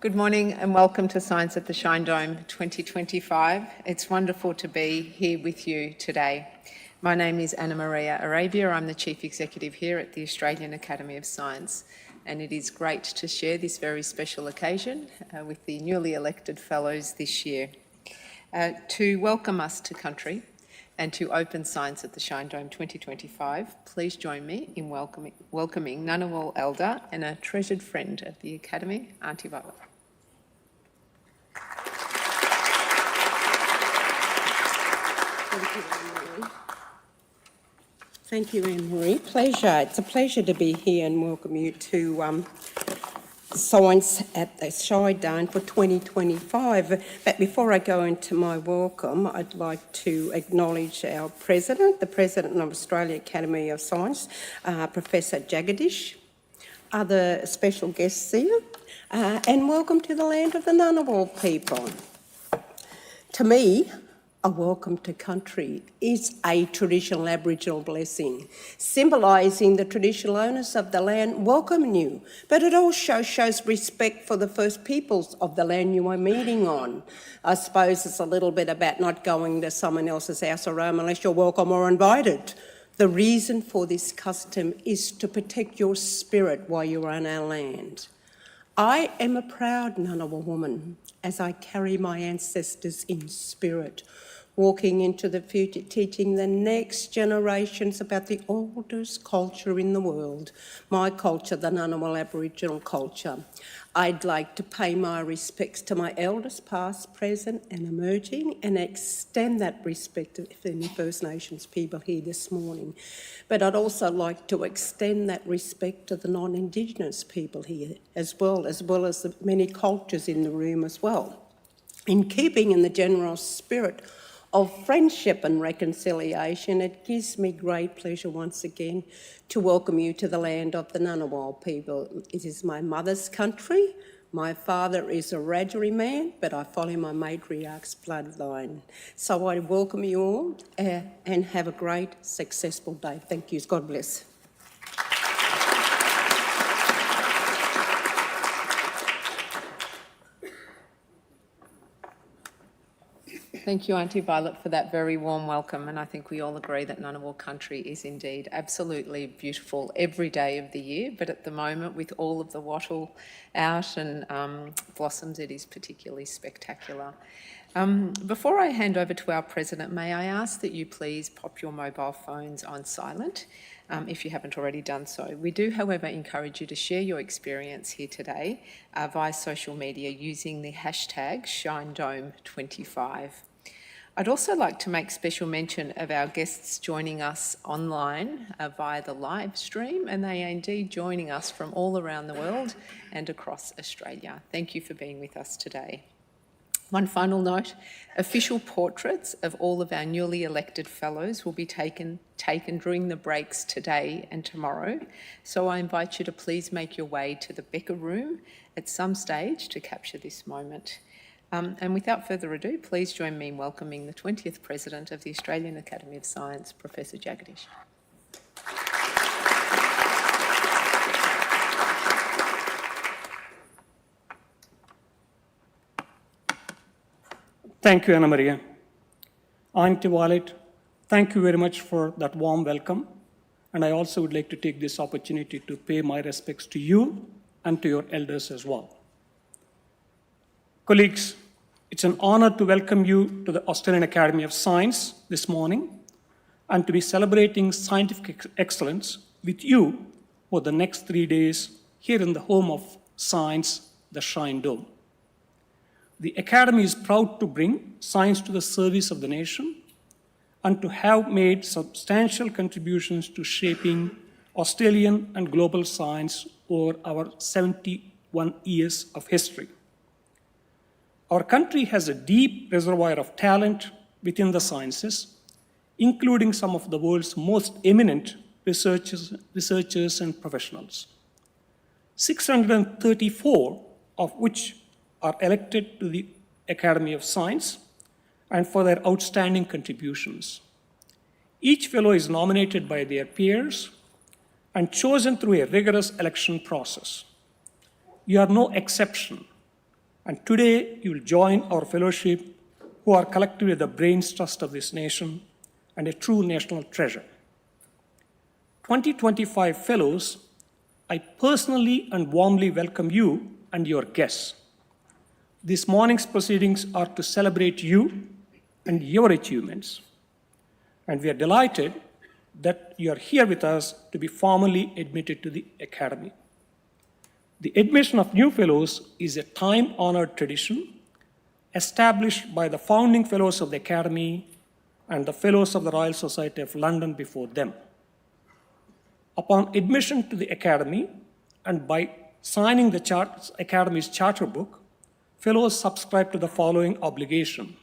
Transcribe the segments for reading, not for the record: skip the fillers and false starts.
Good morning and welcome to Science at the Shine Dome 2025. It's wonderful to be here with you today. My name is Anna Maria Arabia. I'm the Chief Executive here at the Australian Academy of Science, and it is great to share this very special occasion with the newly elected fellows this year. To welcome us to country and to open Science at the Shine Dome 2025, please join me in welcoming Ngunnawal Elder and a treasured friend of the Academy, Auntie Violet. Thank you, Anne-Marie. Pleasure. It's a pleasure to be here and welcome you to Science at the Shine Dome for 2025. But before I go into my welcome, I'd like to acknowledge our President, the President of Australian Academy of Science, Professor Jagadish, other special guests here, and welcome to the land of the Ngunnawal people. To me, a welcome to country is a traditional Aboriginal blessing, symbolising the traditional owners of the land welcoming you, but it also shows respect for the first peoples of the land you are meeting on. I suppose it's a little bit about not going to someone else's house or home unless you're welcome or invited. The reason for this custom is to protect your spirit while you're on our land. I am a proud Ngunnawal woman as I carry my ancestors in spirit, walking into the future, teaching the next generations about the oldest culture in the world, my culture, the Ngunnawal Aboriginal culture. I'd like to pay my respects to my elders, past, present and emerging, and extend that respect to any First Nations people here this morning. But I'd also like to extend that respect to the non-Indigenous people here as well as the many cultures in the room as well. In keeping in the general spirit of friendship and reconciliation, it gives me great pleasure once again to welcome you to the land of the Ngunnawal people. It is my mother's country. My father is a Wiradjuri man, but I follow my matriarch's bloodline. So I welcome you all and have a great, successful day. Thank you. God bless. Thank you, Auntie Violet, for that very warm welcome, and I think we all agree that Ngunnawal country is indeed absolutely beautiful every day of the year, but at the moment, with all of the wattle out and blossoms, it is particularly spectacular. Before I hand over to our President, may I ask that you please pop your mobile phones on silent if you haven't already done so. We do, however, encourage you to share your experience here today via social media using the hashtag ShineDome25. I'd also like to make special mention of our guests joining us online via the live stream, and they are indeed joining us from all around the world and across Australia. Thank you for being with us today. One final note, official portraits of all of our newly elected fellows will be taken during the breaks today and tomorrow, so I invite you to please make your way to the Becker room at some stage to capture this moment. And without further ado, please join me in welcoming the 20th President of the Australian Academy of Science, Professor Jagadish. Thank you, Anna Maria. Auntie Violet, thank you very much for that warm welcome. And I also would like to take this opportunity to pay my respects to you and to your elders as well. Colleagues, it's an honor to welcome you to the Australian Academy of Science this morning and to be celebrating scientific excellence with you for the next 3 days here in the home of science, the Shine Dome. The Academy is proud to bring science to the service of the nation and to have made substantial contributions to shaping Australian and global science over our 71 years of history. Our country has a deep reservoir of talent within the sciences, including some of the world's most eminent researchers and professionals. 634 of which are elected to the Academy of Science and for their outstanding contributions. Each fellow is nominated by their peers and chosen through a rigorous election process. You are no exception And today you will join our fellowship who are collectively the brains trust of this nation and a true national treasure. 2025 fellows, I personally and warmly welcome you and your guests. This morning's proceedings are to celebrate you and your achievements. And we are delighted that you are here with us to be formally admitted to the Academy. The admission of new fellows is a time-honored tradition established by the founding fellows of the Academy and the fellows of the Royal Society of London before them. Upon admission to the Academy and by signing the Academy's charter book, fellows subscribe to the following obligation.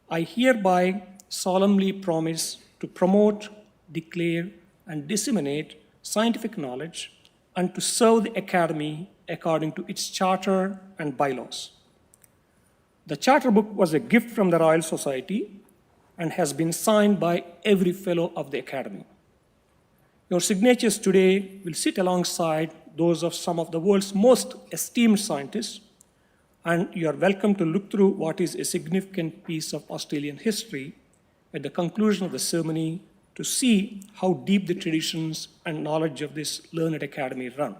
I hereby solemnly promise to promote, declare, and disseminate scientific knowledge and to serve the Academy according to its charter and bylaws. The charter book was a gift from the Royal Society and has been signed by every fellow of the Academy. Your signatures today will sit alongside those of some of the world's most esteemed scientists, and you are welcome to look through what is a significant piece of Australian history at the conclusion of the ceremony to see how deep the traditions and knowledge of this learned Academy run.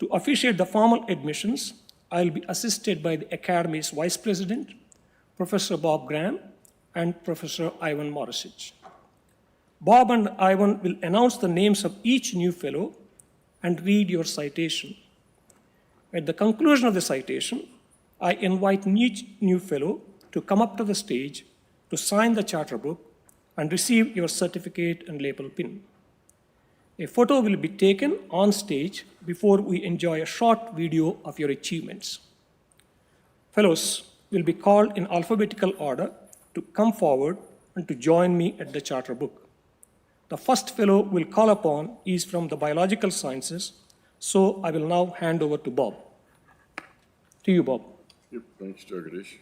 To officiate the formal admissions, I will be assisted by the Academy's Vice President, Professor Bob Graham, and Professor Ivan Morisic. Bob and Ivan will announce the names of each new fellow and read your citation. At the conclusion of the citation, I invite each new fellow to come up to the stage to sign the charter book and receive your certificate and label pin. A photo will be taken on stage before we enjoy a short video of your achievements. Fellows will be called in alphabetical order to come forward and to join me at the charter book. The first fellow we'll call upon is from the biological sciences, so I will now hand over to Bob. To you, Bob. Yep, thanks, Jagadish.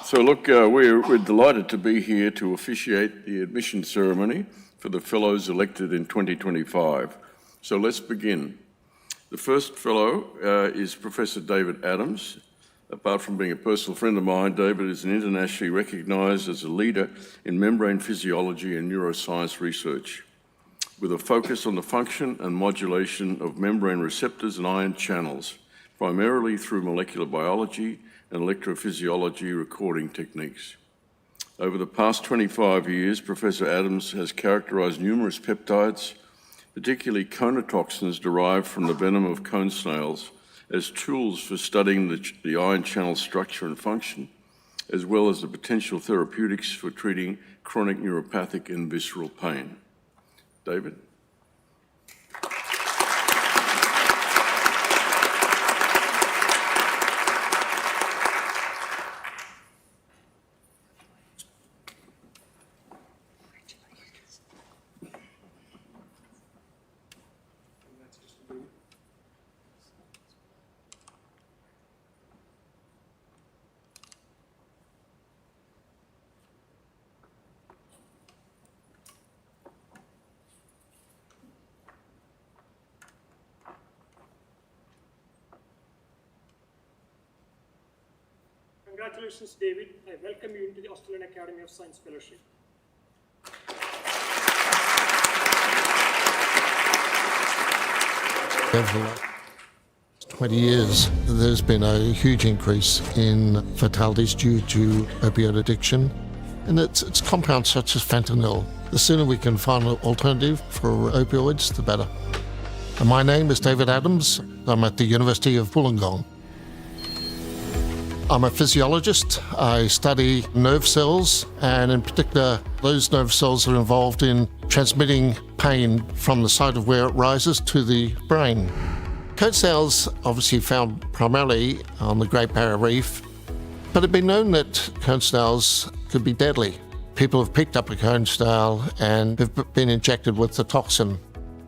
So look, we're delighted to be here to officiate the admission ceremony for the fellows elected in 2025. So let's begin. The first fellow is Professor David Adams. Apart from being a personal friend of mine, David is an internationally recognised as a leader in membrane physiology and neuroscience research, with a focus on the function and modulation of membrane receptors and ion channels, primarily through molecular biology and electrophysiology recording techniques. Over the past 25 years, Professor Adams has characterised numerous peptides, particularly conotoxins derived from the venom of cone snails, as tools for studying the ion channel structure and function, as well as the potential therapeutics for treating chronic neuropathic and visceral pain. David? Congratulations, David. I welcome you into the Australian Academy of Science Fellowship. Over the last 20 years, there's been a huge increase in fatalities due to opioid addiction, and it's compounds such as fentanyl. The sooner we can find an alternative for opioids, the better. And my name is David Adams. I'm at the University of Wollongong. I'm a physiologist. I study nerve cells, and in particular, those nerve cells are involved in transmitting pain from the site of where it rises to the brain. Cone snails obviously found primarily on the Great Barrier Reef, but it had been known that cone snails could be deadly. People have picked up a cone snail and have been injected with the toxin.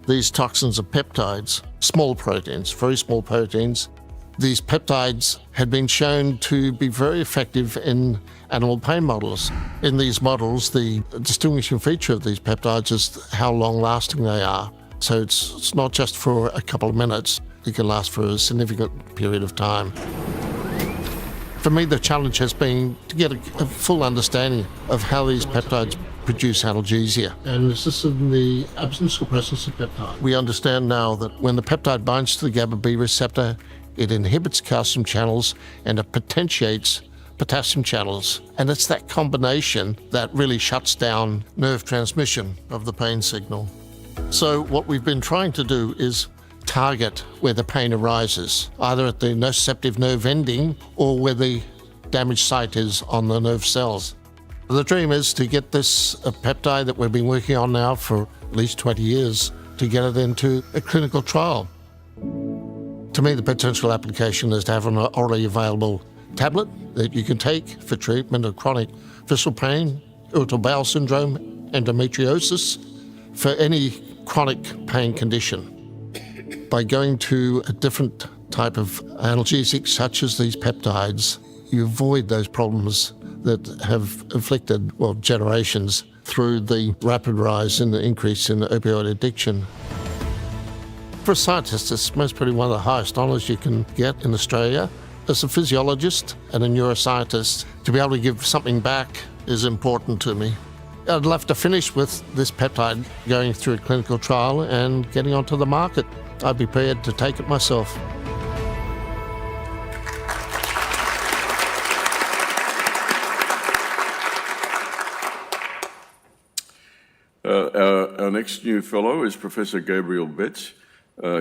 These toxins are peptides, small proteins, very small proteins. These peptides had been shown to be very effective in animal pain models. In these models, the distinguishing feature of these peptides is how long-lasting they are. So it's not just for a couple of minutes. it can last for a significant period of time. For me, the challenge has been to get a full understanding of how these peptides produce analgesia. And is this in the absence or presence of peptide? We understand now that when the peptide binds to the GABA B receptor, it inhibits calcium channels and it potentiates potassium channels. And it's that combination that really shuts down nerve transmission of the pain signal. So what we've been trying to do is target where the pain arises, either at the nociceptive nerve ending or where the damaged site is on the nerve cells. The dream is to get this peptide that we've been working on now for at least 20 years, to get it into a clinical trial. To me, the potential application is to have an orally available tablet that you can take for treatment of chronic visceral pain, irritable bowel syndrome, endometriosis, for any chronic pain condition. By going to a different type of analgesic, such as these peptides, you avoid those problems that have afflicted, generations through the rapid rise in the increase in opioid addiction. For a scientist, it's most probably one of the highest honours you can get in Australia. As a physiologist and a neuroscientist, to be able to give something back is important to me. I'd love to finish with this peptide going through a clinical trial and getting onto the market. I'd be prepared to take it myself. Our next new fellow is Professor Gabrielle Belz.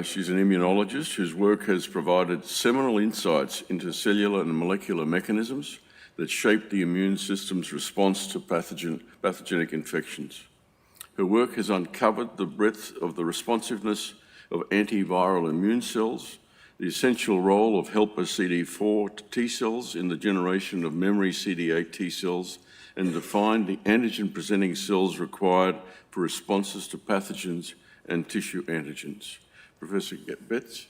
She's an immunologist whose work has provided seminal insights into cellular and molecular mechanisms that shape the immune system's response to pathogenic infections. Her work has uncovered the breadth of the responsiveness of antiviral immune cells, the essential role of helper CD4 T cells in the generation of memory CD8 T cells, and defined the antigen-presenting cells required for responses to pathogens and tissue antigens. Professor Belz.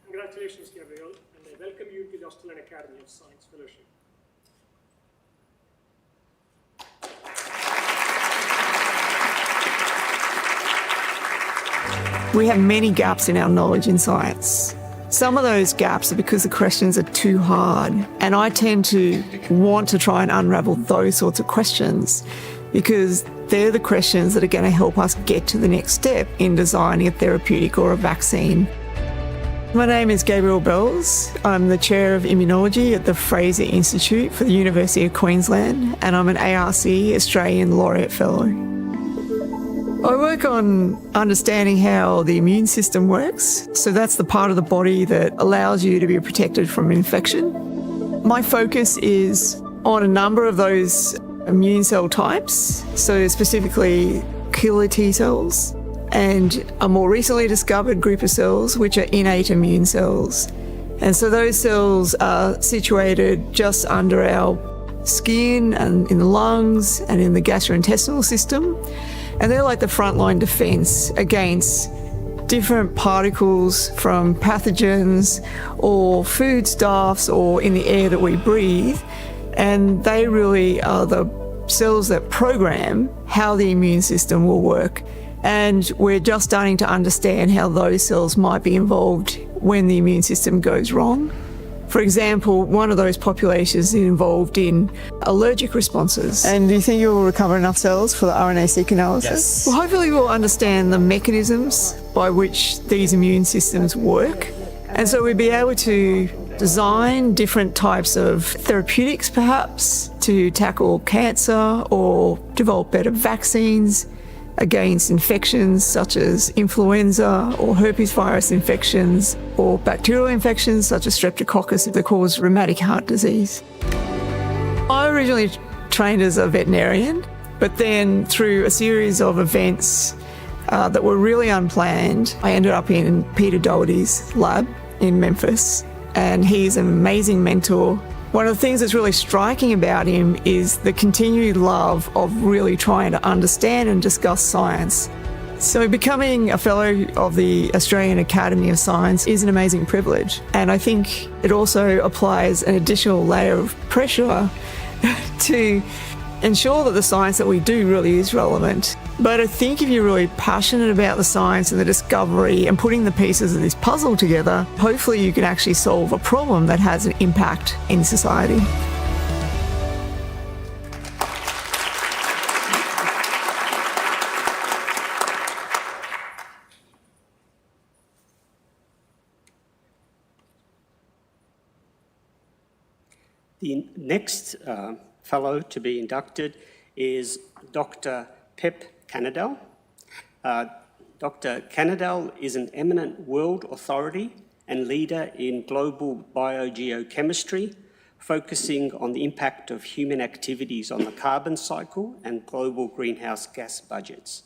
Congratulations, Gabrielle, and I welcome you to the Australian Academy of Science Fellowship. We have many gaps in our knowledge in science. Some of those gaps are because the questions are too hard, and I tend to want to try and unravel those sorts of questions because they're the questions that are going to help us get to the next step in designing a therapeutic or a vaccine. My name is Gabrielle Belz. I'm the Chair of Immunology at the Fraser Institute for the University of Queensland, and I'm an ARC Australian Laureate Fellow. I work on understanding how the immune system works. So that's the part of the body that allows you to be protected from infection. My focus is on a number of those immune cell types, so specifically killer T cells, and a more recently discovered group of cells, which are innate immune cells. And so those cells are situated just under our skin and in the lungs and in the gastrointestinal system. And they're like the frontline defense against different particles from pathogens or foodstuffs or in the air that we breathe. And they really are the cells that program how the immune system will work. And we're just starting to understand how those cells might be involved when the immune system goes wrong. For example, one of those populations is involved in allergic responses. And do you think you'll recover enough cells for the RNA-seq analysis? Yes. Well, hopefully we'll understand the mechanisms by which these immune systems work. And so we'll be able to design different types of therapeutics, perhaps, to tackle cancer or develop better vaccines against infections such as influenza or herpes virus infections or bacterial infections such as streptococcus that cause rheumatic heart disease. I originally trained as a veterinarian, but then through a series of events that were really unplanned. I ended up in Peter Doherty's lab in Memphis, and he's an amazing mentor. One of the things that's really striking about him is the continued love of really trying to understand and discuss science. So becoming a fellow of the Australian Academy of Science is an amazing privilege. And I think it also applies an additional layer of pressure to ensure that the science that we do really is relevant. But I think if you're really passionate about the science and the discovery and putting the pieces of this puzzle together, hopefully you can actually solve a problem that has an impact in society. The next fellow to be inducted is Dr. Pep Canadell. Dr. Canadell is an eminent world authority and leader in global biogeochemistry, focusing on the impact of human activities on the carbon cycle and global greenhouse gas budgets.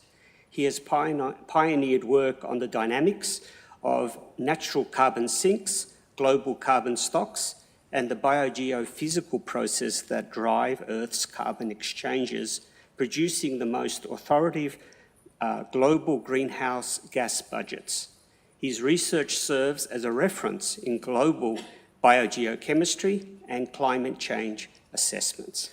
He has pioneered work on the dynamics of natural carbon sinks, global carbon stocks, and the biogeophysical process that drive Earth's carbon exchanges, producing the most authoritative global greenhouse gas budgets. His research serves as a reference in global biogeochemistry and climate change assessments.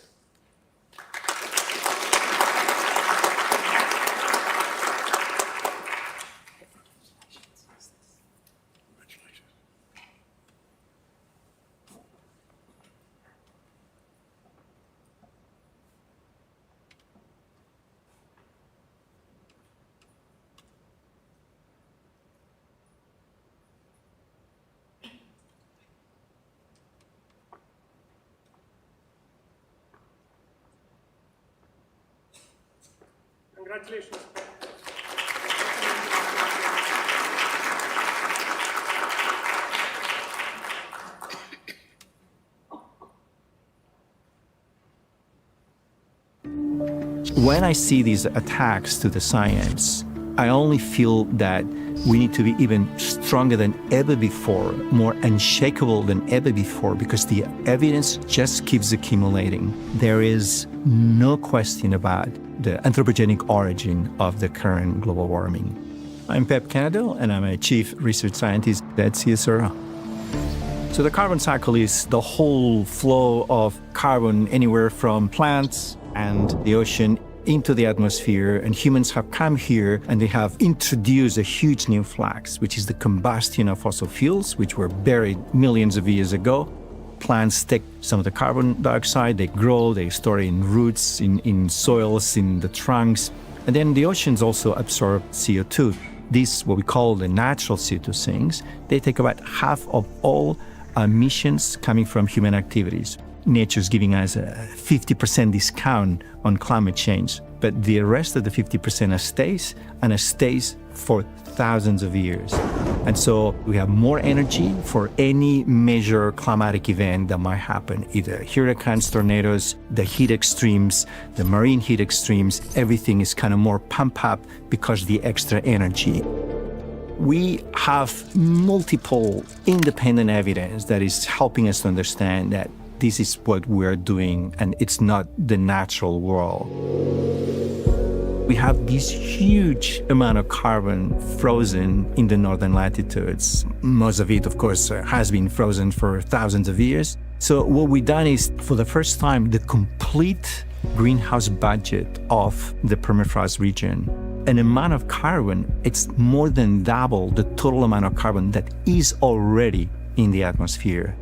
Congratulations. When I see these attacks to the science, I only feel that we need to be even stronger than ever before, more unshakable than ever before, because the evidence just keeps accumulating. There is no question about the anthropogenic origin of the current global warming. I'm Pep Canadell, and I'm a chief research scientist at CSIRO. So the carbon cycle is the whole flow of carbon anywhere from plants and the ocean into the atmosphere, and humans have come here and they have introduced a huge new flux, which is the combustion of fossil fuels, which were buried millions of years ago. Plants take some of the carbon dioxide, they grow, they store it in roots, in soils, in the trunks, and then the oceans also absorb CO2. These, what we call the natural CO2 sinks, they take about half of all emissions coming from human activities. Nature's giving us a 50% discount on climate change, but the rest of the 50% stays, and it stays for thousands of years. And so we have more energy for any major climatic event that might happen, either hurricanes, tornadoes, the heat extremes, the marine heat extremes. Everything is kind of more pumped up because of the extra energy. We have multiple independent evidence that is helping us to understand that this is what we're doing, and it's not the natural world. We have this huge amount of carbon frozen in the northern latitudes. Most of it, of course, has been frozen for thousands of years. So what we've done is, for the first time, the complete greenhouse budget of the permafrost region. An amount of carbon, it's more than double the total amount of carbon that is already in the atmosphere.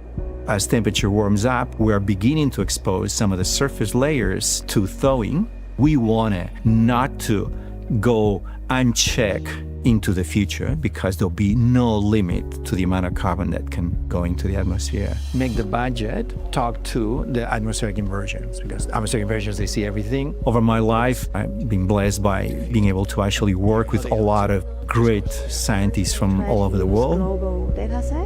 As temperature warms up, we are beginning to expose some of the surface layers to thawing. We want not to go unchecked into the future, because there'll be no limit to the amount of carbon that can go into the atmosphere. Make the budget talk to the atmospheric inversions, because atmospheric inversions, they see everything. Over my life, I've been blessed by being able to actually work with a lot of great scientists from all over the world.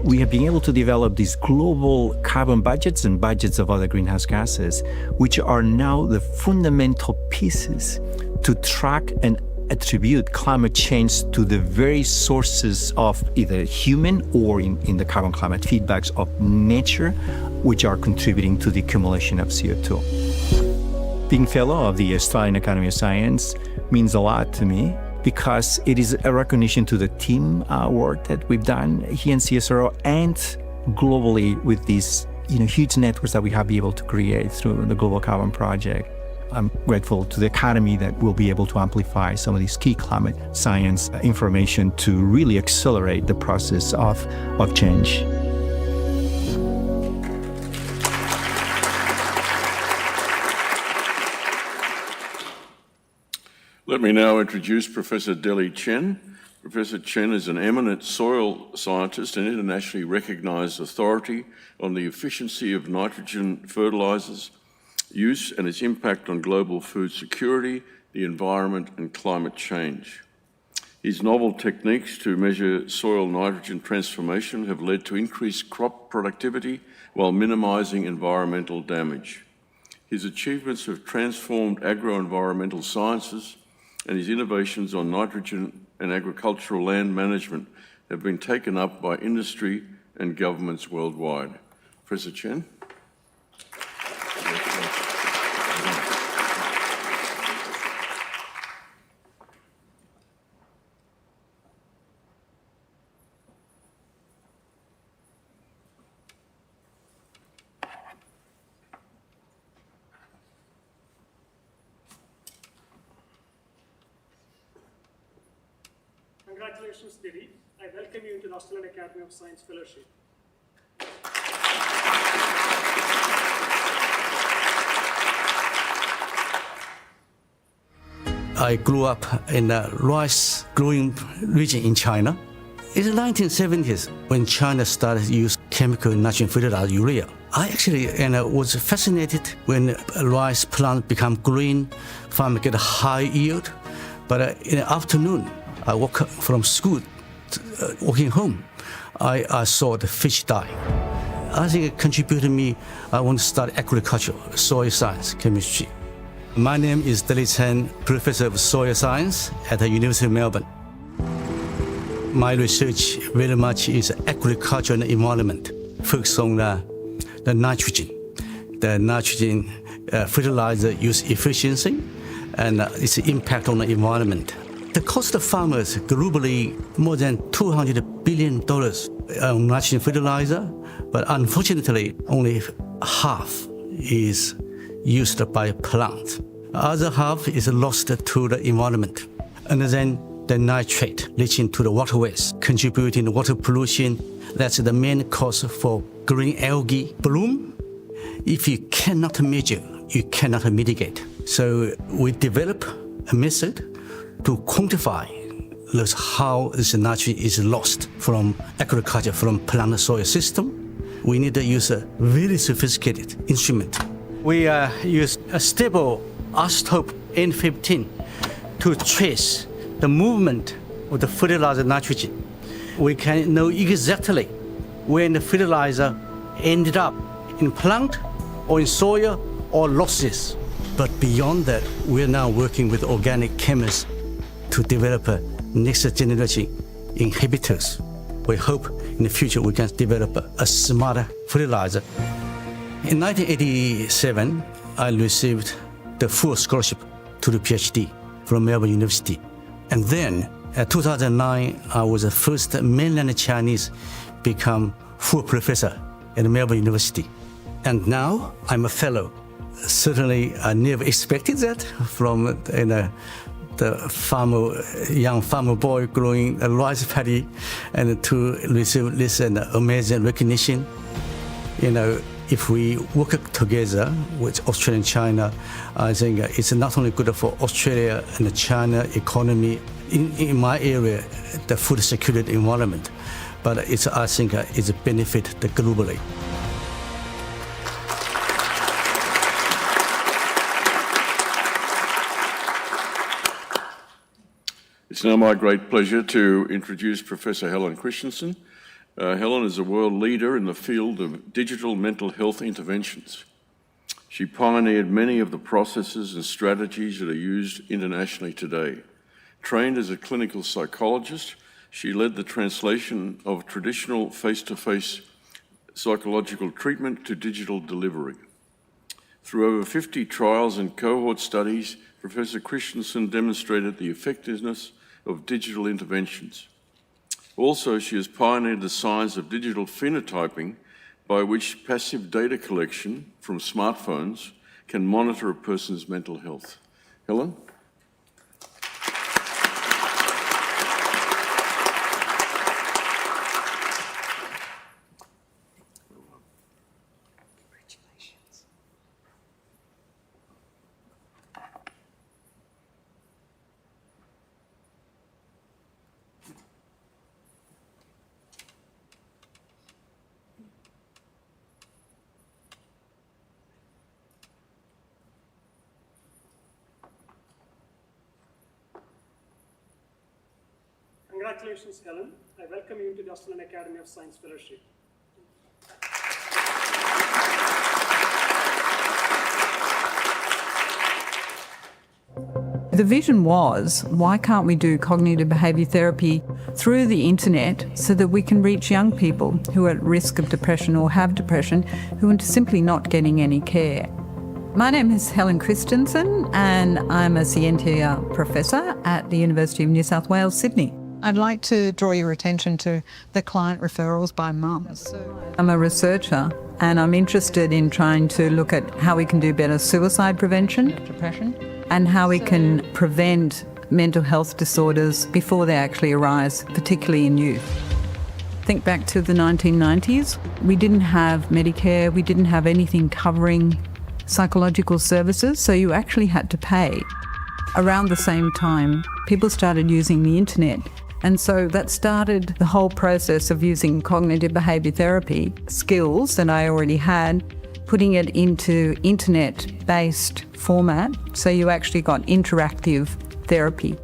We have been able to develop these global carbon budgets and budgets of other greenhouse gases, which are now the fundamental pieces to track and attribute climate change to the very sources of either human or in the carbon climate feedbacks of nature, which are contributing to the accumulation of CO2. Being fellow of the Australian Academy of Science means a lot to me because it is a recognition to the team work that we've done here in CSIRO and globally with these huge networks that we have been able to create through the Global Carbon Project. I'm grateful to the Academy that we'll be able to amplify some of these key climate science information to really accelerate the process of change. Let me now introduce Professor Deli Chen. Professor Chen is an eminent soil scientist and internationally recognised authority on the efficiency of nitrogen fertilisers use and its impact on global food security, the environment and climate change. His novel techniques to measure soil nitrogen transformation have led to increased crop productivity while minimising environmental damage. His achievements have transformed agro-environmental sciences, and his innovations on nitrogen and agricultural land management have been taken up by industry and governments worldwide. Professor Chen. Congratulations, Deli. I welcome you into the Australian Academy of Science Fellowship. I grew up in a rice growing region in China. In the 1970s, when China started to use chemical nitrogen fertilizer, urea, I actually was fascinated when a rice plant become green, farmer get a high yield. But in the afternoon, I walk from school, walking home, I saw the fish die. I think it contributed me, I want to study agriculture, soil science, chemistry. My name is Deli Chen, Professor of Soil Science at the University of Melbourne. My research very much is agriculture and environment, focused on the nitrogen fertilizer use efficiency and its impact on the environment. The cost of farmers globally more than $200 billion on nitrogen fertilizer, but unfortunately only half is used by plants. The other half is lost to the environment. And then the nitrate leaching to the waterways, contributing to water pollution. That's the main cause for green algae bloom. If you cannot measure, you cannot mitigate. So we develop a method to quantify how this nitrogen is lost from agriculture, from plant soil system. We need to use a very sophisticated instrument. We use a stable isotope N15 to trace the movement of the fertilizer nitrogen. We can know exactly when the fertilizer ended up in plant or in soil or losses. But beyond that, we're now working with organic chemists to develop a next generation inhibitors. We hope in the future we can develop a smarter fertilizer. In 1987, I received the full scholarship to the PhD from Melbourne University. And then, in 2009, I was the first mainland Chinese become full professor at Melbourne University. And now I'm a fellow. Certainly, I never expected that from the young farmer boy growing a rice paddy, and to receive this amazing recognition. If we work together with Australia and China, I think it's not only good for Australia and the China economy, in my area, the food security environment, but I think it's a benefit globally. It's now my great pleasure to introduce Professor Helen Christensen. Helen is a world leader in the field of digital mental health interventions. She pioneered many of the processes and strategies that are used internationally today. Trained as a clinical psychologist, she led the translation of traditional face-to-face psychological treatment to digital delivery. Through over 50 trials and cohort studies, Professor Christensen demonstrated the effectiveness of digital interventions. Also, she has pioneered the science of digital phenotyping, by which passive data collection from smartphones can monitor a person's mental health. Helen? Congratulations, Helen. I welcome you to the Australian Academy of Science Fellowship. The vision was, why can't we do cognitive behaviour therapy through the internet so that we can reach young people who are at risk of depression or have depression, who are simply not getting any care? My name is Helen Christensen and I'm a Scientia Professor at the University of New South Wales, Sydney. I'd like to draw your attention to the client referrals by mums. I'm a researcher and I'm interested in trying to look at how we can do better suicide prevention, depression, and how we can prevent mental health disorders before they actually arise, particularly in youth. Think back to the 1990s. We didn't have Medicare, we didn't have anything covering psychological services, so you actually had to pay. Around the same time, people started using the internet. And so that started the whole process of using cognitive behaviour therapy skills that I already had, putting it into internet-based format, so you actually got interactive therapy.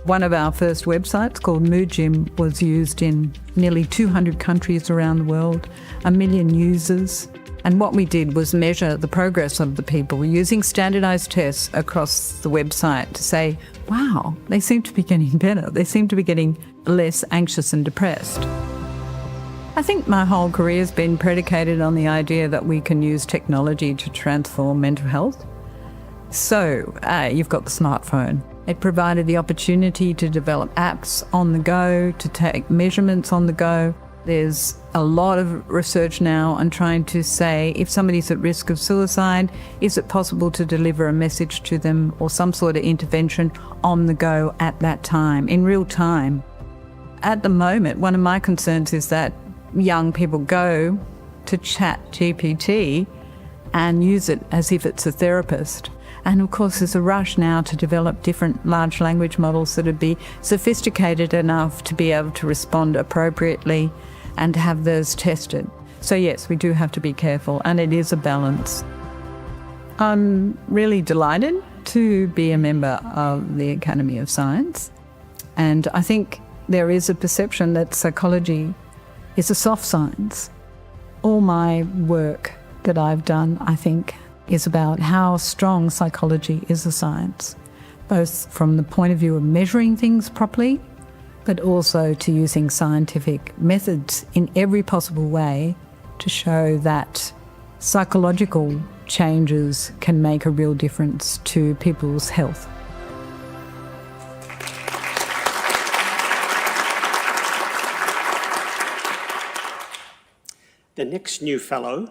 One of our first websites, called Mood Gym, was used in nearly 200 countries around the world, 1 million users. And what we did was measure the progress of the people using standardised tests across the website to say, wow, they seem to be getting better. They seem to be getting less anxious and depressed. I think my whole career has been predicated on the idea that we can use technology to transform mental health. So you've got the smartphone. It provided the opportunity to develop apps on the go, to take measurements on the go. There's a lot of research now on trying to say, if somebody's at risk of suicide, is it possible to deliver a message to them or some sort of intervention on the go at that time, in real time? At the moment, one of my concerns is that young people go to ChatGPT and use it as if it's a therapist. And of course, there's a rush now to develop different large language models that would be sophisticated enough to be able to respond appropriately and to have those tested. So yes, we do have to be careful, and it is a balance. I'm really delighted to be a member of the Academy of Science, and I think there is a perception that psychology is a soft science. All my work that I've done, I think, is about how strong psychology is a science, both from the point of view of measuring things properly, but also to using scientific methods in every possible way to show that psychological changes can make a real difference to people's health. The next new fellow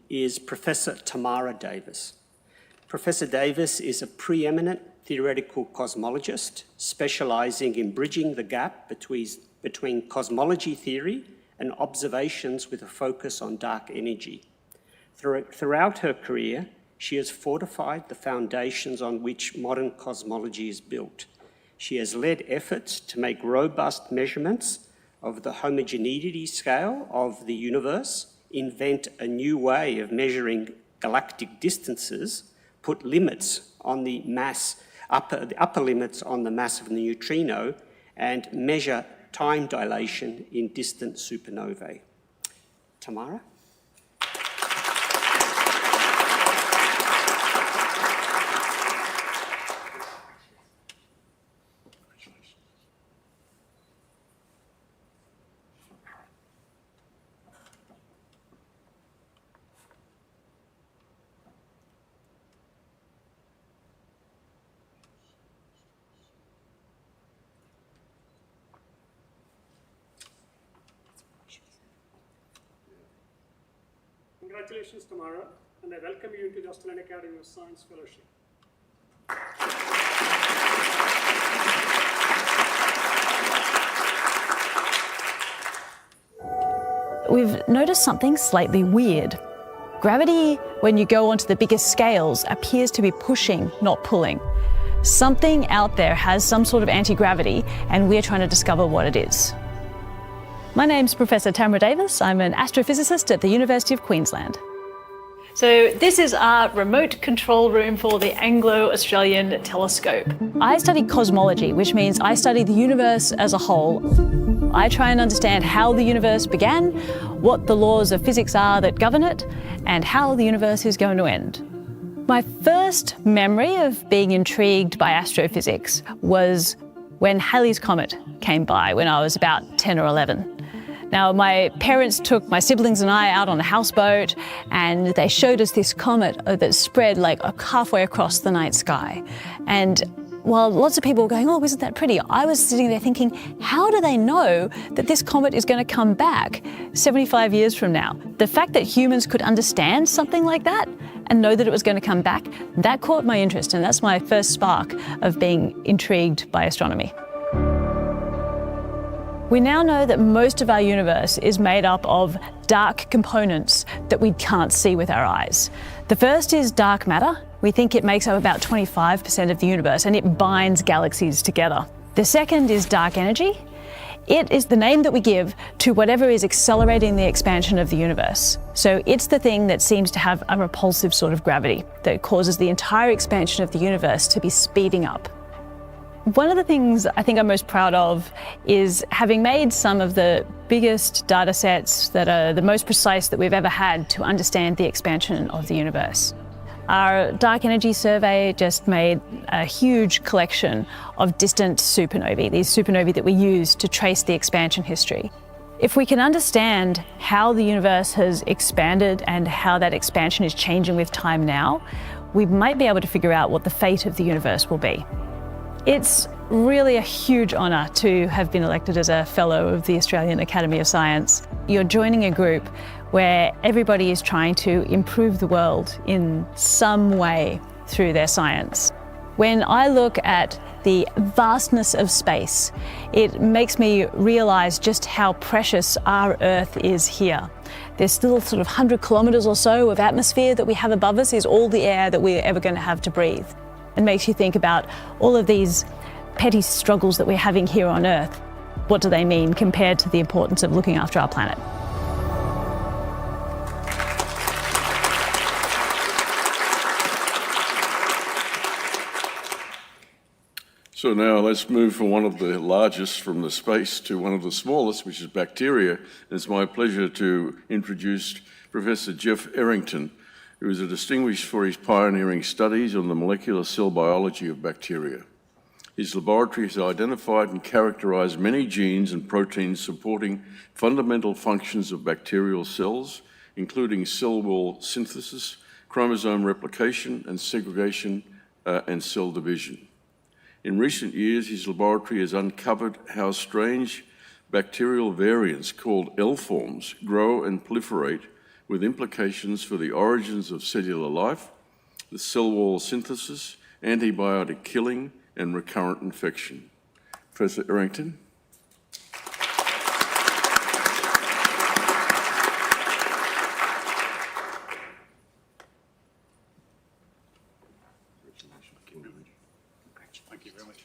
is Professor Tamara Davis. Professor Davis is a preeminent theoretical cosmologist specialising in bridging the gap between cosmology theory and observations with a focus on dark energy. Throughout her career, she has fortified the foundations on which modern cosmology is built. She has led efforts to make robust measurements of the homogeneity scale of the universe, invent a new way of measuring galactic distances, put limits on the mass, the upper limits on the mass of the neutrino, and measure time dilation in distant supernovae. Tamara? Congratulations, Tamara, and I welcome you into the Australian Academy of Science Fellowship. We've noticed something slightly weird. Gravity, when you go onto the biggest scales, appears to be pushing, not pulling. Something out there has some sort of anti-gravity, and we're trying to discover what it is. My name's Professor Tamara Davis. I'm an astrophysicist at the University of Queensland. So this is our remote control room for the Anglo-Australian telescope. I study cosmology, which means I study the universe as a whole. I try and understand how the universe began, what the laws of physics are that govern it, and how the universe is going to end. My first memory of being intrigued by astrophysics was when Halley's Comet came by when I was about 10 or 11. Now, my parents took my siblings and I out on a houseboat, and they showed us this comet that spread like halfway across the night sky. And while lots of people were going, oh, isn't that pretty? I was sitting there thinking, how do they know that this comet is going to come back 75 years from now? The fact that humans could understand something like that and know that it was going to come back, that caught my interest, and that's my first spark of being intrigued by astronomy. We now know that most of our universe is made up of dark components that we can't see with our eyes. The first is dark matter. We think it makes up about 25% of the universe, and it binds galaxies together. The second is dark energy. It is the name that we give to whatever is accelerating the expansion of the universe. So it's the thing that seems to have a repulsive sort of gravity that causes the entire expansion of the universe to be speeding up. One of the things I think I'm most proud of is having made some of the biggest data sets that are the most precise that we've ever had to understand the expansion of the universe. Our dark energy survey just made a huge collection of distant supernovae, these supernovae that we use to trace the expansion history. If we can understand how the universe has expanded and how that expansion is changing with time now, we might be able to figure out what the fate of the universe will be. It's really a huge honour to have been elected as a Fellow of the Australian Academy of Science. You're joining a group where everybody is trying to improve the world in some way through their science. When I look at the vastness of space, it makes me realise just how precious our Earth is here. There's still sort of 100 kilometres or so of atmosphere that we have above us is all the air that we're ever going to have to breathe. It makes you think about all of these petty struggles that we're having here on Earth. What do they mean compared to the importance of looking after our planet? So now let's move from one of the largest from the space to one of the smallest, which is bacteria. It's my pleasure to introduce Professor Jeff Errington, who is distinguished for his pioneering studies on the molecular cell biology of bacteria. His laboratory has identified and characterised many genes and proteins supporting fundamental functions of bacterial cells, including cell wall synthesis, chromosome replication and segregation, and cell division. In recent years, his laboratory has uncovered how strange bacterial variants called L-forms grow and proliferate, with implications for the origins of cellular life, the cell wall synthesis, antibiotic killing, and recurrent infection. Professor Errington. Thank you very much.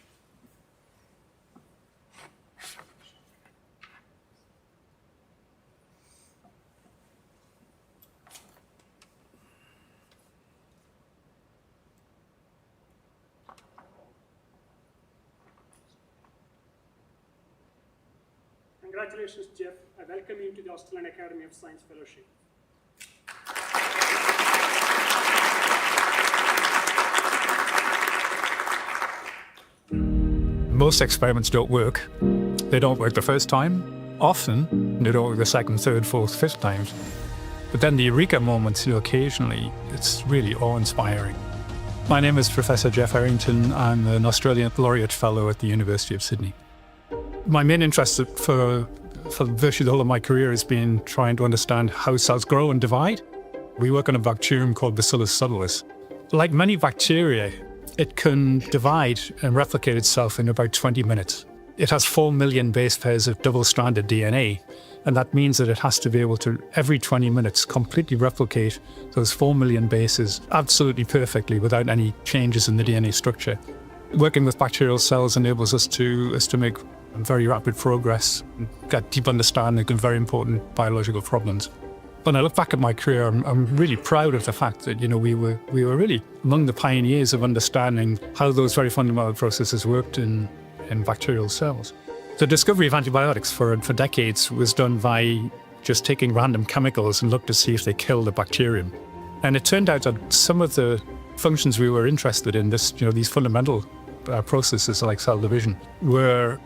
Congratulations, Jeff. I welcome you to the Australian Academy of Science Fellowship. Most experiments don't work. They don't work the first time. Often, they don't work the second, third, fourth, fifth times. But then the eureka moments, occasionally, it's really awe-inspiring. My name is Professor Jeff Errington. I'm an Australian Laureate Fellow at the University of Sydney. My main interest for virtually the whole of my career has been trying to understand how cells grow and divide. We work on a bacterium called Bacillus subtilis. Like many bacteria, it can divide and replicate itself in about 20 minutes. It has 4 million base pairs of double-stranded DNA, and that means that it has to be able to, every 20 minutes, completely replicate those 4 million bases absolutely perfectly without any changes in the DNA structure. Working with bacterial cells enables us to make very rapid progress, and get deep understanding of very important biological problems. When I look back at my career, I'm really proud of the fact that, we were really among the pioneers of understanding how those very fundamental processes worked in bacterial cells. The discovery of antibiotics for decades was done by just taking random chemicals and look to see if they kill the bacterium. And it turned out that some of the functions we were interested in, these fundamental processes like cell division, were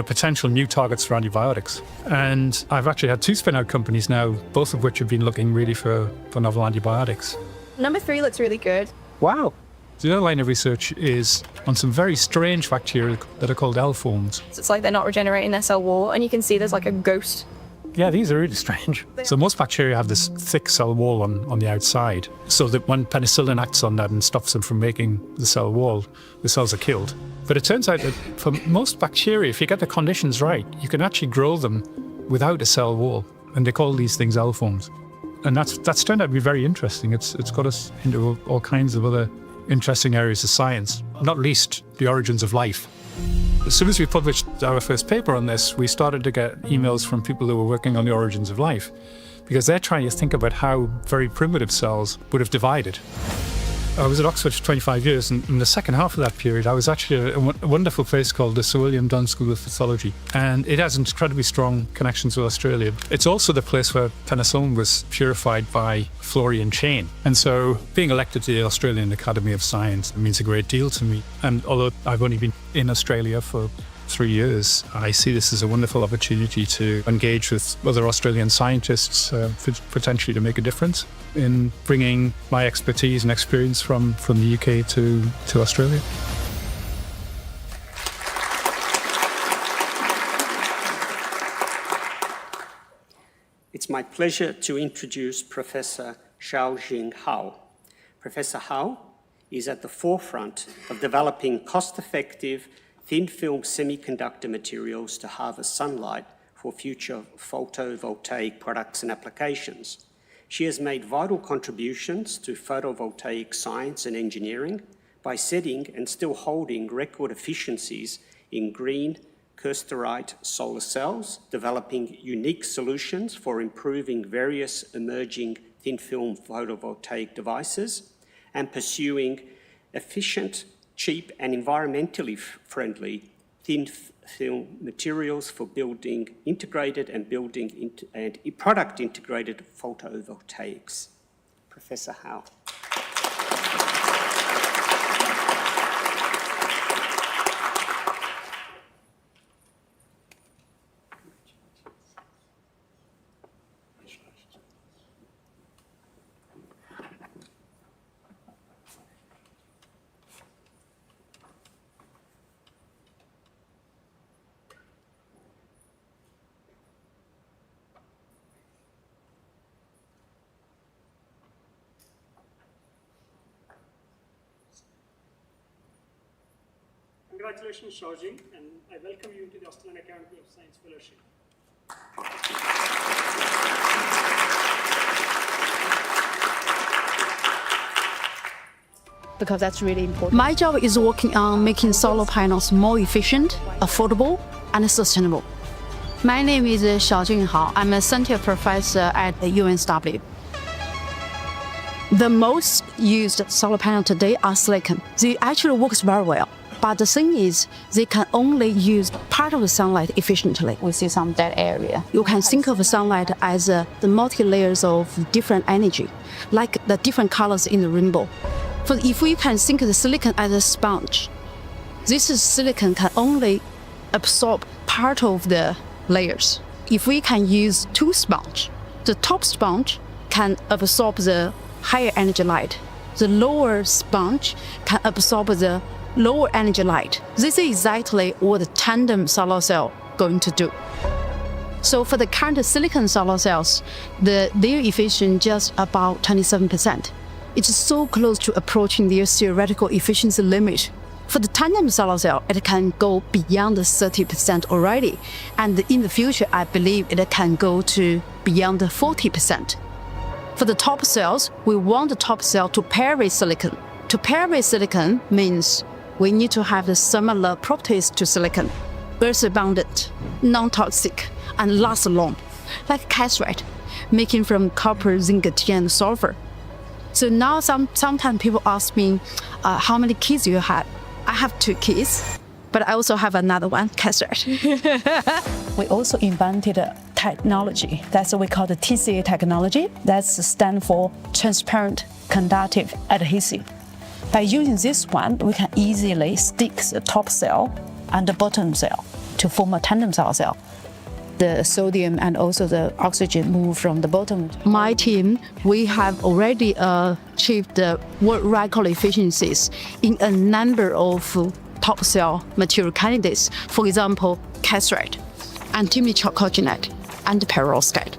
potential new targets for antibiotics. And I've actually had 2 spin-out companies now, both of which have been looking really for novel antibiotics. Number 3 looks really good. Wow. The other line of research is on some very strange bacteria that are called L-forms. So it's like they're not regenerating their cell wall, and you can see there's like a ghost. Yeah, these are really strange. So most bacteria have this thick cell wall on the outside, so that when penicillin acts on that and stops them from making the cell wall, the cells are killed. But it turns out that for most bacteria, if you get the conditions right, you can actually grow them without a cell wall, and they call these things L-forms. And that's turned out to be very interesting. It's got us into all kinds of other interesting areas of science, not least the origins of life. As soon as we published our first paper on this, we started to get emails from people who were working on the origins of life, because they're trying to think about how very primitive cells would have divided. I was at Oxford for 25 years, and in the second half of that period, I was actually at a wonderful place called the Sir William Dunn School of Pathology, and it has incredibly strong connections with Australia. It's also the place where penicillin was purified by Florian Chen, and so being elected to the Australian Academy of Science means a great deal to me. And although I've only been in Australia for 3 years, I see this as a wonderful opportunity to engage with other Australian scientists, potentially to make a difference in bringing my expertise and experience from the UK to Australia. It's my pleasure to introduce Professor Xiaojing Hao. Professor Hao is at the forefront of developing cost-effective thin-film semiconductor materials to harvest sunlight for future photovoltaic products and applications. She has made vital contributions to photovoltaic science and engineering by setting and still holding record efficiencies in green Kersterite solar cells, developing unique solutions for improving various emerging thin-film photovoltaic devices, and pursuing efficient, cheap and environmentally friendly thin-film materials for building integrated and product integrated photovoltaics. Professor Hao. Congratulations, Xiaojing, and I welcome you to the Australian Academy of Science Fellowship. Because that's really important. My job is working on making solar panels more efficient, affordable, and sustainable. My name is Xiaojing Hao. I'm a scientific professor at the UNSW. The most used solar panels today are silicon. They actually works very well. But the thing is, they can only use part of the sunlight efficiently. We see some dead area. You can think of sunlight as the multi-layers of different energy, like the different colors in the rainbow. So if we can think of the silicon as a sponge, this silicon can only absorb part of the layers. If we can use two sponges, the top sponge can absorb the higher energy light. The lower sponge can absorb the lower energy light. This is exactly what the tandem solar cell going to do. So for the current silicon solar cells, their efficiency just about 27%. It's so close to approaching their theoretical efficiency limit. For the tandem solar cell, it can go beyond 30% already. And in the future, I believe it can go to beyond 40%. For the top cells, we want the top cell to pair with silicon. To pair with silicon means we need to have the similar properties to silicon. Earth-bounded, non-toxic, and last long, like cassette, making from copper, zinc, tin, and sulfur. So now sometimes people ask me, how many kids do you have? I have 2 kids, but I also have another one, cassette. We also invented a technology. That's what we call the TCA technology. That stands for transparent conductive adhesive. By using this one, we can easily stick the top cell and the bottom cell to form a tandem solar cell. The sodium and also the oxygen move from the bottom. My team, we have already achieved the world record efficiencies in a number of top cell material candidates. For example, cassette, antimicrocogenate, and perovskite.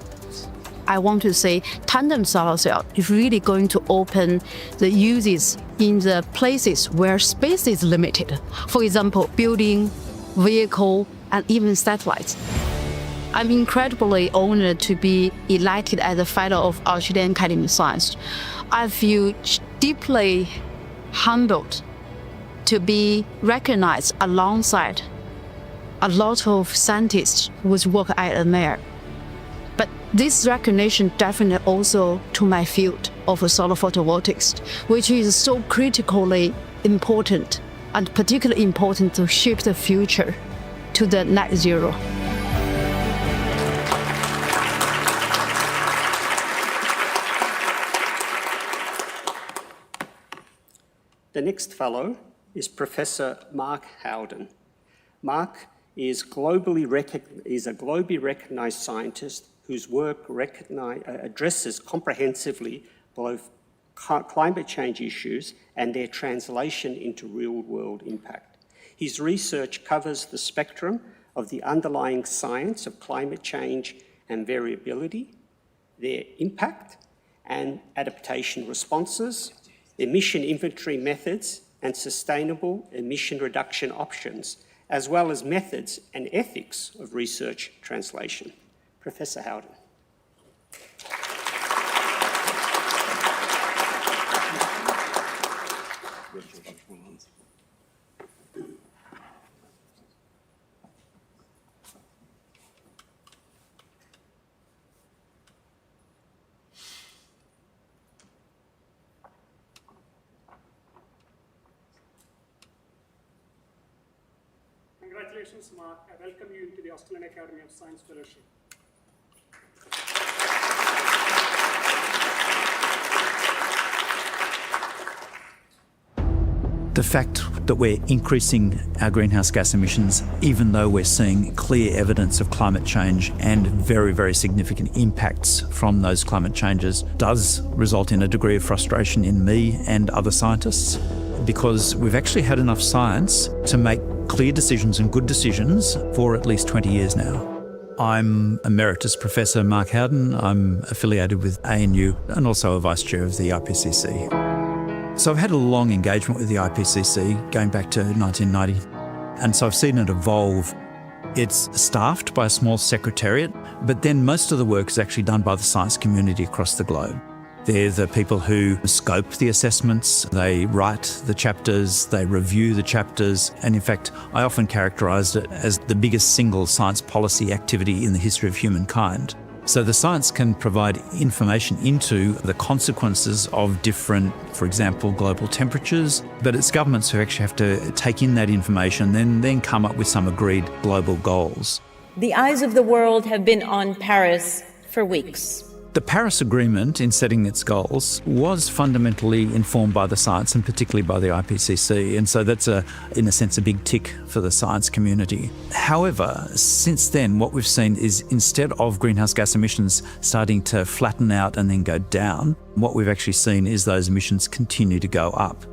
I want to say tandem solar cell is really going to open the uses in the places where space is limited. For example, building, vehicle, and even satellites. I'm incredibly honored to be elected as a Fellow of Australian Academy of Science. I feel deeply humbled to be recognized alongside a lot of scientists whose work I admire. But this recognition definitely also to my field of solar photovoltaics, which is so critically important and particularly important to shape the future to the net zero. The next fellow is Professor Mark Howden. Mark is a globally recognized scientist whose work addresses comprehensively both climate change issues and their translation into real-world impact. His research covers the spectrum of the underlying science of climate change and variability, their impact and adaptation responses, emission inventory methods and sustainable emission reduction options, as well as methods and ethics of research translation. Professor Howden. Congratulations, Mark. I welcome you into the Australian Academy of Science Fellowship. The fact that we're increasing our greenhouse gas emissions, even though we're seeing clear evidence of climate change and very, very significant impacts from those climate changes, does result in a degree of frustration in me and other scientists, because we've actually had enough science to make clear decisions and good decisions for at least 20 years now. I'm Emeritus Professor Mark Howden. I'm affiliated with ANU and also a Vice Chair of the IPCC. So I've had a long engagement with the IPCC going back to 1990. And so I've seen it evolve. It's staffed by a small secretariat, but then most of the work is actually done by the science community across the globe. They're the people who scope the assessments, they write the chapters, they review the chapters, and in fact, I often characterised it as the biggest single science policy activity in the history of humankind. So the science can provide information into the consequences of different, for example, global temperatures, but it's governments who actually have to take in that information and then come up with some agreed global goals. The eyes of the world have been on Paris for weeks. The Paris Agreement, in setting its goals, was fundamentally informed by the science and particularly by the IPCC, and so that's, in a sense, a big tick for the science community. However, since then, what we've seen is instead of greenhouse gas emissions starting to flatten out and then go down, what we've actually seen is those emissions continue to go up.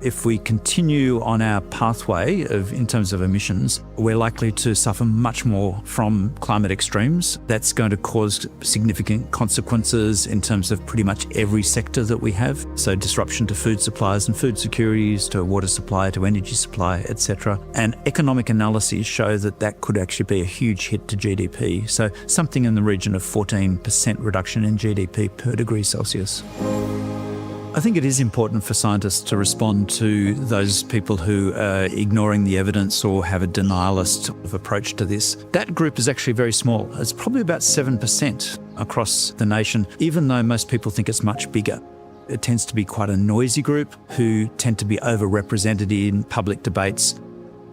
If we continue on our pathway in terms of emissions, we're likely to suffer much more from climate extremes. That's going to cause significant consequences in terms of pretty much every sector that we have. So disruption to food supplies and food securities, to water supply, to energy supply, etc. And economic analyses show that that could actually be a huge hit to GDP. So something in the region of 14% reduction in GDP per degree Celsius. I think it is important for scientists to respond to those people who are ignoring the evidence or have a denialist approach to this. That group is actually very small. It's probably about 7% across the nation, even though most people think it's much bigger. It tends to be quite a noisy group who tend to be overrepresented in public debates.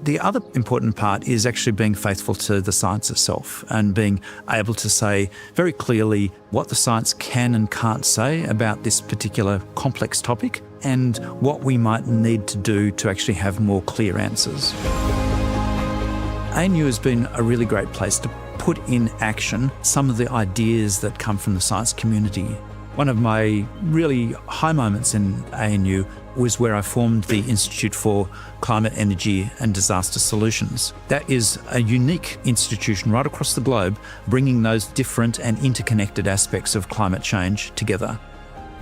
The other important part is actually being faithful to the science itself and being able to say very clearly what the science can and can't say about this particular complex topic and what we might need to do to actually have more clear answers. ANU has been a really great place to put in action some of the ideas that come from the science community. One of my really high moments in ANU was where I formed the Institute for Climate, Energy and Disaster Solutions. That is a unique institution right across the globe, bringing those different and interconnected aspects of climate change together.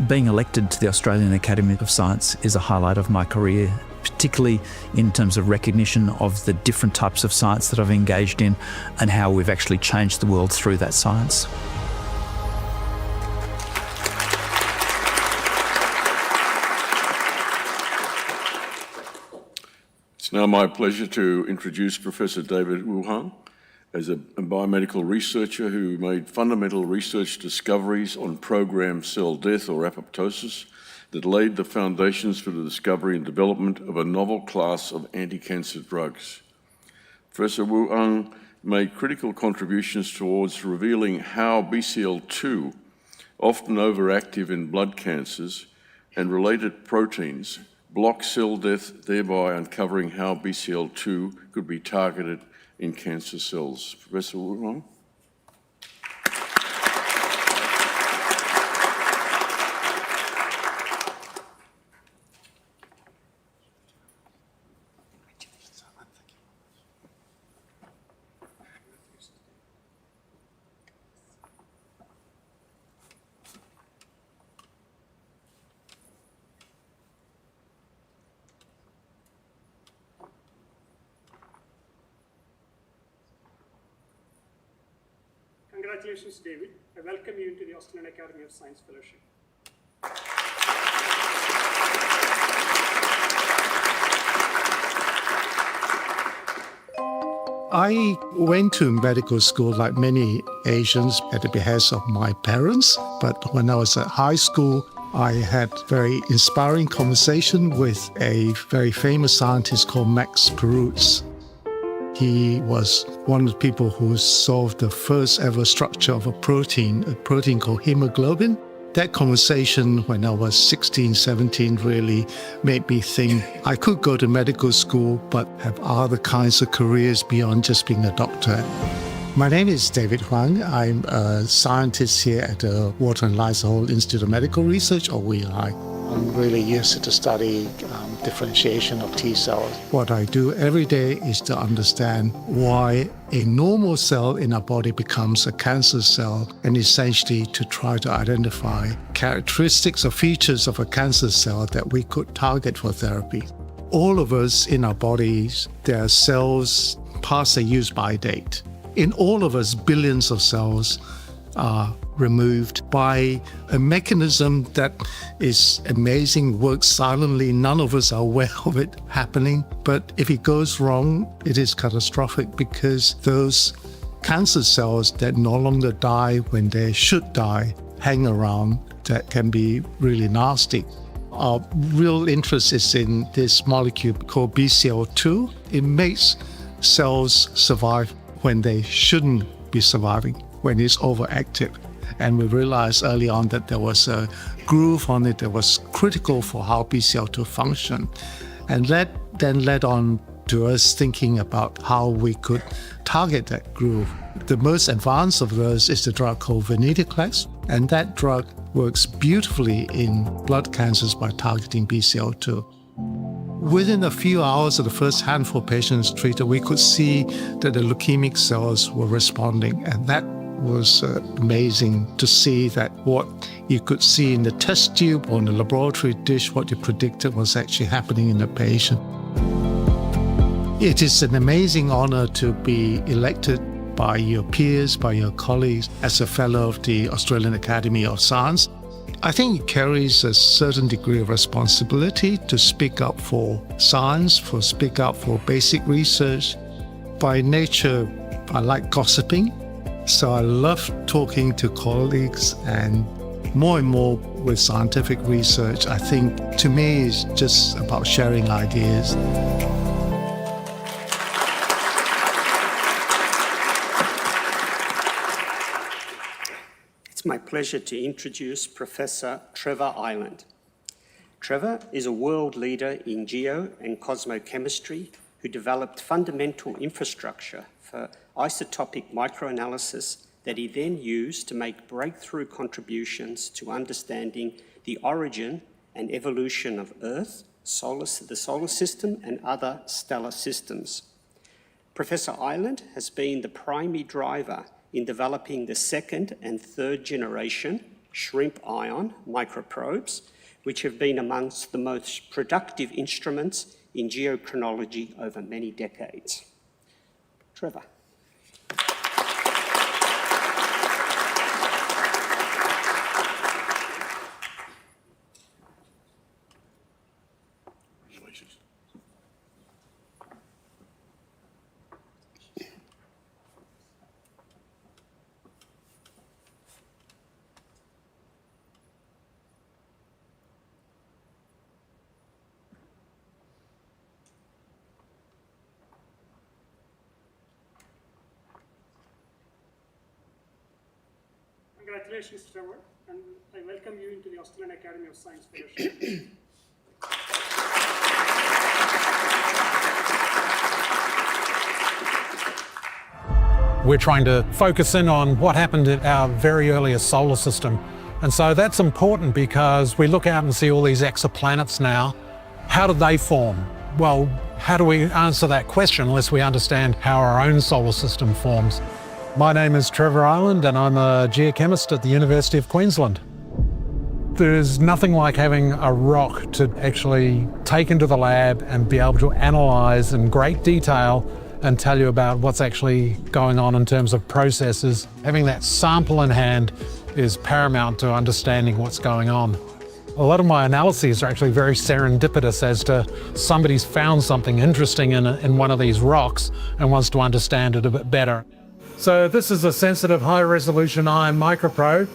Being elected to the Australian Academy of Science is a highlight of my career, particularly in terms of recognition of the different types of science that I've engaged in and how we've actually changed the world through that science. It's now my pleasure to introduce Professor David Huang as a biomedical researcher who made fundamental research discoveries on programmed cell death or apoptosis that laid the foundations for the discovery and development of a novel class of anti-cancer drugs. Professor Huang made critical contributions towards revealing how BCL2, often overactive in blood cancers, and related proteins block cell death, thereby uncovering how BCL2 could be targeted in cancer cells. Professor Huang? Congratulations, David. I welcome you into the Australian Academy of Science Fellowship. I went to medical school like many Asians at the behest of my parents, but when I was at high school, I had very inspiring conversation with a very famous scientist called Max Perutz. He was one of the people who solved the first ever structure of a protein called hemoglobin. That conversation when I was 16, 17 really made me think I could go to medical school but have other kinds of careers beyond just being a doctor. My name is David Huang. I'm a scientist here at the Water and Lysohol Institute of Medical Research, or WELI. I'm really used to study differentiation of T cells. What I do every day is to understand why a normal cell in our body becomes a cancer cell, and essentially to try to identify characteristics or features of a cancer cell that we could target for therapy. All of us in our bodies, there are cells past their use-by date. In all of us, billions of cells are removed by a mechanism that is amazing, works silently. None of us are aware of it happening. But if it goes wrong, it is catastrophic because those cancer cells that no longer die when they should die hang around. That can be really nasty. Our real interest is in this molecule called BCL2. It makes cells survive when they shouldn't be surviving, when it's overactive. And we realized early on that there was a groove on it that was critical for how BCL2 functioned. And that then led on to us thinking about how we could target that groove. The most advanced of those is the drug called venetoclax, and that drug works beautifully in blood cancers by targeting BCL2. Within a few hours of the first handful of patients treated, we could see that the leukemic cells were responding, and that was amazing to see that what you could see in the test tube or in the laboratory dish, what you predicted was actually happening in the patient. It is an amazing honor to be elected by your peers, by your colleagues, as a fellow of the Australian Academy of Science. I think it carries a certain degree of responsibility to speak up for science, for speak up for basic research. By nature, I like gossiping, so I love talking to colleagues, and more with scientific research. I think, to me, it's just about sharing ideas. It's my pleasure to introduce Professor Trevor Ireland. Trevor is a world leader in geo and cosmochemistry who developed fundamental infrastructure for isotopic microanalysis that he then used to make breakthrough contributions to understanding the origin and evolution of Earth, the solar system, and other stellar systems. Professor Ireland has been the primary driver in developing the second and third generation shrimp ion microprobes, which have been amongst the most productive instruments in geochronology over many decades. Trevor. Congratulations, Trevor, and I welcome you into the Australian Academy of Science Fellowship. We're trying to focus in on what happened in our very earliest solar system. And so that's important because we look out and see all these exoplanets now. How did they form? Well, how do we answer that question unless we understand how our own solar system forms? My name is Trevor Ireland and I'm a geochemist at the University of Queensland. There's nothing like having a rock to actually take into the lab and be able to analyse in great detail and tell you about what's actually going on in terms of processes. Having that sample in hand is paramount to understanding what's going on. A lot of my analyses are actually very serendipitous as to somebody's found something interesting in one of these rocks and wants to understand it a bit better. So this is a sensitive high-resolution ion microprobe.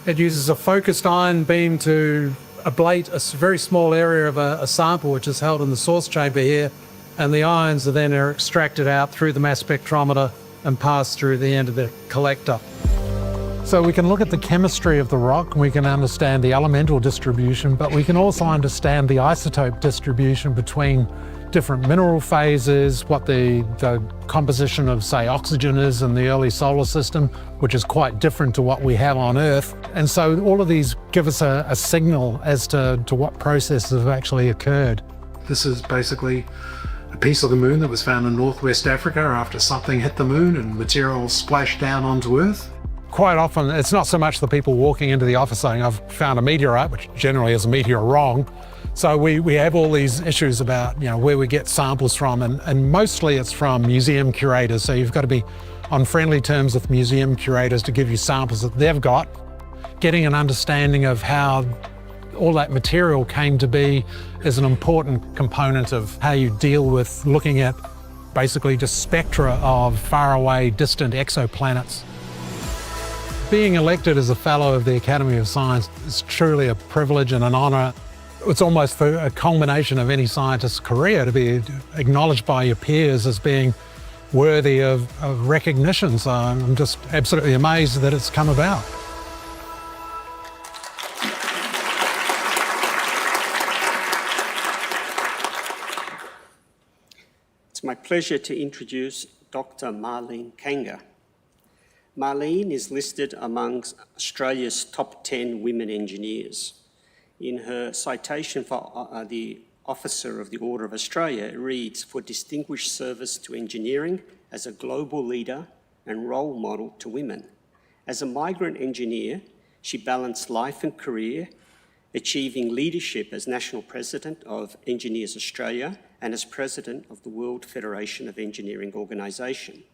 It uses a focused ion beam to ablate a very small area of a sample which is held in the source chamber here, and the ions are then extracted out through the mass spectrometer and passed through the end of the collector. So we can look at the chemistry of the rock, and we can understand the elemental distribution, but we can also understand the isotope distribution between different mineral phases, what the composition of, say, oxygen is in the early solar system, which is quite different to what we have on Earth. And so all of these give us a signal as to what processes have actually occurred. This is basically a piece of the moon that was found in northwest Africa after something hit the moon and material splashed down onto Earth. Quite often, it's not so much the people walking into the office saying, I've found a meteorite, which generally is a meteor wrong. So we have all these issues about, where we get samples from, and mostly it's from museum curators. So you've got to be on friendly terms with museum curators to give you samples that they've got. Getting an understanding of how all that material came to be is an important component of how you deal with looking at basically just spectra of faraway, distant exoplanets. Being elected as a Fellow of the Academy of Science is truly a privilege and an honour. It's almost for a culmination of any scientist's career to be acknowledged by your peers as being worthy of recognition. So I'm just absolutely amazed that it's come about. It's my pleasure to introduce Dr. Marlene Kanga. Marlene is listed amongst Australia's top 10 women engineers. In her citation for the Officer of the Order of Australia, it reads, for distinguished service to engineering as a global leader and role model to women. As a migrant engineer, she balanced life and career, achieving leadership as National President of Engineers Australia and as President of the World Federation of Engineering Organisation.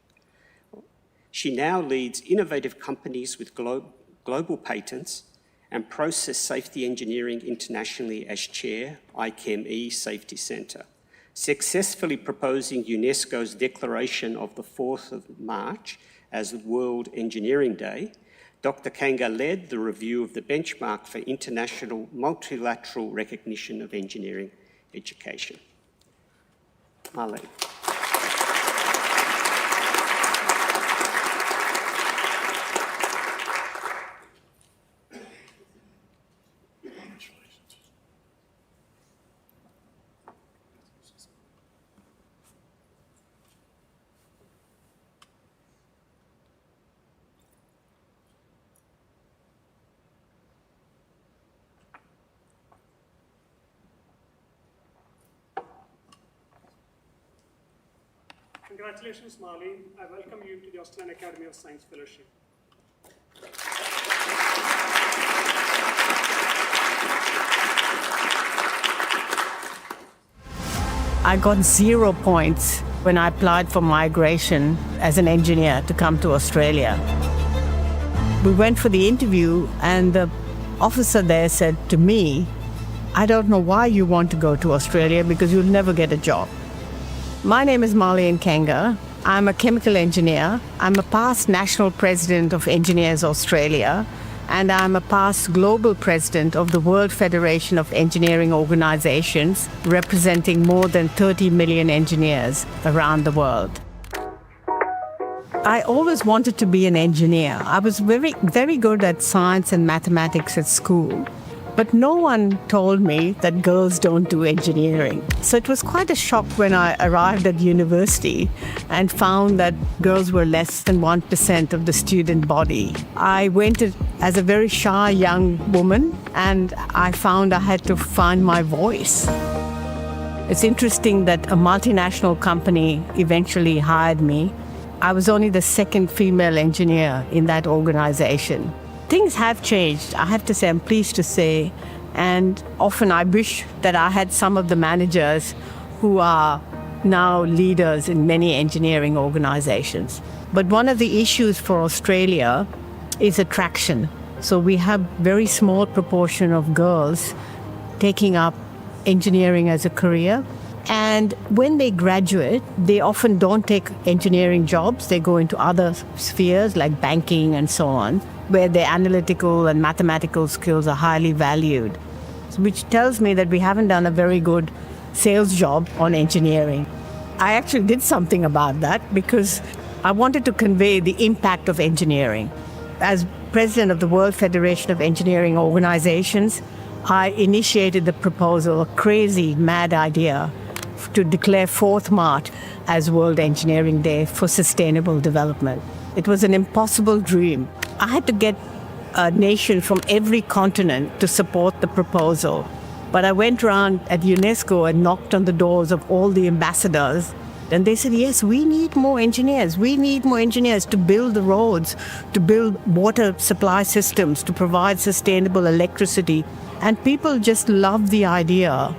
She now leads innovative companies with global patents and process safety engineering internationally as Chair, IChemE Safety Centre, successfully proposing UNESCO's declaration of the 4th of March as World Engineering Day. Dr. Kanga led the review of the benchmark for international multilateral recognition of engineering education. Marlene. Congratulations, Marlene. I welcome you to the Australian Academy of Science Fellowship. I got 0 points when I applied for migration as an engineer to come to Australia. We went for the interview and the officer there said to me, I don't know why you want to go to Australia because you'll never get a job. My name is Marlene Kanga. I'm a chemical engineer. I'm a past National President of Engineers Australia, and I'm a past Global President of the World Federation of Engineering Organizations, representing more than 30 million engineers around the world. I always wanted to be an engineer. I was very, very good at science and mathematics at school. But no one told me that girls don't do engineering. So it was quite a shock when I arrived at university and found that girls were less than 1% of the student body. I went as a very shy young woman, and I found I had to find my voice. It's interesting that a multinational company eventually hired me. I was only the second female engineer in that organization. Things have changed, I have to say, I'm pleased to say, and often I wish that I had some of the managers who are now leaders in many engineering organizations. But one of the issues for Australia is attraction. So we have very small proportion of girls taking up engineering as a career. And when they graduate, they often don't take engineering jobs. They go into other spheres like banking and so on, where their analytical and mathematical skills are highly valued, which tells me that we haven't done a very good sales job on engineering. I actually did something about that because I wanted to convey the impact of engineering. As president of the World Federation of Engineering Organizations, I initiated the proposal, a crazy, mad idea, to declare 4th March as World Engineering Day for Sustainable Development. It was an impossible dream. I had to get a nation from every continent to support the proposal. But I went around at UNESCO and knocked on the doors of all the ambassadors, and they said, yes, we need more engineers. We need more engineers to build the roads, to build water supply systems, to provide sustainable electricity. And people just love the idea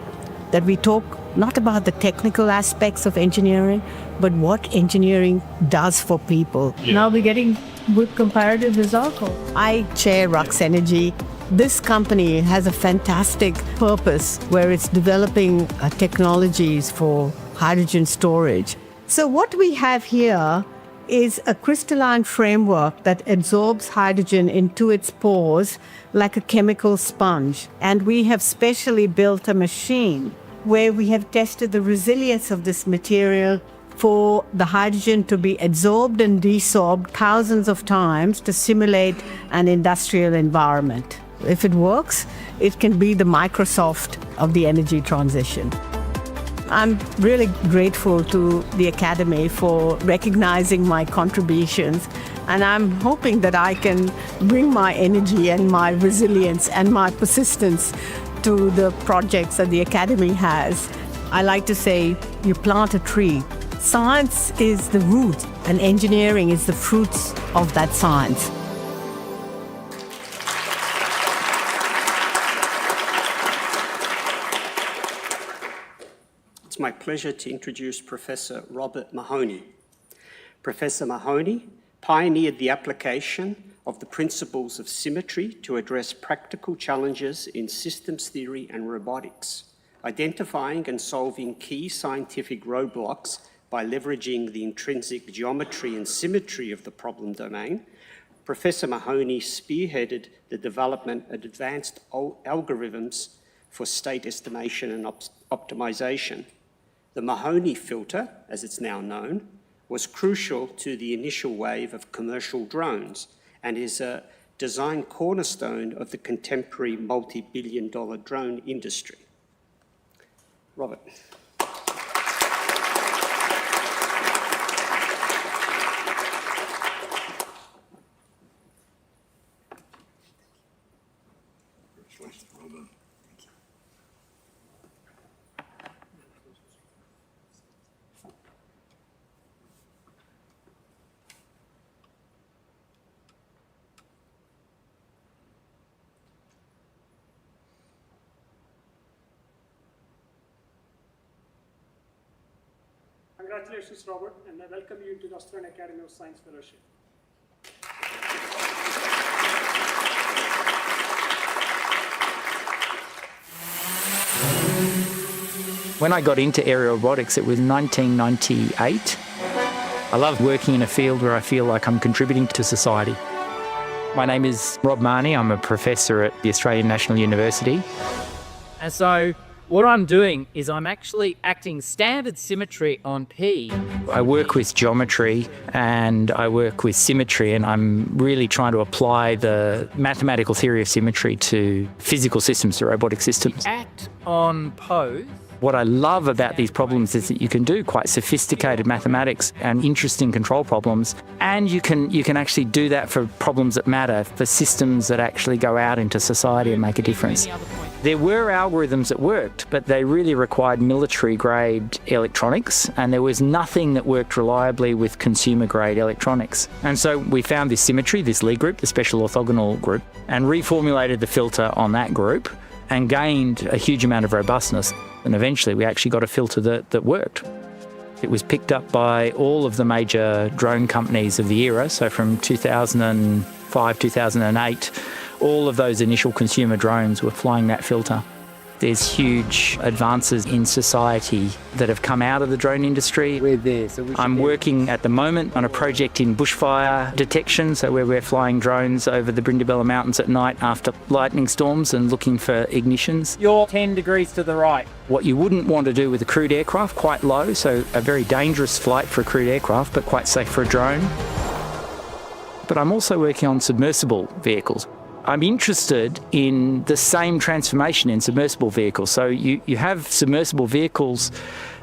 that we talk not about the technical aspects of engineering, but what engineering does for people. Yeah. Now we're getting good comparative results. I chair Rux Energy. This company has a fantastic purpose where it's developing technologies for hydrogen storage. So what we have here is a crystalline framework that absorbs hydrogen into its pores like a chemical sponge. And we have specially built a machine where we have tested the resilience of this material for the hydrogen to be absorbed and desorbed thousands of times to simulate an industrial environment. If it works, it can be the Microsoft of the energy transition. I'm really grateful to the Academy for recognizing my contributions, and I'm hoping that I can bring my energy and my resilience and my persistence to the projects that the Academy has. I like to say you plant a tree. Science is the root and engineering is the fruits of that science. It's my pleasure to introduce Professor Robert Mahony. Professor Mahony pioneered the application of the principles of symmetry to address practical challenges in systems theory and robotics, identifying and solving key scientific roadblocks by leveraging the intrinsic geometry and symmetry of the problem domain. Professor Mahony spearheaded the development of advanced algorithms for state estimation and optimization. The Mahony filter, as it's now known, was crucial to the initial wave of commercial drones and is a design cornerstone of the contemporary multi-billion-dollar drone industry. Robert. Congratulations, Robert, and I welcome you to the Australian Academy of Science Fellowship. When I got into aerial robotics, it was 1998. I love working in a field where I feel like I'm contributing to society. My name is Rob Mahony. I'm a professor at the Australian National University. And so what I'm doing is I'm actually acting standard symmetry on P. I work with geometry and I work with symmetry, and I'm really trying to apply the mathematical theory of symmetry to physical systems, to robotic systems. Act on pose. What I love about these problems is that you can do quite sophisticated mathematics and interesting control problems, and you can actually do that for problems that matter, for systems that actually go out into society and make a difference. There were algorithms that worked, but they really required military-grade electronics, and there was nothing that worked reliably with consumer-grade electronics. And so we found this symmetry, this Lie group, the special orthogonal group, and reformulated the filter on that group and gained a huge amount of robustness. And eventually we actually got a filter that worked. It was picked up by all of the major drone companies of the era, so from 2005, 2008, all of those initial consumer drones were flying that filter. There's huge advances in society that have come out of the drone industry. I'm working at the moment on a project in bushfire detection, so where we're flying drones over the Brindabella Mountains at night after lightning storms and looking for ignitions. You're 10 degrees to the right. What you wouldn't want to do with a crewed aircraft, quite low, so a very dangerous flight for a crewed aircraft, but quite safe for a drone. But I'm also working on submersible vehicles. I'm interested in the same transformation in submersible vehicles. So you have submersible vehicles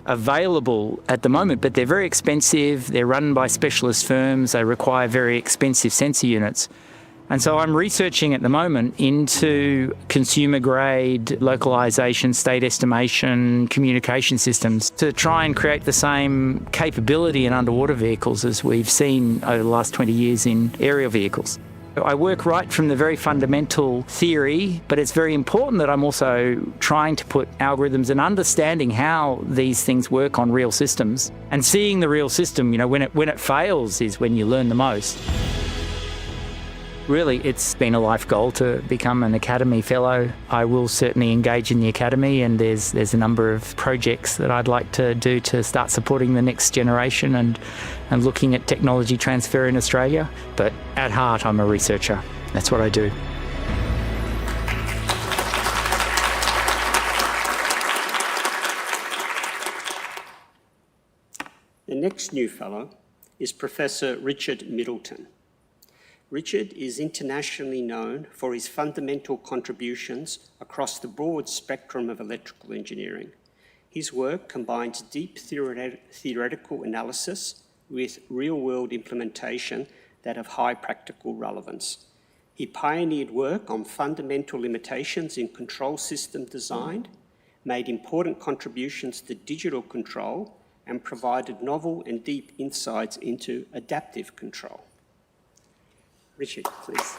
available at the moment, but they're very expensive. They're run by specialist firms. They require very expensive sensor units. And so I'm researching at the moment into consumer-grade localization, state estimation, communication systems to try and create the same capability in underwater vehicles as we've seen over the last 20 years in aerial vehicles. I work right from the very fundamental theory, but it's very important that I'm also trying to put algorithms and understanding how these things work on real systems. And seeing the real system, when it fails is when you learn the most. Really, it's been a life goal to become an Academy Fellow. I will certainly engage in the Academy, and there's a number of projects that I'd like to do to start supporting the next generation and looking at technology transfer in Australia. But at heart, I'm a researcher. That's what I do. The next new fellow is Professor Richard Middleton. Richard is internationally known for his fundamental contributions across the broad spectrum of electrical engineering. His work combines deep theoretical analysis with real-world implementation that have high practical relevance. He pioneered work on fundamental limitations in control system design, made important contributions to digital control, and provided novel and deep insights into adaptive control. Richard, please.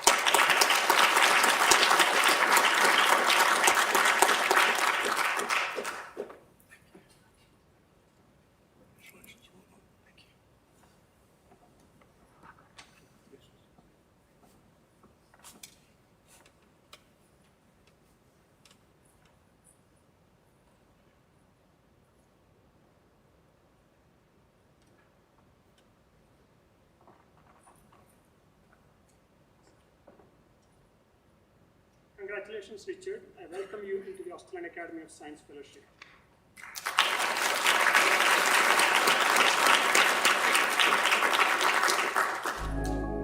Congratulations, Richard. I welcome you into the Australian Academy of Science Fellowship.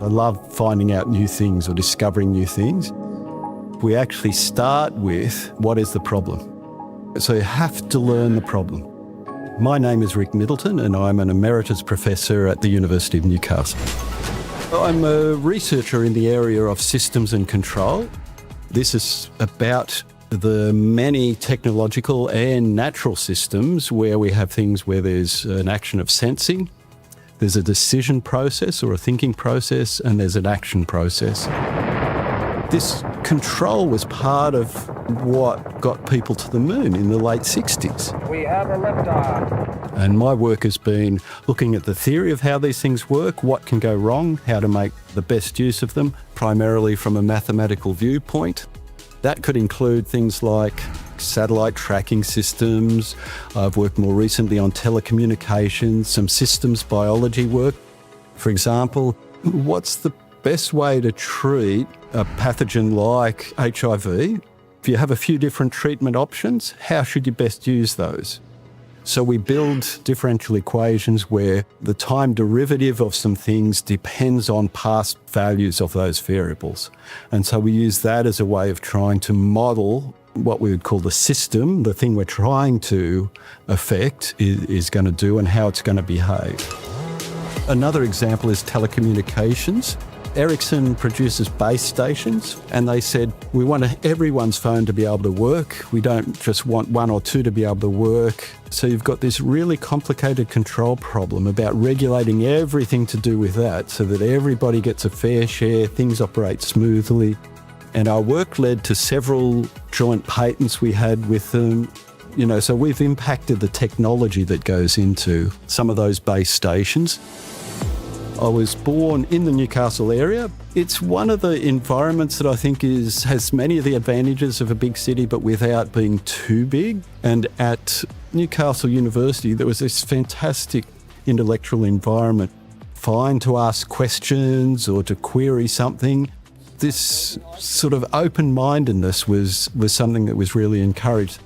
I love finding out new things or discovering new things. We actually start with what is the problem. So you have to learn the problem. My name is Rick Middleton and I'm an emeritus professor at the University of Newcastle. I'm a researcher in the area of systems and control. This is about the many technological and natural systems where we have things where there's an action of sensing, there's a decision process or a thinking process, and there's an action process. This control was part of what got people to the moon in the late 60s. We have a liftoff. And my work has been looking at the theory of how these things work, what can go wrong, how to make the best use of them, primarily from a mathematical viewpoint. That could include things like satellite tracking systems. I've worked more recently on telecommunications, some systems biology work. For example, what's the best way to treat a pathogen like HIV? If you have a few different treatment options, how should you best use those? So we build differential equations where the time derivative of some things depends on past values of those variables. And so we use that as a way of trying to model what we would call the system, the thing we're trying to affect is going to do and how it's going to behave. Another example is telecommunications. Errington produces base stations, and they said, we want everyone's phone to be able to work. We don't just want one or two to be able to work. So you've got this really complicated control problem about regulating everything to do with that so that everybody gets a fair share, things operate smoothly. And our work led to several joint patents we had with them. So we've impacted the technology that goes into some of those base stations. I was born in the Newcastle area. It's one of the environments that I think has many of the advantages of a big city, but without being too big. And at Newcastle University, there was this fantastic intellectual environment. Fine to ask questions or to query something. This sort of open-mindedness was something that was really encouraged.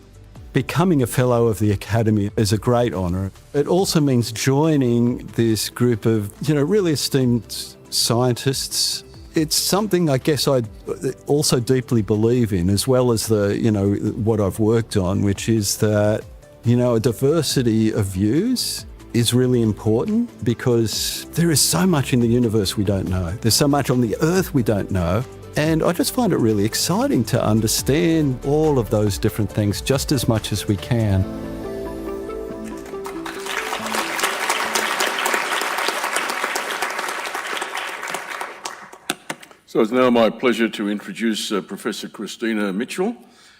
Becoming a fellow of the Academy is a great honour. It also means joining this group of, really esteemed scientists. It's something I guess I also deeply believe in, as well as what I've worked on, which is that, a diversity of views is really important because there is so much in the universe we don't know. There's so much on the Earth we don't know. And I just find it really exciting to understand all of those different things just as much as we can. So it's now my pleasure to introduce Professor Christina Mitchell.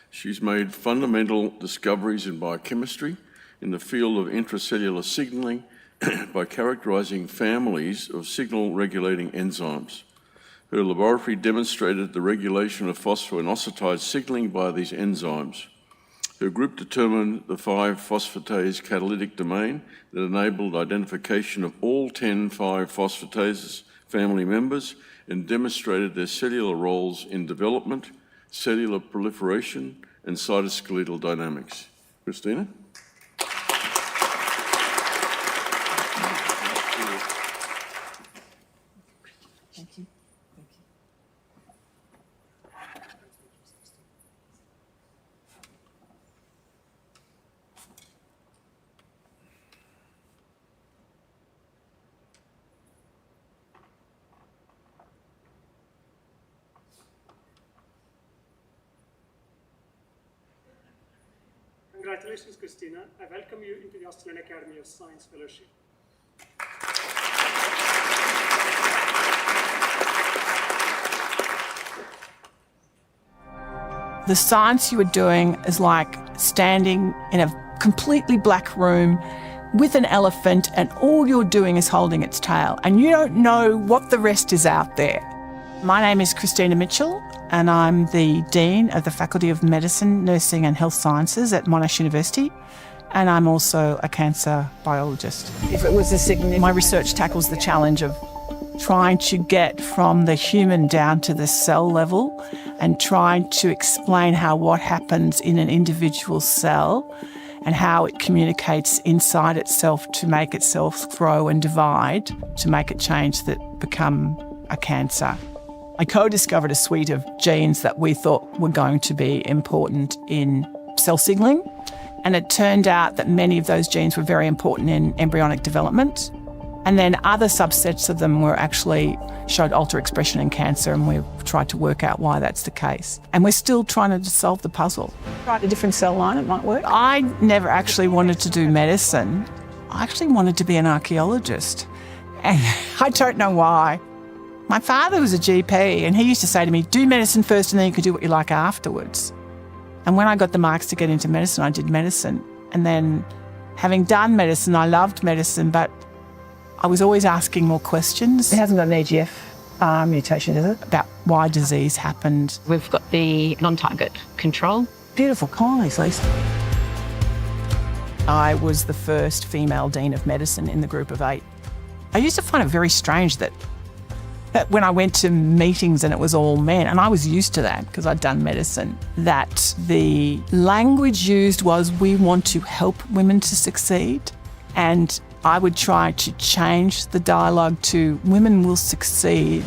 She's made fundamental discoveries in biochemistry in the field of intracellular signalling by characterizing families of signal-regulating enzymes. Her laboratory demonstrated the regulation of phosphoinositide signalling by these enzymes. Her group determined the 5-phosphatase catalytic domain that enabled identification of all 10 5-phosphatase family members and demonstrated their cellular roles in development, cellular proliferation, and cytoskeletal dynamics. Christina? Thank you. Congratulations, Christina. I welcome you into the Australian Academy of Science Fellowship. The science you were doing is like standing in a completely black room with an elephant and all you're doing is holding its tail and you don't know what the rest is out there. My name is Christina Mitchell and I'm the Dean of the Faculty of Medicine, Nursing and Health Sciences at Monash University, and I'm also a cancer biologist. If it was a significant... My research tackles the challenge of trying to get from the human down to the cell level and trying to explain how what happens in an individual cell and how it communicates inside itself to make itself grow and divide to make it change that become a cancer. I co-discovered a suite of genes that we thought were going to be important in cell signalling, and it turned out that many of those genes were very important in embryonic development. And then other subsets of them were actually showed alter expression in cancer, and we've tried to work out why that's the case. And we're still trying to solve the puzzle. Try a different cell line, it might work. I never actually wanted to do medicine. I actually wanted to be an archaeologist. And I don't know why. My father was a GP and he used to say to me, do medicine first and then you can do what you like afterwards. And when I got the marks to get into medicine, I did medicine. And then having done medicine, I loved medicine, but I was always asking more questions. It hasn't got an EGF mutation, is it? About why disease happened. We've got the non-target control. Beautiful colonies, Lisa. I was the first female Dean of Medicine in the group of 8. I used to find it very strange that when I went to meetings and it was all men, and I was used to that because I'd done medicine, that the language used was, we want to help women to succeed. And I would try to change the dialogue to, women will succeed.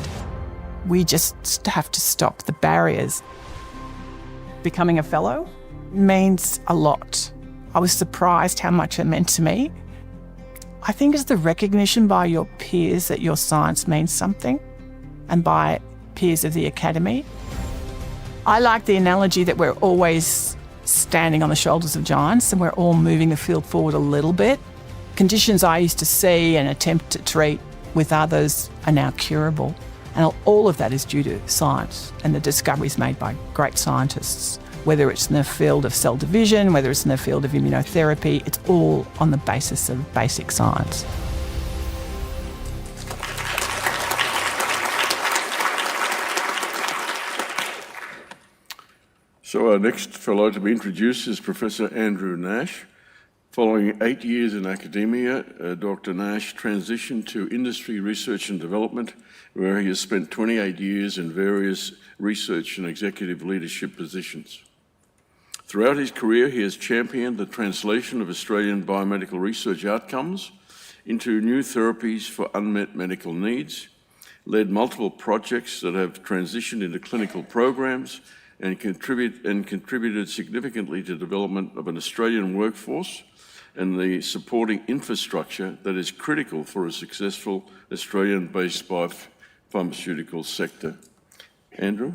We just have to stop the barriers. Becoming a fellow means a lot. I was surprised how much it meant to me. I think it's the recognition by your peers that your science means something, and by peers of the academy. I like the analogy that we're always standing on the shoulders of giants and we're all moving the field forward a little bit. Conditions I used to see and attempt to treat with others are now curable. And all of that is due to science and the discoveries made by great scientists. Whether it's in the field of cell division, whether it's in the field of immunotherapy, it's all on the basis of basic science. So our next fellow to be introduced is Professor Andrew Nash. Following 8 years in academia, Dr. Nash transitioned to industry research and development, where he has spent 28 years in various research and executive leadership positions. Throughout his career, he has championed the translation of Australian biomedical research outcomes into new therapies for unmet medical needs, led multiple projects that have transitioned into clinical programs, and contributed significantly to the development of an Australian workforce and the supporting infrastructure that is critical for a successful Australian-based biopharmaceutical sector. Andrew?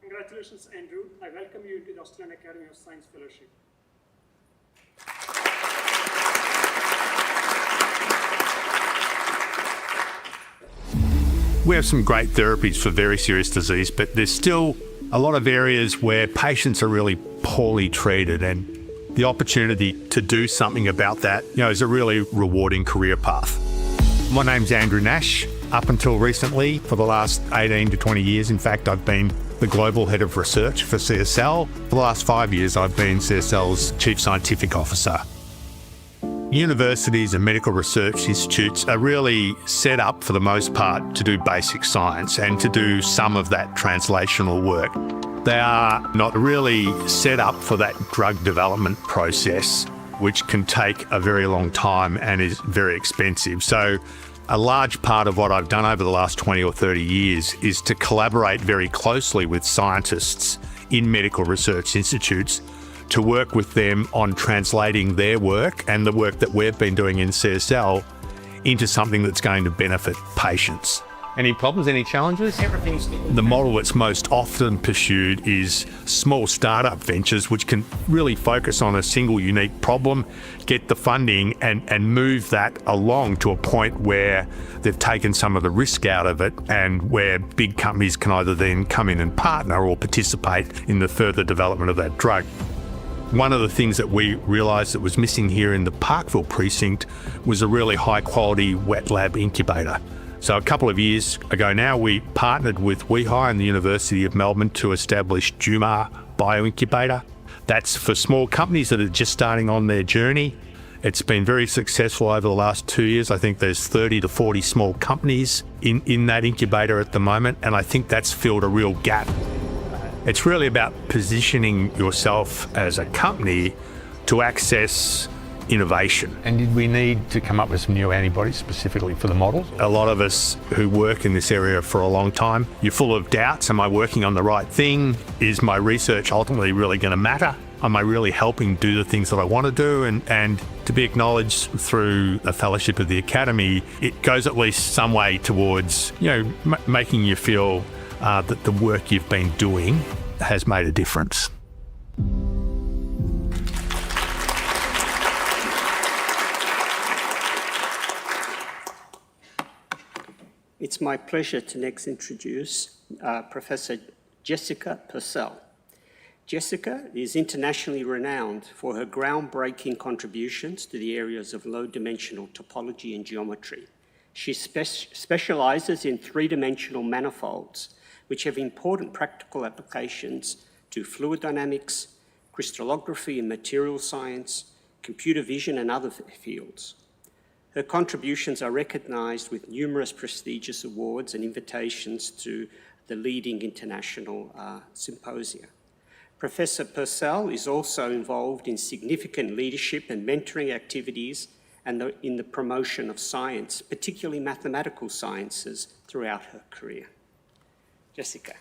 Congratulations, Andrew. I welcome you into the Australian Academy of Science Fellowship. We have some great therapies for very serious disease, but there's still a lot of areas where patients are really poorly treated, and the opportunity to do something about that, is a really rewarding career path. My name's Andrew Nash. Up until recently, for the last 18 to 20 years, in fact, I've been the Global Head of Research for CSL. For the last 5 years, I've been CSL's Chief Scientific Officer. Universities and medical research institutes are really set up, for the most part, to do basic science and to do some of that translational work. They are not really set up for that drug development process, which can take a very long time and is very expensive. So A large part of what I've done over the last 20 or 30 years is to collaborate very closely with scientists in medical research institutes to work with them on translating their work and the work that we've been doing in CSL into something that's going to benefit patients. Any problems, any challenges? The model that's most often pursued is small startup ventures, which can really focus on a single unique problem, get the funding and move that along to a point where they've taken some of the risk out of it and where big companies can either then come in and partner or participate in the further development of that drug. One of the things that we realised that was missing here in the Parkville precinct was a really high quality wet lab incubator. So a couple of years ago now, we partnered with WEHI and the University of Melbourne to establish Jumar Bioincubator. That's for small companies that are just starting on their journey. It's been very successful over the last 2 years. I think there's 30 to 40 small companies in that incubator at the moment, and I think that's filled a real gap. It's really about positioning yourself as a company to access innovation. And did we need to come up with some new antibodies specifically for the model? A lot of us who work in this area for a long time, you're full of doubts. Am I working on the right thing? Is my research ultimately really going to matter? Am I really helping do the things that I want to do? And to be acknowledged through a fellowship of the Academy, it goes at least some way towards, making you feel that the work you've been doing has made a difference. It's my pleasure to next introduce Professor Jessica Purcell. Jessica is internationally renowned for her groundbreaking contributions to the areas of low-dimensional topology and geometry. She specialises in three-dimensional manifolds, which have important practical applications to fluid dynamics, crystallography and material science, computer vision and other fields. Her contributions are recognised with numerous prestigious awards and invitations to the leading international symposia. Professor Purcell is also involved in significant leadership and mentoring activities and in the promotion of science, particularly mathematical sciences, throughout her career. Jessica.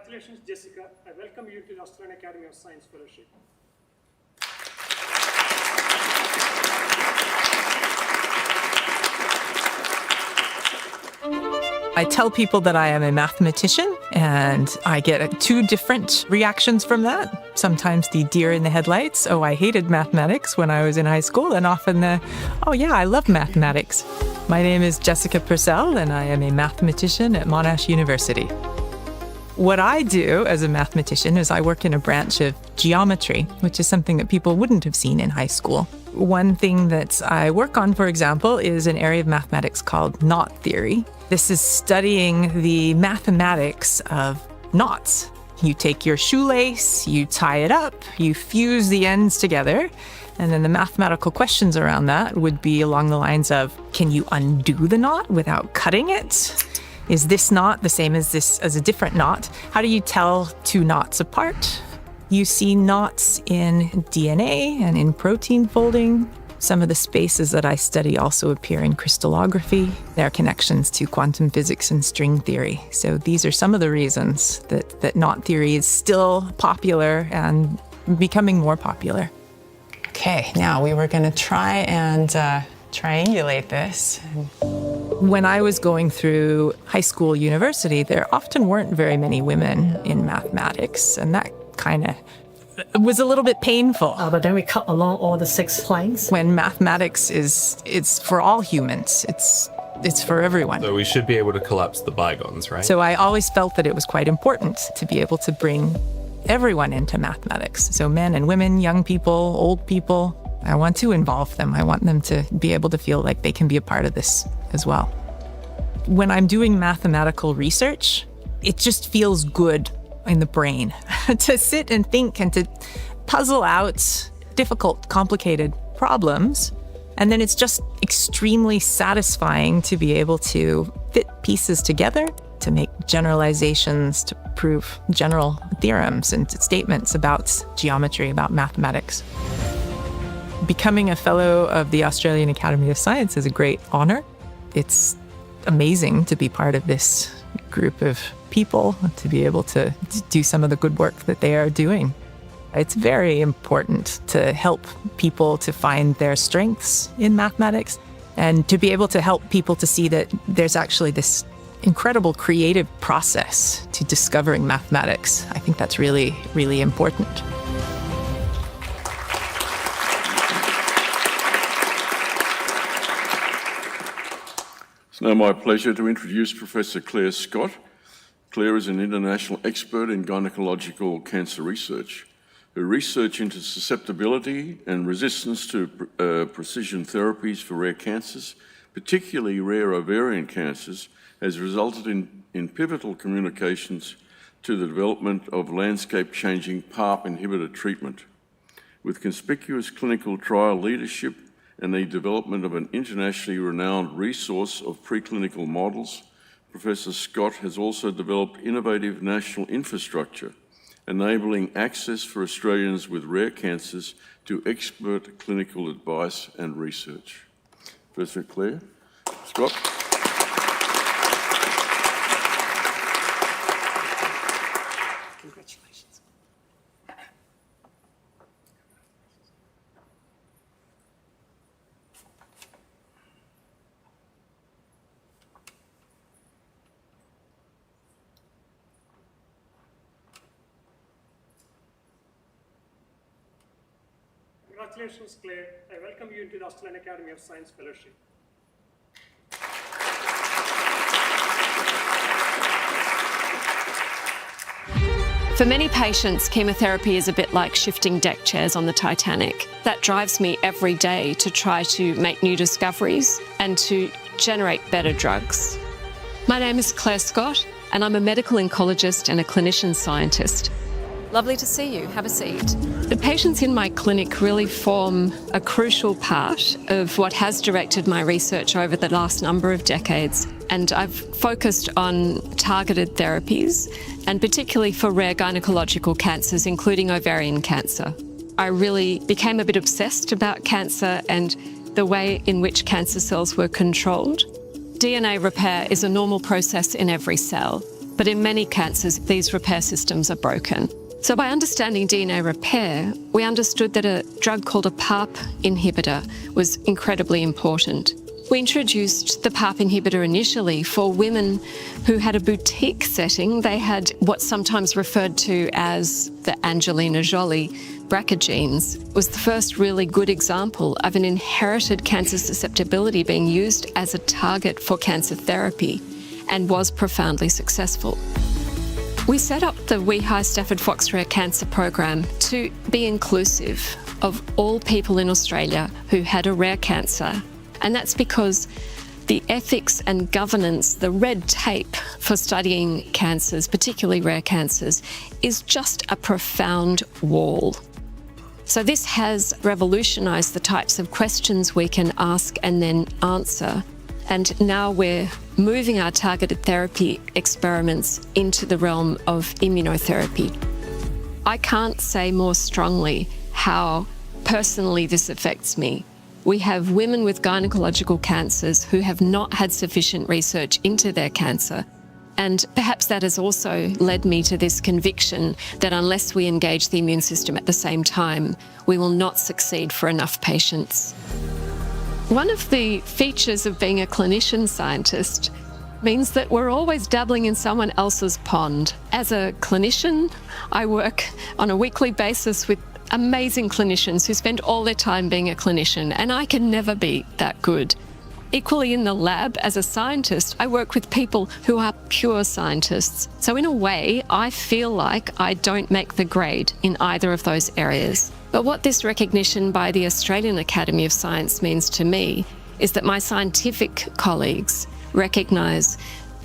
Congratulations, Jessica. I welcome you to the Australian Academy of Science Fellowship. I tell people that I am a mathematician, and I get two different reactions from that. Sometimes the deer in the headlights, oh, I hated mathematics when I was in high school, and often the, oh yeah, I love mathematics. My name is Jessica Purcell, and I am a mathematician at Monash University. What I do as a mathematician is I work in a branch of geometry, which is something that people wouldn't have seen in high school. One thing that I work on, for example, is an area of mathematics called knot theory. This is studying the mathematics of knots. You take your shoelace, you tie it up, you fuse the ends together, and then the mathematical questions around that would be along the lines of, can you undo the knot without cutting it? Is this knot the same as a different knot? How do you tell two knots apart? You see knots in DNA and in protein folding. Some of the spaces that I study also appear in crystallography. There are connections to quantum physics and string theory. So these are some of the reasons that knot theory is still popular and becoming more popular. Okay, now we were going to try and triangulate this. When I was going through high school, university, there often weren't very many women in mathematics, and that kind of was a little bit painful. But then we cut along all the 6 planes. When mathematics it's for all humans, it's for everyone. So we should be able to collapse the bygons, right? So I always felt that it was quite important to be able to bring everyone into mathematics. So men and women, young people, old people. I want to involve them. I want them to be able to feel like they can be a part of this as well. When I'm doing mathematical research, it just feels good in the brain to sit and think and to puzzle out difficult, complicated problems. And then it's just extremely satisfying to be able to fit pieces together, to make generalizations, to prove general theorems and statements about geometry, about mathematics. Becoming a fellow of the Australian Academy of Science is a great honor. It's amazing to be part of this group of people, to be able to do some of the good work that they are doing. It's very important to help people to find their strengths in mathematics and to be able to help people to see that there's actually this incredible creative process to discovering mathematics. I think that's really, really important. It's now my pleasure to introduce Professor Clare Scott. Clare is an international expert in gynecological cancer research. Her research into susceptibility and resistance to precision therapies for rare cancers, particularly rare ovarian cancers, has resulted in pivotal communications to the development of landscape-changing PARP inhibitor treatment. With conspicuous clinical trial leadership and the development of an internationally renowned resource of preclinical models, Professor Scott has also developed innovative national infrastructure, enabling access for Australians with rare cancers to expert clinical advice and research. Professor Clare Scott. Congratulations. Congratulations, Clare. I welcome you into the Australian Academy of Science Fellowship. For many patients, chemotherapy is a bit like shifting deck chairs on the Titanic. That drives me every day to try to make new discoveries and to generate better drugs. My name is Clare Scott, and I'm a medical oncologist and a clinician scientist. Lovely to see you. Have a seat. The patients in my clinic really form a crucial part of what has directed my research over the last number of decades. And I've focused on targeted therapies, and particularly for rare gynecological cancers, including ovarian cancer. I really became a bit obsessed about cancer and the way in which cancer cells were controlled. DNA repair is a normal process in every cell, but in many cancers, these repair systems are broken. So by understanding DNA repair, we understood that a drug called a PARP inhibitor was incredibly important. We introduced the PARP inhibitor initially for women who had a boutique setting. They had what's sometimes referred to as the Angelina Jolie BRCA genes. It was the first really good example of an inherited cancer susceptibility being used as a target for cancer therapy and was profoundly successful. We set up the WeHi Stafford Fox Rare Cancer Program to be inclusive of all people in Australia who had a rare cancer. And that's because the ethics and governance, the red tape for studying cancers, particularly rare cancers, is just a profound wall. So this has revolutionised the types of questions we can ask and then answer. And now we're moving our targeted therapy experiments into the realm of immunotherapy. I can't say more strongly how personally this affects me. We have women with gynecological cancers who have not had sufficient research into their cancer. And perhaps that has also led me to this conviction that unless we engage the immune system at the same time, we will not succeed for enough patients. One of the features of being a clinician scientist means that we're always dabbling in someone else's pond. As a clinician, I work on a weekly basis with amazing clinicians who spend all their time being a clinician, and I can never be that good. Equally in the lab, as a scientist, I work with people who are pure scientists. So in a way, I feel like I don't make the grade in either of those areas. But what this recognition by the Australian Academy of Science means to me is that my scientific colleagues recognise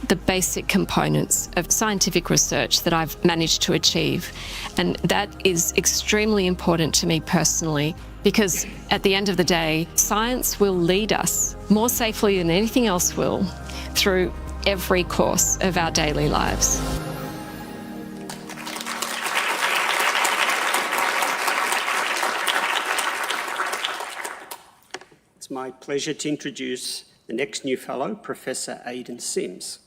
the basic components of scientific research that I've managed to achieve. And that is extremely important to me personally, because at the end of the day, science will lead us more safely than anything else will through every course of our daily lives. It's my pleasure to introduce the next new fellow, Professor Aidan Sims.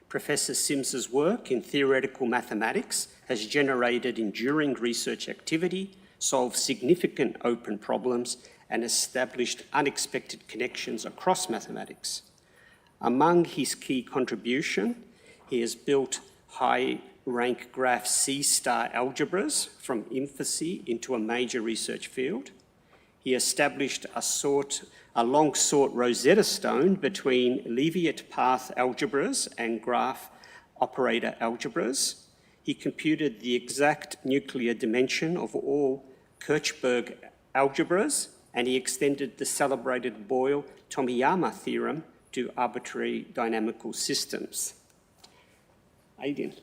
Professor Sims's work in theoretical mathematics has generated enduring research activity, solved significant open problems, and established unexpected connections across mathematics. Among his key contributions, he has built high-rank graph C-star algebras from infancy into a major research field. He established a long-sought Rosetta Stone between Leavitt path algebras and graph operator algebras. He computed the exact nuclear dimension of all Kirchberg algebras, and he extended the celebrated Boyle-Tomiyama theorem to arbitrary dynamical systems. Aidan.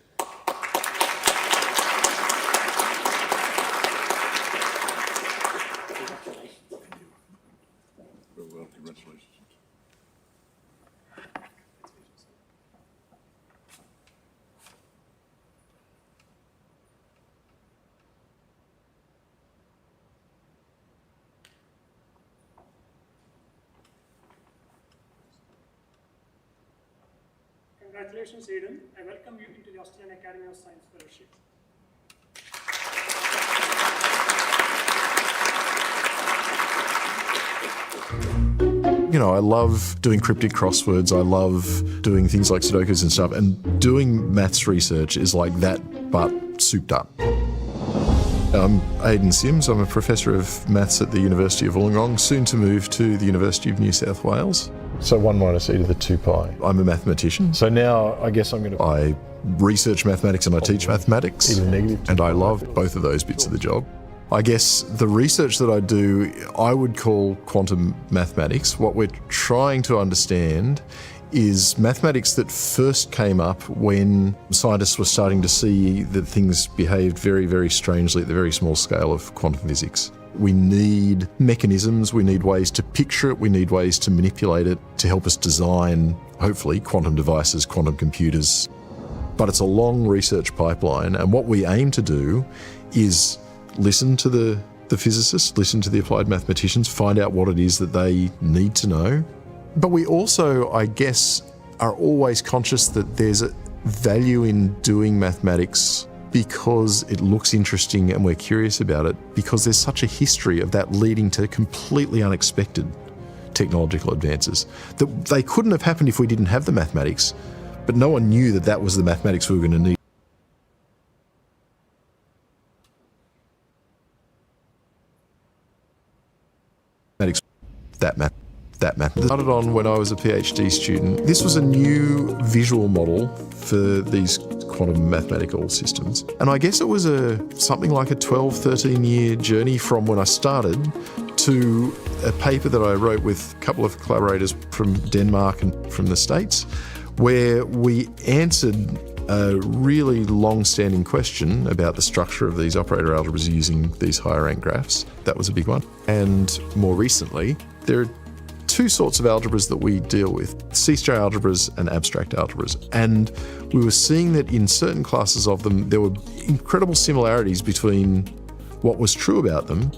Well, congratulations. Congratulations, Aidan. I welcome you into the Australian Academy of Science Fellowship. You know, I love doing cryptic crosswords. I love doing things like Sudokus and stuff. And doing maths research is like that, but souped up. I'm Aidan Sims. I'm a professor of maths at the University of Wollongong, soon to move to the University of New South Wales. So 1 minus e to the 2 pi. I'm a mathematician. So now I guess I research mathematics and I teach mathematics. And I love both of those bits of the job. I guess the research that I do, I would call quantum mathematics. What we're trying to understand is mathematics that first came up when scientists were starting to see that things behaved very, very strangely at the very small scale of quantum physics. We need mechanisms, we need ways to picture it, we need ways to manipulate it to help us design, hopefully, quantum devices, quantum computers. But it's a long research pipeline, and what we aim to do is listen to the physicists, listen to the applied mathematicians, find out what it is that they need to know. But we also, I guess, are always conscious that there's a value in doing mathematics because it looks interesting and we're curious about it, because there's such a history of that leading to completely unexpected technological advances. That they couldn't have happened if we didn't have the mathematics, but no one knew that that was the mathematics we were going to need. That math. Started on when I was a PhD student. This was a new visual model for these quantum mathematical systems. And I guess it was something like a 12, 13 year journey from when I started to a paper that I wrote with a couple of collaborators from Denmark and from the States, where we answered a really long-standing question about the structure of these operator algebras using these higher rank graphs. That was a big one. And more recently, there are two sorts of algebras that we deal with, C-star algebras and abstract algebras. And we were seeing that in certain classes of them, there were incredible similarities between what was true about them,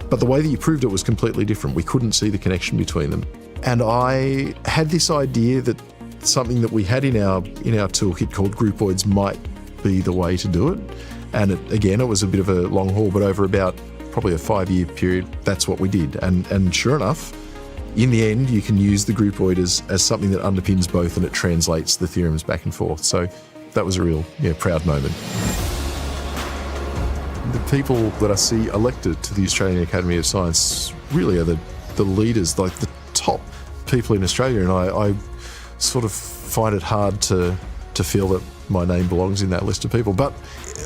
but the way that you proved it was completely different. We couldn't see the connection between them. And I had this idea that something that we had in our toolkit called groupoids might be the way to do it. And it was a bit of a long haul, but over about probably a 5-year period, that's what we did. And sure enough, in the end, you can use the groupoid as something that underpins both and it translates the theorems back and forth. So that was a real proud moment. The people that I see elected to the Australian Academy of Science really are the leaders, like the top people in Australia, and I sort of find it hard to feel that my name belongs in that list of people, but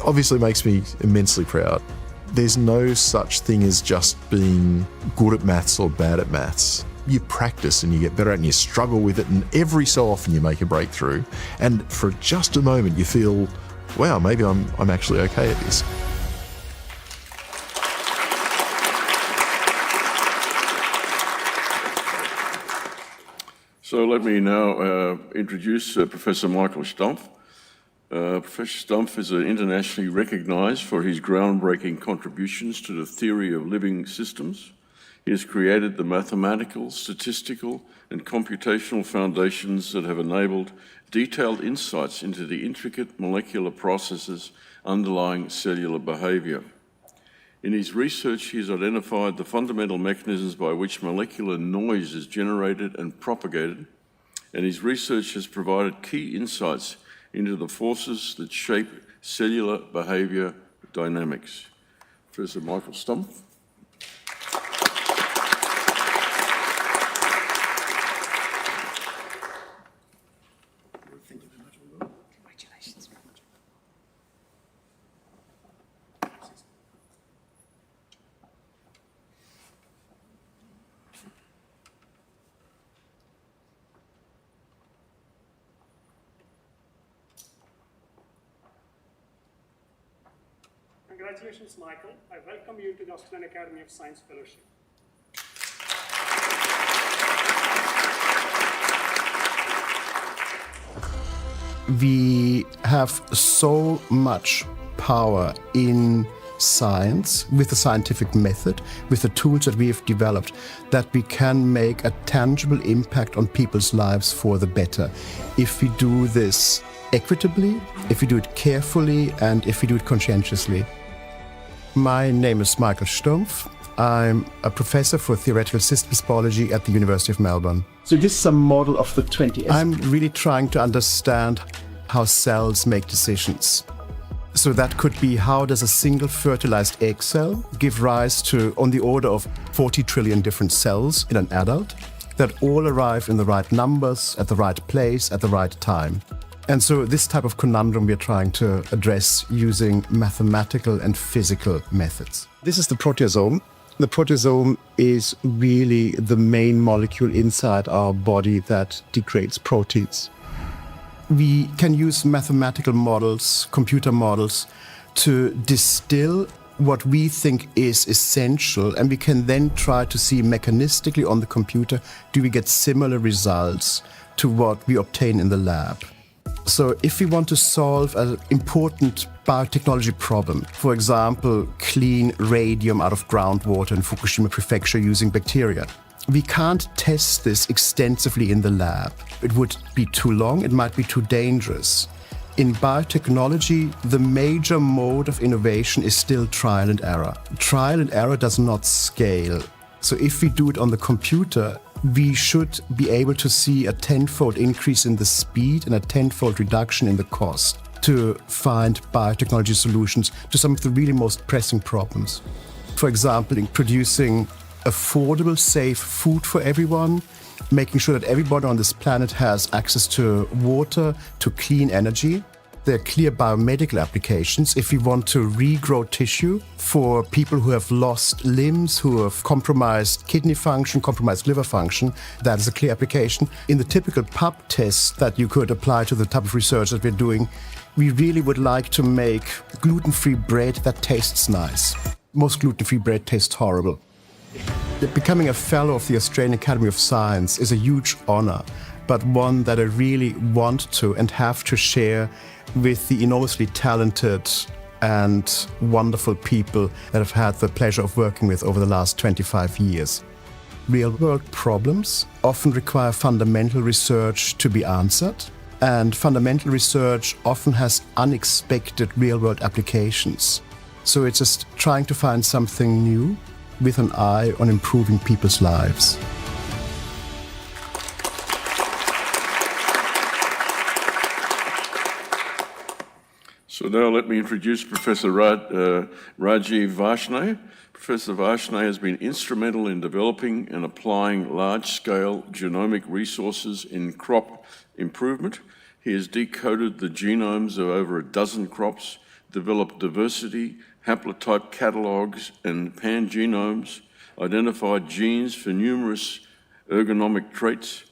obviously makes me immensely proud. There's no such thing as just being good at maths or bad at maths. you practice and you get better at it and you struggle with it, and every so often you make a breakthrough, and for just a moment you feel, wow, maybe I'm actually okay at this. So let me now introduce Professor Michael Stumpf. Professor Stumpf is internationally recognised for his groundbreaking contributions to the theory of living systems. He has created the mathematical, statistical and computational foundations that have enabled detailed insights into the intricate molecular processes underlying cellular behaviour. In his research, he has identified the fundamental mechanisms by which molecular noise is generated and propagated, and his research has provided key insights into the forces that shape cellular behaviour dynamics. Professor Michael Stumpf. Congratulations, Michael. I welcome you to the Australian Academy of Science Fellowship. We have so much power in science, with the scientific method, with the tools that we have developed, that we can make a tangible impact on people's lives for the better. If we do this equitably, if we do it carefully, and if we do it conscientiously. My name is Michael Stumpf. I'm a professor for theoretical systems biology at the University of Melbourne. So this is a model of the 20S. I'm really trying to understand how cells make decisions. So that could be, how does a single fertilized egg cell give rise to on the order of 40 trillion different cells in an adult that all arrive in the right numbers, at the right place, at the right time. And so this type of conundrum we are trying to address using mathematical and physical methods. This is the proteasome. The proteasome is really the main molecule inside our body that degrades proteins. We can use mathematical models, computer models, to distill what we think is essential, and we can then try to see mechanistically on the computer, do we get similar results to what we obtain in the lab. So if we want to solve an important biotechnology problem, for example, clean radium out of groundwater in Fukushima Prefecture using bacteria, we can't test this extensively in the lab. It would be too long, it might be too dangerous. In biotechnology, the major mode of innovation is still trial and error. Trial and error does not scale. So if we do it on the computer, we should be able to see a 10-fold increase in the speed and a 10-fold reduction in the cost to find biotechnology solutions to some of the really most pressing problems. For example, in producing affordable, safe food for everyone, making sure that everybody on this planet has access to water, to clean energy. There are clear biomedical applications if we want to regrow tissue for people who have lost limbs, who have compromised kidney function, compromised liver function. That is a clear application. In the typical pub test that you could apply to the type of research that we're doing, we really would like to make gluten-free bread that tastes nice. Most gluten-free bread tastes horrible. Becoming a fellow of the Australian Academy of Science is a huge honor, but one that I really want to and have to share with the enormously talented and wonderful people that I've had the pleasure of working with over the last 25 years. Real-world problems often require fundamental research to be answered, and fundamental research often has unexpected real-world applications. So it's just trying to find something new with an eye on improving people's lives. So now let me introduce Professor Rajiv Varshney. Professor Varshney has been instrumental in developing and applying large-scale genomic resources in crop improvement. He has decoded the genomes of over a dozen crops, developed diversity, haplotype catalogues and pangenomes, identified genes for numerous ergonomic traits,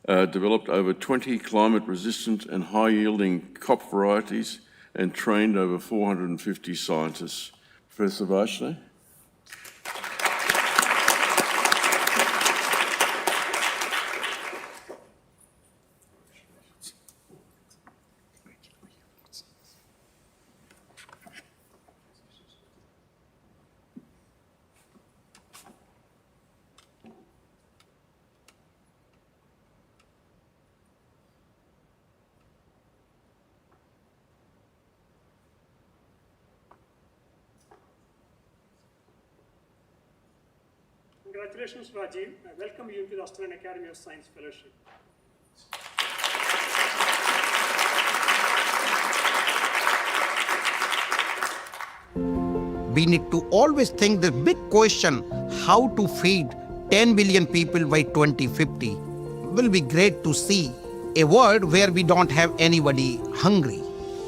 developed over 20 climate-resistant and high-yielding crop varieties, and trained over 450 scientists. Professor Varshney. Congratulations, Rajiv. I welcome you to the Australian Academy of Science Fellowship. We need to always think the big question, how to feed 10 billion people by 2050. Will be great to see a world where we don't have anybody hungry.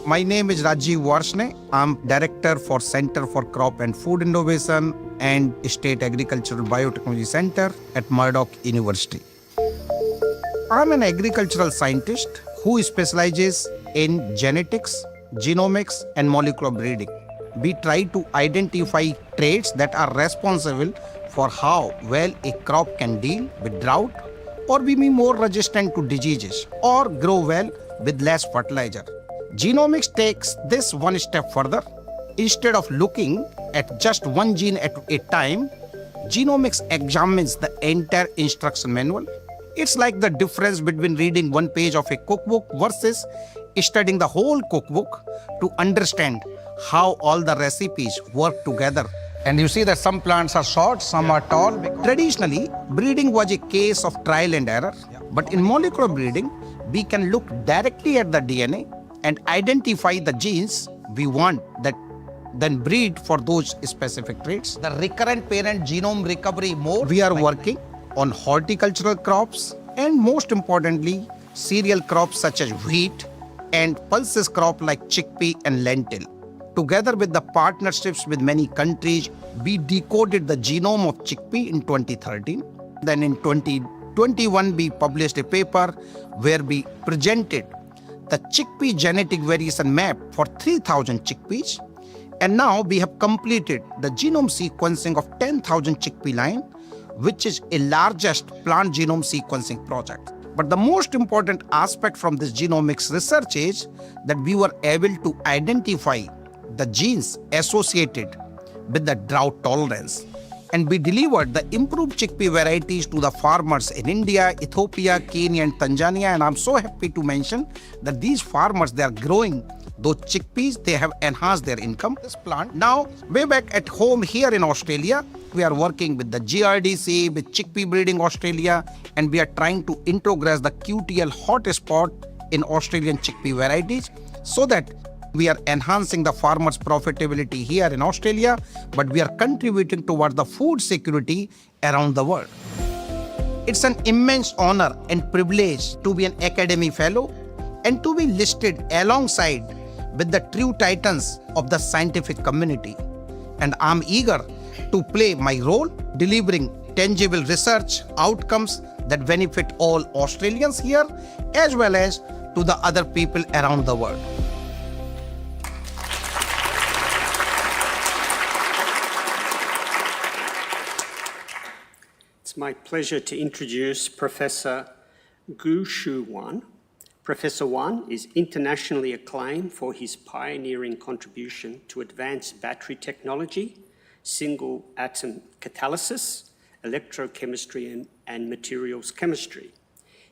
My name is Rajiv Varshney. I'm Director for Center for Crop and Food Innovation and State Agricultural Biotechnology Center at Murdoch University. I'm an agricultural scientist who specializes in genetics, genomics, and molecular breeding. We try to identify traits that are responsible for how well a crop can deal with drought or be more resistant to diseases or grow well with less fertilizer. Genomics takes this one step further. Instead of looking at just one gene at a time, genomics examines the entire instruction manual. It's like the difference between reading one page of a cookbook versus studying the whole cookbook to understand how all the recipes work together. And you see that some plants are short, some are tall. Traditionally, breeding was a case of trial and error. But in molecular breeding, we can look directly at the DNA and identify the genes we want that then breed for those specific traits. The recurrent parent genome recovery mode, we are working on horticultural crops and most importantly, cereal crops such as wheat and pulses crop like chickpea and lentil. Together with the partnerships with many countries, we decoded the genome of chickpea in 2013. Then in 2021, we published a paper where we presented the chickpea genetic variation map for 3,000 chickpeas. And now we have completed the genome sequencing of 10,000 chickpea line, which is a largest plant genome sequencing project. But the most important aspect from this genomics research is that we were able to identify the genes associated with the drought tolerance. And we delivered the improved chickpea varieties to the farmers in India, Ethiopia, Kenya, and Tanzania. And I'm so happy to mention that these farmers, they are growing those chickpeas, they have enhanced their income. This plant, now way back at home here in Australia, we are working with the GRDC, with Chickpea Breeding Australia, and we are trying to introgress the QTL hotspot in Australian chickpea varieties so that we are enhancing the farmers' profitability here in Australia, but we are contributing towards the food security around the world. It's an immense honor and privilege to be an Academy Fellow and to be listed alongside with the true titans of the scientific community. And I'm eager to play my role delivering tangible research outcomes that benefit all Australians here as well as to the other people around the world. It's my pleasure to introduce Professor Guoshu Wan. Professor Wan is internationally acclaimed for his pioneering contribution to advanced battery technology, single atom catalysis, electrochemistry, and materials chemistry.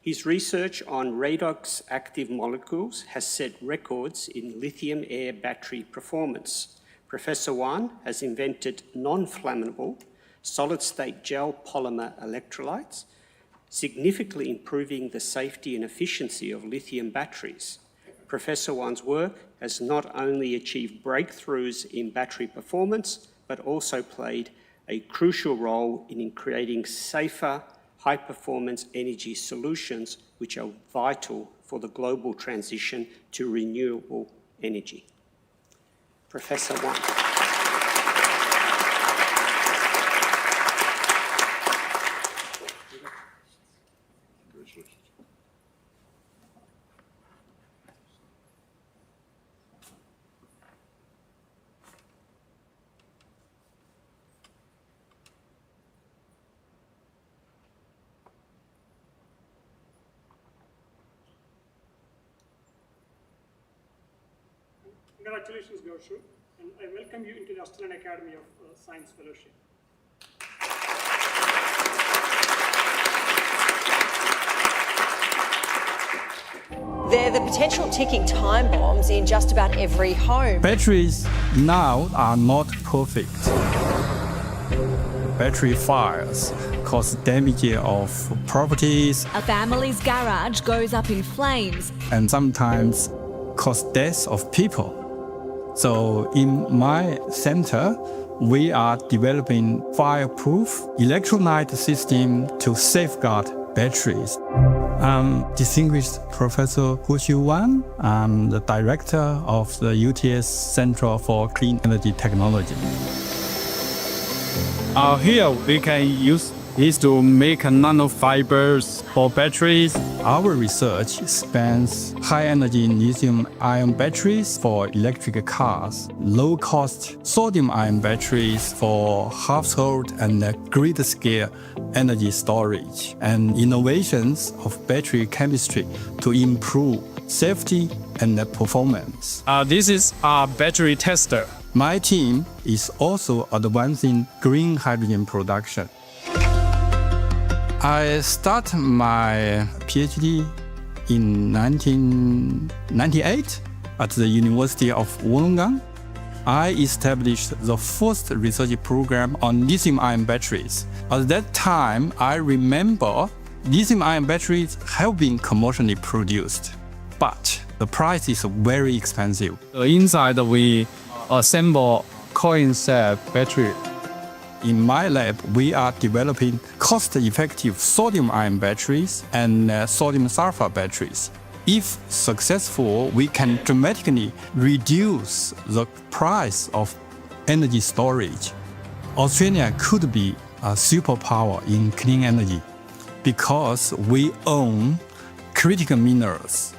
His research on redox active molecules has set records in lithium-air battery performance. Professor Wan has invented non-flammable solid-state gel polymer electrolytes, significantly improving the safety and efficiency of lithium batteries. Professor Wan's work has not only achieved breakthroughs in battery performance, but also played a crucial role in creating safer, high-performance energy solutions which are vital for the global transition to renewable energy. Professor Wan. Congratulations, Gaushu, and I welcome you into the Australian Academy of Science Fellowship. They're the potential ticking time bombs in just about every home. Batteries now are not perfect. Battery fires cause damage of properties A family's garage goes up in flames. and sometimes cause death of people. So in my center, we are developing fireproof electrolyte system to safeguard batteries. I'm distinguished Professor Huang. I'm the director of the UTS Center for Clean Energy Technology. Here we can use this to make nanofibers for batteries. Our research spans high-energy lithium-ion batteries for electric cars, low-cost sodium-ion batteries for household and grid-scale energy storage, and innovations of battery chemistry to improve safety and performance. This is our battery tester. My team is also advancing green hydrogen production. I started my PhD in 1998 at the University of Wollongong. I established the first research program on lithium-ion batteries. At that time, I remember lithium-ion batteries have been commercially produced, but the price is very expensive. Inside, we assemble coin cell battery. In my lab, we are developing cost-effective sodium-ion batteries and sodium-sulfur batteries. If successful, we can dramatically reduce the price of energy storage. Australia could be a superpower in clean energy because we own critical minerals.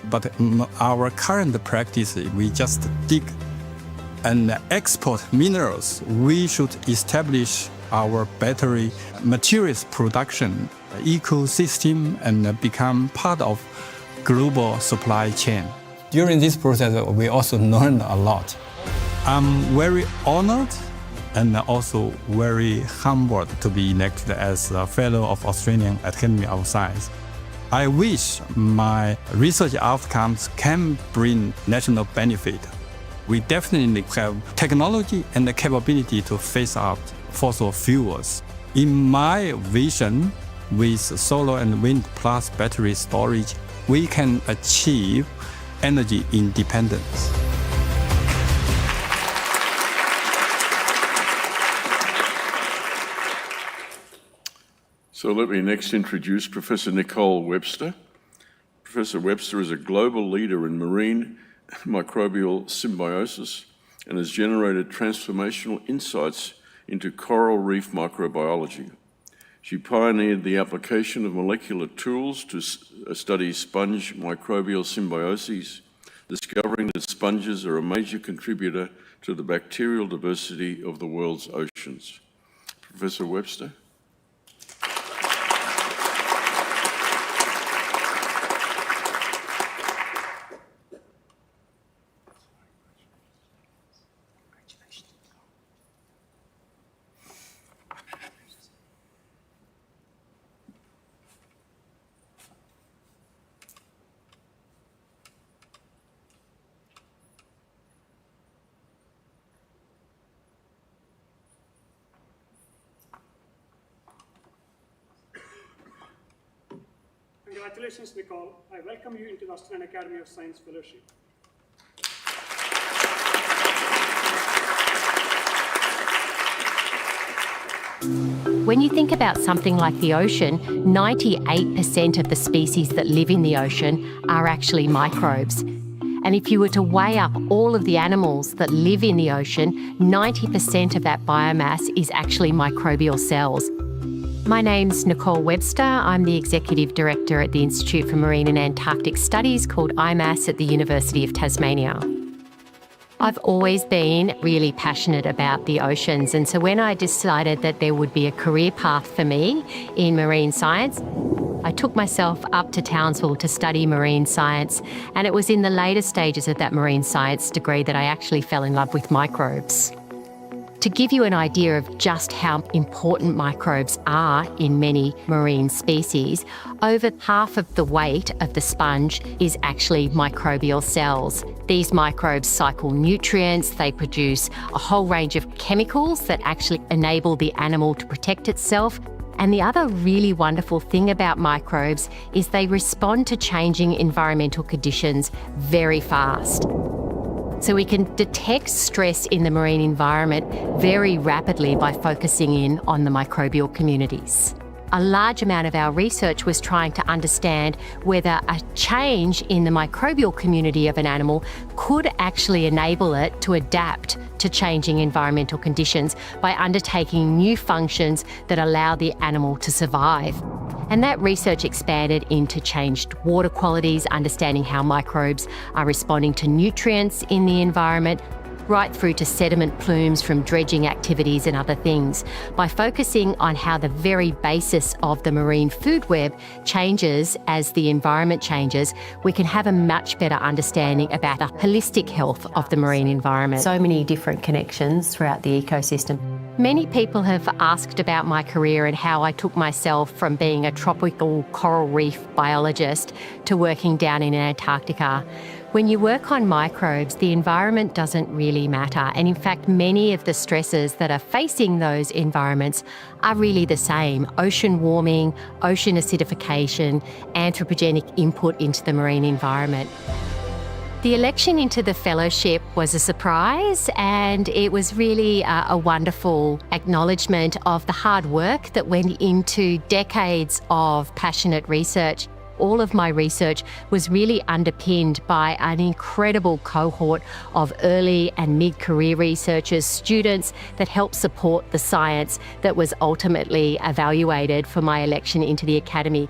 But our current practice, we just dig and export minerals. We should establish our battery materials production ecosystem and become part of global supply chain. During this process, we also learned a lot. I'm very honored and also very humbled to be elected as a Fellow of Australian Academy of Science. I wish my research outcomes can bring national benefit. We definitely have technology and the capability to phase out fossil fuels. In my vision, with solar and wind plus battery storage, we can achieve energy independence. So let me next introduce Professor Nicole Webster. Professor Webster is a global leader in marine microbial symbiosis and has generated transformational insights into coral reef microbiology. She pioneered the application of molecular tools to study sponge microbial symbioses, discovering that sponges are a major contributor to the bacterial diversity of the world's oceans. Professor Webster. Congratulations, Nicole. I welcome you into the Australian Academy of Science Fellowship. When you think about something like the ocean, 98% of the species that live in the ocean are actually microbes. And if you were to weigh up all of the animals that live in the ocean, 90% of that biomass is actually microbial cells. My name's Nicole Webster. I'm the Executive Director at the Institute for Marine and Antarctic Studies called IMAS at the University of Tasmania. I've always been really passionate about the oceans, and so when I decided that there would be a career path for me in marine science, I took myself up to Townsville to study marine science, and it was in the later stages of that marine science degree that I actually fell in love with microbes. To give you an idea of just how important microbes are in many marine species, over half of the weight of the sponge is actually microbial cells. These microbes cycle nutrients, they produce a whole range of chemicals that actually enable the animal to protect itself. And the other really wonderful thing about microbes is they respond to changing environmental conditions very fast. So we can detect stress in the marine environment very rapidly by focusing in on the microbial communities. A large amount of our research was trying to understand whether a change in the microbial community of an animal could actually enable it to adapt to changing environmental conditions by undertaking new functions that allow the animal to survive. And that research expanded into changed water qualities, understanding how microbes are responding to nutrients in the environment, right through to sediment plumes from dredging activities and other things. By focusing on how the very basis of the marine food web changes as the environment changes, we can have a much better understanding about the holistic health of the marine environment. So many different connections throughout the ecosystem. Many people have asked about my career and how I took myself from being a tropical coral reef biologist to working down in Antarctica. When you work on microbes, the environment doesn't really matter. And in fact, many of the stresses that are facing those environments are really the same. Ocean warming, ocean acidification, anthropogenic input into the marine environment. The election into the fellowship was a surprise, and it was really a wonderful acknowledgement of the hard work that went into decades of passionate research. All of my research was really underpinned by an incredible cohort of early and mid-career researchers, students that helped support the science that was ultimately evaluated for my election into the academy.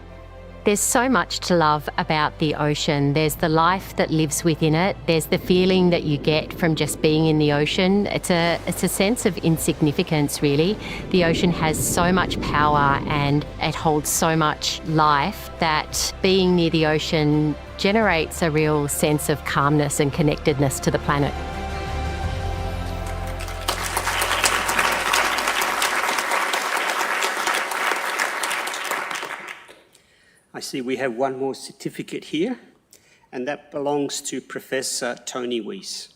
There's so much to love about the ocean. There's the life that lives within it. There's the feeling that you get from just being in the ocean. It's a sense of insignificance, really. The ocean has so much power and it holds so much life that being near the ocean generates a real sense of calmness and connectedness to the planet. I see we have one more certificate here, and that belongs to Professor Tony Weiss.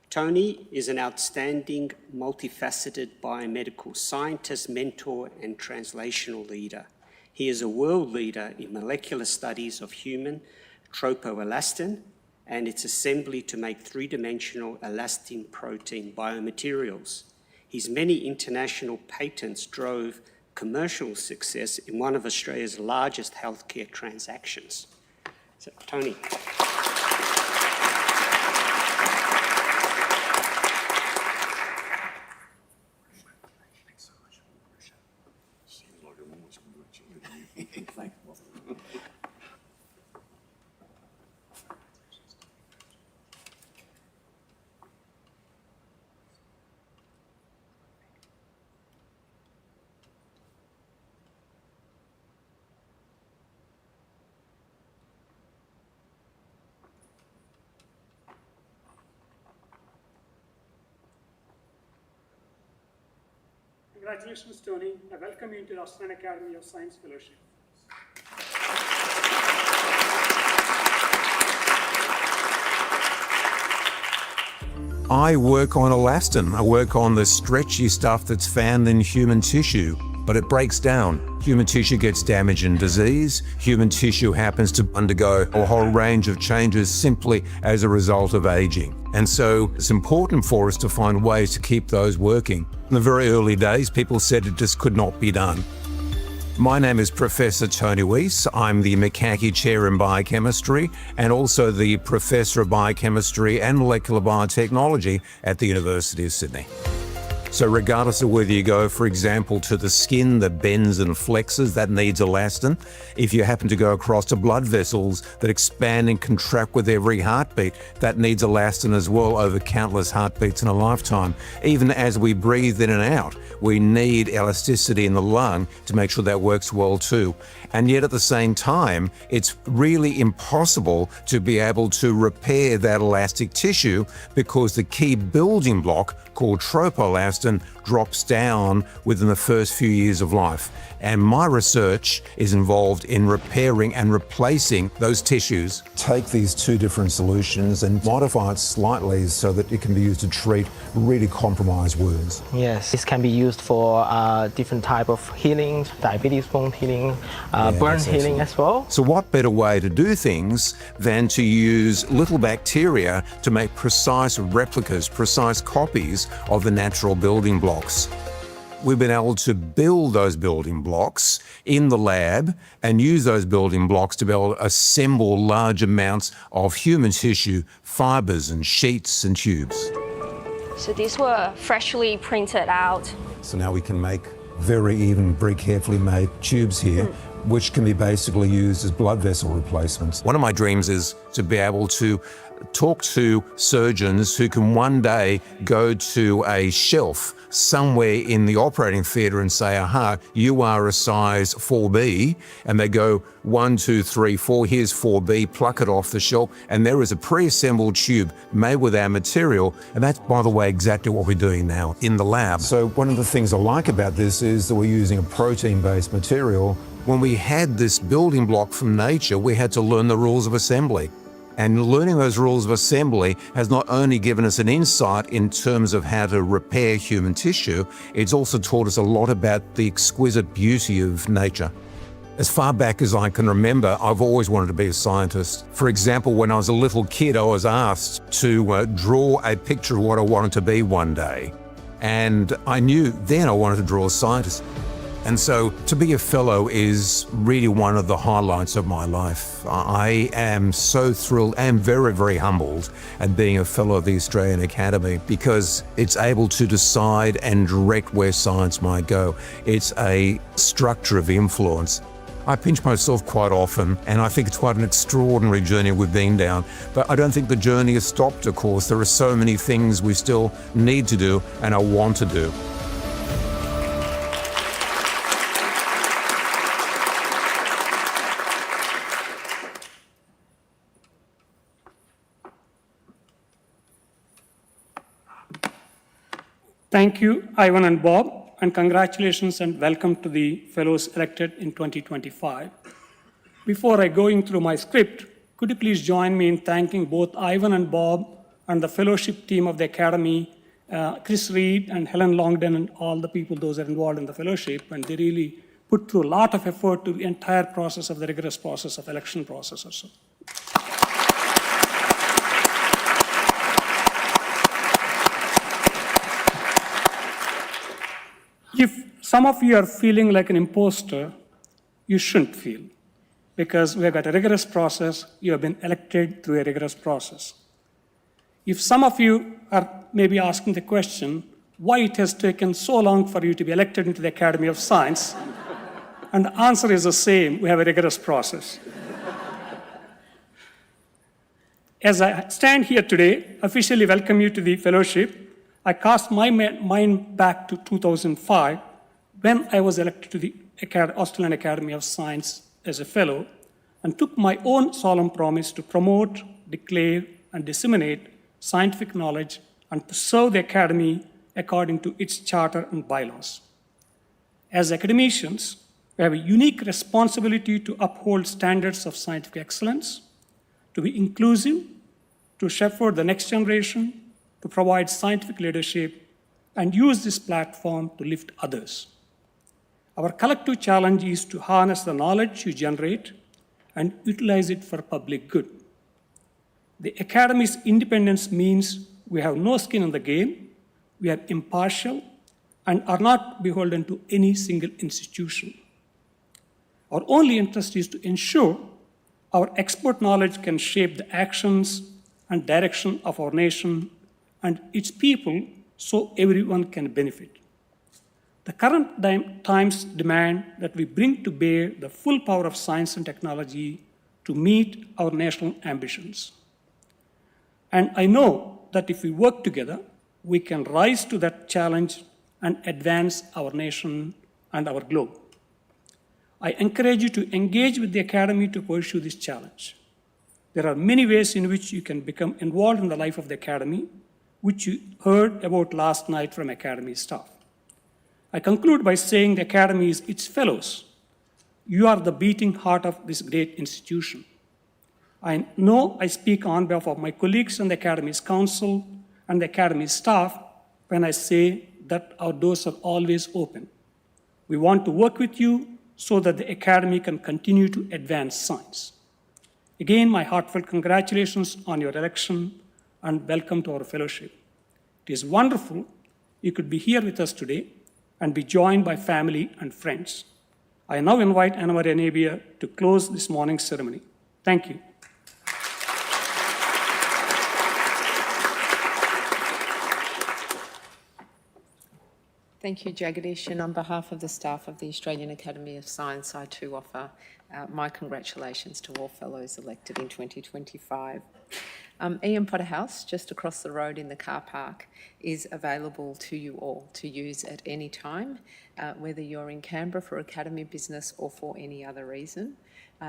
Tony is an outstanding, multifaceted biomedical scientist, mentor, and translational leader. He is a world leader in molecular studies of human tropoelastin and its assembly to make three-dimensional elastin protein biomaterials. His many international patents drove commercial success in one of Australia's largest healthcare transactions. So, Tony. Congratulations, Tony. I welcome you into the Australian Academy of Science Fellowship. I work on elastin. I work on the stretchy stuff that's found in human tissue, but it breaks down. Human tissue gets damaged in disease. Human tissue happens to undergo a whole range of changes simply as a result of aging. And so it's important for us to find ways to keep those working. In the very early days, people said it just could not be done. My name is Professor Tony Weiss. I'm the McCarthy Chair in Biochemistry and also the Professor of Biochemistry and Molecular Biotechnology at the University of Sydney. So regardless of whether you go, for example, to the skin that bends and flexes, that needs elastin. If you happen to go across to blood vessels that expand and contract with every heartbeat, that needs elastin as well over countless heartbeats in a lifetime. Even as we breathe in and out, we need elasticity in the lung to make sure that works well too. And yet at the same time, it's really impossible to be able to repair that elastic tissue because the key building block called tropoelastin drops down within the first few years of life. And my research is involved in repairing and replacing those tissues. Take these two different solutions and modify it slightly so that it can be used to treat really compromised wounds. Yes, this can be used for different type of healing, diabetes wound healing, burn healing as well. So what better way to do things than to use little bacteria to make precise replicas, precise copies of the natural building blocks. We've been able to build those building blocks in the lab and use those building blocks to be able to assemble large amounts of human tissue, fibres and sheets and tubes. So these were freshly printed out. So now we can make very even, very carefully made tubes here, which can be basically used as blood vessel replacements. One of my dreams is to be able to talk to surgeons who can one day go to a shelf somewhere in the operating theatre and say, aha, you are a size 4B, and they go 1, 2, 3, 4, here's 4B, pluck it off the shelf, and there is a pre-assembled tube made with our material, and that's, by the way, exactly what we're doing now in the lab. So one of the things I like about this is that we're using a protein-based material. When we had this building block from nature, we had to learn the rules of assembly. And learning those rules of assembly has not only given us an insight in terms of how to repair human tissue, it's also taught us a lot about the exquisite beauty of nature. As far back as I can remember, I've always wanted to be a scientist. For example, when I was a little kid, I was asked to draw a picture of what I wanted to be one day. And I knew then I wanted to draw a scientist. And so to be a fellow is really one of the highlights of my life. I am so thrilled and very, very humbled at being a fellow of the Australian Academy because it's able to decide and direct where science might go. It's a structure of influence. I pinch myself quite often, and I think it's quite an extraordinary journey we've been down. But I don't think the journey has stopped, of course. There are so many things we still need to do and I want to do. Thank you, Ivan and Bob, and congratulations and welcome to the fellows elected in 2025. Before I go through my script, could you please join me in thanking both Ivan and Bob and the fellowship team of the Academy, Chris Reed and Helen Longden and all the people, those are involved in the fellowship, and they really put through a lot of effort to the entire process of the rigorous process of election process also. If some of you are feeling like an imposter, you shouldn't feel, because we have got a rigorous process. You have been elected through a rigorous process. If some of you are maybe asking the question, why it has taken so long for you to be elected into the Academy of Science, and the answer is the same: we have a rigorous process. As I stand here today, officially welcome you to the fellowship, I cast my mind back to 2005 when I was elected to the Australian Academy of Science as a fellow and took my own solemn promise to promote, declare, and disseminate scientific knowledge and to serve the Academy according to its charter and bylaws. As academicians, we have a unique responsibility to uphold standards of scientific excellence, to be inclusive, to shepherd the next generation, to provide scientific leadership, and use this platform to lift others. Our collective challenge is to harness the knowledge you generate and utilize it for public good. The Academy's independence means we have no skin in the game, we are impartial, and are not beholden to any single institution. Our only interest is to ensure our expert knowledge can shape the actions and direction of our nation and its people so everyone can benefit. The current times demand that we bring to bear the full power of science and technology to meet our national ambitions. And I know that if we work together, we can rise to that challenge and advance our nation and our globe. I encourage you to engage with the Academy to pursue this challenge. There are many ways in which you can become involved in the life of the Academy, which you heard about last night from Academy staff. I conclude by saying the Academy is its fellows. You are the beating heart of this great institution. I know I speak on behalf of my colleagues on the Academy's council and the Academy staff when I say that our doors are always open. We want to work with you so that the Academy can continue to advance science. Again, my heartfelt congratulations on your election and welcome to our fellowship. It is wonderful you could be here with us today and be joined by family and friends. I now invite Anna Maria Nebia to close this morning's ceremony. Thank you. Thank you, Jagadish. And on behalf of the staff of the Australian Academy of Science, I too offer my congratulations to all fellows elected in 2025. Ian Potter House, just across the road in the car park, is available to you all to use at any time, whether you're in Canberra for Academy business or for any other reason.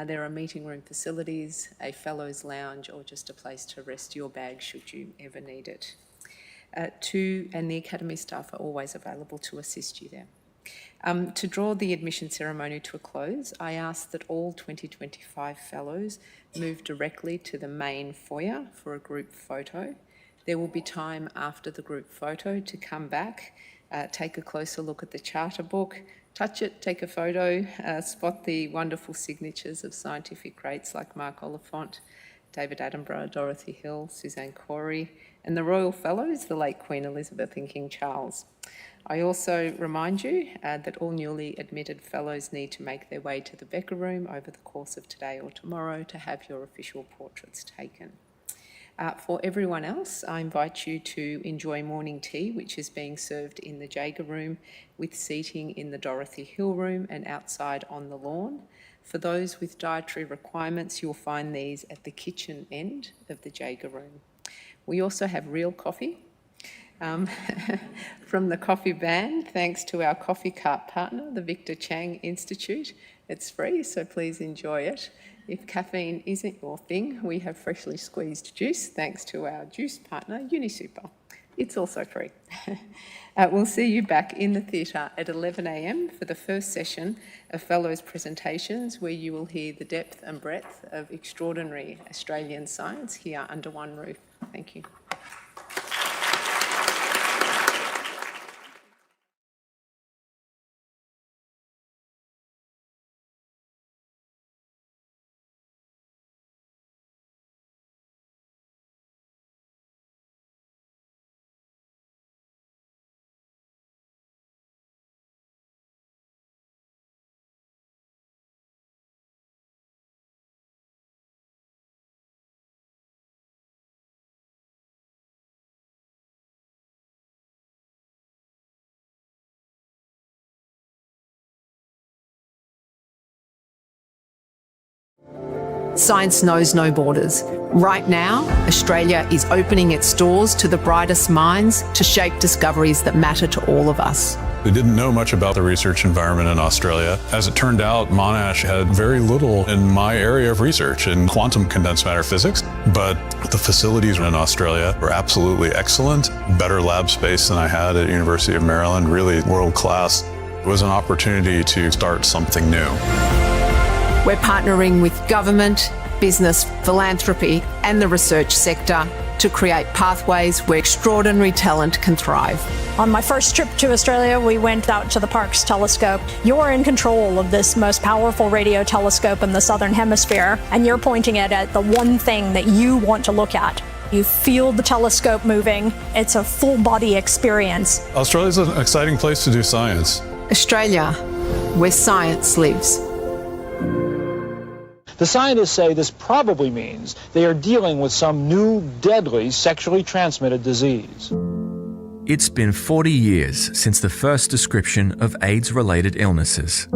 There are meeting room facilities, a fellows lounge, or just a place to rest your bag should you ever need it. And the Academy staff are always available to assist you there. To draw the admission ceremony to a close, I ask that all 2025 fellows move directly to the main foyer for a group photo. There will be time after the group photo to come back, take a closer look at the charter book, touch it, take a photo, spot the wonderful signatures of scientific greats like Mark Oliphant, David Attenborough, Dorothy Hill, Suzanne Corey, and the Royal Fellows, the late Queen Elizabeth and King Charles. I also remind you that all newly admitted fellows need to make their way to the Becker Room over the course of today or tomorrow to have your official portraits taken. For everyone else, I invite you to enjoy morning tea, which is being served in the Jaeger Room, with seating in the Dorothy Hill Room and outside on the lawn. For those with dietary requirements, you'll find these at the kitchen end of the Jaeger Room. We also have real coffee from the coffee band, thanks to our coffee cart partner, the Victor Chang Institute. It's free, so please enjoy it. If caffeine isn't your thing, we have freshly squeezed juice, thanks to our juice partner, UniSuper. It's also free. We'll see you back in the theatre at 11 a.m. for the first session of Fellows presentations, where you will hear the depth and breadth of extraordinary Australian science here under one roof. Thank you. Science knows no borders. Right now, Australia is opening its doors to the brightest minds to shape discoveries that matter to all of us. We didn't know much about the research environment in Australia. As it turned out, Monash had very little in my area of research in quantum condensed matter physics, but the facilities in Australia were absolutely excellent. Better lab space than I had at University of Maryland, really world class. It was an opportunity to start something new. We're partnering with government, business, philanthropy, and the research sector to create pathways where extraordinary talent can thrive. On my first trip to Australia, we went out to the Parkes telescope. You're in control of this most powerful radio telescope in the Southern Hemisphere, and you're pointing it at the one thing that you want to look at. You feel the telescope moving. It's a full body experience. Australia's an exciting place to do science. Australia, where science lives. The scientists say this probably means they are dealing with some new deadly sexually transmitted disease. It's been 40 years since the first description of AIDS-related illnesses.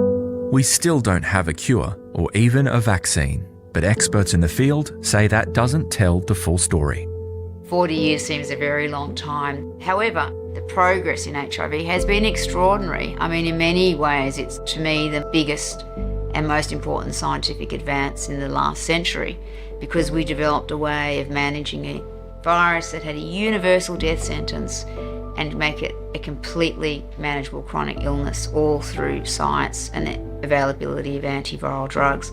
We still don't have a cure or even a vaccine, but experts in the field say that doesn't tell the full story. 40 years seems a very long time. However, the progress in HIV has been extraordinary. I mean, in many ways, it's to me the biggest and most important scientific advance in the last century, because we developed a way of managing a virus that had a universal death sentence and make it a completely manageable chronic illness, all through science and the availability of antiviral drugs.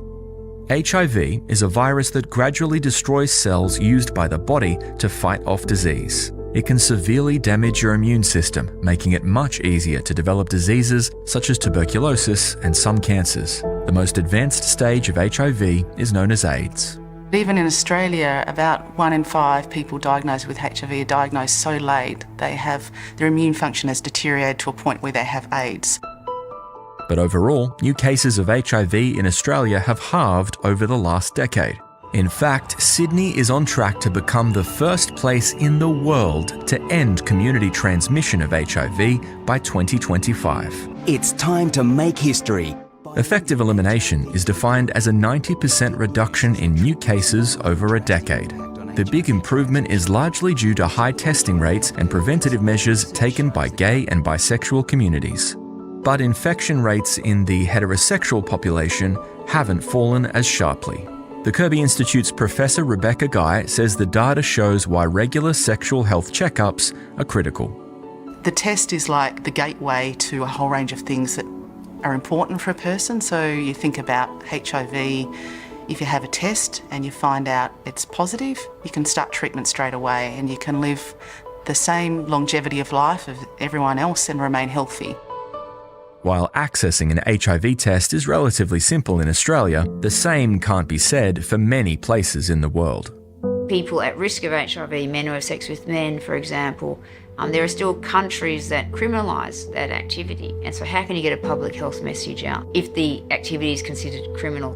HIV is a virus that gradually destroys cells used by the body to fight off disease. It can severely damage your immune system, making it much easier to develop diseases such as tuberculosis and some cancers. The most advanced stage of HIV is known as AIDS. Even in Australia, about 1 in 5 people diagnosed with HIV are diagnosed so late their immune function has deteriorated to a point where they have AIDS. But overall, new cases of HIV in Australia have halved over the last decade. In fact, Sydney is on track to become the first place in the world to end community transmission of HIV by 2025. It's time to make history. Effective elimination is defined as a 90% reduction in new cases over a decade. The big improvement is largely due to high testing rates and preventative measures taken by gay and bisexual communities. But infection rates in the heterosexual population haven't fallen as sharply. The Kirby Institute's Professor Rebecca Guy says the data shows why regular sexual health checkups are critical. The test is like the gateway to a whole range of things that are important for a person. So you think about HIV, if you have a test and you find out it's positive, you can start treatment straight away and you can live the same longevity of life of everyone else and remain healthy. While accessing an HIV test is relatively simple in Australia, the same can't be said for many places in the world. People at risk of HIV, men who have sex with men, for example, there are still countries that criminalise that activity. And so how can you get a public health message out if the activity is considered criminal?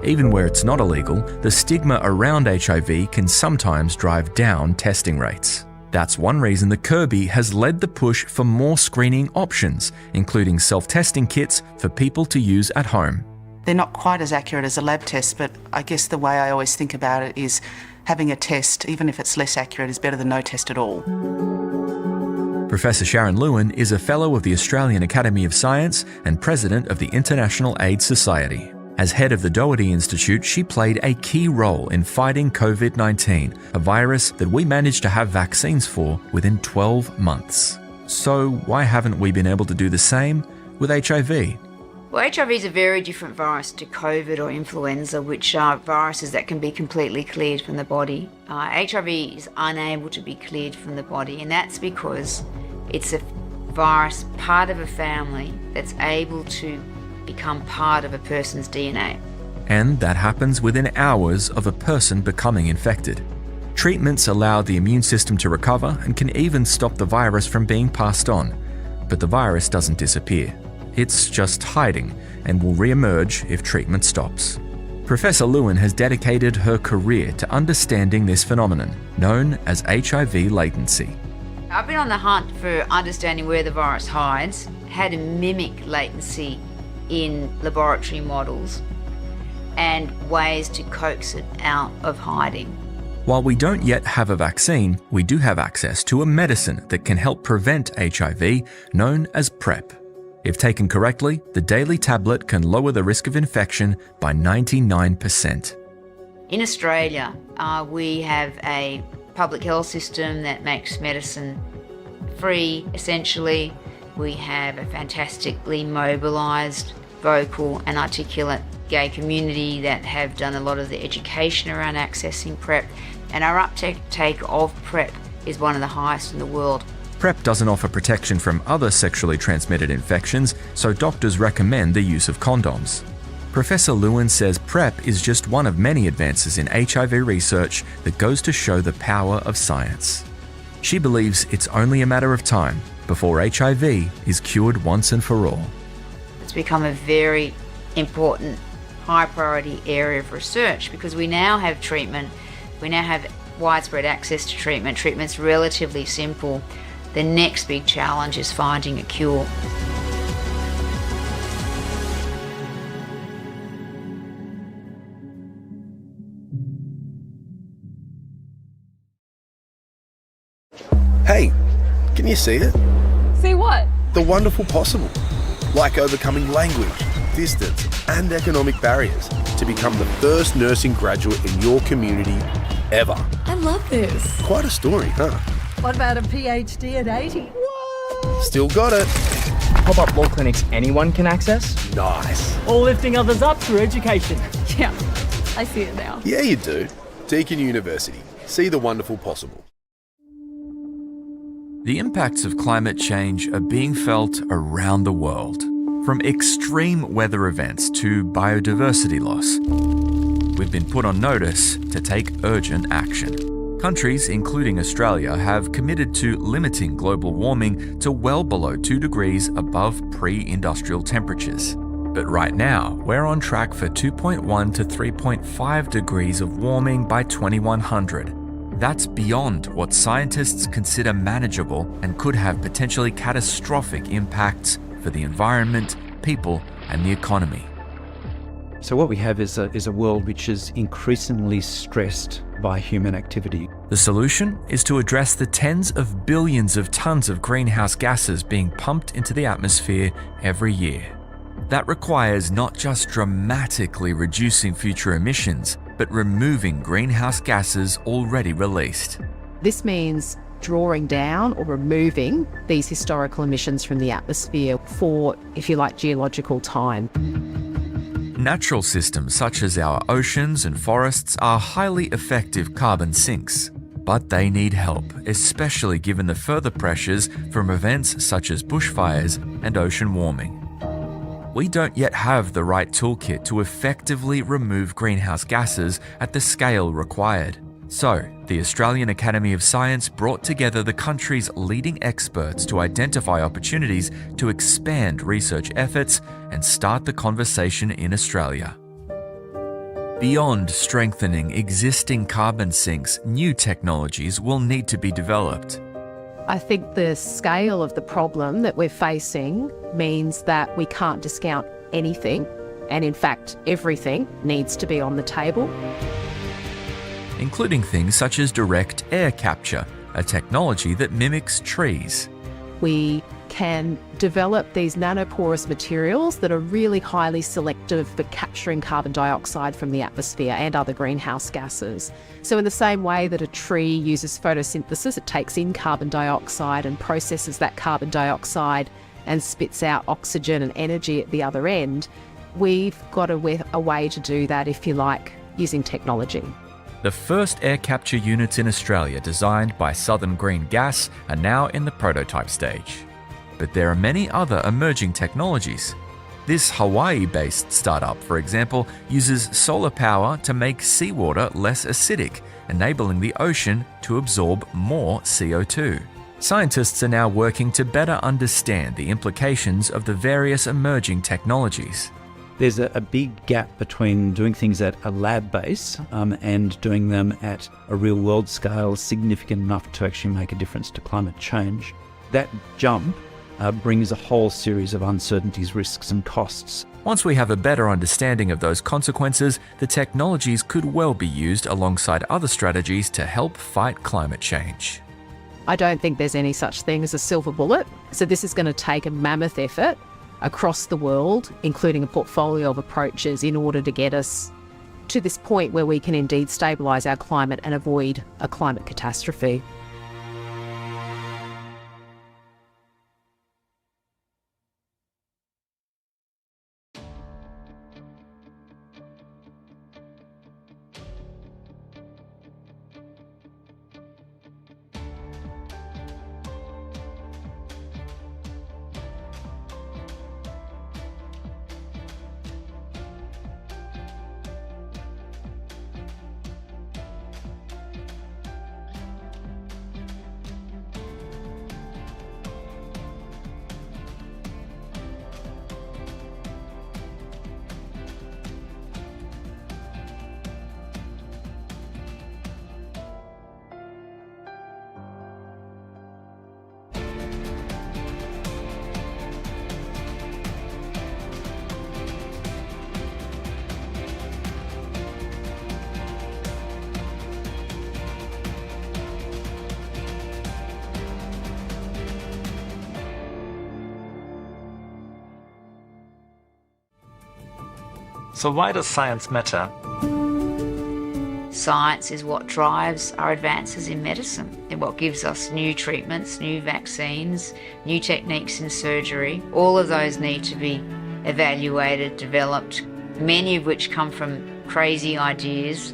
Even where it's not illegal, the stigma around HIV can sometimes drive down testing rates. That's one reason the Kirby has led the push for more screening options, including self-testing kits for people to use at home. They're not quite as accurate as a lab test, but I guess the way I always think about it is having a test, even if it's less accurate, is better than no test at all. Professor Sharon Lewin is a Fellow of the Australian Academy of Science and President of the International AIDS Society. As head of the Doherty Institute, she played a key role in fighting COVID-19, a virus that we managed to have vaccines for within 12 months. So why haven't we been able to do the same with HIV? Well, HIV is a very different virus to COVID or influenza, which are viruses that can be completely cleared from the body. HIV is unable to be cleared from the body, and that's because it's a virus, part of a family, that's able to become part of a person's DNA. And that happens within hours of a person becoming infected. Treatments allow the immune system to recover and can even stop the virus from being passed on. But the virus doesn't disappear. It's just hiding and will re-emerge if treatment stops. Professor Lewin has dedicated her career to understanding this phenomenon, known as HIV latency. I've been on the hunt for understanding where the virus hides, how to mimic latency in laboratory models, and ways to coax it out of hiding. While we don't yet have a vaccine, we do have access to a medicine that can help prevent HIV, known as PrEP. If taken correctly, the daily tablet can lower the risk of infection by 99%. In Australia, we have a public health system that makes medicine free, essentially. We have a fantastically mobilised, vocal and articulate gay community that have done a lot of the education around accessing PrEP, and our uptake of PrEP is one of the highest in the world. PrEP doesn't offer protection from other sexually transmitted infections, so doctors recommend the use of condoms. Professor Lewin says PrEP is just one of many advances in HIV research that goes to show the power of science. She believes it's only a matter of time before HIV is cured once and for all. It's become a very important, high priority area of research because we now have treatment, we now have widespread access to treatment. Treatment's relatively simple. The next big challenge is finding a cure. Hey, can you see it? See what? The wonderful possible. Like overcoming language, distance, and economic barriers to become the first nursing graduate in your community ever. I love this. Quite a story, huh? What about a PhD at 80? Still got it. Pop-up law clinics anyone can access? Nice. Or lifting others up through education. Yeah, I see it now. Yeah, you do. Deakin University. See the wonderful possible. The impacts of climate change are being felt around the world, from extreme weather events to biodiversity loss. We've been put on notice to take urgent action. Countries, including Australia, have committed to limiting global warming to well below 2 degrees above pre-industrial temperatures. But right now, we're on track for 2.1 to 3.5 degrees of warming by 2100. That's beyond what scientists consider manageable and could have potentially catastrophic impacts for the environment, people, and the economy. So what we have is a world which is increasingly stressed by human activity. The solution is to address the tens of billions of tons of greenhouse gases being pumped into the atmosphere every year. That requires not just dramatically reducing future emissions, but removing greenhouse gases already released. This means drawing down or removing these historical emissions from the atmosphere for, if you like, geological time. Natural systems such as our oceans and forests are highly effective carbon sinks, but they need help, especially given the further pressures from events such as bushfires and ocean warming. We don't yet have the right toolkit to effectively remove greenhouse gases at the scale required. So, the Australian Academy of Science brought together the country's leading experts to identify opportunities to expand research efforts and start the conversation in Australia. Beyond strengthening existing carbon sinks, new technologies will need to be developed. I think the scale of the problem that we're facing means that we can't discount anything, and in fact, everything needs to be on the table. Including things such as direct air capture, a technology that mimics trees. We can develop these nanoporous materials that are really highly selective for capturing carbon dioxide from the atmosphere and other greenhouse gases. So in the same way that a tree uses photosynthesis, it takes in carbon dioxide and processes that carbon dioxide and spits out oxygen and energy at the other end, we've got a way to do that, if you like, using technology. The first air capture units in Australia, designed by Southern Green Gas, are now in the prototype stage. But there are many other emerging technologies. This Hawaii-based startup, for example, uses solar power to make seawater less acidic, enabling the ocean to absorb more CO2. Scientists are now working to better understand the implications of the various emerging technologies. There's a big gap between doing things at a lab base and doing them at a real world scale significant enough to actually make a difference to climate change. That jump brings a whole series of uncertainties, risks and costs. Once we have a better understanding of those consequences, the technologies could well be used alongside other strategies to help fight climate change. I don't think there's any such thing as a silver bullet. So this is going to take a mammoth effort across the world, including a portfolio of approaches in order to get us to this point where we can indeed stabilise our climate and avoid a climate catastrophe. So why does science matter? Science is what drives our advances in medicine and what gives us new treatments, new vaccines, new techniques in surgery. All of those need to be evaluated, developed, many of which come from crazy ideas,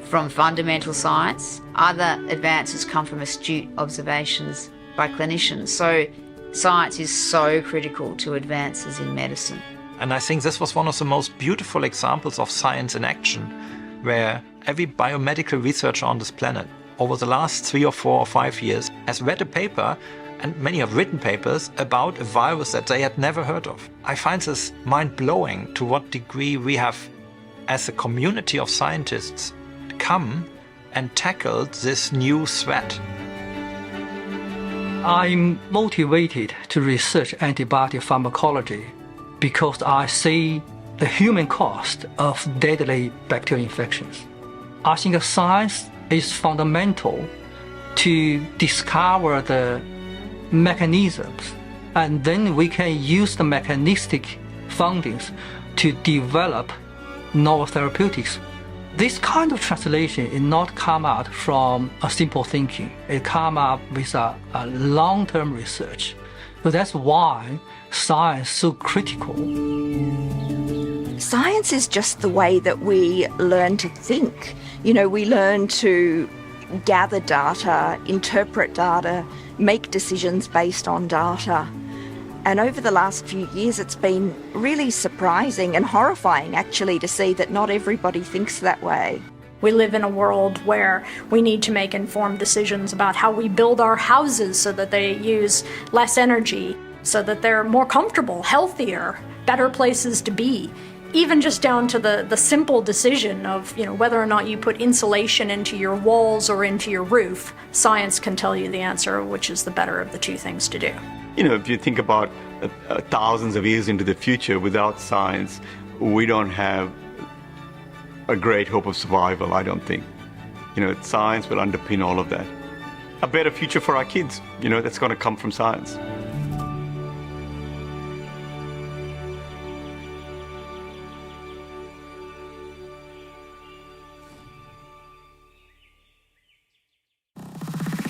from fundamental science. Other advances come from astute observations by clinicians. So science is so critical to advances in medicine. And I think this was one of the most beautiful examples of science in action, where every biomedical researcher on this planet over the last 3 or 4 or 5 years has read a paper, and many have written papers about a virus that they had never heard of. I find this mind-blowing to what degree we have, as a community of scientists, come and tackled this new threat. I'm motivated to research antibiotic pharmacology because I see the human cost of deadly bacterial infections. I think science is fundamental to discover the mechanisms, and then we can use the mechanistic findings to develop novel therapeutics. This kind of translation is not come out from a simple thinking. It come up with a long-term research. So that's why science is so critical. Science is just the way that we learn to think. You know, we learn to gather data, interpret data, make decisions based on data. And over the last few years, it's been really surprising and horrifying, actually, to see that not everybody thinks that way. We live in a world where we need to make informed decisions about how we build our houses so that they use less energy, so that they're more comfortable, healthier, better places to be. Even just down to the simple decision of, you know, whether or not you put insulation into your walls or into your roof, science can tell you the answer, which is the better of the two things to do. You know, if you think about thousands of years into the future, without science, we don't have a great hope of survival, I don't think. You know, science will underpin all of that. A better future for our kids, you know, that's going to come from science.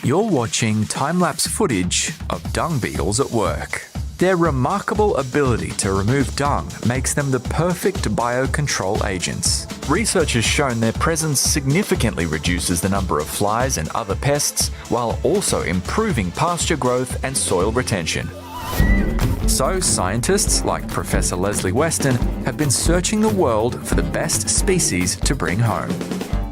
You're watching time-lapse footage of dung beetles at work. Their remarkable ability to remove dung makes them the perfect biocontrol agents. Research has shown their presence significantly reduces the number of flies and other pests, while also improving pasture growth and soil retention. So, scientists like Professor Leslie Weston have been searching the world for the best species to bring home.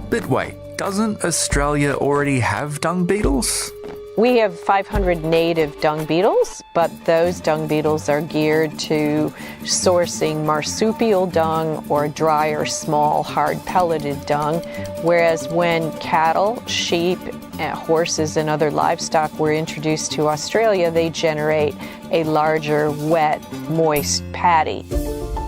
But wait, doesn't Australia already have dung beetles? We have 500 native dung beetles, but those dung beetles are geared to sourcing marsupial dung or drier, small, hard pelleted dung, whereas when cattle, sheep, horses and other livestock were introduced to Australia, they generate a larger, wet, moist paddy.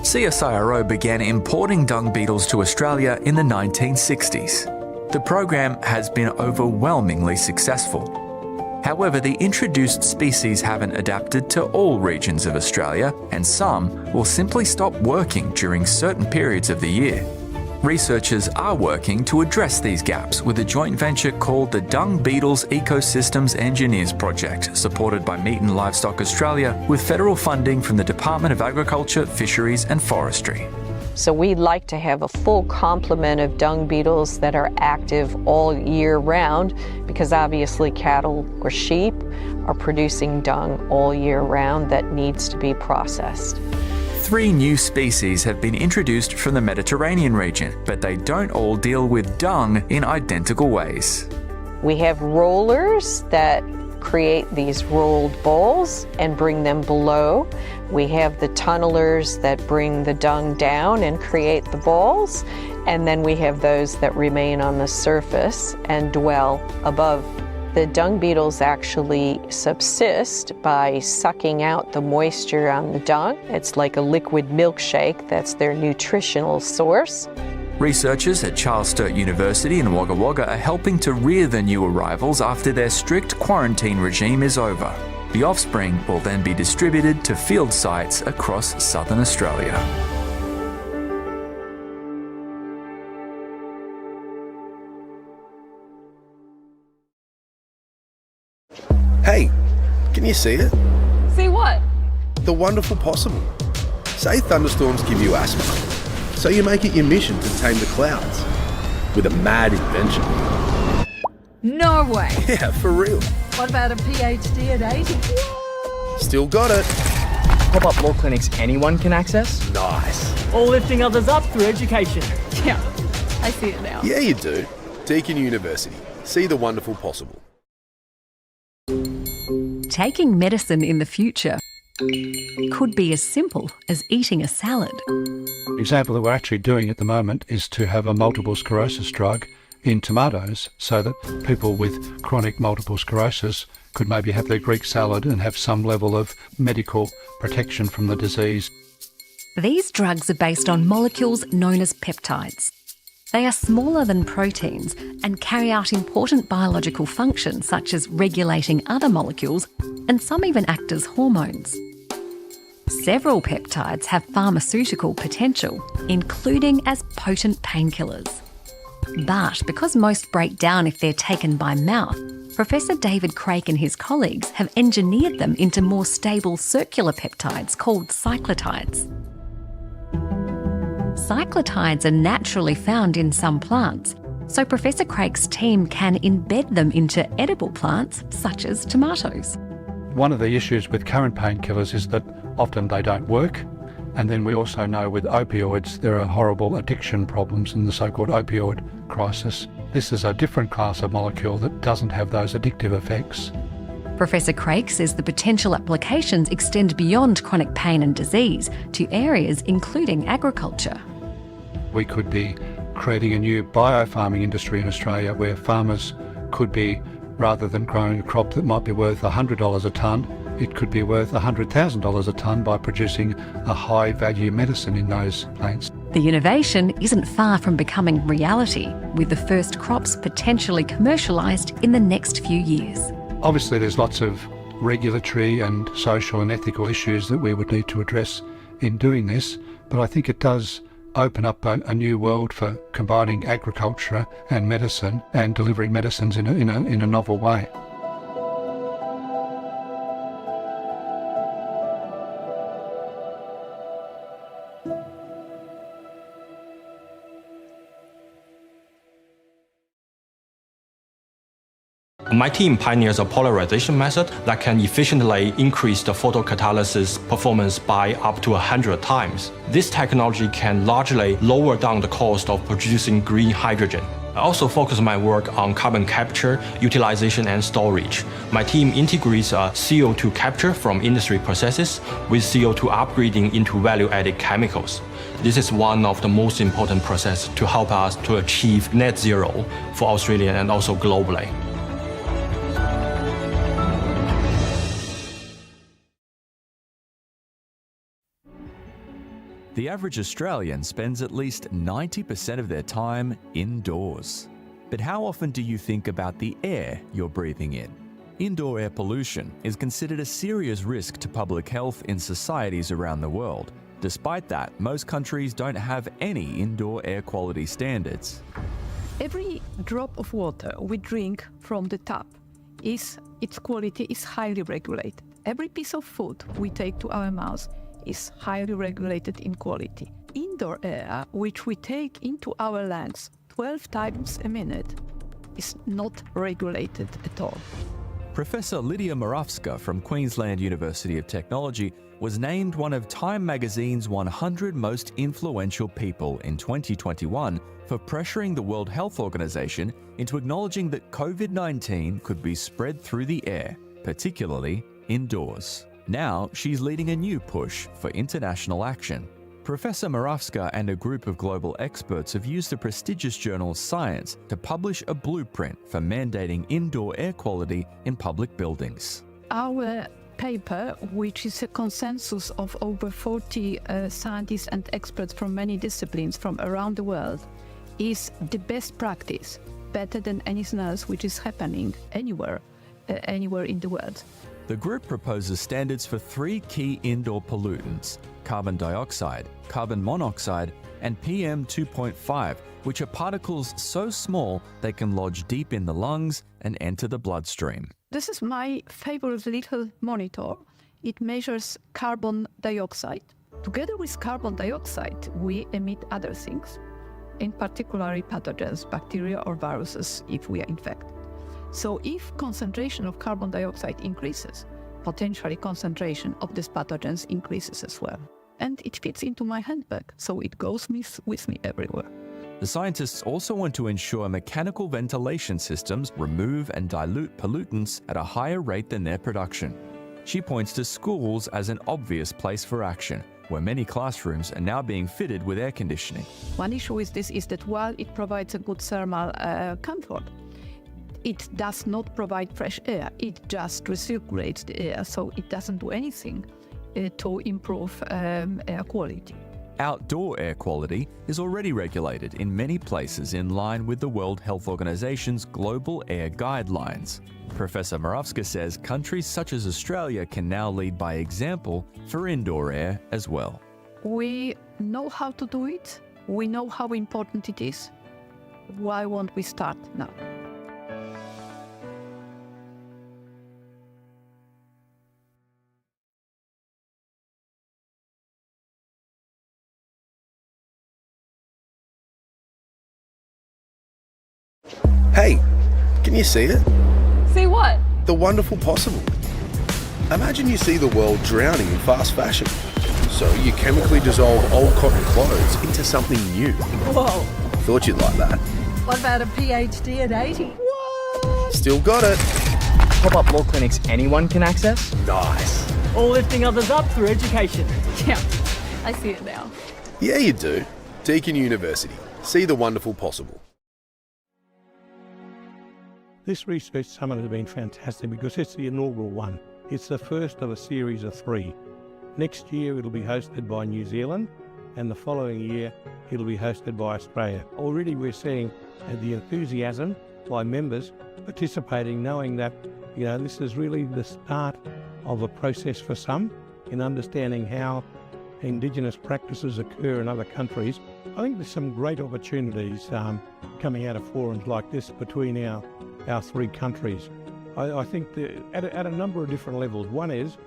CSIRO began importing dung beetles to Australia in the 1960s. The program has been overwhelmingly successful. However, the introduced species haven't adapted to all regions of Australia, and some will simply stop working during certain periods of the year. Researchers are working to address these gaps with a joint venture called the Dung Beetles Ecosystems Engineers Project, supported by Meat and Livestock Australia, with federal funding from the Department of Agriculture, Fisheries and Forestry. So we'd like to have a full complement of dung beetles that are active all year round, because obviously cattle or sheep are producing dung all year round that needs to be processed. 3 new species have been introduced from the Mediterranean region, but they don't all deal with dung in identical ways. We have rollers that create these rolled balls and bring them below. We have the tunnelers that bring the dung down and create the balls. And then we have those that remain on the surface and dwell above. The dung beetles actually subsist by sucking out the moisture on the dung. It's like a liquid milkshake. That's their nutritional source. Researchers at Charles Sturt University in Wagga Wagga are helping to rear the new arrivals after their strict quarantine regime is over. The offspring will then be distributed to field sites across southern Australia. Can you see it? See what? The wonderful possible. Say thunderstorms give you asthma, so you make it your mission to tame the clouds with a mad invention. No way. Yeah, for real. What about a PhD at 80? Still got it. Pop-up law clinics anyone can access? Nice. Or lifting others up through education. Yeah, I see it now. Yeah, you do. Deakin University. See the wonderful possible. Taking medicine in the future could be as simple as eating a salad. The example that we're actually doing at the moment is to have a multiple sclerosis drug in tomatoes so that people with chronic multiple sclerosis could maybe have their Greek salad and have some level of medical protection from the disease. These drugs are based on molecules known as peptides. They are smaller than proteins and carry out important biological functions such as regulating other molecules, and some even act as hormones. Several peptides have pharmaceutical potential, including as potent painkillers. But because most break down if they're taken by mouth, Professor David Craik and his colleagues have engineered them into more stable circular peptides called cyclotides. Cyclotides are naturally found in some plants, so Professor Craik's team can embed them into edible plants such as tomatoes. One of the issues with current painkillers is that often they don't work. And then we also know with opioids there are horrible addiction problems in the so-called opioid crisis. This is a different class of molecule that doesn't have those addictive effects. Professor Craik says the potential applications extend beyond chronic pain and disease to areas including agriculture. We could be creating a new biofarming industry in Australia where farmers could be, rather than growing a crop that might be worth $100 a tonne, it could be worth $100,000 a tonne by producing a high-value medicine in those plants. The innovation isn't far from becoming reality, with the first crops potentially commercialised in the next few years. Obviously there's lots of regulatory and social and ethical issues that we would need to address in doing this, but I think it does open up a new world for combining agriculture and medicine and delivering medicines in a novel way. My team pioneers a polarization method that can efficiently increase the photocatalysis performance by up to 100 times. This technology can largely lower down the cost of producing green hydrogen. I also focus my work on carbon capture, utilization, and storage. My team integrates CO2 capture from industry processes with CO2 upgrading into value-added chemicals. This is one of the most important processes to help us to achieve net zero for Australia and also globally. The average Australian spends at least 90% of their time indoors. But how often do you think about the air you're breathing in? Indoor air pollution is considered a serious risk to public health in societies around the world. Despite that, most countries don't have any indoor air quality standards. Every drop of water we drink from the tap, its quality is highly regulated. Every piece of food we take to our mouth is highly regulated in quality. Indoor air, which we take into our lungs 12 times a minute, is not regulated at all. Professor Lydia Moravska from Queensland University of Technology was named one of Time magazine's 100 most influential people in 2021 for pressuring the World Health Organization into acknowledging that COVID-19 could be spread through the air, particularly indoors. Now, she's leading a new push for international action. Professor Moravska and a group of global experts have used the prestigious journal Science to publish a blueprint for mandating indoor air quality in public buildings. Our paper, which is a consensus of over 40 scientists and experts from many disciplines from around the world, is the best practice, better than anything else which is happening anywhere in the world. The group proposes standards for 3 key indoor pollutants: carbon dioxide, carbon monoxide, and PM2.5, which are particles so small they can lodge deep in the lungs and enter the bloodstream. This is my favorite little monitor. It measures carbon dioxide. Together with carbon dioxide, we emit other things, in particular pathogens, bacteria or viruses if we are infected. So if concentration of carbon dioxide increases, potentially concentration of these pathogens increases as well. And it fits into my handbag, so it goes with me everywhere. The scientists also want to ensure mechanical ventilation systems remove and dilute pollutants at a higher rate than their production. She points to schools as an obvious place for action, where many classrooms are now being fitted with air conditioning. One issue with this is that while it provides a good thermal comfort, it does not provide fresh air. It just recirculates the air, so it doesn't do anything to improve air quality. Outdoor air quality is already regulated in many places in line with the World Health Organization's global air guidelines. Professor Moravska says countries such as Australia can now lead by example for indoor air as well. We know how to do it. We know how important it is. Why won't we start now? Hey, can you see it? See what? The wonderful possible. Imagine you see the world drowning in fast fashion. So you chemically dissolve old cotton clothes into something new. Whoa. Thought you'd like that. What about a PhD at 80? What? Still got it. Pop-up law clinics anyone can access? Nice. Or lifting others up through education. Yeah, I see it now. Yeah, you do. Deakin University. See the wonderful possible. This research summit has been fantastic because it's the inaugural one. It's the first of a series of 3. Next year it'll be hosted by New Zealand, and the following year it'll be hosted by Australia. Already we're seeing the enthusiasm by members participating, knowing that this is really the start of a process for some in understanding how Indigenous practices occur in other countries. I think there's some great opportunities coming out of forums like this between our 3 countries. I think at a number of different levels. One is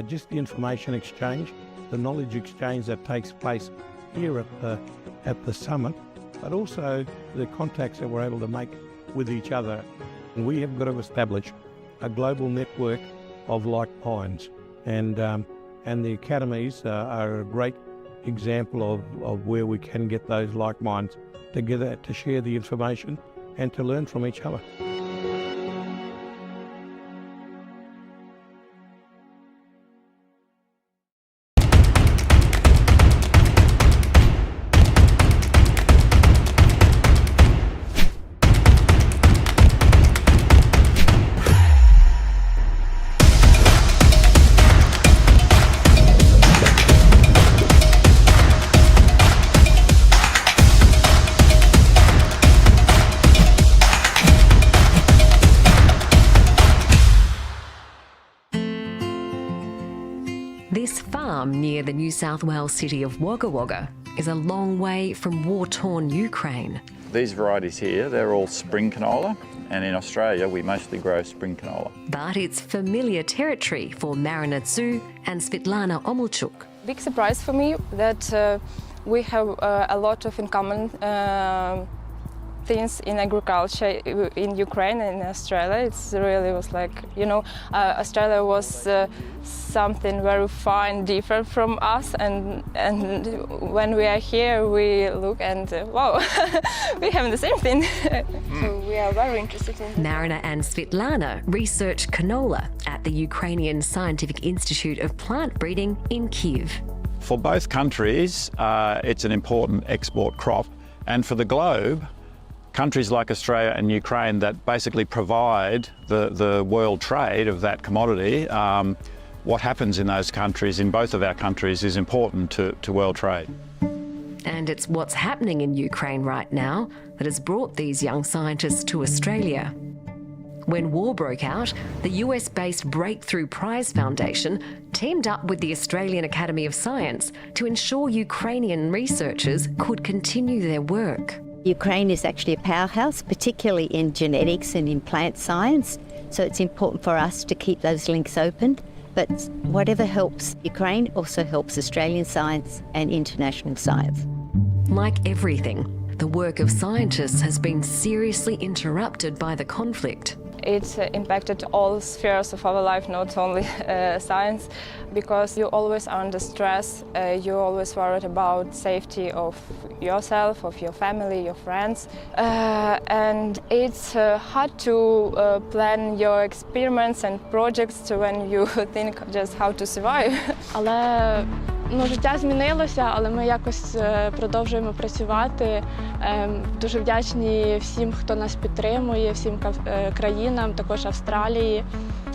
just the information exchange, the knowledge exchange that takes place here at the summit, but also the contacts that we're able to make with each other. And we have got to establish a global network of like minds, and the academies are a great example of where we can get those like minds together to share the information and to learn from each other. This farm near the New South Wales city of Wagga Wagga is a long way from war-torn Ukraine. These varieties here, they're all spring canola, and in Australia we mostly grow spring canola. But it's familiar territory for Marina Tzu and Svetlana Omelchuk. Big surprise for me that we have a lot of in common things in agriculture in Ukraine and in Australia. It's really was like, Australia was something very fine, different from us, and when we are here we look and wow, we have the same thing. So we are very interested in Marina and Svetlana research canola at the Ukrainian Scientific Institute of Plant Breeding in Kyiv. For both countries, it's an important export crop, and for the globe, countries like Australia and Ukraine that basically provide the world trade of that commodity, what happens in those countries, in both of our countries, is important to world trade. And it's what's happening in Ukraine right now that has brought these young scientists to Australia. When war broke out, the US-based Breakthrough Prize Foundation teamed up with the Australian Academy of Science to ensure Ukrainian researchers could continue their work. Ukraine is actually a powerhouse, particularly in genetics and in plant science, so it's important for us to keep those links open. But whatever helps Ukraine also helps Australian science and international science. Like everything, the work of scientists has been seriously interrupted by the conflict. It's impacted all spheres of our life, not only science, because you always are under stress, you're always worried about safety of yourself, of your family, your friends, and it's hard to plan your experiments and projects when you think just how to survive. Але життя змінилося, але ми якось продовжуємо працювати. Дуже вдячні всім, хто нас підтримує, всім країнам, також Австралії,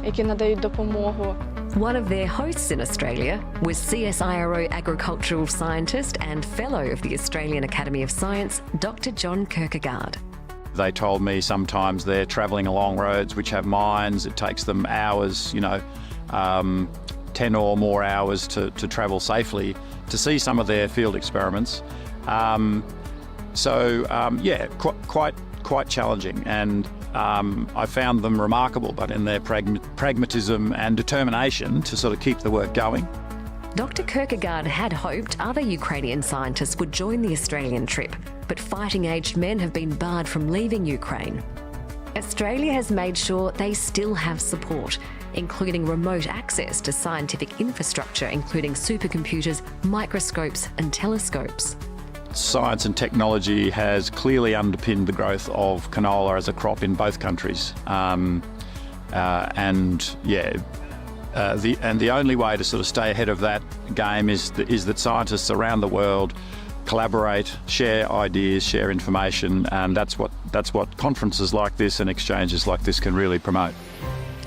які надають допомогу. One of their hosts in Australia was CSIRO agricultural scientist and fellow of the Australian Academy of Science, Dr. John Kierkegaard. They told me sometimes they're travelling along roads which have mines. It takes them hours, 10 or more hours to travel safely to see some of their field experiments. Quite challenging, and I found them remarkable, but in their pragmatism and determination to sort of keep the work going. Dr. Kierkegaard had hoped other Ukrainian scientists would join the Australian trip, but fighting-aged men have been barred from leaving Ukraine. Australia has made sure they still have support, including remote access to scientific infrastructure, including supercomputers, microscopes and telescopes. Science and technology has clearly underpinned the growth of canola as a crop in both countries. The only way to sort of stay ahead of that game is that scientists around the world collaborate, share ideas, share information, and that's what conferences like this and exchanges like this can really promote.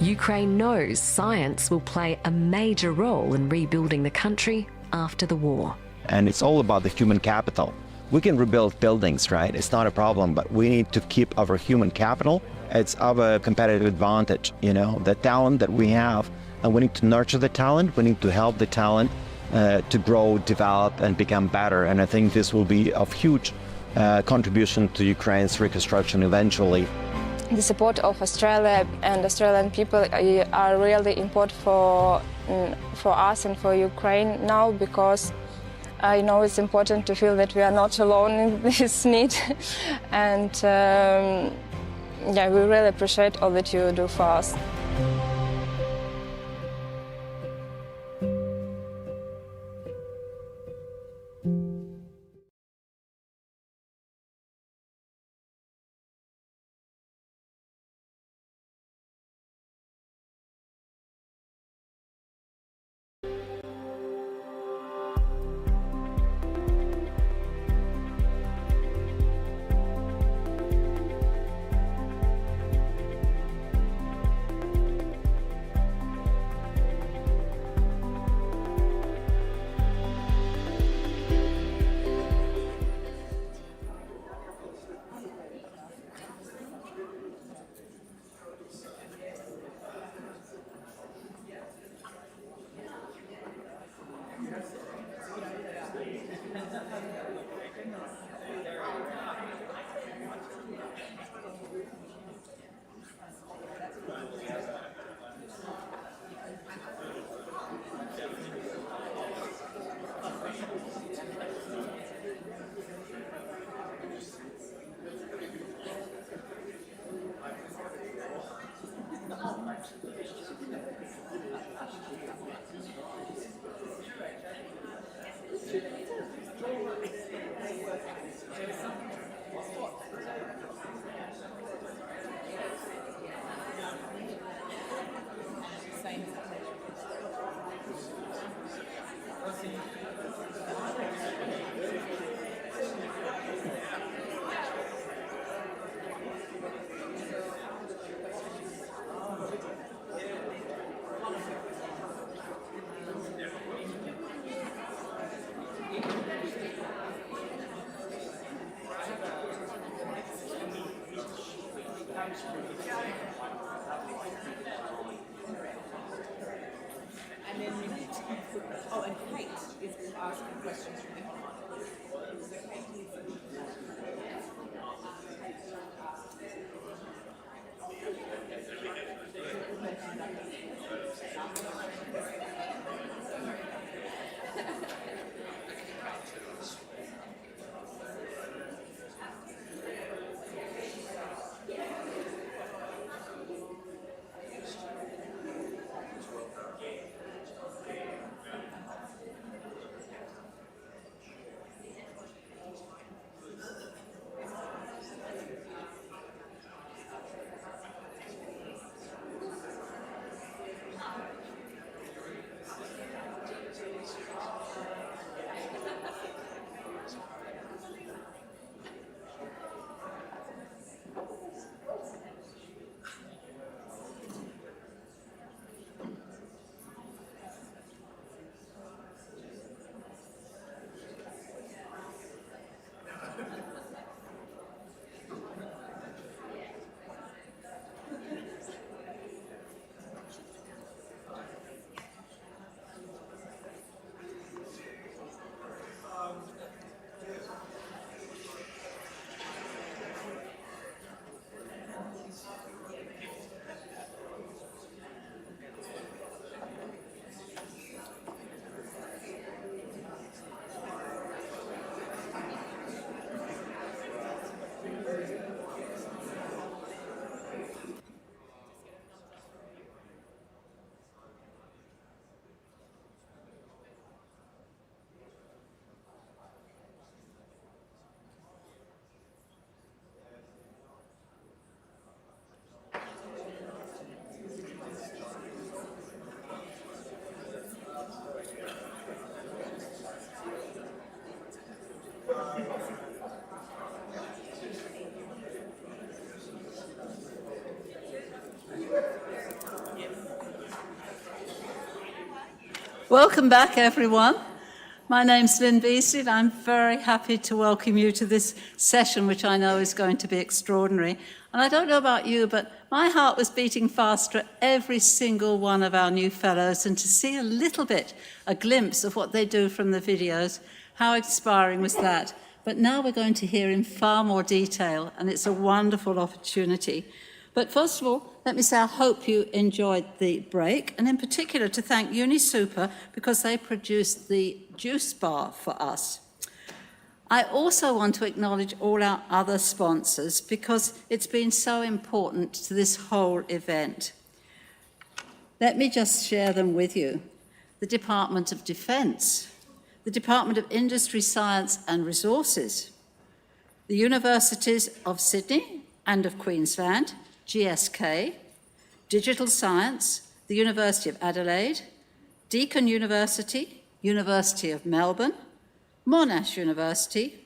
Ukraine knows science will play a major role in rebuilding the country after the war. And it's all about the human capital. We can rebuild buildings, right? It's not a problem, but we need to keep our human capital. It's our competitive advantage, the talent that we have, and we need to nurture the talent. We need to help the talent to grow, develop, and become better. And I think this will be of huge contribution to Ukraine's reconstruction eventually. The support of Australia and Australian people are really important for us and for Ukraine now, because I know it's important to feel that we are not alone in this need. And we really appreciate all that you do for us. And then we need to put, and Kate is asking questions from everyone. Is it okay? Welcome back, everyone. My name's Lynn Beasley, and I'm very happy to welcome you to this session, which I know is going to be extraordinary. And I don't know about you, but my heart was beating faster at every single one of our new fellows, and to see a little bit, a glimpse of what they do from the videos, how inspiring was that? But now we're going to hear in far more detail, and it's a wonderful opportunity. But first of all, let me say I hope you enjoyed the break, and in particular to thank UniSuper because they produced the juice bar for us. I also want to acknowledge all our other sponsors because it's been so important to this whole event. Let me just share them with you. The Department of Defence, the Department of Industry, Science and Resources, the Universities of Sydney and of Queensland, GSK, Digital Science, the University of Adelaide, Deakin University, University of Melbourne, Monash University,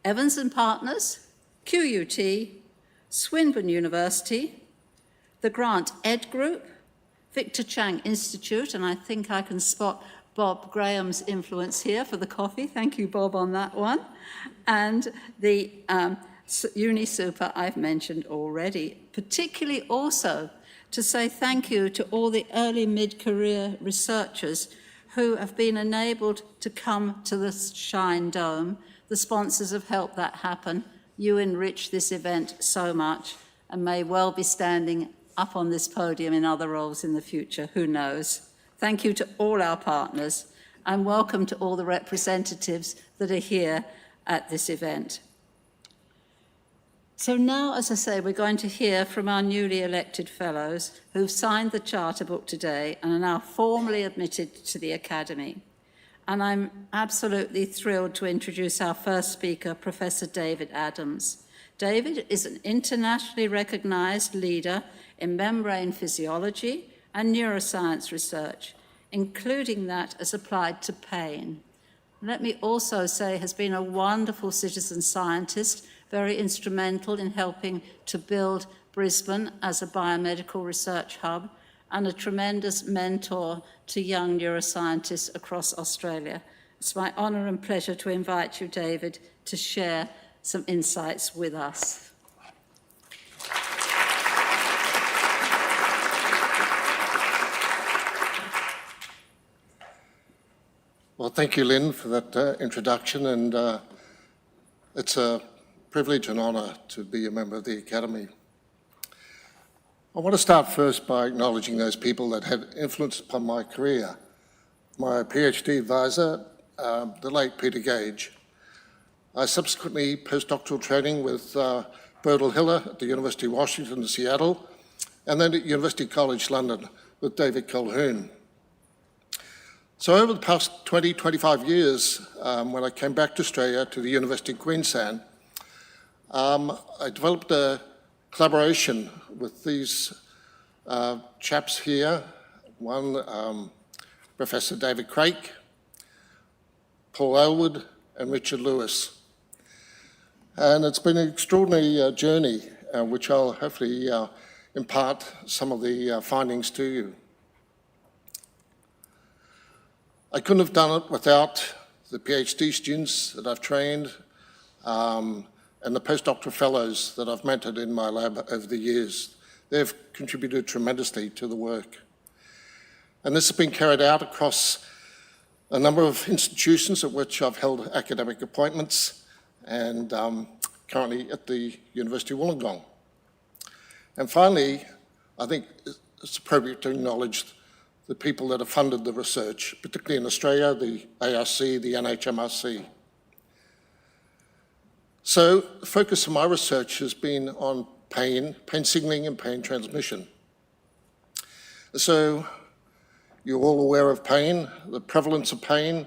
Evans and Partners, QUT, Swinburne University, the Grant Ed Group, Victor Chang Institute, and I think I can spot Bob Graham's influence here for the coffee. Thank you, Bob, on that one. And the UniSuper I've mentioned already, particularly also to say thank you to all the early mid-career researchers who have been enabled to come to the Shine Dome. The sponsors have helped that happen. You enrich this event so much and may well be standing up on this podium in other roles in the future, who knows. Thank you to all our partners and welcome to all the representatives that are here at this event. So now, as I say, we're going to hear from our newly elected fellows who've signed the charter book today and are now formally admitted to the Academy. And I'm absolutely thrilled to introduce our first speaker, Professor David Adams. David is an internationally recognised leader in membrane physiology and neuroscience research, including that as applied to pain. Let me also say has been a wonderful citizen scientist, very instrumental in helping to build Brisbane as a biomedical research hub, and a tremendous mentor to young neuroscientists across Australia. It's my honour and pleasure to invite you, David, to share some insights with us. Well, thank you, Lynn, for that introduction, and it's a privilege and honour to be a member of the Academy. I want to start first by acknowledging those people that had influence upon my career. My PhD advisor, the late Peter Gage. I subsequently postdoctoral training with Bertel Hiller at the University of Washington in Seattle, and then at University College London with David Colquhoun. So over the past 20, 25 years, when I came back to Australia to the University of Queensland, I developed a collaboration with these chaps here. One, Professor David Craik, Paul Aylward, and Richard Lewis. And it's been an extraordinary journey, which I'll hopefully impart some of the findings to you. I couldn't have done it without the PhD students that I've trained and the postdoctoral fellows that I've mentored in my lab over the years. They've contributed tremendously to the work. And this has been carried out across a number of institutions at which I've held academic appointments, and currently at the University of Wollongong. And finally, I think it's appropriate to acknowledge the people that have funded the research, particularly in Australia, the ARC, the NHMRC. So the focus of my research has been on pain signalling and pain transmission. So you're all aware of pain, the prevalence of pain.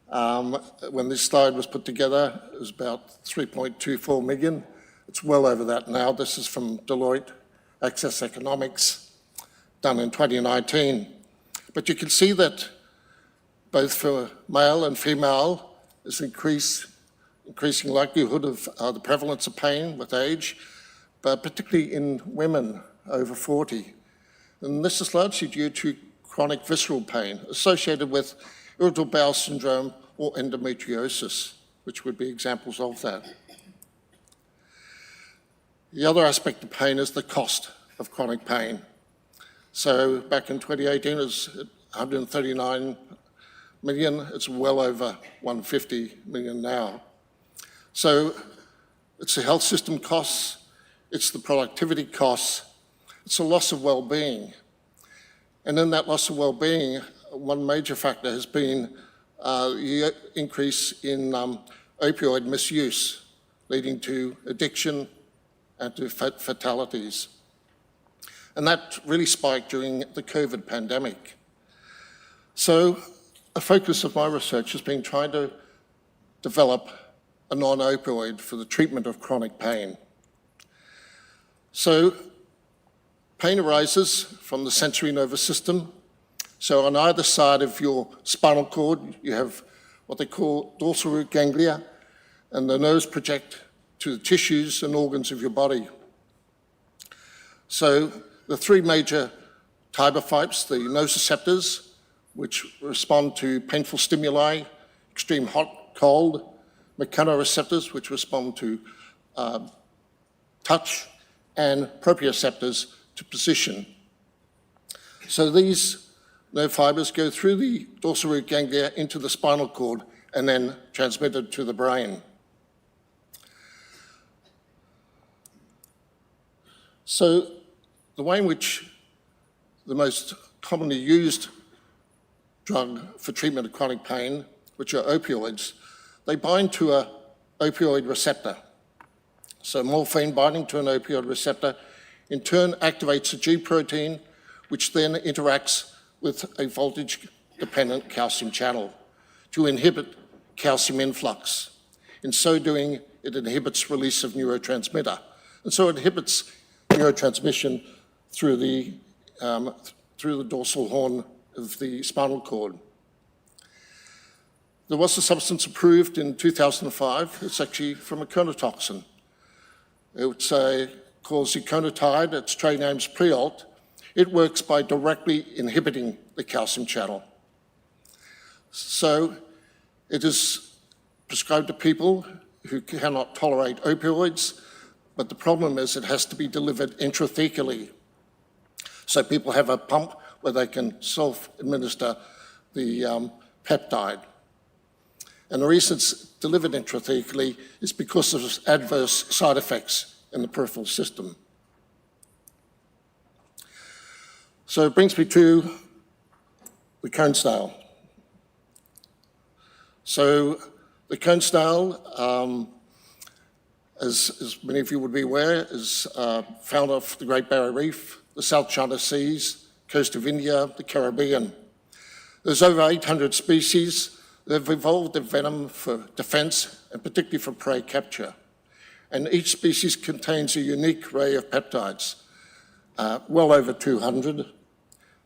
When this slide was put together, it was about 3.24 million. It's well over that now. This is from Deloitte Access Economics, done in 2019. But you can see that both for male and female, there's increasing likelihood of the prevalence of pain with age, but particularly in women over 40. And this is largely due to chronic visceral pain associated with irritable bowel syndrome or endometriosis, which would be examples of that. The other aspect of pain is the cost of chronic pain. So back in 2018, it was 139 million. It's well over 150 million now. So it's the health system costs, it's the productivity costs, it's a loss of well-being. And in that loss of well-being, one major factor has been the increase in opioid misuse, leading to addiction and to fatalities. And that really spiked during the COVID pandemic. So a focus of my research has been trying to develop a non-opioid for the treatment of chronic pain. So pain arises from the sensory nervous system. So on either side of your spinal cord, you have what they call dorsal root ganglia, and the nerves project to the tissues and organs of your body. So the three major typophytes, the nociceptors, which respond to painful stimuli, extreme hot, cold, mechanoreceptors, which respond to touch, and proprioceptors to position. So these nerve fibers go through the dorsal root ganglia into the spinal cord and then transmitted to the brain. So the way in which the most commonly used drug for treatment of chronic pain, which are opioids, they bind to an opioid receptor. So morphine binding to an opioid receptor in turn activates a G protein, which then interacts with a voltage-dependent calcium channel to inhibit calcium influx. In so doing, it inhibits release of neurotransmitter. And so it inhibits neurotransmission through the dorsal horn of the spinal cord. There was a substance approved in 2005. It's actually from a chronotoxin. It's called ziconotide. Its trade name's Prialt. It works by directly inhibiting the calcium channel. So it is prescribed to people who cannot tolerate opioids, but the problem is it has to be delivered intrathecally. So people have a pump where they can self-administer the peptide. And the reason it's delivered intrathecally is because of adverse side effects in the peripheral system. So it brings me to the cone snail. So the cone snail, as many of you would be aware, is found off the Great Barrier Reef, the South China Seas, coast of India, the Caribbean. There's over 800 species that have evolved their venom for defense and particularly for prey capture. And each species contains a unique array of peptides, well over 200,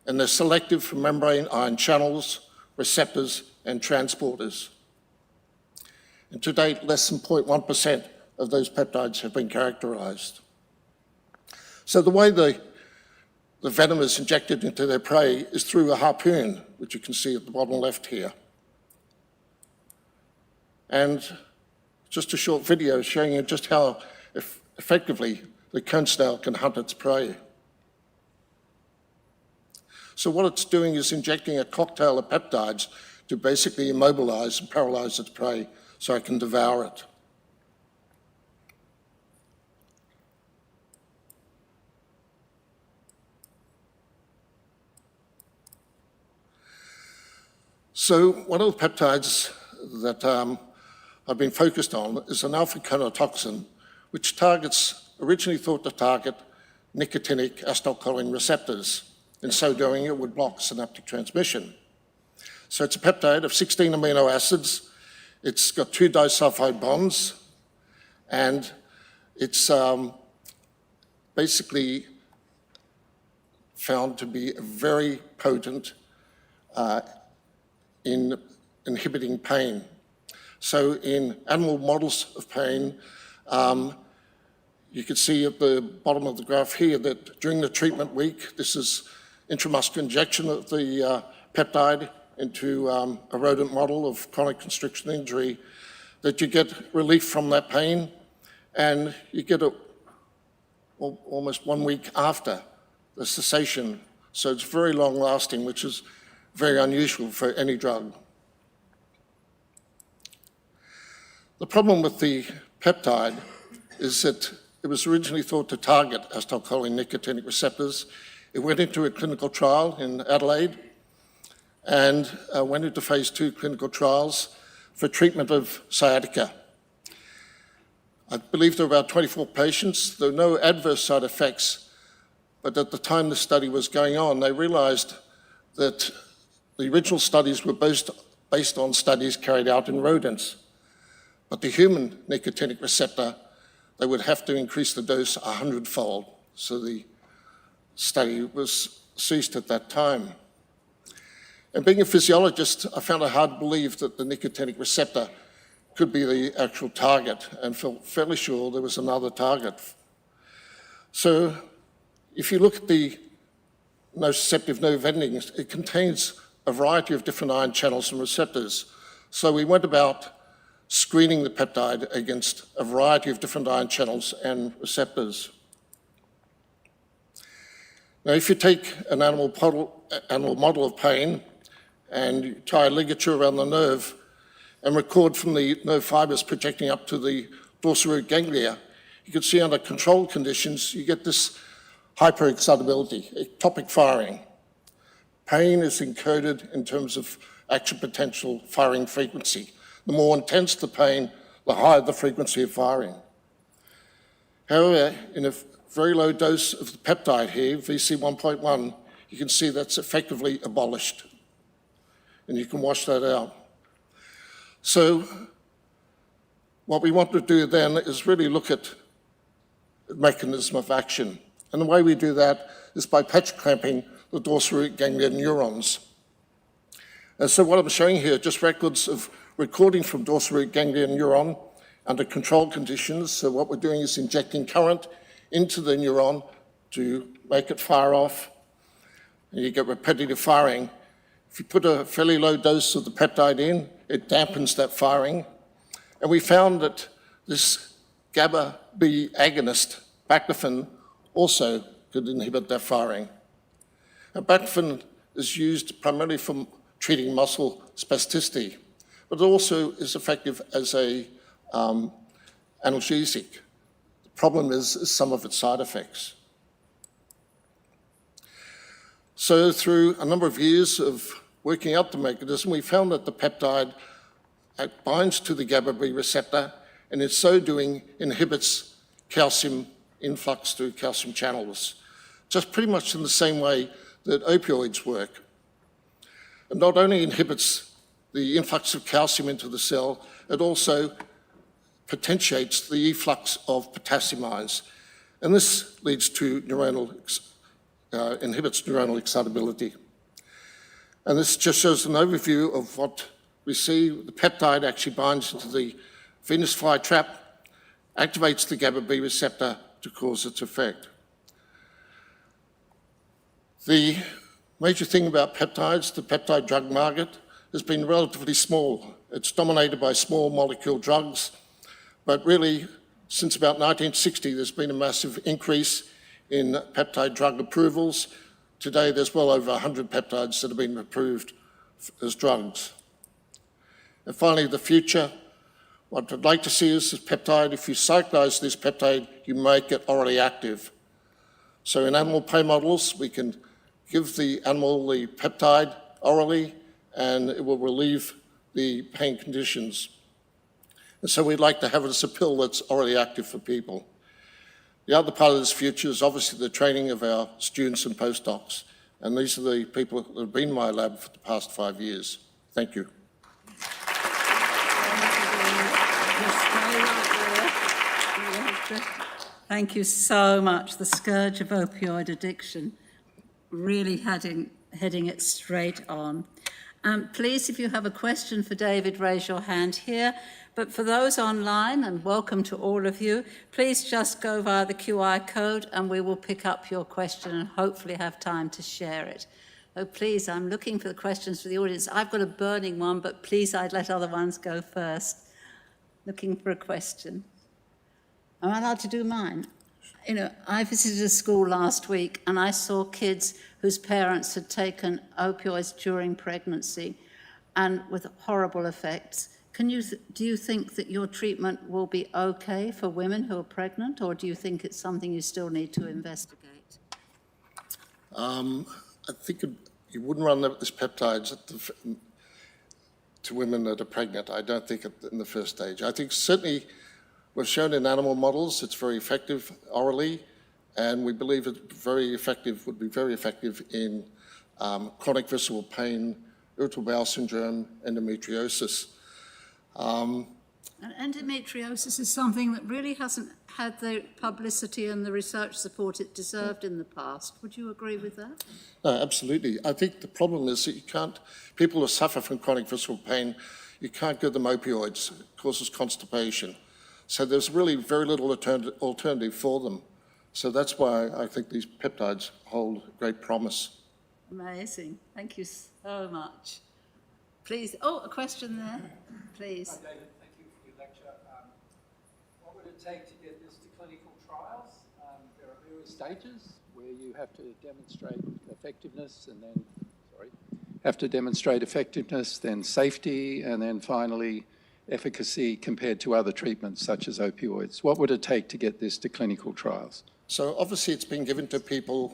and they're selective for membrane ion channels, receptors, and transporters. And to date, less than 0.1% of those peptides have been characterized. So the way the venom is injected into their prey is through a harpoon, which you can see at the bottom left here. And just a short video showing you just how effectively the cone snail can hunt its prey. So what it's doing is injecting a cocktail of peptides to basically immobilize and paralyze its prey so it can devour it. So one of the peptides that I've been focused on is an alpha-conotoxin, which originally thought to target nicotinic acetylcholine receptors. In so doing, it would block synaptic transmission. So it's a peptide of 16 amino acids. It's got 2 disulfide bonds, and it's basically found to be very potent in inhibiting pain. So in animal models of pain, you can see at the bottom of the graph here that during the treatment week, this is intramuscular injection of the peptide into a rodent model of chronic constriction injury, that you get relief from that pain, and you get it almost 1 week after the cessation. So it's very long lasting, which is very unusual for any drug. The problem with the peptide is that it was originally thought to target acetylcholine nicotinic receptors. It went into a clinical trial in Adelaide and went into phase 2 clinical trials for treatment of sciatica. I believe there were about 24 patients. There were no adverse side effects, but at the time the study was going on, they realized that the original studies were based on studies carried out in rodents. But the human nicotinic receptor, they would have to increase the dose 100-fold. So the study was ceased at that time. And being a physiologist, I found it hard to believe that the nicotinic receptor could be the actual target, and felt fairly sure there was another target. So if you look at the nociceptive nerve endings, it contains a variety of different ion channels and receptors. So we went about screening the peptide against a variety of different ion channels and receptors. Now, if you take an animal model of pain and you tie a ligature around the nerve and record from the nerve fibers projecting up to the dorsal root ganglia, you can see under controlled conditions, you get this hyperexcitability, ectopic firing. Pain is encoded in terms of action potential firing frequency. The more intense the pain, the higher the frequency of firing. However, in a very low dose of the peptide here, VC 1.1, you can see that's effectively abolished. And you can wash that out. So what we want to do then is really look at the mechanism of action. And the way we do that is by patch clamping the dorsal root ganglion neurons. And so what I'm showing here are just records of recording from dorsal root ganglion neuron under controlled conditions. So what we're doing is injecting current into the neuron to make it fire off, and you get repetitive firing. If you put a fairly low dose of the peptide in, it dampens that firing. And we found that this GABA B agonist, baclofen, also could inhibit that firing. And baclofen is used primarily for treating muscle spasticity, but it also is effective as a analgesic. The problem is some of its side effects. So through a number of years of working out the mechanism, we found that the peptide binds to the GABA-B receptor and in so doing inhibits calcium influx through calcium channels, just pretty much in the same way that opioids work. It not only inhibits the influx of calcium into the cell, it also potentiates the efflux of potassium ions. And this leads to inhibits neuronal excitability. And this just shows an overview of what we see. The peptide actually binds into the Venus flytrap, activates the GABA-B receptor to cause its effect. The major thing about peptides, the peptide drug market, has been relatively small. It's dominated by small molecule drugs, but really, since about 1960, there's been a massive increase in peptide drug approvals. Today, there's well over 100 peptides that have been approved as drugs. And finally, the future. What I'd like to see is this peptide, if you cyclize this peptide, you make it orally active. So in animal pain models, we can give the animal the peptide orally, and it will relieve the pain conditions. And so we'd like to have it as a pill that's orally active for people. The other part of this future is obviously the training of our students and postdocs. And these are the people that have been in my lab for the past 5 years. Thank you. Thank you so much. The scourge of opioid addiction, really heading it straight on. Please, if you have a question for David, raise your hand here. But for those online, and welcome to all of you, please just go via the QR code and we will pick up your question and hopefully have time to share it. So please, I'm looking for the questions for the audience. I've got a burning one, but please, I'd let other ones go first. Looking for a question. Am I allowed to do mine? You know, I visited a school last week and I saw kids whose parents had taken opioids during pregnancy and with horrible effects. Do you think that your treatment will be okay for women who are pregnant, or do you think it's something you still need to investigate? I think you wouldn't run this peptides to women that are pregnant. I don't think in the first stage. I think certainly we've shown in animal models it's very effective orally, and we believe it would be very effective in chronic visceral pain, irritable bowel syndrome, endometriosis. And endometriosis is something that really hasn't had the publicity and the research support it deserved in the past. Would you agree with that? No, absolutely. I think the problem is that people who suffer from chronic visceral pain, you can't give them opioids. It causes constipation. So there's really very little alternative for them. So that's why I think these peptides hold great promise. Amazing. Thank you so much. Please, a question there, please. Hi, David. Thank you for your lecture. What would it take to get this to clinical trials? There are various stages where you have to demonstrate effectiveness and then safety, and then finally efficacy compared to other treatments such as opioids. What would it take to get this to clinical trials? So obviously it's been given to people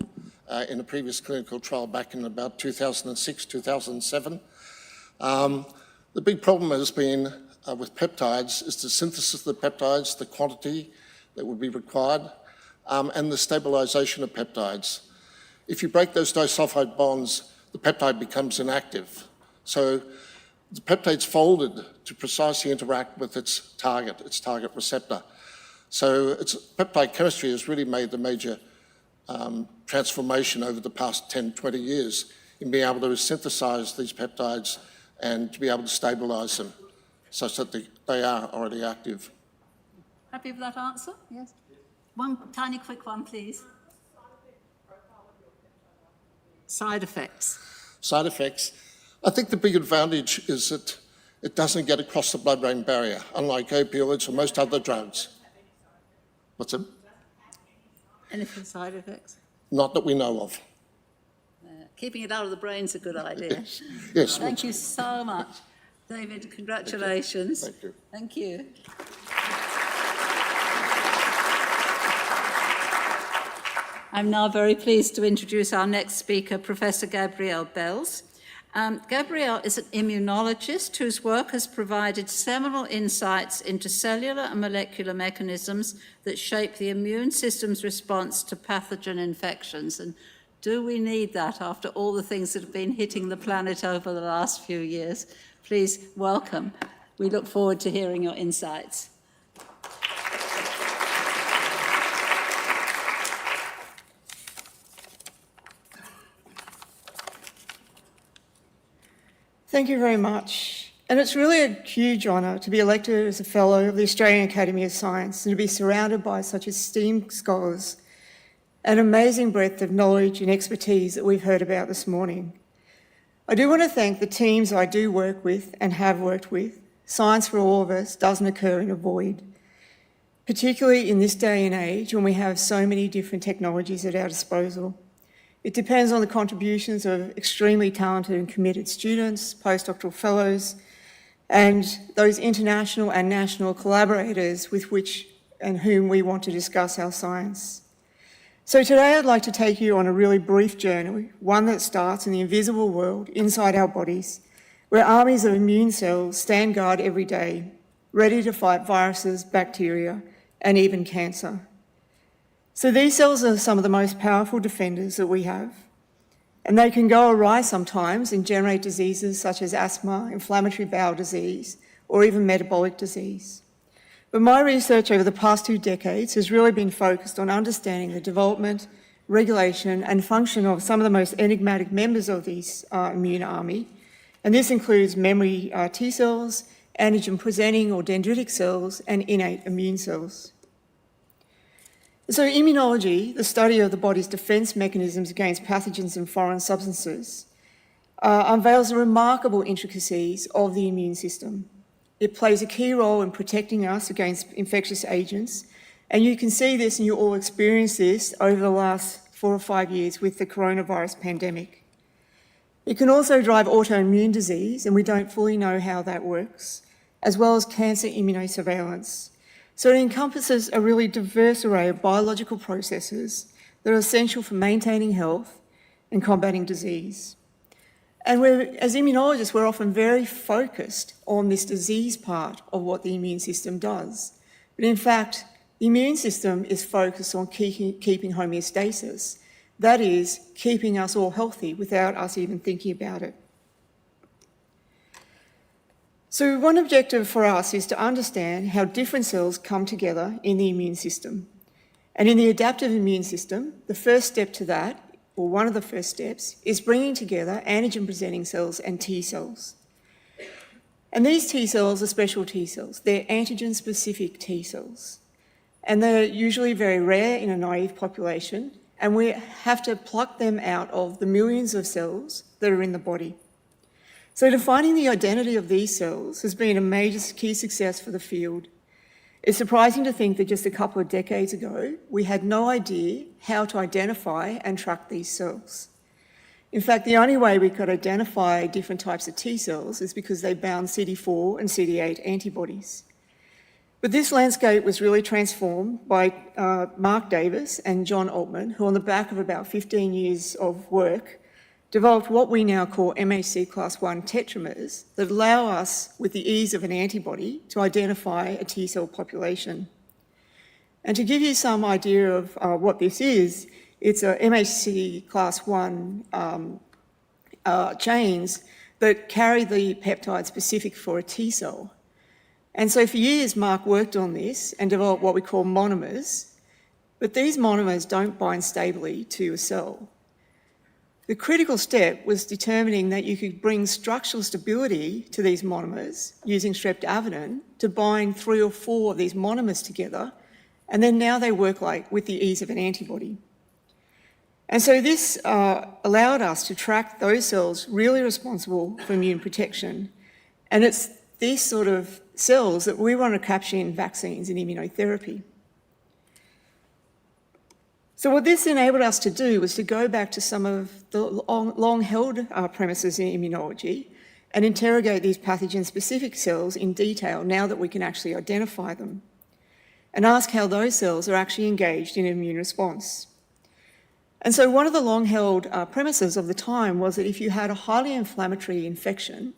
in a previous clinical trial back in about 2006, 2007. The big problem has been with peptides is the synthesis of the peptides, the quantity that would be required, and the stabilization of peptides. If you break those disulfide bonds, the peptide becomes inactive. So the peptide's folded to precisely interact with its target receptor. So peptide chemistry has really made the major transformation over the past 10, 20 years in being able to synthesize these peptides and to be able to stabilize them such that they are already active. Happy with that answer? Yes. One tiny quick one, please. Side effects. Side effects. I think the big advantage is that it doesn't get across the blood-brain barrier, unlike opioids or most other drugs. What's it? Anything side effects? Not that we know of. Keeping it out of the brain's a good idea. Yes. Thank you so much. David, congratulations. Thank you. Thank you. I'm now very pleased to introduce our next speaker, Professor Gabrielle Belz. Gabrielle is an immunologist whose work has provided seminal insights into cellular and molecular mechanisms that shape the immune system's response to pathogen infections. And do we need that after all the things that have been hitting the planet over the last few years? Please welcome. We look forward to hearing your insights. Thank you very much. And it's really a huge honour to be elected as a Fellow of the Australian Academy of Science and to be surrounded by such esteemed scholars, an amazing breadth of knowledge and expertise that we've heard about this morning. I do want to thank the teams I do work with and have worked with. Science for all of us doesn't occur in a void, particularly in this day and age when we have so many different technologies at our disposal. It depends on the contributions of extremely talented and committed students, postdoctoral fellows, and those international and national collaborators with which and whom we want to discuss our science. So today I'd like to take you on a really brief journey, one that starts in the invisible world inside our bodies, where armies of immune cells stand guard every day, ready to fight viruses, bacteria, and even cancer. So these cells are some of the most powerful defenders that we have, and they can go awry sometimes and generate diseases such as asthma, inflammatory bowel disease, or even metabolic disease. But my research over the past 2 decades has really been focused on understanding the development, regulation, and function of some of the most enigmatic members of this immune army, and this includes memory T cells, antigen-presenting or dendritic cells, and innate immune cells. So immunology, the study of the body's defence mechanisms against pathogens and foreign substances, unveils the remarkable intricacies of the immune system. It plays a key role in protecting us against infectious agents, and you can see this and you all experience this over the last 4 or 5 years with the coronavirus pandemic. It can also drive autoimmune disease, and we don't fully know how that works, as well as cancer immunosurveillance. So it encompasses a really diverse array of biological processes that are essential for maintaining health and combating disease. And as immunologists, we're often very focused on this disease part of what the immune system does. But in fact, the immune system is focused on keeping homeostasis. That is, keeping us all healthy without us even thinking about it. So one objective for us is to understand how different cells come together in the immune system. And in the adaptive immune system, the first step to that, or one of the first steps, is bringing together antigen-presenting cells and T cells. And these T cells are special T cells. They're antigen-specific T cells. And they're usually very rare in a naive population, and we have to pluck them out of the millions of cells that are in the body. So defining the identity of these cells has been a major key success for the field. It's surprising to think that just a couple of decades ago, we had no idea how to identify and track these cells. In fact, the only way we could identify different types of T cells is because they bound CD4 and CD8 antibodies. But this landscape was really transformed by Mark Davis and John Altman, who on the back of about 15 years of work, developed what we now call MHC class I tetramers that allow us, with the ease of an antibody, to identify a T cell population. And to give you some idea of what this is, it's a MHC class I chains that carry the peptide specific for a T cell. And so for years, Mark worked on this and developed what we call monomers, but these monomers don't bind stably to a cell. The critical step was determining that you could bring structural stability to these monomers using streptavidin to bind 3 or 4 of these monomers together, and then now they work like with the ease of an antibody. And so this allowed us to track those cells really responsible for immune protection. And it's these sort of cells that we want to capture in vaccines and immunotherapy. So what this enabled us to do was to go back to some of the long-held premises in immunology and interrogate these pathogen-specific cells in detail now that we can actually identify them, and ask how those cells are actually engaged in immune response. And so one of the long-held premises of the time was that if you had a highly inflammatory infection,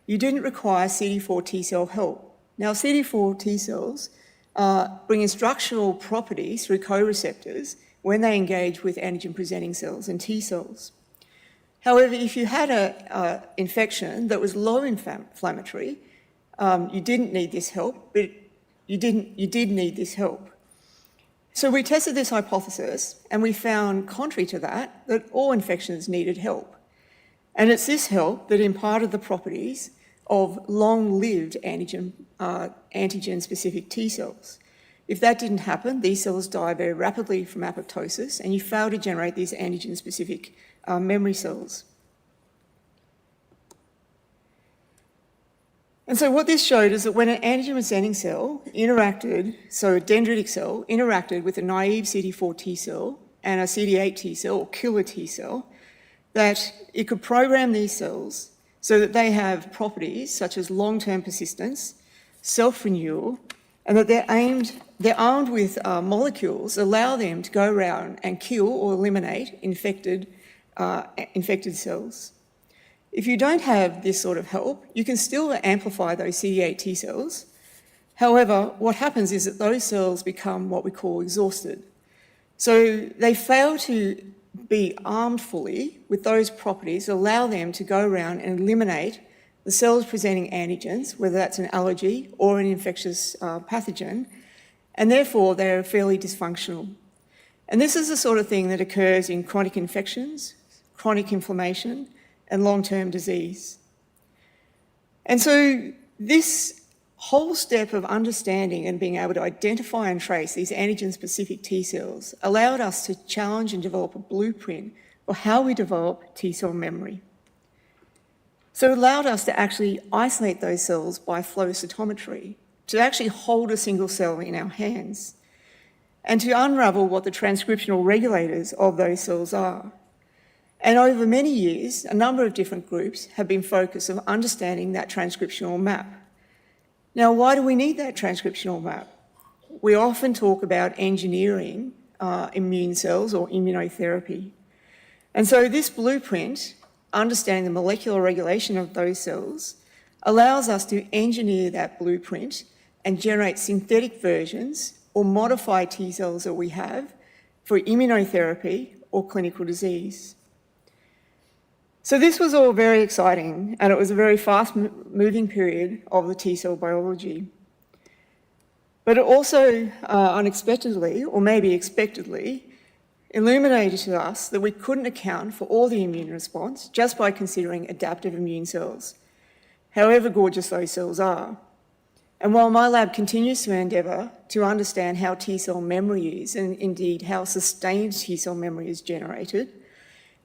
you didn't require CD4 T cell help. Now, CD4 T cells bring in structural properties through co-receptors when they engage with antigen-presenting cells and T cells. However, if you had an infection that was low inflammatory, you didn't need this help, but you did need this help. So we tested this hypothesis, and we found, contrary to that all infections needed help. And it's this help that imparted the properties of long-lived antigen-specific T cells. If that didn't happen, these cells die very rapidly from apoptosis, and you fail to generate these antigen-specific memory cells. And so what this showed is that when an antigen-presenting cell interacted, so a dendritic cell interacted with a naive CD4 T cell and a CD8 T cell or killer T cell, that it could program these cells so that they have properties such as long-term persistence, self-renewal, and that they're armed with molecules that allow them to go around and kill or eliminate infected cells. If you don't have this sort of help, you can still amplify those CD8 T cells. However, what happens is that those cells become what we call exhausted. So they fail to be armed fully with those properties that allow them to go around and eliminate the cells presenting antigens, whether that's an allergy or an infectious pathogen, and therefore they're fairly dysfunctional. And this is the sort of thing that occurs in chronic infections, chronic inflammation, and long-term disease. And so this whole step of understanding and being able to identify and trace these antigen-specific T cells allowed us to challenge and develop a blueprint for how we develop T cell memory. So it allowed us to actually isolate those cells by flow cytometry, to actually hold a single cell in our hands, and to unravel what the transcriptional regulators of those cells are. And over many years, a number of different groups have been focused on understanding that transcriptional map. Now, why do we need that transcriptional map? We often talk about engineering immune cells or immunotherapy. And so this blueprint, understanding the molecular regulation of those cells, allows us to engineer that blueprint and generate synthetic versions or modified T cells that we have for immunotherapy or clinical disease. So this was all very exciting, and it was a very fast-moving period of the T cell biology. But it also unexpectedly, or maybe expectedly, illuminated to us that we couldn't account for all the immune response just by considering adaptive immune cells, however gorgeous those cells are. And while my lab continues to endeavour to understand how T cell memory is, and indeed how sustained T cell memory is generated,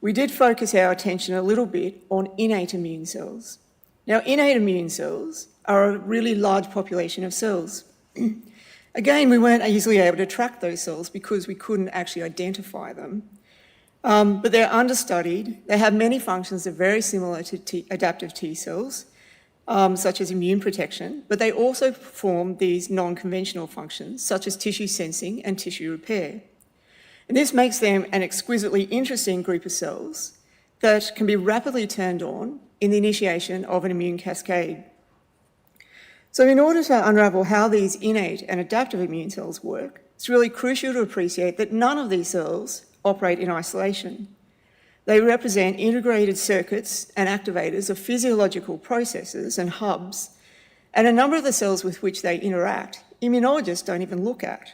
we did focus our attention a little bit on innate immune cells. Now, innate immune cells are a really large population of cells. Again, we weren't easily able to track those cells because we couldn't actually identify them. But they're understudied. They have many functions that are very similar to adaptive T cells, such as immune protection, but they also perform these non-conventional functions, such as tissue sensing and tissue repair. And this makes them an exquisitely interesting group of cells that can be rapidly turned on in the initiation of an immune cascade. So in order to unravel how these innate and adaptive immune cells work, it's really crucial to appreciate that none of these cells operate in isolation. They represent integrated circuits and activators of physiological processes and hubs, and a number of the cells with which they interact, immunologists don't even look at.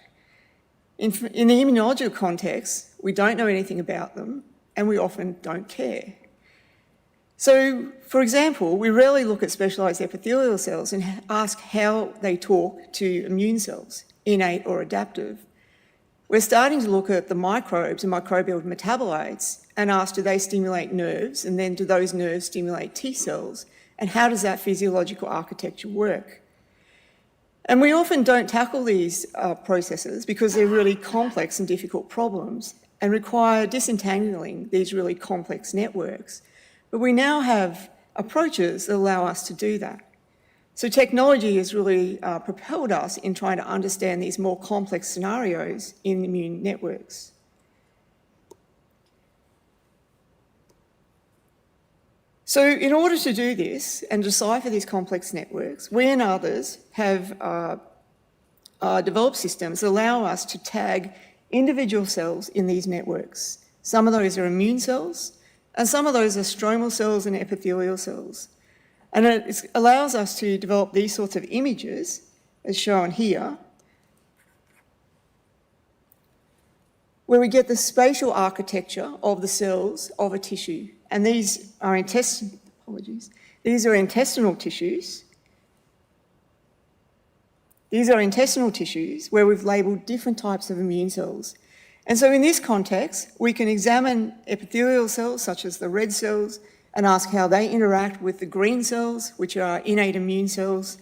In the immunological context, we don't know anything about them, and we often don't care. So, for example, we rarely look at specialised epithelial cells and ask how they talk to immune cells, innate or adaptive. We're starting to look at the microbes and microbial metabolites and ask, do they stimulate nerves, and then do those nerves stimulate T cells, and how does that physiological architecture work? And we often don't tackle these processes because they're really complex and difficult problems and require disentangling these really complex networks. But we now have approaches that allow us to do that. So technology has really propelled us in trying to understand these more complex scenarios in immune networks. So in order to do this and decipher these complex networks, we and others have developed systems that allow us to tag individual cells in these networks. Some of those are immune cells, and some of those are stromal cells and epithelial cells. And it allows us to develop these sorts of images, as shown here, where we get the spatial architecture of the cells of a tissue. And these are intestinal tissues. These are intestinal tissues where we've labelled different types of immune cells. And so in this context, we can examine epithelial cells, such as the red cells, and ask how they interact with the green cells, which are innate immune cells.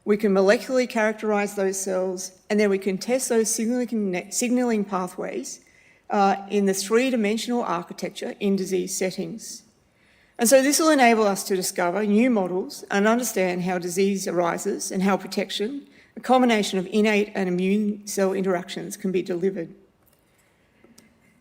We can molecularly characterise those cells, and then we can test those signalling pathways in the three-dimensional architecture in disease settings. And so this will enable us to discover new models and understand how disease arises and how protection, a combination of innate and immune cell interactions, can be delivered.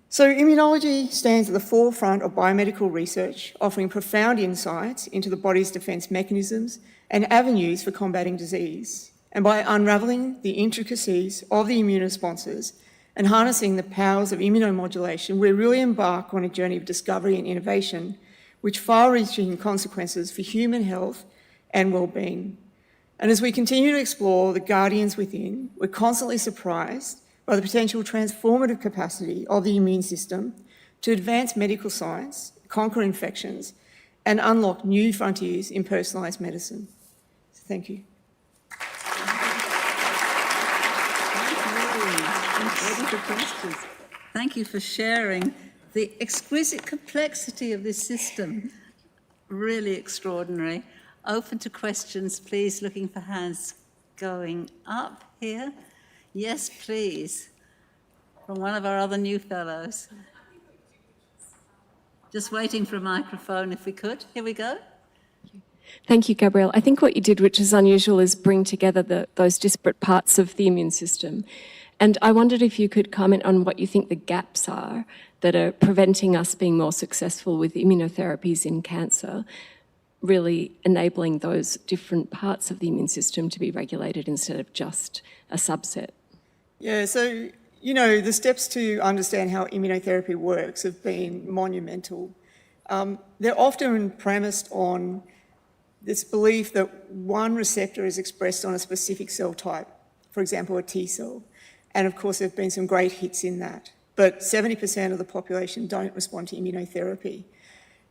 So immunology stands at the forefront of biomedical research, offering profound insights into the body's defence mechanisms and avenues for combating disease. And by unravelling the intricacies of the immune responses and harnessing the powers of immunomodulation, we really embark on a journey of discovery and innovation, with far-reaching consequences for human health and well-being. And as we continue to explore the guardians within, we're constantly surprised by the potential transformative capacity of the immune system to advance medical science, conquer infections, and unlock new frontiers in personalised medicine. Thank you. Thank you for sharing the exquisite complexity of this system. Really extraordinary. Open to questions, please. Looking for hands going up here. Yes, please. From one of our other new fellows. Just waiting for a microphone if we could. Here we go. Thank you, Gabrielle. I think what you did, which is unusual, is bring together those disparate parts of the immune system. And I wondered if you could comment on what you think the gaps are that are preventing us being more successful with immunotherapies in cancer, really enabling those different parts of the immune system to be regulated instead of just a subset. Yeah, so, you know, the steps to understand how immunotherapy works have been monumental. They're often premised on this belief that one receptor is expressed on a specific cell type, for example, a T cell. And of course, there have been some great hits in that. But 70% of the population don't respond to immunotherapy.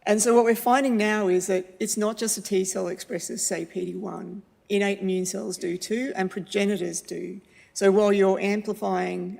And so what we're finding now is that it's not just a T cell that expresses, say, PD-1. Innate immune cells do too, and progenitors do. So while you're amplifying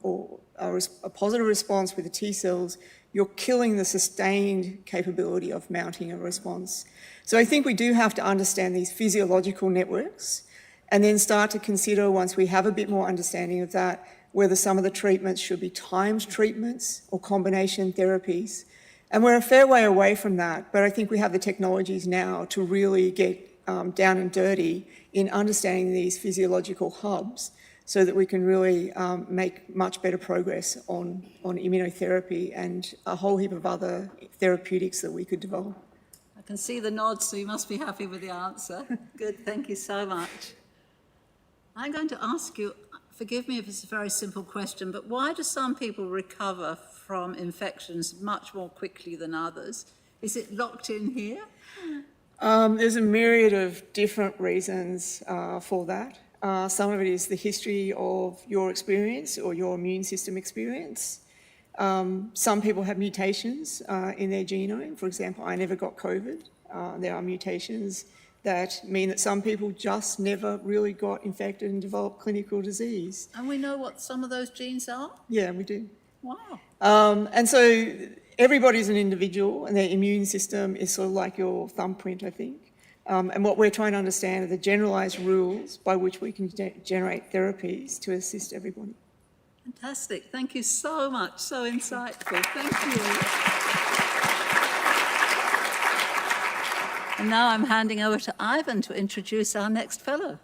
or a positive response with the T cells, you're killing the sustained capability of mounting a response. So I think we do have to understand these physiological networks and then start to consider, once we have a bit more understanding of that, whether some of the treatments should be timed treatments or combination therapies. And we're a fair way away from that, but I think we have the technologies now to really get down and dirty in understanding these physiological hubs so that we can really make much better progress on immunotherapy and a whole heap of other therapeutics that we could develop. I can see the nods, so you must be happy with the answer. Good, thank you so much. I'm going to ask you, forgive me if it's a very simple question, but why do some people recover from infections much more quickly than others? Is it locked in here? There's a myriad of different reasons for that. Some of it is the history of your experience or your immune system experience. Some people have mutations in their genome. For example, I never got COVID. There are mutations that mean that some people just never really got infected and developed clinical disease. And we know what some of those genes are? Yeah, we do. Wow. And so everybody's an individual and their immune system is sort of like your thumbprint, I think. And what we're trying to understand are the generalised rules by which we can generate therapies to assist everybody. Fantastic. Thank you so much. So insightful. Thank you. And now I'm handing over to Aidan to introduce our next fellow.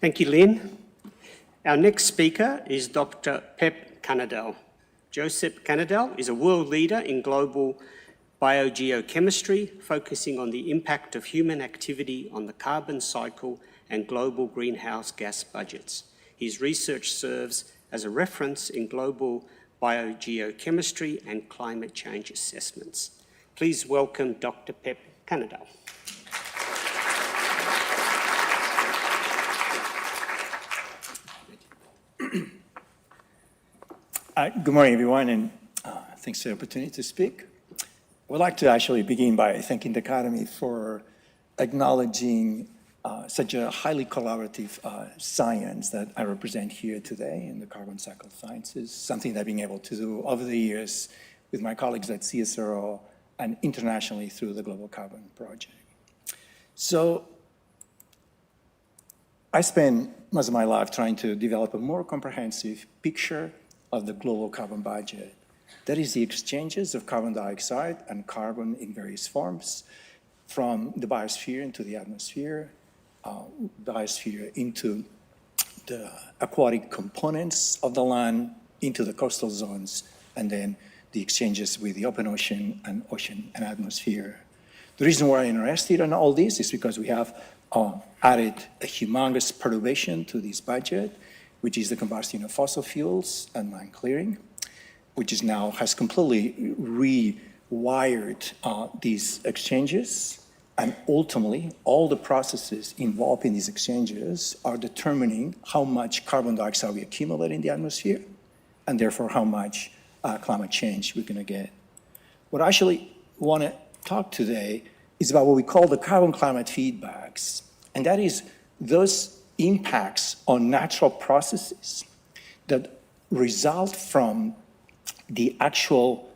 Thank you, Lynn. Our next speaker is Dr. Pep Canadell. Pep Canadell is a world leader in global biogeochemistry, focusing on the impact of human activity on the carbon cycle and global greenhouse gas budgets. His research serves as a reference in global biogeochemistry and climate change assessments. Please welcome Dr. Pep Canadell. Good morning, everyone, and thanks for the opportunity to speak. I would like to actually begin by thanking the Academy for acknowledging such a highly collaborative science that I represent here today in the carbon cycle sciences, something that I've been able to do over the years with my colleagues at CSIRO and internationally through the Global Carbon Project. So I spent most of my life trying to develop a more comprehensive picture of the global carbon budget. That is the exchanges of carbon dioxide and carbon in various forms from the biosphere into the atmosphere, biosphere into the aquatic components of the land, into the coastal zones, and then the exchanges with the open ocean and atmosphere. The reason why I'm interested in all this is because we have added a humongous perturbation to this budget, which is the combustion of fossil fuels and land clearing, which is now has completely rewired these exchanges. And ultimately, all the processes involved in these exchanges are determining how much carbon dioxide we accumulate in the atmosphere, and therefore how much climate change we're going to get. What I actually want to talk today is about what we call the carbon climate feedbacks, and that is those impacts on natural processes that result from the actual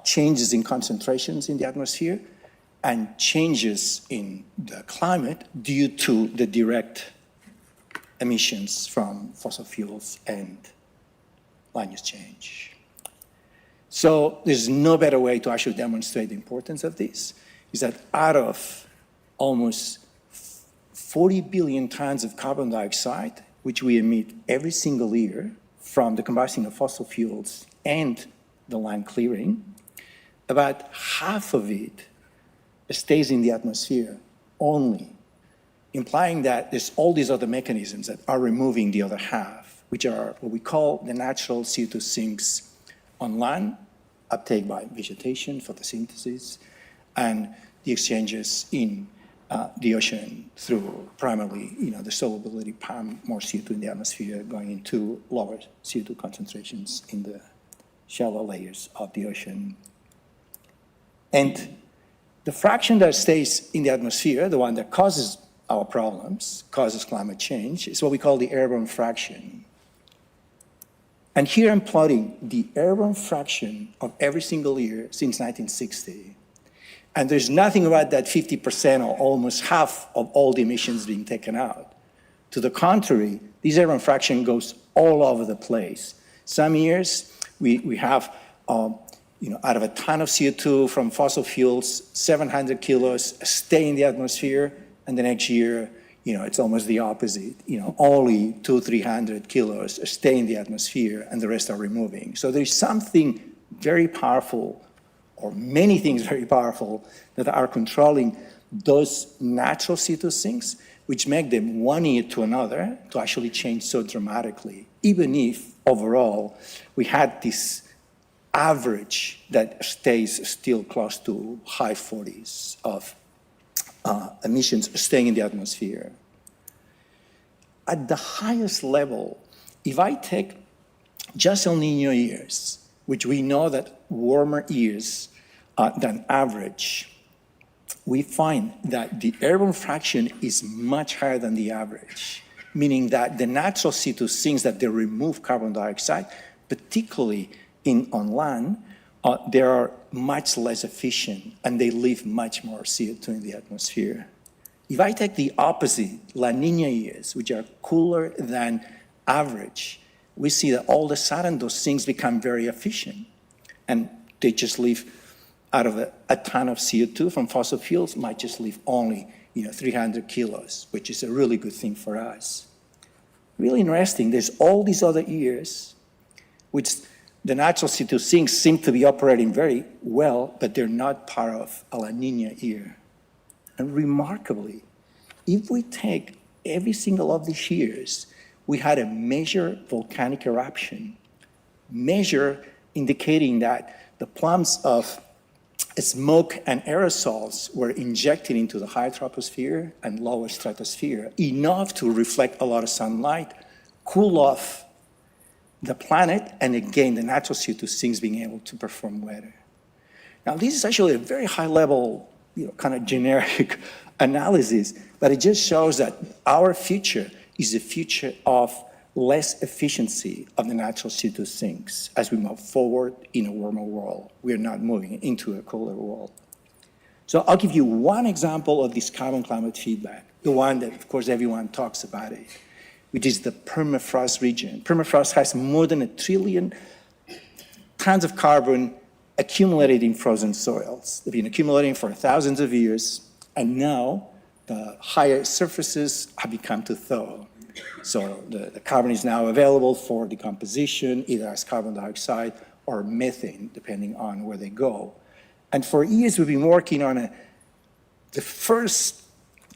changes in concentrations in the atmosphere and changes in the climate due to the direct emissions from fossil fuels and land use change. So there's no better way to actually demonstrate the importance of this, is that out of almost 40 billion tons of carbon dioxide, which we emit every single year from the combustion of fossil fuels and the land clearing, about half of it stays in the atmosphere only, implying that there's all these other mechanisms that are removing the other half, which are what we call the natural CO2 sinks on land, uptake by vegetation, photosynthesis, and the exchanges in the ocean through primarily, the solubility, more CO2 in the atmosphere going into lower CO2 concentrations in the shallow layers of the ocean. And the fraction that stays in the atmosphere, the one that causes our problems, causes climate change, is what we call the airborne fraction. And here I'm plotting the airborne fraction of every single year since 1960. And there's nothing about that 50% or almost half of all the emissions being taken out. To the contrary, this airborne fraction goes all over the place. Some years we have, out of a ton of CO2 from fossil fuels, 700 kilos stay in the atmosphere, and the next year, it's almost the opposite. Only 200-300 kilos stay in the atmosphere, and the rest are removing. So there's something very powerful, or many things very powerful, that are controlling those natural CO2 sinks, which make them one year to another to actually change so dramatically, even if overall we had this average that stays still close to high 40s of emissions staying in the atmosphere. At the highest level, if I take just El Nino years, which we know that warmer years than average, we find that the airborne fraction is much higher than the average, meaning that the natural CO2 sinks that they remove carbon dioxide, particularly on land, they are much less efficient and they leave much more CO2 in the atmosphere. If I take the opposite, La Nina years, which are cooler than average, we see that all of a sudden those things become very efficient and they just leave, out of a ton of CO2 from fossil fuels, might just leave only 300 kilos, which is a really good thing for us. really interesting, there's all these other years which the natural CO2 sinks seem to be operating very well, but they're not part of a La Nina year. And remarkably, if we take every single of these years, we had a major volcanic eruption, measure indicating that the plumes of smoke and aerosols were injected into the high troposphere and lower stratosphere, enough to reflect a lot of sunlight, cool off the planet, and again, the natural CO2 sinks being able to perform weather. Now, this is actually a very high level, kind of generic analysis, but it just shows that our future is a future of less efficiency of the natural CO2 sinks as we move forward in a warmer world. We are not moving into a cooler world. So I'll give you one example of this carbon climate feedback, the one that, of course, everyone talks about it, which is the permafrost region. Permafrost has more than 1 trillion tons of carbon accumulated in frozen soils. They've been accumulating for thousands of years, and now the higher surfaces have become to thaw. So the carbon is now available for decomposition, either as carbon dioxide or methane, depending on where they go. And for years, we've been working on the first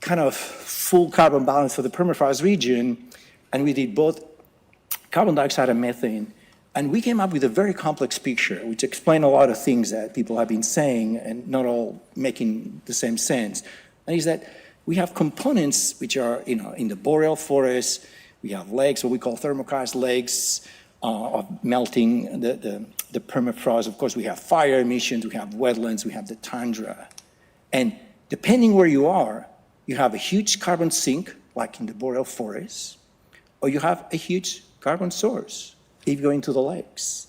kind of full carbon balance for the permafrost region, and we did both carbon dioxide and methane. And we came up with a very complex picture, which explained a lot of things that people have been saying and not all making the same sense. And is that we have components which are, in the boreal forest. We have lakes, what we call thermokarst lakes, of melting the permafrost. Of course, we have fire emissions, we have wetlands, we have the tundra. And depending where you are, you have a huge carbon sink, like in the boreal forest, or you have a huge carbon source if you go into the lakes.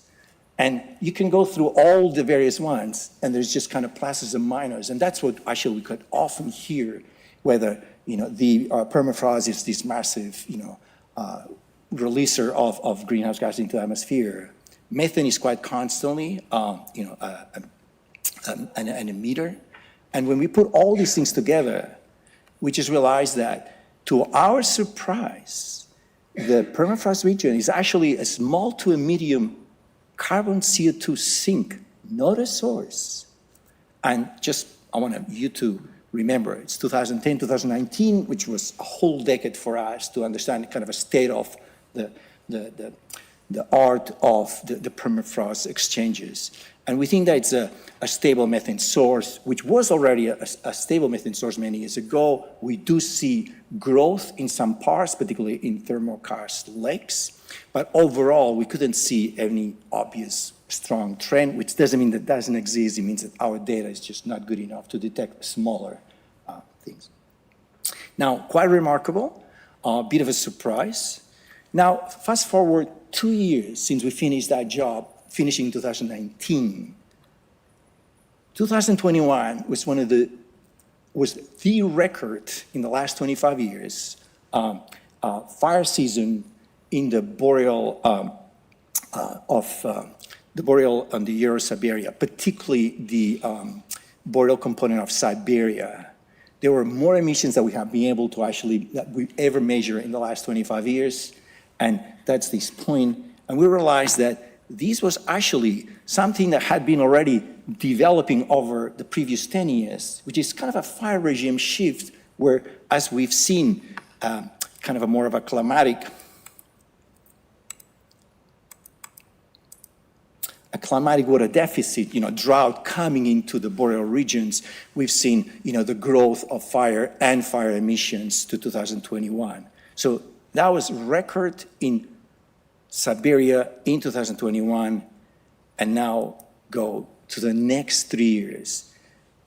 And you can go through all the various ones, and there's just kind of pluses and minors. And that's what actually we could often hear, whether the permafrost is this massive releaser of greenhouse gas into the atmosphere. Methane is quite constantly an emitter. And when we put all these things together, we just realized that, to our surprise, the permafrost region is actually a small to a medium carbon CO2 sink, not a source. And just, I want you to remember, it's 2010, 2019, which was a whole decade for us to understand kind of a state of the art of the permafrost exchanges. And we think that it's a stable methane source, which was already a stable methane source many years ago. We do see growth in some parts, particularly in thermokarst lakes. But overall, we couldn't see any obvious strong trend, which doesn't mean that it doesn't exist. It means that our data is just not good enough to detect smaller things. Now, quite remarkable, a bit of a surprise. Now, fast forward 2 years since we finished that job, finishing 2019. 2021 was the record in the last 25 years fire season in the boreal the boreal and the Euro-Siberia, particularly the boreal component of Siberia. There were more emissions that we have been able to that we ever measure in the last 25 years, and that's this point. And we realized that this was actually something that had been already developing over the previous 10 years, which is kind of a fire regime shift where, as we've seen, kind of a more of a climatic water deficit, drought coming into the boreal regions. We've seen, the growth of fire and fire emissions to 2021. So that was record in Siberia in 2021, and now go to the next 3 years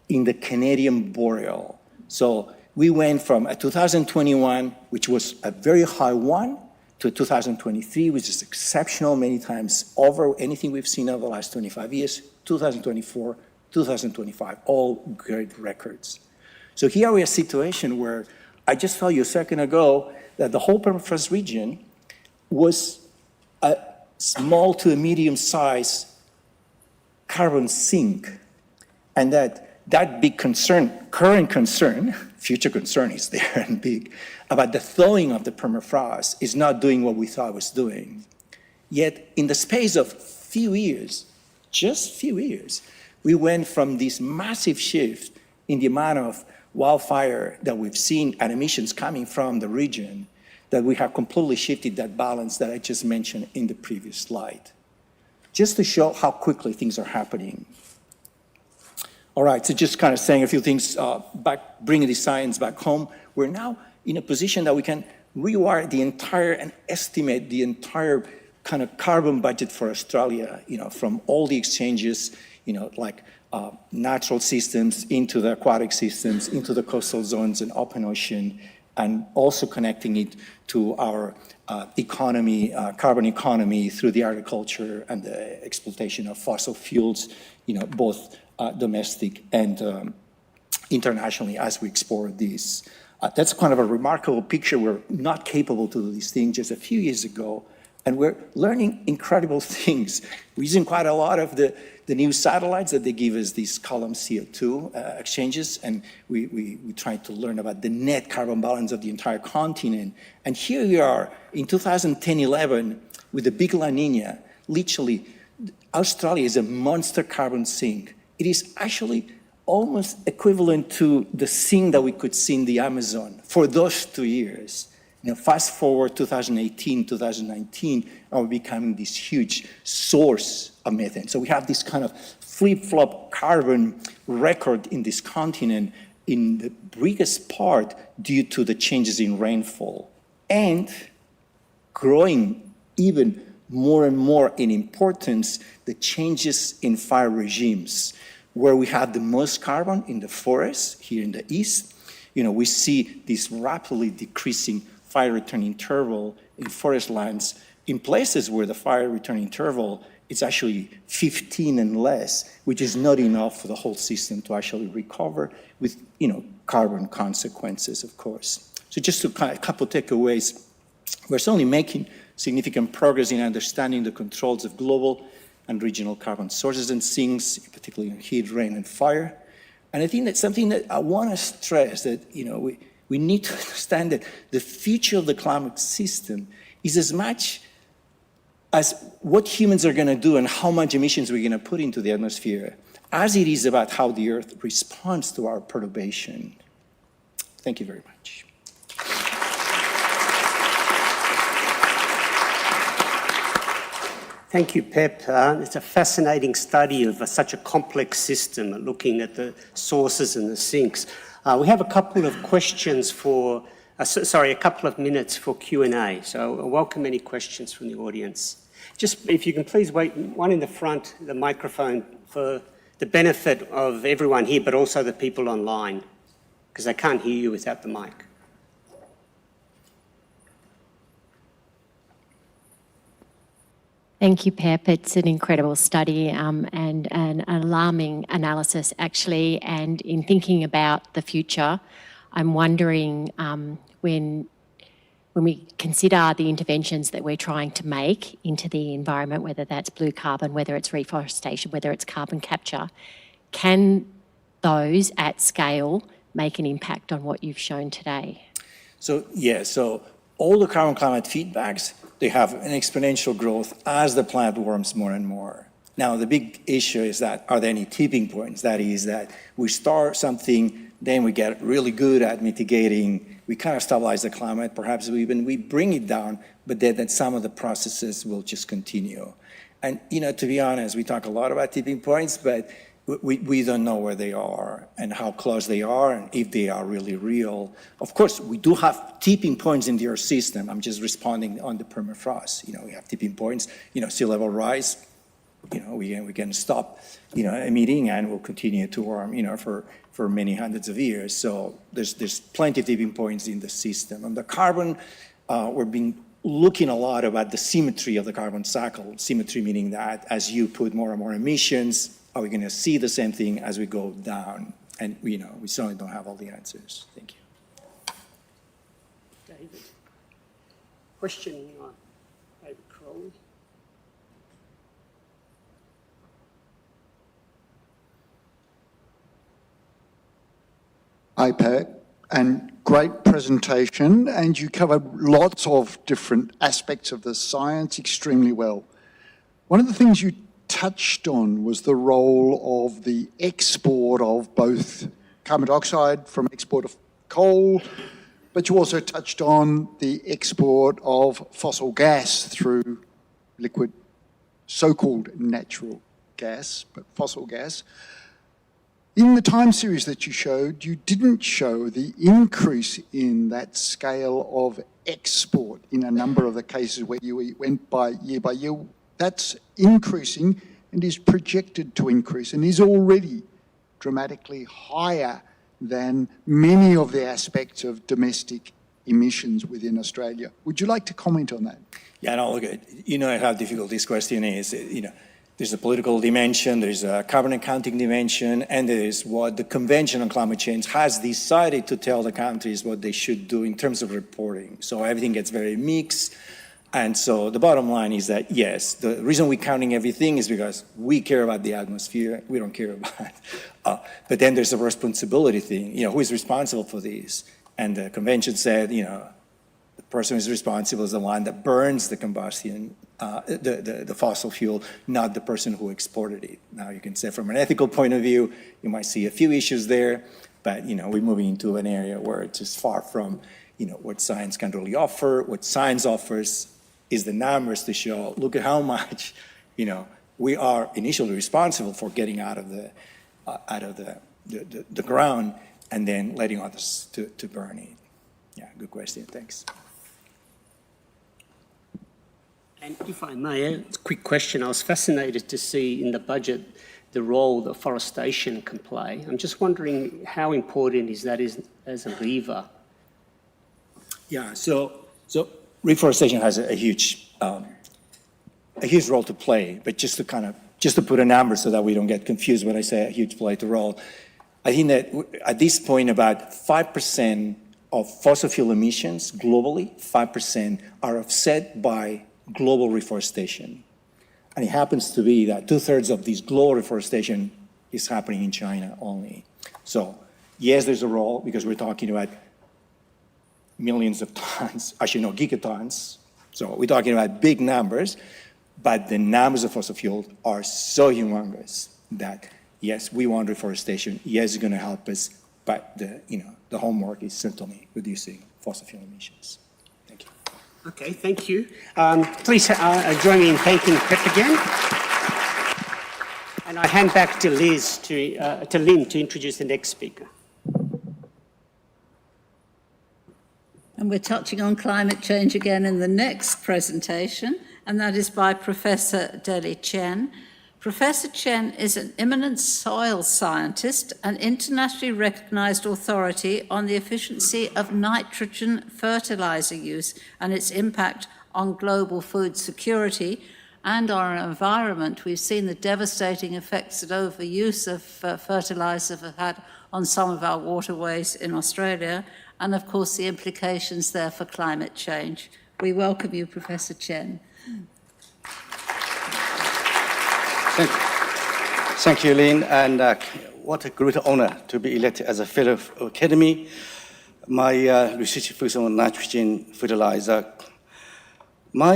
in the Canadian boreal. So we went from a 2021, which was a very high one, to 2023, which is exceptional, many times over anything we've seen over the last 25 years, 2024, 2025, all great records. So here we have a situation where I just told you a second ago that the whole permafrost region was a small to a medium-sized carbon sink, and that that big concern, current concern, future concern is there and big, about the thawing of the permafrost is not doing what we thought it was doing. Yet in the space of few years, just few years, we went from this massive shift in the amount of wildfire that we've seen and emissions coming from the region, that we have completely shifted that balance that I just mentioned in the previous slide. Just to show how quickly things are happening. All right, so just kind of saying a few things back, bringing the science back home. We're now in a position that we can rewire the entire and estimate the entire kind of carbon budget for Australia, from all the exchanges, like natural systems into the aquatic systems, into the coastal zones and open ocean, and also connecting it to our economy, carbon economy through the agriculture and the exploitation of fossil fuels, both domestic and internationally as we explore this. That's kind of a remarkable picture. We're not capable to do these things just a few years ago, and we're learning incredible things. We're using quite a lot of the new satellites that they give us, these column CO2 exchanges, and we try to learn about the net carbon balance of the entire continent. And here we are in 2010-11 with the big La Nina. Literally, Australia is a monster carbon sink. It is actually almost equivalent to the sink that we could see in the Amazon for those 2 years. Fast forward 2018, 2019, and we're becoming this huge source of methane. So we have this kind of flip-flop carbon record in this continent, in the biggest part due to the changes in rainfall, and growing even more and more in importance, the changes in fire regimes, where we have the most carbon in the forests here in the east. We see this rapidly decreasing fire return interval in forest lands in places where the fire return interval is actually 15 and less, which is not enough for the whole system to actually recover with, carbon consequences, of course. So just a couple takeaways. We're certainly making significant progress in understanding the controls of global and regional carbon sources and sinks, particularly in heat, rain, and fire. And I think that's something that I want to stress, that we need to understand that the future of the climate system is as much as what humans are going to do and how much emissions we're going to put into the atmosphere, as it is about how the Earth responds to our perturbation. Thank you very much. Thank you, Pep. It's a fascinating study of such a complex system, looking at the sources and the sinks. We have a couple of questions for, a couple of minutes for Q&A. So I welcome any questions from the audience. Just if you can please wait, one in the front, the microphone, for the benefit of everyone here, but also the people online, because they can't hear you without the mic. Thank you, Pep. It's an incredible study and an alarming analysis, actually. And in thinking about the future, I'm wondering when we consider the interventions that we're trying to make into the environment, whether that's blue carbon, whether it's reforestation, whether it's carbon capture, can those at scale make an impact on what you've shown today? So all the carbon climate feedbacks, they have an exponential growth as the planet warms more and more. Now, the big issue is that, are there any tipping points? That is that we start something, then we get really good at mitigating, we kind of stabilize the climate, perhaps we bring it down, but then some of the processes will just continue. And, to be honest, we talk a lot about tipping points, but we don't know where they are and how close they are and if they are really real. Of course, we do have tipping points in the Earth system. I'm just responding on the permafrost. We have tipping points, sea level rise, we can stop, emitting and we'll continue to warm, for many hundreds of years. So there's plenty of tipping points in the system. On the carbon, we're looking a lot about the symmetry of the carbon cycle. Symmetry meaning that as you put more and more emissions, are we going to see the same thing as we go down? And we certainly don't have all the answers. Thank you. David. Question, David Crowley. APAC, and great presentation, and you covered lots of different aspects of the science extremely well. One of the things you touched on was the role of the export of both carbon dioxide from export of coal, but you also touched on the export of fossil gas through liquid, so-called natural gas, but fossil gas. In the time series that you showed, you didn't show the increase in that scale of export in a number of the cases where you went by year. That's increasing and is projected to increase and is already dramatically higher than many of the aspects of domestic emissions within Australia. Would you like to comment on that? Yeah, no, look, you know how difficult this question is. There's a political dimension, there's a carbon accounting dimension, and there is what the Convention on Climate Change has decided to tell the countries what they should do in terms of reporting. So everything gets very mixed. And so the bottom line is that, yes, the reason we're counting everything is because we care about the atmosphere, we don't care about but then there's a responsibility thing, who is responsible for this? And the Convention said, the person who is responsible is the one that burns the combustion, the fossil fuel, not the person who exported it. Now you can say from an ethical point of view, you might see a few issues there, but we're moving into an area where it's just far from what science can really offer. What science offers is the numbers to show, look at how much, we are initially responsible for getting out of the ground and then letting others to burn it. Yeah, good question, thanks. And if I may, a quick question. I was fascinated to see in the budget the role that forestation can play. I'm just wondering how important is that as a lever? Yeah, so reforestation has a huge role to play, but just to put a number so that we don't get confused when I say a huge role, I think that at this point about 5% of fossil fuel emissions globally, 5% are offset by global reforestation. And it happens to be that 2/3 of this global reforestation is happening in China only. So yes, there's a role because we're talking about millions of tons, actually no, gigatons. So we're talking about big numbers, but the numbers of fossil fuel are so humongous that yes, we want reforestation. Yes, it's going to help us, but the homework is certainly reducing fossil fuel emissions. Thank you. Okay, thank you. Please join me in thanking Pep again. And I hand back to Lynn to introduce the next speaker. And we're touching on climate change again in the next presentation, and that is by Professor Deli Chen. Professor Chen is an eminent soil scientist and internationally recognised authority on the efficiency of nitrogen fertiliser use and its impact on global food security and our environment. We've seen the devastating effects that overuse of fertiliser have had on some of our waterways in Australia, and of course the implications there for climate change. We welcome you, Professor Chen. Thank you, Lynn, and what a great honor to be elected as a fellow of the Academy. My research focuses on nitrogen fertilizer. My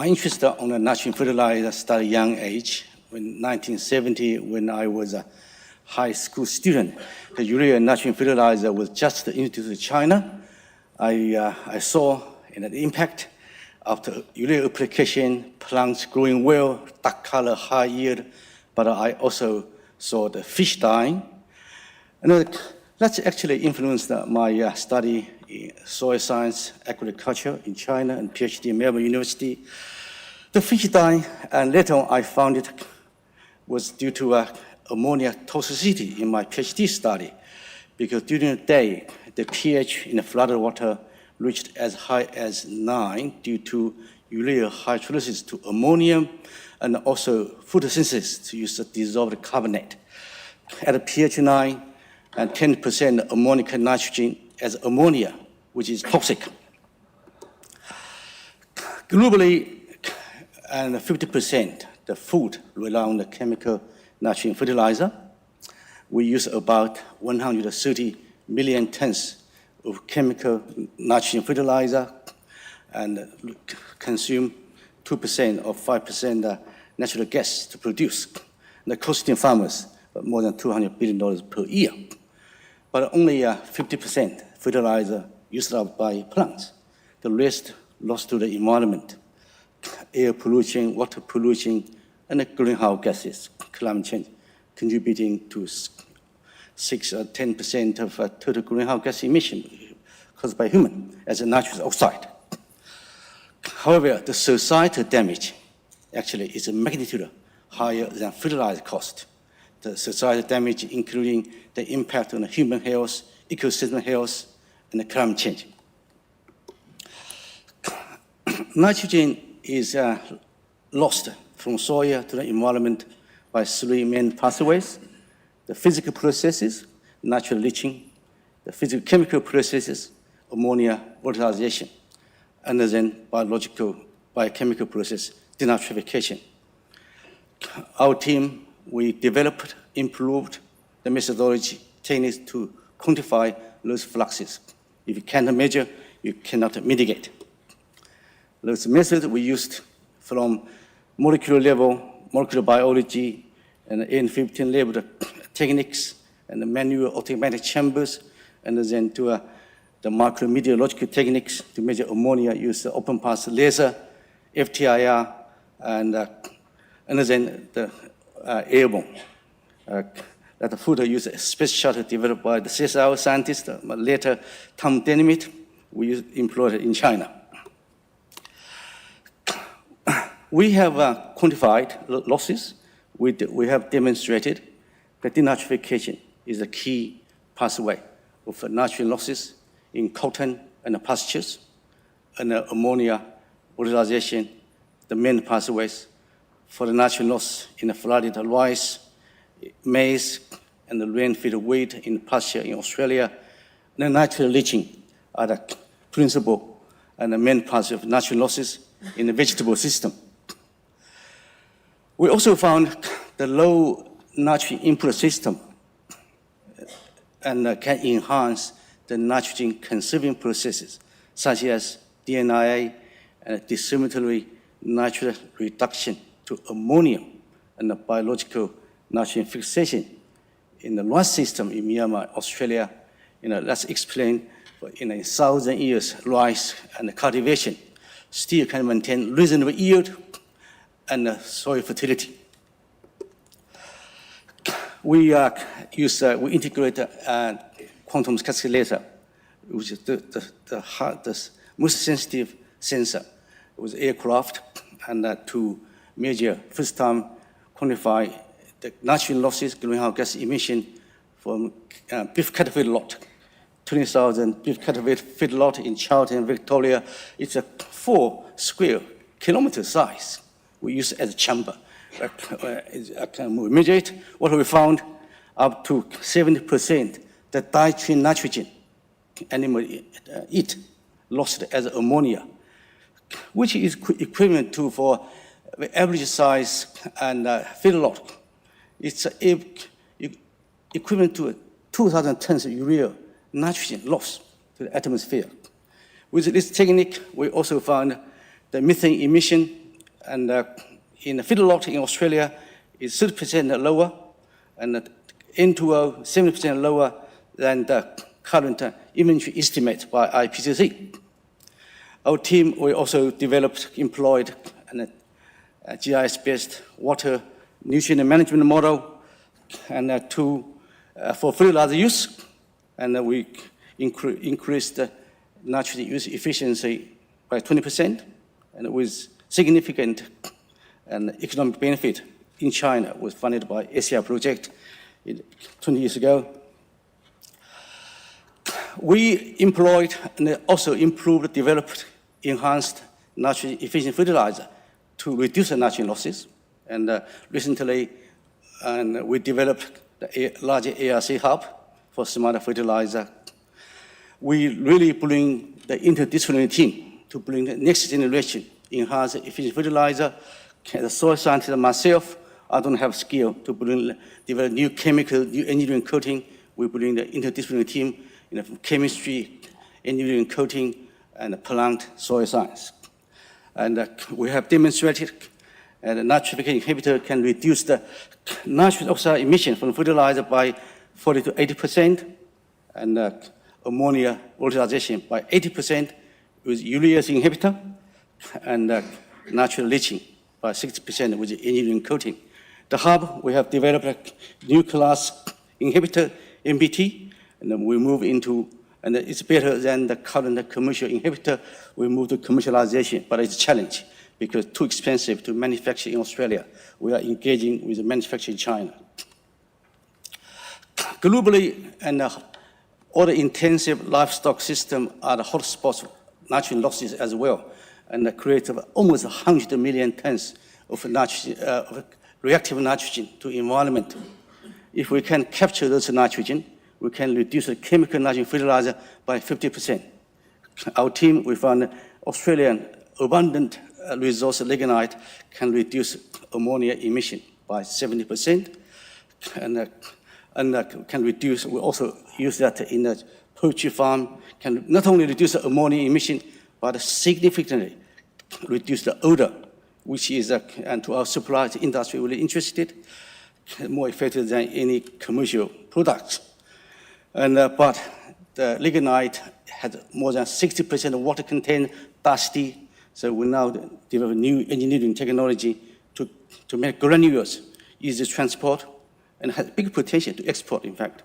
interest on the nitrogen fertilizer started at a young age. In 1970, when I was a high school student, the urea nitrogen fertilizer was just introduced to China. I saw the impact of the urea application, plants growing well, dark color, high yield, but I also saw the fish dying. And that's actually influenced my study in soil science, agriculture in China, and PhD in Melbourne University. The fish dying, and later on I found it was due to ammonia toxicity in my PhD study, because during the day, the pH in the flooded water reached as high as 9 due to urea hydrolysis to ammonium and also photosynthesis to use a dissolved carbonate. At a pH 9 and 10% ammonic nitrogen as ammonia, which is toxic. Globally, and 50% the food rely on the chemical nitrogen fertilizer. we use about 130 million tons of chemical nitrogen fertilizer and consume 2% or 5% natural gas to produce. And costing farmers more than $200 billion per year. But only 50% fertilizer used up by plants. The rest lost to the environment, air pollution, water pollution, and the greenhouse gases, climate change, contributing to 6 or 10% of total greenhouse gas emission caused by human as a nitrous oxide. However, the societal damage actually is a magnitude higher than fertilizer cost. The societal damage including the impact on the human health, ecosystem health, and the climate change. Nitrogen is lost from soil to the environment by 3 main pathways: the physical processes, natural leaching; the physical chemical processes, ammonia volatilization; and then biochemical process, denitrification. Our team, we developed, improved the methodology techniques to quantify those fluxes. If you cannot measure, you cannot mitigate. Those methods we used from molecular level, molecular biology, and N15 level techniques, and the manual automatic chambers, and then to the micrometeorological techniques to measure ammonia, use the open path laser, FTIR, and then the airborne. That the food used a space shuttle developed by the CSIRO scientist, later thermodynamite, we employed in China. We have quantified losses. We have demonstrated that denitrification is a key pathway of nitrogen losses in cotton and pastures, and ammonia volatilization, the main pathways for the nitrogen loss in the flooded rice, maize, and the rain-fed wheat in pasture in Australia. And the nitrogen leaching are the principal and the main pathway of nitrogen losses in the vegetable system. We also found the low nitrogen input system and can enhance the nitrogen conserving processes, such as DNIA and discriminatory nitrogen reduction to ammonium and the biological nitrogen fixation in the rice system in Myanmar, Australia. That's explained in 1,000 years rice and cultivation still can maintain reasonable yield and soil fertility. We integrate quantum cascade laser, which is the most sensitive sensor with aircraft, and to measure, first time quantify the nitrogen losses, greenhouse gas emission from beef cattle feed lot. 20,000 beef cattle feed lot in Charlton, Victoria. It's a 4 square kilometer size. We use it as a chamber. We measure it. What we found, up to 70% the dietary nitrogen animal eat lost as ammonia, which is equivalent to for the average size and feedlot. It's equivalent to 2,000 tons of urea nitrogen loss to the atmosphere. With this technique, we also found the methane emission, and in the feedlot in Australia is 30% lower, and N2O 70% lower than the current inventory estimate by IPCC. Our team, we also employed a GIS-based water nutrient management model and for fertilizer use, and we increased the nitrogen use efficiency by 20%, and with significant and economic benefit in China, was funded by ACI project 20 years ago. We employed and also improved, developed, enhanced nitrogen efficient fertilizer to reduce the nitrogen losses. And recently, we developed the larger ARC hub for smarter fertilizer. We really bring the interdisciplinary team to bring the next generation enhanced efficient fertilizer. The soil scientist and myself, I don't have skill to develop new chemical, new engineering coating. We bring the interdisciplinary team, from chemistry, engineering coating, and plant soil science. And we have demonstrated that the nitrification inhibitor can reduce the nitrous oxide emission from fertilizer by 40 to 80%, and ammonia volatilization by 80% with urea inhibitor, and natural leaching by 60% with engineering coating. The hub, we have developed a new class inhibitor, MBT, and then we move into, and it's better than the current commercial inhibitor. We move to commercialization, but it's a challenge because too expensive to manufacture in Australia. We are engaging with the manufacturer in China. Globally, and all the intensive livestock system are the hotspots of nitrogen losses as well, and create almost 100 million tons of nitrogen, reactive nitrogen to environment. If we can capture those nitrogen, we can reduce the chemical nitrogen fertilizer by 50%. Our team, we found Australian abundant resource lignite can reduce ammonia emission by 70%, and can reduce, we also use that in the poultry farm, can not only reduce the ammonia emission, but significantly reduce the odor, which is, and to our supply industry really interested, more effective than any commercial products. And, but the lignite had more than 60% of water content, dusty, so we now develop new engineering technology to make granules easy to transport and has big potential to export, in fact.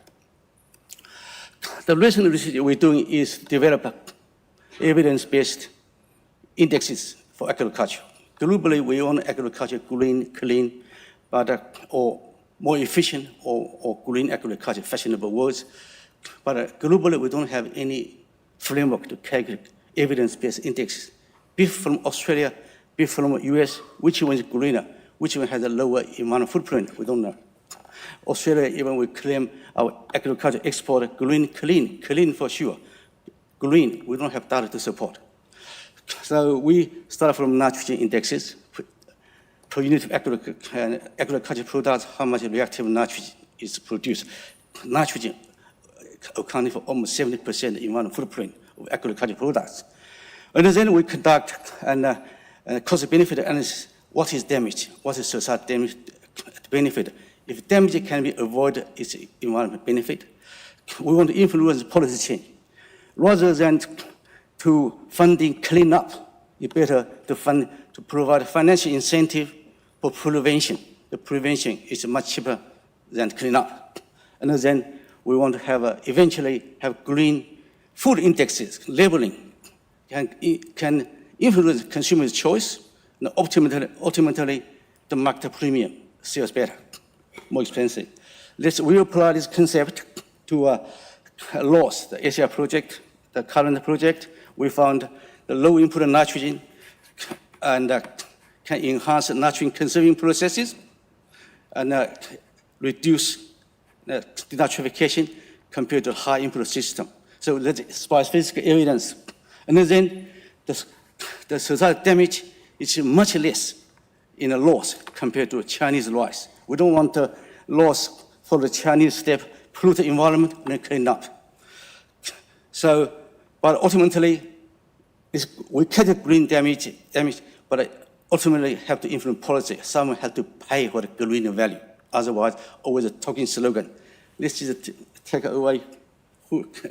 The recent research we're doing is develop evidence-based indexes for agriculture. Globally, we want agriculture green, clean, but or more efficient, or green agriculture, fashionable words. But globally, we don't have any framework to calculate evidence-based indexes. Beef from Australia, beef from US, which one is greener? Which one has a lower environmental footprint? We don't know. Australia, even we claim our agriculture export green, clean for sure. Green, we don't have data to support. So we start from nitrogen indexes per unit of agriculture products, how much reactive nitrogen is produced. Nitrogen accounting for almost 70% environmental footprint of agriculture products. And then we conduct a cost-benefit analysis. What is damage? What is societal benefit? If damage can be avoided, it's environmental benefit. We want to influence policy change. Rather than to funding cleanup, it's better to provide financial incentive for prevention. The prevention is much cheaper than cleanup. And then we want to have eventually have green food indexes, labeling, can influence consumers' choice, and ultimately the market premium sells better, more expensive. We apply this concept to LOS, the Asia project, the current project. We found the low input of nitrogen and can enhance nitrogen conserving processes and reduce denitrification compared to high input system. So that's specific evidence. And then the societal damage is much less in a loss compared to Chinese rice. We don't want a loss for the Chinese step, pollute the environment and then clean up. So, but ultimately, we cut the green damage, but ultimately have to influence policy. Someone has to pay for the green value. Otherwise, always a talking slogan. This is a take-away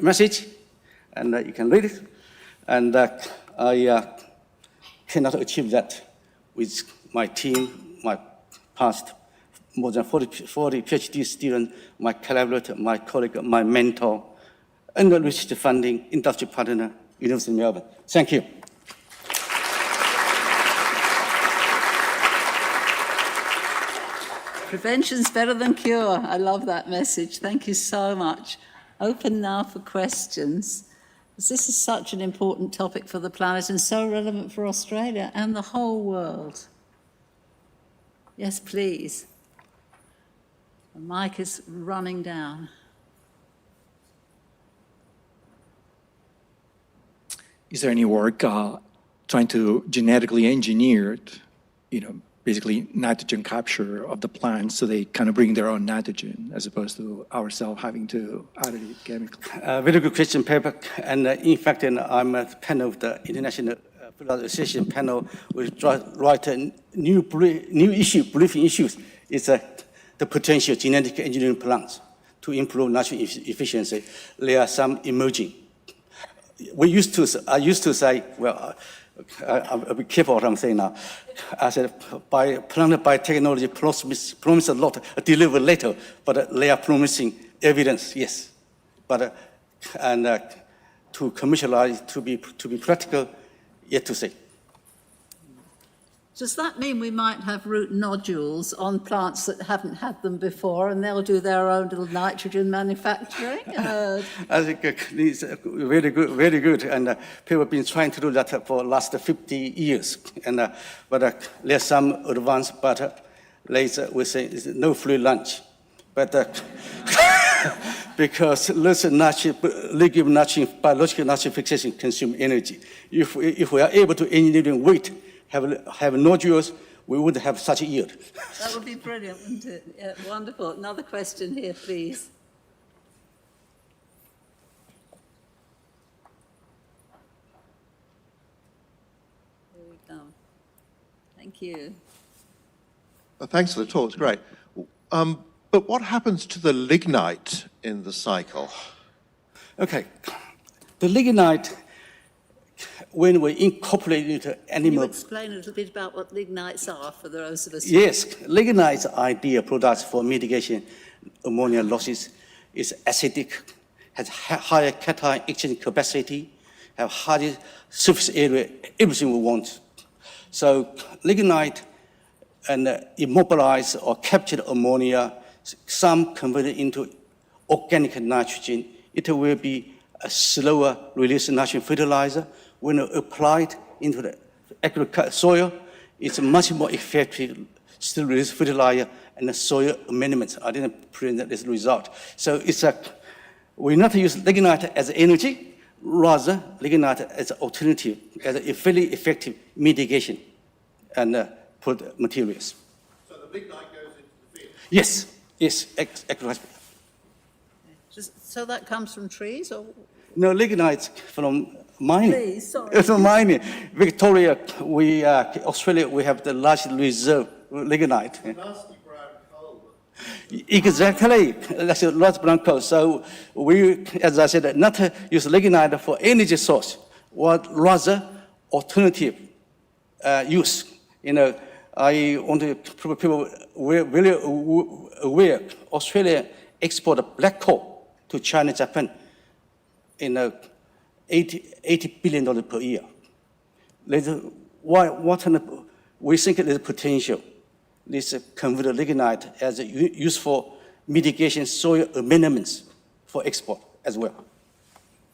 message, and you can read it. And I cannot achieve that with my team, my past more than 40 PhD students, my collaborator, my colleague, my mentor, and the research funding, industry partner, University of Melbourne. Thank you. Prevention's better than cure. I love that message. Thank you so much. Open now for questions. This is such an important topic for the planet and so relevant for Australia and the whole world. Yes, please. The mic is running down. Is there any work trying to genetically engineer, basically nitrogen capture of the plants, so they kind of bring their own nitrogen as opposed to ourselves having to add it chemically? Very good question, Pep. And in fact, I'm a panel of the International Association panel, which write a new briefing issues. It's the potential genetic engineering plants to improve natural efficiency. There are some emerging. I used to say, well, I'll be careful what I'm saying now. I said, plant biotechnology promise a lot, deliver later, but they are promising evidence, yes. But to commercialize, to be practical, yet to say. Does that mean we might have root nodules on plants that haven't had them before, and they'll do their own little nitrogen manufacturing? I think it's very good, very good. And people have been trying to do that for the last 50 years. And but there's some advanced, but later we say it's no free lunch. But because lots of biological natural fixation consume energy. If we are able to engineer weight, have nodules, we would have such a yield. That would be brilliant, wouldn't it? Yeah, wonderful. Another question here, please. Here we go. Thank you. Thanks for the talk, it's great. But what happens to the lignite in the cycle? Okay. The lignite, when we incorporate it into animal... Can you explain a little bit about what lignites are for those of us? Yes, lignites are ideal products for mitigation ammonia losses. It's acidic, has higher cation exchange capacity, have higher surface area, everything we want. So lignite and immobilize or capture ammonia, some converted into organic nitrogen. It will be a slower release nitrogen fertilizer. When applied into the agricultural soil, it's much more effective, still release fertilizer and the soil amendments. I didn't present this result. So it's we not use lignite as energy, rather lignite as an alternative, as a fairly effective mitigation and materials. So the lignite goes into the field? Yes, yes, exactly. So that comes from trees, or? No, lignite from mining. Please, sorry. It's from mining. Victoria, Australia, we have the largest reserve lignite. Nasty brown coal. Exactly, that's a large brown coal. So we, as I said, not use lignite for energy source, but rather alternative use. You know, I want to prove people we're really aware. Australia export black coal to China, Japan, in $80 billion per year. We think there's potential. This convert lignite as a useful mitigation soil amendments for export as well.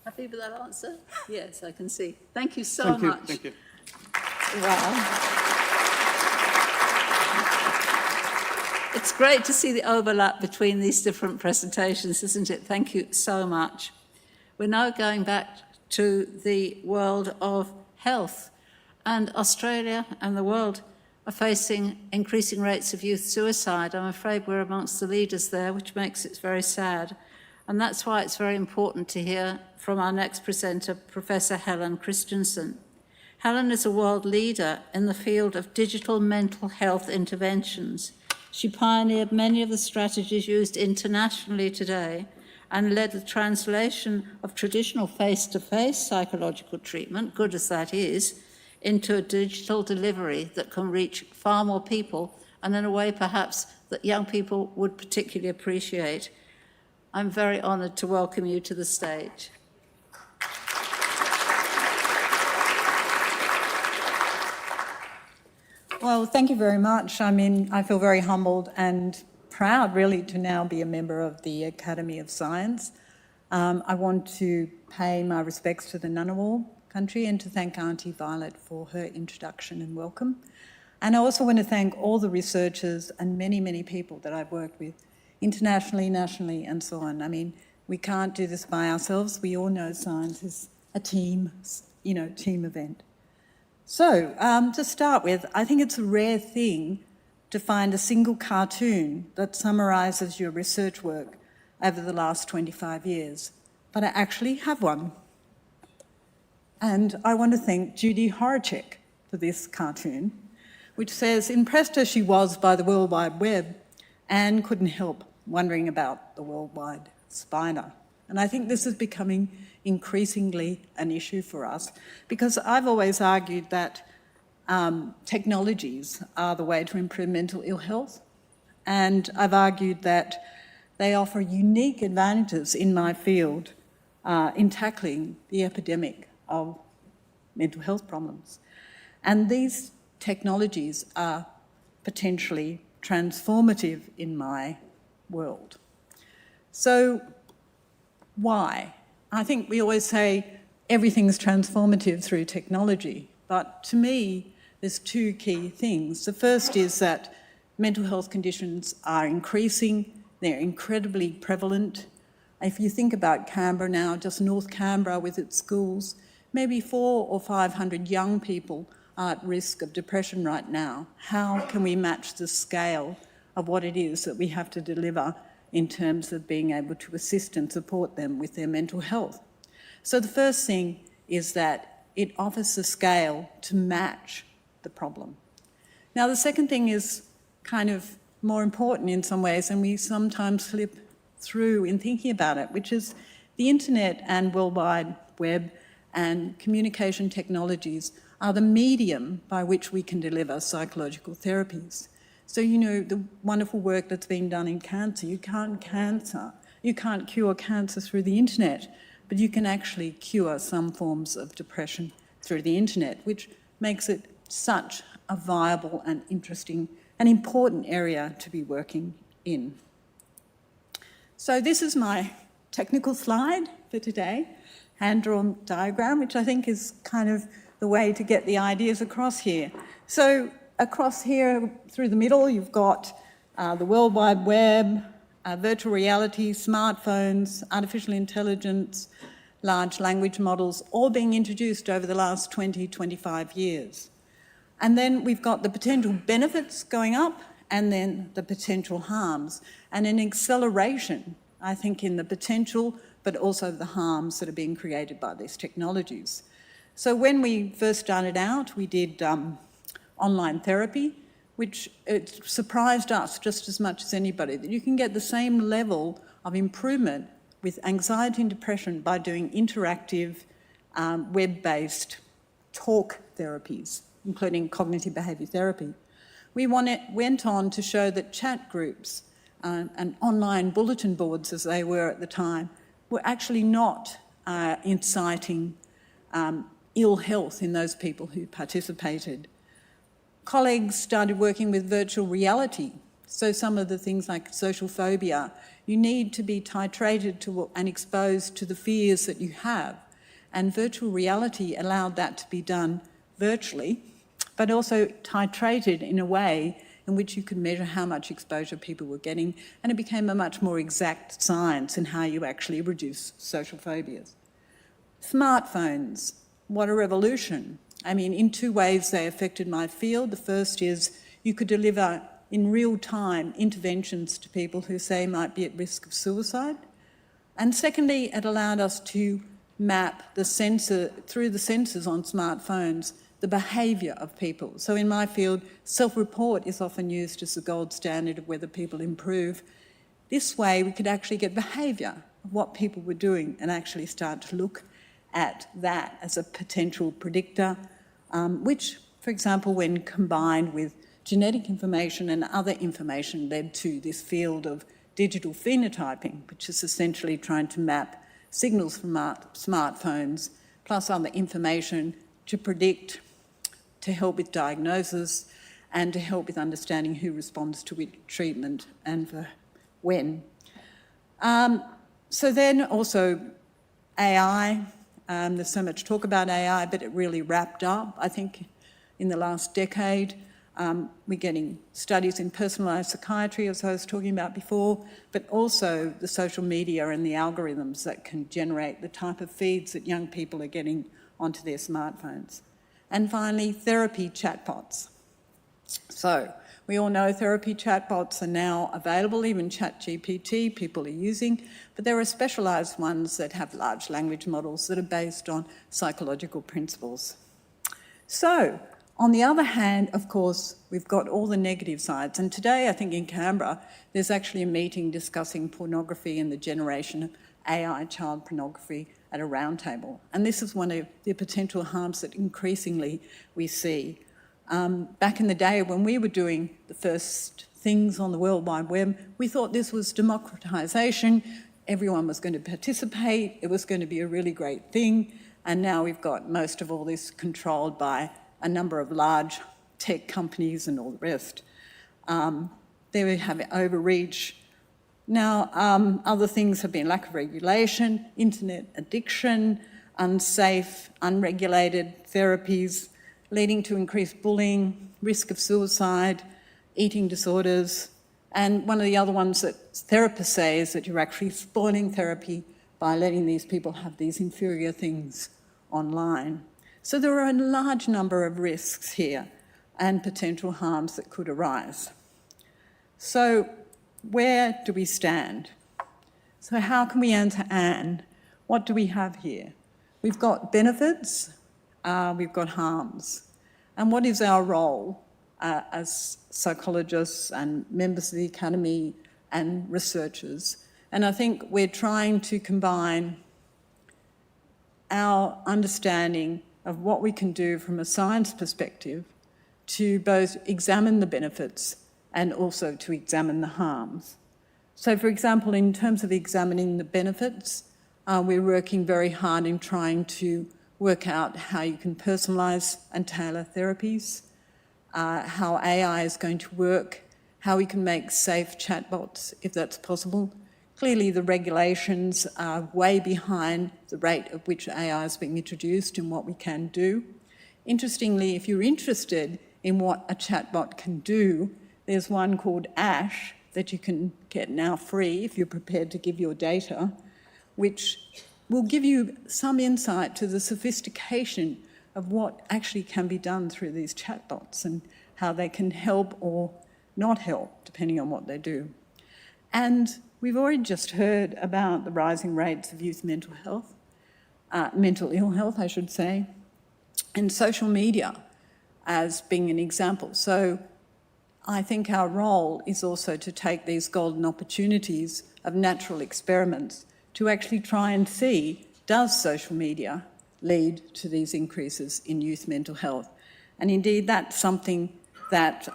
Happy with that answer? Yes, I can see. Thank you so much. Thank you. Wow. It's great to see the overlap between these different presentations, isn't it? Thank you so much. We're now going back to the world of health. And Australia and the world are facing increasing rates of youth suicide. I'm afraid we're amongst the leaders there, which makes it very sad. And that's why it's very important to hear from our next presenter, Professor Helen Christensen. Helen is a world leader in the field of digital mental health interventions. She pioneered many of the strategies used internationally today and led the translation of traditional face-to-face psychological treatment, good as that is, into a digital delivery that can reach far more people and in a way perhaps that young people would particularly appreciate. I'm very honoured to welcome you to the stage. Well, thank you very much. I mean, I feel very humbled and proud, really, to now be a member of the Academy of Science. I want to pay my respects to the Ngunnawal country and to thank Auntie Violet for her introduction and welcome. And I also want to thank all the researchers and many, many people that I've worked with, internationally, nationally, and so on. I mean, we can't do this by ourselves. We all know science is a team, team event. So, to start with, I think it's a rare thing to find a single cartoon that summarises your research work over the last 25 years, but I actually have one. And I want to thank Judy Horacek for this cartoon, which says, impressed as she was by the World Wide Web, Anne couldn't help wondering about the worldwide spider. And I think this is becoming increasingly an issue for us, because I've always argued that technologies are the way to improve mental ill health. And I've argued that they offer unique advantages in my field in tackling the epidemic of mental health problems. And these technologies are potentially transformative in my world. So why? I think we always say everything's transformative through technology, but to me, there's two key things. The first is that mental health conditions are increasing, they're incredibly prevalent. If you think about Canberra now, just North Canberra with its schools, maybe 400 or 500 young people are at risk of depression right now. How can we match the scale of what it is that we have to deliver in terms of being able to assist and support them with their mental health? So the first thing is that it offers the scale to match the problem. Now, the second thing is kind of more important in some ways, and we sometimes slip through in thinking about it, which is the internet and World Wide Web and communication technologies are the medium by which we can deliver psychological therapies. So, you know, the wonderful work that's been done in cancer, you can't cure cancer through the internet, but you can actually cure some forms of depression through the internet, which makes it such a viable and interesting and important area to be working in. So this is my technical slide for today, hand-drawn diagram, which I think is kind of the way to get the ideas across here. So across here, through the middle, you've got the World Wide Web, virtual reality, smartphones, artificial intelligence, large language models, all being introduced over the last 20, 25 years. And then we've got the potential benefits going up and then the potential harms, and an acceleration, I think, in the potential, but also the harms that are being created by these technologies. So when we first started out, we did online therapy, which it surprised us just as much as anybody, that you can get the same level of improvement with anxiety and depression by doing interactive, web-based talk therapies, including cognitive behaviour therapy. We went on to show that chat groups and online bulletin boards, as they were at the time, were actually not inciting ill health in those people who participated. Colleagues started working with virtual reality. So some of the things like social phobia, you need to be titrated to and exposed to the fears that you have. And virtual reality allowed that to be done virtually, but also titrated in a way in which you could measure how much exposure people were getting, and it became a much more exact science in how you actually reduce social phobias. Smartphones, what a revolution. I mean, in two ways they affected my field. The first is you could deliver in real time interventions to people who say might be at risk of suicide. And secondly, it allowed us to map the sensor, through the sensors on smartphones, the behaviour of people. So in my field, self-report is often used as the gold standard of whether people improve. This way we could actually get behaviour of what people were doing and actually start to look at that as a potential predictor, which, for example, when combined with genetic information and other information, led to this field of digital phenotyping, which is essentially trying to map signals from smartphones plus other information to predict, to help with diagnosis, and to help with understanding who responds to which treatment and for when. So then also AI, there's so much talk about AI, but it really wrapped up, I think, in the last decade. We're getting studies in personalised psychiatry, as I was talking about before, but also the social media and the algorithms that can generate the type of feeds that young people are getting onto their smartphones. And finally, therapy chatbots. So we all know therapy chatbots are now available, even ChatGPT people are using, but there are specialised ones that have large language models that are based on psychological principles. So, on the other hand, of course, we've got all the negative sides. And today, I think in Canberra, there's actually a meeting discussing pornography and the generation of AI child pornography at a roundtable. And this is one of the potential harms that increasingly we see. Back in the day when we were doing the first things on the World Wide Web, we thought this was democratisation, everyone was going to participate, it was going to be a really great thing, and now we've got most of all this controlled by a number of large tech companies and all the rest. They have overreach. Now, other things have been lack of regulation, internet addiction, unsafe, unregulated therapies, leading to increased bullying, risk of suicide, eating disorders, and one of the other ones that therapists say is that you're actually spoiling therapy by letting these people have these inferior things online. So there are a large number of risks here and potential harms that could arise. So where do we stand? So how can we answer Anne? What do we have here? We've got benefits, we've got harms. And what is our role as psychologists and members of the Academy and researchers? And I think we're trying to combine our understanding of what we can do from a science perspective to both examine the benefits and also to examine the harms. So, for example, in terms of examining the benefits, we're working very hard in trying to work out how you can personalise and tailor therapies, how AI is going to work, how we can make safe chatbots, if that's possible. Clearly, the regulations are way behind the rate at which AI is being introduced and what we can do. Interestingly, if you're interested in what a chatbot can do, there's one called Ash that you can get now free if you're prepared to give your data, which will give you some insight to the sophistication of what actually can be done through these chatbots and how they can help or not help, depending on what they do. And we've already just heard about the rising rates of youth mental ill health, I should say, and social media as being an example. So I think our role is also to take these golden opportunities of natural experiments to actually try and see, does social media lead to these increases in youth mental health? And indeed, that's something that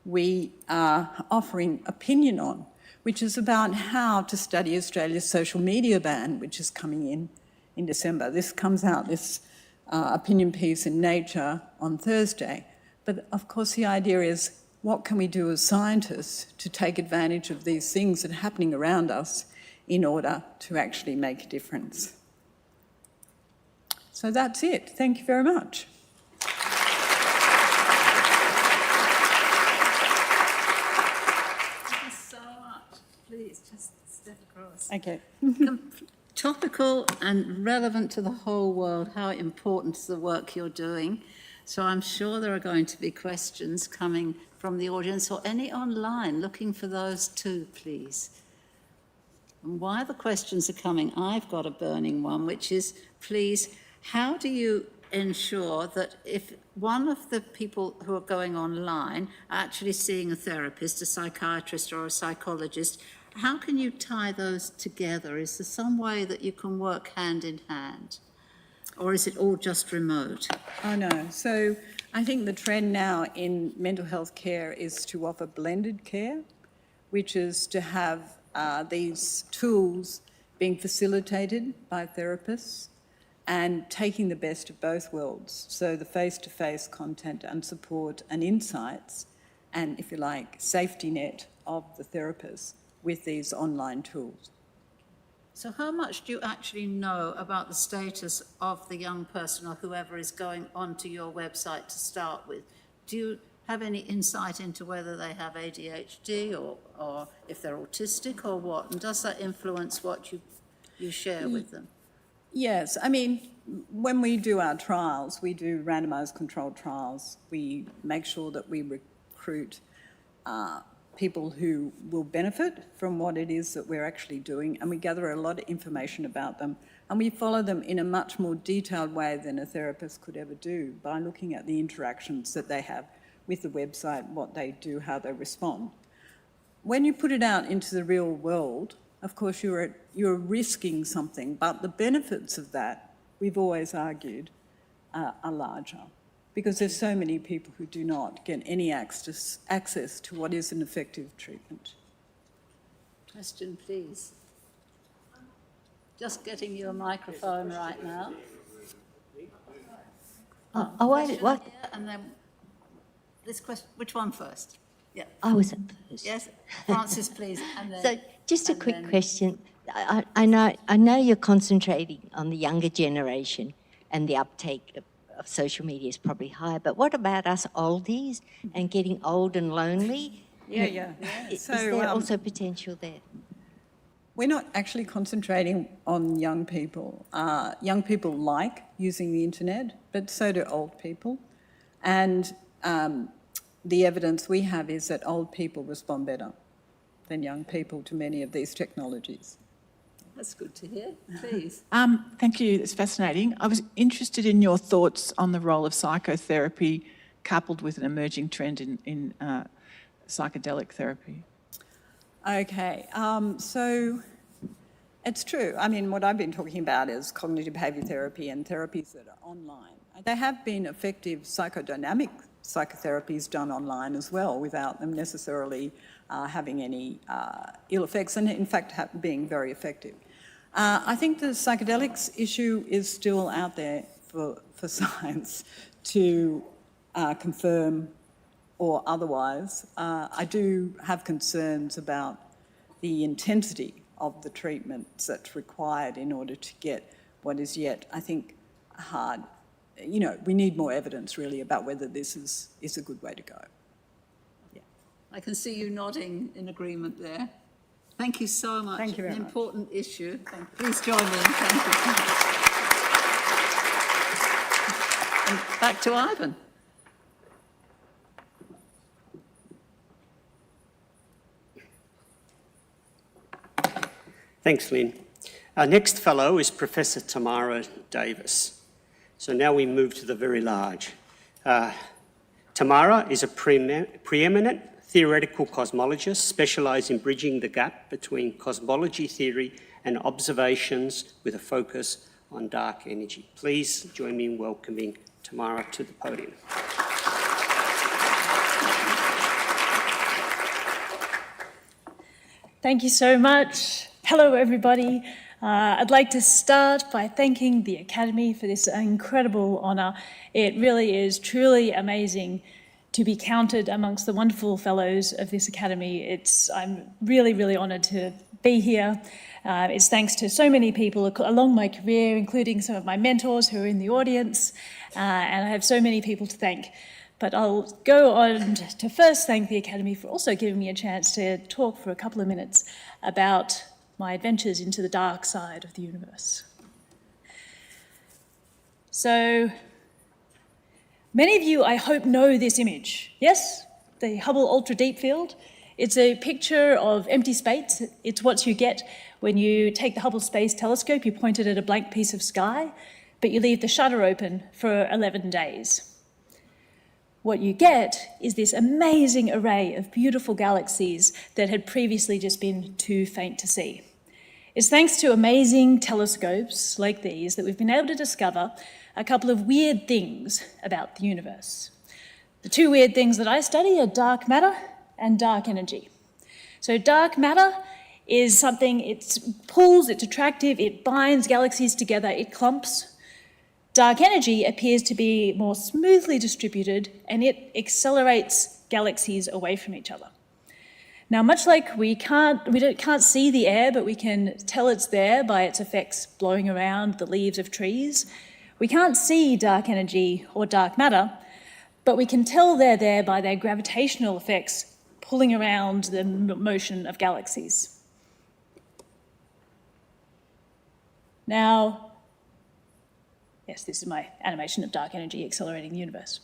we are offering opinion on, which is about how to study Australia's social media ban, which is coming in December. This comes out, this opinion piece in Nature on Thursday. But of course, the idea is, what can we do as scientists to take advantage of these things that are happening around us in order to actually make a difference? So that's it. Thank you very much. Thank you so much. Please, just step across. Okay. Topical and relevant to the whole world, how important is the work you're doing. So I'm sure there are going to be questions coming from the audience or any online, looking for those too, please. And while the questions are coming, I've got a burning one, which is, please, how do you ensure that if one of the people who are going online are actually seeing a therapist, a psychiatrist or a psychologist, how can you tie those together? Is there some way that you can work hand in hand? Or is it all just remote? Oh no, so I think the trend now in mental health care is to offer blended care, which is to have these tools being facilitated by therapists and taking the best of both worlds. So the face-to-face content and support and insights and, if you like, safety net of the therapist with these online tools. So how much do you actually know about the status of the young person or whoever is going onto your website to start with? Do you have any insight into whether they have ADHD or if they're autistic or what? And does that influence what you share with them? Yes, I mean, when we do our trials, we do randomised controlled trials. We make sure that we recruit people who will benefit from what it is that we're actually doing, and we gather a lot of information about them, and we follow them in a much more detailed way than a therapist could ever do by looking at the interactions that they have with the website, what they do, how they respond. When you put it out into the real world, of course, you're risking something, but the benefits of that, we've always argued, are larger, because there's so many people who do not get any access to what is an effective treatment. Question, please. Just getting you a microphone right now. What? And then this question, which one first? Yeah. I was at first. Yes, Francis, please. And then, So just a quick question. I know you're concentrating on the younger generation and the uptake of social media is probably higher, but what about us oldies and getting old and lonely? Yeah. Is So, there also potential there? We're not actually concentrating on young people. Young people like using the internet, but so do old people. And the evidence we have is that old people respond better than young people to many of these technologies. That's good to hear. Please. Thank you. It's fascinating. I was interested in your thoughts on the role of psychotherapy coupled with an emerging trend in psychedelic therapy. Okay, so it's true. I mean, what I've been talking about is cognitive behaviour therapy and therapies that are online. There have been effective psychodynamic psychotherapies done online as well without them necessarily having any ill effects and in fact being very effective. I think the psychedelics issue is still out there for science to confirm or otherwise. I do have concerns about the intensity of the treatments that's required in order to get what is yet, I think, hard. You know, we need more evidence really about whether this is a good way to go. Yeah. I can see you nodding in agreement there. Thank you so much. Thank you very much. An important issue. Please join me in thanking you. And back to Ivan. Thanks, Lynn. Our next fellow is Professor Tamara Davis. So now we move to the very large. Tamara is a preeminent theoretical cosmologist specialised in bridging the gap between cosmology theory and observations with a focus on dark energy. Please join me in welcoming Tamara to the podium. Thank you so much. Hello, everybody. I'd like to start by thanking the Academy for this incredible honour. It really is truly amazing to be counted amongst the wonderful fellows of this Academy. I'm really, really honoured to be here. It's thanks to so many people along my career, including some of my mentors who are in the audience, and I have so many people to thank. But I'll go on to first thank the Academy for also giving me a chance to talk for a couple of minutes about my adventures into the dark side of the universe. So, many of you, I hope, know this image. Yes? The Hubble Ultra Deep Field. It's a picture of empty space. It's what you get when you take the Hubble Space Telescope, you point it at a blank piece of sky, but you leave the shutter open for 11 days. What you get is this amazing array of beautiful galaxies that had previously just been too faint to see. It's thanks to amazing telescopes like these that we've been able to discover a couple of weird things about the universe. The two weird things that I study are dark matter and dark energy. So dark matter is something, it pulls, it's attractive, it binds galaxies together, it clumps. Dark energy appears to be more smoothly distributed and it accelerates galaxies away from each other. Now, much like we can't see the air, but we can tell it's there by its effects blowing around the leaves of trees, we can't see dark energy or dark matter, but we can tell they're there by their gravitational effects pulling around the motion of galaxies. Now, yes, this is my animation of dark energy accelerating the universe.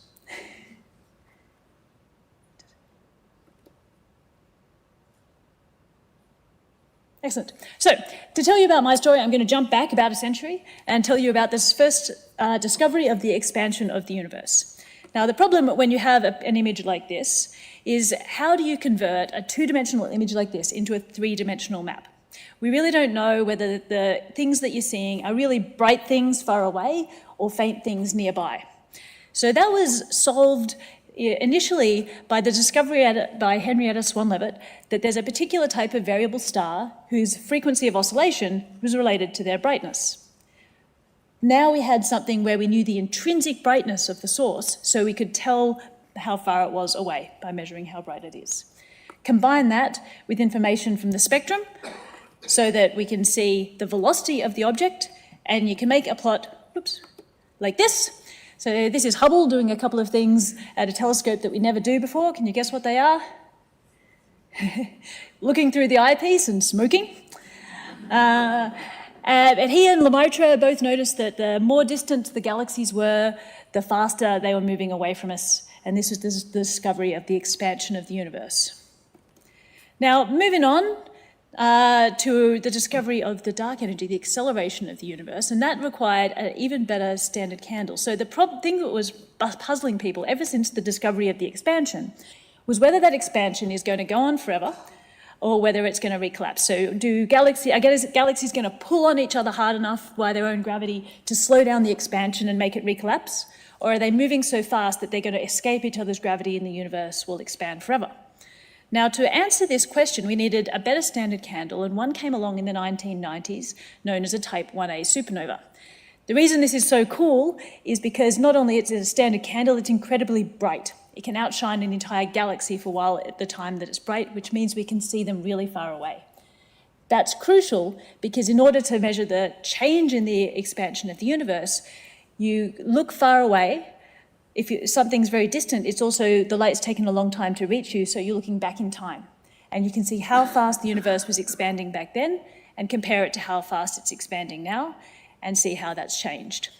Excellent. So, to tell you about my story, I'm going to jump back about a century and tell you about this first discovery of the expansion of the universe. Now, the problem when you have an image like this is how do you convert a two-dimensional image like this into a three-dimensional map? We really don't know whether the things that you're seeing are really bright things far away or faint things nearby. So that was solved initially by the discovery by Henrietta Swan-Leavitt that there's a particular type of variable star whose frequency of oscillation was related to their brightness. Now we had something where we knew the intrinsic brightness of the source, so we could tell how far it was away by measuring how bright it is. Combine that with information from the spectrum so that we can see the velocity of the object, and you can make a plot, oops, like this. So this is Hubble doing a couple of things at a telescope that we never do before. Can you guess what they are? Looking through the eyepiece and smoking. And he and Lemaitre both noticed that the more distant the galaxies were, the faster they were moving away from us. And this was the discovery of the expansion of the universe. Now, moving on to the discovery of the dark energy, the acceleration of the universe, and that required an even better standard candle. So the thing that was puzzling people ever since the discovery of the expansion was whether that expansion is going to go on forever or whether it's going to recollapse. So are galaxies going to pull on each other hard enough by their own gravity to slow down the expansion and make it recollapse? Or are they moving so fast that they're going to escape each other's gravity and the universe will expand forever? Now, to answer this question, we needed a better standard candle, and one came along in the 1990s, known as a Type 1a supernova. The reason this is so cool is because not only is it a standard candle, it's incredibly bright. It can outshine an entire galaxy for a while at the time that it's bright, which means we can see them really far away. That's crucial because in order to measure the change in the expansion of the universe, you look far away. If something's very distant, it's also the light's taken a long time to reach you, so you're looking back in time. And you can see how fast the universe was expanding back then and compare it to how fast it's expanding now and see how that's changed.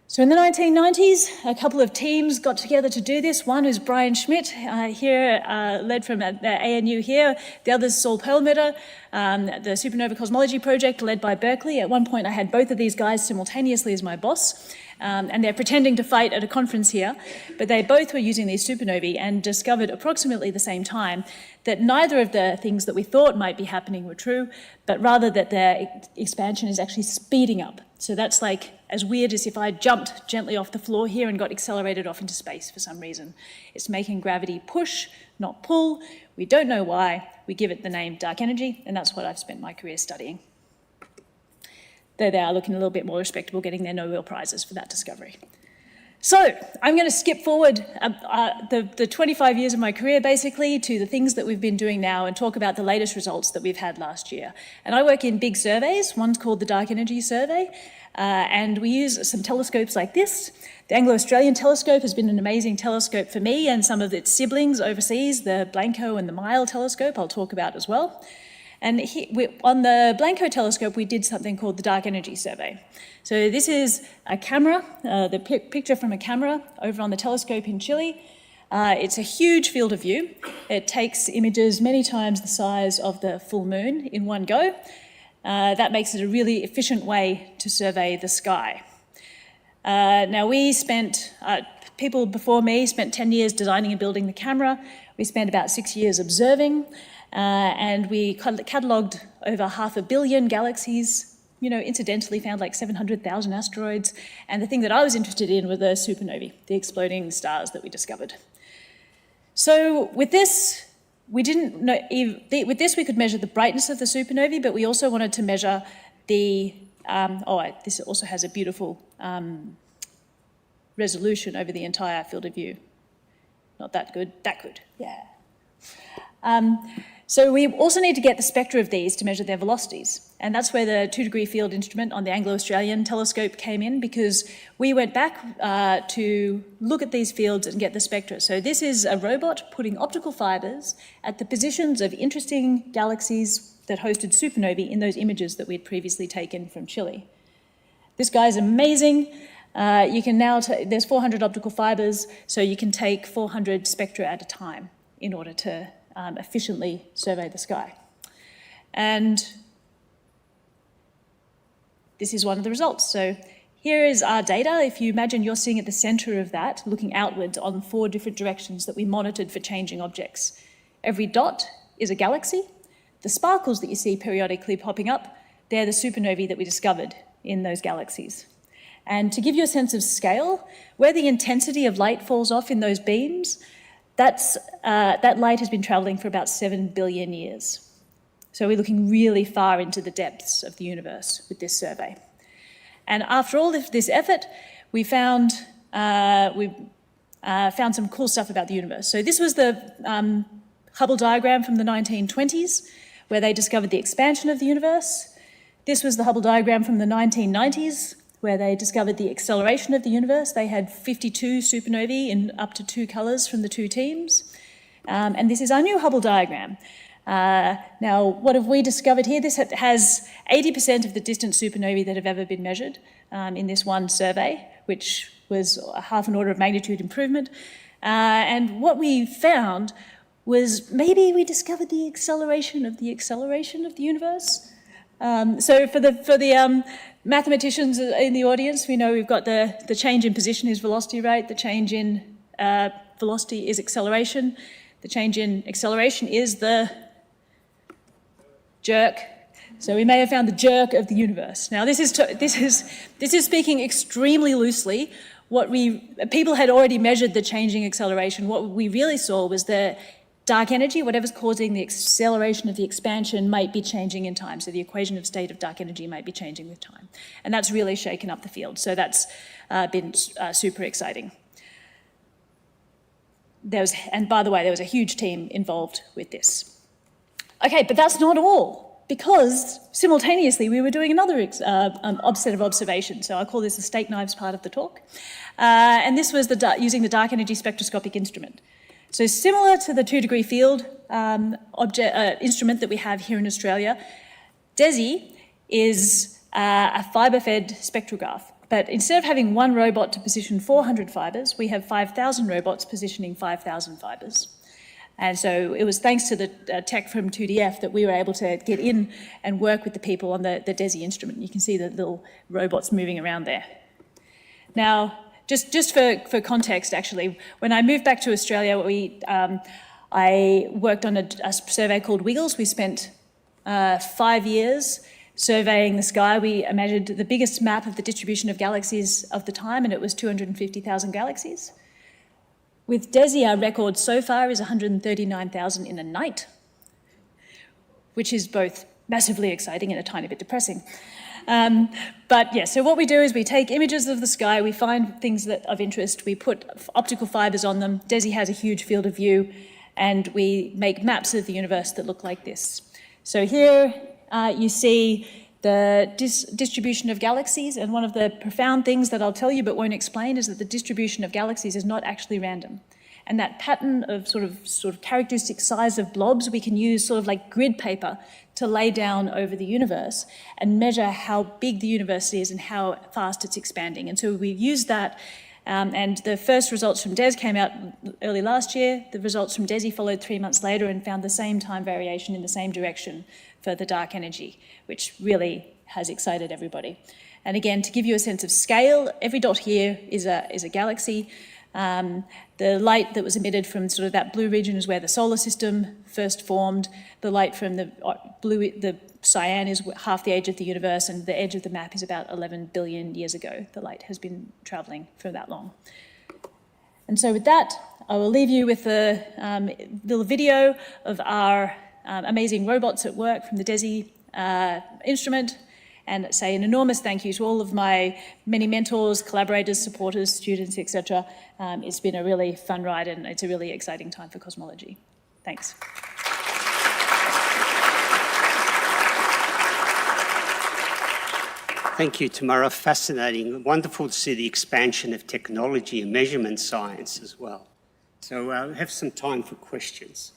So in the 1990s, a couple of teams got together to do this. One is Brian Schmidt, here, led from the ANU here. The other is Saul Perlmutter, the Supernova Cosmology Project, led by Berkeley. At one point, I had both of these guys simultaneously as my boss. And they're pretending to fight at a conference here, but they both were using these supernovae and discovered approximately the same time that neither of the things that we thought might be happening were true, but rather that their expansion is actually speeding up. So that's like as weird as if I jumped gently off the floor here and got accelerated off into space for some reason. It's making gravity push, not pull. We don't know why. We give it the name dark energy, and that's what I've spent my career studying. Though they are looking a little bit more respectable, getting their Nobel Prizes for that discovery. So I'm going to skip forward the 25 years of my career, basically, to the things that we've been doing now and talk about the latest results that we've had last year. And I work in big surveys. One's called the Dark Energy Survey, and we use some telescopes like this. The Anglo-Australian telescope has been an amazing telescope for me and some of its siblings overseas, the Blanco and the Mile telescope I'll talk about as well. And on the Blanco telescope, we did something called the Dark Energy Survey. So this is a camera, the picture from a camera over on the telescope in Chile. It's a huge field of view. It takes images many times the size of the full moon in one go. That makes it a really efficient way to survey the sky. Now people before me spent 10 years designing and building the camera. We spent about 6 years observing. And we catalogued over 500 million galaxies, incidentally found like 700,000 asteroids. And the thing that I was interested in were the supernovae, the exploding stars that we discovered. So with this, we didn't know, with this we could measure the brightness of the supernovae, but we also wanted to measure the, this also has a beautiful resolution over the entire field of view. Not that good, that good, yeah. So we also need to get the spectra of these to measure their velocities. And that's where the 2-degree field instrument on the Anglo-Australian telescope came in, because we went back to look at these fields and get the spectra. So this is a robot putting optical fibres at the positions of interesting galaxies that hosted supernovae in those images that we'd previously taken from Chile. This guy's amazing. You can now, there's 400 optical fibres, so you can take 400 spectra at a time in order to efficiently survey the sky. And this is one of the results. So here is our data. If you imagine you're sitting at the centre of that, looking outwards on 4 different directions that we monitored for changing objects. Every dot is a galaxy. The sparkles that you see periodically popping up, they're the supernovae that we discovered in those galaxies. And to give you a sense of scale, where the intensity of light falls off in those beams, that light has been travelling for about 7 billion years. So we're looking really far into the depths of the universe with this survey. And after all of this effort, we found some cool stuff about the universe. So this was the Hubble diagram from the 1920s, where they discovered the expansion of the universe. This was the Hubble diagram from the 1990s, where they discovered the acceleration of the universe. They had 52 supernovae in up to 2 colours from the 2 teams. And this is our new Hubble diagram. Now, what have we discovered here? This has 80% of the distant supernovae that have ever been measured in this one survey, which was a half an order of magnitude improvement. And what we found was maybe we discovered the acceleration of the universe. So for the mathematicians in the audience, we know we've got the change in position is velocity rate, the change in velocity is acceleration, the change in acceleration is the jerk. So we may have found the jerk of the universe. Now this is speaking extremely loosely. People had already measured the changing acceleration. What we really saw was the dark energy, whatever's causing the acceleration of the expansion, might be changing in time. So the equation of state of dark energy might be changing with time. And that's really shaken up the field. So that's been super exciting. And by the way, there was a huge team involved with this. Okay, but that's not all, because simultaneously we were doing another set of observations. So I call this the steak knives part of the talk. And this was using the dark energy spectroscopic instrument. So similar to the 2-degree field instrument that we have here in Australia, Desi is a fibre-fed spectrograph. But instead of having one robot to position 400 fibres, we have 5,000 robots positioning 5,000 fibres. And so it was thanks to the tech from 2DF that we were able to get in and work with the people on the Desi instrument. You can see the little robots moving around there. Now, just for context, actually, when I moved back to Australia, I worked on a survey called Wiggles. We spent 5 years surveying the sky. We measured the biggest map of the distribution of galaxies of the time, and it was 250,000 galaxies. With Desi, our record so far is 139,000 in a night, which is both massively exciting and a tiny bit depressing. But yeah, so what we do is we take images of the sky, we find things that of interest, we put optical fibres on them. Desi has a huge field of view, and we make maps of the universe that look like this. So here you see the distribution of galaxies, and one of the profound things that I'll tell you but won't explain is that the distribution of galaxies is not actually random. And that pattern of sort of characteristic size of blobs we can use sort of like grid paper to lay down over the universe and measure how big the universe is and how fast it's expanding. And so we've used that, and the first results from DES came out early last year. The results from DESI followed 3 months later and found the same time variation in the same direction for the dark energy, which really has excited everybody. And again, to give you a sense of scale, every dot here is a galaxy. The light that was emitted from sort of that blue region is where the solar system first formed. The light from the cyan is half the age of the universe, and the edge of the map is about 11 billion years ago. The light has been travelling for that long. And so with that, I will leave you with a little video of our amazing robots at work from the Desi instrument, and say an enormous thank you to all of my many mentors, collaborators, supporters, students, etc. It's been a really fun ride, and it's a really exciting time for cosmology. Thanks. Thank you, Tamara. Fascinating. Wonderful to see the expansion of technology and measurement science as well. So we'll have some time for questions.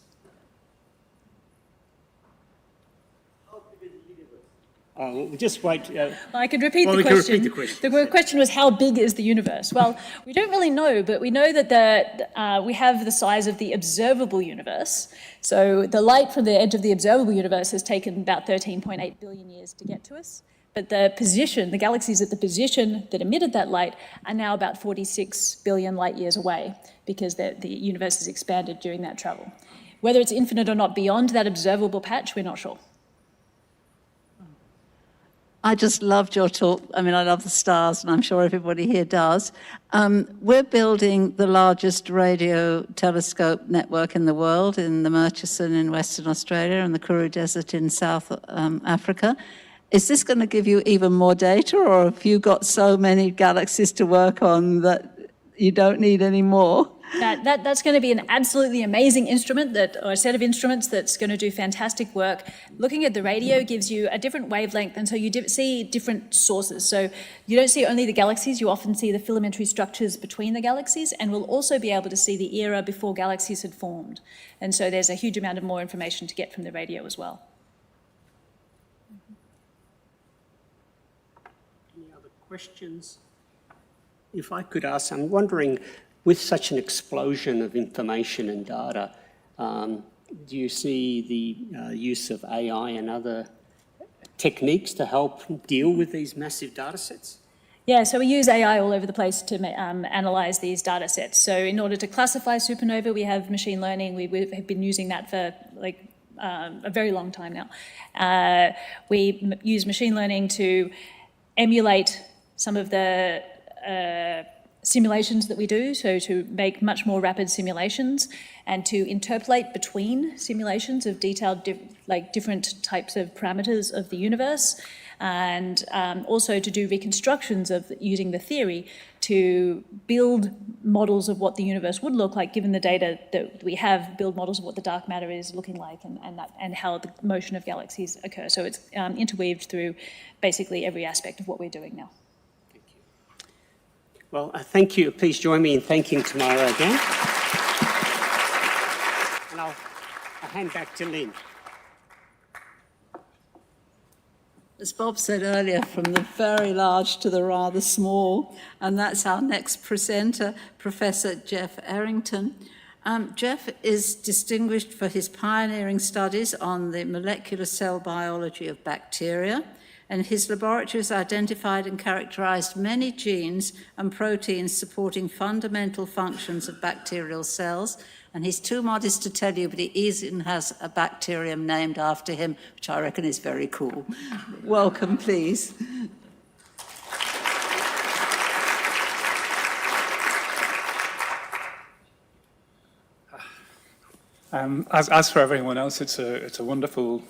We'll just wait. I could repeat the question. The question was, how big is the universe? Well, we don't really know, but we know that we have the size of the observable universe. So the light from the edge of the observable universe has taken about 13.8 billion years to get to us. But the galaxies at the position that emitted that light are now about 46 billion light years away, because the universe has expanded during that travel. Whether it's infinite or not beyond that observable patch, we're not sure. I just loved your talk. I mean, I love the stars, and I'm sure everybody here does. We're building the largest radio telescope network in the world in the Murchison in Western Australia and the Kuru Desert in South Africa. Is this going to give you even more data, or have you got so many galaxies to work on that you don't need any more? That's going to be an absolutely amazing instrument, or a set of instruments that's going to do fantastic work. Looking at the radio gives you a different wavelength, and so you see different sources. So you don't see only the galaxies, you often see the filamentary structures between the galaxies, and we'll also be able to see the era before galaxies had formed. And so there's a huge amount of more information to get from the radio as well. Any other questions? If I could ask, I'm wondering, with such an explosion of information and data, do you see the use of AI and other techniques to help deal with these massive data sets? Yeah, so we use AI all over the place to analyse these data sets. So in order to classify supernova, we have machine learning. We have been using that for a very long time now. We use machine learning to emulate some of the simulations that we do, so to make much more rapid simulations and to interpolate between simulations of detailed different types of parameters of the universe, and also to do reconstructions of using the theory to build models of what the universe would look like given the data that we have, build models of what the dark matter is looking like and how the motion of galaxies occur. So it's interweaved through basically every aspect of what we're doing now. Well, thank you. Please join me in thanking Tamara again. And I'll hand back to Lynn. As Bob said earlier, from the very large to the rather small, and that's our next presenter, Professor Jeff Errington. Jeff is distinguished for his pioneering studies on the molecular cell biology of bacteria, and his laboratory has identified and characterised many genes and proteins supporting fundamental functions of bacterial cells. And he's too modest to tell you, but he even has a bacterium named after him, which I reckon is very cool. Welcome, please. As for everyone else, it's a wonderful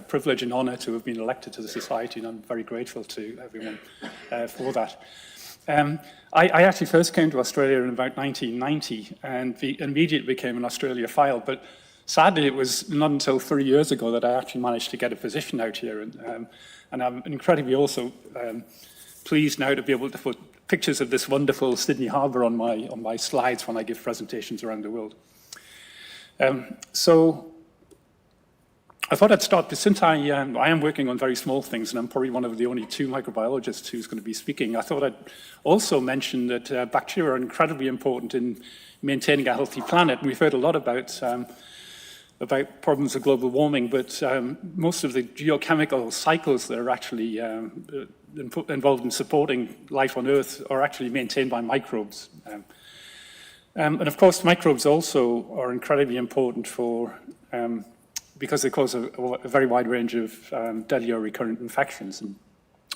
privilege and honour to have been elected to the Society, and I'm very grateful to everyone for that. I actually first came to Australia in about 1990 and immediately became an Australiaphile, but sadly it was not until 3 years ago that I actually managed to get a position out here, and I'm incredibly also pleased now to be able to put pictures of this wonderful Sydney Harbour on my slides when I give presentations around the world. So I thought I'd start, but since I am working on very small things, and I'm probably one of the only 2 microbiologists who's going to be speaking, I thought I'd also mention that bacteria are incredibly important in maintaining a healthy planet. And we've heard a lot about problems of global warming, but most of the geochemical cycles that are actually involved in supporting life on Earth are actually maintained by microbes. And of course, microbes also are incredibly important for because they cause a very wide range of deadly or recurrent infections. And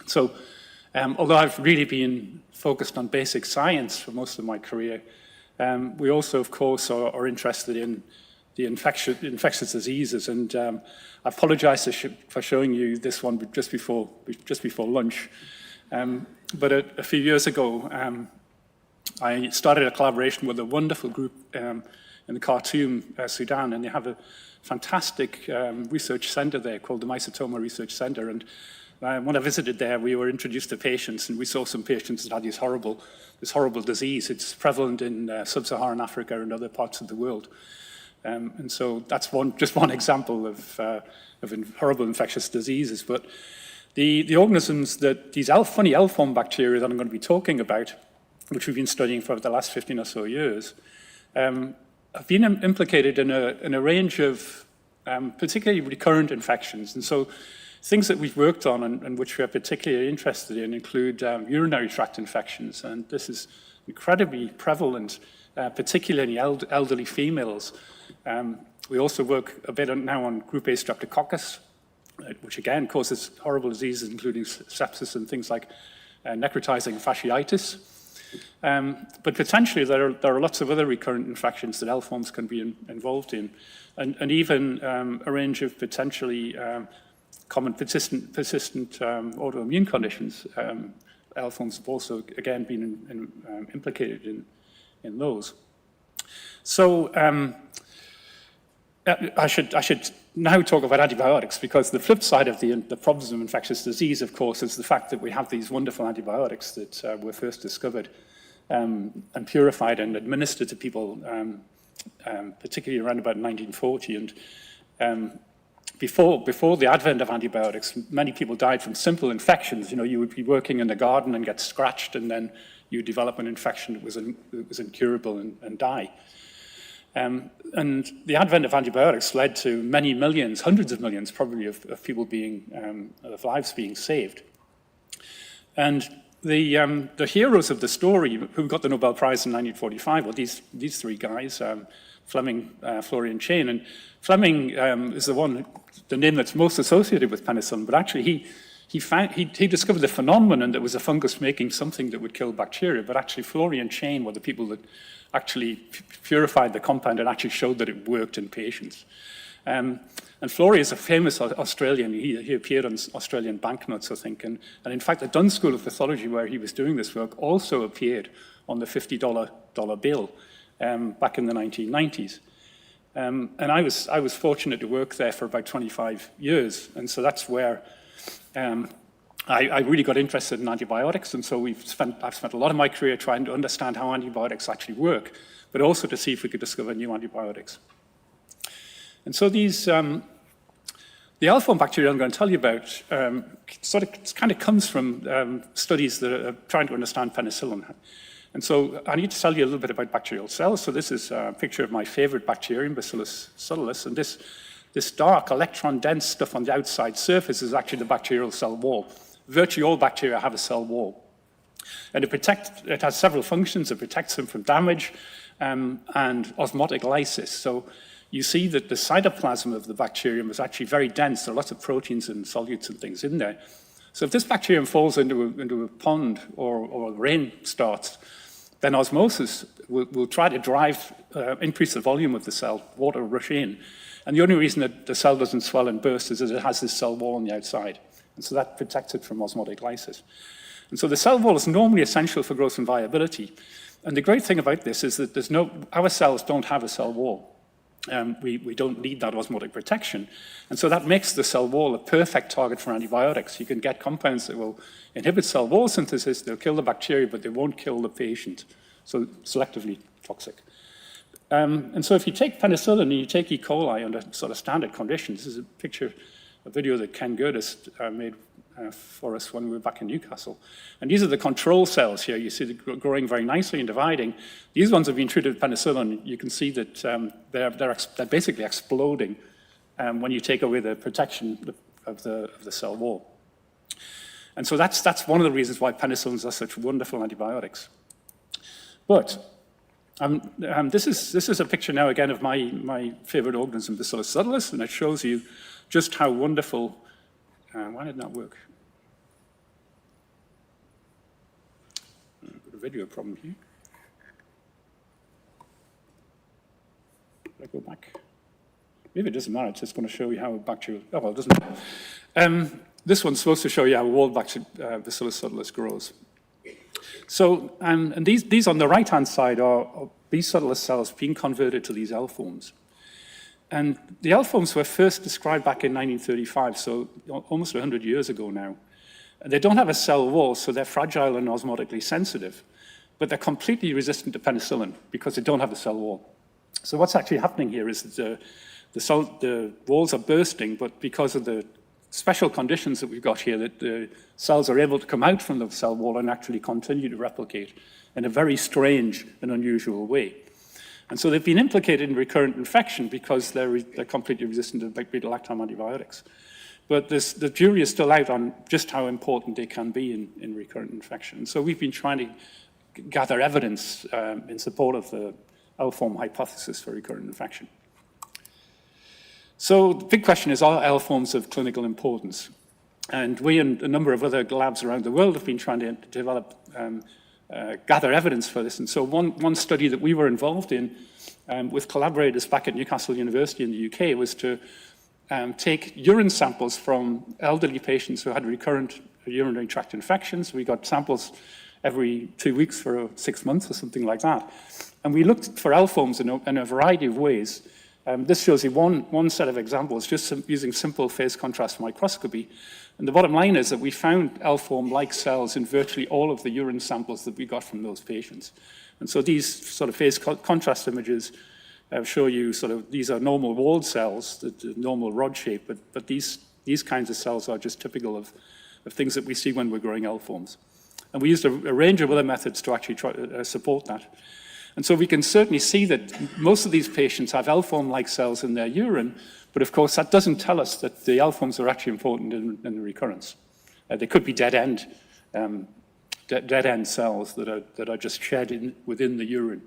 so, although I've really been focused on basic science for most of my career, we also, of course, are interested in the infectious diseases. And I apologize for showing you this one just before lunch. But a few years ago, I started a collaboration with a wonderful group in the Khartoum, Sudan, and they have a fantastic research centre there called the Mycetoma Research Centre. And when I visited there, we were introduced to patients, and we saw some patients that had this horrible disease. It's prevalent in sub-Saharan Africa and other parts of the world. And so that's just one example of horrible infectious diseases. But The organisms that, these funny L-form bacteria that I'm going to be talking about, which we've been studying for the last 15 or so years, have been implicated in a range of particularly recurrent infections. And so things that we've worked on and which we're particularly interested in include urinary tract infections. And this is incredibly prevalent, particularly in elderly females. We also work a bit now on group A streptococcus, which again causes horrible diseases, including sepsis and things like necrotizing fasciitis. But potentially there are lots of other recurrent infections that L-forms can be involved in, and even a range of potentially common persistent autoimmune conditions. L-forms have also, again, been implicated in those. So I should now talk about antibiotics, because the flip side of the problems of infectious disease, of course, is the fact that we have these wonderful antibiotics that were first discovered and purified and administered to people, particularly around about 1940. And before the advent of antibiotics, many people died from simple infections. You know, you would be working in the garden and get scratched, and then you develop an infection that was incurable and die. And the advent of antibiotics led to many millions, hundreds of millions probably, of people of lives being saved. And the heroes of the story who got the Nobel Prize in 1945 were these three guys, Fleming, Florian, Chen. And Fleming is the name that's most associated with penicillin, but actually he discovered the phenomenon that was a fungus making something that would kill bacteria, but actually Florian, Chen were the people that actually purified the compound and actually showed that it worked in patients. And Florian is a famous Australian. He appeared on Australian banknotes, I think. And in fact, the Dunn School of Pathology, where he was doing this work, also appeared on the $50 bill back in the 1990s. And I was fortunate to work there for about 25 years. And so that's where I really got interested in antibiotics. And so I've spent a lot of my career trying to understand how antibiotics actually work, but also to see if we could discover new antibiotics. And so the L-form bacteria I'm going to tell you about kind of comes from studies that are trying to understand penicillin. And so I need to tell you a little bit about bacterial cells. So this is a picture of my favorite bacterium, Bacillus subtilis. And this dark electron-dense stuff on the outside surface is actually the bacterial cell wall. Virtually all bacteria have a cell wall. And it has several functions. It protects them from damage and osmotic lysis. So you see that the cytoplasm of the bacterium is actually very dense. There are lots of proteins and solutes and things in there. So if this bacterium falls into a pond or rain starts, then osmosis will try to increase the volume of the cell, water will rush in. And the only reason that the cell doesn't swell and burst is that it has this cell wall on the outside. And so that protects it from osmotic lysis. And so the cell wall is normally essential for growth and viability. And the great thing about this is that our cells don't have a cell wall. We don't need that osmotic protection. And so that makes the cell wall a perfect target for antibiotics. You can get compounds that will inhibit cell wall synthesis, they'll kill the bacteria, but they won't kill the patient. So selectively toxic. And so if you take penicillin and you take E. coli under sort of standard conditions, this is a video that Ken Gerdes made for us when we were back in Newcastle. And these are the control cells here. You see them growing very nicely and dividing. These ones have been treated with penicillin. You can see that they're basically exploding when you take away the protection of the cell wall. And so that's one of the reasons why penicillins are such wonderful antibiotics. But this is a picture now again of my favorite organism, Bacillus subtilis, and it shows you just how wonderful. Why didn't that work? I've got a video problem here. Did I go back? Maybe it doesn't matter. It's just going to show you how bacterial. Oh well, it doesn't matter. This one's supposed to show you how walled Bacillus subtilis grows. So, and these on the right-hand side are B subtilis cells being converted to these L forms. And the L forms were first described back in 1935, so almost 100 years ago now. And they don't have a cell wall, so they're fragile and osmotically sensitive. But they're completely resistant to penicillin because they don't have a cell wall. So what's actually happening here is that the walls are bursting, but because of the special conditions that we've got here, that the cells are able to come out from the cell wall and actually continue to replicate in a very strange and unusual way. And so they've been implicated in recurrent infection because they're completely resistant to beta-lactam antibiotics. But the jury is still out on just how important they can be in recurrent infection. So we've been trying to gather evidence in support of the L-form hypothesis for recurrent infection. So the big question is, are L-forms of clinical importance? And we and a number of other labs around the world have been trying to develop, gather evidence for this. And so one study that we were involved in with collaborators back at Newcastle University in the UK was to take urine samples from elderly patients who had recurrent urinary tract infections. We got samples every 2 weeks for 6 months or something like that. And we looked for L-forms in a variety of ways. This shows you one set of examples, just using simple phase contrast microscopy. And the bottom line is that we found L-form-like cells in virtually all of the urine samples that we got from those patients. And so these sort of phase contrast images show you these are normal walled cells, the normal rod shape, but these kinds of cells are just typical of things that we see when we're growing L-forms. And we used a range of other methods to actually try to support that. And so we can certainly see that most of these patients have L-form-like cells in their urine, but of course that doesn't tell us that the L-forms are actually important in the recurrence. They could be dead-end cells that are just shed within the urine.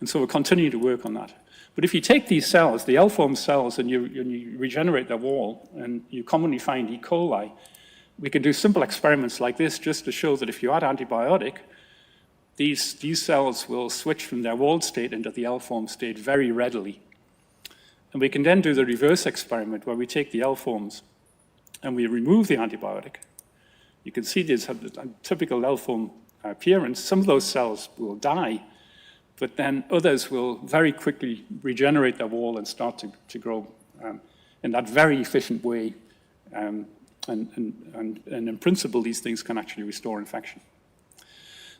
And so we're continuing to work on that. But if you take these cells, the L-form cells, and you regenerate their wall, and you commonly find E. coli, we can do simple experiments like this just to show that if you add antibiotic, these cells will switch from their walled state into the L-form state very readily. And we can then do the reverse experiment where we take the L-forms and we remove the antibiotic. You can see these have the typical L-form appearance. Some of those cells will die, but then others will very quickly regenerate their wall and start to grow in that very efficient way. And in principle, these things can actually restore infection.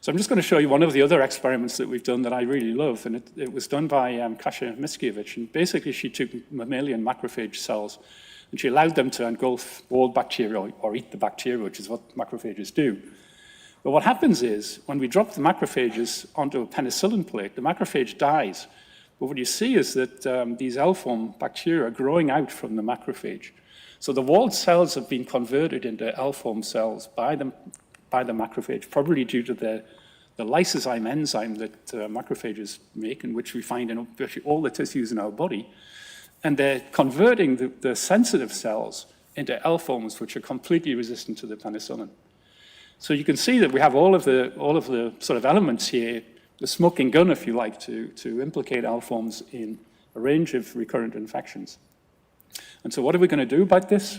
So I'm just going to show you one of the other experiments that we've done that I really love, and it was done by Kasia Mickiewicz, and basically she took mammalian macrophage cells and she allowed them to engulf walled bacteria or eat the bacteria, which is what macrophages do. But what happens is, when we drop the macrophages onto a penicillin plate, the macrophage dies. But what you see is that these L-form bacteria are growing out from the macrophage. So the walled cells have been converted into L-form cells by the macrophage, probably due to the lysozyme enzyme that macrophages make, and which we find in virtually all the tissues in our body. And they're converting the sensitive cells into L-forms, which are completely resistant to the penicillin. So you can see that we have all of the sort of elements here, the smoking gun, if you like, to implicate L-forms in a range of recurrent infections. And so what are we going to do about this?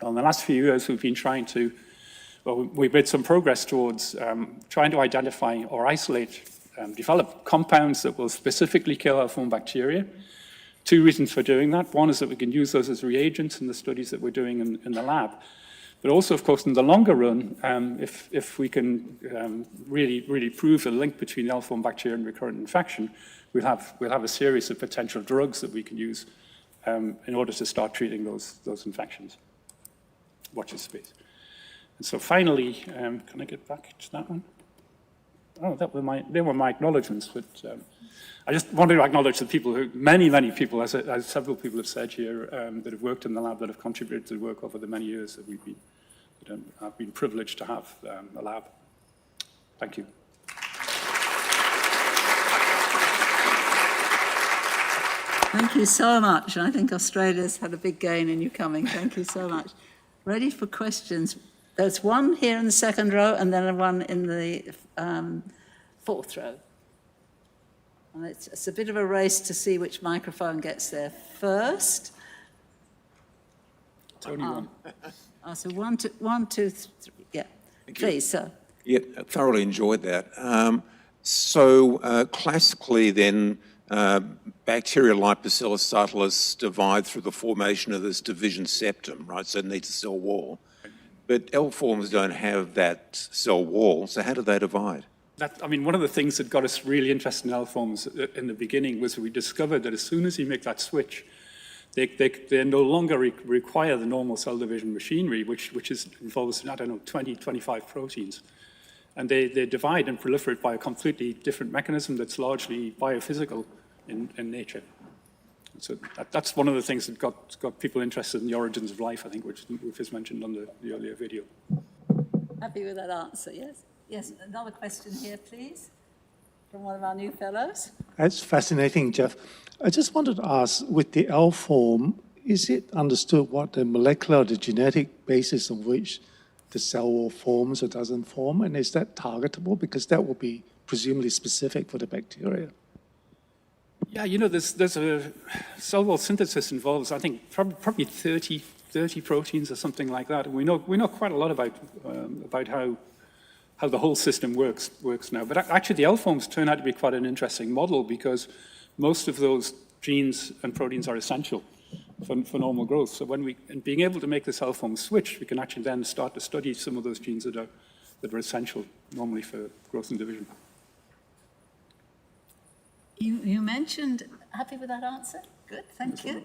Well, in the last few years, we've been trying to, we've made some progress towards trying to identify or isolate, develop compounds that will specifically kill L-form bacteria. Two reasons for doing that. One is that we can use those as reagents in the studies that we're doing in the lab. But also, of course, in the longer run, if we can really prove the link between L-form bacteria and recurrent infection, we'll have a series of potential drugs that we can use in order to start treating those infections. Watch this space. And so finally, can I get back to that one? Oh, they were my acknowledgements, but I just wanted to acknowledge the people who, many people, as several people have said here, that have worked in the lab, that have contributed to the work over the many years that I've been privileged to have a lab. Thank you. Thank you so much. I think Australia's had a big gain in you coming. Thank you so much. Ready for questions? There's one here in the second row and then one in the fourth row. And it's a bit of a race to see which microphone gets there first. It's only one. So one, two, three. Yeah, please, sir. Yeah, thoroughly enjoyed that. So classically then, bacterial like Bacillus subtilis divide through the formation of this division septum, right? So it needs a cell wall. But L-forms don't have that cell wall, so how do they divide? One of the things that got us really interested in L-forms in the beginning was we discovered that as soon as you make that switch, they no longer require the normal cell division machinery, which involves, I don't know, 20, 25 proteins. And they divide and proliferate by a completely different mechanism that's largely biophysical in nature. So that's one of the things that got people interested in the origins of life, I think, which is mentioned on the earlier video. Happy with that answer, yes? Yes, another question here, please, from one of our new fellows. That's fascinating, Jeff. I just wanted to ask, with the L form, is it understood what the molecular, the genetic basis on which the cell wall forms or doesn't form, and is that targetable? Because that will be presumably specific for the bacteria. Yeah, you know, there's a cell wall synthesis involves, I think, probably 30 proteins or something like that. And we know quite a lot about how the whole system works now. But actually, the L forms turn out to be quite an interesting model because most of those genes and proteins are essential for normal growth. So in being able to make the cell form switch, we can actually then start to study some of those genes that are essential normally for growth and division. You mentioned, happy with that answer? Good, thank you.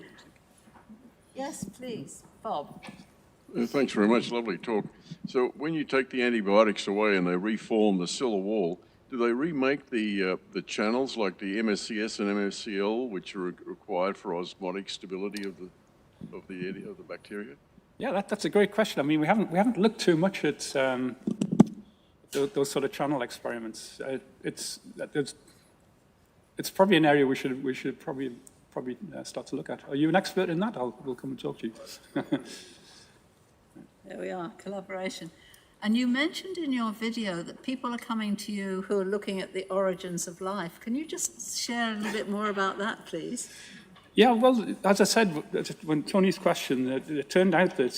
Yes, please, Bob. Thanks very much, lovely talk. So when you take the antibiotics away and they reform the cell wall, do they remake the channels like the MSCS and MSCL, which are required for osmotic stability of the bacteria? Yeah, that's a great question. I mean, we haven't looked too much at those sort of channel experiments. It's probably an area we should probably start to look at. Are you an expert in that? We'll come and talk to you. There we are, collaboration. And you mentioned in your video that people are coming to you who are looking at the origins of life. Can you just share a little bit more about that, please? Yeah, well, as I said, when Tony's question, it turned out that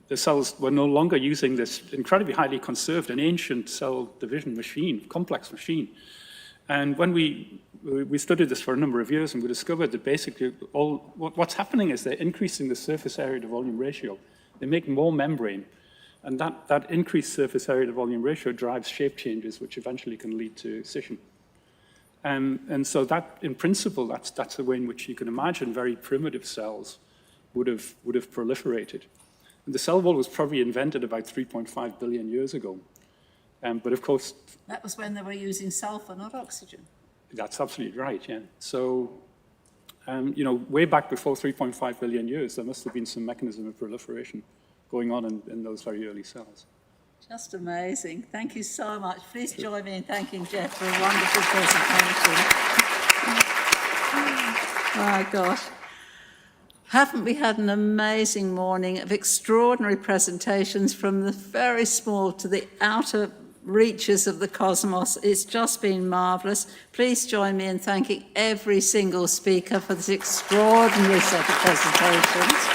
the cells were no longer using this incredibly highly conserved and ancient cell division machine, complex machine. And when we studied this for a number of years, and we discovered that basically what's happening is they're increasing the surface area to volume ratio. They make more membrane. And that increased surface area to volume ratio drives shape changes, which eventually can lead to scission. And so that, in principle, that's the way in which you can imagine very primitive cells would have proliferated. And the cell wall was probably invented about 3.5 billion years ago. But of course... That was when they were using sulfur, not oxygen. That's absolutely right, yeah. So, you know, way back before 3.5 billion years, there must have been some mechanism of proliferation going on in those very early cells. Just amazing. Thank you so much. Please join me in thanking Jeff for a wonderful presentation. Oh, my gosh. Haven't we had an amazing morning of extraordinary presentations from the very small to the outer reaches of the cosmos? It's just been marvellous. Please join me in thanking every single speaker for this extraordinary set of presentations.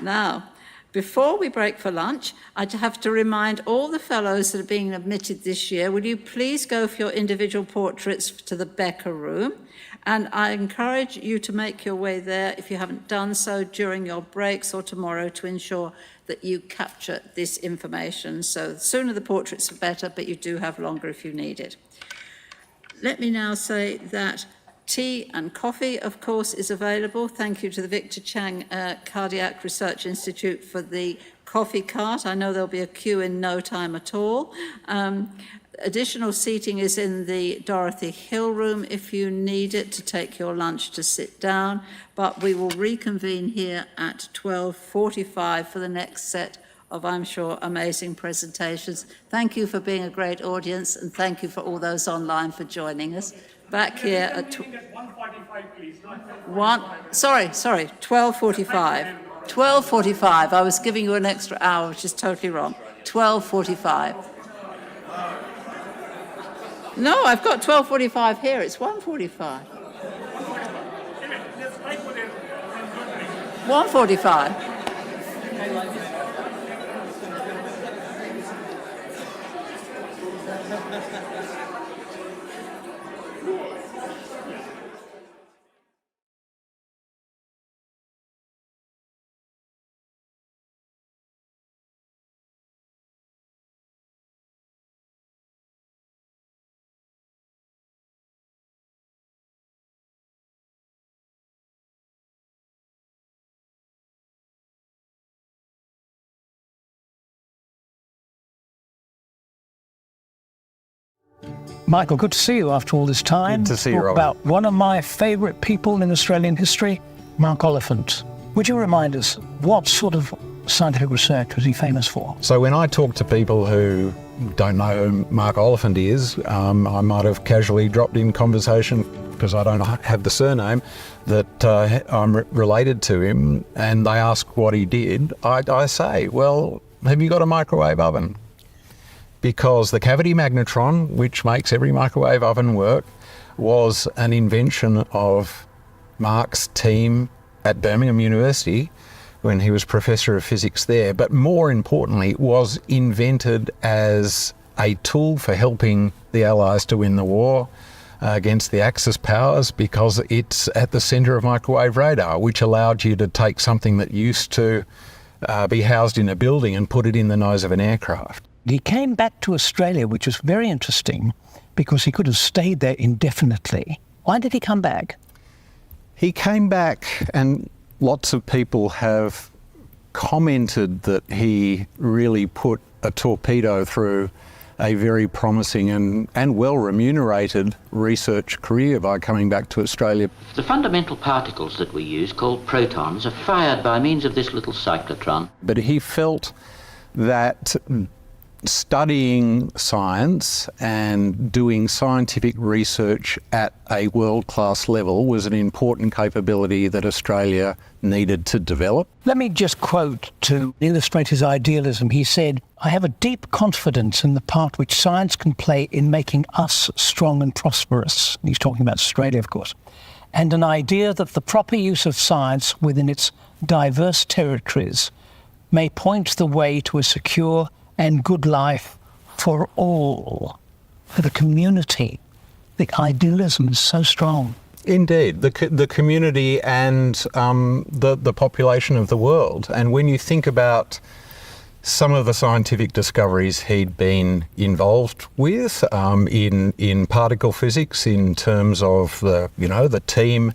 Now, before we break for lunch, I have to remind all the fellows that are being admitted this year, will you please go for your individual portraits to the Becker room? And I encourage you to make your way there if you haven't done so during your breaks or tomorrow to ensure that you capture this information. So the sooner the portraits, the better, but you do have longer if you need it. Let me now say that tea and coffee, of course, is available. Thank you to the Victor Chang Cardiac Research Institute for the coffee cart. I know there'll be a queue in no time at all. Additional seating is in the Dorothy Hill room if you need it to take your lunch to sit down. But we will reconvene here at 12:45 for the next set of, I'm sure, amazing presentations. Thank you for being a great audience, and thank you for all those online for joining us. Back here at 12:45. 12:45. I was giving you an extra hour, which is totally wrong. 12:45. No, I've got 12:45 here. It's 1:45. 1:45. Michael, good to see you after all this time. Good to see you, Talk Robert. about one of my favourite people in Australian history, Mark Oliphant. Would you remind us, what sort of scientific research was he famous for? So when I talk to people who don't know who Mark Oliphant is, I might have casually dropped in conversation, because I don't have the surname, that I'm related to him, and they ask what he did. I say, well, have you got a microwave oven? Because the cavity magnetron, which makes every microwave oven work, was an invention of Mark's team at Birmingham University when he was Professor of Physics there, but more importantly, was invented as a tool for helping the Allies to win the war against the Axis powers, because it's at the centre of microwave radar, which allowed you to take something that used to be housed in a building and put it in the nose of an aircraft. He came back to Australia, which was very interesting, because he could have stayed there indefinitely. Why did he come back? He came back, and lots of people have commented that he really put a torpedo through a very promising and well-remunerated research career by coming back to Australia. The fundamental particles that we use, called protons, are fired by means of this little cyclotron. But he felt that studying science and doing scientific research at a world-class level was an important capability that Australia needed to develop. Let me just quote to illustrate his idealism. He said, "I have a deep confidence in the part which science can play in making us strong and prosperous." He's talking about Australia, of course. "And an idea that the proper use of science within its diverse territories may point the way to a secure and good life for all, for the community." The idealism is so strong. Indeed, the community and the population of the world. And when you think about some of the scientific discoveries he'd been involved with in particle physics, in terms of the team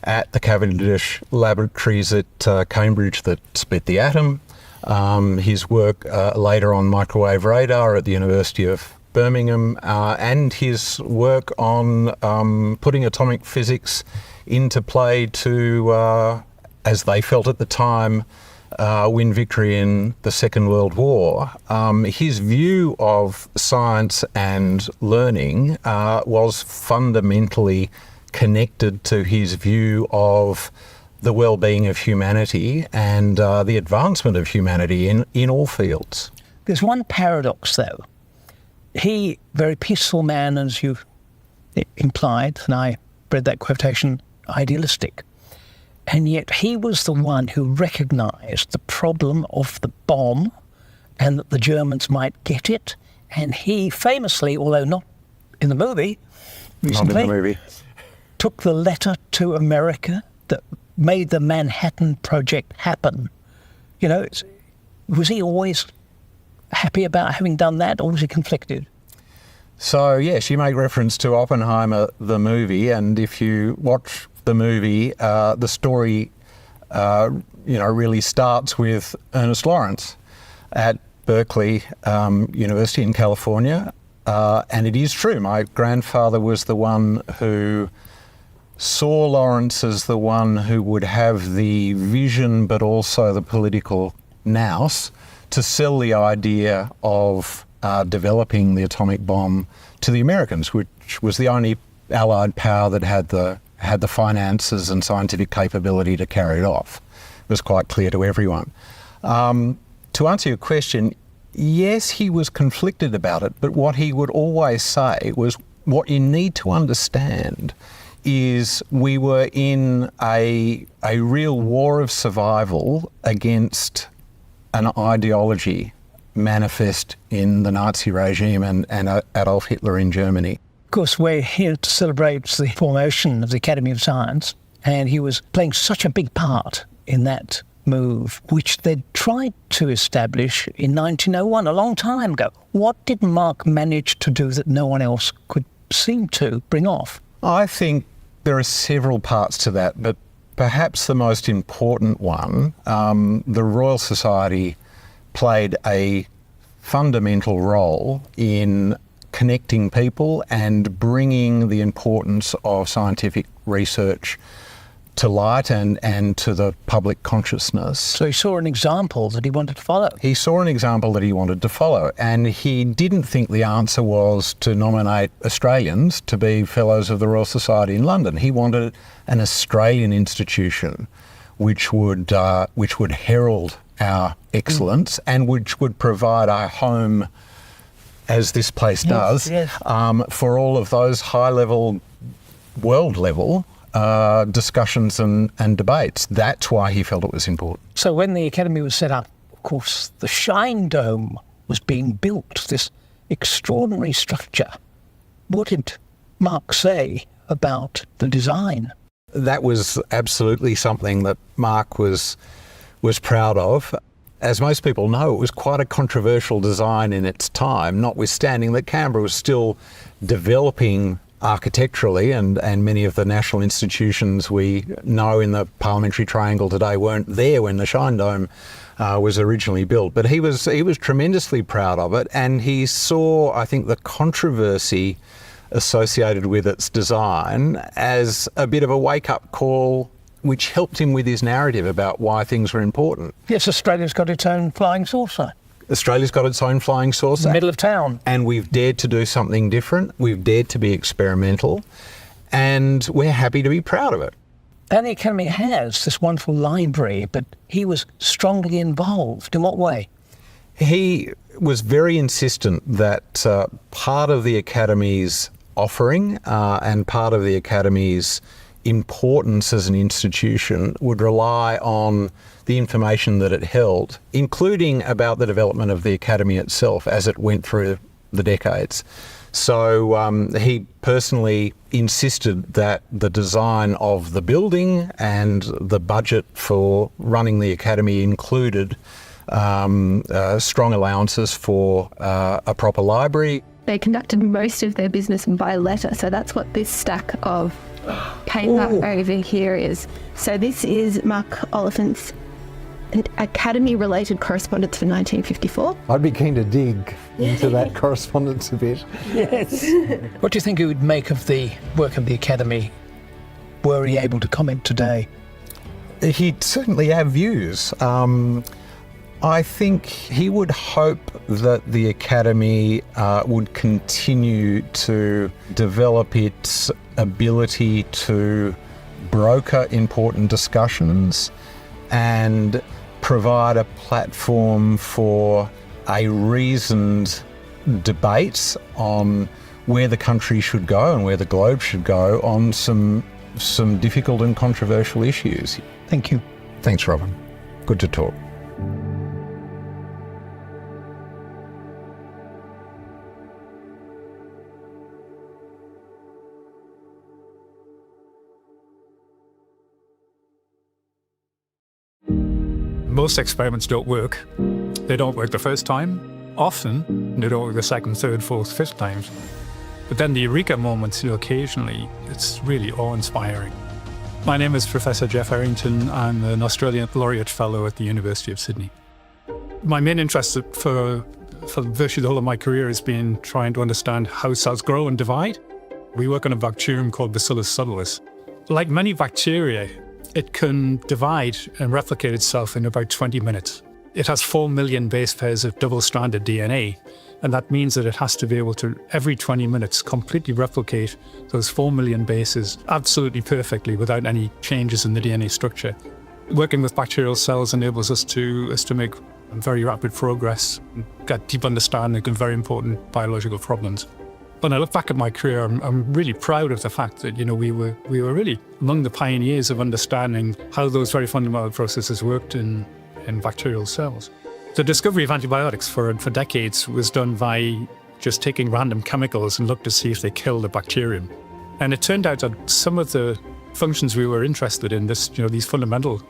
at the Cavendish laboratories at Cambridge that split the atom, his work later on microwave radar at the University of Birmingham, and his work on putting atomic physics into play to, as they felt at the time, win victory in the Second World War. His view of science and learning was fundamentally connected to his view of the well-being of humanity and the advancement of humanity in all fields. There's one paradox, though. He, very peaceful man, as you implied, and I read that quotation, idealistic. And yet he was the one who recognised the problem of the bomb and that the Germans might get it. And he famously, although not in the movie, recently, not in the movie, took the letter to America that made the Manhattan Project happen. You know, was he always happy about having done that, or was he conflicted? So, yes, you make reference to Oppenheimer, the movie, and if you watch the movie, the story, really starts with Ernest Lawrence at Berkeley University in California. And it is true, my grandfather was the one who saw Lawrence as the one who would have the vision but also the political nous to sell the idea of developing the atomic bomb to the Americans, which was the only Allied power that had the finances and scientific capability to carry it off. It was quite clear to everyone. To answer your question, yes, he was conflicted about it, but what he would always say was, what you need to understand is we were in a real war of survival against an ideology manifest in the Nazi regime and Adolf Hitler in Germany. Of course, we're here to celebrate the formation of the Academy of Science, and he was playing such a big part in that move, which they'd tried to establish in 1901, a long time ago. What did Mark manage to do that no one else could seem to bring off? I think there are several parts to that, but perhaps the most important one, the Royal Society played a fundamental role in connecting people and bringing the importance of scientific research to light and to the public consciousness. So he saw an example that he wanted to follow. He saw an example that he wanted to follow, and he didn't think the answer was to nominate Australians to be Fellows of the Royal Society in London. He wanted an Australian institution which would herald our excellence and which would provide a home, as this place does, for all of those high-level, world-level discussions and debates. That's why he felt it was important. So when the Academy was set up, of course, the Shine Dome was being built, this extraordinary structure. What did Mark say about the design? That was absolutely something that Mark was proud of. As most people know, it was quite a controversial design in its time, notwithstanding that Canberra was still developing architecturally, and many of the national institutions we know in the parliamentary triangle today weren't there when the Shine Dome was originally built. But he was tremendously proud of it, and he saw, I think, the controversy associated with its design as a bit of a wake-up call, which helped him with his narrative about why things were important. Yes, Australia's got its own flying saucer. Australia's got its own flying saucer. Middle of town. And we've dared to do something different. We've dared to be experimental. And we're happy to be proud of it. And the Academy has this wonderful library, but he was strongly involved. In what way? He was very insistent that part of the Academy's offering and part of the Academy's importance as an institution would rely on the information that it held, including about the development of the Academy itself as it went through the decades. So he personally insisted that the design of the building and the budget for running the Academy included strong allowances for a proper library. They conducted most of their business by letter, so that's what this stack of paper over here is. So this is Mark Oliphant's Academy-related correspondence for 1954. I'd be keen to dig into that correspondence a bit. Yes. What do you think he would make of the work of the Academy, were he able to comment today? He'd certainly have views. I think he would hope that the Academy would continue to develop its ability to broker important discussions and provide a platform for a reasoned debate on where the country should go and where the globe should go on some difficult and controversial issues. Thank you. Thanks, Robin. Good to talk. Most experiments don't work. They don't work the first time. Often, they don't work the second, third, fourth, fifth times. But then the eureka moments, occasionally, it's really awe-inspiring. My name is Professor Jeff Errington. I'm an Australian Laureate Fellow at the University of Sydney. My main interest for virtually the whole of my career has been trying to understand how cells grow and divide. We work on a bacterium called Bacillus subtilis. Like many bacteria, it can divide and replicate itself in about 20 minutes. It has 4 million base pairs of double-stranded DNA, and that means that it has to be able to, every 20 minutes, completely replicate those 4 million bases absolutely perfectly without any changes in the DNA structure. Working with bacterial cells enables us to make very rapid progress, and get deep understanding of very important biological problems. When I look back at my career, I'm really proud of the fact that we were really among the pioneers of understanding how those very fundamental processes worked in bacterial cells. The discovery of antibiotics for decades was done by just taking random chemicals and look to see if they killed the bacterium. And it turned out that some of the functions we were interested in, these fundamental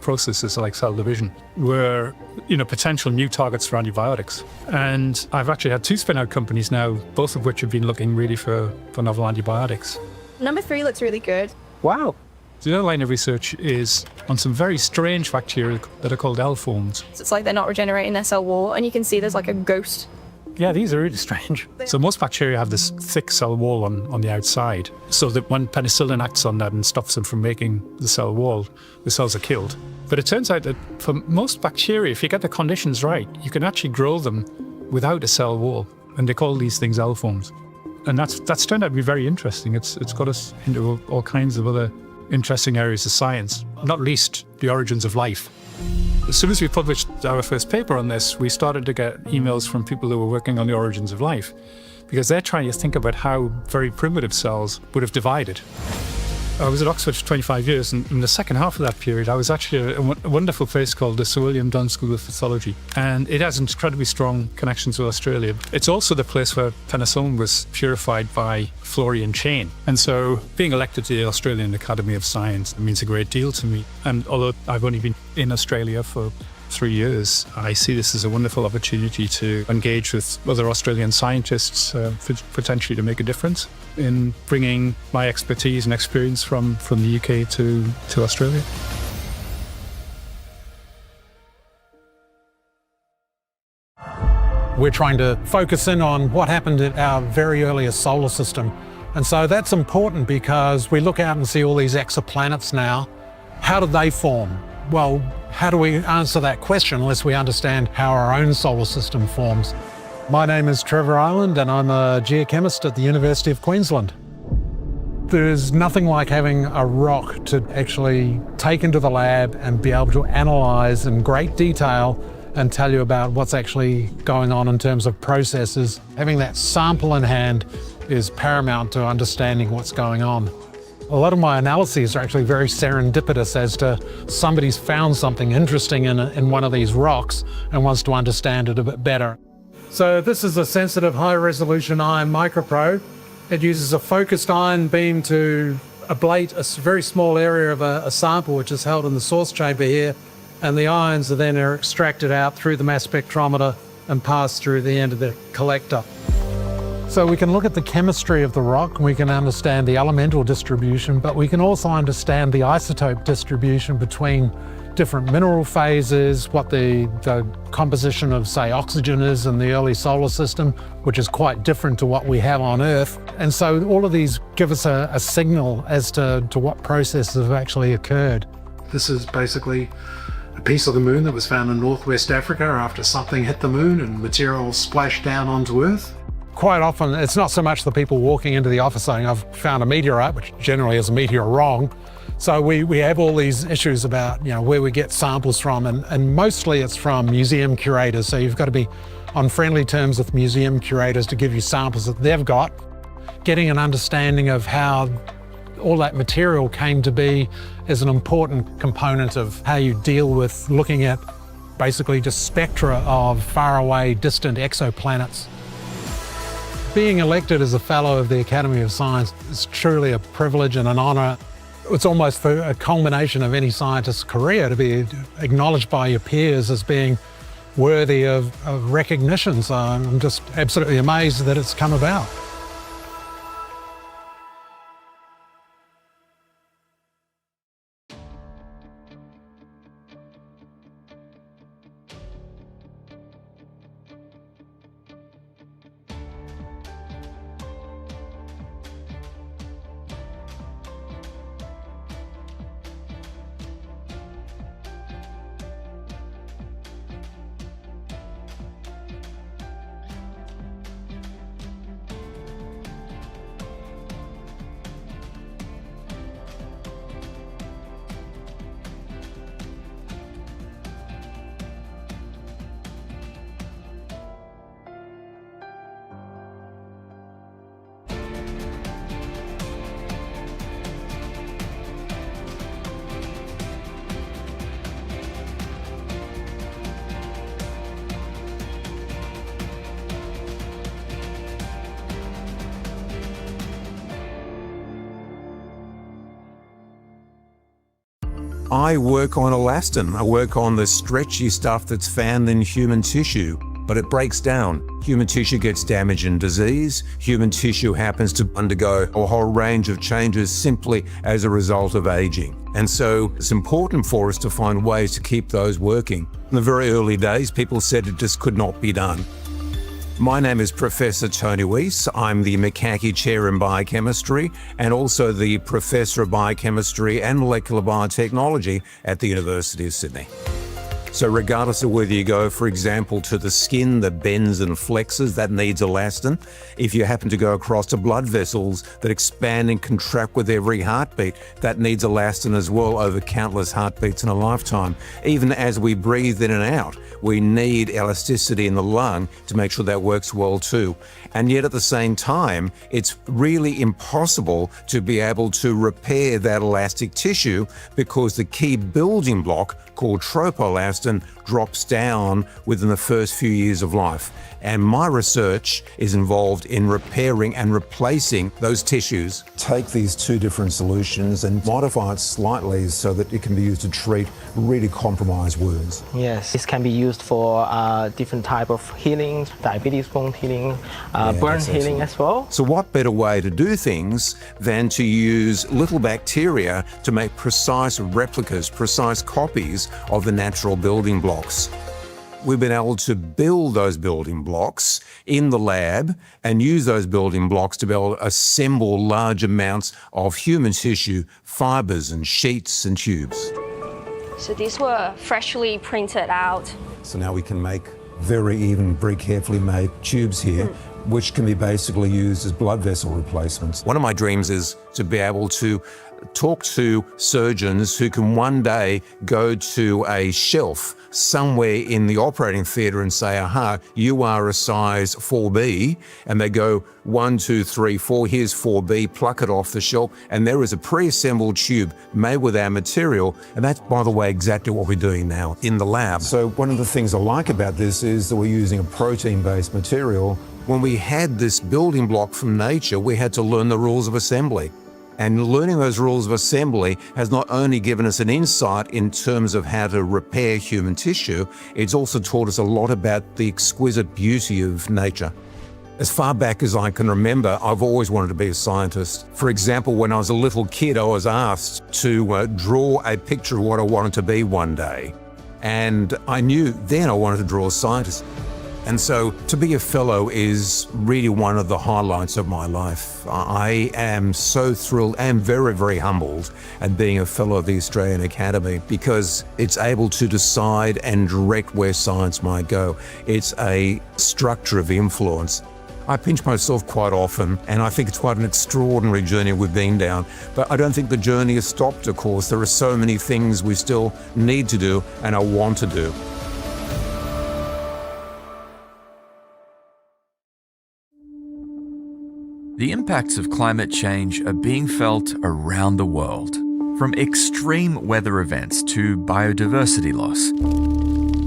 processes like cell division, were potential new targets for antibiotics. And I've actually had 2 spin-out companies now, both of which have been looking really for novel antibiotics. Number 3 looks really good. Wow. The other line of research is on some very strange bacteria that are called L-forms. So it's like they're not regenerating their cell wall, and you can see there's like a ghost Yeah, these are really strange. So most bacteria have this thick cell wall on the outside, so that when penicillin acts on that and stops them from making the cell wall, the cells are killed. But it turns out that for most bacteria, if you get the conditions right, you can actually grow them without a cell wall. And they call these things L forms. And that's turned out to be very interesting. It's got us into all kinds of other interesting areas of science, not least the origins of life. As soon as we published our first paper on this, we started to get emails from people who were working on the origins of life, because they're trying to think about how very primitive cells would have divided. I was at Oxford for 25 years, and in the second half of that period, I was actually at a wonderful place called the Sir William Dunn School of Pathology, and it has incredibly strong connections with Australia. It's also the place where penicillin was purified by Florian Chen, and so being elected to the Australian Academy of Science means a great deal to me. And although I've only been in Australia for 3 years, I see this as a wonderful opportunity to engage with other Australian scientists, potentially to make a difference in bringing my expertise and experience from the UK to Australia. We're trying to focus in on what happened in our very earliest solar system. And so that's important because we look out and see all these exoplanets now. How did they form? Well, how do we answer that question unless we understand how our own solar system forms? My name is Trevor and I'm a geochemist at the University of Queensland. There's nothing like having a rock to actually take into the lab and be able to analyse in great detail and tell you about what's actually going on in terms of processes. Having that sample in hand is paramount to understanding what's going on. A lot of my analyses are actually very serendipitous as to somebody's found something interesting in one of these rocks and wants to understand it a bit better. So this is a sensitive high-resolution ion microprobe. It uses a focused ion beam to ablate a very small area of a sample which is held in the source chamber here, and the ions are then extracted out through the mass spectrometer and passed through the end of the collector. So we can look at the chemistry of the rock, we can understand the elemental distribution, but we can also understand the isotope distribution between different mineral phases, what the composition of, say, oxygen is in the early solar system, which is quite different to what we have on Earth. And so all of these give us a signal as to what processes have actually occurred. This is basically a piece of the moon that was found in northwest Africa after something hit the moon and material splashed down onto Earth. Quite often, it's not so much the people walking into the office saying, I've found a meteorite, which generally is a meteor wrong. So we have all these issues about, where we get samples from, and mostly it's from museum curators. So you've got to be on friendly terms with museum curators to give you samples that they've got. Getting an understanding of how all that material came to be is an important component of how you deal with looking at basically just spectra of faraway, distant exoplanets. Being elected as a Fellow of the Academy of Science is truly a privilege and an honour. It's almost a culmination of any scientist's career to be acknowledged by your peers as being worthy of recognition. So I'm just absolutely amazed that it's come about. I work on elastin. I work on the stretchy stuff that's found in human tissue, but it breaks down. Human tissue gets damaged and disease. Human tissue happens to undergo a whole range of changes simply as a result of aging. And so it's important for us to find ways to keep those working. In the very early days, people said it just could not be done. My name is Professor Tony Weiss. I'm the McCarthy Chair in Biochemistry and also the Professor of Biochemistry and Molecular Biotechnology at the University of Sydney. So regardless of whether you go, for example, to the skin that bends and flexes, that needs elastin. If you happen to go across to blood vessels that expand and contract with every heartbeat, that needs elastin as well over countless heartbeats in a lifetime. Even as we breathe in and out, we need elasticity in the lung to make sure that works well too. And yet at the same time, it's really impossible to be able to repair that elastic tissue because the key building block called tropoelastin drops down within the first few years of life. And my research is involved in repairing and replacing those tissues. Take these two different solutions and modify it slightly so that it can be used to treat really compromised wounds. Yes, this can be used for different type of healing, diabetes wound healing, burn healing as well. So what better way to do things than to use little bacteria to make precise replicas, precise copies of the natural building blocks. We've been able to build those building blocks in the lab and use those building blocks to be able to assemble large amounts of human tissue, fibres and sheets and tubes. So these were freshly printed out. So now we can make very even, very carefully made tubes here, which can be basically used as blood vessel replacements. One of my dreams is to be able to talk to surgeons who can one day go to a shelf somewhere in the operating theatre and say, aha, you are a size 4B, and they go 1, 2, 3, 4, here's 4B, pluck it off the shelf, and there is a pre-assembled tube made with our material, and that's, by the way, exactly what we're doing now in the lab. So one of the things I like about this is that we're using a protein-based material. When we had this building block from nature, we had to learn the rules of assembly. And learning those rules of assembly has not only given us an insight in terms of how to repair human tissue, it's also taught us a lot about the exquisite beauty of nature. As far back as I can remember, I've always wanted to be a scientist. For example, when I was a little kid, I was asked to draw a picture of what I wanted to be one day. And I knew then I wanted to draw a scientist. And so to be a fellow is really one of the highlights of my life. I am so thrilled and very, very humbled at being a fellow of the Australian Academy because it's able to decide and direct where science might go. It's a structure of influence. I pinch myself quite often, and I think it's quite an extraordinary journey we've been down. But I don't think the journey has stopped, of course. There are so many things we still need to do and I want to do. The impacts of climate change are being felt around the world, from extreme weather events to biodiversity loss.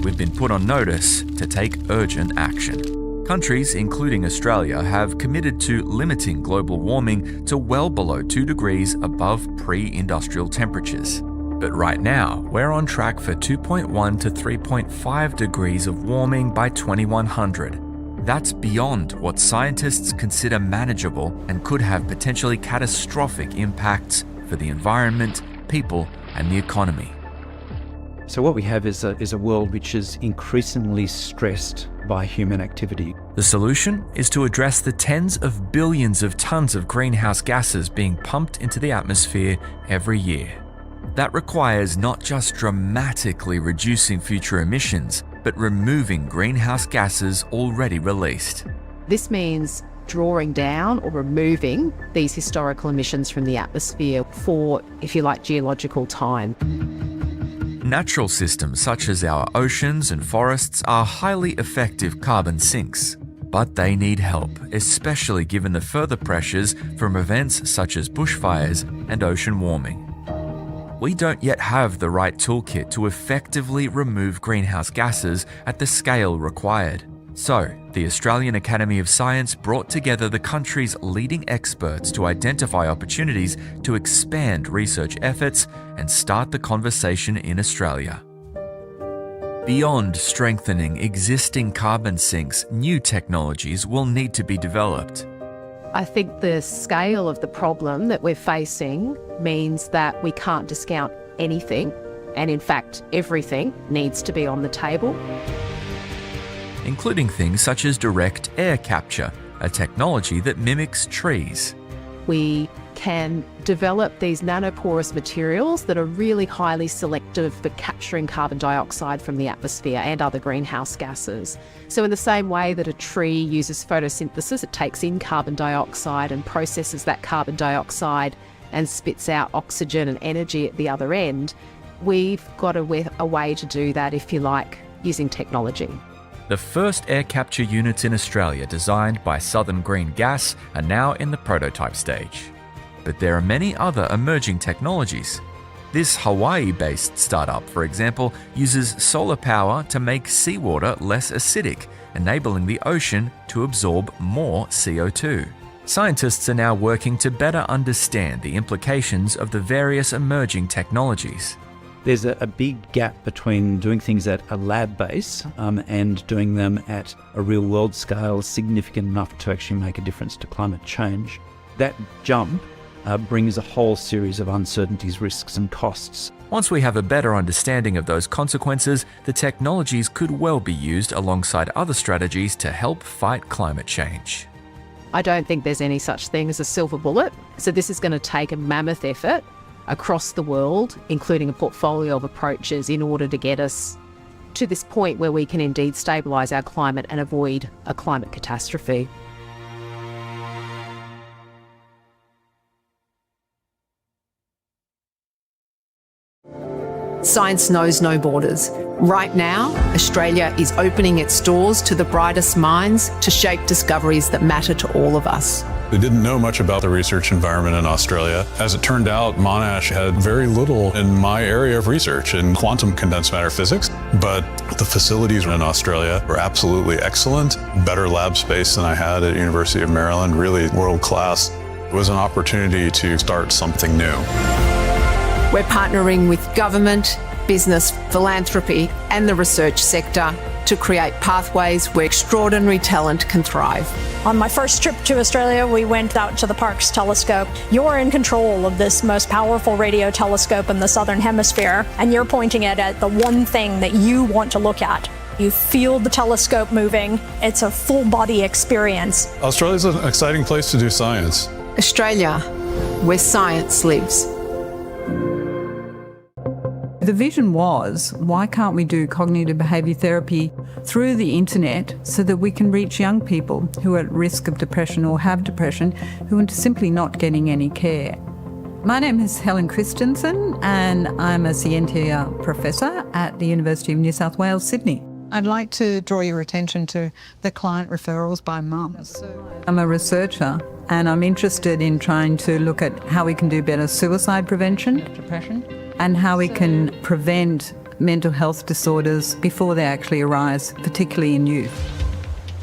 We've been put on notice to take urgent action. Countries, including Australia, have committed to limiting global warming to well below 2 degrees above pre-industrial temperatures. But right now, we're on track for 2.1 to 3.5 degrees of warming by 2100. That's beyond what scientists consider manageable and could have potentially catastrophic impacts for the environment, people, and the economy. So what we have is a world which is increasingly stressed by human activity. The solution is to address the tens of billions of tons of greenhouse gases being pumped into the atmosphere every year. That requires not just dramatically reducing future emissions, but removing greenhouse gases already released. This means drawing down or removing these historical emissions from the atmosphere for, if you like, geological time. Natural systems such as our oceans and forests are highly effective carbon sinks, but they need help, especially given the further pressures from events such as bushfires and ocean warming. We don't yet have the right toolkit to effectively remove greenhouse gases at the scale required. So, the Australian Academy of Science brought together the country's leading experts to identify opportunities to expand research efforts and start the conversation in Australia. Beyond strengthening existing carbon sinks, new technologies will need to be developed. I think the scale of the problem that we're facing means that we can't discount anything, and in fact, everything needs to be on the table. including things such as direct air capture, a technology that mimics trees. We can develop these nanoporous materials that are really highly selective for capturing carbon dioxide from the atmosphere and other greenhouse gases. So in the same way that a tree uses photosynthesis, it takes in carbon dioxide and processes that carbon dioxide and spits out oxygen and energy at the other end, we've got a way to do that, if you like, using technology. The first air capture units in Australia designed by Southern Green Gas are now in the prototype stage. But there are many other emerging technologies. This Hawaii-based startup, for example, uses solar power to make seawater less acidic, enabling the ocean to absorb more CO2. Scientists are now working to better understand the implications of the various emerging technologies. There's a big gap between doing things at a lab base and doing them at a real world scale significant enough to actually make a difference to climate change. That jump brings a whole series of uncertainties, risks and costs. Once we have a better understanding of those consequences, the technologies could well be used alongside other strategies to help fight climate change. I don't think there's any such thing as a silver bullet. So this is going to take a mammoth effort across the world, including a portfolio of approaches in order to get us to this point where we can indeed stabilise our climate and avoid a climate catastrophe. Science knows no borders. Right now, Australia is opening its doors to the brightest minds to shape discoveries that matter to all of us. We didn't know much about the research environment in Australia. As it turned out, Monash had very little in my area of research in quantum condensed matter physics, but the facilities in Australia were absolutely excellent. Better lab space than I had at University of Maryland, really world class. It was an opportunity to start something new. We're partnering with government, business, philanthropy and the research sector to create pathways where extraordinary talent can thrive. On my first trip to Australia, we went out to the Parkes telescope. You're in control of this most powerful radio telescope in the Southern Hemisphere, and you're pointing it at the one thing that you want to look at. You feel the telescope moving. It's a full body experience. Australia's an exciting place to do science. Australia, where science lives. The vision was, why can't we do cognitive behaviour therapy through the internet so that we can reach young people who are at risk of depression or have depression, who are simply not getting any care. My name is Helen Christensen and I'm a Scientia Professor at the University of New South Wales, Sydney. I'd like to draw your attention to the client referrals by mums. I'm a researcher and I'm interested in trying to look at how we can do better suicide prevention, depression, and how we can prevent mental health disorders before they actually arise, particularly in youth.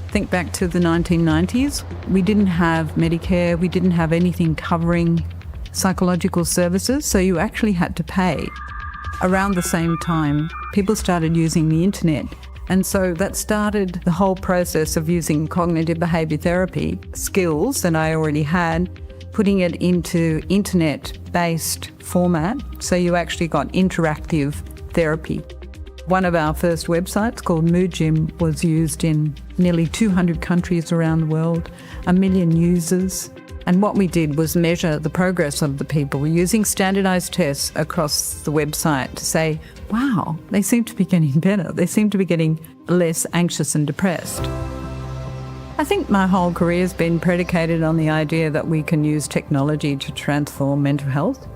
Think back to the 1990s. We didn't have Medicare, we didn't have anything covering psychological services, so you actually had to pay. Around the same time, people started using the internet, and so that started the whole process of using cognitive behaviour therapy skills that I already had, putting it into internet-based format, so you actually got interactive therapy. One of our first websites, called Mood Gym, was used in nearly 200 countries around the world, 1 million users. And what we did was measure the progress of the people using standardised tests across the website to say, wow, they seem to be getting better. They seem to be getting less anxious and depressed. I think my whole career has been predicated on the idea that we can use technology to transform mental health.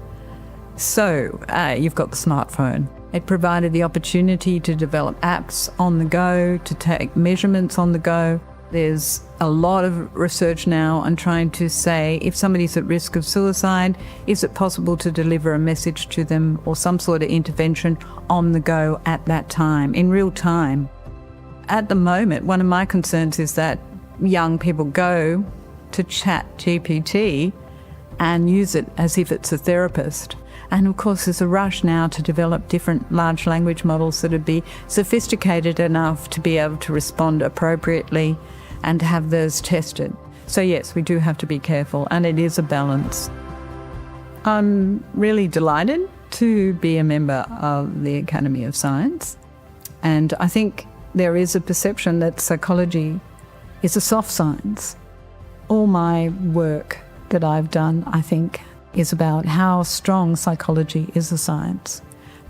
So you've got the smartphone. It provided the opportunity to develop apps on the go, to take measurements on the go. There's a lot of research now on trying to say, if somebody's at risk of suicide, is it possible to deliver a message to them or some sort of intervention on the go at that time, in real time? At the moment, one of my concerns is that young people go to ChatGPT and use it as if it's a therapist. And of course, there's a rush now to develop different large language models that would be sophisticated enough to be able to respond appropriately and to have those tested. So yes, we do have to be careful, and it is a balance. I'm really delighted to be a member of the Academy of Science, and I think there is a perception that psychology is a soft science. All my work that I've done, I think, is about how strong psychology is a science,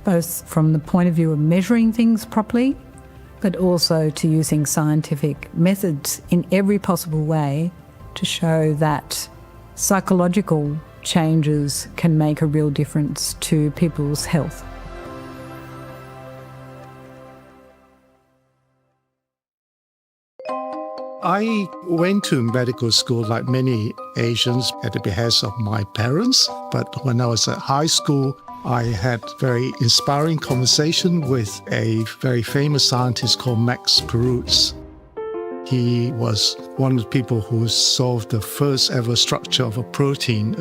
both from the point of view of measuring things properly, but also to using scientific methods in every possible way to show that psychological changes can make a real difference to people's health. I went to medical school like many Asians at the behest of my parents, but when I was at high school, I had very inspiring conversation with a very famous scientist called Max Perutz. He was one of the people who solved the first ever structure of a protein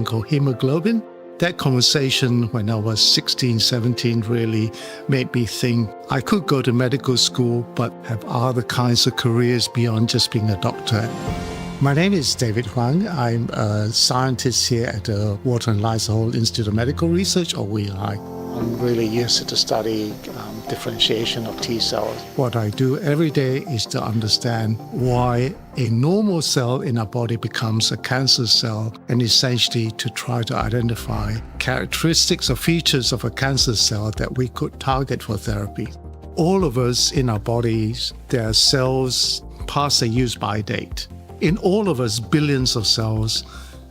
called hemoglobin. That conversation when I was 16, 17 really made me think I could go to medical school but have other kinds of careers beyond just being a doctor. My name is David Huang. I'm a scientist here at the Water and Lysohol Institute of Medical Research, or WELI. I'm really used to study differentiation of T cells. What I do every day is to understand why a normal cell in our body becomes a cancer cell, and essentially to try to identify characteristics or features of a cancer cell that we could target for therapy. All of us in our bodies, there are cells past their use-by date. In all of us, billions of cells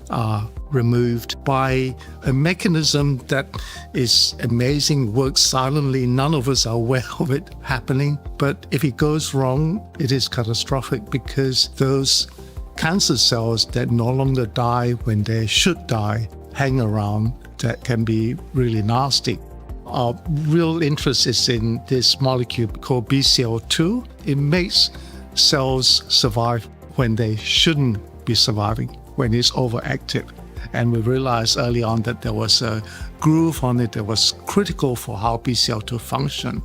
are removed by a mechanism that is amazing, works silently. None of us are aware of it happening. But if it goes wrong, it is catastrophic because those cancer cells that no longer die when they should die hang around. That can be really nasty. Our real interest is in this molecule called BCL2. It makes cells survive when they shouldn't be surviving, when it's overactive. And we realized early on that there was a groove on it that was critical for how BCL2 functioned.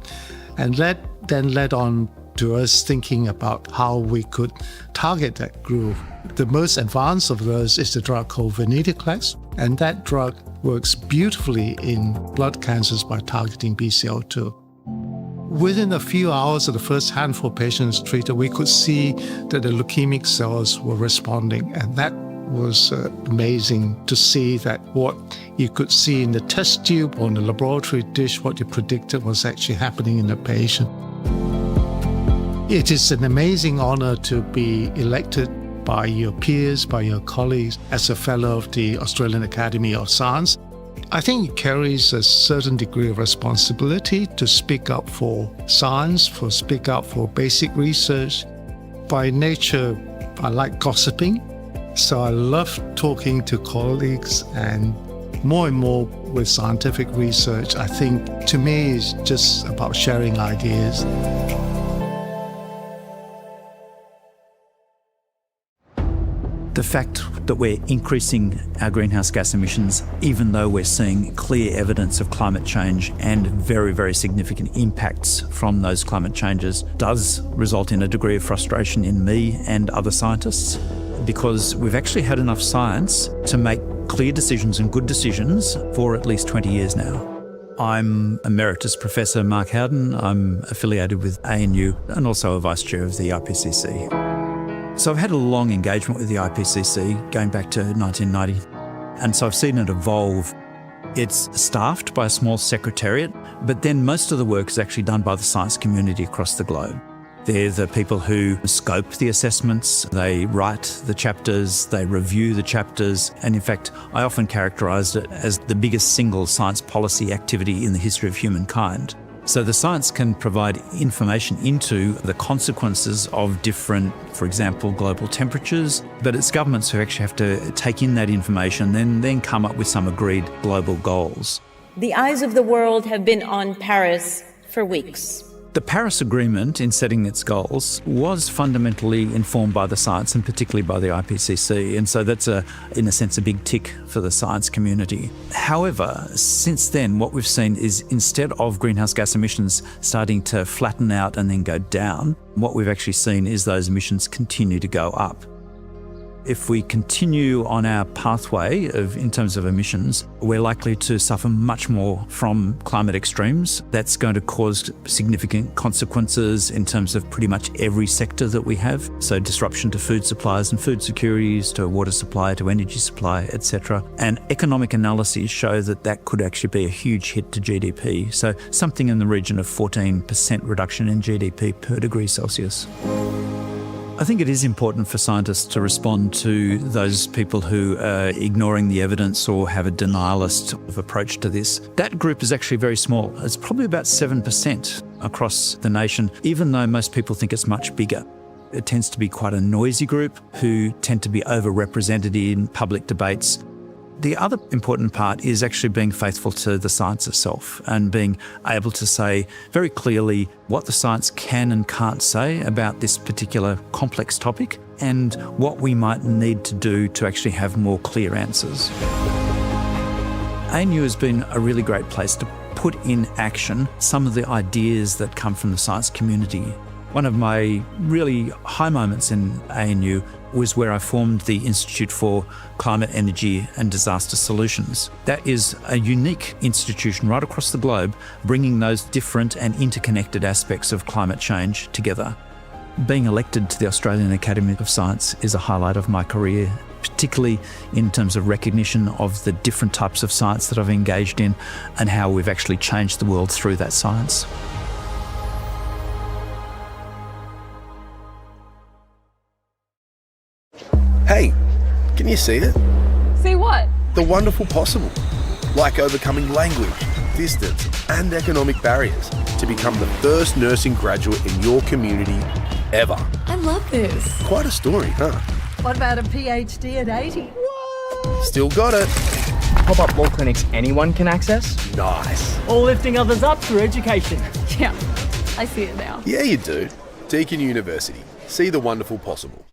And that then led on to us thinking about how we could target that groove. The most advanced of those is the drug called venetoclax, and that drug works beautifully in blood cancers by targeting BCL2. Within a few hours of the first handful of patients treated, we could see that the leukemic cells were responding, and that was amazing to see that what you could see in the test tube or in the laboratory dish, what you predicted was actually happening in the patient. It is an amazing honor to be elected by your peers, by your colleagues, as a fellow of the Australian Academy of Science. I think it carries a certain degree of responsibility to speak up for science, for speak up for basic research. By nature, I like gossiping, so I love talking to colleagues, and more with scientific research, I think to me is just about sharing ideas. The fact that we're increasing our greenhouse gas emissions, even though we're seeing clear evidence of climate change and very, very significant impacts from those climate changes, does result in a degree of frustration in me and other scientists, because we've actually had enough science to make clear decisions and good decisions for at least 20 years now. I'm Emeritus Professor Mark Howden. I'm affiliated with ANU and also a Vice Chair of the IPCC. So I've had a long engagement with the IPCC going back to 1990, and so I've seen it evolve. It's staffed by a small secretariat, but then most of the work is actually done by the science community across the globe. They're the people who scope the assessments, they write the chapters, they review the chapters, and in fact, I often characterised it as the biggest single science policy activity in the history of humankind. So the science can provide information into the consequences of different, for example, global temperatures, but it's governments who actually have to take in that information and then come up with some agreed global goals. The eyes of the world have been on Paris for weeks. The Paris Agreement, in setting its goals, was fundamentally informed by the science and particularly by the IPCC, and so that's, in a sense, a big tick for the science community. However, since then, what we've seen is instead of greenhouse gas emissions starting to flatten out and then go down, what we've actually seen is those emissions continue to go up. If we continue on our pathway in terms of emissions, we're likely to suffer much more from climate extremes. That's going to cause significant consequences in terms of pretty much every sector that we have. So disruption to food supplies and food securities, to water supply, to energy supply, etc. And economic analyses show that that could actually be a huge hit to GDP. So something in the region of 14% reduction in GDP per degree Celsius. I think it is important for scientists to respond to those people who are ignoring the evidence or have a denialist approach to this. That group is actually very small. It's probably about 7% across the nation, even though most people think it's much bigger. It tends to be quite a noisy group who tend to be overrepresented in public debates. The other important part is actually being faithful to the science itself and being able to say very clearly what the science can and can't say about this particular complex topic and what we might need to do to actually have more clear answers. ANU has been a really great place to put in action some of the ideas that come from the science community. One of my really high moments in ANU was where I formed the Institute for Climate, Energy and Disaster Solutions. That is a unique institution right across the globe, bringing those different and interconnected aspects of climate change together. Being elected to the Australian Academy of Science is a highlight of my career, particularly in terms of recognition of the different types of science that I've engaged in and how we've actually changed the world through that science. Hey, can you see it? See what? The wonderful possible. Like overcoming language, distance and economic barriers to become the first nursing graduate in your community ever. I love this. Quite a story, huh? What about a PhD at 80? Still got it. Pop-up law clinics anyone can access? Nice. Or lifting others up through education. Yeah, I see it now. Yeah, you do. Deakin University. See the wonderful possible.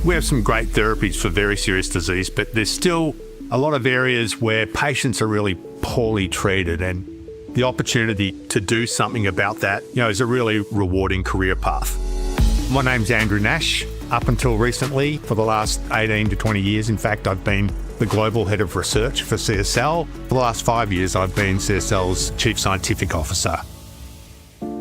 We have some great therapies for very serious disease, but there's still a lot of areas where patients are really poorly treated, and the opportunity to do something about that, is a really rewarding career path. My name's Andrew Nash. Up until recently, for the last 18 to 20 years, in fact, I've been the global head of research for CSL. For the last 5 years, I've been CSL's chief scientific officer.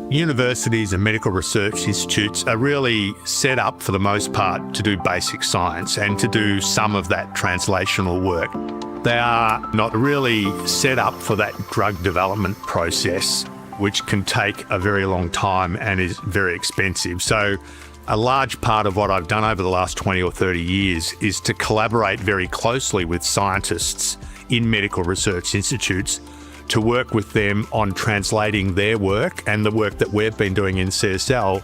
Universities and medical research institutes are really set up for the most part to do basic science and to do some of that translational work. They are not really set up for that drug development process, which can take a very long time and is very expensive. So a large part of what I've done over the last 20 or 30 years is to collaborate very closely with scientists in medical research institutes to work with them on translating their work and the work that we've been doing in CSL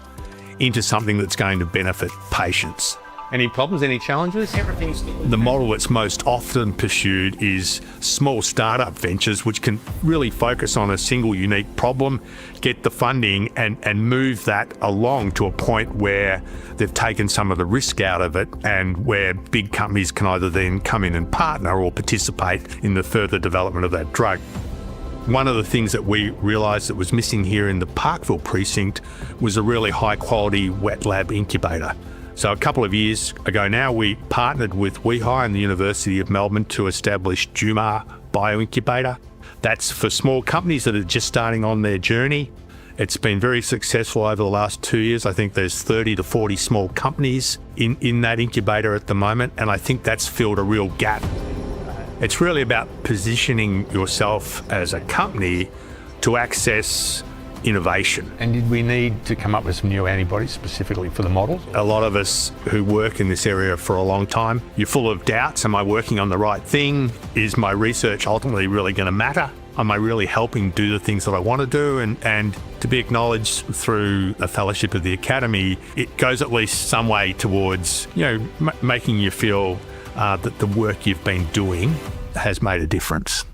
into something that's going to benefit patients. Any problems, any challenges? The model that's most often pursued is small startup ventures, which can really focus on a single unique problem, get the funding and move that along to a point where they've taken some of the risk out of it and where big companies can either then come in and partner or participate in the further development of that drug. One of the things that we realised that was missing here in the Parkville precinct was a really high quality wet lab incubator. So a couple of years ago now, we partnered with WEHI and the University of Melbourne to establish Jumar Bioincubator. That's for small companies that are just starting on their journey. It's been very successful over the last 2 years. I think there's 30 to 40 small companies in that incubator at the moment, and I think that's filled a real gap. It's really about positioning yourself as a company to access innovation. And did we need to come up with some new antibodies specifically for the model? A lot of us who work in this area for a long time, you're full of doubts. Am I working on the right thing? Is my research ultimately really going to matter? Am I really helping do the things that I want to do? And to be acknowledged through a fellowship of the Academy, it goes at least some way towards, making you feel that the work you've been doing has made a difference.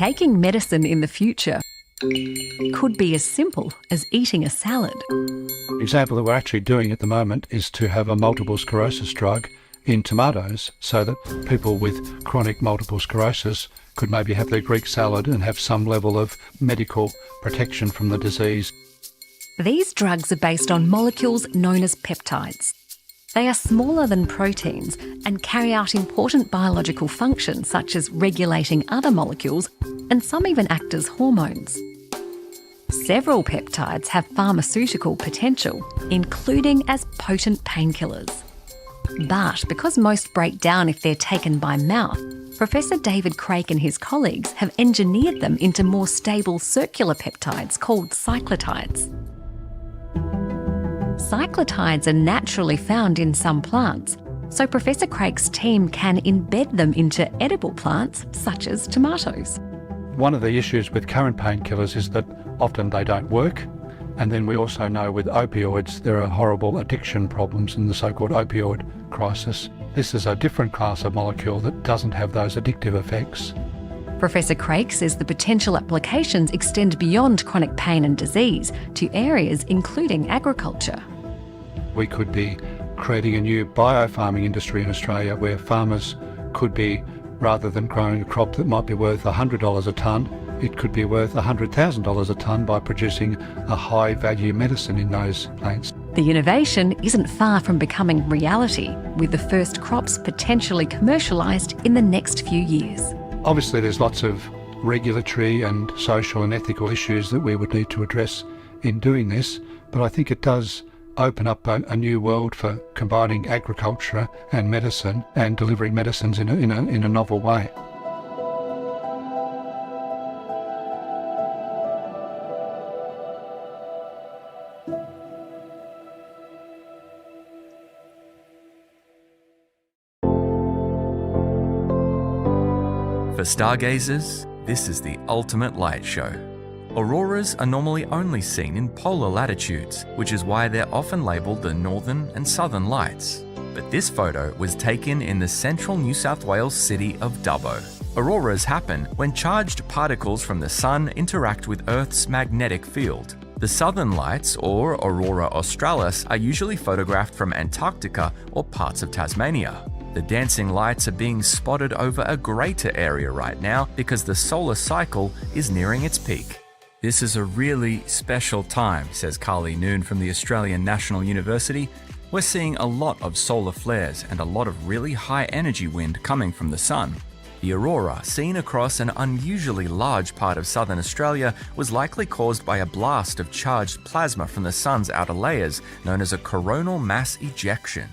taking medicine in the future could be as simple as eating a salad. The example that we're actually doing at the moment is to have a multiple sclerosis drug in tomatoes so that people with chronic multiple sclerosis could maybe have their Greek salad and have some level of medical protection from the disease. These drugs are based on molecules known as peptides. They are smaller than proteins and carry out important biological functions such as regulating other molecules, and some even act as hormones. Several peptides have pharmaceutical potential, including as potent painkillers. But because most break down if they're taken by mouth, Professor David Craik and his colleagues have engineered them into more stable circular peptides called cyclotides. Cyclotides are naturally found in some plants, so Professor Craik's team can embed them into edible plants such as tomatoes. One of the issues with current painkillers is that often they don't work, and then we also know with opioids there are horrible addiction problems in the so-called opioid crisis. This is a different class of molecule that doesn't have those addictive effects. Professor Craik says the potential applications extend beyond chronic pain and disease to areas including agriculture. We could be creating a new biofarming industry in Australia where farmers could be, rather than growing a crop that might be worth $100 a tonne, it could be worth $100,000 a tonne by producing a high-value medicine in those plants. The innovation isn't far from becoming reality, with the first crops potentially commercialised in the next few years. Obviously there's lots of regulatory and social and ethical issues that we would need to address in doing this, but I think it does open up a new world for combining agriculture and medicine and delivering medicines in a novel way. For stargazers, this is the ultimate light show. Auroras are normally only seen in polar latitudes, which is why they're often labelled the Northern and Southern Lights. But this photo was taken in the central New South Wales city of Dubbo. Auroras happen when charged particles from the sun interact with Earth's magnetic field. The Southern Lights, or Aurora Australis, are usually photographed from Antarctica or parts of Tasmania. The dancing lights are being spotted over a greater area right now because the solar cycle is nearing its peak. This is a really special time, says Carly Noon from the Australian National University. We're seeing a lot of solar flares and a lot of really high energy wind coming from the sun. The aurora, seen across an unusually large part of southern Australia, was likely caused by a blast of charged plasma from the sun's outer layers, known as a coronal mass ejection.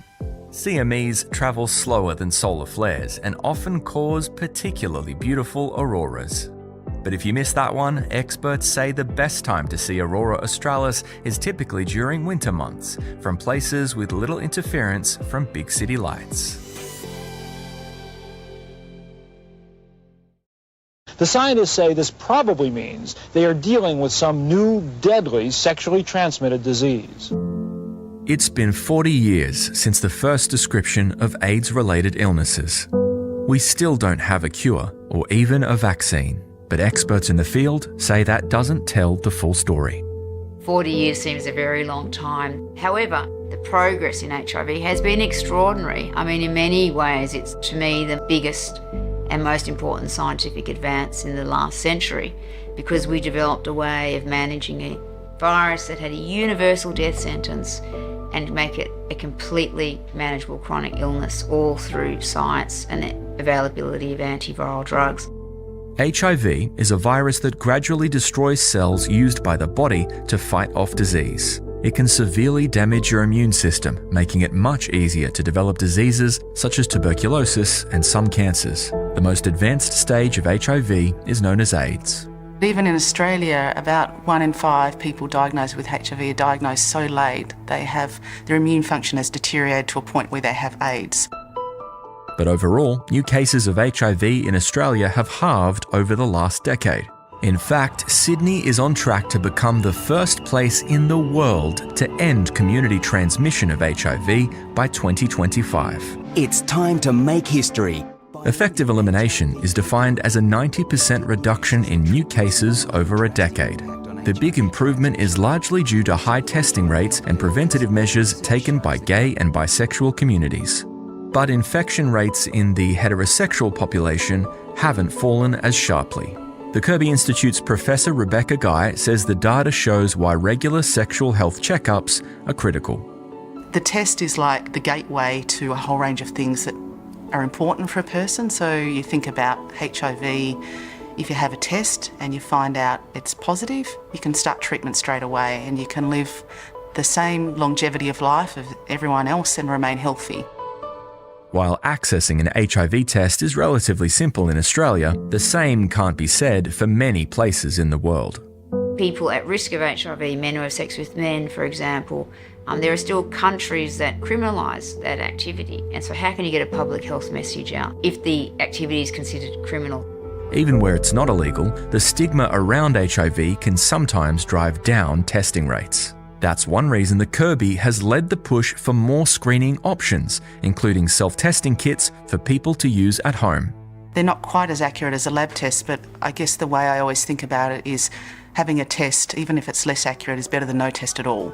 CMEs travel slower than solar flares and often cause particularly beautiful auroras. But if you missed that one, experts say the best time to see Aurora Australis is typically during winter months, from places with little interference from big city lights. The scientists say this probably means they are dealing with some new, deadly, sexually transmitted disease. It's been 40 years since the first description of AIDS-related illnesses. We still don't have a cure or even a vaccine, but experts in the field say that doesn't tell the full story. 40 years seems a very long time. However, the progress in HIV has been extraordinary. I mean, in many ways, it's to me the biggest and most important scientific advance in the last century, because we developed a way of managing a virus that had a universal death sentence and make it a completely manageable chronic illness, all through science and the availability of antiviral drugs. HIV is a virus that gradually destroys cells used by the body to fight off disease. It can severely damage your immune system, making it much easier to develop diseases such as tuberculosis and some cancers. The most advanced stage of HIV is known as AIDS. Even in Australia, about 1 in 5 people diagnosed with HIV are diagnosed so late their immune function has deteriorated to a point where they have AIDS. But overall, new cases of HIV in Australia have halved over the last decade. In fact, Sydney is on track to become the first place in the world to end community transmission of HIV by 2025. It's time to make history. Effective elimination is defined as a 90% reduction in new cases over a decade. The big improvement is largely due to high testing rates and preventative measures taken by gay and bisexual communities. But infection rates in the heterosexual population haven't fallen as sharply. The Kirby Institute's Professor Rebecca Guy says the data shows why regular sexual health checkups are critical. The test is like the gateway to a whole range of things that are important for a person. So you think about HIV, if you have a test and you find out it's positive, you can start treatment straight away and you can live the same longevity of life of everyone else and remain healthy. While accessing an HIV test is relatively simple in Australia, the same can't be said for many places in the world. People at risk of HIV, men who have sex with men, for example, there are still countries that criminalise that activity. And so how can you get a public health message out if the activity is considered criminal? Even where it's not illegal, the stigma around HIV can sometimes drive down testing rates. That's one reason the Kirby has led the push for more screening options, including self-testing kits for people to use at home. They're not quite as accurate as a lab test, but I guess the way I always think about it is having a test, even if it's less accurate, is better than no test at all.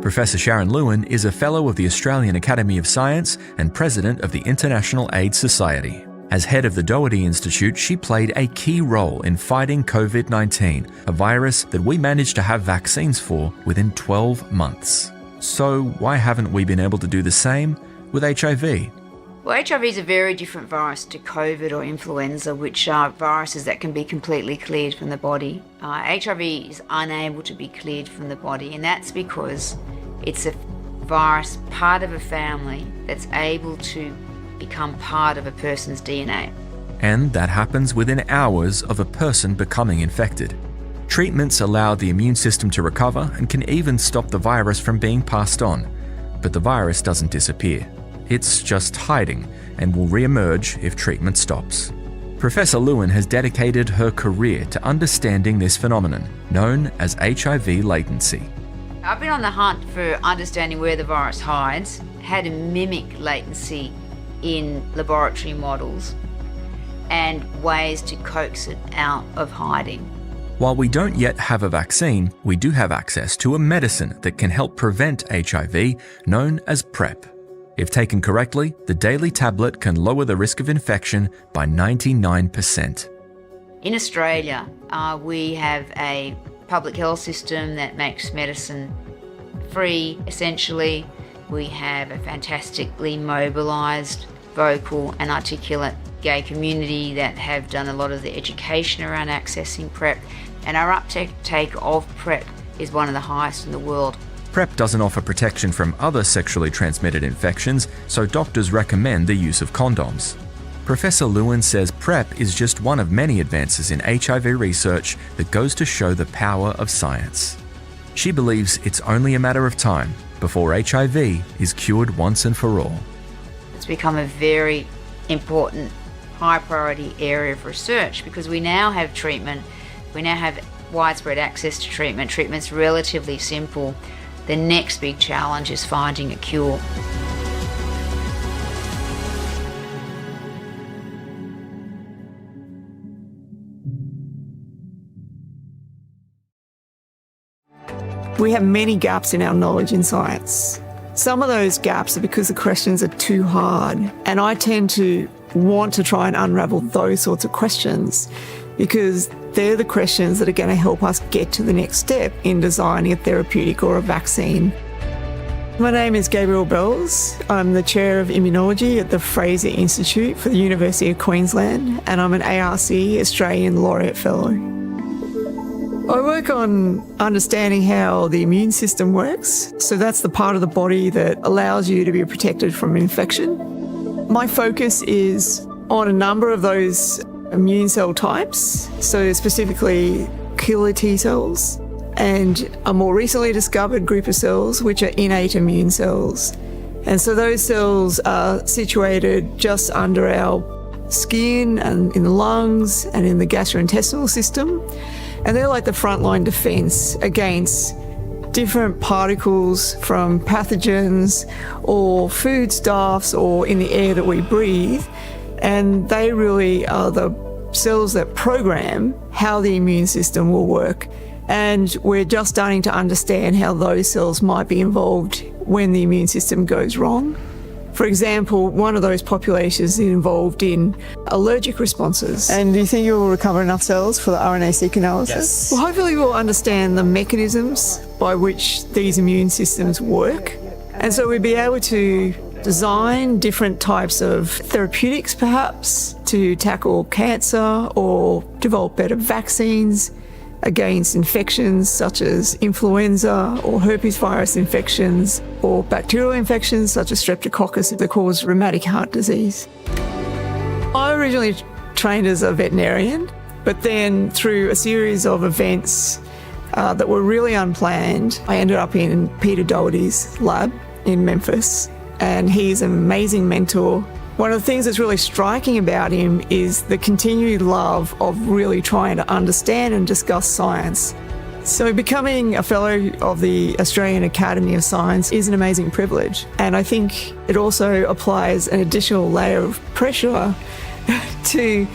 Professor Sharon Lewin is a Fellow of the Australian Academy of Science and President of the International AIDS Society. As head of the Doherty Institute, she played a key role in fighting COVID-19, a virus that we managed to have vaccines for within 12 months. So why haven't we been able to do the same with HIV? Well, HIV is a very different virus to COVID or influenza, which are viruses that can be completely cleared from the body. HIV is unable to be cleared from the body, and that's because it's a virus, part of a family, that's able to become part of a person's DNA. And that happens within hours of a person becoming infected. Treatments allow the immune system to recover and can even stop the virus from being passed on. But the virus doesn't disappear. It's just hiding and will re-emerge if treatment stops. Professor Lewin has dedicated her career to understanding this phenomenon, known as HIV latency. I've been on the hunt for understanding where the virus hides, how to mimic latency in laboratory models, and ways to coax it out of hiding. While we don't yet have a vaccine, we do have access to a medicine that can help prevent HIV, known as PrEP. If taken correctly, the daily tablet can lower the risk of infection by 99%. In Australia, we have a public health system that makes medicine free, essentially. We have a fantastically mobilised, vocal and articulate gay community that have done a lot of the education around accessing PrEP, and our uptake of PrEP is one of the highest in the world. PrEP doesn't offer protection from other sexually transmitted infections, so doctors recommend the use of condoms. Professor Lewin says PrEP is just one of many advances in HIV research that goes to show the power of science. She believes it's only a matter of time before HIV is cured once and for all. It's become a very important, high priority area of research because we now have treatment, we now have widespread access to treatment. Treatment's relatively simple. The next big challenge is finding a cure. We have many gaps in our knowledge in science. Some of those gaps are because the questions are too hard, and I tend to want to try and unravel those sorts of questions because they're the questions that are going to help us get to the next step in designing a therapeutic or a vaccine. My name is Gabrielle Belz. I'm the Chair of Immunology at the Fraser Institute for the University of Queensland, and I'm an ARC Australian Laureate Fellow. I work on understanding how the immune system works. So that's the part of the body that allows you to be protected from infection. My focus is on a number of those immune cell types, so specifically killer T cells, and a more recently discovered group of cells, which are innate immune cells. And so those cells are situated just under our skin and in the lungs and in the gastrointestinal system. And they're like the frontline defense against different particles from pathogens or foodstuffs or in the air that we breathe, and they really are the cells that program how the immune system will work. And we're just starting to understand how those cells might be involved when the immune system goes wrong. For example, one of those populations is involved in allergic responses. And do you think you'll recover enough cells for the RNA-seq analysis? Yes. Well, hopefully we'll understand the mechanisms by which these immune systems work. And so we'll be able to design different types of therapeutics, perhaps, to tackle cancer or develop better vaccines against infections such as influenza or herpes virus infections or bacterial infections such as streptococcus that cause rheumatic heart disease. I originally trained as a veterinarian, but then through a series of events that were really unplanned, I ended up in Peter Doherty's lab in Memphis, and he's an amazing mentor. One of the things that's really striking about him is the continued love of really trying to understand and discuss science. So becoming a fellow of the Australian Academy of Science is an amazing privilege. And I think it also applies an additional layer of pressure to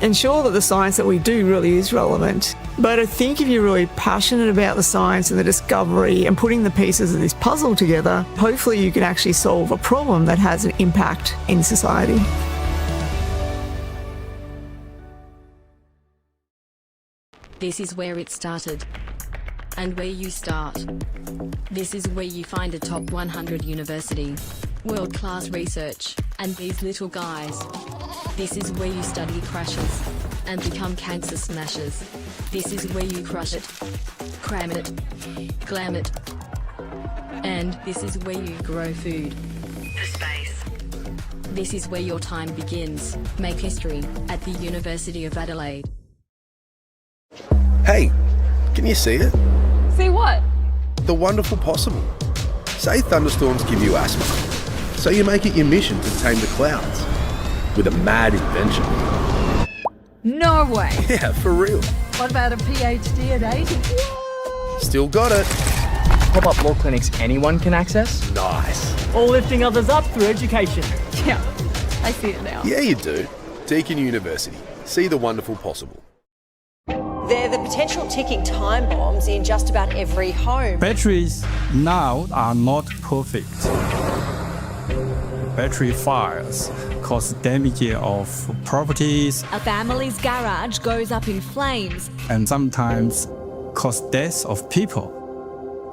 ensure that the science that we do really is relevant. But I think if you're really passionate about the science and the discovery and putting the pieces of this puzzle together, hopefully you can actually solve a problem that has an impact in society. This is where it started, and where you start. This is where you find a top 100 university, world-class research, and these little guys. This is where you study crashes and become cancer smashers. This is where you crush it, cram it, glam it. And this is where you grow food. For space. This is where your time begins. Make history at the University of Adelaide. Hey, can you see it? See what? The wonderful possible. Say thunderstorms give you asthma, so you make it your mission to tame the clouds with a mad invention. No way. Yeah, for real. What about a PhD at 80? Still got it. Pop-up law clinics anyone can access? Nice. Or lifting others up through education. Yeah, I see it now. Yeah, you do. Deakin University. See the wonderful possible. They're the potential ticking time bombs in just about every home. Batteries now are not perfect. Battery fires cause damage of properties. A family's garage goes up in flames. And sometimes cause deaths of people.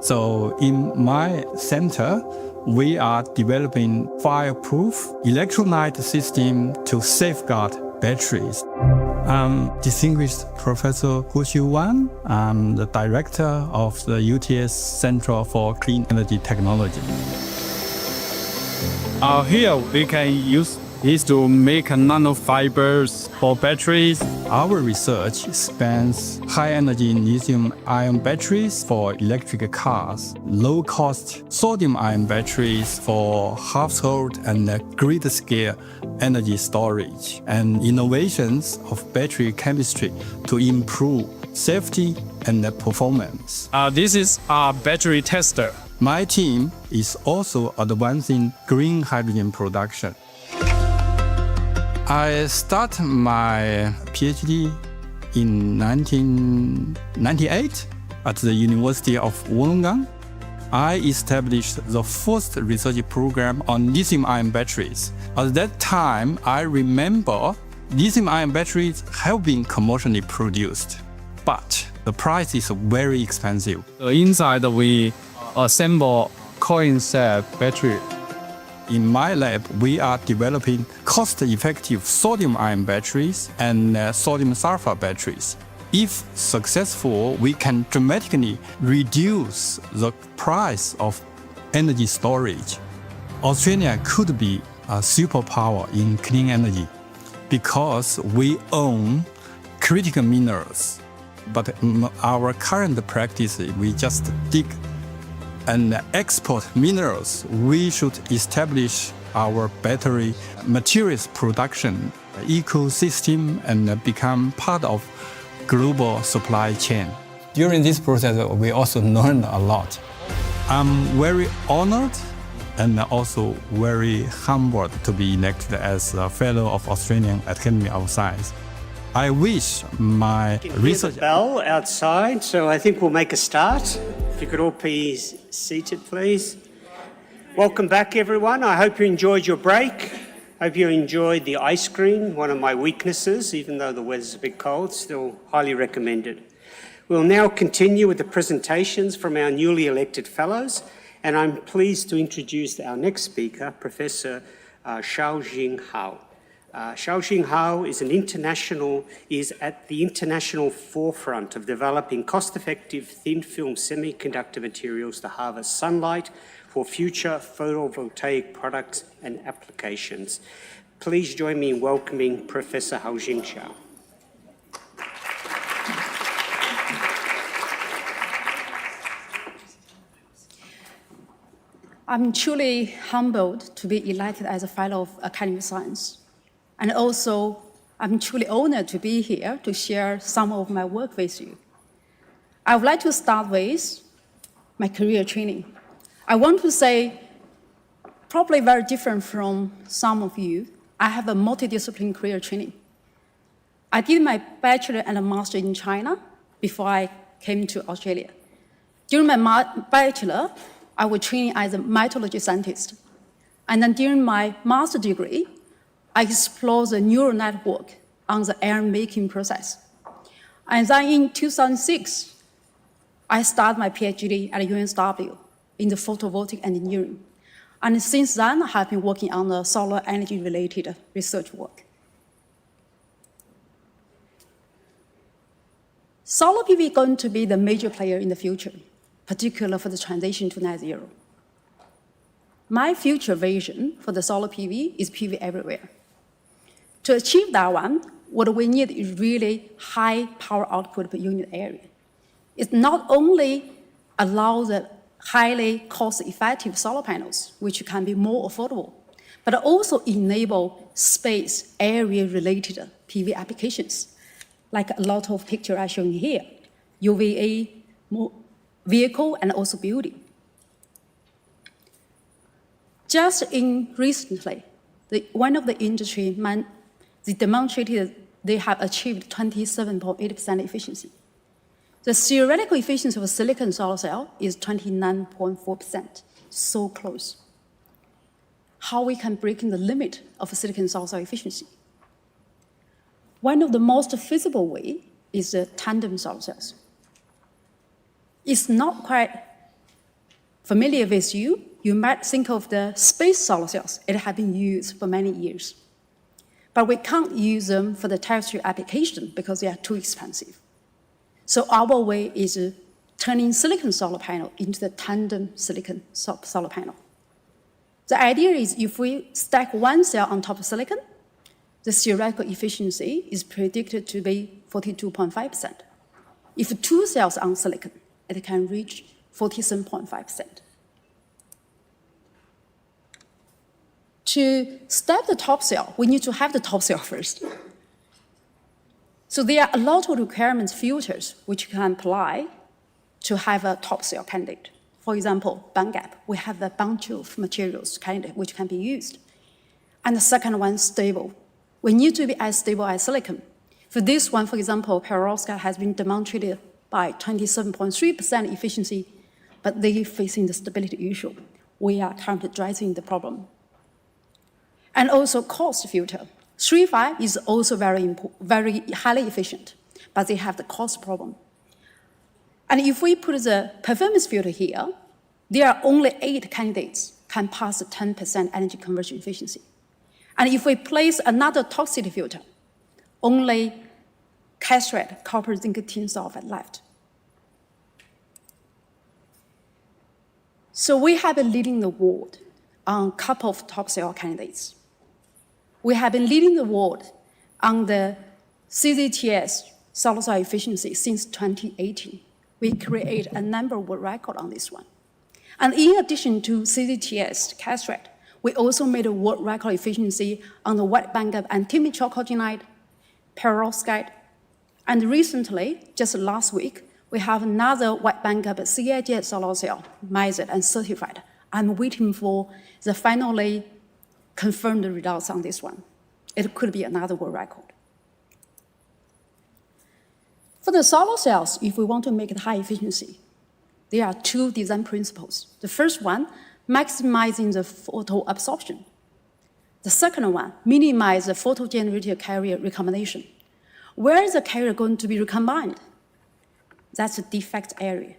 So in my center, we are developing fireproof electrolyte system to safeguard batteries. I'm Distinguished Professor Huang. I'm the director of the UTS Center for Clean Energy Technology. Here we can use this to make nanofibers for batteries. Our research spans high-energy lithium-ion batteries for electric cars, low-cost sodium-ion batteries for household and grid-scale energy storage, and innovations of battery chemistry to improve safety and performance. This is our battery tester. My team is also advancing green hydrogen production. I started my PhD in 1998 at the University of Wollongong. I established the first research program on lithium-ion batteries. At that time, I remember lithium-ion batteries have been commercially produced, but the price is very expensive. Inside, we assemble coin cell battery. In my lab, we are developing cost-effective sodium-ion batteries and sodium sulfur batteries. If successful, we can dramatically reduce the price of energy storage. Australia could be a superpower in clean energy because we own critical minerals. But our current practice, we just dig and export minerals. We should establish our battery materials production ecosystem and become part of global supply chain. During this process, we also learned a lot. I'm very honored and also very humbled to be elected as a Fellow of Australian Academy of Science. I wish my research... bell outside, so I think we'll make a start. If you could all be seated, please. Welcome back, everyone. I hope you enjoyed your break. Hope you enjoyed the ice cream, one of my weaknesses, even though the weather's a bit cold, still highly recommended. We'll now continue with the presentations from our newly elected fellows, and I'm pleased to introduce our next speaker, Professor Xiaojing. Xiaojing is at the international forefront of developing cost-effective thin-film semiconductor materials to harvest sunlight for future photovoltaic products and applications. Please join me in welcoming Professor Xiaojing. I'm truly humbled to be elected as a Fellow of Academy of Science. And also, I'm truly honored to be here to share some of my work with you. I would like to start with my career training. I want to say, probably very different from some of you, I have a multidisciplinary career training. I did my bachelor and a master in China before I came to Australia. During my bachelor, I was training as a metallurgy scientist. And then during my master degree, I explored the neural network on the iron-making process. And then in 2006, I started my PhD at UNSW in the photovoltaic engineering. And since then, I have been working on the solar energy-related research work. Solar PV is going to be the major player in the future, particularly for the transition to net zero. My future vision for the solar PV is PV everywhere. To achieve that one, what we need is really high power output per unit area. It not only allows the highly cost-effective solar panels, which can be more affordable, but also enable space area-related PV applications, like a lot of pictures are shown here, UVA, vehicle, and also building. Just recently, one of the industry they demonstrated they have achieved 27.8% efficiency. The theoretical efficiency of a silicon solar cell is 29.4%, so close. How we can break in the limit of a silicon solar cell efficiency? One of the most feasible way is the tandem solar cells. It's not quite familiar with you. You might think of the space solar cells. It has been used for many years. But we can't use them for the terrestrial application because they are too expensive. So our way is turning silicon solar panel into the tandem silicon solar panel. The idea is if we stack one cell on top of silicon, the theoretical efficiency is predicted to be 42.5%. If two cells on silicon, it can reach 47.5%. To stack the top cell, we need to have the top cell first. So there are a lot of requirements filters which can apply to have a top cell candidate. For example, band gap. We have a bunch of materials candidate which can be used. And the second one, stable. We need to be as stable as silicon. For this one, for example, perovskite has been demonstrated by 27.3% efficiency, but they are facing the stability issue. We are currently addressing the problem. And also cost filter. 3.5 is also very highly efficient, but they have the cost problem. And if we put the performance filter here, there are only 8 candidates can pass the 10% energy conversion efficiency. And if we place another toxicity filter, only castrate copper zinc tin sulfide left. So we have been leading the world on a couple of top cell candidates. We have been leading the world on the CZTS solar cell efficiency since 2018. We create a number of world records on this one. And in addition to CZTS castrate, we also made a world record efficiency on the wet bandgap antimony chalcogenide, perovskite, and recently, just last week, we have another wide bandgap CIJ solar cell measured and certified. I'm waiting for the finally confirmed results on this one. It could be another world record. For the solar cells, if we want to make it high efficiency, there are two design principles. The first one, maximizing the photo absorption. The second one, minimize the photogenerated carrier recombination. Where is the carrier going to be recombined? That's the defect area.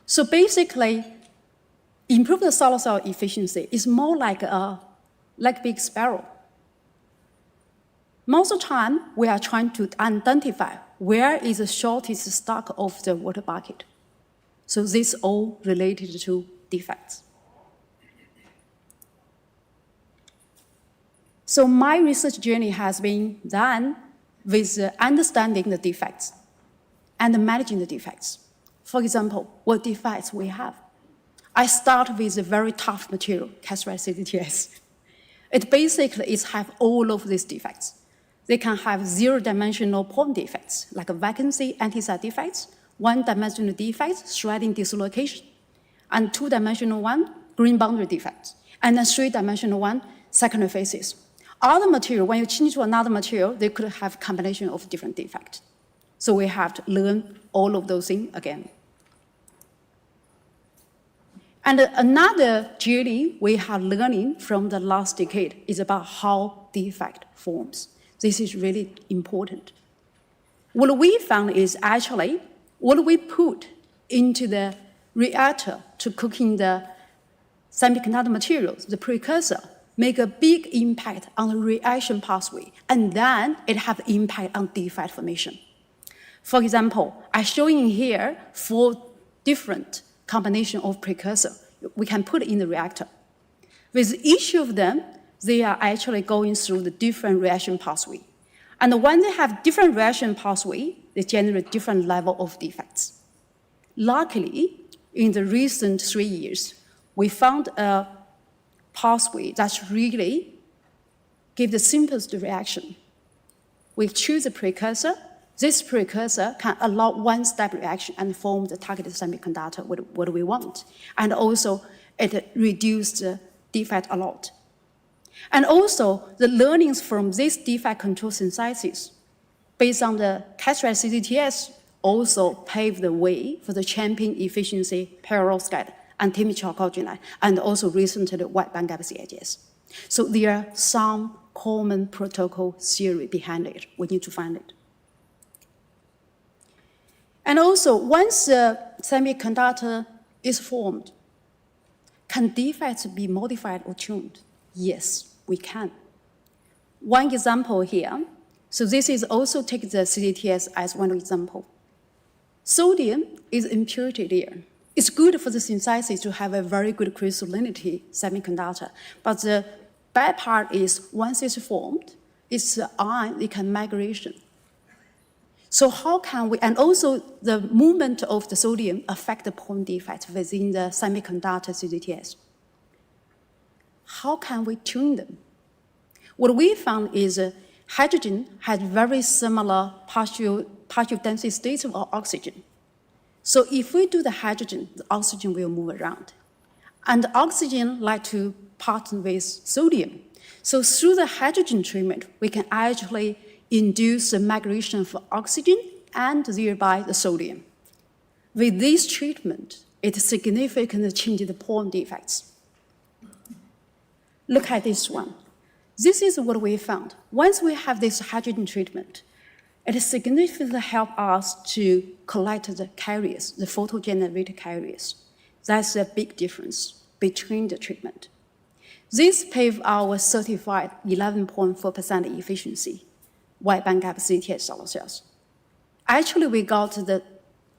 So basically, improve the solar cell efficiency is more like a big sparrow. Most of the time, we are trying to identify where is the shortest stock of the water bucket. So this all related to defects. So my research journey has been done with understanding the defects and managing the defects. For example, what defects we have. I start with a very tough material, castrate CDTS. It basically has all of these defects. They can have zero-dimensional point defects, like a vacancy, anti-side defects, one-dimensional defects, shredding dislocation, and two-dimensional one, green boundary defects, and then three-dimensional one, secondary phases. Other material, when you change to another material, they could have combination of different defects. So we have to learn all of those things again. And another journey we are learning from the last decade is about how defect forms. This is really important. What we found is actually what we put into the reactor to cooking the semiconductor materials, the precursor, make a big impact on the reaction pathway, and then it has impact on defect formation. For example, I'm showing here 4 different combinations of precursor we can put in the reactor. With each of them, they are actually going through the different reaction pathway. And when they have different reaction pathway, they generate different level of defects. Luckily, in the recent 3 years, we found a pathway that really gives the simplest reaction. We choose a precursor. This precursor can allow one-step reaction and form the targeted semiconductor, what we want. And also, it reduces the defect a lot. And also, the learnings from this defect control synthesis, based on the castrate CCTS, also paved the way for the champion efficiency perovskite and timichalcogenide, and also recently wide bandgap CIGS. So there are some common protocol theory behind it. We need to find it. And also, once the semiconductor is formed, can defects be modified or tuned? Yes, we can. One example here, so this is also take the CCTS as one example. Sodium is impurity there. It's good for the synthesis to have a very good crystallinity semiconductor, but the bad part is once it's formed, it's ion, it can migration. So how can we, and also the movement of the sodium affect the point defect within the semiconductor CCTS. How can we tune them? What we found is hydrogen had very similar partial density states of oxygen. So if we do the hydrogen, the oxygen will move around. And the oxygen like to partner with sodium. So through the hydrogen treatment, we can actually induce the migration for oxygen and thereby the sodium. With this treatment, it significantly changes the point defects. Look at this one. This is what we found. Once we have this hydrogen treatment, it significantly helps us to collect the carriers, the photogenerated carriers. That's a big difference between the treatment. This paved our certified 11.4% efficiency wide bandgap CTS solar cells. Actually, we got the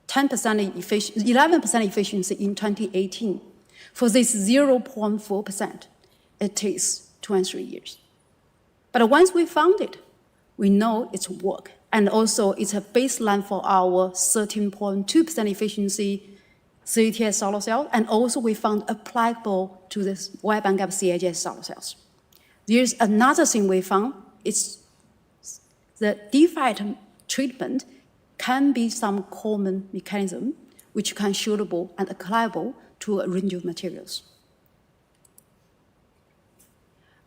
11% efficiency in 2018. For this 0.4%, it takes 2 and 3 years. But once we found it, we know it's work. And also, it's a baseline for our 13.2% efficiency CTS solar cell. And also, we found applicable to this wide bandgap CIGS solar cells. There's another thing we found. It's the defect treatment can be some common mechanism which can suitable and applicable to a range of materials.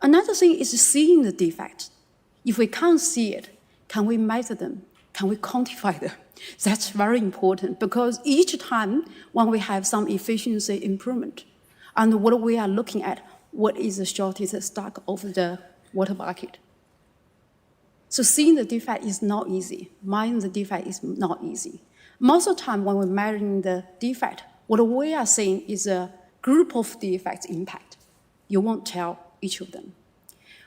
Another thing is seeing the defect. If we can't see it, can we measure them? Can we quantify them? That's very important because each time when we have some efficiency improvement, and what we are looking at, what is the shortest stock of the water bucket. So seeing the defect is not easy. Measuring the defect is not easy. Most of the time when we're measuring the defect, what we are seeing is a group of defects impact. You won't tell each of them.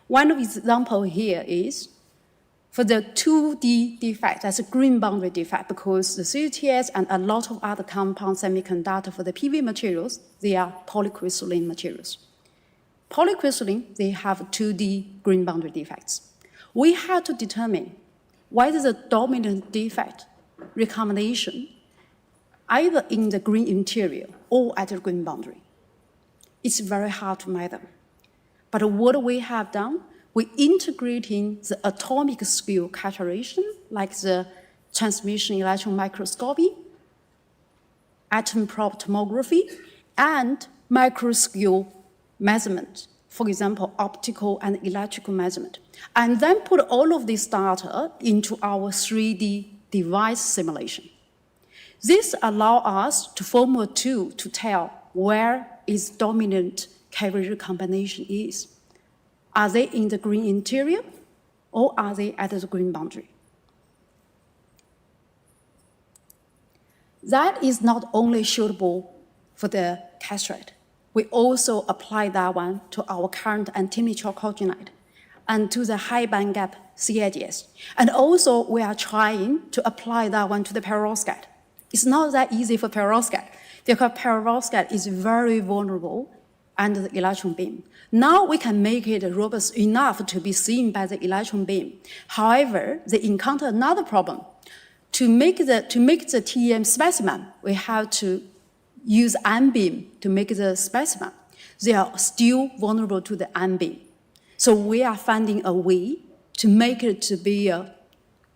One example here is for the 2D defect, that's a green boundary defect because the CUTS and a lot of other compound semiconductor for the PV materials, they are polycrystalline materials. Polycrystalline, they have 2D green boundary defects. We had to determine whether the dominant defect recombination either in the green interior or at the green boundary. It's very hard to measure. But what we have done, we're integrating the atomic scale calculation, like the transmission electron microscopy, atom probe tomography, and microscale measurement, for example, optical and electrical measurement, and then put all of this data into our 3D device simulation. This allows us to form a tool to tell where its dominant carrier combination is. Are they in the green interior or are they at the green boundary? That is not only suitable for the castrate. We also apply that one to our current antineutral coordinate and to the high bandgap CIGS. And also we are trying to apply that one to the perovskite. It's not that easy for perovskite because perovskite is very vulnerable under the electron beam. Now we can make it robust enough to be seen by the electron beam. However, they encounter another problem. To make the TEM specimen, we have to use ion beam to make the specimen. They are still vulnerable to the ion beam. So we are finding a way to make it to be a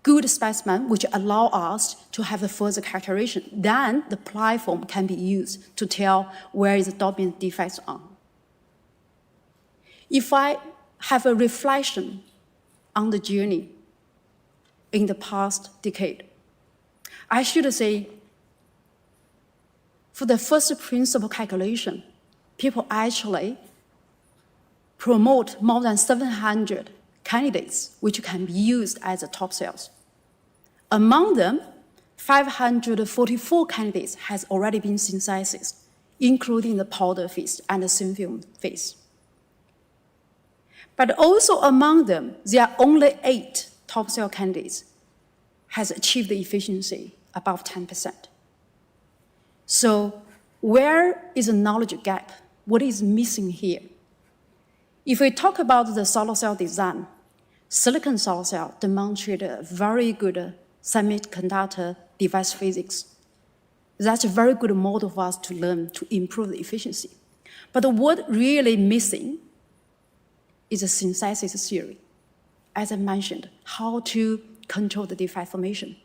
good specimen which allow us to have a further calculation. Then the platform can be used to tell where the dominant defects are. If I have a reflection on the journey in the past decade, I should say, for the first principle calculation, people actually promote more than 700 candidates which can be used as the top cells. Among them, 544 candidates has already been synthesized, including the powder phase and the thin film phase. But also among them, there are only 8 top cell candidates has achieved the efficiency above 10%. So where is the knowledge gap? What is missing here? If we talk about the solar cell design, silicon solar cell demonstrated a very good semiconductor device physics. That's a very good model for us to learn to improve the efficiency. But what really missing is a synthesis theory. As I mentioned, how to control the defect formation.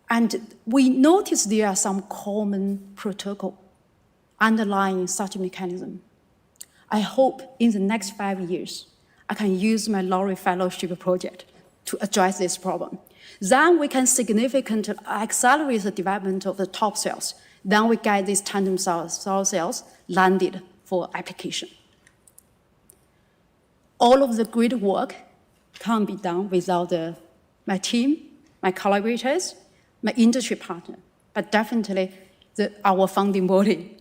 And we notice there are some common protocol underlying such a mechanism. I hope in the next 5 years, I can use my Laureate Fellowship project to address this problem. Then we can significantly accelerate the development of the top cells. Then we get these tandem solar cells landed for application. All of the great work can't be done without my team, my collaborators, my industry partner, but definitely our founding body.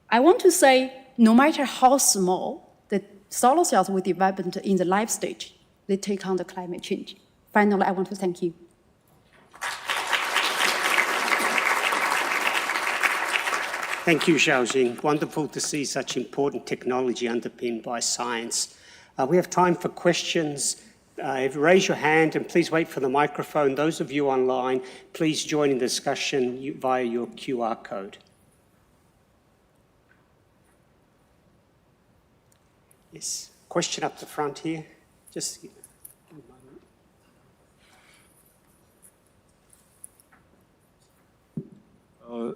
I want to say, no matter how small the solar cells we developed in the life stage, they take on the climate change. Finally, I want to thank you. Thank you, Xiaojing. Wonderful to see such important technology underpinned by science. We have time for questions. Raise your hand and please wait for the microphone. Those of you online, please join in the discussion via your QR code. Yes, question up the front here. Just a moment.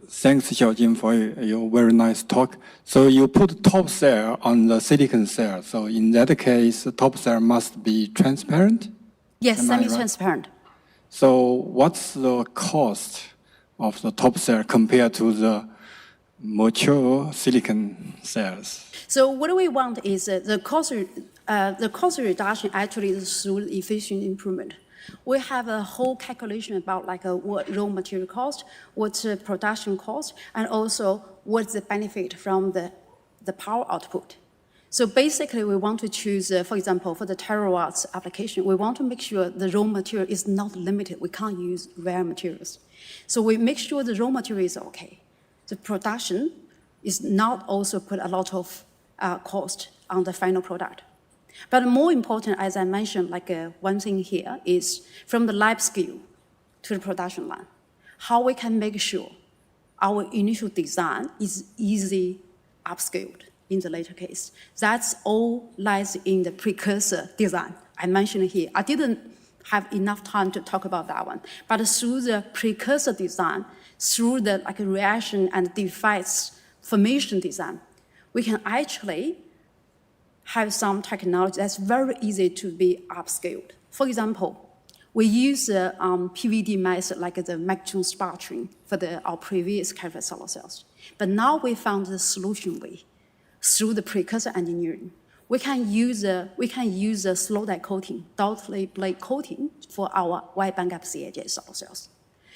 thanks Xiaojing for your very nice talk. So you put top cell on the silicon cell. So in that case, the top cell must be transparent? Yes, Am I right? semi-transparent. So what's the cost of the top cell compared to the mature silicon cells? So what we want is the cost reduction actually is through efficiency improvement. We have a whole calculation about like what raw material cost, what's the production cost, and also what's the benefit from the power output. So basically, we want to choose, for example, for the terawatts application, we want to make sure the raw material is not limited. We can't use rare materials. So we make sure the raw material is okay. The production is not also put a lot of cost on the final product. But more important, as I mentioned, like one thing here is from the lab scale to the production line, how we can make sure our initial design is easily upscaled in the later case. That's all lies in the precursor design I mentioned here. I didn't have enough time to talk about that one, but through the precursor design, through the like reaction and defects formation design, we can actually have some technology that's very easy to be upscaled. For example, we use the PVD method like the magnetron sputtering for our previous Canberra solar cells. But now we found the solution way through the precursor engineering. We can use a slow die coating, dotted blade coating for our wide bandgap CAJ solar cells.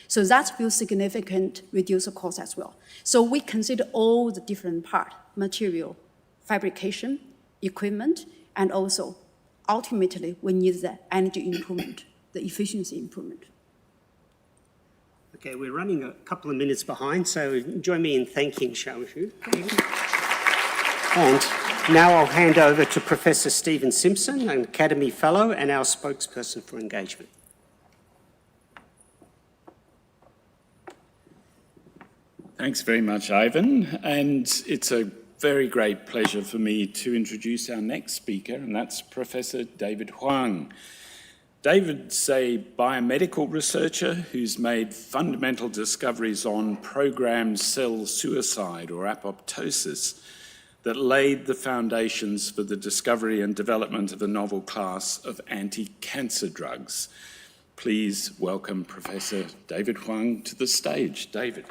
So that will significantly reduce the cost as well. So we consider all the different parts, material, fabrication, equipment, and also, ultimately, we need the energy improvement, the efficiency improvement. Okay, we're running a couple of minutes behind, so join me in thanking Xiaojing. And now I'll hand over to Professor Stephen Simpson, an Academy Fellow and our spokesperson for engagement. Thanks very much, Ivan, and it's a very great pleasure for me to introduce our next speaker, and that's Professor David Huang. David's a biomedical researcher who's made fundamental discoveries on programmed cell suicide or apoptosis that laid the foundations for the discovery and development of a novel class of anti-cancer drugs. Please welcome Professor David Huang to the stage. David.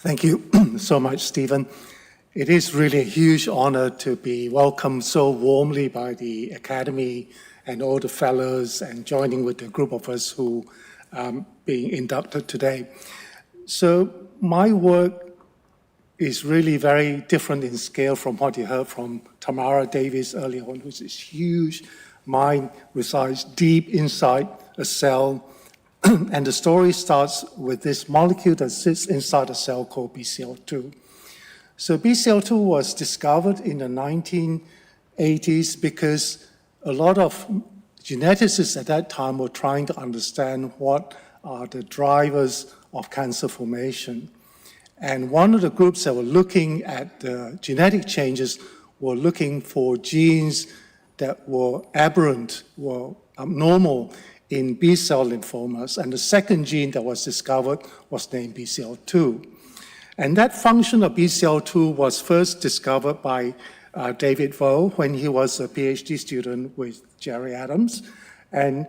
Thank you so much, Stephen. It is really a huge honor to be welcomed so warmly by the Academy and all the fellows and joining with the group of us who being inducted today. So my work is really very different in scale from what you heard from Tamara Davis earlier on, which is huge. Mine resides deep inside a cell. And the story starts with this molecule that sits inside a cell called BCL2. So BCL2 was discovered in the 1980s because a lot of geneticists at that time were trying to understand what are the drivers of cancer formation. And one of the groups that were looking at the genetic changes were looking for genes that were aberrant, were abnormal in B-cell lymphomas, and the second gene that was discovered was named BCL2. And that function of BCL2 was first discovered by David Vo when he was a PhD student with Jerry Adams. And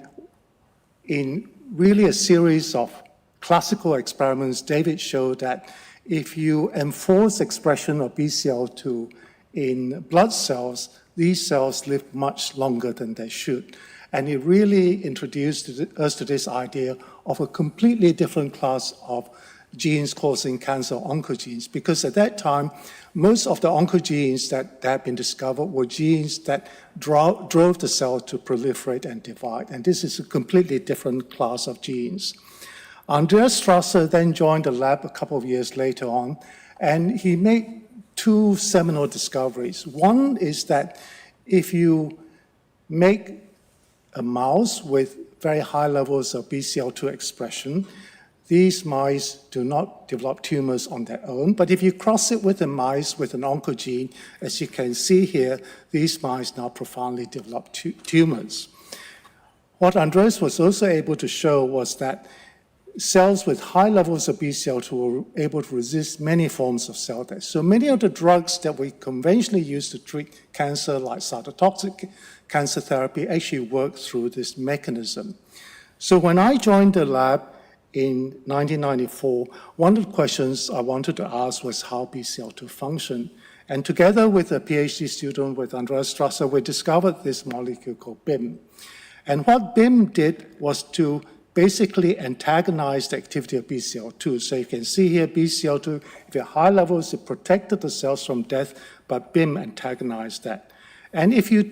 in really a series of classical experiments, David showed that if you enforce expression of BCL2 in blood cells, these cells live much longer than they should. And it really introduced us to this idea of a completely different class of genes causing cancer, oncogenes, because at that time, most of the oncogenes that had been discovered were genes that drove the cell to proliferate and divide. And this is a completely different class of genes. Andreas Strasser then joined the lab a couple of years later on, and he made two seminal discoveries. One is that if you make a mouse with very high levels of BCL2 expression, these mice do not develop tumors on their own, but if you cross it with the mice with an oncogene, as you can see here, these mice now profoundly develop tumors. What Andreas was also able to show was that cells with high levels of BCL2 were able to resist many forms of cell death. So many of the drugs that we conventionally use to treat cancer, like cytotoxic cancer therapy, actually work through this mechanism. So when I joined the lab in 1994, one of the questions I wanted to ask was how BCL2 function. And together with a PhD student, with Andreas Strasser, we discovered this molecule called BIM. And what BIM did was to basically antagonize the activity of BCL2. So you can see here, BCL2, if you have high levels, it protected the cells from death, but BIM antagonized that. And if you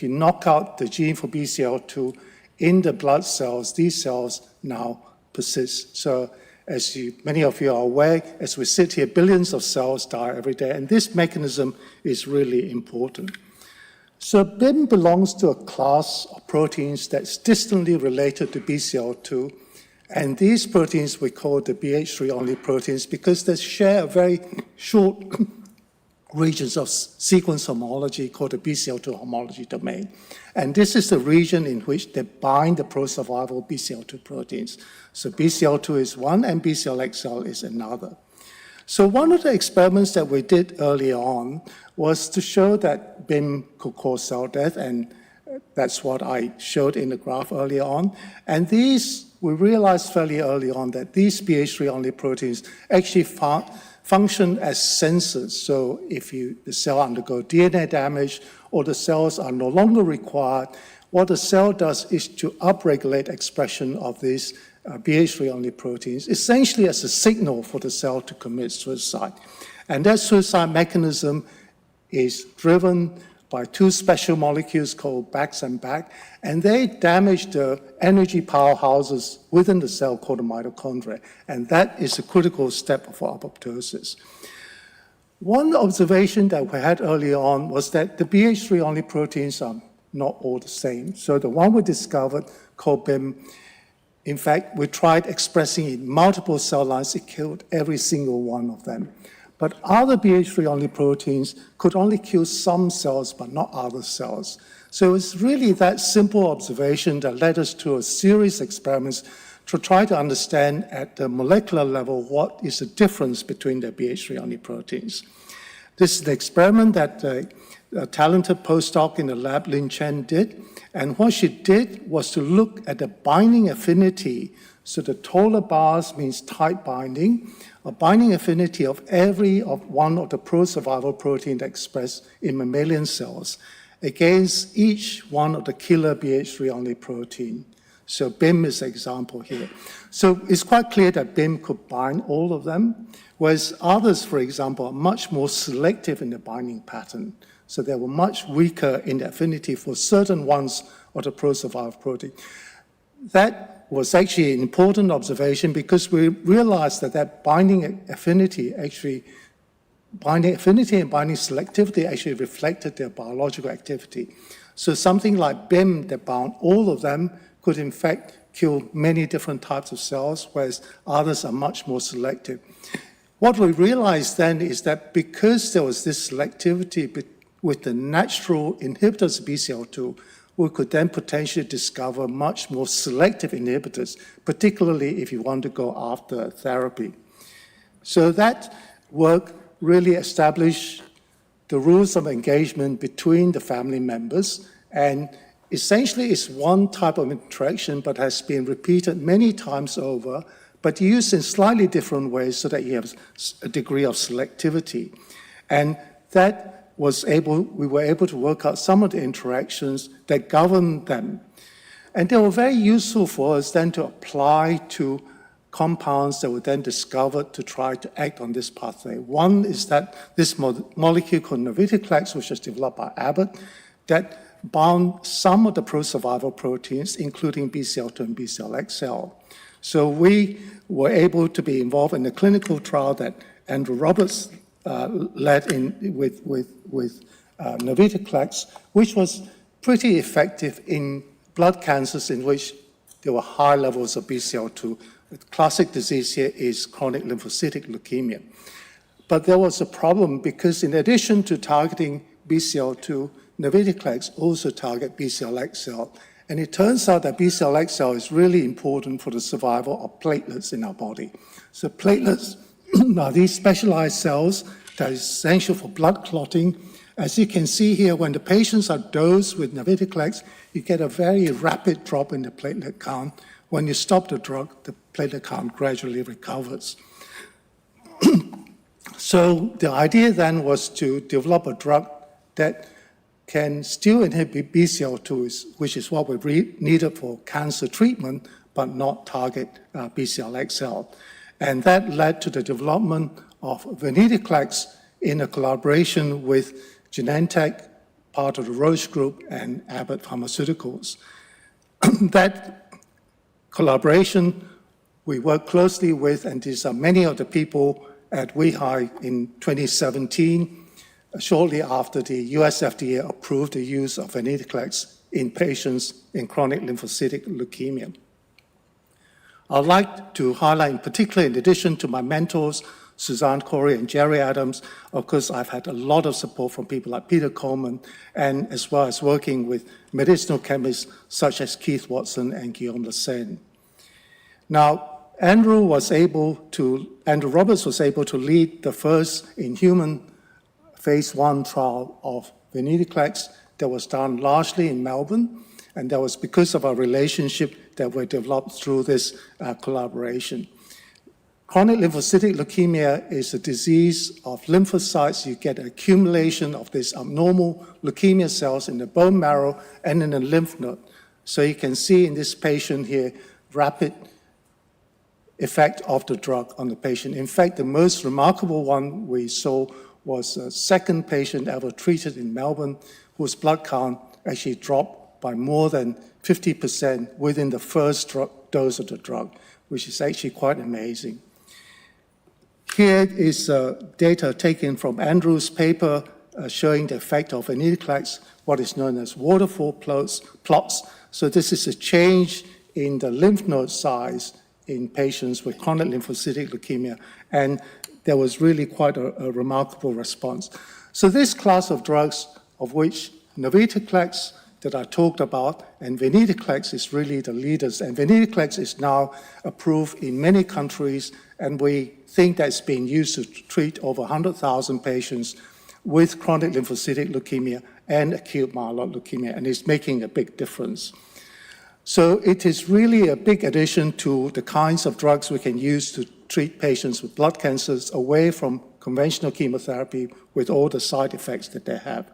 knock out the gene for BCL2 in the blood cells, these cells now persist. So as many of you are aware, as we sit here, billions of cells die every day, and this mechanism is really important. So BIM belongs to a class of proteins that's distantly related to BCL2, and these proteins we call the BH3-only proteins because they share a very short regions of sequence homology called the BCL2 homology domain. And this is the region in which they bind the pro-survival BCL2 proteins. So BCL2 is one and BCL-XL is another. So one of the experiments that we did early on was to show that BIM could cause cell death, and that's what I showed in the graph earlier on. And we realized fairly early on that these BH3-only proteins actually function as sensors. So if the cell undergo DNA damage or the cells are no longer required, what the cell does is to upregulate expression of these BH3-only proteins, essentially as a signal for the cell to commit suicide. And that suicide mechanism is driven by two special molecules called BAX and BAC, and they damage the energy powerhouses within the cell called the mitochondria, and that is a critical step for apoptosis. One observation that we had early on was that the BH3-only proteins are not all the same. So the one we discovered called BIM, in fact, we tried expressing it in multiple cell lines, it killed every single one of them. But other BH3-only proteins could only kill some cells, but not other cells. So it's really that simple observation that led us to a series of experiments to try to understand at the molecular level what is the difference between the BH3-only proteins. This is the experiment that a talented postdoc in the lab, Chen, did. And what she did was to look at the binding affinity. So the taller bars means tight binding, a binding affinity of one of the pro-survival proteins expressed in mammalian cells against each one of the killer BH3-only protein. So BIM is an example here. So it's quite clear that BIM could bind all of them, whereas others, for example, are much more selective in the binding pattern. So they were much weaker in the affinity for certain ones of the pro-survival protein. That was actually an important observation because we realized that binding affinity and binding selectivity actually reflected their biological activity. So something like BIM that bound all of them could in fact kill many different types of cells, whereas others are much more selective. What we realized then is that because there was this selectivity with the natural inhibitors of BCL2, we could then potentially discover much more selective inhibitors, particularly if you want to go after therapy. So that work really established the rules of engagement between the family members, and essentially it's one type of interaction but has been repeated many times over, but used in slightly different ways so that you have a degree of selectivity. And that we were able to work out some of the interactions that govern them. And they were very useful for us then to apply to compounds that were then discovered to try to act on this pathway. One is that this molecule called navitoclax, which was developed by Abbott, that bound some of the pro-survival proteins, including BCL2 and BCL-XL. So we were able to be involved in a clinical trial that Andrew Roberts led in with navitoclax, which was pretty effective in blood cancers in which there were high levels of BCL2 The classic disease here is chronic lymphocytic leukemia. But there was a problem because in addition to targeting BCL2, navitoclax also target BCL-X cell. And it turns out that BCL-X cell is really important for the survival of platelets in our body. So platelets are these specialized cells that is essential for blood clotting. As you can see here, when the patients are dosed with navitoclax, you get a very rapid drop in the platelet count. When you stop the drug, the platelet count gradually recovers. So the idea then was to develop a drug that can still inhibit BCL2, which is what we needed for cancer treatment, but not target BCL-X cell. And that led to the development of venetoclax in a collaboration with Genentech, part of the Roche Group, and Abbott Pharmaceuticals. That collaboration we work closely with, and these are many of the people at WEHI in 2017, shortly after the US FDA approved the use of venetoclax in patients in chronic lymphocytic leukemia. I'd like to highlight in particular, in addition to my mentors, Suzanne Corey and Jerry Adams, of course, I've had a lot of support from people like Peter Coleman, and as well as working with medicinal chemists such as Keith Watson and Guillaume Lassène. Now, Andrew Roberts was able to lead the first in-human phase 1 trial of venetoclax that was done largely in Melbourne, and that was because of our relationship that we developed through this collaboration. Chronic lymphocytic leukemia is a disease of lymphocytes. You get an accumulation of these abnormal leukemia cells in the bone marrow and in the lymph node. So you can see in this patient here, rapid effect of the drug on the patient. In fact, the most remarkable one we saw was a second patient ever treated in Melbourne whose blood count actually dropped by more than 50% within the first dose of the drug, which is actually quite amazing. Here is data taken from Andrew's paper showing the effect of venetoclax, what is known as waterfall plots. So this is a change in the lymph node size in patients with chronic lymphocytic leukemia, and there was really quite a remarkable response. So this class of drugs, of which navitoclax that I talked about and venetoclax is really the leaders, and venetoclax is now approved in many countries, and we think that's being used to treat over 100,000 patients with chronic lymphocytic leukemia and acute myeloid leukemia, and it's making a big difference. So it is really a big addition to the kinds of drugs we can use to treat patients with blood cancers away from conventional chemotherapy with all the side effects that they have.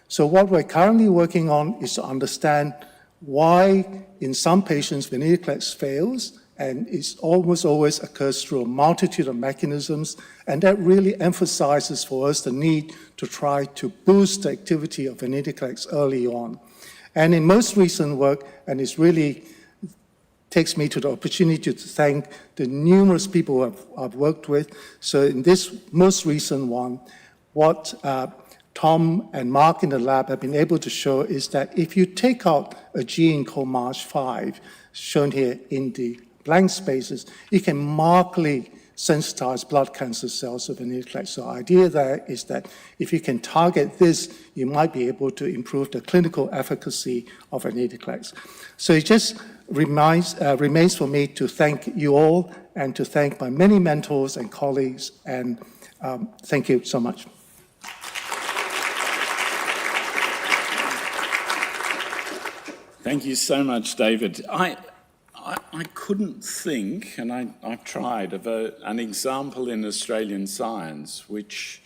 So what we're currently working on is to understand why in some patients venetoclax fails, and it almost always occurs through a multitude of mechanisms, and that really emphasizes for us the need to try to boost the activity of venetoclax early on. And in most recent work, and it really takes me to the opportunity to thank the numerous people I've worked with. So in this most recent one, what Tom and Mark in the lab have been able to show is that if you take out a gene called MARCH5, shown here in the blank spaces, you can markedly sensitize blood cancer cells to venetoclax. So the idea there is that if you can target this, you might be able to improve the clinical efficacy of venetoclax. So it just remains for me to thank you all and to thank my many mentors and colleagues, and thank you so much. Thank you so much, David. I couldn't think, and I've tried, of an example in Australian science which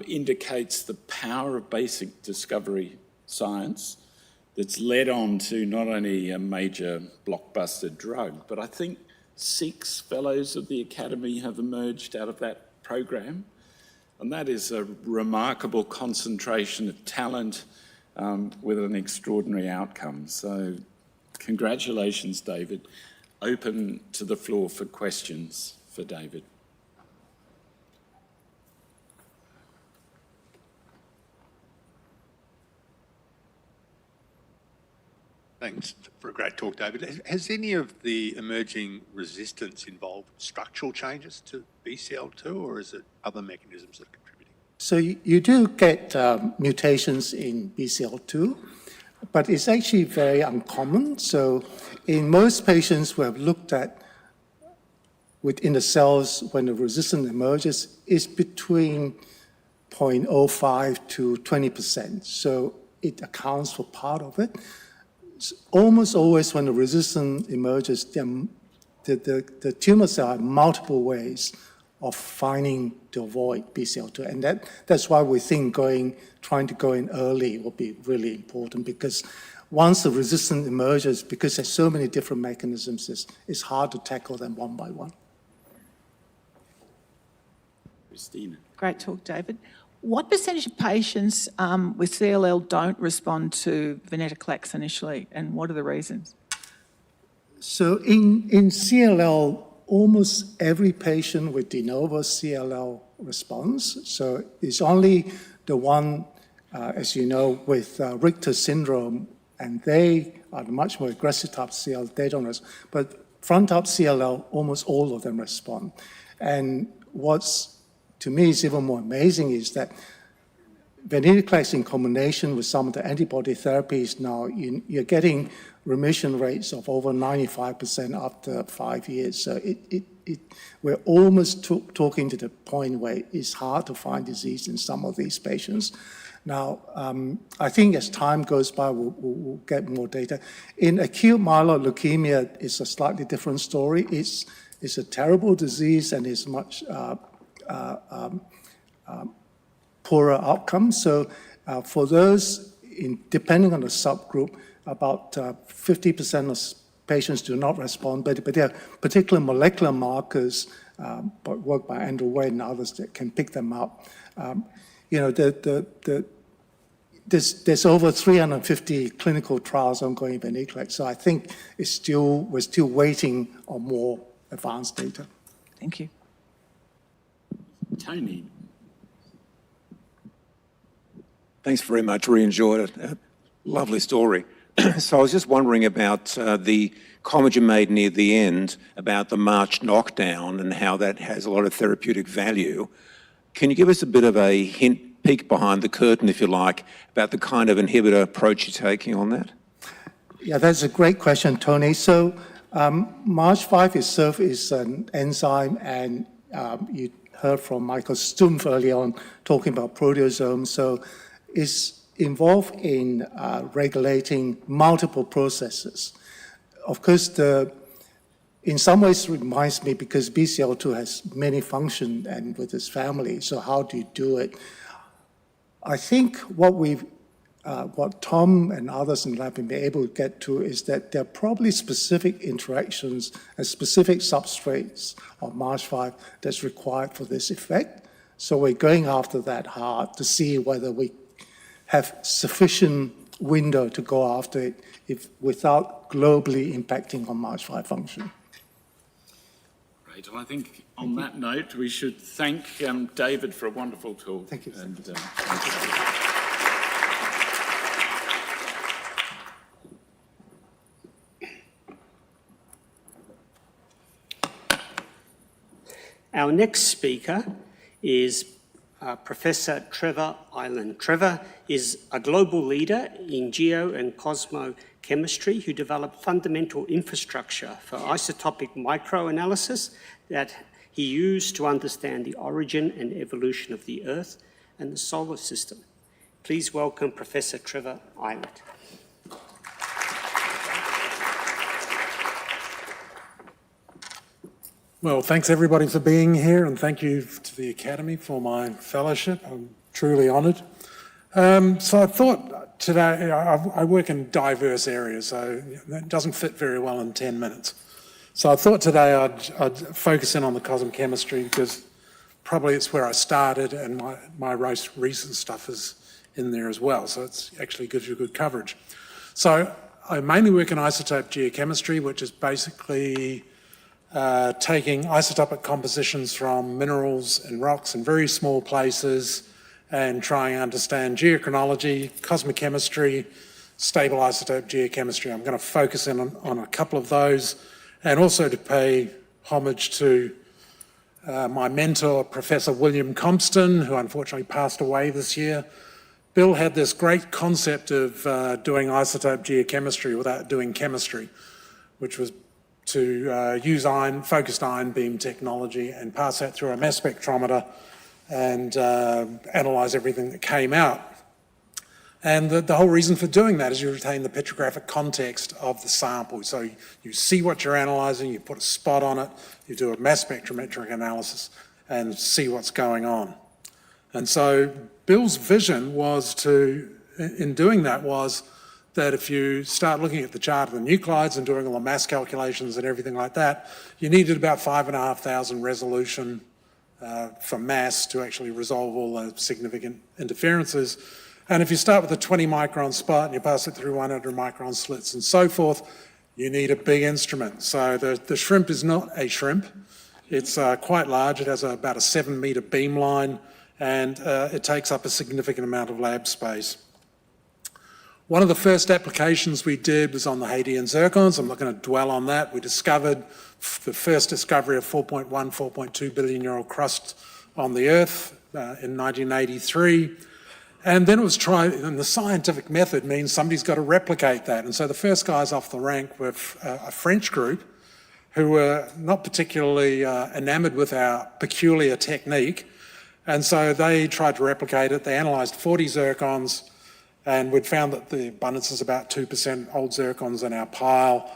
indicates the power of basic discovery science that's led on to not only a major blockbuster drug, but I think 6 fellows of the Academy have emerged out of that program. And that is a remarkable concentration of talent with an extraordinary outcome. So congratulations, David. Open to the floor for questions for David. Thanks for a great talk, David. Has any of the emerging resistance involved structural changes to BCL2, or is it other mechanisms that are contributing? So you do get mutations in BCL2, but it's actually very uncommon. So in most patients we have looked at within the cells when the resistance emerges is between 0.05 to 20%. So it accounts for part of it. It's almost always when the resistance emerges, the tumor cell have multiple ways of finding to avoid BCL2. And that's why we think trying to go in early will be really important, because once the resistance emerges, because there's so many different mechanisms, it's hard to tackle them one by one. Christina. Great talk, David. What percentage of patients with CLL don't respond to venetoclax initially, and what are the reasons? So in CLL, almost every patient with de novo CLL responds. So it's only the one, as you know, with Richter syndrome, and they are the much more aggressive type of CLL, they don't respond. But front type CLL, almost all of them respond. And what's to me is even more amazing is that venetoclax in combination with some of the antibody therapies now, you're getting remission rates of over 95% after 5 years. So we're almost talking to the point where it's hard to find disease in some of these patients. Now, I think as time goes by, we'll get more data. In acute myeloid leukemia, it's a slightly different story. It's a terrible disease and it's much poorer outcomes. So for those, depending on the subgroup, about 50% of patients do not respond, but there are particular molecular markers worked by Andrew Wade and others that can pick them up. There's over 350 clinical trials ongoing in venetoclax, so I think we're still waiting on more advanced data. Thank you. Tony. Thanks very much. Really enjoyed it. Lovely story. So I was just wondering about the comment you made near the end about the March knockdown and how that has a lot of therapeutic value. Can you give us a bit of a peek behind the curtain, if you like, about the kind of inhibitor approach you're taking on that? Yeah, that's a great question, Tony. So March5 itself is an enzyme, and you heard from Michael Stumpf early on talking about proteasomes. So it's involved in regulating multiple processes. Of course, in some ways it reminds me, because BCL2 has many functions and with its family, so how do you do it? I think what Tom and others in the lab have been able to get to is that there are probably specific interactions and specific substrates of March5 that's required for this effect. So we're going after that hard to see whether we have sufficient window to go after it without globally impacting on March5 function. Great. Well, I think on that note, we should thank David for a wonderful talk. Thank you. And, Our next speaker is Professor Trevor Aidan. Trevor is a global leader in geo and cosmochemistry who developed fundamental infrastructure for isotopic microanalysis that he used to understand the origin and evolution of the Earth and the solar system. Please welcome Professor Trevor Aidan. Well, thanks everybody for being here, and thank you to the Academy for my fellowship. I'm truly honoured. So I thought today, I work in diverse areas, so that doesn't fit very well in 10 minutes. So I thought today I'd focus in on the cosmochemistry, because probably it's where I started, and my most recent stuff is in there as well, so it actually gives you good coverage. So I mainly work in isotope geochemistry, which is basically taking isotopic compositions from minerals and rocks in very small places and trying to understand geochronology, cosmochemistry, stable isotope geochemistry. I'm going to focus in on a couple of those, and also to pay homage to my mentor, Professor William Compston, who unfortunately passed away this year. Bill had this great concept of doing isotope geochemistry without doing chemistry, which was to use focused ion beam technology and pass that through a mass spectrometer and analyse everything that came out. And the whole reason for doing that is you retain the petrographic context of the sample. So you see what you're analysing, you put a spot on it, you do a mass spectrometric analysis and see what's going on. And so Bill's vision was in doing that was that if you start looking at the chart of the nuclides and doing all the mass calculations and everything like that, you needed about 5,500 resolution for mass to actually resolve all the significant interferences. And if you start with a 20 micron spot and you pass it through 100 micron slits and so forth, you need a big instrument. So the shrimp is not a shrimp. It's quite large. It has about a 7-metre beam line, and it takes up a significant amount of lab space. One of the first applications we did was on the Hadean zircons. I'm not going to dwell on that. We discovered the first discovery of 4.1, 4.2 billion year old crust on the Earth in 1983. And then it was tried, and the scientific method means somebody's got to replicate that. And so the first guys off the rank were a French group who were not particularly enamoured with our peculiar technique. And so they tried to replicate it. They analysed 40 zircons, and we'd found that the abundance is about 2% old zircons in our pile.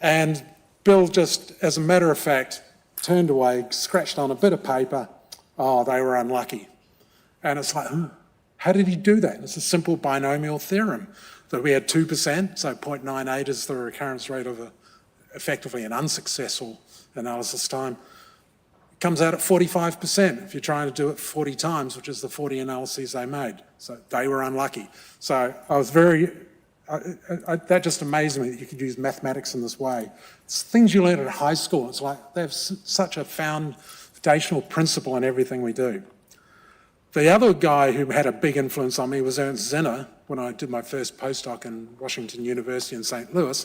And Bill just, as a matter of fact, turned away, scratched on a bit of paper. Oh, they were unlucky. And it's like, how did he do that? It's a simple binomial theorem that we had 2%, so 0.98 is the recurrence rate of effectively an unsuccessful analysis time. It comes out at 45% if you're trying to do it 40 times, which is the 40 analyses they made. So they were unlucky. So I was that just amazed me that you could use mathematics in this way. It's things you learn at high school. It's like they have such a foundational principle in everything we do. The other guy who had a big influence on me was Ernst Zinner when I did my first postdoc in Washington University in St. Louis,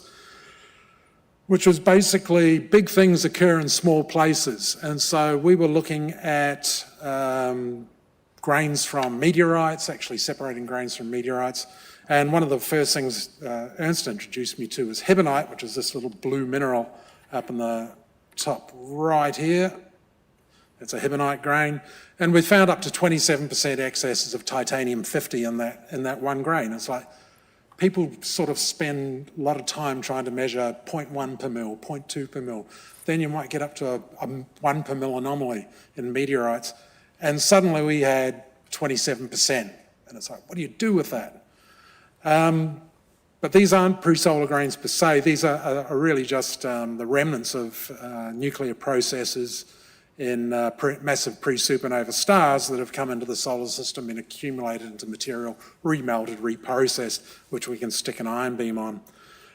which was basically big things occur in small places. And so we were looking at grains from meteorites, actually separating grains from meteorites. And one of the first things Ernst introduced me to was hebonite, which is this little blue mineral up in the top right here. It's a hebonite grain. And we found up to 27% excesses of titanium-50 in that one grain. It's like people sort of spend a lot of time trying to measure 0.1 per mil, 0.2 per mil. Then you might get up to a 1 per mil anomaly in meteorites. And suddenly we had 27%. And it's like, what do you do with that? But these aren't pre-solar grains per se. These are really just the remnants of nuclear processes in massive pre-supernova stars that have come into the solar system and accumulated into material, remelted, reprocessed, which we can stick an ion beam on.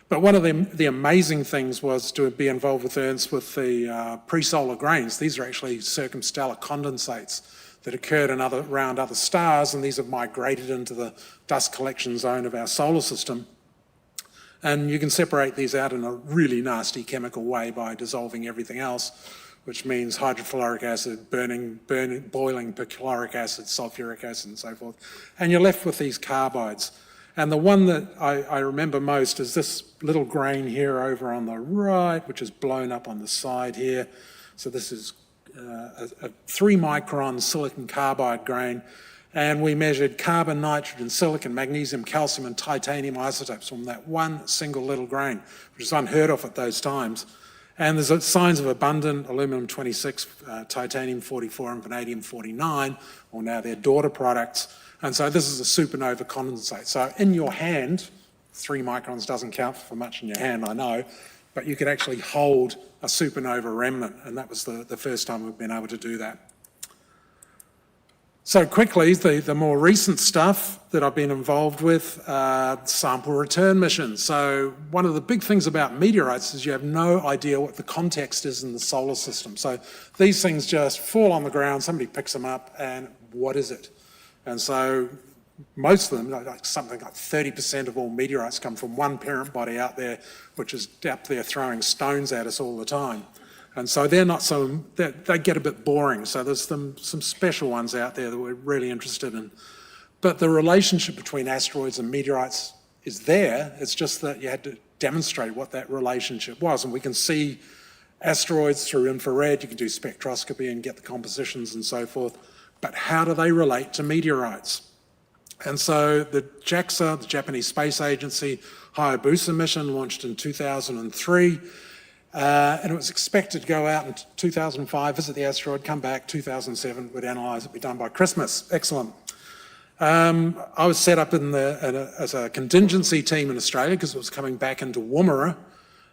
But one of the amazing things was to be involved with Ernst with the pre-solar grains. These are actually circumstellar condensates that occurred around other stars, and these have migrated into the dust collection zone of our solar system. And you can separate these out in a really nasty chemical way by dissolving everything else, which means hydrofluoric acid, boiling perchloric acid, sulfuric acid, and so forth. And you're left with these carbides. And the one that I remember most is this little grain here over on the right, which is blown up on the side here. So this is a 3-micron silicon carbide grain. And we measured carbon, nitrogen, silicon, magnesium, calcium, and titanium isotopes from that one single little grain, which is unheard of at those times. And there's signs of abundant aluminum-26, titanium-44, and vanadium-49, or now their daughter products. And so this is a supernova condensate. So in your hand, 3 microns doesn't count for much in your hand, I know, but you could actually hold a supernova remnant, and that was the first time we've been able to do that. So quickly, the more recent stuff that I've been involved with, sample return missions. So one of the big things about meteorites is you have no idea what the context is in the solar system. So these things just fall on the ground, somebody picks them up, and what is it? And so most of them, like something like 30% of all meteorites come from one parent body out there, which is up there throwing stones at us all the time. And so they're not so, they get a bit boring. So there's some special ones out there that we're really interested in. But the relationship between asteroids and meteorites is there. It's just that you had to demonstrate what that relationship was. And we can see asteroids through infrared, you can do spectroscopy and get the compositions and so forth. But how do they relate to meteorites? And so the JAXA, the Japanese Space Agency, Hayabusa mission launched in 2003. And it was expected to go out in 2005, visit the asteroid, come back, 2007, we'd analyse it, be done by Christmas. Excellent. I was set up as a contingency team in Australia because it was coming back into Woomera.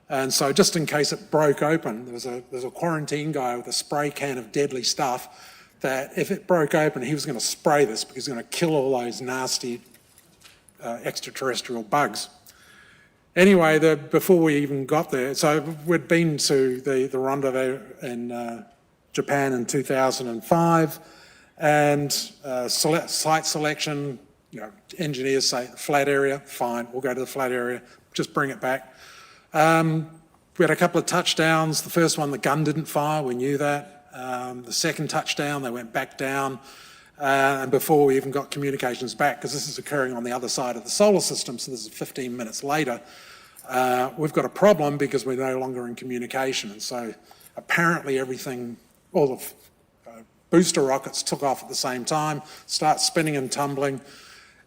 And so just in case it broke open, there's a quarantine guy with a spray can of deadly stuff that if it broke open, he was going to spray this because he was going to kill all those nasty extraterrestrial bugs. Anyway, before we even got there, so we'd been to the rendezvous in Japan in 2005, and site selection, engineers say flat area, fine, we'll go to the flat area, just bring it back. We had a couple of touchdowns. The first one, the gun didn't fire, we knew that. The second touchdown, they went back down, and before we even got communications back, because this is occurring on the other side of the solar system, so this is 15 minutes later, we've got a problem because we're no longer in communication. And so apparently everything, all the booster rockets took off at the same time, start spinning and tumbling,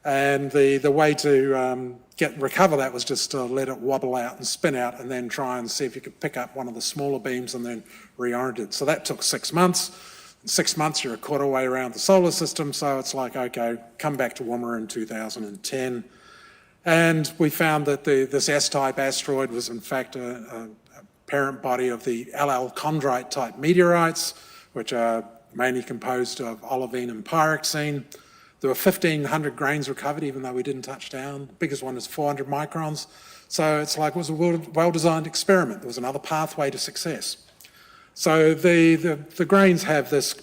and the way to recover that was just to let it wobble out and spin out and then try and see if you could pick up one of the smaller beams and then reorient it. So that took 6 months. In 6 months, you're a quarter way around the solar system, so it's like, okay, come back to Woomera in 2010. And we found that this S-type asteroid was in fact a parent body of the LL chondrite type meteorites, which are mainly composed of olivine and pyroxene. There were 1,500 grains recovered, even though we didn't touch down. The biggest one is 400 microns. So it's like it was a well-designed experiment. There was another pathway to success. So the grains have this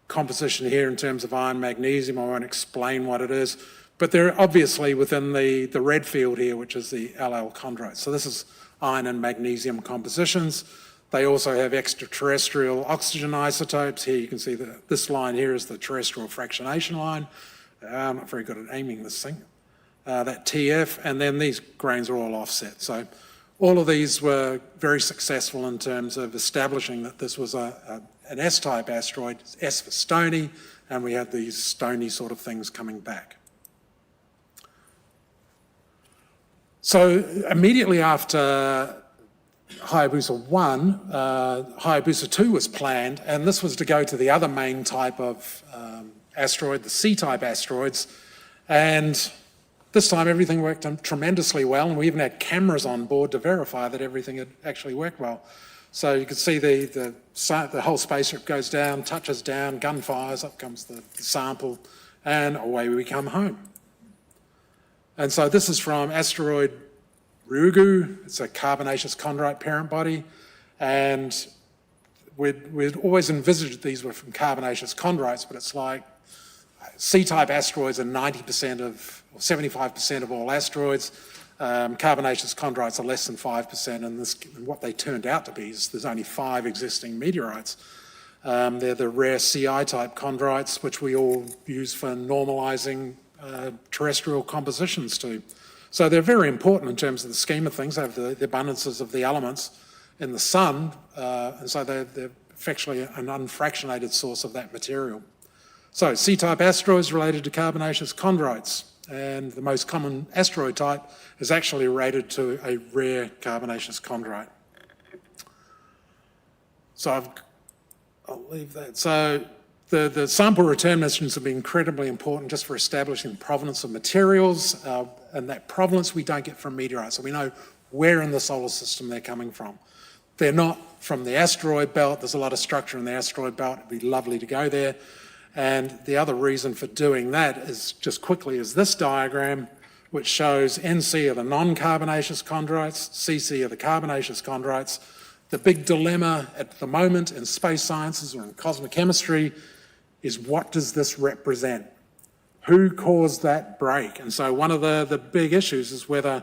composition here in terms of iron, magnesium. I won't explain what it is, but they're obviously within the red field here, which is the LL chondrite. So this is iron and magnesium compositions. They also have extraterrestrial oxygen isotopes. Here you can see that this line here is the terrestrial fractionation line. I'm not very good at aiming this thing. That TF, and then these grains are all offset. So all of these were very successful in terms of establishing that this was an S-type asteroid, S for stony, and we had these stony sort of things coming back. So immediately after Hayabusa 1, Hayabusa 2 was planned, and this was to go to the other main type of asteroid, the C-type asteroids, and this time everything worked tremendously well, and we even had cameras on board to verify that everything had actually worked well. So you could see the whole spaceship goes down, touches down, gun fires, up comes the sample, and away we come home. And so this is from asteroid Ryugu. It's a carbonaceous chondrite parent body, and we'd always envisaged these were from carbonaceous chondrites, but it's like C-type asteroids are 90% or 75% of all asteroids. Carbonaceous chondrites are less than 5%, and what they turned out to be is there's only 5 existing meteorites. They're the rare CI-type chondrites, which we all use for normalising terrestrial compositions to. So they're very important in terms of the scheme of things. They have the abundances of the elements in the sun, and so they're effectively an unfractionated source of that material. So C-type asteroids related to carbonaceous chondrites, and the most common asteroid type is actually related to a rare carbonaceous chondrite. So I'll leave that. So the sample return missions have been incredibly important just for establishing the provenance of materials, and that provenance we don't get from meteorites, so we know where in the solar system they're coming from. They're not from the asteroid belt. There's a lot of structure in the asteroid belt. It'd be lovely to go there. And the other reason for doing that is just quickly is this diagram, which shows NC are the non-carbonaceous chondrites, CC are the carbonaceous chondrites. The big dilemma at the moment in space sciences or in cosmic chemistry is what does this represent? who caused that break? And so one of the big issues is whether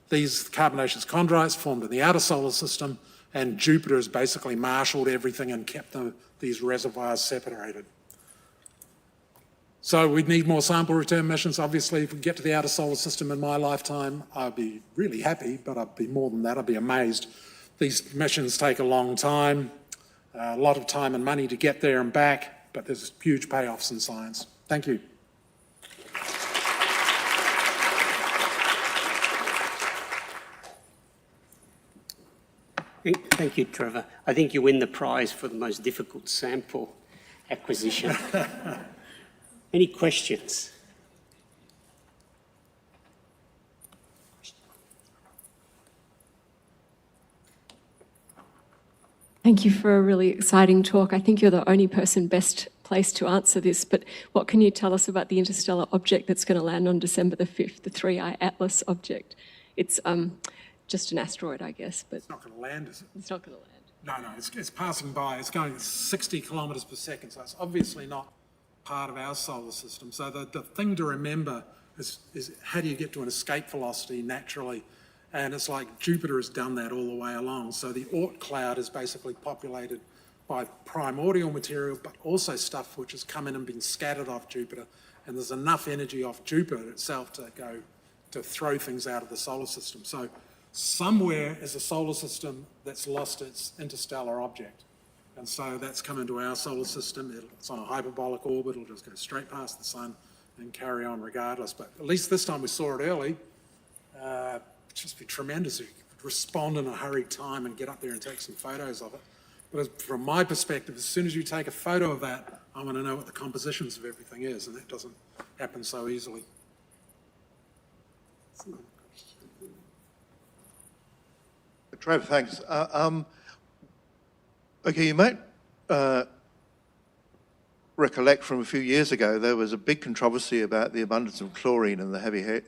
these carbonaceous chondrites formed in the outer solar system and Jupiter has basically marshalled everything and kept these reservoirs separated. So we need more sample return missions. Obviously, if we get to the outer solar system in my lifetime, I'd be really happy, but I'd be more than that, I'd be amazed. These missions take a long time, a lot of time and money to get there and back, but there's huge payoffs in science. Thank you. Thank you, Trevor. I think you win the prize for the most difficult sample acquisition. Any questions? Thank you for a really exciting talk. I think you're the only person best placed to answer this, but what can you tell us about the interstellar object that's going to land on December the 5th, the 3I Atlas object? It's just an asteroid, I guess, but... It's not going to land, is it? It's not going to land. No, it's passing by. It's going 60 kilometres per second, so it's obviously not part of our solar system. So the thing to remember is how do you get to an escape velocity naturally? And it's like Jupiter has done that all the way along. So the Oort cloud is basically populated by primordial material, but also stuff which has come in and been scattered off Jupiter. And there's enough energy off Jupiter itself to throw things out of the solar system. So somewhere is a solar system that's lost its interstellar object. And so that's come into our solar system. It's on a hyperbolic orbit. It'll just go straight past the sun and carry on regardless. But at least this time we saw it early. It'd just be tremendous if you could respond in a hurried time and get up there and take some photos of it. But from my perspective, as soon as you take a photo of that, I want to know what the compositions of everything is, and that doesn't happen so easily. Trevor, thanks. Okay, you might recollect from a few years ago, there was a big controversy about the abundance of chlorine in the heavy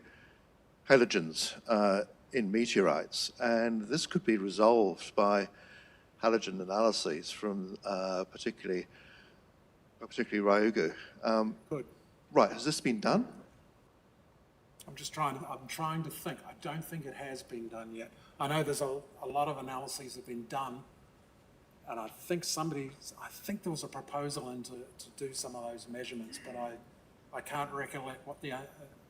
halogens in meteorites, and this could be resolved by halogen analyses from particularly Ryugu. Good. Right, has this been done? I'm trying to think. I don't think it has been done yet. I know there's a lot of analyses have been done, and I think there was a proposal in to do some of those measurements, but I can't recollect what the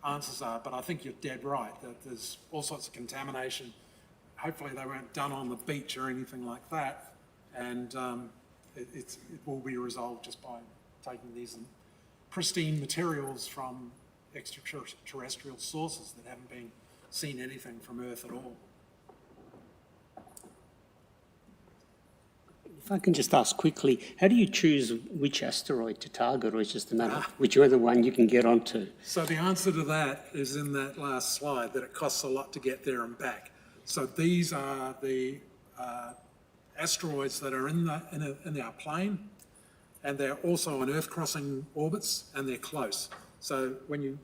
answers are, but I think you're dead right, that there's all sorts of contamination. Hopefully they weren't done on the beach or anything like that, and it will be resolved just by taking these pristine materials from extraterrestrial sources that haven't been seen anything from Earth at all. If I can just ask quickly, how do you choose which asteroid to target, or is it just a matter of whichever one you can get onto? So the answer to that is in that last slide, that it costs a lot to get there and back. So these are the asteroids that are in our plane, and they're also on Earth-crossing orbits, and they're close. So when you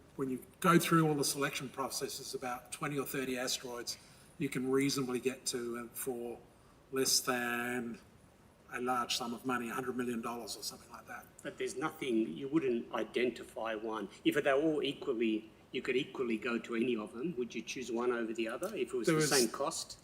go through all the selection processes, about 20 or 30 asteroids you can reasonably get to for less than a large sum of money, $100 million or something like that. But there's nothing, you wouldn't identify one. If they're all equally, you could equally go to any of them, would you choose one over the other if it was the same cost?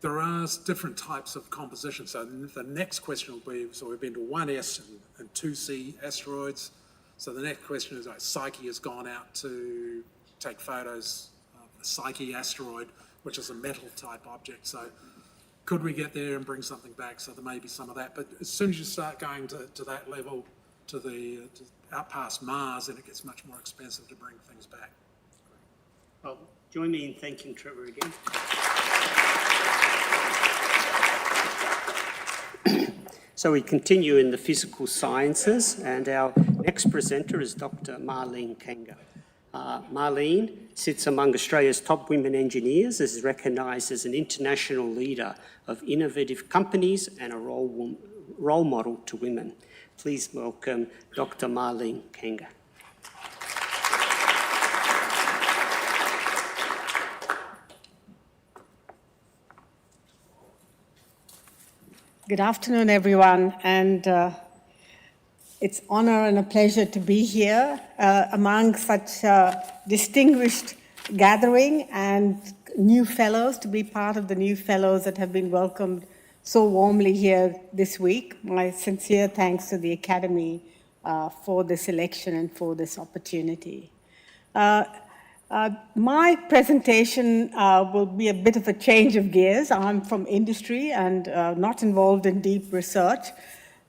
There are different types of composition. So the next question will be, so we've been to 1S and 2C asteroids. So the next question is, Psyche has gone out to take photos of the Psyche asteroid, which is a metal type object. So could we get there and bring something back? So there may be some of that. But as soon as you start going to that level, to out past Mars, then it gets much more expensive to bring things back. Well, join me in thanking Trevor again. So we continue in the physical sciences, and our next presenter is Dr. Marlene Kanga. Marlene sits among Australia's top women engineers, is recognised as an international leader of innovative companies and a role model to women. Please welcome Dr. Marlene Kanga. Good afternoon, everyone, and It's honor and a pleasure to be here among such distinguished gathering and new fellows, to be part of the new fellows that have been welcomed so warmly here this week. My sincere thanks to the Academy for this election and for this opportunity. My presentation will be a bit of a change of gears. I'm from industry and not involved in deep research.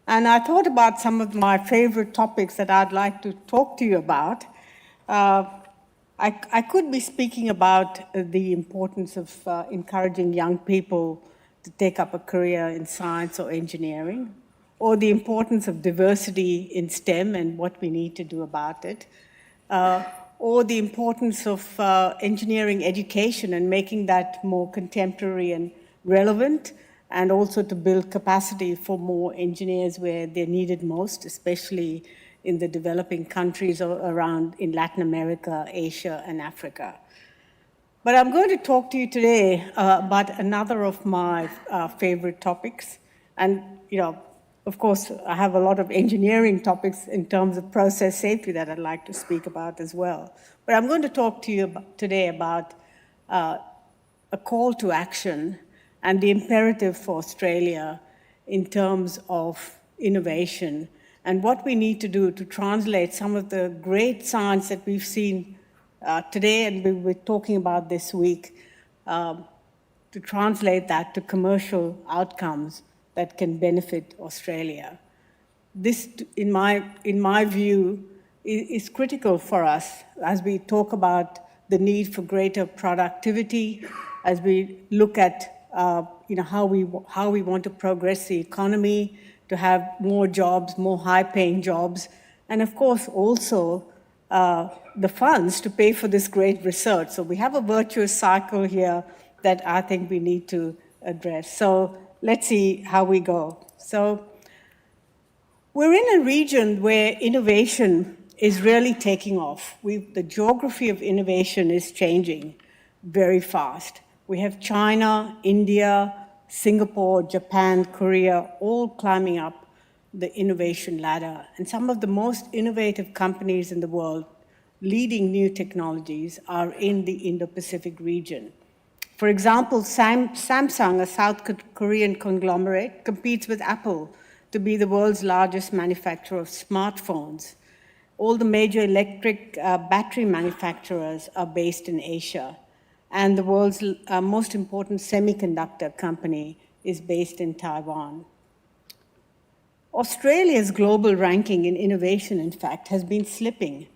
And I thought about some of my favorite topics that I'd like to talk to you about. I could be speaking about the importance of encouraging young people to take up a career in science or engineering, or the importance of diversity in STEM and what we need to do about it, or the importance of engineering education and making that more contemporary and relevant, and also to build capacity for more engineers where they're needed most, especially in the developing countries around in Latin America, Asia, and Africa. But I'm going to talk to you today about another of my favorite topics. And, of course, I have a lot of engineering topics in terms of process safety that I'd like to speak about as well. But I'm going to talk to you today about a call to action and the imperative for Australia in terms of innovation and what we need to do to translate some of the great science that we've seen today and we're talking about this week, to translate that to commercial outcomes that can benefit Australia. This, in my view, is critical for us as we talk about the need for greater productivity, as we look at how we want to progress the economy, to have more jobs, more high-paying jobs, and of course also the funds to pay for this great research. So we have a virtuous cycle here that I think we need to address. So let's see how we go. So we're in a region where innovation is really taking off. The geography of innovation is changing very fast. We have China, India, Singapore, Japan, Korea, all climbing up the innovation ladder. And some of the most innovative companies in the world leading new technologies are in the Indo-Pacific region. For example, Samsung, a South Korean conglomerate, competes with Apple to be the world's largest manufacturer of smartphones. All the major electric battery manufacturers are based in Asia. And the world's most important semiconductor company is based in Taiwan. Australia's global ranking in innovation, in fact, has been slipping.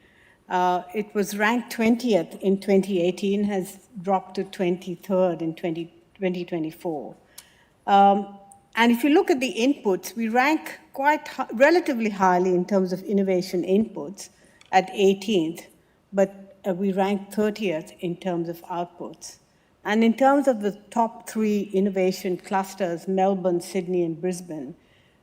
It was ranked 20th in 2018, has dropped to 23rd in 2024. And if you look at the inputs, we rank relatively highly in terms of innovation inputs at 18th, but we rank 30th in terms of outputs. And in terms of the top 3 innovation clusters, Melbourne, Sydney, and Brisbane,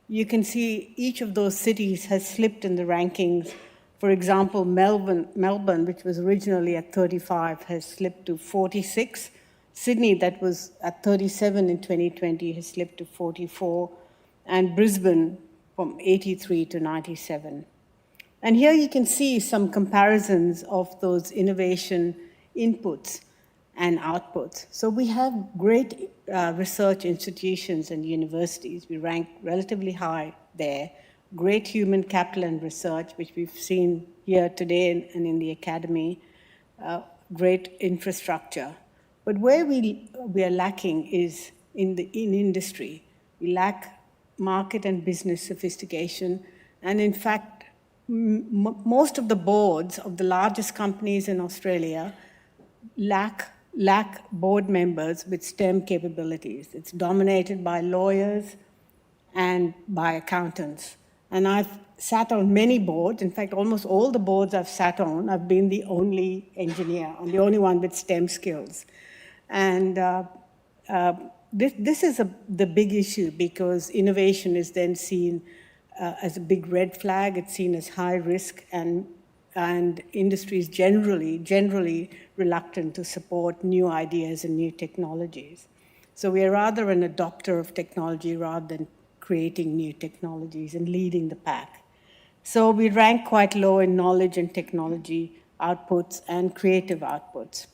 you can see each of those cities has slipped in the rankings. For example, Melbourne, which was originally at 35, has slipped to 46. Sydney, that was at 37 in 2020, has slipped to 44. And Brisbane, from 83 to 97. And here you can see some comparisons of those innovation inputs and outputs. So we have great research institutions and universities. We rank relatively high there. Great human capital and research, which we've seen here today and in the academy. Great infrastructure. But where we are lacking is in industry. We lack market and business sophistication. And in fact, most of the boards of the largest companies in Australia lack board members with STEM capabilities. It's dominated by lawyers and by accountants. And I've sat on many boards. In fact, almost all the boards I've sat on, I've been the only engineer, I'm the only one with STEM skills. And this is the big issue, because innovation is then seen as a big red flag. It's seen as high risk, and industry is generally reluctant to support new ideas and new technologies. So we are rather an adopter of technology rather than creating new technologies and leading the pack. So we rank quite low in knowledge and technology outputs and creative outputs.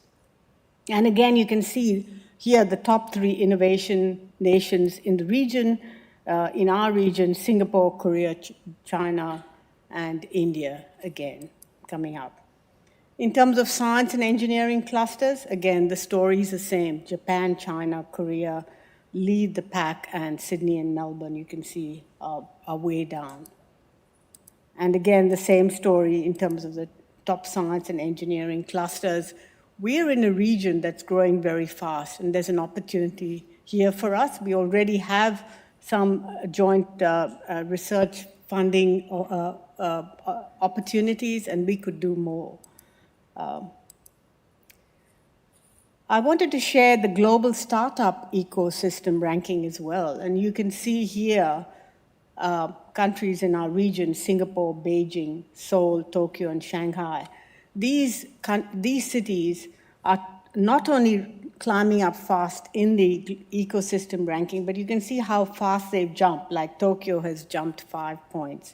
And again, you can see here the top 3 innovation nations in the region, in our region, Singapore, Korea, China, and India, again, coming up. In terms of science and engineering clusters, again, the story is the same. Japan, China, Korea lead the pack, and Sydney and Melbourne, you can see, are way down. And again, the same story in terms of the top science and engineering clusters. We're in a region that's growing very fast, and there's an opportunity here for us. We already have some joint research funding opportunities, and we could do more. I wanted to share the global startup ecosystem ranking as well, and you can see here countries in our region, Singapore, Beijing, Seoul, Tokyo, and Shanghai. These cities are not only climbing up fast in the ecosystem ranking, but you can see how fast they've jumped, like Tokyo has jumped 5 points.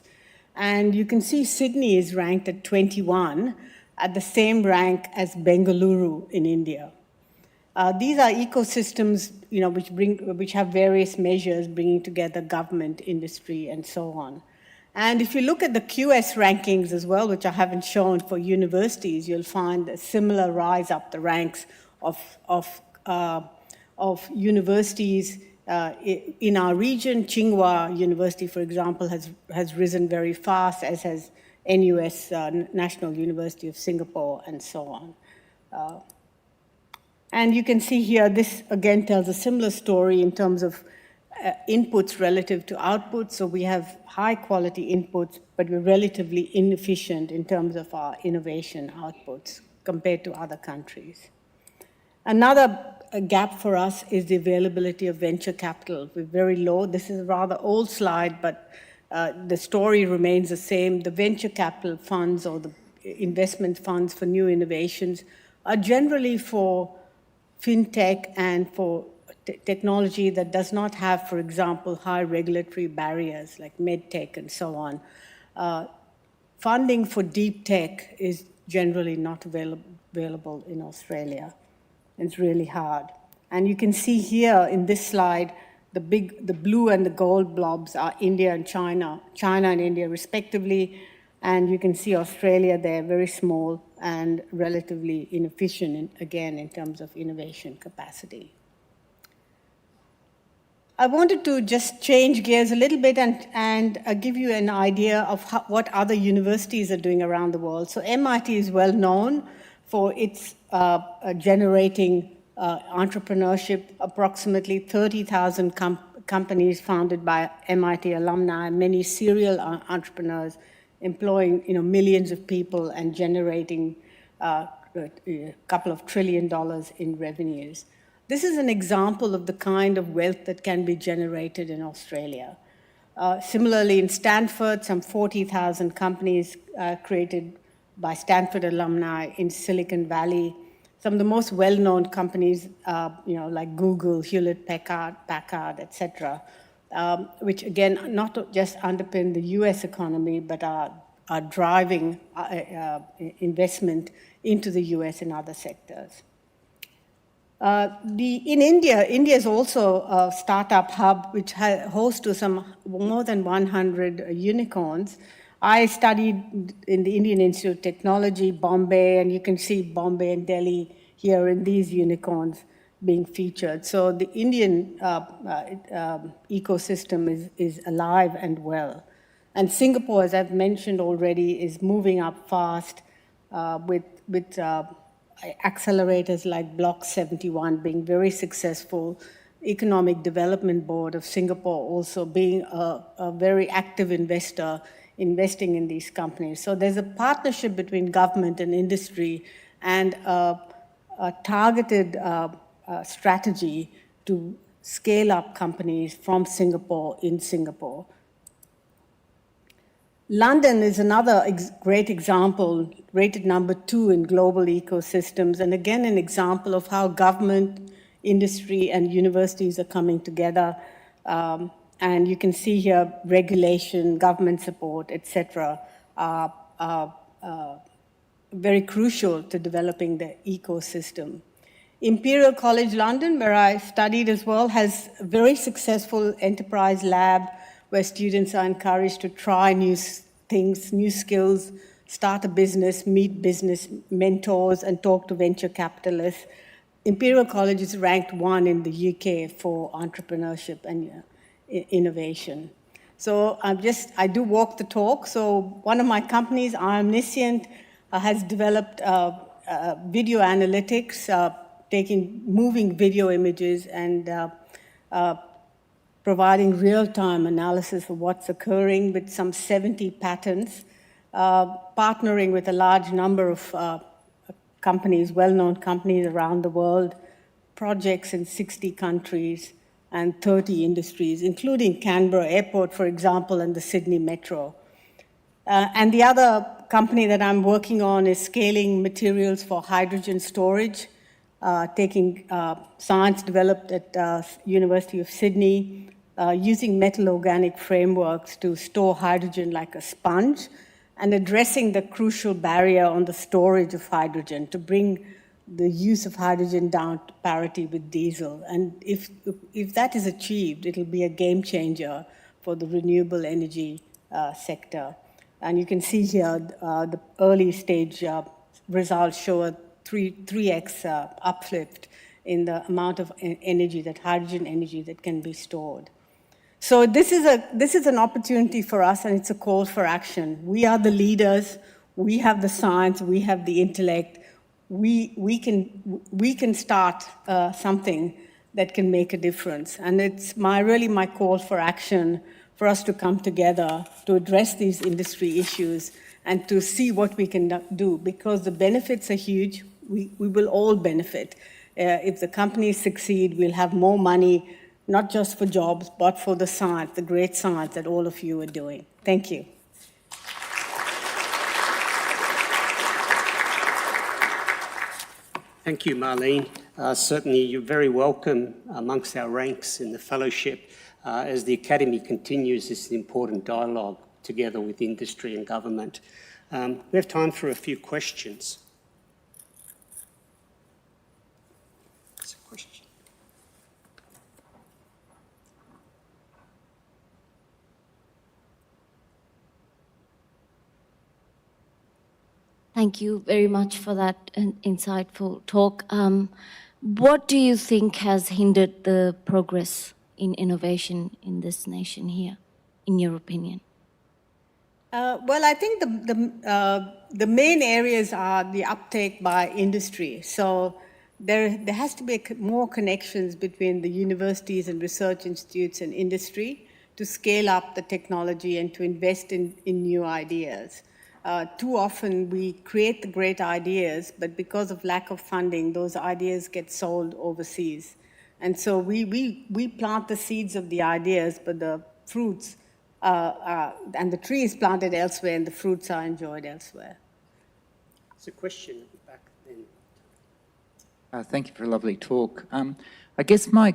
And you can see Sydney is ranked at 21, at the same rank as Bengaluru in India. These are ecosystems, which have various measures bringing together government, industry, and so on. And if you look at the QS rankings as well, which I haven't shown for universities, you'll find a similar rise up the ranks of universities in our region. Tsinghua University, for example, has risen very fast, as has NUS, National University of Singapore, and so on. And you can see here, this again tells a similar story in terms of inputs relative to outputs. So we have high quality inputs, but we're relatively inefficient in terms of our innovation outputs compared to other countries. Another gap for us is the availability of venture capital. We're very low. This is a rather old slide, but the story remains the same. The venture capital funds or the investment funds for new innovations are generally for fintech and for technology that does not have, for example, high regulatory barriers like medtech and so on. Funding for deep tech is generally not available in Australia. It's really hard. And you can see here in this slide, the blue and the gold blobs are India and China and India respectively. And you can see Australia there, very small and relatively inefficient, again, in terms of innovation capacity. I wanted to just change gears a little bit and give you an idea of what other universities are doing around the world. So MIT is well known for its generating entrepreneurship, approximately 30,000 companies founded by MIT alumni, many serial entrepreneurs, employing millions of people and generating a couple of $1 trillion in revenues. This is an example of the kind of wealth that can be generated in Australia. Similarly, in Stanford, some 40,000 companies created by Stanford alumni in Silicon Valley. Some of the most well-known companies, like Google, Hewlett-Packard, etc., which again, not just underpin the US economy, but are driving investment into the US and other sectors. In India is also a startup hub which hosts to some more than 100 unicorns. I studied in the Indian Institute of Technology, Bombay, and you can see Bombay and Deli here in these unicorns being featured. So the Indian ecosystem is alive and well. And Singapore, as I've mentioned already, is moving up fast with accelerators like Block 71 being very successful. Economic Development Board of Singapore also being a very active investor, investing in these companies. So there's a partnership between government and industry and a targeted strategy to scale up companies from Singapore in Singapore. London is another great example, rated number 2 in global ecosystems, and again an example of how government, industry, and universities are coming together. And you can see here regulation, government support, etc. are very crucial to developing the ecosystem. Imperial College London, where I studied as well, has a very successful enterprise lab where students are encouraged to try new things, new skills, start a business, meet business mentors, and talk to venture capitalists. Imperial College is ranked 1 in the UK for entrepreneurship and innovation. So I do walk the talk. So one of my companies, Omniscient, has developed video analytics, taking moving video images and providing real-time analysis of what's occurring with some 70 patents, partnering with a large number of companies, well-known companies around the world, projects in 60 countries and 30 industries, including Canberra Airport, for example, and the Sydney Metro. And the other company that I'm working on is scaling materials for hydrogen storage, taking science developed at University of Sydney, using metal organic frameworks to store hydrogen like a sponge, and addressing the crucial barrier on the storage of hydrogen to bring the use of hydrogen down to parity with diesel. And if that is achieved, it'll be a game changer for the renewable energy sector. And you can see here the early stage results show a 3x uplift in the amount of energy, that hydrogen energy that can be stored. So this is an opportunity for us, and it's a call for action. We are the leaders. We have the science. We have the intellect. We can start something that can make a difference. And it's really my call for action for us to come together to address these industry issues and to see what we can do, because the benefits are huge. We will all benefit. If the companies succeed, we'll have more money, not just for jobs, but for the science, the great science that all of you are doing. Thank you. Thank you, Marlene. Certainly, you're very welcome amongst our ranks in the fellowship. As the Academy continues this important dialogue together with industry and government. We have time for a few questions. That's a question. Thank you very much for that insightful talk. What do you think has hindered the progress in innovation in this nation here, in your opinion? Well, I think the main areas are the uptake by industry. So there has to be more connections between the universities and research institutes and industry to scale up the technology and to invest in new ideas. Too often we create the great ideas, but because of lack of funding, those ideas get sold overseas. And so we plant the seeds of the ideas, but the fruits and the tree is planted elsewhere and the fruits are enjoyed elsewhere. It's a question at the back then. Thank you for a lovely talk. I guess my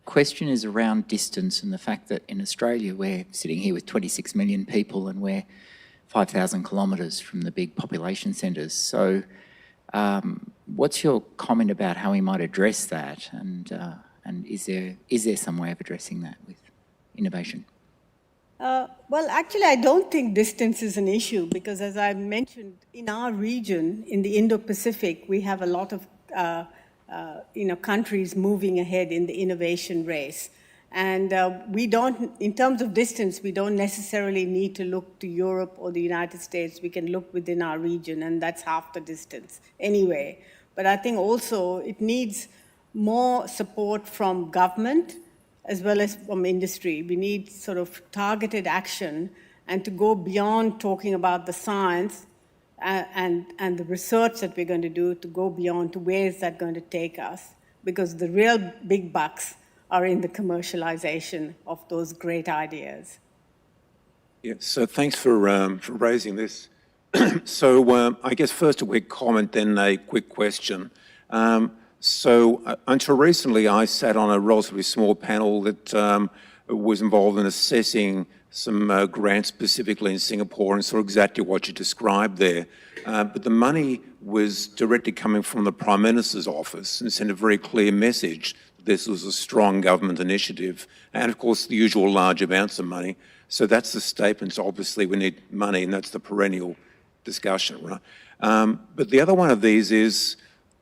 question is around distance and the fact that in Australia we're sitting here with 26 million people and we're 5,000 kilometres from the big population centres. So what's your comment about how we might address that, and is there some way of addressing that with innovation? Well, actually, I don't think distance is an issue because, as I mentioned, in our region, in the Indo-Pacific, we have a lot of countries moving ahead in the innovation race. And we don't, in terms of distance, we don't necessarily need to look to Europe or the United States. We can look within our region, and that's half the distance anyway. But I think also it needs more support from government as well as from industry. We need sort of targeted action and to go beyond talking about the science and the research that we're going to do, to go beyond to where is that going to take us, because the real big bucks are in the commercialization of those great ideas. Yeah, so thanks for raising this. So I guess first a quick comment, then a quick question. So until recently, I sat on a relatively small panel that was involved in assessing some grants specifically in Singapore and saw exactly what you described there. But the money was directly coming from the Prime Minister's office and sent a very clear message that this was a strong government initiative, and of course the usual large amounts of money. So that's the statement. So obviously we need money, and that's the perennial discussion, right? But the other one of these is,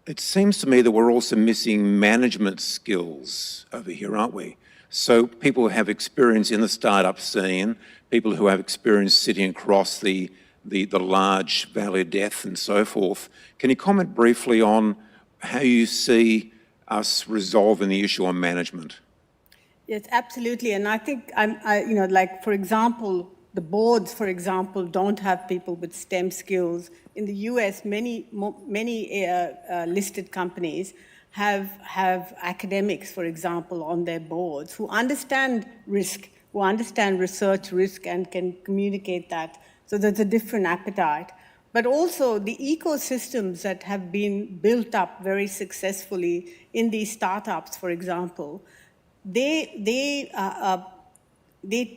it seems to me that we're also missing management skills over here, aren't we? So people who have experience in the startup scene, people who have experience sitting across the large valley of death and so forth. Can you comment briefly on how you see us resolving the issue on management? Yes, absolutely. And I think, like, for example, the boards, for example, don't have people with STEM skills. In the US, many listed companies have academics, for example, on their boards who understand risk, who understand research risk and can communicate that. So there's a different appetite. But also the ecosystems that have been built up very successfully in these startups, for example, they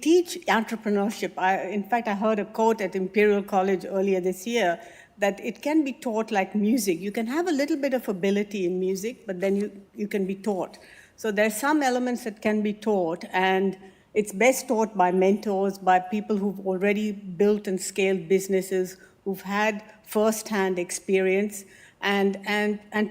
teach entrepreneurship. In fact, I heard a quote at Imperial College earlier this year that it can be taught like music. You can have a little bit of ability in music, but then you can be taught. So there's some elements that can be taught, and it's best taught by mentors, by people who've already built and scaled businesses, who've had first-hand experience, and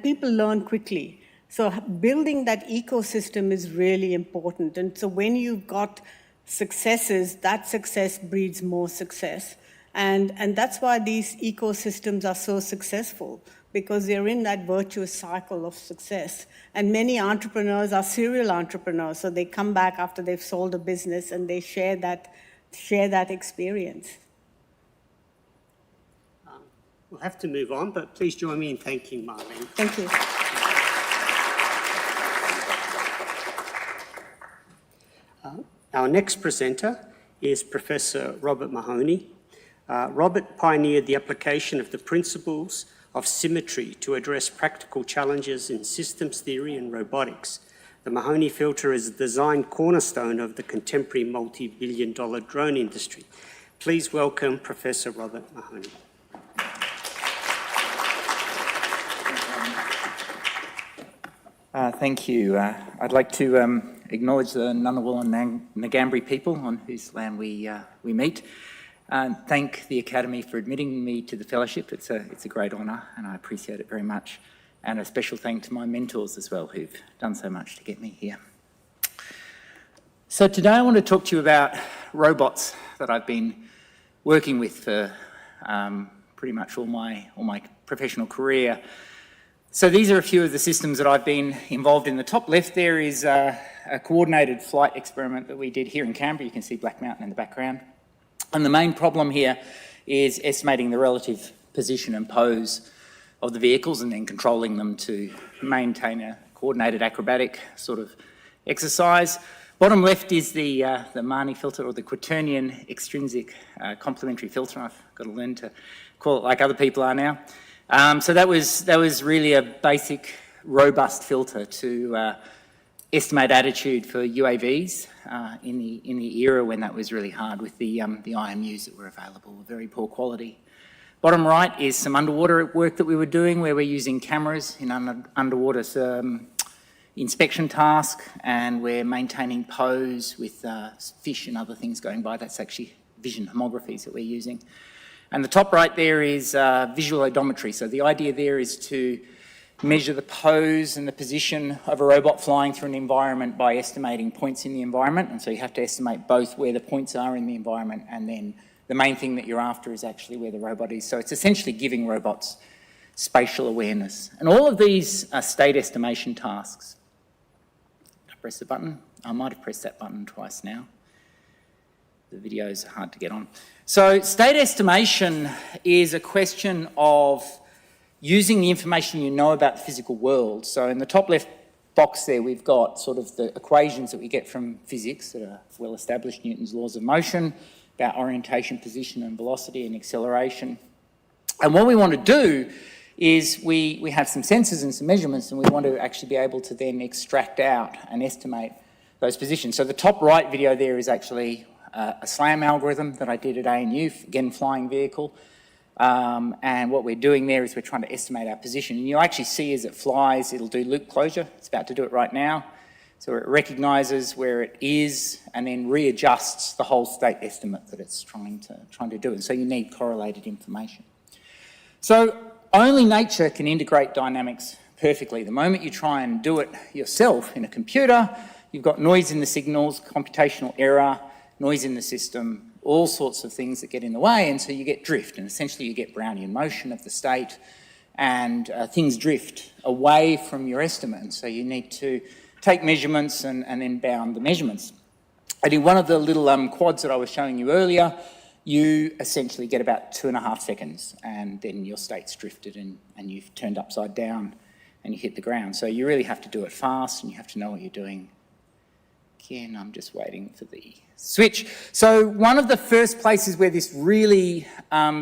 people learn quickly. So building that ecosystem is really important. And so when you've got successes, that success breeds more success. And that's why these ecosystems are so successful, because they're in that virtuous cycle of success. And many entrepreneurs are serial entrepreneurs, so they come back after they've sold a business and they share that experience. We'll have to move on, but please join me in thanking Marlene. Thank you. Our next presenter is Professor Robert Mahony. Robert pioneered the application of the principles of symmetry to address practical challenges in systems theory and robotics. The Mahony filter is a design cornerstone of the contemporary multi-billion-dollar drone industry. Please welcome Professor Robert Mahony. Thank you. I'd like to acknowledge the Ngunnawal and Ngambri people on whose land we meet. Thank the Academy for admitting me to the fellowship. It's a great honour, and I appreciate it very much. And a special thank to my mentors as well, who've done so much to get me here. So today I want to talk to you about robots that I've been working with for pretty much all my professional career. So these are a few of the systems that I've been involved in. The top left there is a coordinated flight experiment that we did here in Canberra. You can see Black Mountain in the background. And the main problem here is estimating the relative position and pose of the vehicles and then controlling them to maintain a coordinated acrobatic sort of exercise. Bottom left is the Mahony filter, or the quaternion extrinsic complementary filter. I've got to learn to call it like other people are now. So that was really a basic, robust filter to estimate attitude for UAVs in the era when that was really hard with the IMUs that were available, very poor quality. Bottom right is some underwater work that we were doing where we're using cameras in underwater inspection task, and we're maintaining pose with fish and other things going by. That's actually vision homographies that we're using. And the top right there is visual odometry. So the idea there is to measure the pose and the position of a robot flying through an environment by estimating points in the environment. And so you have to estimate both where the points are in the environment, and then the main thing that you're after is actually where the robot is. So it's essentially giving robots spatial awareness. And all of these are state estimation tasks. I press the button. I might have pressed that button twice now. The videos are hard to get on. So state estimation is a question of using the information you know about the physical world. So in the top left box there, we've got sort of the equations that we get from physics that are well established, Newton's laws of motion, about orientation, position and velocity and acceleration. And what we want to do is we have some sensors and some measurements, and we want to actually be able to then extract out and estimate those positions. So the top right video there is actually a SLAM algorithm that I did at ANU, again, flying vehicle. And what we're doing there is we're trying to estimate our position. And you'll actually see as it flies, it'll do loop closure. It's about to do it right now. So it recognises where it is and then readjusts the whole state estimate that it's trying to do. And so you need correlated information. So only nature can integrate dynamics perfectly. The moment you try and do it yourself in a computer, you've got noise in the signals, computational error, noise in the system, all sorts of things that get in the way, and so you get drift, and essentially you get Brownian motion of the state, and things drift away from your estimate, and so you need to take measurements and then bound the measurements. And in one of the little quads that I was showing you earlier, you essentially get about 2.5 seconds, and then your state's drifted and you've turned upside down and you hit the ground. So you really have to do it fast, and you have to know what you're doing. Again, I'm just waiting for the switch. So one of the first places where this really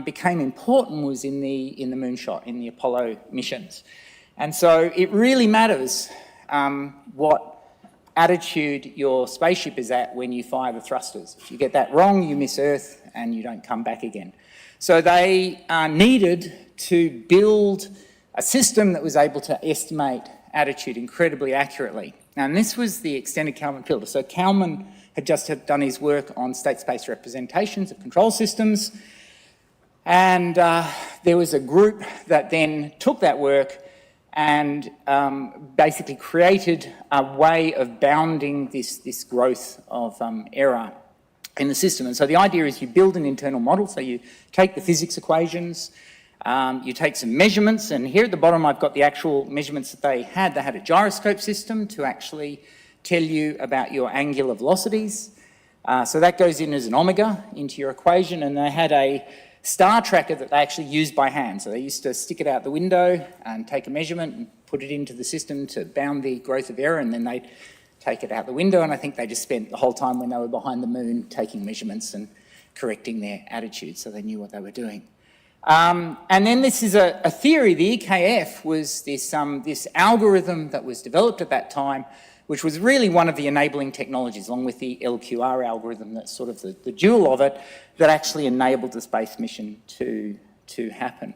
became important was in the moonshot, in the Apollo missions. And so it really matters what attitude your spaceship is at when you fire the thrusters. If you get that wrong, you miss Earth and you don't come back again. So they needed to build a system that was able to estimate attitude incredibly accurately. And this was the extended Kalman filter. So Kalman had just done his work on state space representations of control systems. And there was a group that then took that work and basically created a way of bounding this growth of error in the system. And so the idea is you build an internal model. So you take the physics equations, you take some measurements, and here at the bottom I've got the actual measurements that they had. They had a gyroscope system to actually tell you about your angular velocities. So that goes in as an omega into your equation, and they had a star tracker that they actually used by hand. So they used to stick it out the window and take a measurement and put it into the system to bound the growth of error, and then they'd take it out the window, and I think they just spent the whole time when they were behind the moon taking measurements and correcting their attitude, so they knew what they were doing. And then this is a theory. The EKF was this algorithm that was developed at that time, which was really one of the enabling technologies, along with the LQR algorithm, that's sort of the jewel of it, that actually enabled the space mission to happen.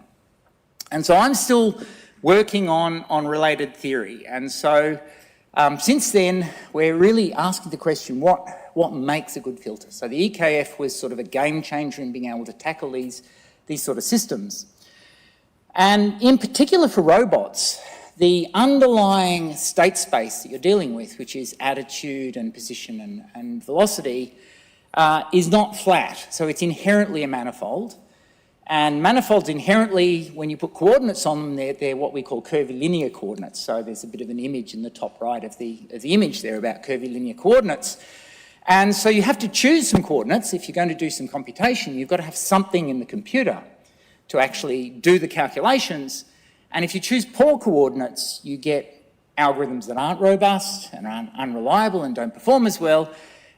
And so I'm still working on related theory. And so since then, we're really asking the question, what makes a good filter? So the EKF was sort of a game changer in being able to tackle these sort of systems. And in particular for robots, the underlying state space that you're dealing with, which is attitude and position and velocity, is not flat. So it's inherently a manifold. And manifolds inherently, when you put coordinates on them, they're what we call curvilinear coordinates. So there's a bit of an image in the top right of the image there about curvilinear coordinates. And so you have to choose some coordinates. If you're going to do some computation, you've got to have something in the computer to actually do the calculations. And if you choose poor coordinates, you get algorithms that aren't robust and are unreliable and don't perform as well.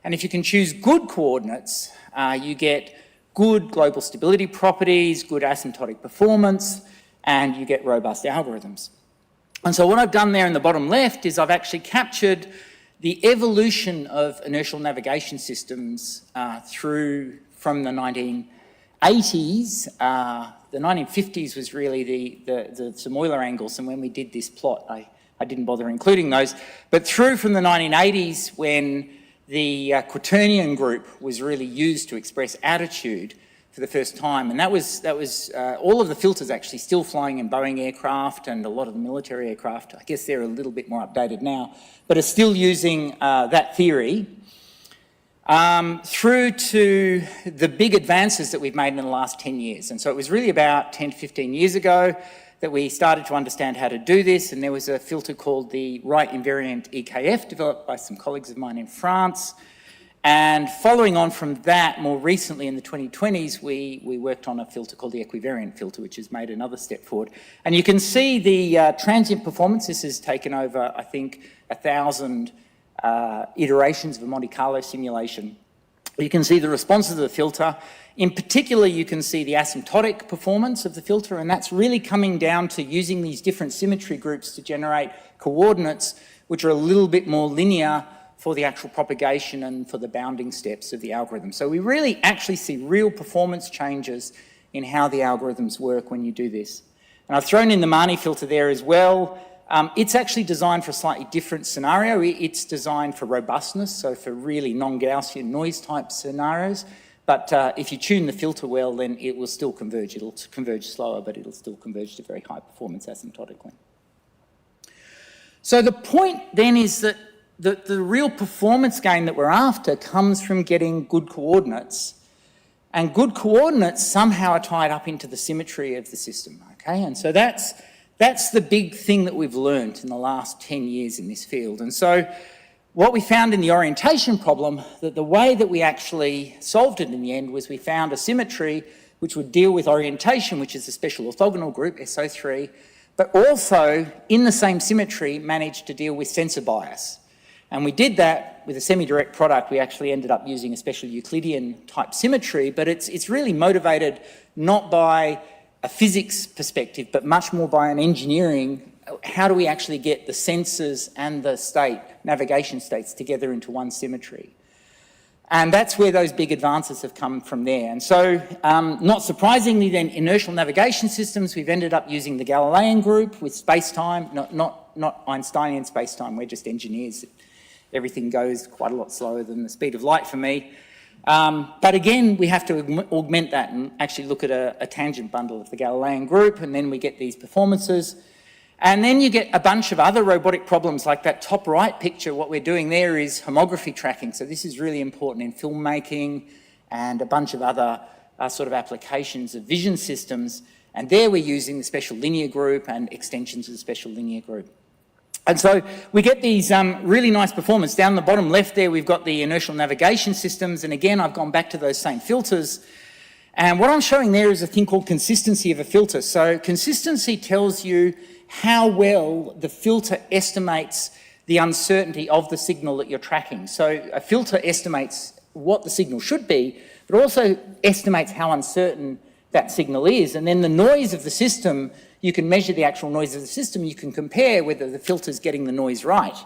And if you can choose good coordinates, you get good global stability properties, good asymptotic performance, and you get robust algorithms. And so what I've done there in the bottom left is I've actually captured the evolution of inertial navigation systems through from the 1980s. The 1950s was really some Euler angles, and when we did this plot, I didn't bother including those. But through from the 1980s, when the quaternion group was really used to express attitude for the first time, and that was all of the filters actually still flying in Boeing aircraft and a lot of the military aircraft. I guess they're a little bit more updated now, but are still using that theory. Through to the big advances that we've made in the last 10 years. And so it was really about 10 to 15 years ago that we started to understand how to do this, and there was a filter called the right invariant EKF developed by some colleagues of mine in France. And following on from that, more recently in the 2020s, we worked on a filter called the equivariant filter, which has made another step forward. And you can see the transient performance. This has taken over, I think, 1,000 iterations of a Monte Carlo simulation. You can see the responses of the filter. In particular, you can see the asymptotic performance of the filter, and that's really coming down to using these different symmetry groups to generate coordinates which are a little bit more linear for the actual propagation and for the bounding steps of the algorithm. So we really actually see real performance changes in how the algorithms work when you do this. And I've thrown in the Mahony filter there as well. It's actually designed for a slightly different scenario. It's designed for robustness, so for really non-Gaussian noise type scenarios. But if you tune the filter well, then it will still converge. It'll converge slower, but it'll still converge to very high performance asymptotically. So the point then is that the real performance gain that we're after comes from getting good coordinates. And good coordinates somehow are tied up into the symmetry of the system, okay? And so that's the big thing that we've learned in the last 10 years in this field. And so what we found in the orientation problem, that the way that we actually solved it in the end was we found a symmetry which would deal with orientation, which is a special orthogonal group, SO3, but also in the same symmetry managed to deal with sensor bias. And we did that with a semi-direct product. We actually ended up using a special Euclidean type symmetry, but it's really motivated not by a physics perspective, but much more by an engineering. How do we actually get the sensors and the state, navigation states together into one symmetry? And that's where those big advances have come from there. And so, not surprisingly then, inertial navigation systems, we've ended up using the Galilean group with space-time, not Einsteinian space-time, we're just engineers. Everything goes quite a lot slower than the speed of light for me. But again, we have to augment that and actually look at a tangent bundle of the Galilean group, and then we get these performances. And then you get a bunch of other robotic problems, like that top right picture. What we're doing there is homography tracking. So this is really important in filmmaking and a bunch of other sort of applications of vision systems. And there we're using the special linear group and extensions of the special linear group. And so we get these really nice performance. Down the bottom left there, we've got the inertial navigation systems. And again, I've gone back to those same filters. And what I'm showing there is a thing called consistency of a filter. So consistency tells you how well the filter estimates the uncertainty of the signal that you're tracking. So a filter estimates what the signal should be, but also estimates how uncertain that signal is. And then the noise of the system, you can measure the actual noise of the system. You can compare whether the filter's getting the noise right.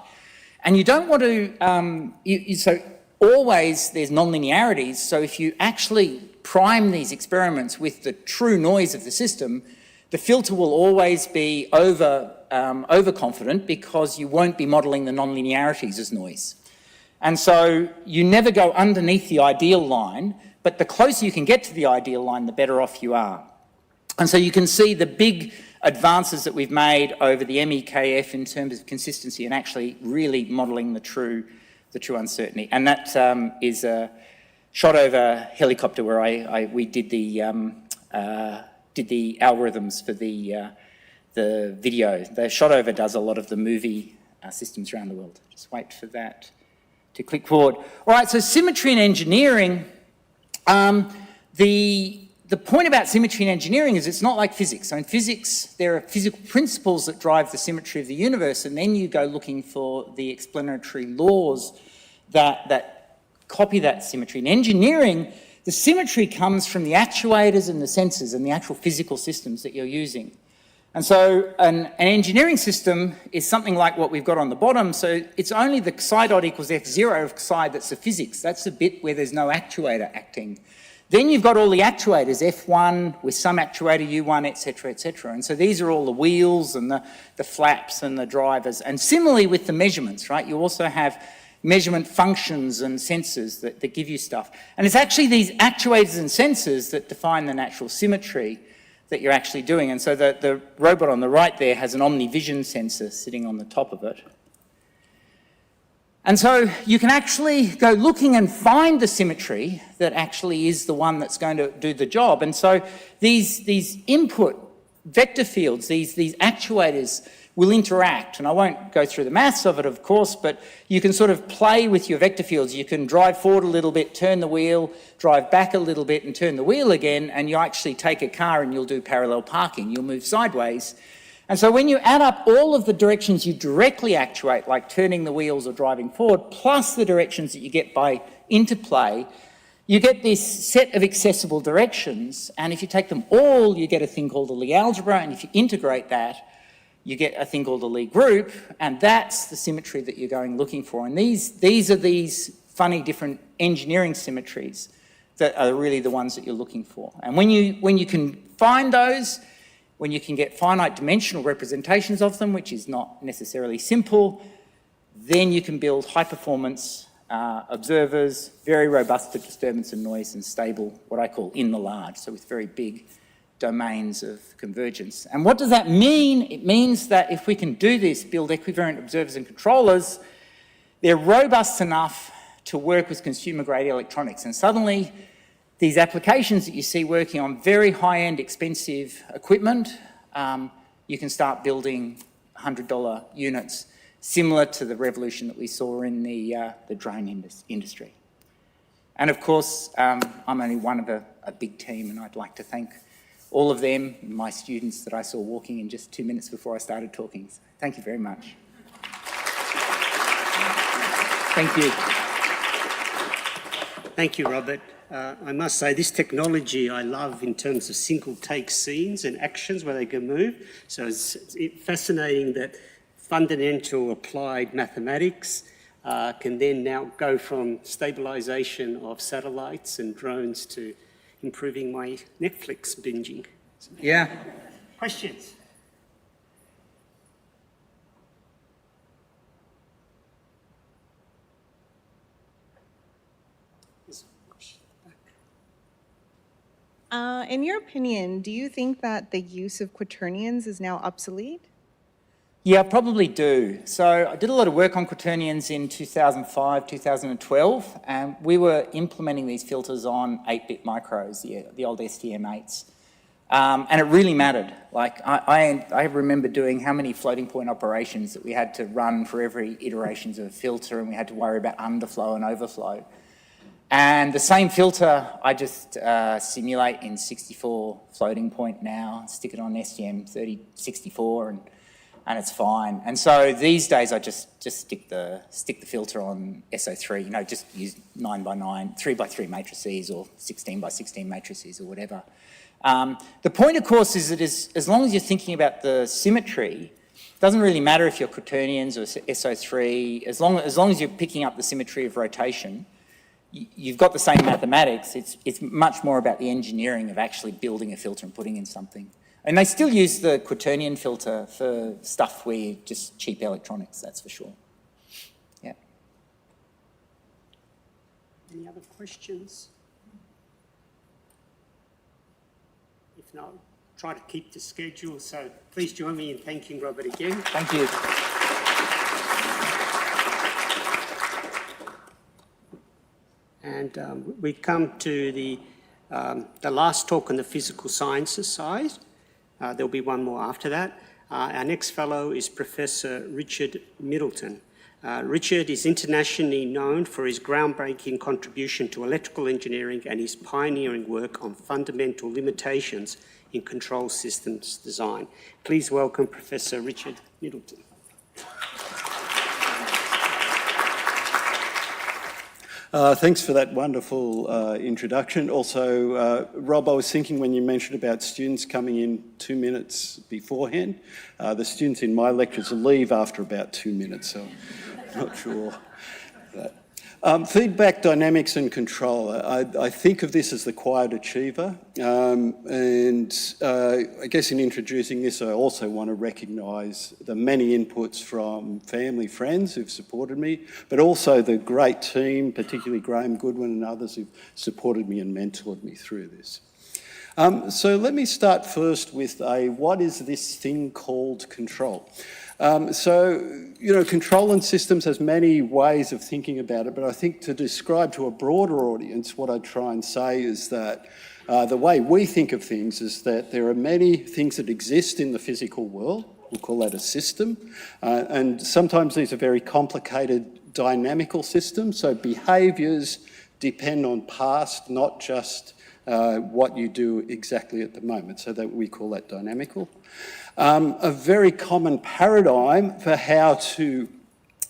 And you don't want to, so always there's nonlinearities. So if you actually prime these experiments with the true noise of the system, the filter will always be overconfident because you won't be modelling the nonlinearities as noise. And so you never go underneath the ideal line, but the closer you can get to the ideal line, the better off you are. And so you can see the big advances that we've made over the MEKF in terms of consistency and actually really modelling the true uncertainty. And that is a shot over helicopter where we did the algorithms for the video. The shot over does a lot of the movie systems around the world. Just wait for that to click forward. All right, so symmetry and engineering. The point about symmetry and engineering is it's not like physics. So in physics, there are physical principles that drive the symmetry of the universe, and then you go looking for the explanatory laws that copy that symmetry. In engineering, the symmetry comes from the actuators and the sensors and the actual physical systems that you're using. And so an engineering system is something like what we've got on the bottom. So it's only the psi dot equals F0 of psi that's the physics. That's the bit where there's no actuator acting. Then you've got all the actuators, F1 with some actuator, U1, etc., etc. And so these are all the wheels and the flaps and the drivers. And similarly with the measurements, right? You also have measurement functions and sensors that give you stuff. And it's actually these actuators and sensors that define the natural symmetry that you're actually doing. And so the robot on the right there has an omnivision sensor sitting on the top of it. And so you can actually go looking and find the symmetry that actually is the one that's going to do the job. And so these input vector fields, these actuators will interact. And I won't go through the maths of it, of course, but you can sort of play with your vector fields. You can drive forward a little bit, turn the wheel, drive back a little bit and turn the wheel again, and you actually take a car and you'll do parallel parking. You'll move sideways. And so when you add up all of the directions you directly actuate, like turning the wheels or driving forward, plus the directions that you get by interplay, you get this set of accessible directions. And if you take them all, you get a thing called a Lie algebra. And if you integrate that, you get a thing called a Lie group, and that's the symmetry that you're going looking for. And these are these funny different engineering symmetries that are really the ones that you're looking for. And when you can find those, when you can get finite dimensional representations of them, which is not necessarily simple, then you can build high performance observers, very robust to disturbance and noise, and stable, what I call in the large, so with very big domains of convergence. And what does that mean? It means that if we can do this, build equivariant observers and controllers, they're robust enough to work with consumer-grade electronics. And suddenly, these applications that you see working on very high-end, expensive equipment, you can start building $100 units, similar to the revolution that we saw in the drone industry. And of course, I'm only one of a big team, and I'd like to thank all of them, my students that I saw walking in just 2 minutes before I started talking. So thank you very much. Thank you. Thank you, Robert. I must say, this technology I love in terms of single take scenes and actions where they can move. So it's fascinating that fundamental applied mathematics can then now go from stabilization of satellites and drones to improving my Netflix binging. Yeah. Questions? In your opinion, do you think that the use of quaternions is now obsolete? Yeah, I probably do. So I did a lot of work on quaternions in 2005, 2012, and we were implementing these filters on 8-bit micros, the old STM8s. And it really mattered. Like, I remember doing how many floating point operations that we had to run for every iterations of a filter, and we had to worry about underflow and overflow. And the same filter, I just simulate in 64 floating point now, stick it on STM3064, and it's fine. And so these days I just stick the filter on SO3, you know, just use 9x9, 3x3 matrices or 16x16 matrices or whatever. The point, of course, is that as long as you're thinking about the symmetry, it doesn't really matter if you're quaternions or SO3, as long as you're picking up the symmetry of rotation, you've got the same mathematics. It's much more about the engineering of actually building a filter and putting in something. And they still use the quaternion filter for stuff where you just cheap electronics, that's for sure. Yeah. Any other questions? If not, try to keep the schedule. So please join me in thanking Robert again. Thank you. And we come to the last talk on the physical sciences side. There'll be one more after that. Our next fellow is Professor Richard Middleton. Richard is internationally known for his groundbreaking contribution to electrical engineering and his pioneering work on fundamental limitations in control systems design. Please welcome Professor Richard Middleton. Thanks for that wonderful introduction. Also, Rob, I was thinking when you mentioned about students coming in 2 minutes beforehand, the students in my lectures leave after about 2 minutes, so I'm not sure. Feedback, dynamics and control. I think of this as the quiet achiever. I guess in introducing this, I also want to recognise the many inputs from family, friends who've supported me, but also the great team, particularly Graham Goodwin and others who've supported me and mentored me through this. So let me start first with what is this thing called control? Control in systems has many ways of thinking about it, but I think to describe to a broader audience, what I try and say is that the way we think of things is that there are many things that exist in the physical world. We'll call that a system. And sometimes these are very complicated dynamical systems. So behaviours depend on past, not just what you do exactly at the moment. So that we call that dynamical. A very common paradigm for how to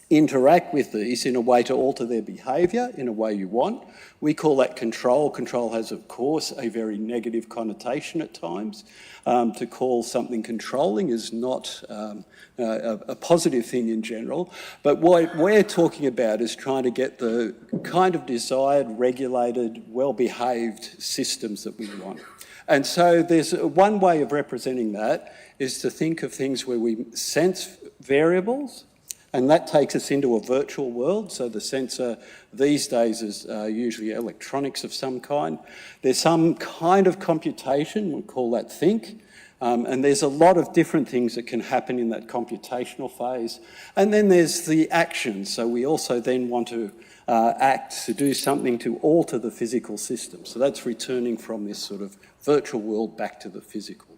interact with these in a way to alter their behaviour in a way you want. We call that control. Control has, of course, a very negative connotation at times. To call something controlling is not a positive thing in general. But what we're talking about is trying to get the kind of desired, regulated, well-behaved systems that we want. And so there's one way of representing that is to think of things where we sense variables, and that takes us into a virtual world. So the sensor these days is usually electronics of some kind. There's some kind of computation, we call that think, and there's a lot of different things that can happen in that computational phase. And then there's the action. So we also then want to act, to do something to alter the physical system. So that's returning from this sort of virtual world back to the physical.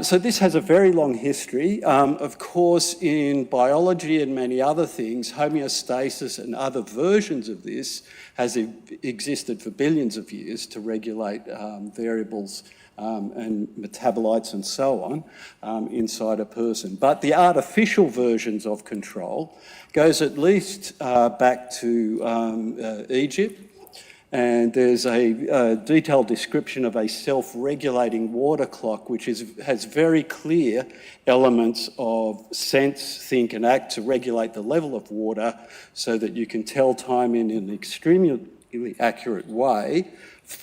So this has a very long history. Of course, in biology and many other things, homeostasis and other versions of this has existed for billions of years to regulate variables and metabolites and so on inside a person. But the artificial versions of control goes at least back to Egypt. And there's a detailed description of a self-regulating water clock, which has very clear elements of sense, think and act to regulate the level of water so that you can tell time in an extremely accurate way,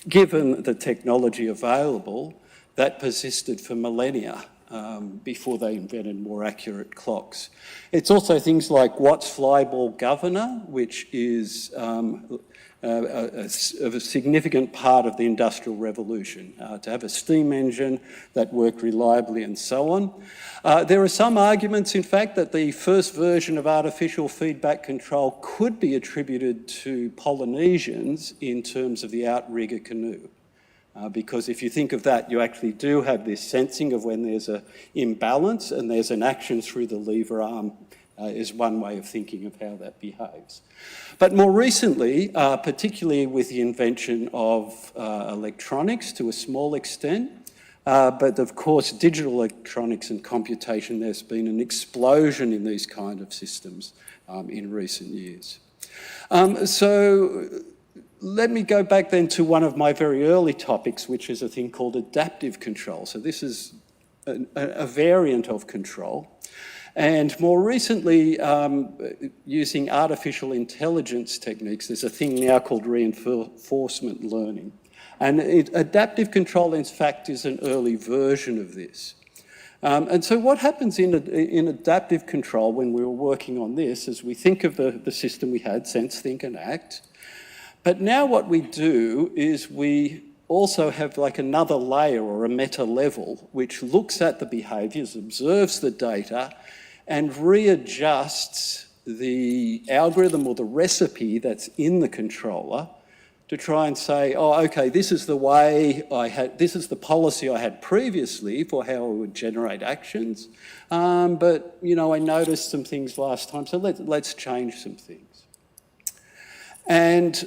given the technology available that persisted for millennia before they invented more accurate clocks. It's also things like Watt's flyball governor, which is a significant part of the Industrial Revolution, to have a steam engine that worked reliably and so on. There are some arguments, in fact, that the first version of artificial feedback control could be attributed to Polynesians in terms of the outrigger canoe. Because if you think of that, you actually do have this sensing of when there's an imbalance and there's an action through the lever arm is one way of thinking of how that behaves. But more recently, particularly with the invention of electronics to a small extent, but of course digital electronics and computation, there's been an explosion in these kind of systems in recent years. So let me go back then to one of my very early topics, which is a thing called adaptive control. So this is a variant of control. And more recently, using artificial intelligence techniques, there's a thing now called reinforcement learning. And adaptive control, in fact, is an early version of this. And so what happens in adaptive control when we were working on this is we think of the system we had, sense, think and act. But now what we do is we also have like another layer or a meta level which looks at the behaviours, observes the data and readjusts the algorithm or the recipe that's in the controller to try and say, oh, okay, this is the way this is the policy I had previously for how I would generate actions. But, you know, I noticed some things last time, so let's change some things. And,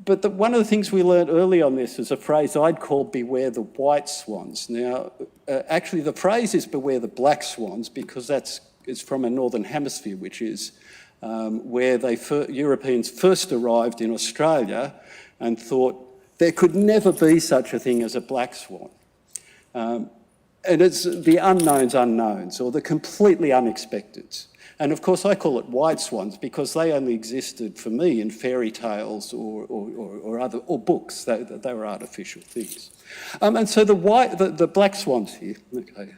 but one of the things we learned early on this is a phrase I'd call beware the white swans. Now, actually the phrase is beware the black swans because it's from a northern hemisphere, which is where Europeans first arrived in Australia and thought there could never be such a thing as a black swan. And it's the unknowns, or the completely unexpecteds. And of course, I call it white swans because they only existed for me in fairy tales or books. They were artificial things. And so the black swans here, okay,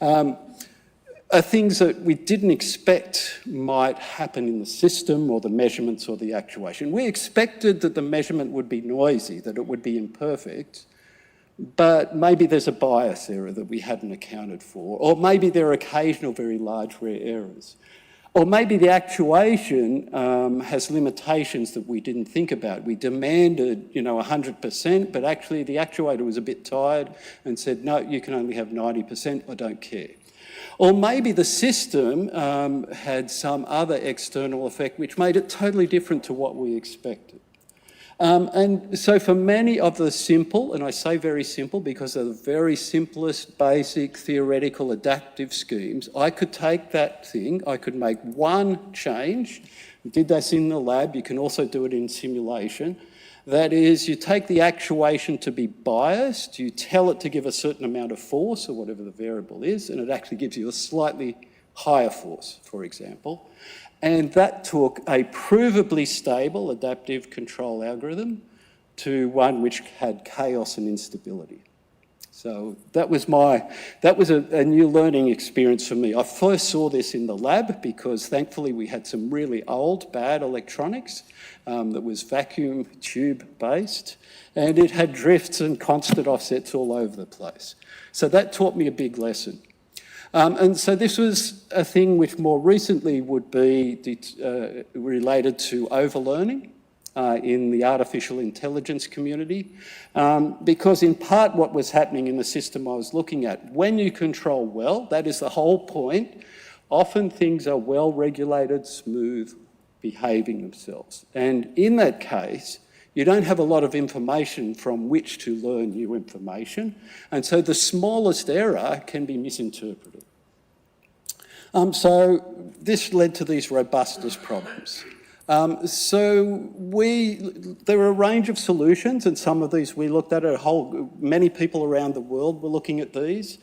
are things that we didn't expect might happen in the system or the measurements or the actuation. We expected that the measurement would be noisy, that it would be imperfect, but maybe there's a bias error that we hadn't accounted for, or maybe there are occasional very large rare errors. Or maybe the actuation has limitations that we didn't think about. We demanded, 100%, but actually the actuator was a bit tired and said, no, you can only have 90%, I don't care. Or maybe the system had some other external effect which made it totally different to what we expected. And so for many of the simple, and I say very simple because they're the very simplest, basic, theoretical, adaptive schemes, I could take that thing, I could make one change. We did this in the lab, you can also do it in simulation. That is, you take the actuation to be biased, you tell it to give a certain amount of force, or whatever the variable is, and it actually gives you a slightly higher force, for example. And that took a provably stable adaptive control algorithm to one which had chaos and instability. So that was a new learning experience for me. I first saw this in the lab because thankfully we had some really old, bad electronics that was vacuum tube based, and it had drifts and constant offsets all over the place. So that taught me a big lesson. And so this was a thing which more recently would be related to overlearning in the artificial intelligence community, because in part what was happening in the system I was looking at, when you control well, that is the whole point, often things are well regulated, smooth, behaving themselves. And in that case, you don't have a lot of information from which to learn new information, and so the smallest error can be misinterpreted. So this led to these robustness problems. There were a range of solutions, and some of these we looked at. Many people around the world were looking at these.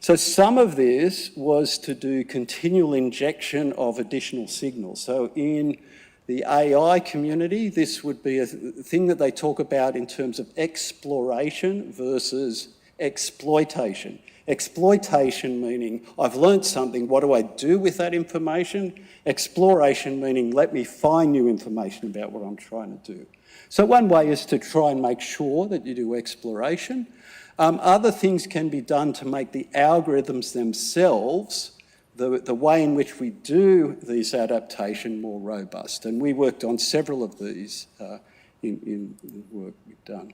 So some of this was to do continual injection of additional signals. So in the AI community, this would be a thing that they talk about in terms of exploration versus exploitation. Exploitation meaning, I've learned something, what do I do with that information? Exploration meaning, let me find new information about what I'm trying to do. So one way is to try and make sure that you do exploration. Other things can be done to make the algorithms themselves, the way in which we do these adaptation, more robust. And we worked on several of these in the work we've done.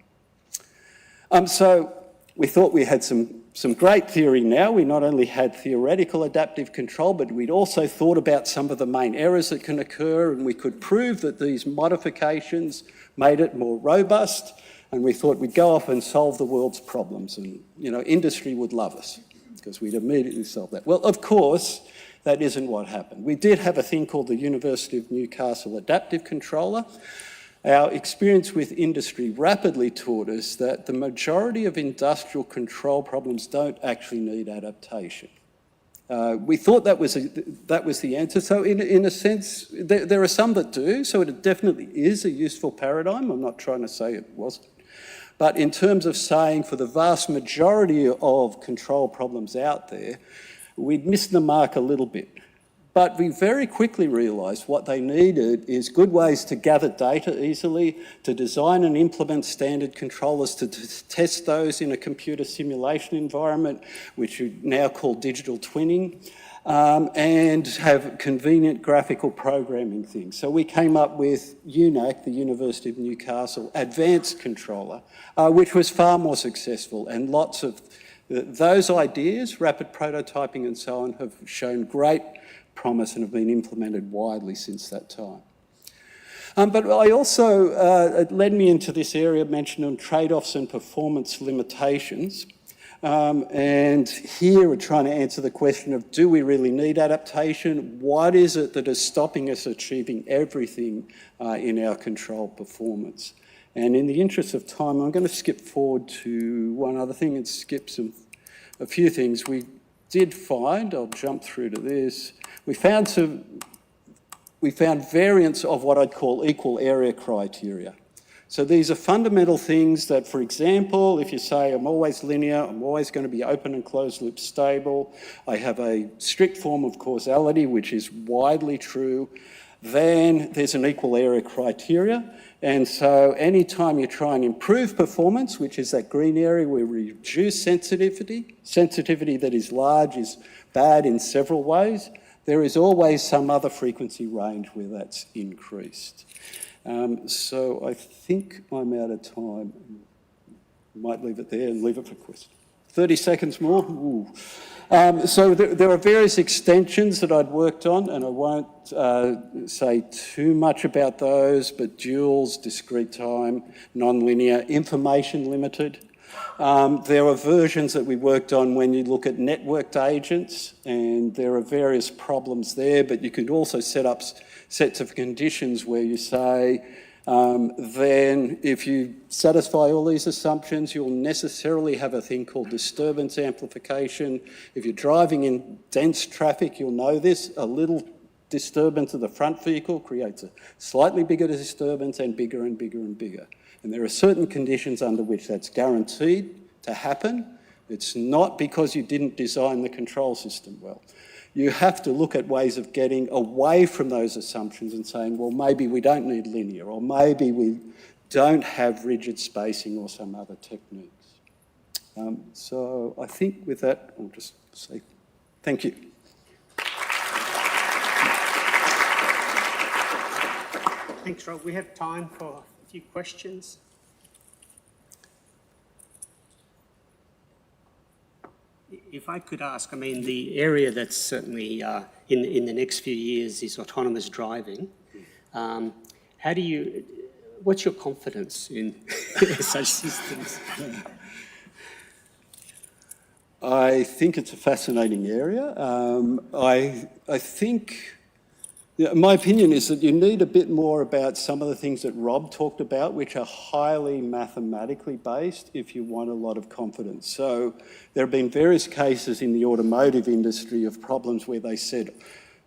So we thought we had some great theory now. We not only had theoretical adaptive control, but we'd also thought about some of the main errors that can occur, and we could prove that these modifications made it more robust, and we thought we'd go off and solve the world's problems, and industry would love us because we'd immediately solve that. Well, of course, that isn't what happened. We did have a thing called the University of Newcastle Adaptive Controller. Our experience with industry rapidly taught us that the majority of industrial control problems don't actually need adaptation. We thought that was the answer. So in a sense, there are some that do, so it definitely is a useful paradigm. I'm not trying to say it wasn't. But in terms of saying for the vast majority of control problems out there, we'd missed the mark a little bit. But we very quickly realised what they needed is good ways to gather data easily, to design and implement standard controllers, to test those in a computer simulation environment, which we now call digital twinning, and have convenient graphical programming things. So we came up with UNAC, the University of Newcastle Advanced Controller, which was far more successful, and lots of those ideas, rapid prototyping and so on, have shown great promise and have been implemented widely since that time. But I also, it led me into this area mentioned on trade-offs and performance limitations. And here we're trying to answer the question of, do we really need adaptation? What is it that is stopping us achieving everything in our control performance? And in the interest of time, I'm going to skip forward to one other thing and skip a few things. We did find, I'll jump through to this, we found variants of what I'd call equal area criteria. So these are fundamental things that, for example, if you say I'm always linear, I'm always going to be open and closed loop stable, I have a strict form of causality, which is widely true, then there's an equal area criteria. And so anytime you try and improve performance, which is that green area where we reduce sensitivity that is large is bad in several ways, there is always some other frequency range where that's increased. So I think I'm out of time. I might leave it there and leave it for questions. 30 seconds more? Ooh. So there are various extensions that I'd worked on, and I won't say too much about those, but duals, discrete time, non-linear, information limited. There are versions that we worked on when you look at networked agents, and there are various problems there, but you could also set up sets of conditions where you say, then if you satisfy all these assumptions, you'll necessarily have a thing called disturbance amplification. If you're driving in dense traffic, you'll know this. A little disturbance of the front vehicle creates a slightly bigger disturbance and bigger and bigger and bigger. And there are certain conditions under which that's guaranteed to happen. It's not because you didn't design the control system well. You have to look at ways of getting away from those assumptions and saying, well, maybe we don't need linear, or maybe we don't have rigid spacing or some other techniques. So I think with that, I'll just say thank you. Thanks, Rob. We have time for a few questions. If I could ask, I mean, the area that's certainly in the next few years is autonomous driving. How do you, what's your confidence in such systems? I think it's a fascinating area. I think, my opinion is that you need a bit more about some of the things that Rob talked about, which are highly mathematically based if you want a lot of confidence. So there have been various cases in the automotive industry of problems where they said,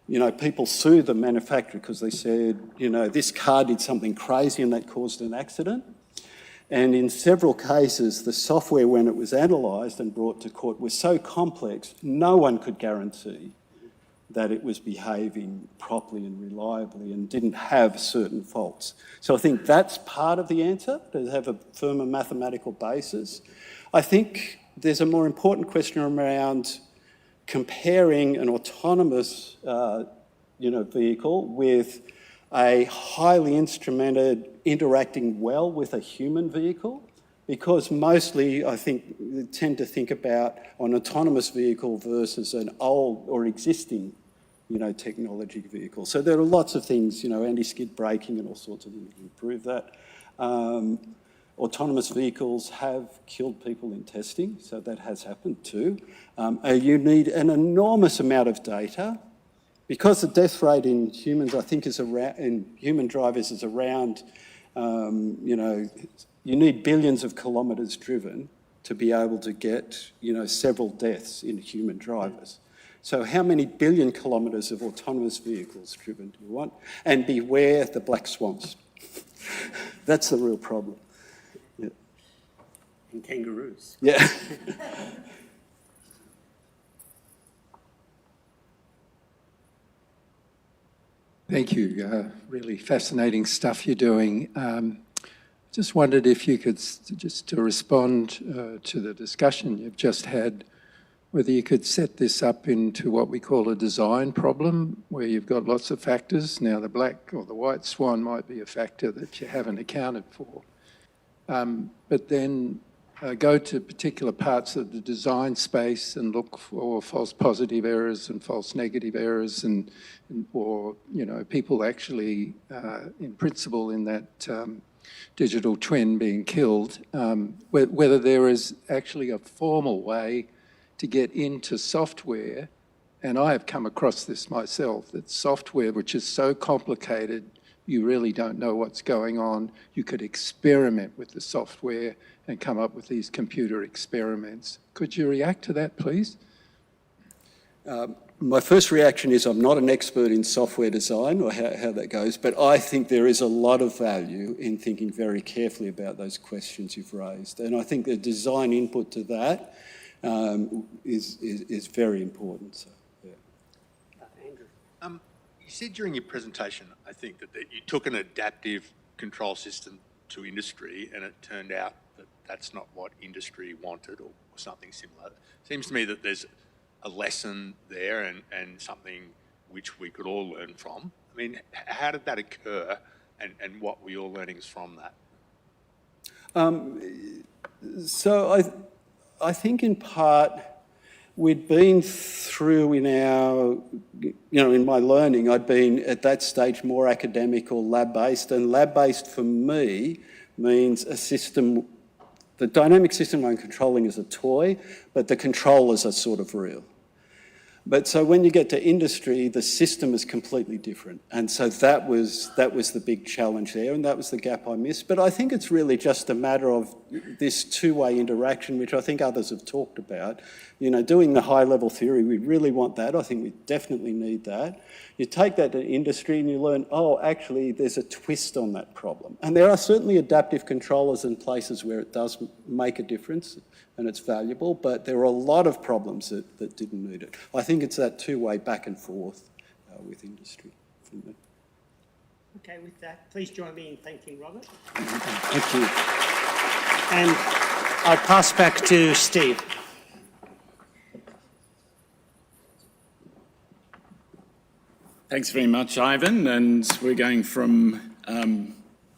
you know, people sued the manufacturer because they said, you know, this car did something crazy and that caused an accident. And in several cases, the software, when it was analysed and brought to court, was so complex, no one could guarantee that it was behaving properly and reliably and didn't have certain faults. So I think that's part of the answer, to have a firmer mathematical basis. I think there's a more important question around comparing an autonomous vehicle with a highly instrumented interacting well with a human vehicle, because mostly I think we tend to think about an autonomous vehicle versus an old or existing technology vehicle. So there are lots of things, anti-skid braking and all sorts of things to improve that. Autonomous vehicles have killed people in testing, so that has happened too. You need an enormous amount of data. Because the death rate in humans, I think, is around, in human drivers is around, you need billions of kilometres driven to be able to get, several deaths in human drivers. So how many billion kilometres of autonomous vehicles driven do you want? And beware the black swans. That's the real problem. Yeah. And kangaroos. Yeah. Thank you. Really fascinating stuff you're doing. Just wondered if you could, just to respond to the discussion you've just had, whether you could set this up into what we call a design problem, where you've got lots of factors. Now, the black or the white swan might be a factor that you haven't accounted for. But then go to particular parts of the design space and look for false positive errors and false negative errors, or people actually, in principle, in that digital twin being killed, whether there is actually a formal way to get into software. And I have come across this myself, that software which is so complicated, you really don't know what's going on. You could experiment with the software and come up with these computer experiments. Could you react to that, please? My first reaction is I'm not an expert in software design or how that goes, but I think there is a lot of value in thinking very carefully about those questions you've raised. And I think the design input to that is very important. So, yeah. Andrew. You said during your presentation, I think, that you took an adaptive control system to industry, and it turned out that that's not what industry wanted, or something similar. It seems to me that there's a lesson there and something which we could all learn from. I mean, how did that occur, and what were your learnings from that? So I think in part we'd been through in in my learning, I'd been at that stage more academic or lab-based, and lab-based for me means a system, the dynamic system I'm controlling is a toy, but the controllers are sort of real. But so when you get to industry, the system is completely different. And so that was the big challenge there, and that was the gap I missed. But I think it's really just a matter of this two-way interaction, which I think others have talked about. Doing the high-level theory, we really want that. I think we definitely need that. You take that to industry and you learn, oh, actually, there's a twist on that problem. And there are certainly adaptive controllers in places where it does make a difference and it's valuable, but there are a lot of problems that didn't need it. I think it's that two-way back and forth with industry for me. Okay, with that, please join me in thanking Robert. Thank you. And I'll pass back to Steve. Thanks very much, Ivan. And we're going from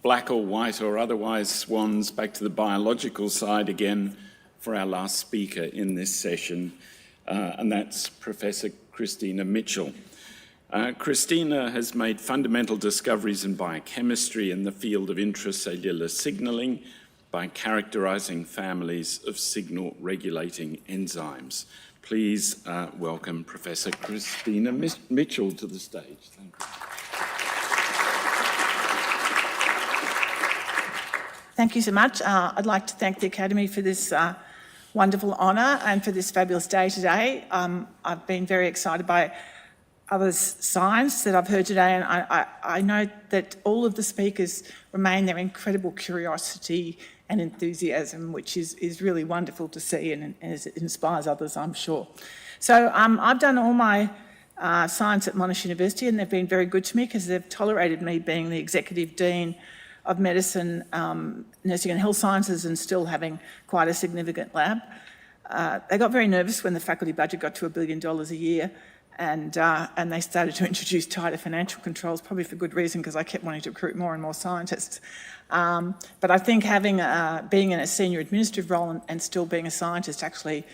black or white or otherwise swans back to the biological side again for our last speaker in this session, and that's Professor Christina Mitchell. Christina has made fundamental discoveries in biochemistry in the field of intracellular signalling by characterizing families of signal-regulating enzymes. Please welcome Professor Christina Mitchell to the stage. Thank you. Thank you so much. I'd like to thank the Academy for this wonderful honour and for this fabulous day today. I've been very excited by others' science that I've heard today, and I know that all of the speakers remain their incredible curiosity and enthusiasm, which is really wonderful to see, and it inspires others, I'm sure. So I've done all my science at Monash University, and they've been very good to me because they've tolerated me being the Executive Dean of Medicine, Nursing and Health Sciences, and still having quite a significant lab. They got very nervous when the faculty budget got to $1 billion a year, and they started to introduce tighter financial controls, probably for good reason, because I kept wanting to recruit more and more scientists. But I think being in a senior administrative role and still being a scientist actually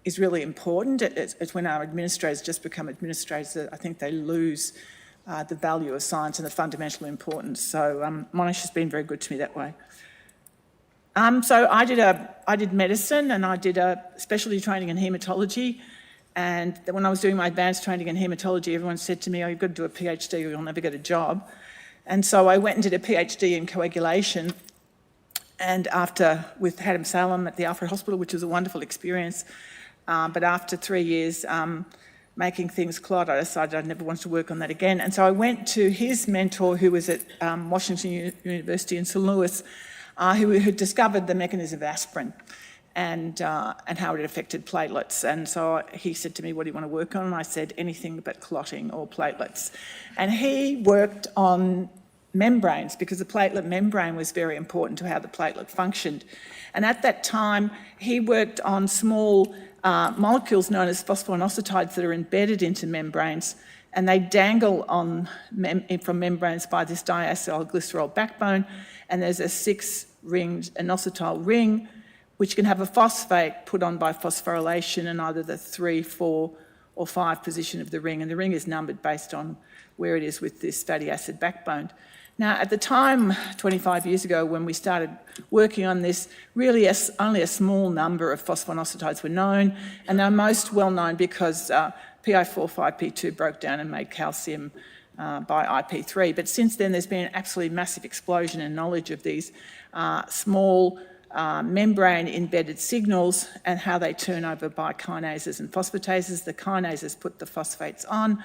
is really important. It's when our administrators just become administrators that I think they lose the value of science and the fundamental importance. So Monash has been very good to me that way. So I did medicine, and I did a specialty training in haematology. And when I was doing my advanced training in haematology, everyone said to me, oh, you've got to do a PhD or you'll never get a job. And so I went and did a PhD in coagulation, and with Haddam Salem at the Alfred Hospital, which was a wonderful experience. But after 3 years making things clot, I decided I never wanted to work on that again. And so I went to his mentor, who was at Washington University in St. Louis, who had discovered the mechanism of aspirin and how it affected platelets. And so he said to me, what do you want to work on? And I said, anything but clotting or platelets. And he worked on membranes, because the platelet membrane was very important to how the platelet functioned. And at that time, he worked on small molecules known as phosphoinositides that are embedded into membranes, and they dangle from membranes by this diacylglycerol backbone, and there's a 6-ringed inositol ring which can have a phosphate put on by phosphorylation in either the 3, 4 or 5 position of the ring, and the ring is numbered based on where it is with this fatty acid backbone. Now, at the time, 25 years ago, when we started working on this, really only a small number of phosphoinositides were known, and they're most well known because PI4-5P2 broke down and made calcium by IP3. But since then, there's been an absolutely massive explosion in knowledge of these small membrane-embedded signals and how they turn over by kinases and phosphatases. The kinases put the phosphates on,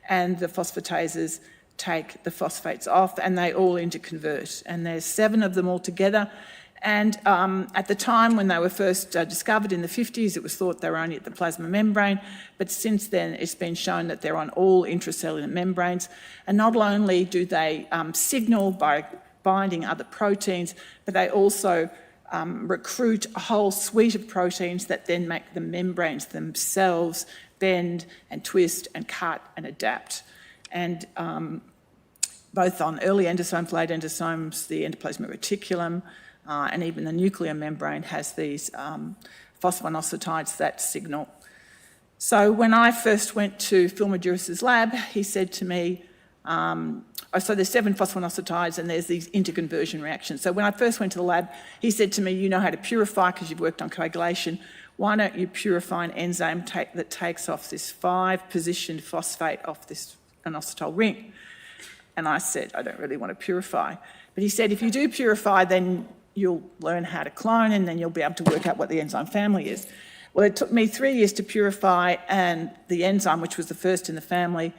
and the phosphatases take the phosphates off, and they all interconvert. And there's 7 of them altogether. And at the time when they were first discovered in the 50s, it was thought they were only at the plasma membrane. But since then, it's been shown that they're on all intracellular membranes. And not only do they signal by binding other proteins, but they also recruit a whole suite of proteins that then make the membranes themselves bend and twist and cut and adapt. And both on early endosomes, late endosomes, the endoplasmic reticulum, and even the nuclear membrane has these phosphoinositides that signal. So when I first went to Phil Maduris's lab, he said to me, so there's 7 phosphoinositides and there's these interconversion reactions. So when I first went to the lab, he said to me, you know how to purify because you've worked on coagulation. Why don't you purify an enzyme that takes off this 5-positioned phosphate off this inositol ring? And I said, I don't really want to purify. But he said, if you do purify, then you'll learn how to clone and then you'll be able to work out what the enzyme family is. Well, it took me 3 years to purify and the enzyme, which was the first in the family,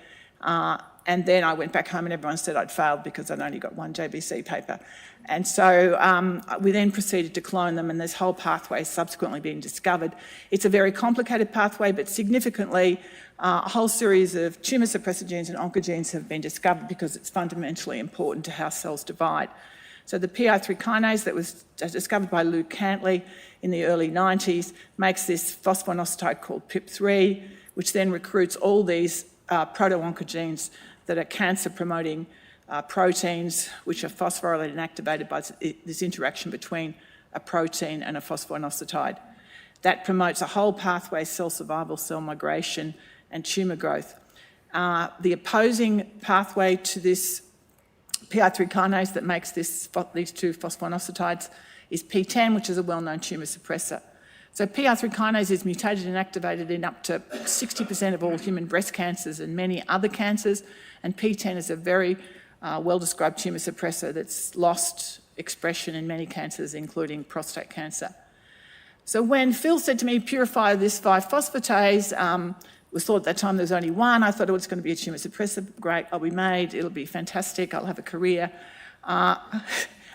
and then I went back home and everyone said I'd failed because I'd only got 1 JBC paper. And so we then proceeded to clone them and this whole pathway is subsequently being discovered. It's a very complicated pathway, but significantly a whole series of tumour suppressor genes and oncogenes have been discovered because it's fundamentally important to how cells divide. So the PI3 kinase that was discovered by Lou Cantley in the early 90s makes this phosphoinositide called PIP3, which then recruits all these proto-oncogenes that are cancer-promoting proteins, which are phosphorylated and activated by this interaction between a protein and a phosphoinositide. That promotes a whole pathway, cell survival, cell migration, and tumour growth. The opposing pathway to this PI3 kinase that makes these 2 phosphoinositides is P10, which is a well-known tumour suppressor. So PI3 kinase is mutated and activated in up to 60% of all human breast cancers and many other cancers, and P10 is a very well-described tumour suppressor that's lost expression in many cancers, including prostate cancer. So when Phil said to me, purify this 5-phosphatase, it was thought at that time there was only one. I thought, oh, it's going to be a tumour suppressor. Great, I'll be made. It'll be fantastic. I'll have a career. I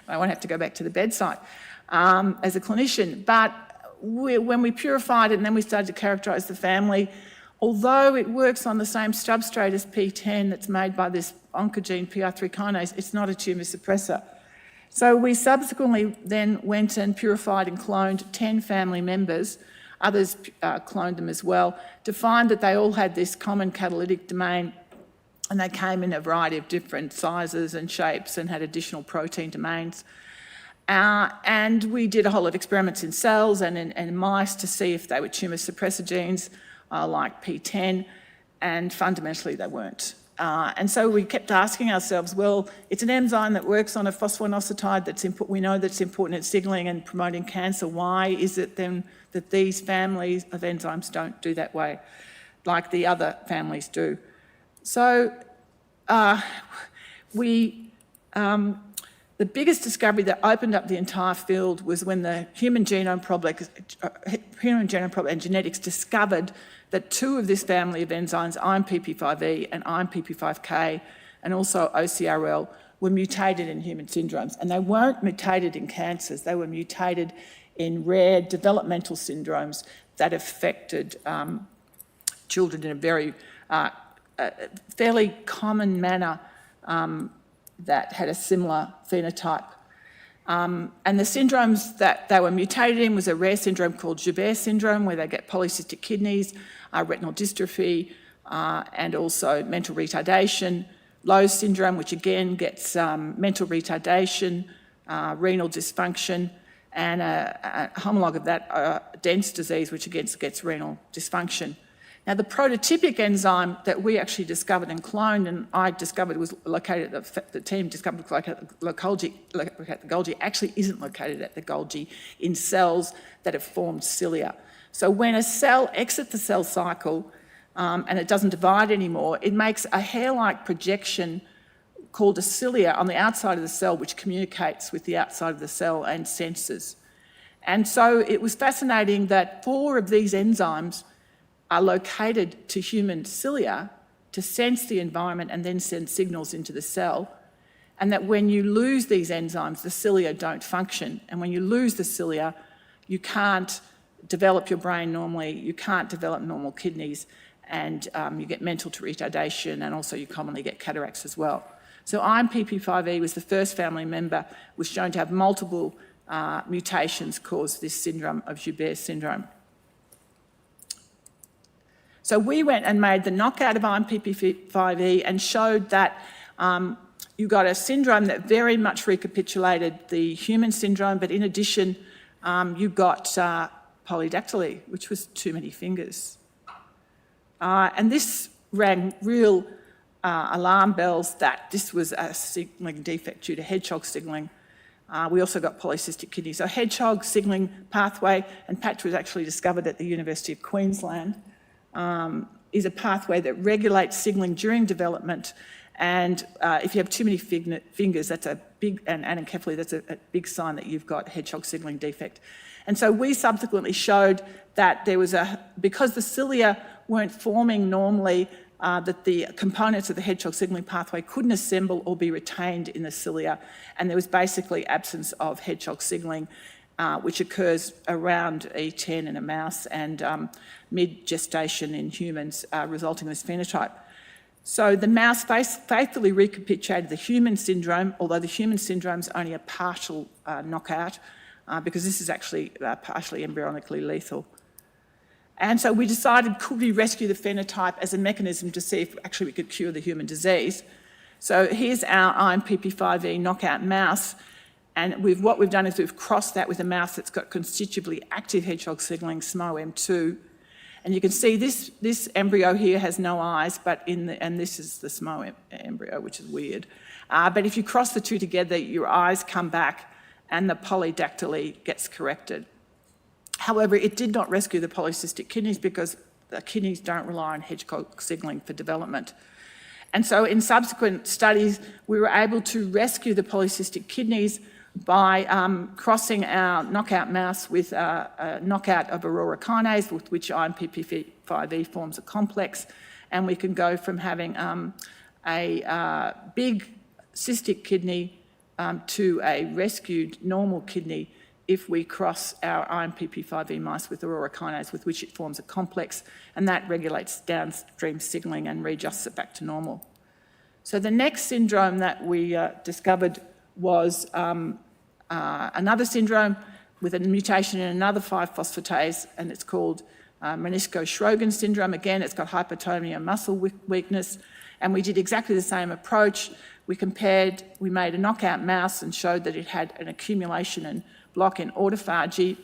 won't have to go back to the bedside as a clinician. But when we purified it and then we started to characterise the family, although it works on the same substrate as P10 that's made by this oncogene PI3 kinase, it's not a tumour suppressor. So we subsequently then went and purified and cloned 10 family members. Others cloned them as well, to find that they all had this common catalytic domain and they came in a variety of different sizes and shapes and had additional protein domains. And we did a whole lot of experiments in cells and in mice to see if they were tumour suppressor genes like P10, and fundamentally they weren't. And so we kept asking ourselves, well, it's an enzyme that works on a phosphoinositide we know that's important in signalling and promoting cancer. Why is it then that these families of enzymes don't do that way like the other families do? So the biggest discovery that opened up the entire field was when the Human Genome Project and genetics discovered that 2 of this family of enzymes, IMPP5E and IMPP5K, and also OCRL, were mutated in human syndromes. And they weren't mutated in cancers, they were mutated in rare developmental syndromes that affected children in a very fairly common manner that had a similar phenotype. And the syndromes that they were mutated in was a rare syndrome called Joubert syndrome, where they get polycystic kidneys, retinal dystrophy, and also mental retardation. Lowe syndrome, which again gets mental retardation, renal dysfunction, and a homologue of that, dense disease, which again gets renal dysfunction. Now, the prototypic enzyme that we actually discovered and cloned, and I discovered was located at the team discovered was located at the Golgi, actually isn't located at the Golgi in cells that have formed cilia. So when a cell exits the cell cycle and it doesn't divide anymore, it makes a hair-like projection called a cilia on the outside of the cell, which communicates with the outside of the cell and senses. And so it was fascinating that 4 of these enzymes are located to human cilia to sense the environment and then send signals into the cell, and that when you lose these enzymes, the cilia don't function. And when you lose the cilia, you can't develop your brain normally, you can't develop normal kidneys, and you get mental retardation, and also you commonly get cataracts as well. So IMPP5E was the first family member, was shown to have multiple mutations cause this syndrome of Joubert syndrome. So we went and made the knockout of IMPP5E and showed that you got a syndrome that very much recapitulated the human syndrome, but in addition, you got polydactyly, which was too many fingers. And this rang real alarm bells that this was a signalling defect due to hedgehog signalling. We also got polycystic kidney. So hedgehog signalling pathway, and patch was actually discovered at the University of Queensland, is a pathway that regulates signalling during development. And if you have too many fingers, that's a big, and anencephaly, that's a big sign that you've got hedgehog signalling defect. And so we subsequently showed that there was because the cilia weren't forming normally, that the components of the hedgehog signalling pathway couldn't assemble or be retained in the cilia. And there was basically absence of hedgehog signalling, which occurs around E10 in a mouse and mid-gestation in humans, resulting in this phenotype. So the mouse faithfully recapitulated the human syndrome, although the human syndrome is only a partial knockout, because this is actually partially embryonically lethal. And so we decided, could we rescue the phenotype as a mechanism to see if actually we could cure the human disease? So here's our IMPP5E knockout mouse, and what we've done is we've crossed that with a mouse that's got constitutively active hedgehog signalling, SMO-M2. And you can see this embryo here has no eyes, and this is the SMO embryo, which is weird. But if you cross the two together, your eyes come back and the polydactyly gets corrected. However, it did not rescue the polycystic kidneys because the kidneys don't rely on hedgehog signalling for development. And so in subsequent studies, we were able to rescue the polycystic kidneys by crossing our knockout mouse with a knockout of aurora kinase, with which IMPP5E forms a complex, and we can go from having a big cystic kidney to a rescued normal kidney if we cross our IMPP5E mice with aurora kinase, with which it forms a complex, and that regulates downstream signalling and readjusts it back to normal. So the next syndrome that we discovered was another syndrome with a mutation in another 5-phosphatase, and it's called Menisco-Schrogen syndrome. Again, it's got hypotonia and muscle weakness, and we did exactly the same approach. We made a knockout mouse and showed that it had an accumulation and block in autophagy,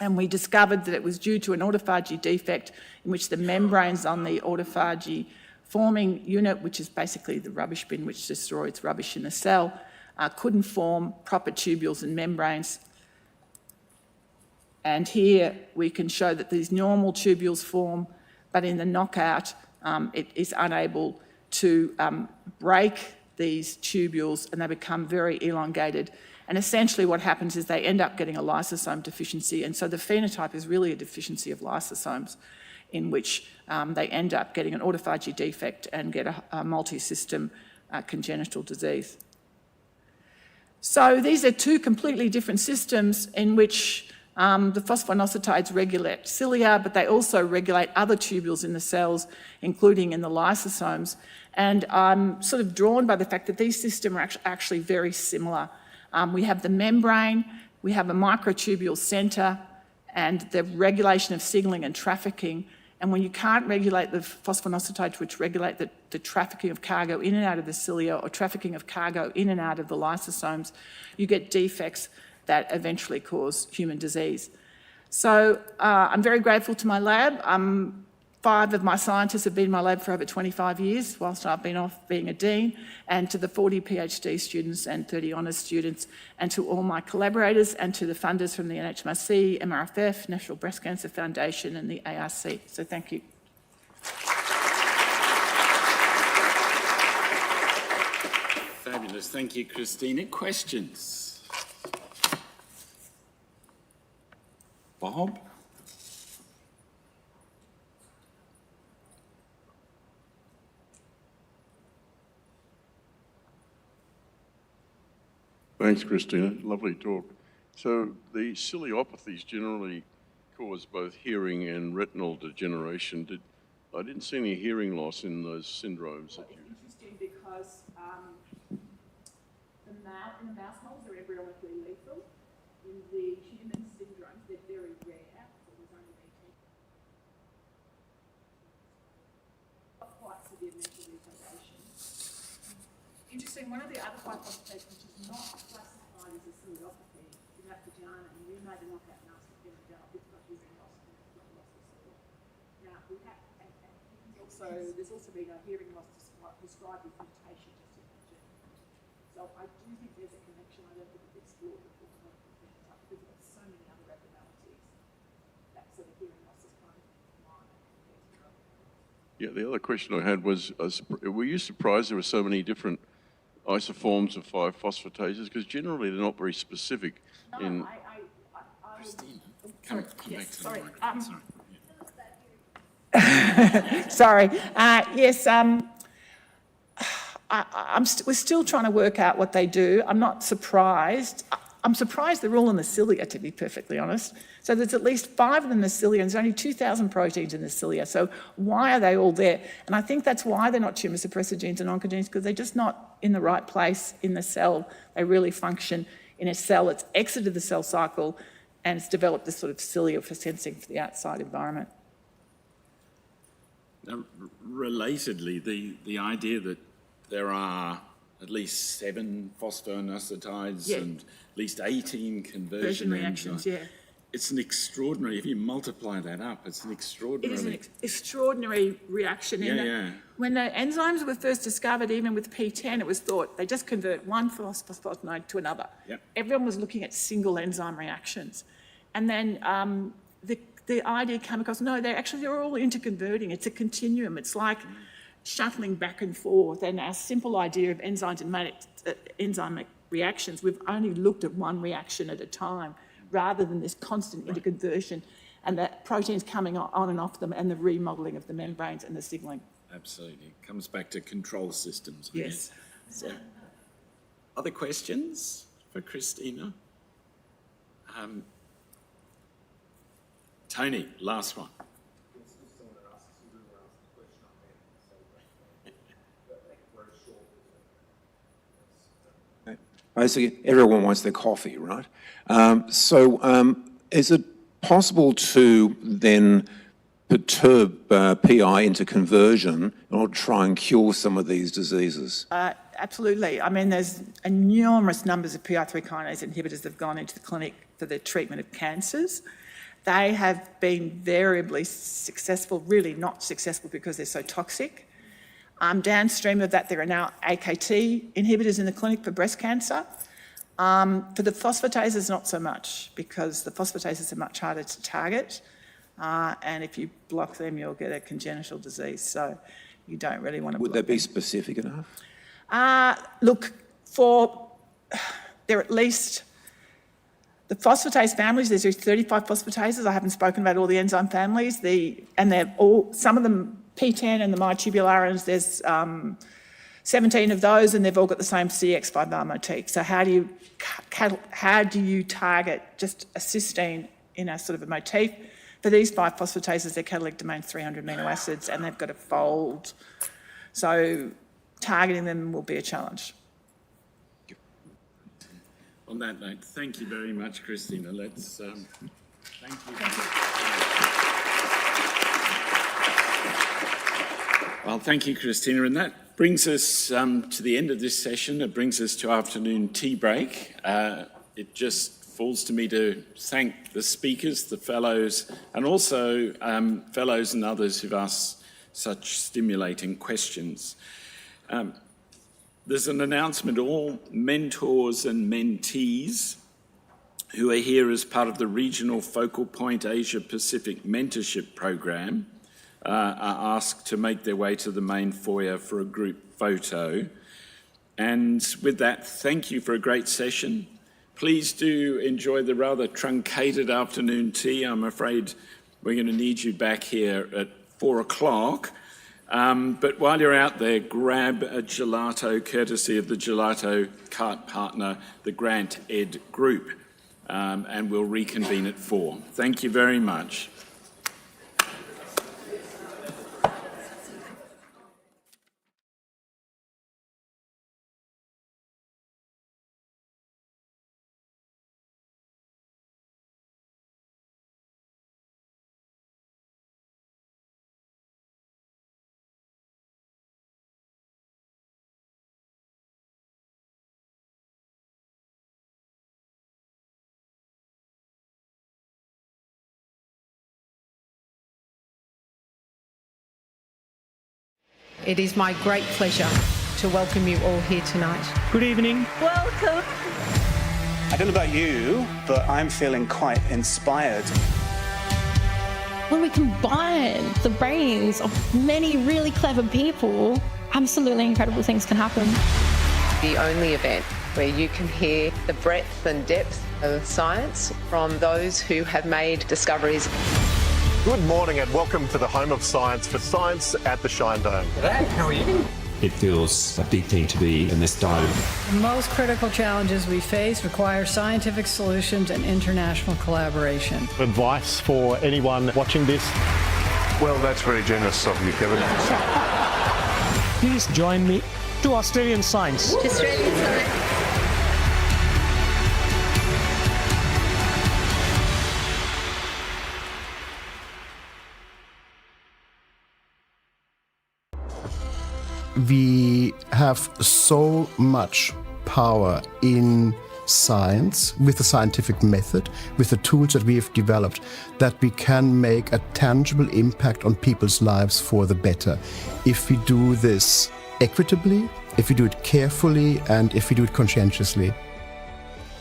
and we discovered that it was due to an autophagy defect in which the membranes on the autophagy forming unit, which is basically the rubbish bin which destroys rubbish in the cell, couldn't form proper tubules and membranes. And here we can show that these normal tubules form, but in the knockout, it is unable to break these tubules, and they become very elongated. And essentially what happens is they end up getting a lysosome deficiency, and so the phenotype is really a deficiency of lysosomes, in which they end up getting an autophagy defect and get a multi-system congenital disease. So these are two completely different systems in which the phosphoinositides regulate cilia, but they also regulate other tubules in the cells, including in the lysosomes. And I'm sort of drawn by the fact that these systems are actually very similar. We have the membrane, we have a microtubule centre, and the regulation of signalling and trafficking. And when you can't regulate the phosphoinositides which regulate the trafficking of cargo in and out of the cilia, or trafficking of cargo in and out of the lysosomes, you get defects that eventually cause human disease. So I'm very grateful to my lab. 5 of my scientists have been in my lab for over 25 years, whilst I've been off being a dean, and to the 40 PhD students and 30 honours students, and to all my collaborators, and to the funders from the NHMRC, MRFF, National Breast Cancer Foundation, and the ARC. So thank you. Fabulous. Thank you, Christina. Questions? Bob? Thanks, Christina. Lovely talk. So the ciliopathies generally cause both hearing and retinal degeneration. I didn't see any hearing loss in those syndromes. That you... Interesting, because in the mouse models are embryonically lethal. In the human syndromes, they're very rare. So there's only 18. Quite severe mental retardation. interesting, one of the other hypotheses which is not classified as a ciliopathy is apogana, and we made a knockout mouse of Canadell because hearing loss and not loss of support. Now, we have, and also, there's also been a hearing loss described with mutation just in that gene. So I do think there's a connection. I don't think it's explored before because there are so many other abnormalities that sort of hearing loss is kind of minor compared to other. Yeah, the other question I had was, were you surprised there were so many different isoforms of 5-phosphatases? Because generally they're not very specific. No, Christina, come back to the microphone. Sorry. Yes, we're still trying to work out what they do. I'm not surprised. I'm surprised they're all in the cilia, to be perfectly honest. So there's at least 5 of them in the cilia, and there's only 2,000 proteins in the cilia. So why are they all there? And I think that's why they're not tumour suppressor genes and oncogenes, because they're just not in the right place in the cell. They really function in a cell that's exited the cell cycle and it's developed this sort of cilia for sensing for the outside environment. Now, relatedly, the idea that there are at least 7 phosphoinositides and at least 18 conversion reactions, enzymes. It's an extraordinary, if you multiply that up, it's an extraordinary... It is an extraordinary reaction. When the enzymes were first discovered, even with P10, it was thought they just convert one phosphoinositide to another. Everyone was looking at single enzyme reactions. And then the idea came across, no, they're all interconverting. It's a continuum. It's like shuttling back and forth. And our simple idea of enzymatic reactions, we've only looked at one reaction at a time, rather than this constant interconversion and the proteins coming on and off them and the remodelling of the membranes and the signalling. Absolutely. It comes back to control systems. Yes. So, other questions for Christina? Tony, last one. Basically, everyone wants their coffee, right? Is it possible to then perturb PI into conversion in order to try and cure some of these diseases? Absolutely. I mean, there's enormous numbers of PI3 kinase inhibitors that have gone into the clinic for the treatment of cancers. They have been variably successful, really not successful because they're so toxic. Downstream of that, there are now AKT inhibitors in the clinic for breast cancer. For the phosphatases, not so much, because the phosphatases are much harder to target. And if you block them, you'll get a congenital disease. So you don't really want to block them. Would that be specific enough? Look, there are at least the phosphatase families, there's 35 phosphatases. I haven't spoken about all the enzyme families. And they're all, some of them, P10 and the mytubularins, there's 17 of those, and they've all got the same CX5R motif. So how do you target just a cysteine in a sort of a motif? For these 5 phosphatases, they're catalytic domain 300 amino acids, and they've got to fold. So targeting them will be a challenge. On that note, thank you very much, Christina. Let's thank you. Well, thank you, Christina. And that brings us to the end of this session. It brings us to afternoon tea break. It just falls to me to thank the speakers, the fellows, and also fellows and others who've asked such stimulating questions. There's an announcement. All mentors and mentees who are here as part of the Regional Focal Point Asia Pacific Mentorship Program are asked to make their way to the main foyer for a group photo. And with that, thank you for a great session. Please do enjoy the rather truncated afternoon tea. I'm afraid we're going to need you back here at 4 o'clock. But while you're out there, grab a gelato courtesy of the gelato cart partner, the Grant Ed Group, and we'll reconvene at 4. Thank you very much. It is my great pleasure to welcome you all here tonight. Good evening. Welcome. I don't know about you, but I'm feeling quite inspired. When we combine the brains of many really clever people, absolutely incredible things can happen. The only event where you can hear the breadth and depth of science from those who have made discoveries. Good morning and welcome to the home of science for Science at the Shine Dome. G'day, how are you? It feels a big thing to be in this dome. The most critical challenges we face require scientific solutions and international collaboration. Advice for anyone watching this? Well, that's very generous of you, Kevin. Please join me to Australian Science. Australian Science. We have so much power in science, with the scientific method, with the tools that we have developed, that we can make a tangible impact on people's lives for the better. If we do this equitably, if we do it carefully, and if we do it conscientiously.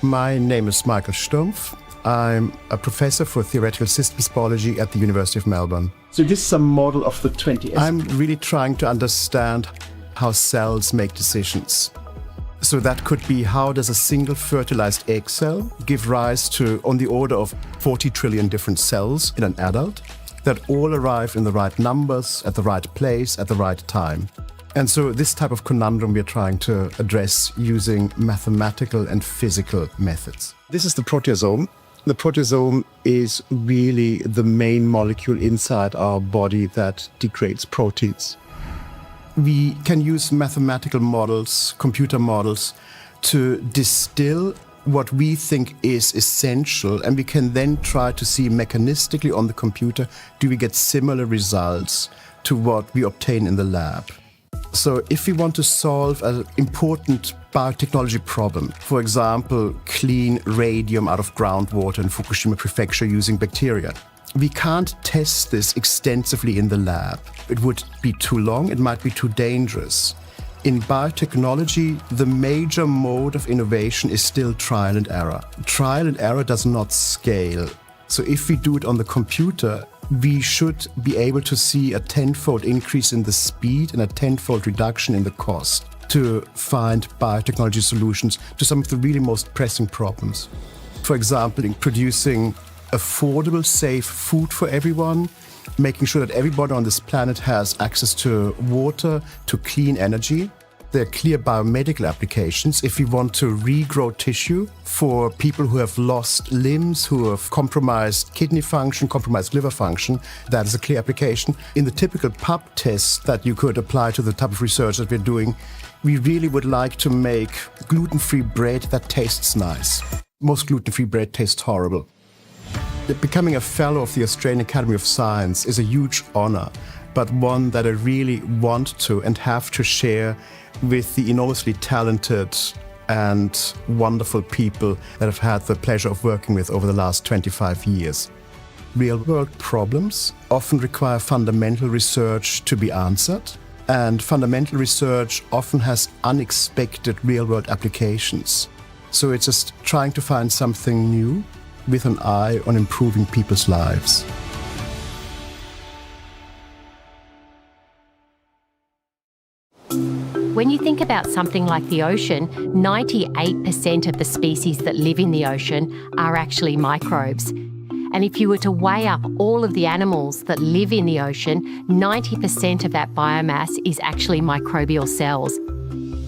My name is Michael Stumpf. I'm a professor for theoretical systems biology at the University of Melbourne. So this is a model of the 20th. I'm really trying to understand how cells make decisions. So that could be, how does a single fertilized egg cell give rise to on the order of 40 trillion different cells in an adult that all arrive in the right numbers, at the right place, at the right time. And so this type of conundrum we're trying to address using mathematical and physical methods. This is the proteasome. The proteasome is really the main molecule inside our body that degrades proteins. We can use mathematical models, computer models, to distill what we think is essential, and we can then try to see mechanistically on the computer, do we get similar results to what we obtain in the lab? So if we want to solve an important biotechnology problem, for example, clean radium out of groundwater in Fukushima Prefecture using bacteria, we can't test this extensively in the lab. It would be too long, it might be too dangerous. In biotechnology, the major mode of innovation is still trial and error. Trial and error does not scale. So if we do it on the computer, we should be able to see a 10-fold increase in the speed and a 10-fold reduction in the cost to find biotechnology solutions to some of the really most pressing problems. For example, in producing affordable, safe food for everyone, making sure that everybody on this planet has access to water, to clean energy. There are clear biomedical applications. If we want to regrow tissue for people who have lost limbs, who have compromised kidney function, compromised liver function, that is a clear application. In the typical pub test that you could apply to the type of research that we're doing, we really would like to make gluten-free bread that tastes nice. Most gluten-free bread tastes horrible. Becoming a fellow of the Australian Academy of Science is a huge honor, but one that I really want to and have to share with the enormously talented and wonderful people that I've had the pleasure of working with over the last 25 years. Real-world problems often require fundamental research to be answered, and fundamental research often has unexpected real-world applications. So it's just trying to find something new with an eye on improving people's lives. When you think about something like the ocean, 98% of the species that live in the ocean are actually microbes. And if you were to weigh up all of the animals that live in the ocean, 90% of that biomass is actually microbial cells.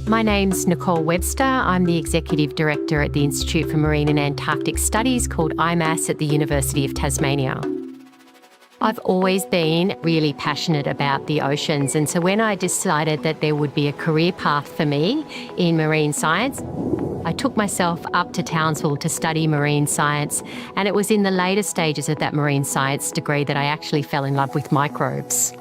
My name's Nicole Webster. I'm the Executive Director at the Institute for Marine and Antarctic Studies, called IMAS, at the University of Tasmania. I've always been really passionate about the oceans, and so when I decided that there would be a career path for me in marine science, I took myself up to Townsville to study marine science, and it was in the later stages of that marine science degree that I actually fell in love with microbes.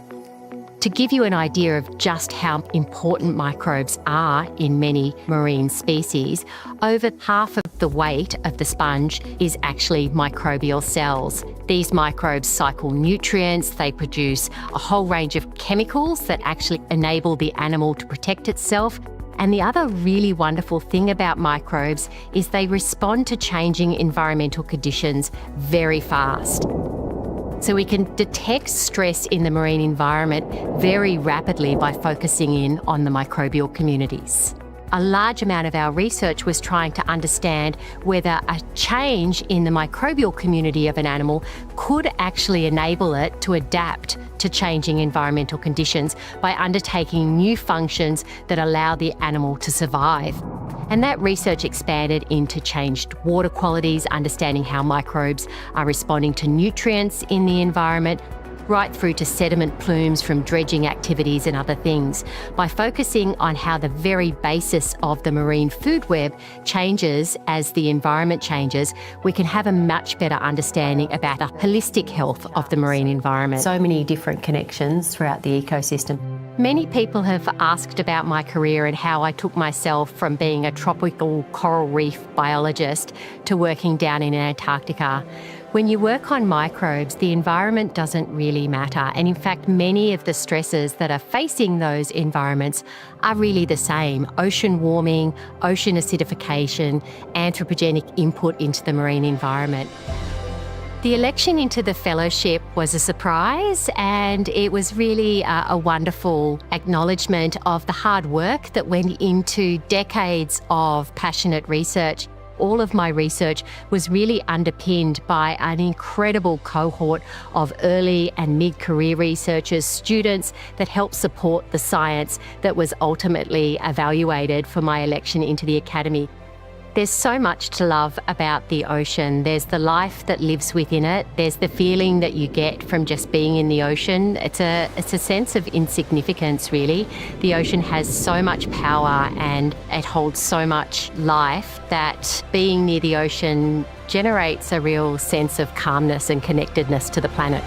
To give you an idea of just how important microbes are in many marine species, over half of the weight of the sponge is actually microbial cells. These microbes cycle nutrients, they produce a whole range of chemicals that actually enable the animal to protect itself. And the other really wonderful thing about microbes is they respond to changing environmental conditions very fast. So we can detect stress in the marine environment very rapidly by focusing in on the microbial communities. A large amount of our research was trying to understand whether a change in the microbial community of an animal could actually enable it to adapt to changing environmental conditions by undertaking new functions that allow the animal to survive. And that research expanded into changed water qualities, understanding how microbes are responding to nutrients in the environment, right through to sediment plumes from dredging activities and other things. By focusing on how the very basis of the marine food web changes as the environment changes, we can have a much better understanding about the holistic health of the marine environment. So many different connections throughout the ecosystem. Many people have asked about my career and how I took myself from being a tropical coral reef biologist to working down in Antarctica. When you work on microbes, the environment doesn't really matter. And in fact, many of the stresses that are facing those environments are really the same. Ocean warming, ocean acidification, anthropogenic input into the marine environment. The election into the fellowship was a surprise, and it was really a wonderful acknowledgement of the hard work that went into decades of passionate research. All of my research was really underpinned by an incredible cohort of early and mid-career researchers, students that helped support the science that was ultimately evaluated for my election into the Academy. There's so much to love about the ocean. There's the life that lives within it. There's the feeling that you get from just being in the ocean. It's a sense of insignificance, really. The ocean has so much power and it holds so much life that being near the ocean generates a real sense of calmness and connectedness to the planet.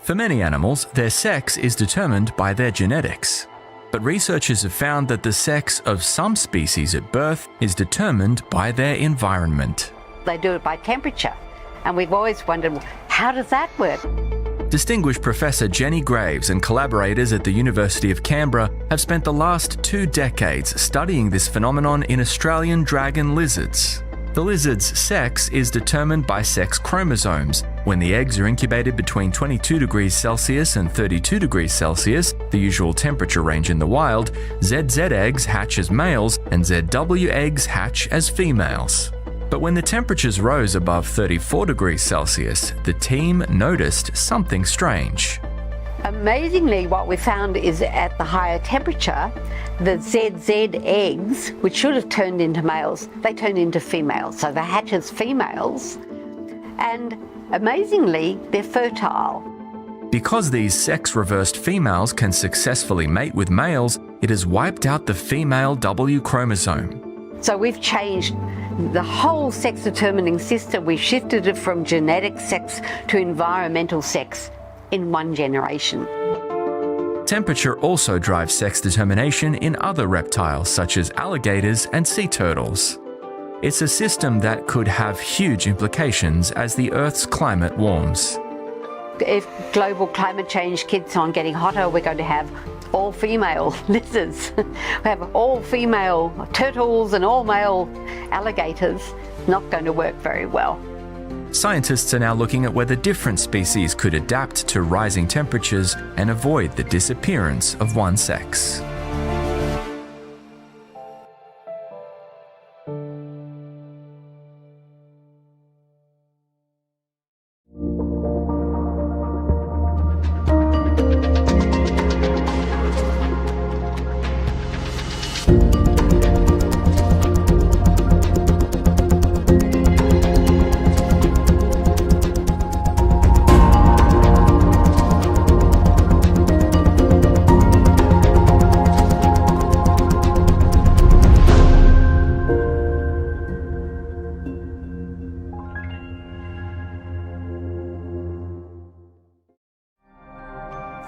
For many animals, their sex is determined by their genetics. But researchers have found that the sex of some species at birth is determined by their environment. They do it by temperature, and we've always wondered, how does that work? Distinguished Professor Jenny Graves and collaborators at the University of Canberra have spent the last 2 decades studying this phenomenon in Australian dragon lizards. The lizard's sex is determined by sex chromosomes. When the eggs are incubated between 22 degrees Celsius and 32 degrees Celsius, the usual temperature range in the wild, ZZ eggs hatch as males and ZW eggs hatch as females. But when the temperatures rose above 34 degrees Celsius, the team noticed something strange. Amazingly, what we found is at the higher temperature, the ZZ eggs, which should have turned into males, they turned into females. So they hatch as females, and amazingly, they're fertile. Because these sex-reversed females can successfully mate with males, it has wiped out the female W chromosome. So we've changed the whole sex-determining system. We've shifted it from genetic sex to environmental sex in 1 generation. Temperature also drives sex determination in other reptiles such as alligators and sea turtles. It's a system that could have huge implications as the Earth's climate warms. If global climate change keeps on getting hotter, we're going to have all-female lizards. We have all-female turtles and all-male alligators. Not going to work very well. Scientists are now looking at whether different species could adapt to rising temperatures and avoid the disappearance of one sex.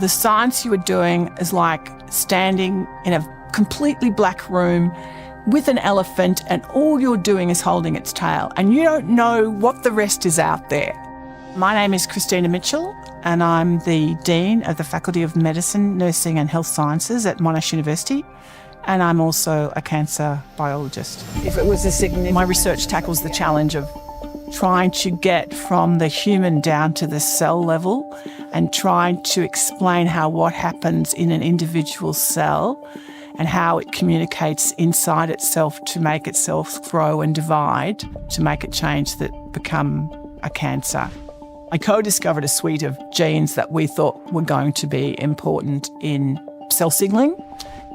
The science you were doing is like standing in a completely black room with an elephant and all you're doing is holding its tail and you don't know what the rest is out there. My name is Christina Mitchell and I'm the Dean of the Faculty of Medicine, Nursing and Health Sciences at Monash University, and I'm also a cancer biologist. If it was a significant, my research tackles the challenge of trying to get from the human down to the cell level and trying to explain how what happens in an individual cell and how it communicates inside itself to make itself grow and divide, to make it change that become a cancer. I co-discovered a suite of genes that we thought were going to be important in cell signalling,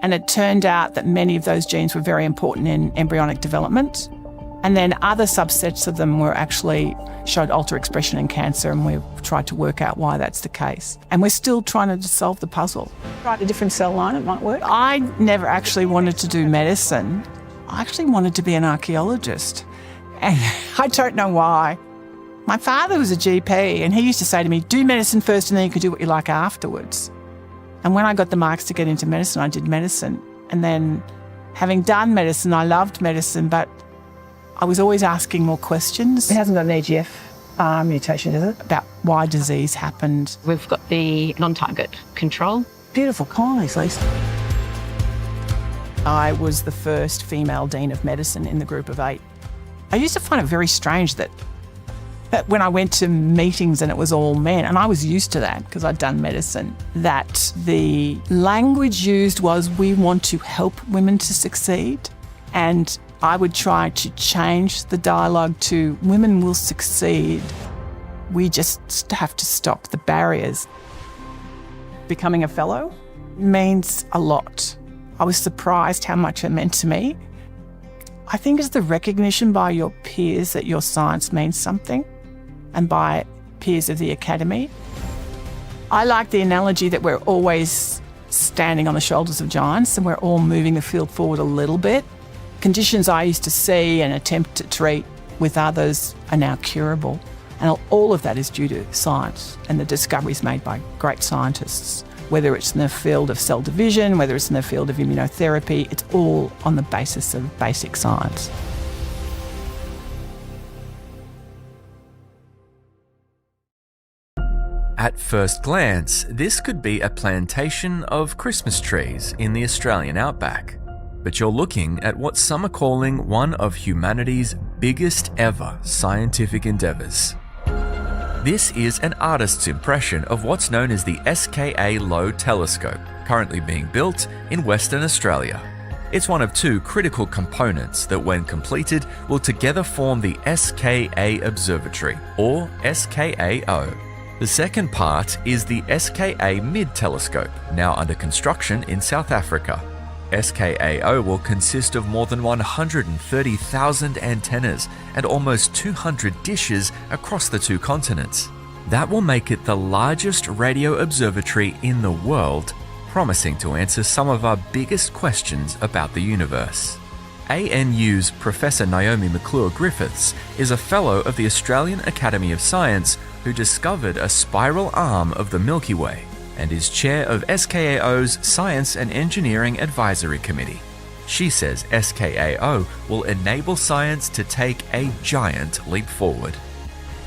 and it turned out that many of those genes were very important in embryonic development. And then other subsets of them were actually showed alter expression in cancer, and we've tried to work out why that's the case. And we're still trying to solve the puzzle. Write a different cell line, it might work. I never actually wanted to do medicine. I actually wanted to be an archaeologist. And I don't know why. My father was a GP and he used to say to me, do medicine first and then you can do what you like afterwards. And when I got the marks to get into medicine, I did medicine. And then having done medicine, I loved medicine, but I was always asking more questions. It hasn't got an EGF mutation, is it? About why disease happened. We've got the non-target control. Beautiful colonies, Lisa. I was the first female Dean of Medicine in the group of 8. I used to find it very strange that when I went to meetings and it was all men, and I was used to that because I'd done medicine, that the language used was, we want to help women to succeed. And I would try to change the dialogue to, women will succeed. We just have to stop the barriers. Becoming a fellow means a lot. I was surprised how much it meant to me. I think it's the recognition by your peers that your science means something, and by peers of the academy. I like the analogy that we're always standing on the shoulders of giants and we're all moving the field forward a little bit. Conditions I used to see and attempt to treat with others are now curable. And all of that is due to science and the discoveries made by great scientists. Whether it's in the field of cell division, whether it's in the field of immunotherapy, it's all on the basis of basic science. At first glance, this could be a plantation of Christmas trees in the Australian outback. But you're looking at what some are calling one of humanity's biggest ever scientific endeavours. This is an artist's impression of what's known as the SKA Low Telescope, currently being built in Western Australia. It's one of 2 critical components that, when completed, will together form the SKA Observatory, or SKAO. The second part is the SKA Mid Telescope, now under construction in South Africa. SKAO will consist of more than 130,000 antennas and almost 200 dishes across the 2 continents. That will make it the largest radio observatory in the world, promising to answer some of our biggest questions about the universe. ANU's Professor Naomi McClure-Griffiths is a fellow of the Australian Academy of Science who discovered a spiral arm of the Milky Way, and is chair of SKAO's Science and Engineering Advisory Committee. She says SKAO will enable science to take a giant leap forward.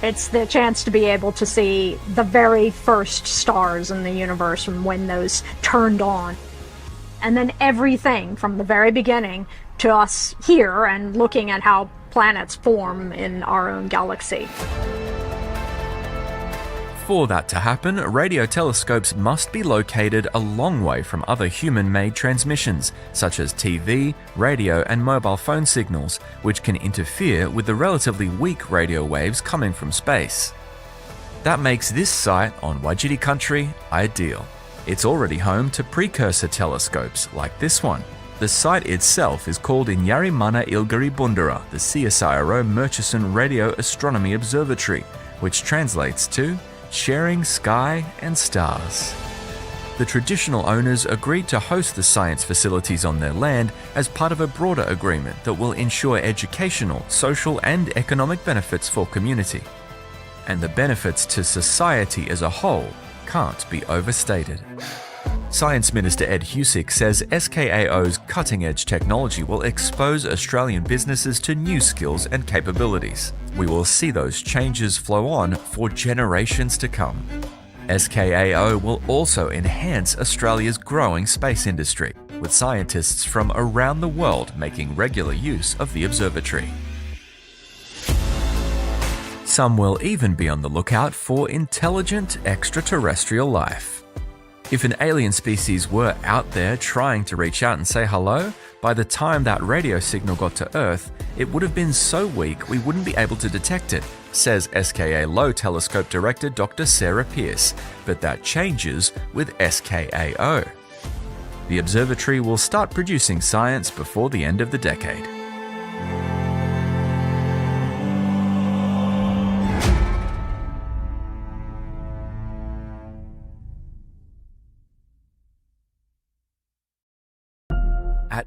It's the chance to be able to see the very first stars in the universe and when those turned on. And then everything from the very beginning to us here and looking at how planets form in our own galaxy. For that to happen, radio telescopes must be located a long way from other human-made transmissions, such as TV, radio, and mobile phone signals, which can interfere with the relatively weak radio waves coming from space. That makes this site on Wajiri country ideal. It's already home to precursor telescopes like this one. The site itself is called Inyarimana Ilgari Bundara, the CSIRO Murchison Radio Astronomy Observatory, which translates to sharing sky and stars. The traditional owners agreed to host the science facilities on their land as part of a broader agreement that will ensure educational, social, and economic benefits for community. And the benefits to society as a whole can't be overstated. Science Minister Ed Husic says SKAO's cutting-edge technology will expose Australian businesses to new skills and capabilities. We will see those changes flow on for generations to come. SKAO will also enhance Australia's growing space industry, with scientists from around the world making regular use of the observatory. Some will even be on the lookout for intelligent extraterrestrial life. If an alien species were out there trying to reach out and say hello, by the time that radio signal got to Earth, it would have been so weak we wouldn't be able to detect it, says SKA Low Telescope Director Dr. Sarah Pearce, but that changes with SKAO. The observatory will start producing science before the end of the decade. At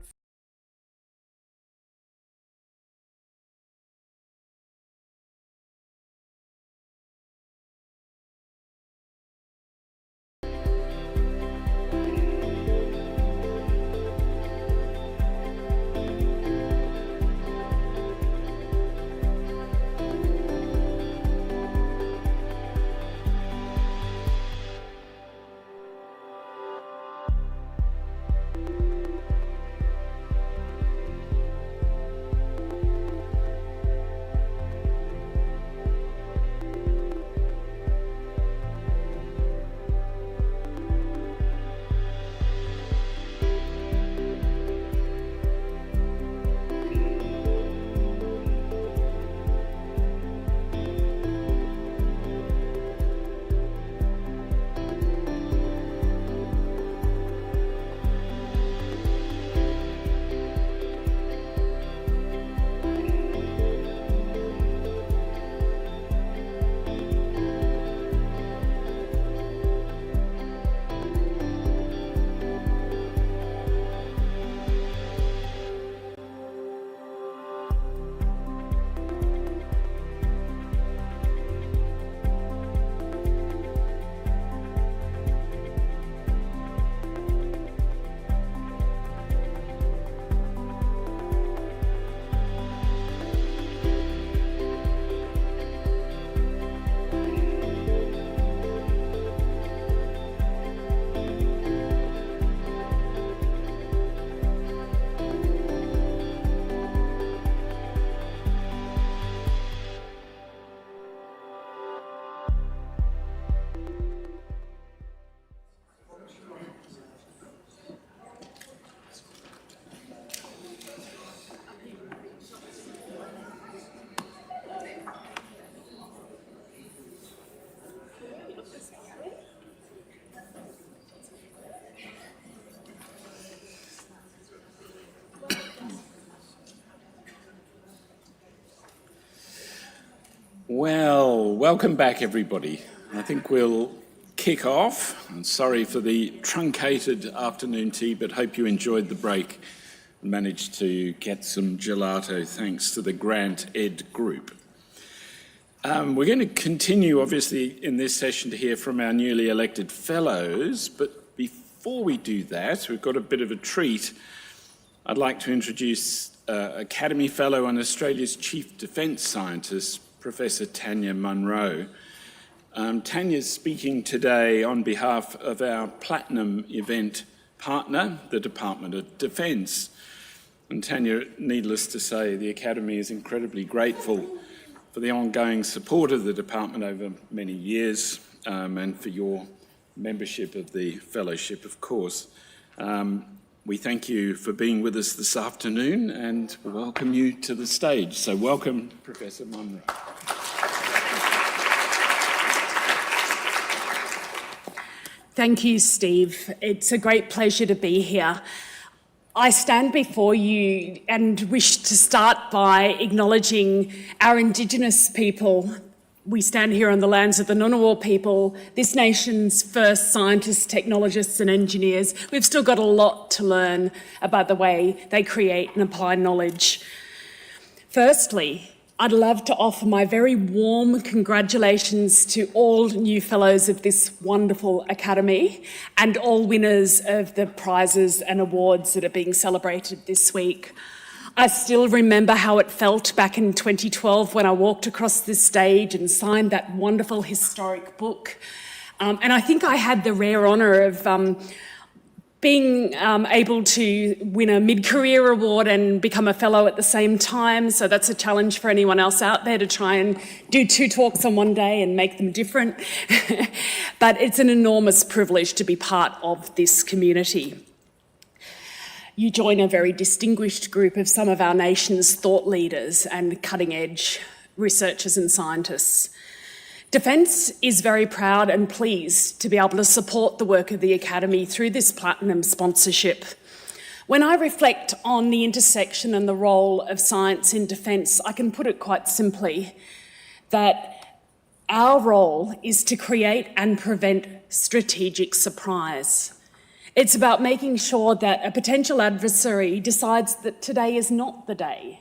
Well, welcome back, everybody. I think we'll kick off. I'm sorry for the truncated afternoon tea, but hope you enjoyed the break and managed to get some gelato thanks to the Grant Ed group. We're going to continue, obviously, in this session to hear from our newly elected fellows, but before we do that, we've got a bit of a treat. I'd like to introduce Academy Fellow and Australia's Chief Defence Scientist, Professor Tanya Munro. Tanya's speaking today on behalf of our Platinum event partner, the Department of Defence. And Tanya, needless to say, the Academy is incredibly grateful for the ongoing support of the Department over many years and for your membership of the Fellowship, of course. We thank you for being with us this afternoon and welcome you to the stage. So welcome, Professor Munro. Thank you, Steve. It's a great pleasure to be here. I stand before you and wish to start by acknowledging our Indigenous people. We stand here on the lands of the Ngunnawal people, this nation's first scientists, technologists and engineers. We've still got a lot to learn about the way they create and apply knowledge. Firstly, I'd love to offer my very warm congratulations to all new fellows of this wonderful academy and all winners of the prizes and awards that are being celebrated this week. I still remember how it felt back in 2012 when I walked across this stage and signed that wonderful historic book. And I think I had the rare honour of being able to win a mid-career award and become a fellow at the same time. So that's a challenge for anyone else out there to try and do 2 talks on one day and make them different. But it's an enormous privilege to be part of this community. You join a very distinguished group of some of our nation's thought leaders and cutting-edge researchers and scientists. Defence is very proud and pleased to be able to support the work of the Academy through this Platinum sponsorship. When I reflect on the intersection and the role of science in defence, I can put it quite simply that our role is to create and prevent strategic surprise. It's about making sure that a potential adversary decides that today is not the day.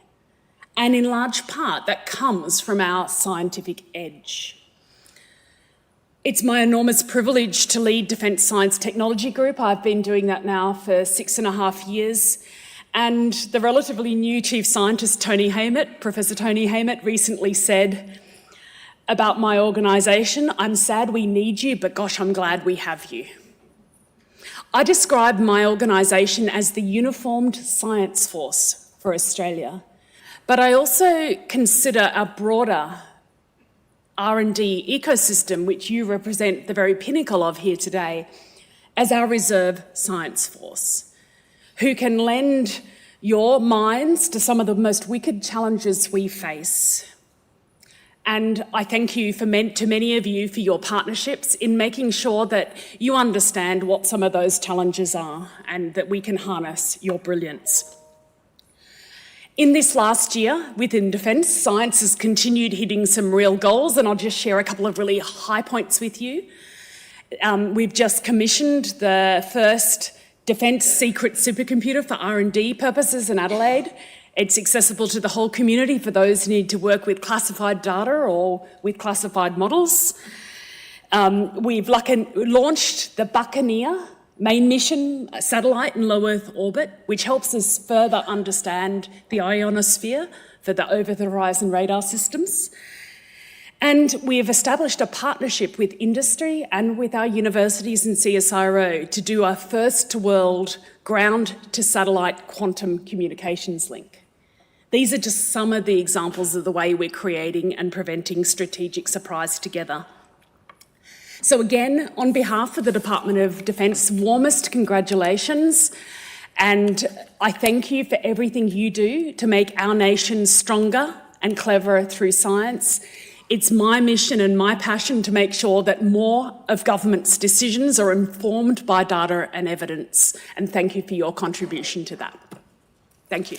And in large part, that comes from our scientific edge. It's my enormous privilege to lead Defence Science Technology Group. I've been doing that now for 6.5 years. And the relatively new Chief Scientist, Tony Haymet, Professor Tony Haymet, recently said about my organisation, "I'm sad we need you, but gosh, I'm glad we have you." I describe my organisation as the uniformed science force for Australia, but I also consider a broader R&D ecosystem, which you represent the very pinnacle of here today, as our reserve science force, who can lend your minds to some of the most wicked challenges we face. And I thank you to many of you for your partnerships in making sure that you understand what some of those challenges are and that we can harness your brilliance. In this last year, within Defence, science has continued hitting some real goals, and I'll just share a couple of really high points with you. We've just commissioned the first Defence secret supercomputer for R&D purposes in Adelaide. It's accessible to the whole community for those who need to work with classified data or with classified models. We've launched the Buccaneer main mission satellite in low Earth orbit, which helps us further understand the ionosphere for the over-the-horizon radar systems. And we have established a partnership with industry and with our universities and CSIRO to do our first-to-world ground-to-satellite quantum communications link. These are just some of the examples of the way we're creating and preventing strategic surprise together. So again, on behalf of the Department of Defence, warmest congratulations, and I thank you for everything you do to make our nation stronger and cleverer through science. It's my mission and my passion to make sure that more of government's decisions are informed by data and evidence, and thank you for your contribution to that. Thank you.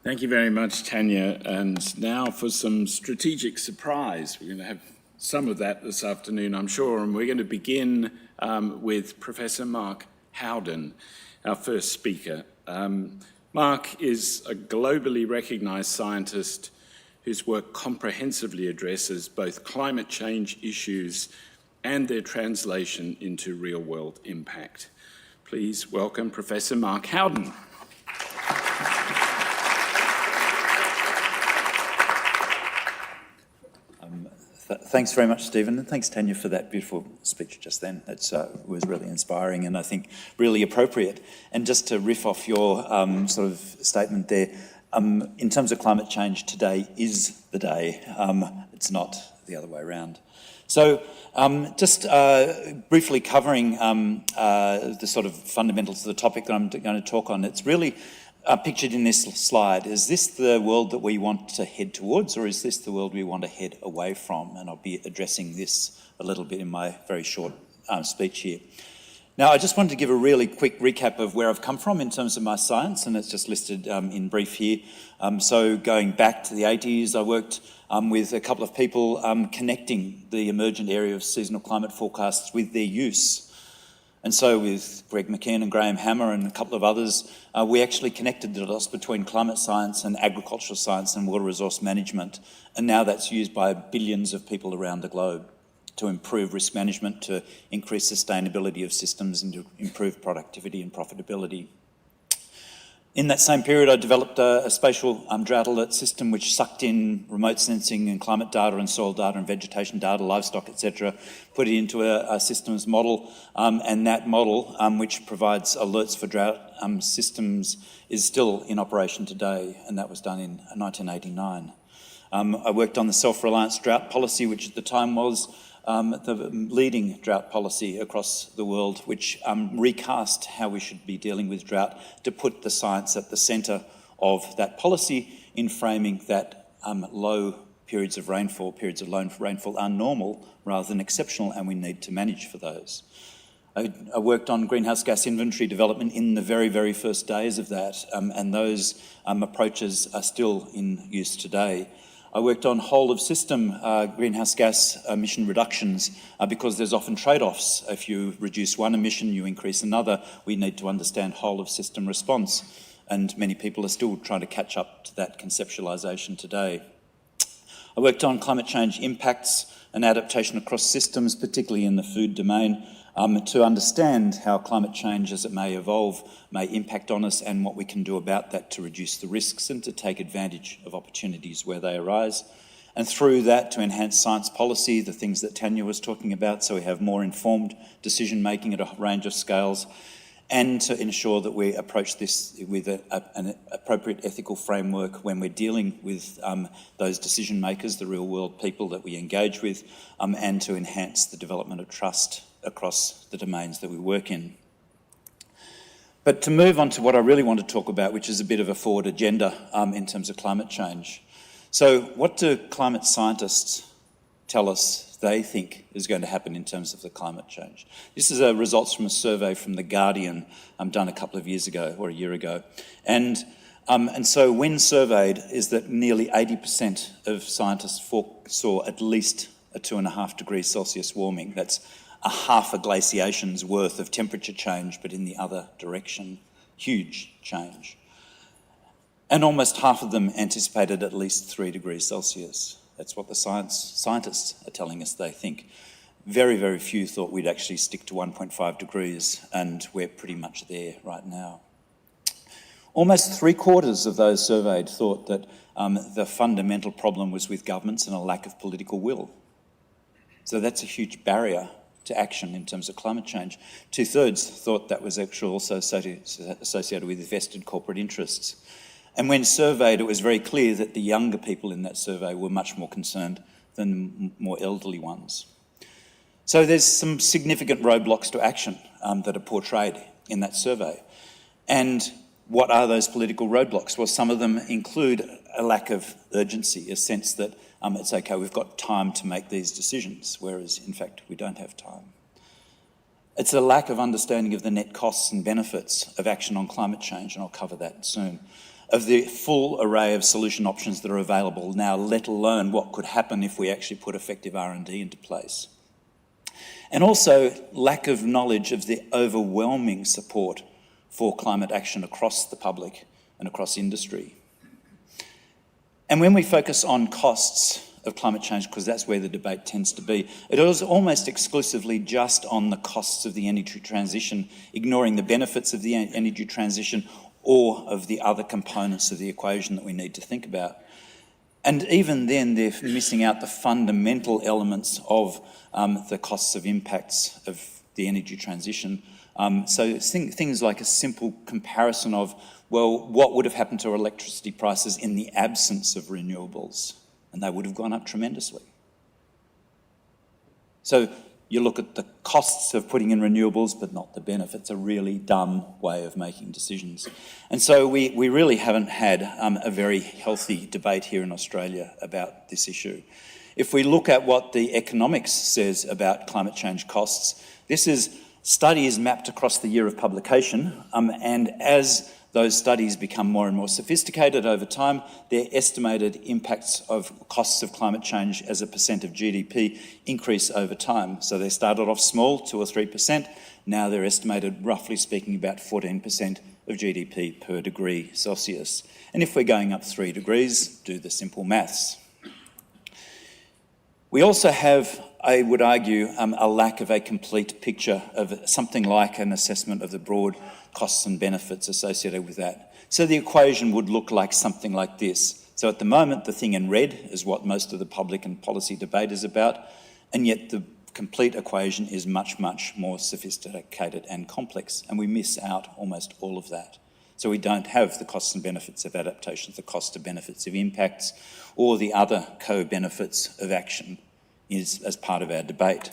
Thank you very much, Tanya. And now for some strategic surprise. We're going to have some of that this afternoon, I'm sure. And we're going to begin with Professor Mark Howden, our first speaker. Mark is a globally recognised scientist whose work comprehensively addresses both climate change issues and their translation into real-world impact. Please welcome Professor Mark Howden. Thanks very much, Stephen, and thanks, Tanya, for that beautiful speech just then. It was really inspiring and I think really appropriate. And just to riff off your sort of statement there, in terms of climate change, today is the day. It's not the other way around. So just briefly covering the sort of fundamentals of the topic that I'm going to talk on, it's really pictured in this slide. Is this the world that we want to head towards, or is this the world we want to head away from? And I'll be addressing this a little bit in my very short speech here. Now, I just wanted to give a really quick recap of where I've come from in terms of my science, and it's just listed in brief here. So going back to the 80s, I worked with a couple of people connecting the emergent area of seasonal climate forecasts with their use. And so with Greg McKeon and Graham Hammer and a couple of others, we actually connected the dots between climate science and agricultural science and water resource management. And now that's used by billions of people around the globe to improve risk management, to increase sustainability of systems and to improve productivity and profitability. In that same period, I developed a spatial drought alert system which sucked in remote sensing and climate data and soil data and vegetation data, livestock, etc., put it into a systems model, and that model, which provides alerts for drought systems, is still in operation today, and that was done in 1989. I worked on the self-reliance drought policy, which at the time was the leading drought policy across the world, which recast how we should be dealing with drought to put the science at the centre of that policy in framing that low periods of rainfall, periods of low rainfall are normal rather than exceptional, and we need to manage for those. I worked on greenhouse gas inventory development in the very, very first days of that, and those approaches are still in use today. I worked on whole-of-system greenhouse gas emission reductions because there's often trade-offs. If you reduce one emission, you increase another. We need to understand whole-of-system response, and many people are still trying to catch up to that conceptualisation today. I worked on climate change impacts and adaptation across systems, particularly in the food domain, to understand how climate change, as it may evolve, may impact on us and what we can do about that to reduce the risks and to take advantage of opportunities where they arise. And through that, to enhance science policy, the things that Tanya was talking about, so we have more informed decision-making at a range of scales, and to ensure that we approach this with an appropriate ethical framework when we're dealing with those decision makers, the real world people that we engage with, and to enhance the development of trust across the domains that we work in. But to move on to what I really want to talk about, which is a bit of a forward agenda in terms of climate change. So what do climate scientists tell us they think is going to happen in terms of the climate change? This is results from a survey from The Guardian done a couple of years ago or a year ago. And so when surveyed is that nearly 80% of scientists foresaw at least a 2.5 degrees Celsius warming. That's a half a glaciation's worth of temperature change, but in the other direction. Huge change. And almost half of them anticipated at least 3 degrees Celsius. That's what the scientists are telling us they think. Very, very few thought we'd actually stick to 1.5 degrees, and we're pretty much there right now. Almost 3/4 of those surveyed thought that the fundamental problem was with governments and a lack of political will. So that's a huge barrier to action in terms of climate change. 2/3 thought that was actually also associated with vested corporate interests. And when surveyed, it was very clear that the younger people in that survey were much more concerned than more elderly ones. So there's some significant roadblocks to action that are portrayed in that survey. And what are those political roadblocks? Well, some of them include a lack of urgency, a sense that it's okay, we've got time to make these decisions, whereas in fact we don't have time. It's a lack of understanding of the net costs and benefits of action on climate change, and I'll cover that soon, of the full array of solution options that are available now, let alone what could happen if we actually put effective R&D into place. And also lack of knowledge of the overwhelming support for climate action across the public and across industry. And when we focus on costs of climate change, because that's where the debate tends to be, it is almost exclusively just on the costs of the energy transition, ignoring the benefits of the energy transition or of the other components of the equation that we need to think about. And even then, they're missing out the fundamental elements of the costs of impacts of the energy transition. So things like a simple comparison of, well, what would have happened to electricity prices in the absence of renewables? And they would have gone up tremendously. So you look at the costs of putting in renewables, but not the benefits. A really dumb way of making decisions. And so we really haven't had a very healthy debate here in Australia about this issue. If we look at what the economics says about climate change costs, this is studies mapped across the year of publication, and as those studies become more and more sophisticated over time. Their estimated impacts of costs of climate change as a percent of GDP increase over time. So they started off small, 2 or 3%. Now they're estimated, roughly speaking, about 14% of GDP per degree Celsius. And if we're going up 3 degrees, do the simple maths. We also have, I would argue, a lack of a complete picture of something like an assessment of the broad costs and benefits associated with that. So the equation would look like something like this. So at the moment, the thing in red is what most of the public and policy debate is about, and yet the complete equation is much, much more sophisticated and complex, and we miss out almost all of that. So we don't have the costs and benefits of adaptations, the cost and benefits of impacts, or the other co-benefits of action as part of our debate.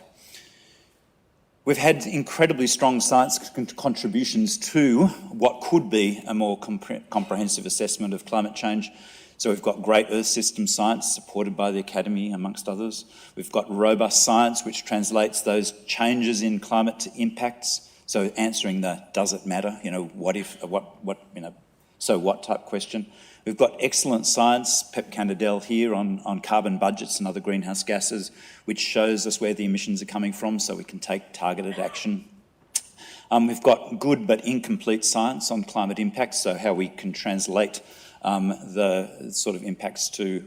We've had incredibly strong science contributions to what could be a more comprehensive assessment of climate change. So we've got great Earth system science supported by the Academy, amongst others. We've got robust science which translates those changes in climate to impacts. So answering the does it matter, what if, so what type question. We've got excellent science, Pep Canadell here on carbon budgets and other greenhouse gases, which shows us where the emissions are coming from so we can take targeted action. We've got good but incomplete science on climate impacts, so how we can translate the sort of impacts to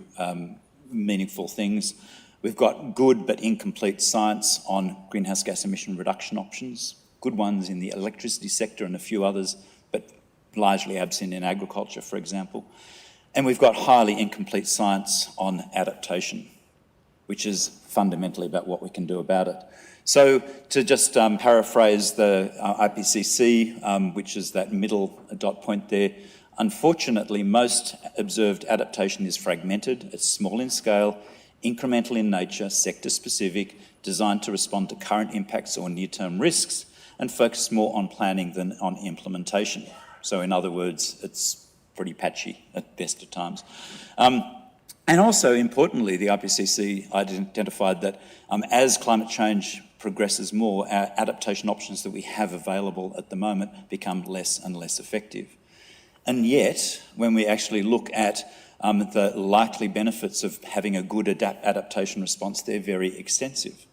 meaningful things. We've got good but incomplete science on greenhouse gas emission reduction options, good ones in the electricity sector and a few others, but largely absent in agriculture, for example. And we've got highly incomplete science on adaptation, which is fundamentally about what we can do about it. So to just paraphrase the IPCC, which is that middle dot point there, unfortunately, most observed adaptation is fragmented, it's small in scale, incremental in nature, sector-specific, designed to respond to current impacts or near-term risks, and focus more on planning than on implementation. So in other words, it's pretty patchy at best of times. And also, importantly, the IPCC identified that as climate change progresses more, our adaptation options that we have available at the moment become less and less effective. And yet, when we actually look at the likely benefits of having a good adaptation response, they're very extensive.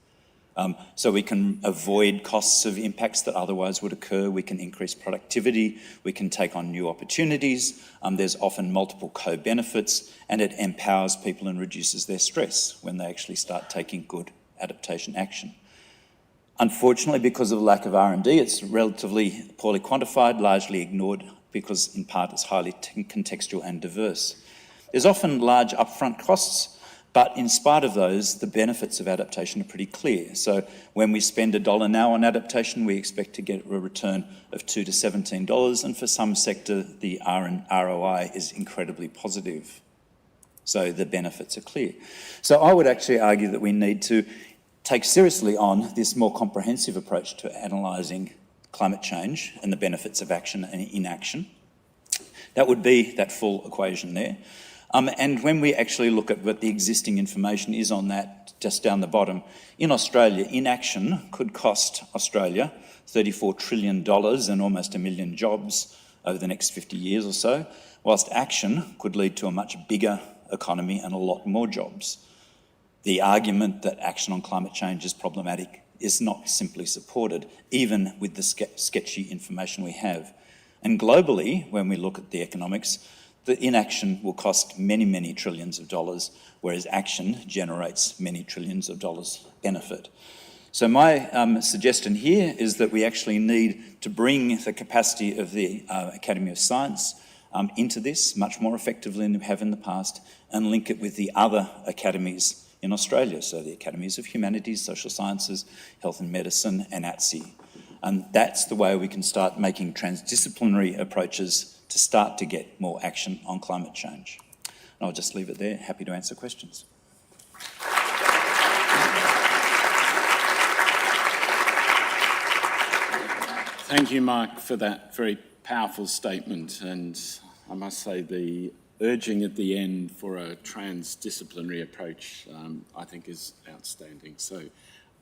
So we can avoid costs of impacts that otherwise would occur, we can increase productivity, we can take on new opportunities, there's often multiple co-benefits, and it empowers people and reduces their stress when they actually start taking good adaptation action. Unfortunately, because of the lack of R&D, it's relatively poorly quantified, largely ignored, because in part it's highly contextual and diverse. There's often large upfront costs, but in spite of those, the benefits of adaptation are pretty clear. So when we spend $1 now on adaptation, we expect to get a return of $2 to $17, and for some sector, the ROI is incredibly positive. So the benefits are clear. So I would actually argue that we need to take seriously on this more comprehensive approach to analysing climate change and the benefits of action and inaction. That would be that full equation there. And when we actually look at what the existing information is on that, just down the bottom, in Australia, inaction could cost Australia $34 trillion and almost 1 million jobs over the next 50 years or so, whilst action could lead to a much bigger economy and a lot more jobs. The argument that action on climate change is problematic is not simply supported, even with the sketchy information we have. And globally, when we look at the economics, the inaction will cost many, many trillions of dollars, whereas action generates many trillions of dollars benefit. So my suggestion here is that we actually need to bring the capacity of the Academy of Science into this much more effectively than we have in the past, and link it with the other academies in Australia, so the Academies of Humanities, Social Sciences, Health and Medicine, and ATSE. And that's the way we can start making transdisciplinary approaches to start to get more action on climate change. And I'll just leave it there, happy to answer questions. Thank you, Mark, for that very powerful statement. And I must say the urging at the end for a transdisciplinary approach, I think is outstanding. So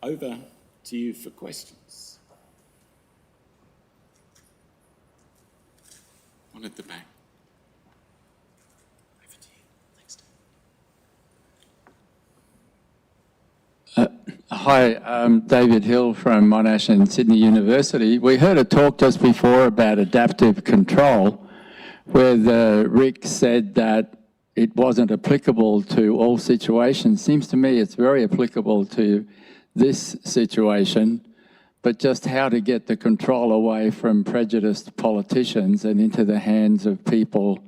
over to you for questions. One at the back. Hi, I'm David Hill from Monash and Sydney University. We heard a talk just before about adaptive control, where the Rick said that it wasn't applicable to all situations. Seems to me it's very applicable to this situation, but just how to get the control away from prejudiced politicians and into the hands of people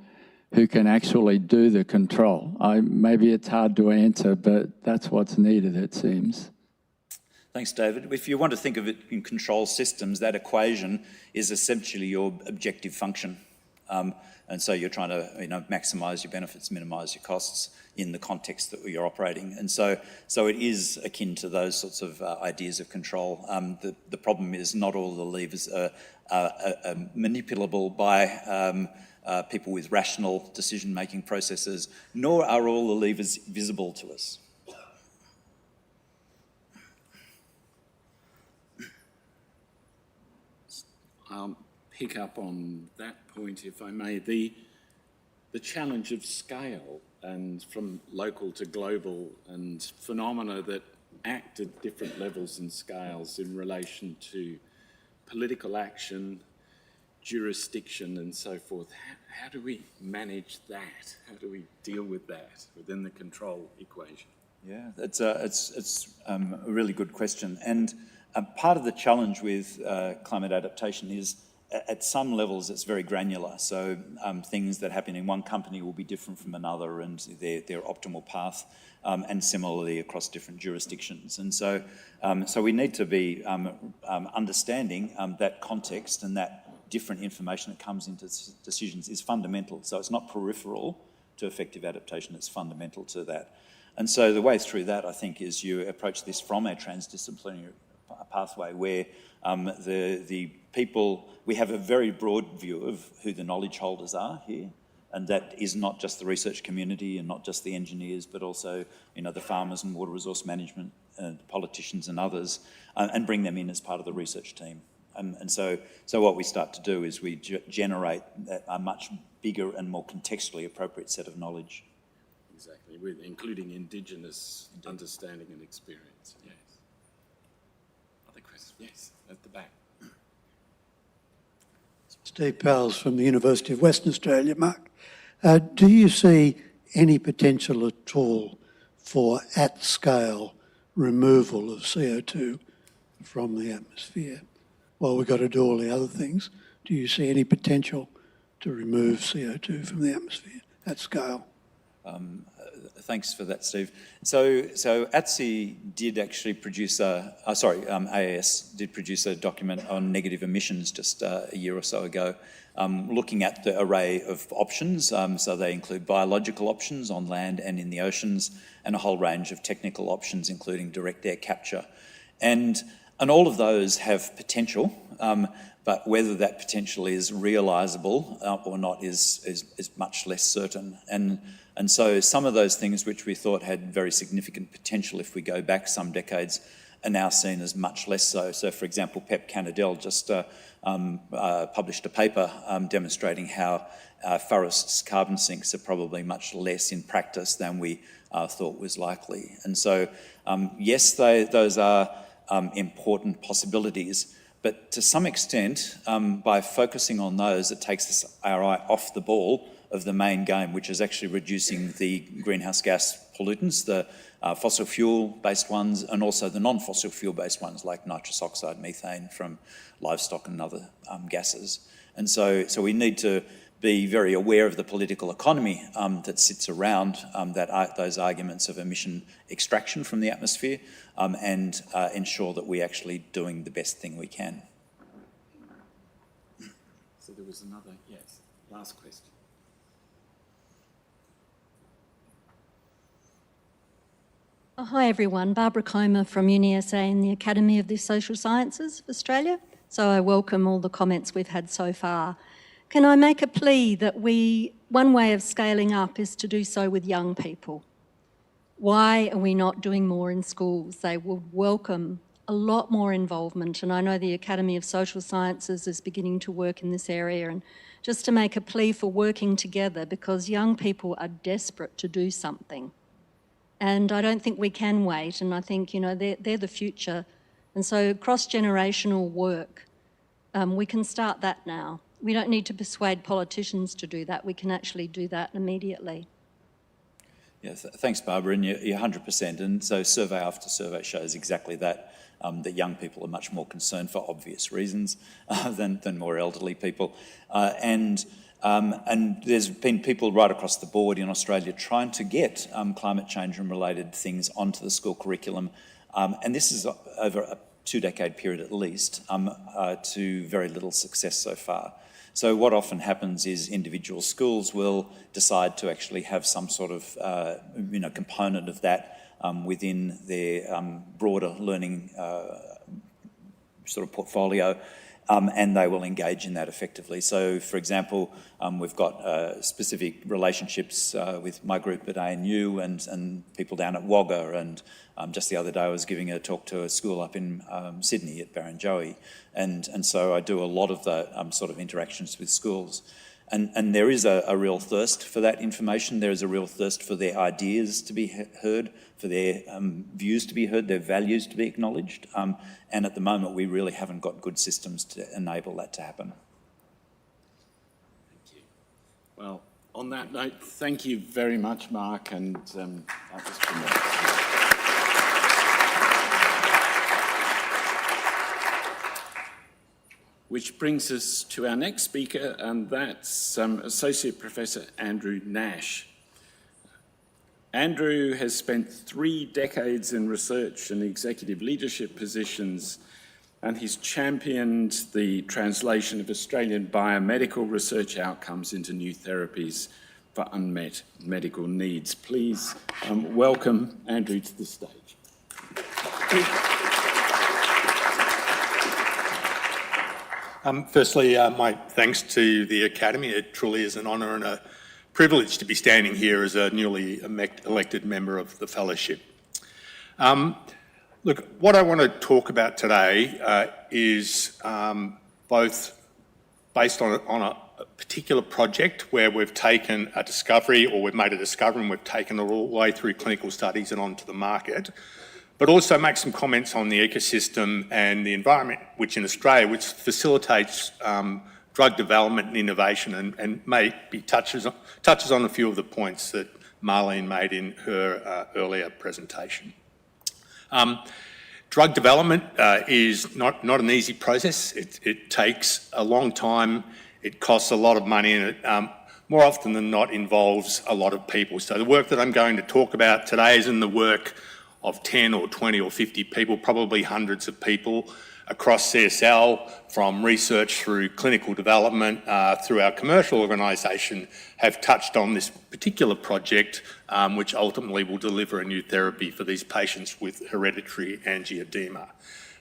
who can actually do the control. Maybe it's hard to answer, but that's what's needed, it seems. Thanks, David. If you want to think of it in control systems, that equation is essentially your objective function. And so you're trying to maximise your benefits, minimise your costs in the context that you're operating. And so it is akin to those sorts of ideas of control. The problem is not all the levers are manipulable by people with rational decision-making processes, nor are all the levers visible to us. I'll pick up on that point, if I may. The challenge of scale, and from local to global, and phenomena that act at different levels and scales in relation to political action, jurisdiction and so forth. How do we manage that? How do we deal with that within the control equation? Yeah, it's a really good question. And part of the challenge with climate adaptation is at some levels it's very granular. So things that happen in one company will be different from another and their optimal path, and similarly across different jurisdictions. And so we need to be understanding that context, and that different information that comes into decisions is fundamental. So it's not peripheral to effective adaptation, it's fundamental to that. And so the way through that, I think, is you approach this from a transdisciplinary pathway where the people, we have a very broad view of who the knowledge holders are here, and that is not just the research community and not just the engineers, but also the farmers and water resource management, politicians and others, and bring them in as part of the research team. And so what we start to do is we generate a much bigger and more contextually appropriate set of knowledge. Exactly, with including Indigenous understanding and experience, yes. Other questions? Yes, at the back. Steve Belz from the University of Western Australia. Mark, do you see any potential at all for at-scale removal of CO2 from the atmosphere? While we've got to do all the other things, do you see any potential to remove CO2 from the atmosphere at scale? Thanks for that, Steve. So ATSI did actually produce AAS did produce a document on negative emissions just a year or so ago, looking at the array of options. So they include biological options on land and in the oceans, and a whole range of technical options, including direct air capture. And all of those have potential, but whether that potential is realisable or not is much less certain. And so some of those things which we thought had very significant potential if we go back some decades are now seen as much less so. So, for example, Pep Canadell just published a paper demonstrating how forests' carbon sinks are probably much less in practice than we thought was likely. And so, yes, those are important possibilities, but to some extent, by focusing on those, it takes our eye off the ball of the main game, which is actually reducing the greenhouse gas pollutants, the fossil fuel-based ones, and also the non-fossil fuel-based ones like nitrous oxide, methane from livestock and other gases. And so we need to be very aware of the political economy that sits around those arguments of emission extraction from the atmosphere, and ensure that we're actually doing the best thing we can. So there was another, yes, last question. Hi everyone, Barbara Comer from UniSA in the Academy of the Social Sciences of Australia. So I welcome all the comments we've had so far. Can I make a plea that one way of scaling up is to do so with young people? Why are we not doing more in schools? They would welcome a lot more involvement, and I know the Academy of Social Sciences is beginning to work in this area, just to make a plea for working together, because young people are desperate to do something. And I don't think we can wait, and I think, you know, they're the future. And so cross-generational work, we can start that now. We don't need to persuade politicians to do that. We can actually do that immediately. Yeah, thanks, Barbara, and you're 100%. And so survey after survey shows exactly that, that young people are much more concerned for obvious reasons than more elderly people. And there's been people right across the board in Australia trying to get climate change and related things onto the school curriculum. And this is over a 2-decade period at least, to very little success so far. So what often happens is individual schools will decide to actually have some sort of component of that within their broader learning sort of portfolio, and they will engage in that effectively. So, for example, we've got specific relationships with my group at ANU and people down at Wagga, and just the other day I was giving a talk to a school up in Sydney at Barrenjoey, and so I do a lot of the sort of interactions with schools. And there is a real thirst for that information. There is a real thirst for their ideas to be heard, for their views to be heard, their values to be acknowledged. And at the moment, we really haven't got good systems to enable that to happen. Thank you. Well, on that note, thank you very much, Mark, and that was from me. Which brings us to our next speaker, and that's Associate Professor Andrew Nash. Andrew has spent 3 decades in research and executive leadership positions, and he's championed the translation of Australian biomedical research outcomes into new therapies for unmet medical needs. Please welcome Andrew to the stage. Firstly, my thanks to the Academy. It truly is an honour and a privilege to be standing here as a newly elected member of the Fellowship. Look, what I want to talk about today is both based on a particular project where we've taken a discovery, or we've made a discovery and we've taken it all the way through clinical studies and onto the market, but also make some comments on the ecosystem and the environment, which in Australia, which facilitates drug development and innovation, and maybe touches on a few of the points that Marlene made in her earlier presentation. Drug development is not an easy process. It takes a long time, it costs a lot of money, and it more often than not involves a lot of people. So the work that I'm going to talk about today is in the work of 10 or 20 or 50 people, probably hundreds of people across CSL, from research through clinical development, through our commercial organisation, have touched on this particular project, which ultimately will deliver a new therapy for these patients with hereditary angioedema.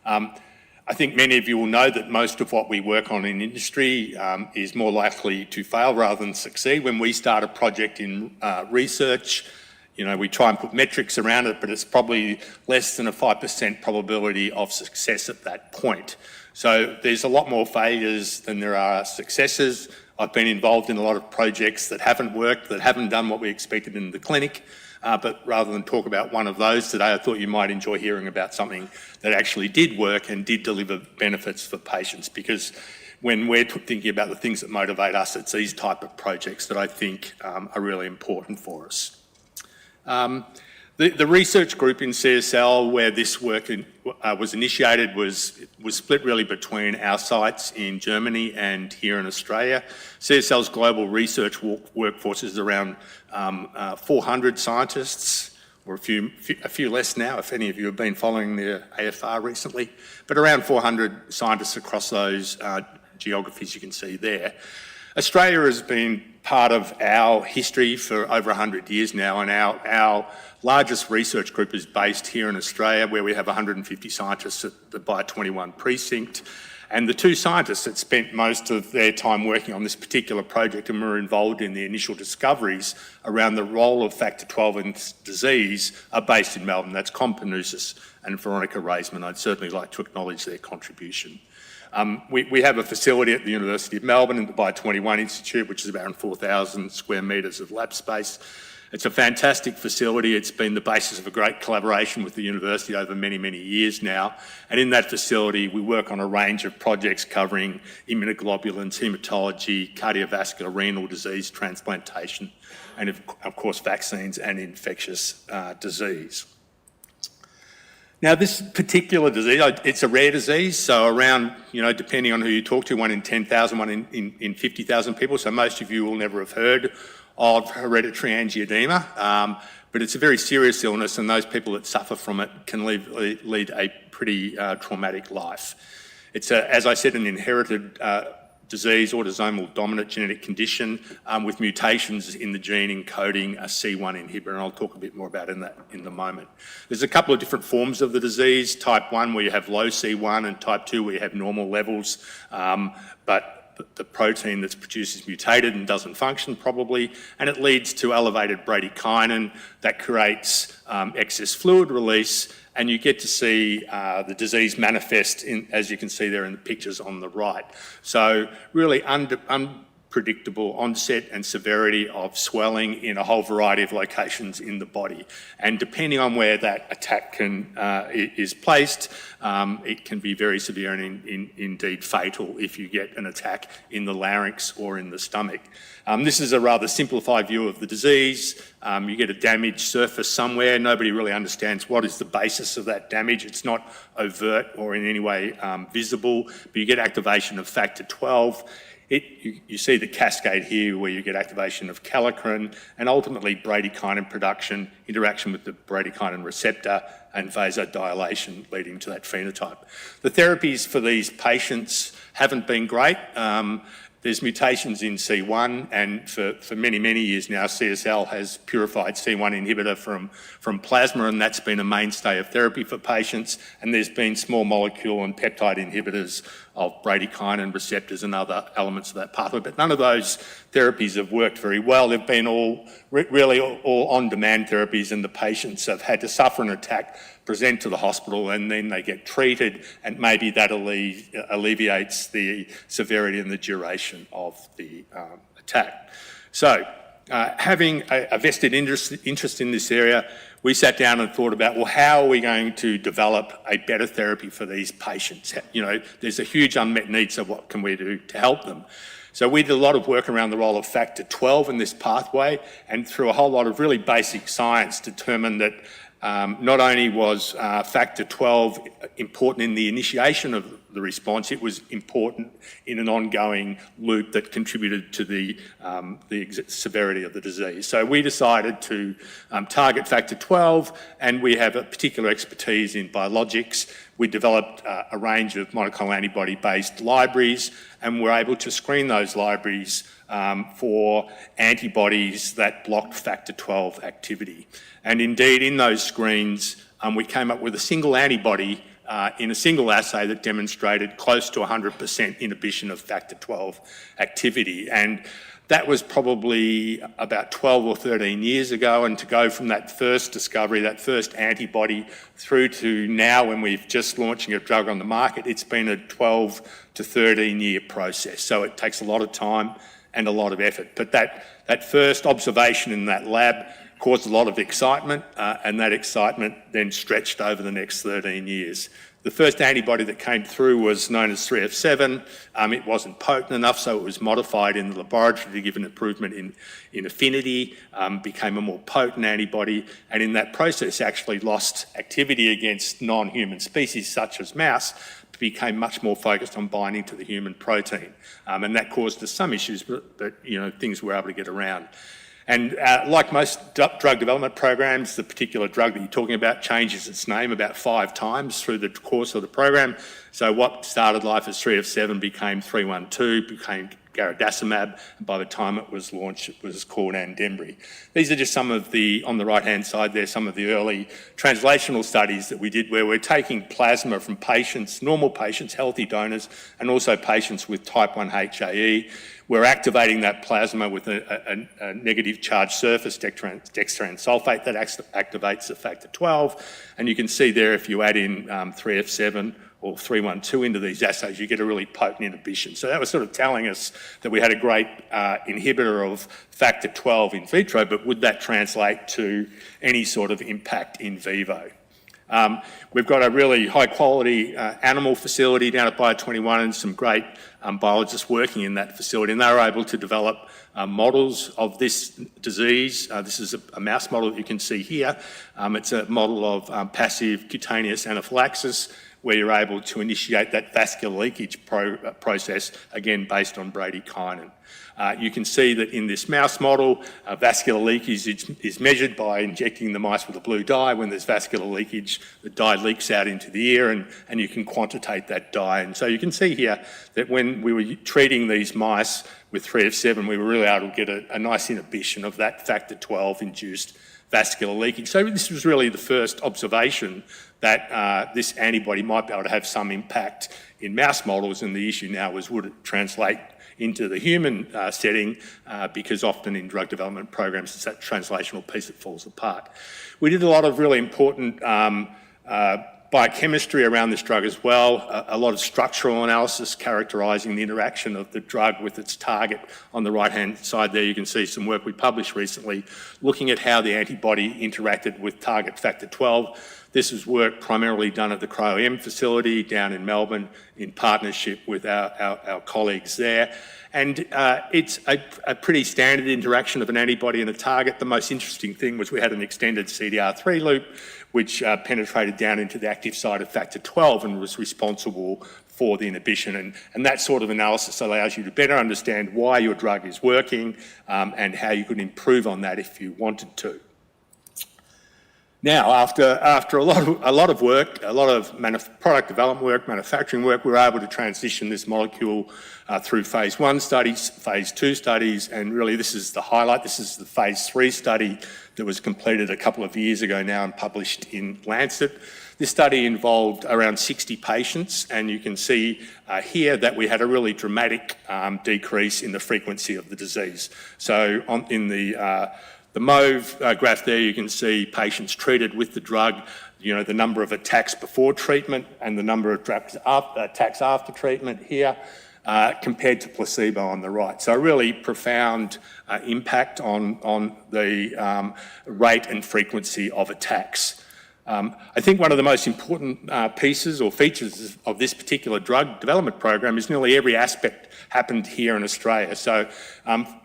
I think many of you will know that most of what we work on in industry is more likely to fail rather than succeed. When we start a project in research, you know, we try and put metrics around it, but it's probably less than a 5% probability of success at that point. So there's a lot more failures than there are successes. I've been involved in a lot of projects that haven't worked, that haven't done what we expected in the clinic. But rather than talk about one of those today, I thought you might enjoy hearing about something that actually did work and did deliver benefits for patients, because when we're thinking about the things that motivate us, it's these type of projects that I think are really important for us. The research group in CSL where this work was initiated was split really between our sites in Germany and here in Australia. CSL's global research workforce is around 400 scientists, or a few less now, if any of you have been following the AFR recently, but around 400 scientists across those geographies you can see there. Australia has been part of our history for over 100 years now, and our largest research group is based here in Australia, where we have 150 scientists at the By 21 precinct. And the two scientists that spent most of their time working on this particular project and were involved in the initial discoveries around the role of factor 12 in disease are based in Melbourne. That's Con Panousis and Veronica Raisman. I'd certainly like to acknowledge their contribution. We have a facility at the University of Melbourne in the By 21 Institute, which is around 4,000 square metres of lab space. It's a fantastic facility. It's been the basis of a great collaboration with the university over many, many years now. And in that facility, we work on a range of projects covering immunoglobulins, haematology, cardiovascular, renal disease, transplantation, and of course, vaccines and infectious disease. Now, this particular disease, it's a rare disease, so around, depending on who you talk to, 1 in 10,000, 1 in 50,000 people, so most of you will never have heard of hereditary angioedema, but it's a very serious illness, and those people that suffer from it can lead a pretty traumatic life. It's, as I said, an inherited disease, autosomal dominant genetic condition with mutations in the gene encoding a C1 inhibitor, and I'll talk a bit more about that in a moment. There's a couple of different forms of the disease, type 1 where you have low C1 and type 2 where you have normal levels, but the protein that's produced is mutated and doesn't function probably, and it leads to elevated bradykinin that creates excess fluid release, and you get to see the disease manifest, as you can see there in the pictures on the right. So really unpredictable onset and severity of swelling in a whole variety of locations in the body. And depending on where that attack is placed, it can be very severe and indeed fatal if you get an attack in the larynx or in the stomach. This is a rather simplified view of the disease. You get a damaged surface somewhere. Nobody really understands what is the basis of that damage. It's not overt or in any way visible, but you get activation of factor 12. You see the cascade here where you get activation of kallikrein and ultimately bradykinin production, interaction with the bradykinin receptor and vasodilation leading to that phenotype. The therapies for these patients haven't been great. There's mutations in C1, and for many, many years now, CSL has purified C1 inhibitor from plasma, and that's been a mainstay of therapy for patients. And there's been small molecule and peptide inhibitors of bradykinin receptors and other elements of that pathway, but none of those therapies have worked very well. They've been all on-demand therapies, and the patients have had to suffer an attack, present to the hospital, and then they get treated, and maybe that alleviates the severity and the duration of the attack. So, having a vested interest in this area, we sat down and thought about, well, how are we going to develop a better therapy for these patients? There's a huge unmet need, so what can we do to help them? So we did a lot of work around the role of factor 12 in this pathway, and through a whole lot of really basic science determined that not only was factor 12 important in the initiation of the response, it was important in an ongoing loop that contributed to the severity of the disease. So we decided to target factor 12, and we have a particular expertise in biologics. We developed a range of monoclonal antibody-based libraries, and we're able to screen those libraries for antibodies that blocked factor 12 activity. And indeed, in those screens, we came up with a single antibody in a single assay that demonstrated close to 100% inhibition of factor 12 activity. And that was probably about 12 or 13 years ago, and to go from that first discovery, that first antibody, through to now when we've just launching a drug on the market, it's been a 12 to 13 year process. So it takes a lot of time and a lot of effort. But that first observation in that lab caused a lot of excitement, and that excitement then stretched over the next 13 years. The first antibody that came through was known as 3F7. It wasn't potent enough, so it was modified in the laboratory to give an improvement in affinity, became a more potent antibody, and in that process actually lost activity against non-human species such as mouse, became much more focused on binding to the human protein. And that caused us some issues, but things we were able to get around. And like most drug development programs, the particular drug that you're talking about changes its name about 5 times through the course of the program. So what started life as 3F7 became 312, became garadacimab, and by the time it was launched, it was called Andembry. These are just some of the, on the right-hand side there, some of the early translational studies that we did where we're taking plasma from patients, normal patients, healthy donors, and also patients with type 1 HAE. We're activating that plasma with a negative charge surface, dextran sulfate, that activates the factor 12. And you can see there, if you add in 3F7 or 312 into these assays, you get a really potent inhibition. So that was sort of telling us that we had a great inhibitor of factor 12 in vitro, but would that translate to any sort of impact in vivo? We've got a really high quality animal facility down at Bio 21 and some great biologists working in that facility, and they were able to develop models of this disease. This is a mouse model that you can see here. It's a model of passive cutaneous anaphylaxis where you're able to initiate that vascular leakage process, again based on bradykinin. You can see that in this mouse model, vascular leakage is measured by injecting the mice with a blue dye. When there's vascular leakage, the dye leaks out into the ear and you can quantitate that dye. And so you can see here that when we were treating these mice with 3F7, we were really able to get a nice inhibition of that factor 12 induced vascular leakage. So this was really the first observation that this antibody might be able to have some impact in mouse models, and the issue now was would it translate into the human setting, because often in drug development programs it's that translational piece that falls apart. We did a lot of really important biochemistry around this drug as well, a lot of structural analysis characterising the interaction of the drug with its target. On the right-hand side there you can see some work we published recently looking at how the antibody interacted with target factor 12. This is work primarily done at the Cryo-M facility down in Melbourne in partnership with our colleagues there. And it's a pretty standard interaction of an antibody and a target. The most interesting thing was we had an extended CDR3 loop which penetrated down into the active site of factor 12 and was responsible for the inhibition. And that sort of analysis allows you to better understand why your drug is working and how you could improve on that if you wanted to. Now, after a lot of work, a lot of product development work, manufacturing work, we were able to transition this molecule through phase 1 studies, phase 2 studies, and really this is the highlight. This is the phase 3 study that was completed a couple of years ago now and published in Lancet. This study involved around 60 patients, and you can see here that we had a really dramatic decrease in the frequency of the disease. So in the mauve graph there, you can see patients treated with the drug, the number of attacks before treatment and the number of attacks after treatment here, compared to placebo on the right. So a really profound impact on the rate and frequency of attacks. I think one of the most important pieces or features of this particular drug development program is nearly every aspect happened here in Australia. So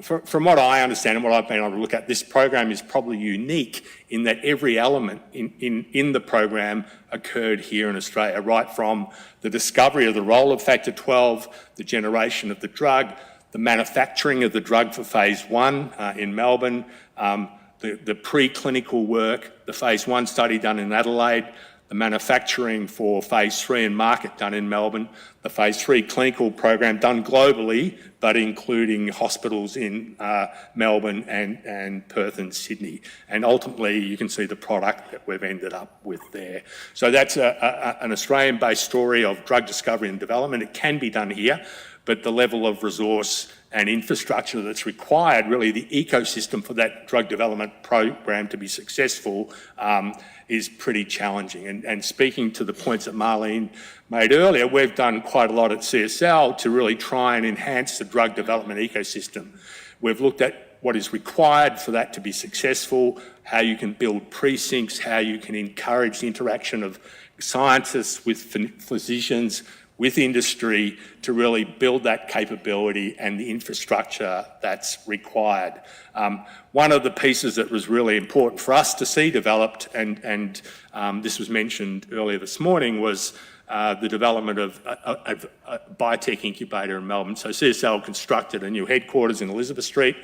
from what I understand and what I've been able to look at, this program is probably unique in that every element in the program occurred here in Australia, right from the discovery of the role of factor 12, the generation of the drug, the manufacturing of the drug for phase 1 in Melbourne, the preclinical work, the phase 1 study done in Adelaide, the manufacturing for phase 3 and market done in Melbourne, the phase 3 clinical program done globally, but including hospitals in Melbourne and Perth and Sydney. And ultimately, you can see the product that we've ended up with there. So that's an Australian-based story of drug discovery and development. It can be done here, but the level of resource and infrastructure that's required, really the ecosystem for that drug development program to be successful is pretty challenging. And speaking to the points that Marlene made earlier, we've done quite a lot at CSL to really try and enhance the drug development ecosystem. We've looked at what is required for that to be successful, how you can build precincts, how you can encourage the interaction of scientists with physicians, with industry to really build that capability and the infrastructure that's required. One of the pieces that was really important for us to see developed, and this was mentioned earlier this morning, was the development of a biotech incubator in Melbourne. So CSL constructed a new headquarters in Elizabeth Street.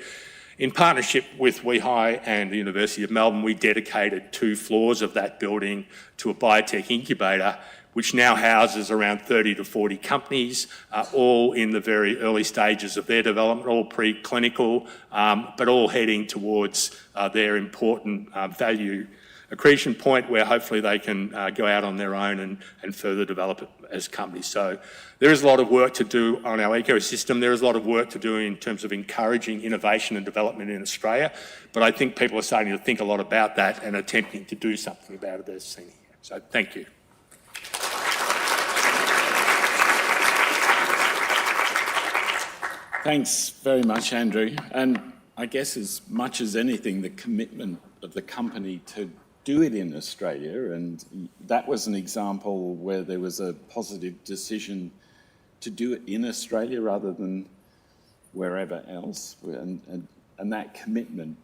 In partnership with WeHi and the University of Melbourne, we dedicated 2 floors of that building to a biotech incubator, which now houses around 30 to 40 companies, all in the very early stages of their development, all preclinical, but all heading towards their important value accretion point where hopefully they can go out on their own and further develop it as companies. So there is a lot of work to do on our ecosystem. There is a lot of work to do in terms of encouraging innovation and development in Australia, but I think people are starting to think a lot about that and attempting to do something about it as seen here. So thank you. Thanks very much, Andrew. And I guess as much as anything, the commitment of the company to do it in Australia, and that was an example where there was a positive decision to do it in Australia rather than wherever else. And that commitment,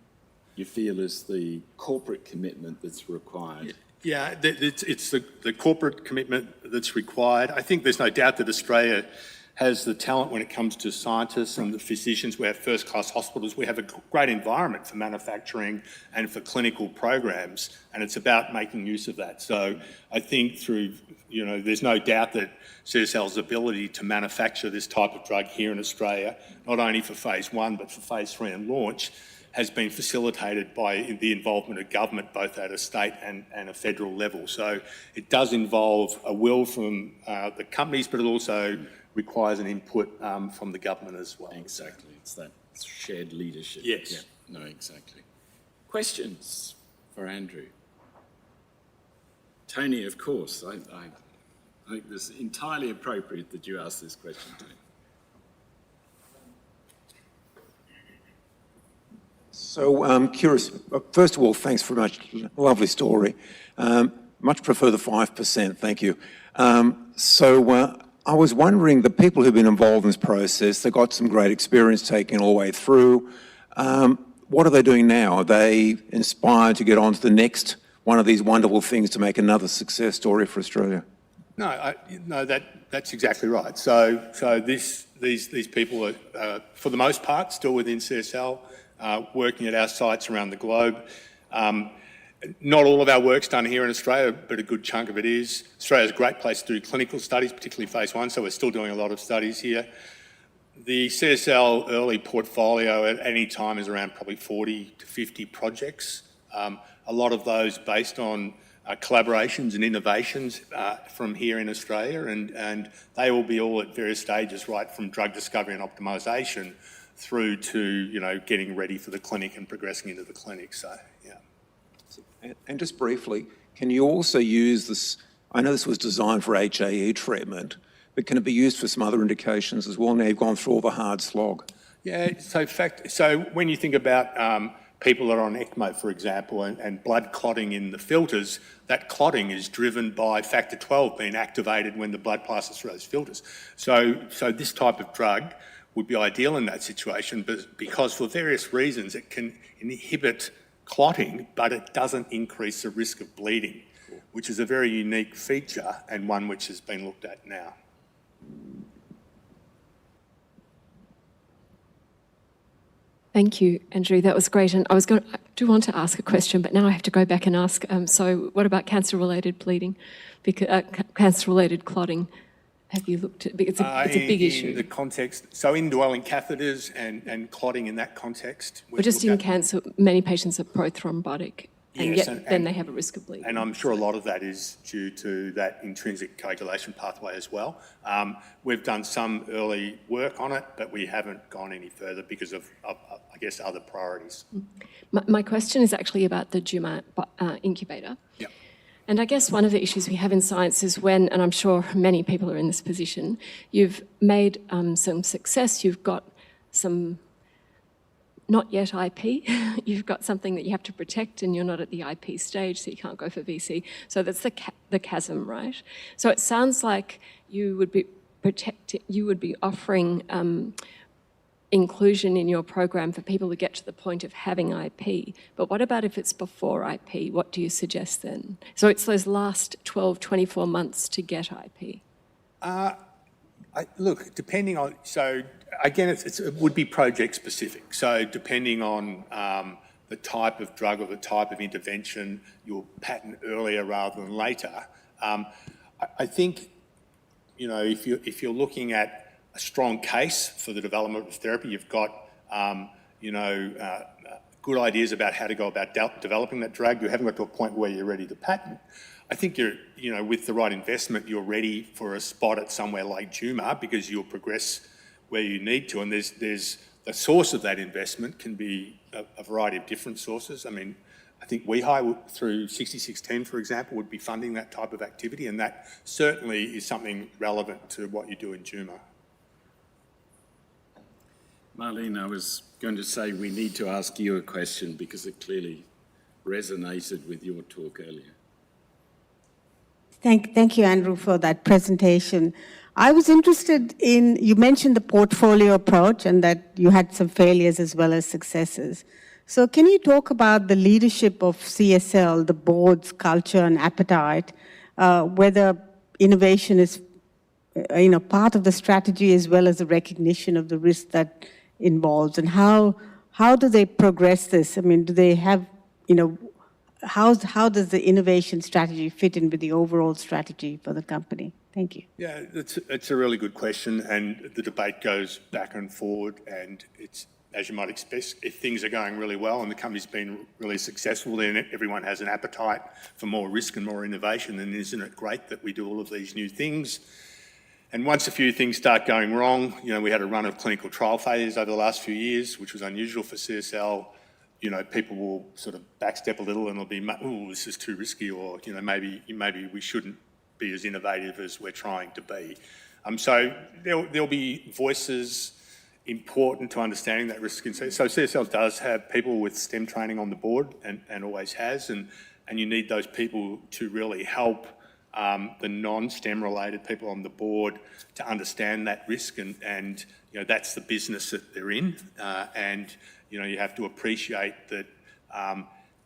you feel, is the corporate commitment that's required. Yeah, it's the corporate commitment that's required. I think there's no doubt that Australia has the talent when it comes to scientists and the physicians. We have first-class hospitals. We have a great environment for manufacturing and for clinical programs, and it's about making use of that. So I think there's no doubt that CSL's ability to manufacture this type of drug here in Australia, not only for phase 1, but for phase 3 and launch, has been facilitated by the involvement of government, both at a state and a federal level. So it does involve a will from the companies, but it also requires an input from the government as well. Exactly, it's that shared leadership. Yes. Yeah. No, exactly. Questions for Andrew? Tony, of course. I think it's entirely appropriate that you ask this question, Tony. So I'm curious, first of all, thanks very much, lovely story. Much prefer the 5%, thank you. I was wondering, the people who've been involved in this process, they got some great experience taking it all the way through. What are they doing now? Are they inspired to get on to the next one of these wonderful things to make another success story for Australia? No, that's exactly right. So these people are, for the most part, still within CSL, working at our sites around the globe. Not all of our work's done here in Australia, but a good chunk of it is. Australia's a great place to do clinical studies, particularly phase 1, so we're still doing a lot of studies here. The CSL early portfolio at any time is around probably 40 to 50 projects. A lot of those based on collaborations and innovations from here in Australia, and they will be all at various stages, right from drug discovery and optimisation through to getting ready for the clinic and progressing into the clinic. So yeah. And just briefly, can you also use this? I know this was designed for HAE treatment, but can it be used for some other indications as well? Now you've gone through all the hard slog. Yeah. So when you think about people that are on ECMO, for example, and blood clotting in the filters, that clotting is driven by factor 12 being activated when the blood passes through those filters. So this type of drug would be ideal in that situation, but because for various reasons it can inhibit clotting, but it doesn't increase the risk of bleeding, which is a very unique feature and one which has been looked at now. Thank you, Andrew. That was great. And I do want to ask a question, but now I have to go back and ask, so what about cancer-related bleeding, cancer-related clotting? Have you looked at, it's a big issue. In the context, so indwelling catheters and clotting in that context. But just in cancer, many patients are prothrombotic, and yes, yet then they have a risk of bleeding. And I'm sure a lot of that is due to that intrinsic coagulation pathway as well. We've done some early work on it, but we haven't gone any further because of I guess, other priorities. My question is actually about the Juma incubator. Yep. And I guess one of the issues we have in science is when, and I'm sure many people are in this position, you've made some success, you've got some not yet IP, you've got something that you have to protect and you're not at the IP stage, so you can't go for VC. So that's the chasm, right? So it sounds like you would be offering inclusion in your program for people to get to the point of having IP. But what about if it's before IP? What do you suggest then? So it's those last 12, 24 months to get IP. Look, depending on, so again, it would be project specific. So depending on the type of drug or the type of intervention, you'll patent earlier rather than later. I think, if you're looking at a strong case for the development of therapy, you've got, good ideas about how to go about developing that drug. You haven't got to a point where you're ready to patent. I think with the right investment, you're ready for a spot at somewhere like Juma because you'll progress where you need to. And there's the source of that investment can be a variety of different sources. I mean, I think WeHi through 6610, for example, would be funding that type of activity, and that certainly is something relevant to what you do in Juma. Marlene, I was going to say we need to ask you a question because it clearly resonated with your talk earlier. Thank you, Andrew, for that presentation. I was interested in, you mentioned the portfolio approach and that you had some failures as well as successes. So can you talk about the leadership of CSL, the board's culture and appetite, whether innovation is part of the strategy as well as the recognition of the risk that involves, and how do they progress this? I mean, do they have, how does the innovation strategy fit in with the overall strategy for the company? Thank you. Yeah, it's a really good question, and the debate goes back and forward, and it's, as you might expect, if things are going really well and the company's been really successful, then everyone has an appetite for more risk and more innovation, and isn't it great that we do all of these new things? And once a few things start going wrong, we had a run of clinical trial failures over the last few years, which was unusual for CSL. People will sort of backstep a little and it'll be, oh, this is too risky, or, maybe we shouldn't be as innovative as we're trying to be. So there'll be voices important to understanding that risk. So CSL does have people with STEM training on the board and always has, and you need those people to really help the non-STEM related people on the board to understand that risk, and that's the business that they're in, and you have to appreciate that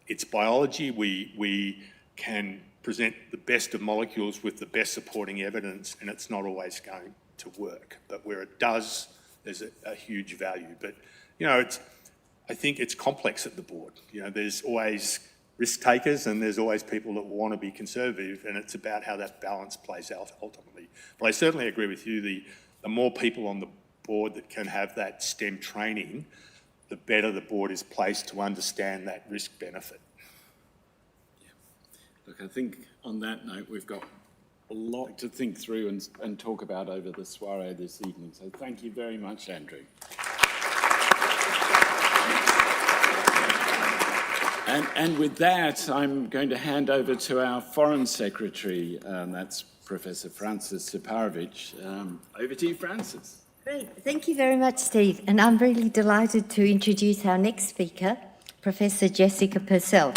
it's biology. We can present the best of molecules with the best supporting evidence, and it's not always going to work, but where it does, there's a huge value. But I think it's complex at the board. There's always risk takers and there's always people that want to be conservative, and it's about how that balance plays out ultimately. But I certainly agree with you, the more people on the board that can have that STEM training, the better the board is placed to understand that risk benefit. Yeah. Look, I think on that note, we've got a lot to think through and talk about over the soiree this evening. So thank you very much, Andrew. And with that, I'm going to hand over to our Foreign Secretary, that's Professor Francis Siparovich. Over to you, Francis. Great. Thank you very much, Steve. And I'm really delighted to introduce our next speaker, Professor Jessica Purcell.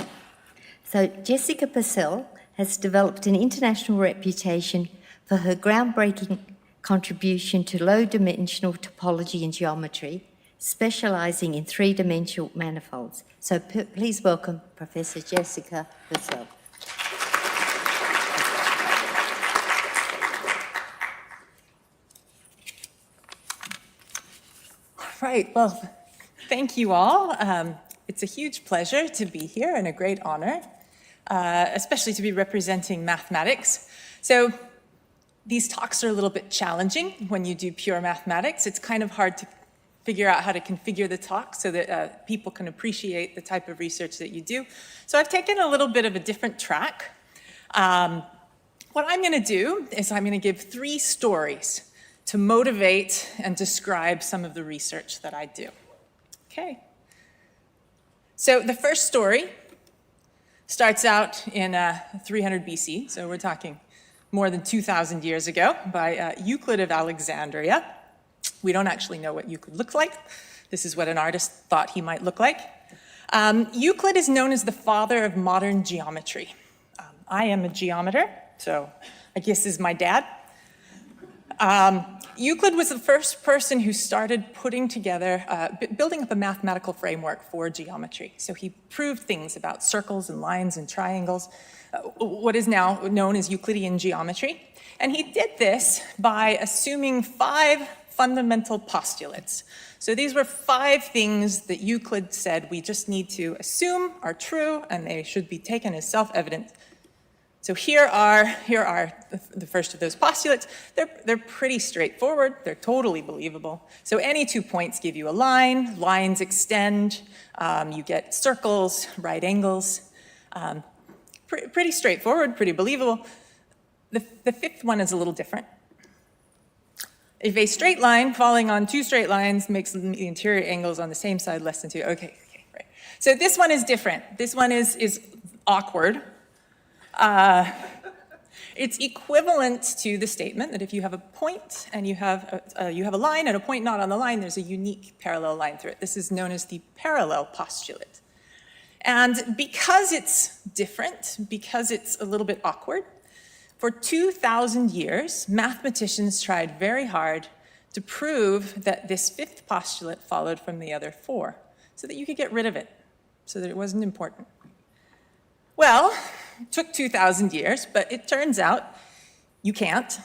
So Jessica Purcell has developed an international reputation for her groundbreaking contribution to low-dimensional topology and geometry, specialising in three-dimensional manifolds. So please welcome Professor Jessica Purcell. Right, well, thank you all. It's a huge pleasure to be here and a great honor, especially to be representing mathematics. So these talks are a little bit challenging when you do pure mathematics. It's kind of hard to figure out how to configure the talk so that people can appreciate the type of research that you do. So I've taken a little bit of a different track. What I'm going to do is I'm going to give 3 stories to motivate and describe some of the research that I do. Okay. So the first story starts out in 300 BC, so we're talking more than 2,000 years ago, by Euclid of Alexandria. We don't actually know what Euclid looked like. This is what an artist thought he might look like. Euclid is known as the father of modern geometry. I am a geometer, so I guess this is my dad. Euclid was the first person who started putting together, building up a mathematical framework for geometry. So he proved things about circles and lines and triangles, what is now known as Euclidean geometry. And he did this by assuming 5 fundamental postulates. So these were 5 things that Euclid said we just need to assume are true, and they should be taken as self-evident. So here are the first of those postulates. They're pretty straightforward. They're totally believable. So any 2 points give you a line. Lines extend. You get circles, right angles. Pretty straightforward, pretty believable. The fifth one is a little different. If a straight line falling on 2 straight lines makes the interior angles on the same side less than 2, okay, right. So this one is different. This one is awkward. It's equivalent to the statement that if you have a point and you have a line and a point not on the line, there's a unique parallel line through it. This is known as the parallel postulate. And because it's different, because it's a little bit awkward, for 2,000 years, mathematicians tried very hard to prove that this fifth postulate followed from the other 4, so that you could get rid of it, so that it wasn't important. Well, it took 2,000 years, but it turns out you can't.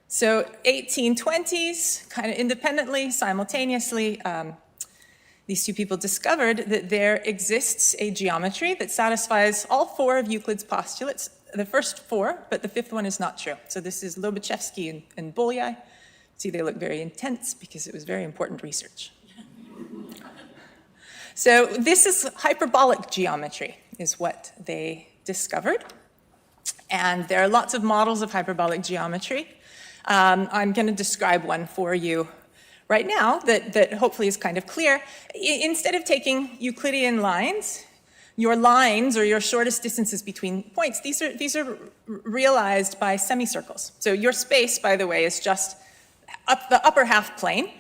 So 1820s, kind of independently, simultaneously, these 2 people discovered that there exists a geometry that satisfies all 4 of Euclid's postulates, the first 4, but the 5th one is not true. So this is Lobachevsky and Bolyai. See, they look very intense because it was very important research. So this is hyperbolic geometry, is what they discovered. And there are lots of models of hyperbolic geometry. I'm going to describe one for you right now that hopefully is kind of clear. Instead of taking Euclidean lines, your lines or your shortest distances between points, these are realized by semicircles. So your space, by the way, is just the upper half plane,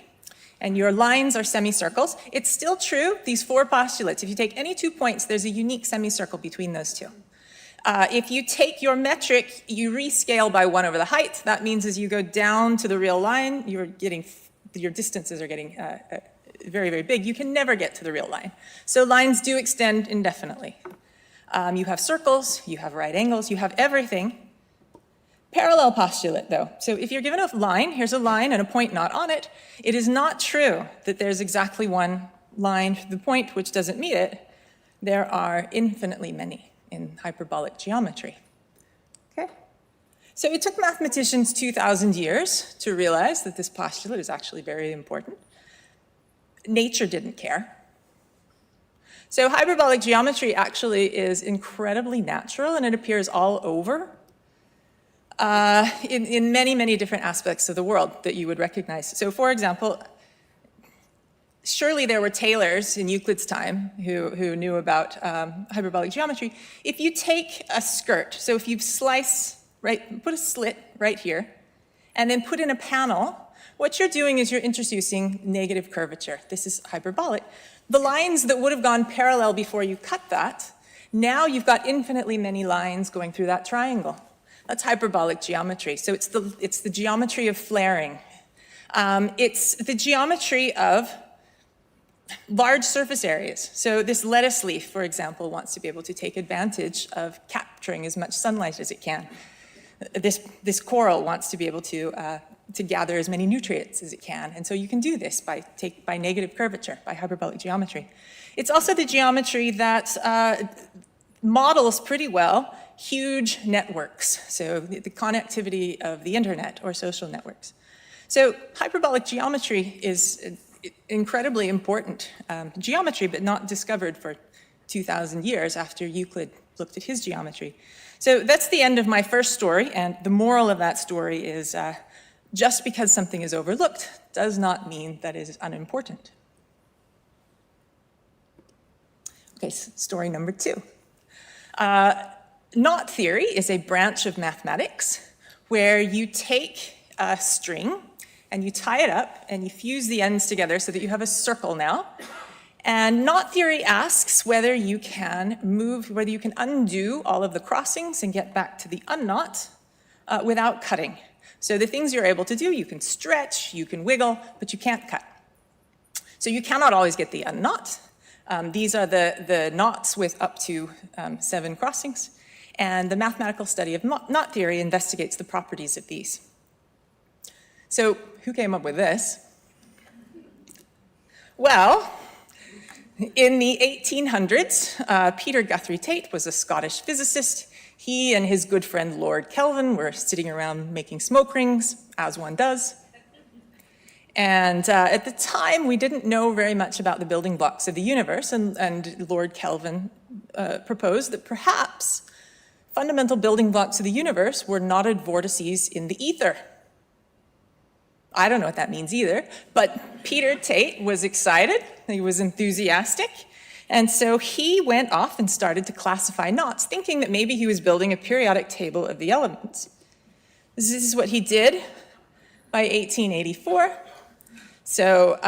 and your lines are semicircles. It's still true, these 4 postulates. If you take any 2 points, there's a unique semicircle between those 2. If you take your metric, you rescale by 1 over the height. That means as you go down to the real line, your distances are getting very, very big. You can never get to the real line. So lines do extend indefinitely. You have circles, you have right angles, you have everything. Parallel postulate, though. So if you're given a line, here's a line and a point not on it, it is not true that there's exactly one line to the point which doesn't meet it. There are infinitely many in hyperbolic geometry. Okay? So it took mathematicians 2,000 years to realize that this postulate is actually very important. Nature didn't care. So hyperbolic geometry actually is incredibly natural, and it appears all over in many, many different aspects of the world that you would recognize. So for example, surely there were tailors in Euclid's time who knew about hyperbolic geometry. If you take a skirt, so if you slice, right, put a slit right here, and then put in a panel, what you're doing is you're introducing negative curvature. This is hyperbolic. The lines that would have gone parallel before you cut that, now you've got infinitely many lines going through that triangle. That's hyperbolic geometry. So it's the geometry of flaring. It's the geometry of large surface areas. So this lettuce leaf, for example, wants to be able to take advantage of capturing as much sunlight as it can. This coral wants to be able to gather as many nutrients as it can. And so you can do this by negative curvature, by hyperbolic geometry. It's also the geometry that models pretty well huge networks, so the connectivity of the internet or social networks. So hyperbolic geometry is incredibly important geometry, but not discovered for 2,000 years after Euclid looked at his geometry. So that's the end of my first story, and the moral of that story is just because something is overlooked does not mean that it is unimportant. Okay, so story number 2. Knot theory is a branch of mathematics where you take a string and you tie it up and you fuse the ends together so that you have a circle now. And knot theory asks whether you can undo all of the crossings and get back to the unknot without cutting. So the things you're able to do, you can stretch, you can wiggle, but you can't cut. So you cannot always get the unknot. These are the knots with up to 7 crossings. And the mathematical study of knot theory investigates the properties of these. So who came up with this? Well, In the 1800s, Peter Guthrie Tait was a Scottish physicist. He and his good friend Lord Kelvin were sitting around making smoke rings, as one does. And at the time, we didn't know very much about the building blocks of the universe, and Lord Kelvin proposed that perhaps fundamental building blocks of the universe were knotted vortices in the ether. I don't know what that means either, but Peter Tait was excited, he was enthusiastic, and so he went off and started to classify knots, thinking that maybe he was building a periodic table of the elements. This is what he did by 1884. So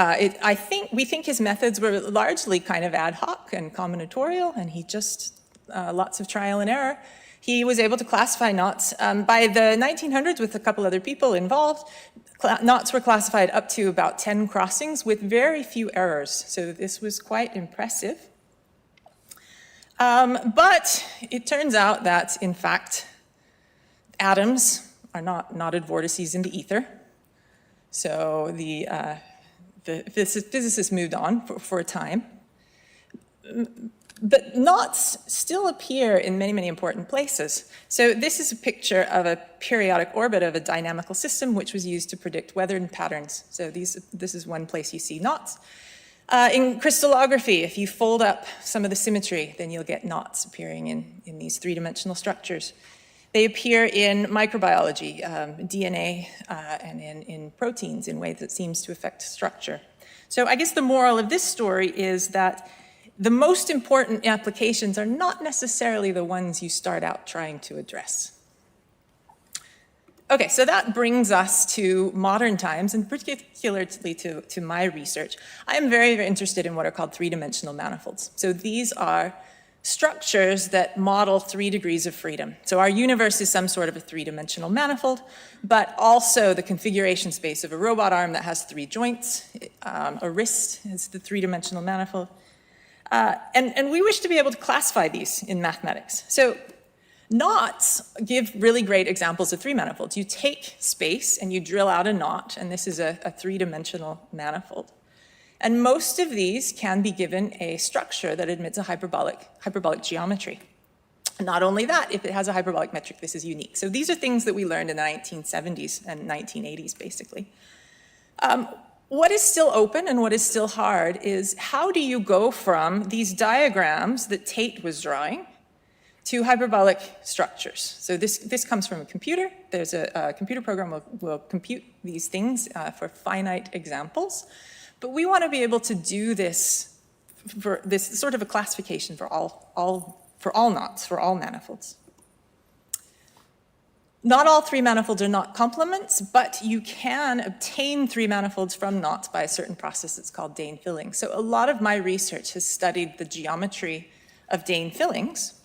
we think his methods were largely kind of ad hoc and combinatorial, and he just, lots of trial and error. He was able to classify knots. By the 1900s, with a couple other people involved, knots were classified up to about 10 crossings with very few errors. So this was quite impressive. But it turns out that, in fact, atoms are not knotted vortices in the ether. So the physicists moved on for a time. But knots still appear in many, many important places. So this is a picture of a periodic orbit of a dynamical system which was used to predict weather patterns. So this is one place you see knots. In crystallography, if you fold up some of the symmetry, then you'll get knots appearing in these three-dimensional structures. They appear in microbiology, DNA, and in proteins in ways that seems to affect structure. So I guess the moral of this story is that the most important applications are not necessarily the ones you start out trying to address. Okay, so that brings us to modern times, and particularly to my research. I am very, very interested in what are called three-dimensional manifolds. So these are structures that model 3 degrees of freedom. So our universe is some sort of a three-dimensional manifold, but also the configuration space of a robot arm that has 3 joints. A wrist is the three-dimensional manifold. And we wish to be able to classify these in mathematics. So knots give really great examples of 3 manifolds. You take space and you drill out a knot, and this is a 3-dimensional manifold. And most of these can be given a structure that admits a hyperbolic geometry. And not only that, if it has a hyperbolic metric, this is unique. So these are things that we learned in the 1970s and 1980s, basically. What is still open and what is still hard is how do you go from these diagrams that Tait was drawing to hyperbolic structures? So this comes from a computer. There's a computer program that will compute these things for finite examples. But we want to be able to do this for this sort of a classification for all knots, for all manifolds. Not all 3 manifolds are knot complements, but you can obtain 3 manifolds from knots by a certain process that's called Dane filling. So a lot of my research has studied the geometry of Dane fillings.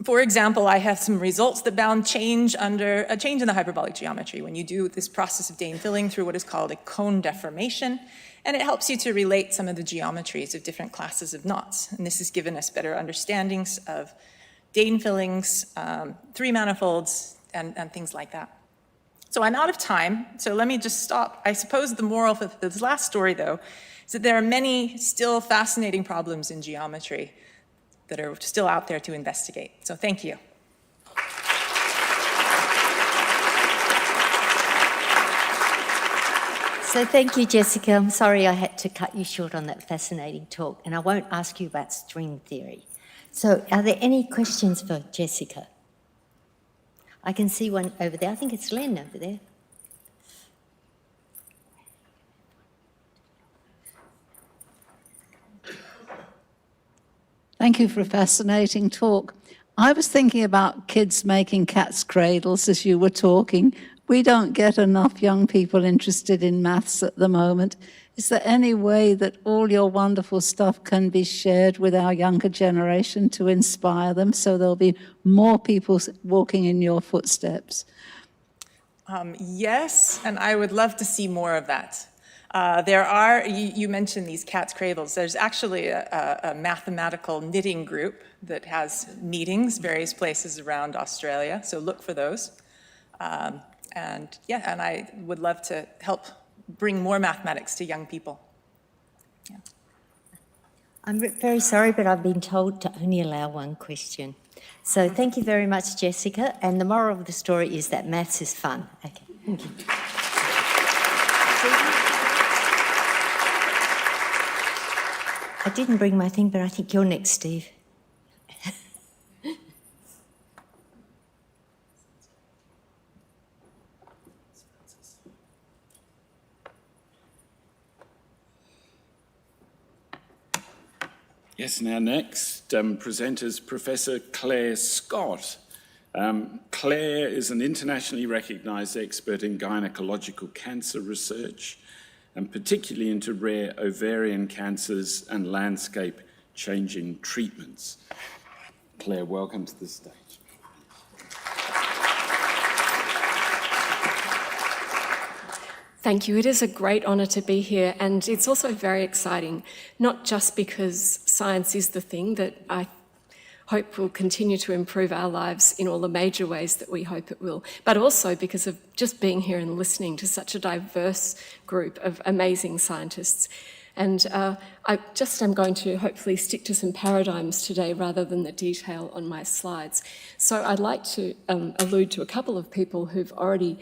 For example, I have some results that bound change in the hyperbolic geometry when you do this process of Dane filling through what is called a cone deformation, and it helps you to relate some of the geometries of different classes of knots. And this has given us better understandings of Dane fillings, 3 manifolds, and things like that. So I'm out of time, so let me just stop. I suppose the moral of this last story, though, is that there are many still fascinating problems in geometry that are still out there to investigate. So thank you. So thank you, Jessica. I'm sorry I had to cut you short on that fascinating talk, and I won't ask you about string theory. So are there any questions for Jessica? I can see one over there. I think it's Len over there. Thank you for a fascinating talk. I was thinking about kids making cat's cradles as you were talking. We don't get enough young people interested in maths at the moment. Is there any way that all your wonderful stuff can be shared with our younger generation to inspire them so there'll be more people walking in your footsteps? Yes, and I would love to see more of that. You mentioned these cat's cradles. There's actually a mathematical knitting group that has meetings various places around Australia, so look for those. And I would love to help bring more mathematics to young people. I'm very sorry, but I've been told to only allow one question. So thank you very much, Jessica. And the moral of the story is that maths is fun. Okay, thank you. I didn't bring my thing, but I think you're next, Steve. Yes, now next, presenters Professor Clare Scott. Clare is an internationally recognised expert in gynecological cancer research, and particularly into rare ovarian cancers and landscape-changing treatments. Clare, welcome to the stage. Thank you. It is a great honour to be here, and it's also very exciting, not just because science is the thing that I hope will continue to improve our lives in all the major ways that we hope it will, but also because of just being here and listening to such a diverse group of amazing scientists. And I just am going to hopefully stick to some paradigms today rather than the detail on my slides. So I'd like to allude to a couple of people who've already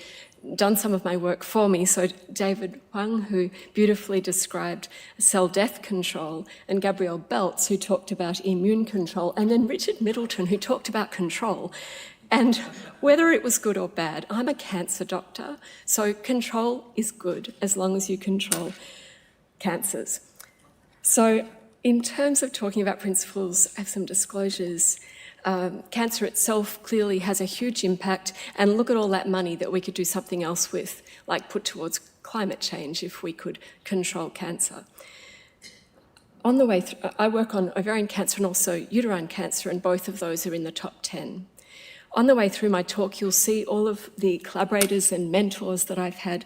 done some of my work for me. So David Huang, who beautifully described cell death control, and Gabrielle Belz, who talked about immune control, and then Richard Middleton, who talked about control. And whether it was good or bad, I'm a cancer doctor, so control is good as long as you control cancers. So in terms of talking about principles, I have some disclosures. Cancer itself clearly has a huge impact, and look at all that money that we could do something else with, like put towards climate change if we could control cancer. On the way through, I work on ovarian cancer and also uterine cancer, and both of those are in the top 10. On the way through my talk, you'll see all of the collaborators and mentors that I've had.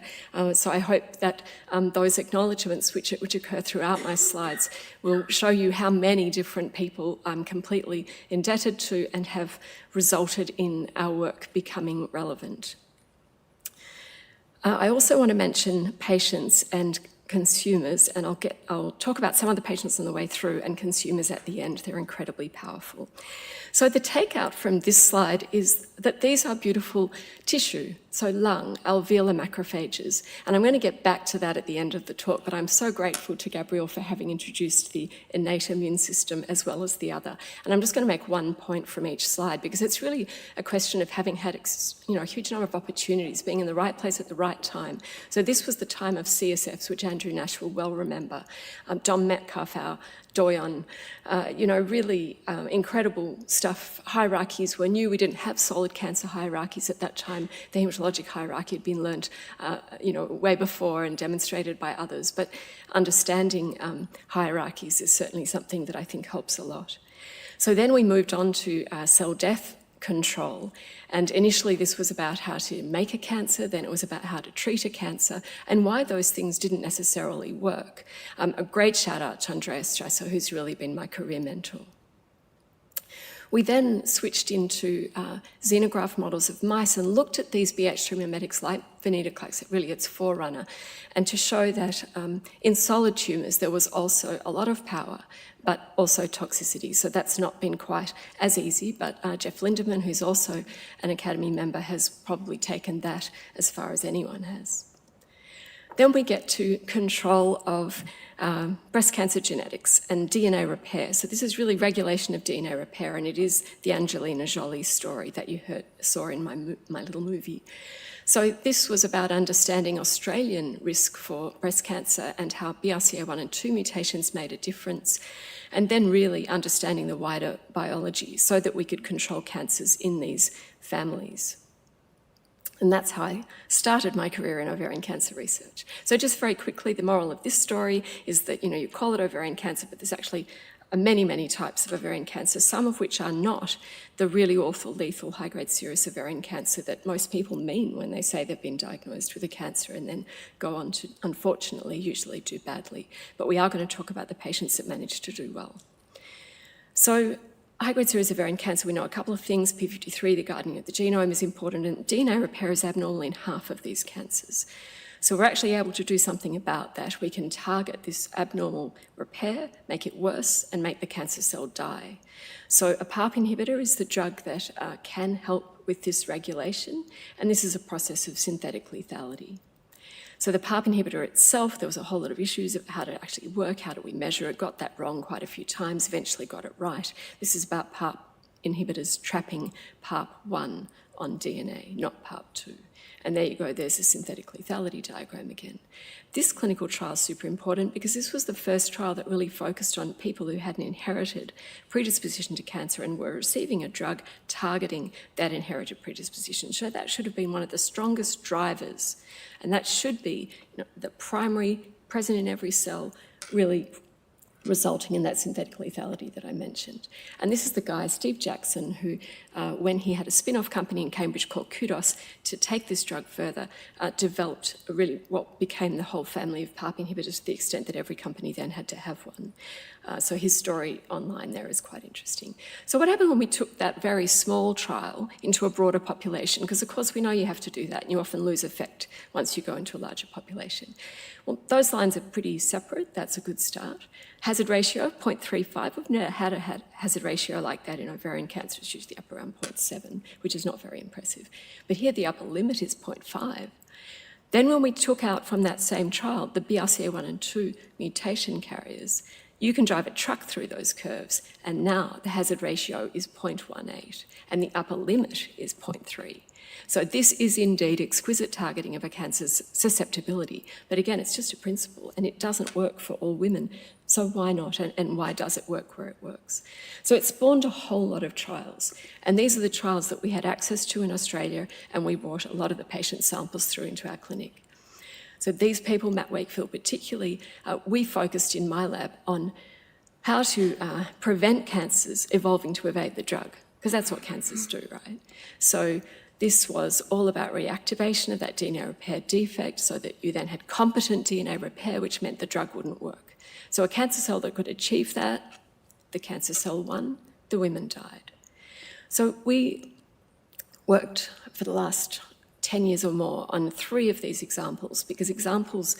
So I hope that those acknowledgements which occur throughout my slides will show you how many different people I'm completely indebted to and have resulted in our work becoming relevant. I also want to mention patients and consumers, and I'll talk about some of the patients on the way through and consumers at the end. They're incredibly powerful. So the takeout from this slide is that these are beautiful tissue, so lung, alveolar macrophages. And I'm going to get back to that at the end of the talk, but I'm so grateful to Gabrielle for having introduced the innate immune system as well as the other. And I'm just going to make one point from each slide because it's really a question of having had a huge number of opportunities, being in the right place at the right time. So this was the time of CSFs, which Andrew Nash will well remember. Dom Metcalf, our doyen, really incredible stuff. Hierarchies were new. We didn't have solid cancer hierarchies at that time. The hematologic hierarchy had been learnt, way before and demonstrated by others. But understanding hierarchies is certainly something that I think helps a lot. So then we moved on to cell death control. And initially this was about how to make a cancer, then it was about how to treat a cancer, and why those things didn't necessarily work. A great shout out to Andreas Strasser, who's really been my career mentor. We then switched into xenograft models of mice and looked at these BH3 mimetics like venetoclax, really its forerunner, and to show that in solid tumours there was also a lot of power, but also toxicity. So that's not been quite as easy, but Jeff Lindemann, who's also an Academy member, has probably taken that as far as anyone has. Then we get to control of breast cancer genetics and DNA repair. So this is really regulation of DNA repair, and it is the Angelina Jolie story that you saw in my little movie. So this was about understanding Australian risk for breast cancer and how BRCA1 and 2 mutations made a difference, and then really understanding the wider biology so that we could control cancers in these families. And that's how I started my career in ovarian cancer research. So just very quickly, the moral of this story is that, you call it ovarian cancer, but there's actually many, many types of ovarian cancer, some of which are not the really awful, lethal, high-grade serous ovarian cancer that most people mean when they say they've been diagnosed with a cancer and then go on to, unfortunately, usually do badly. But we are going to talk about the patients that manage to do well. So high-grade serous ovarian cancer, we know a couple of things. P53, the gardening of the genome, is important, and DNA repair is abnormal in half of these cancers. So we're actually able to do something about that. We can target this abnormal repair, make it worse, and make the cancer cell die. So a PARP inhibitor is the drug that can help with this regulation, and this is a process of synthetic lethality. So the PARP inhibitor itself, there was a whole lot of issues of how to actually work, how do we measure it, got that wrong quite a few times, eventually got it right. This is about PARP inhibitors trapping PARP1 on DNA, not PARP2. And there you go, there's a synthetic lethality diagram again. This clinical trial is super important because this was the first trial that really focused on people who had an inherited predisposition to cancer and were receiving a drug targeting that inherited predisposition. So that should have been one of the strongest drivers, and that should be the primary, present in every cell, really resulting in that synthetic lethality that I mentioned. And this is the guy, Steve Jackson, who, when he had a spin-off company in Cambridge called Kudos, to take this drug further, developed really what became the whole family of PARP inhibitors to the extent that every company then had to have one. So his story online there is quite interesting. So what happened when we took that very small trial into a broader population? Because of course we know you have to do that, and you often lose effect once you go into a larger population. Well, those lines are pretty separate. That's a good start. Hazard ratio, 0.35. We've never had a hazard ratio like that in ovarian cancer. It's usually up around 0.7, which is not very impressive. But here the upper limit is 0.5. Then when we took out from that same trial the BRCA1 and 2 mutation carriers, you can drive a truck through those curves, and now the hazard ratio is 0.18, and the upper limit is 0.3. So this is indeed exquisite targeting of a cancer's susceptibility. But again, it's just a principle, and it doesn't work for all women. So why not, and why does it work where it works? So it spawned a whole lot of trials. And these are the trials that we had access to in Australia, and we brought a lot of the patient samples through into our clinic. So these people, Matt Wakefield particularly, we focused in my lab on how to prevent cancers evolving to evade the drug, because that's what cancers do, right? So this was all about reactivation of that DNA repair defect so that you then had competent DNA repair, which meant the drug wouldn't work. So a cancer cell that could achieve that, the cancer cell won, the women died. So we worked for the last 10 years or more on 3 of these examples, because examples,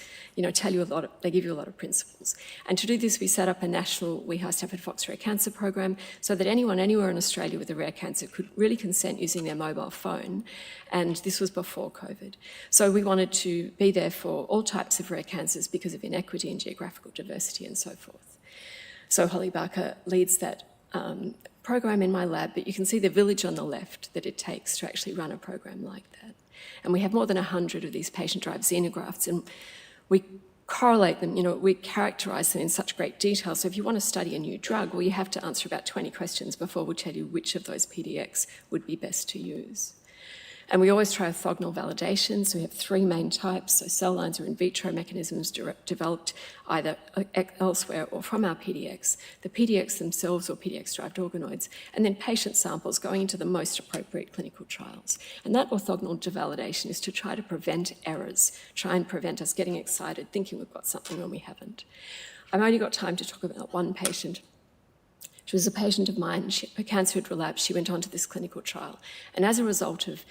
tell you a lot, they give you a lot of principles. And to do this, we set up a national WeHi Stafford Fox Rare Cancer program so that anyone anywhere in Australia with a rare cancer could really consent using their mobile phone. And this was before COVID. So we wanted to be there for all types of rare cancers because of inequity and geographical diversity and so forth. So Holly Barker leads that program in my lab, but you can see the village on the left that it takes to actually run a program like that. And we have more than 100 of these patient-derived xenografts, and we correlate them, we characterise them in such great detail. So if you want to study a new drug, well, you have to answer about 20 questions before we'll tell you which of those PDX would be best to use. And we always try orthogonal validation, so we have 3 main types. So cell lines are in vitro mechanisms developed either elsewhere or from our PDX, the PDX themselves or PDX-derived organoids, and then patient samples going into the most appropriate clinical trials. And that orthogonal validation is to try to prevent errors, try and prevent us getting excited, thinking we've got something when we haven't. I've only got time to talk about one patient. She was a patient of mine. Her cancer had relapsed. She went on to this clinical trial. And as a result of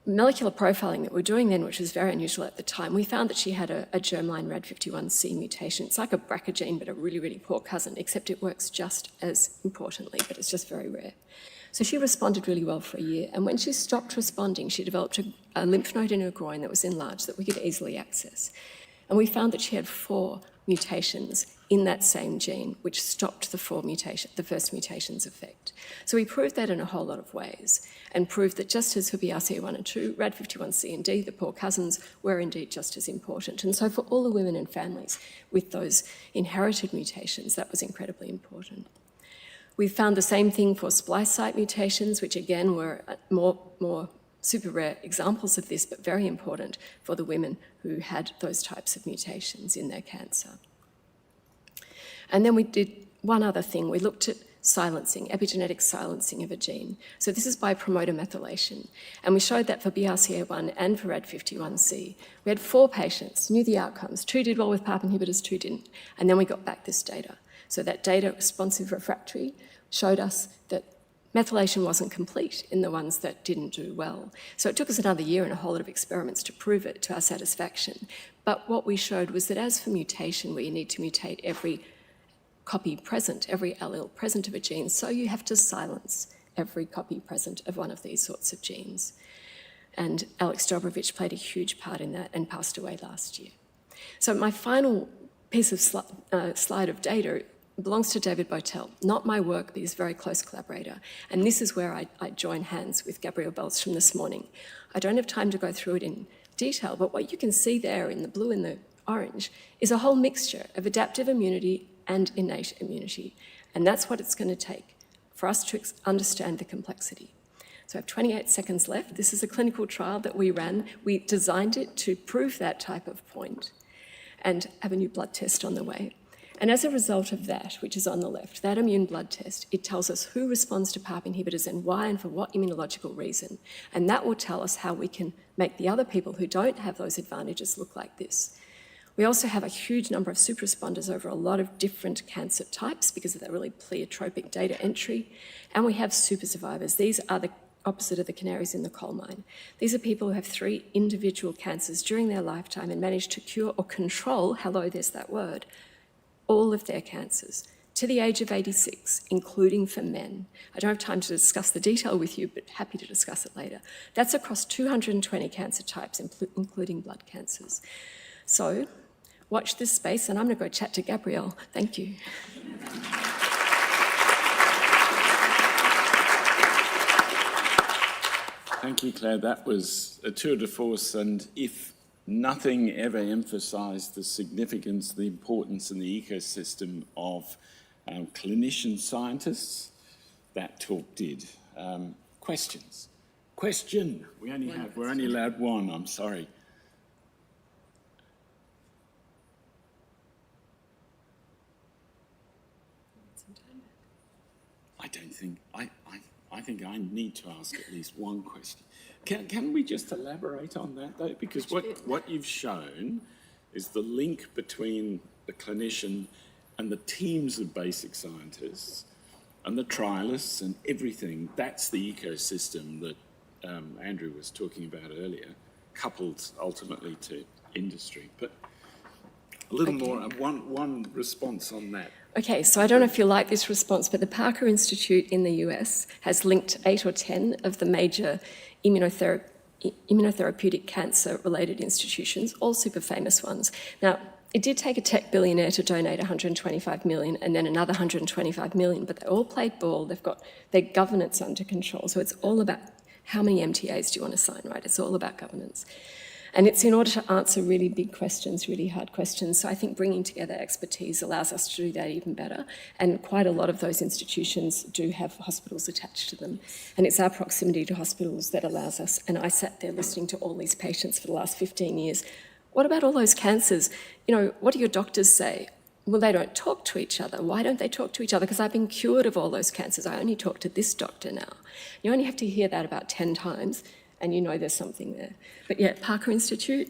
molecular profiling that we were doing then, which was very unusual at the time, we found that she had a germline RAD51C mutation. It's like a BRCA gene, but a really, really poor cousin, except it works just as importantly, but it's just very rare. So she responded really well for a year. And when she stopped responding, she developed a lymph node in her groin that was enlarged that we could easily access. And we found that she had 4 mutations in that same gene, which stopped the first mutation's effect. So we proved that in a whole lot of ways, and proved that just as for BRCA1 and 2, RAD51C and D, the poor cousins, were indeed just as important. And so for all the women and families with those inherited mutations, that was incredibly important. We found the same thing for splice site mutations, which again were more super rare examples of this, but very important for the women who had those types of mutations in their cancer. And then we did one other thing. We looked at silencing, epigenetic silencing of a gene. So this is by promoter methylation. And we showed that for BRCA1 and for RAD51C. We had 4 patients, knew the outcomes. 2 did well with PARP inhibitors, 2 didn't. And then we got back this data. So that data, responsive refractory, showed us that Methylation wasn't complete in the ones that didn't do well. So it took us another year and a whole lot of experiments to prove it to our satisfaction. But what we showed was that as for mutation, where you need to mutate every copy present, every allele present of a gene, so you have to silence every copy present of one of these sorts of genes. And Alex Dobrovich played a huge part in that and passed away last year. So my final piece of slide of data belongs to David Botel, not my work, but his very close collaborator. And this is where I join hands with Gabrielle Belz from this morning. I don't have time to go through it in detail, but what you can see there in the blue and the orange is a whole mixture of adaptive immunity and innate immunity. And that's what it's going to take for us to understand the complexity. So I have 28 seconds left. This is a clinical trial that we ran. We designed it to prove that type of point and have a new blood test on the way. And as a result of that, which is on the left, that immune blood test, it tells us who responds to PARP inhibitors and why and for what immunological reason. And that will tell us how we can make the other people who don't have those advantages look like this. We also have a huge number of super responders over a lot of different cancer types because of that really pleiotropic data entry. And we have super survivors. These are the opposite of the canaries in the coal mine. These are people who have 3 individual cancers during their lifetime and manage to cure or control, hello, there's that word, all of their cancers to the age of 86, including for men. I don't have time to discuss the detail with you, but happy to discuss it later. That's across 220 cancer types, including blood cancers. So watch this space, and I'm going to go chat to Gabrielle. Thank you. Thank you, Claire. That was a tour de force, and if nothing ever emphasised the significance, the importance and the ecosystem of clinician scientists, that talk did. Questions? Question? We're only allowed one, I'm sorry. I think I need to ask at least one question. Can we just elaborate on that, though? Because what you've shown is the link between the clinician and the teams of basic scientists and the trialists and everything. That's the ecosystem that Andrew was talking about earlier, coupled ultimately to industry. But a little more, one response on that. Okay, so I don't know if you like this response, but the Parker Institute in the US has linked 8 or 10 of the major immunotherapeutic cancer-related institutions, all super famous ones. Now, it did take a tech billionaire to donate 125 million and then another 125 million, but they all played ball. They've got their governance under control. So it's all about how many MTAs do you want to sign, right? It's all about governance. And it's in order to answer really big questions, really hard questions. So I think bringing together expertise allows us to do that even better. And quite a lot of those institutions do have hospitals attached to them. And it's our proximity to hospitals that allows us. And I sat there listening to all these patients for the last 15 years. What about all those cancers? You know, what do your doctors say? Well, they don't talk to each other. Why don't they talk to each other? Because I've been cured of all those cancers. I only talk to this doctor now. You only have to hear that about 10 times. And you know there's something there. But yeah, Parker Institute.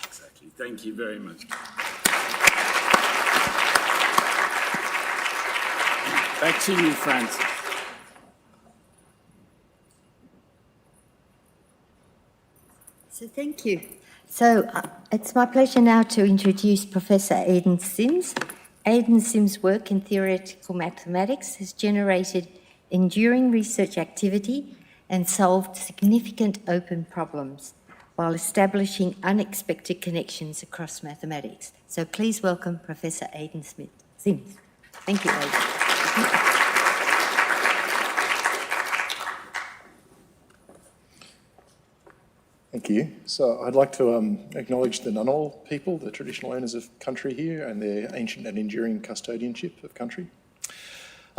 Exactly. Thank you very much. Back to you, Francis. So thank you. So it's my pleasure now to introduce Professor Aidan Sims. Aidan Sims' work in theoretical mathematics has generated enduring research activity and solved significant open problems while establishing unexpected connections across mathematics. So please welcome Professor Aidan Sims. Thank you, Aidan. Thank you. So I'd like to acknowledge the Ngunnawal people, the traditional owners of country here, and their ancient and enduring custodianship of country.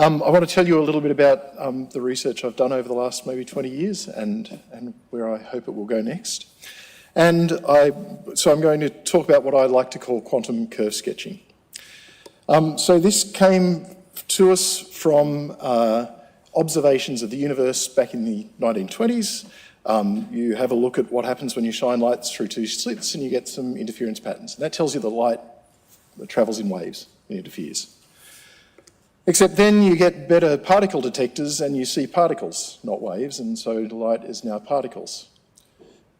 I want to tell you a little bit about the research I've done over the last maybe 20 years and where I hope it will go next. And so I'm going to talk about what I like to call quantum curve sketching. So this came to us from observations of the universe back in the 1920s. You have a look at what happens when you shine lights through 2 slits and you get some interference patterns. And that tells you that light travels in waves and interferes. Except then you get better particle detectors and you see particles, not waves, and so light is now particles.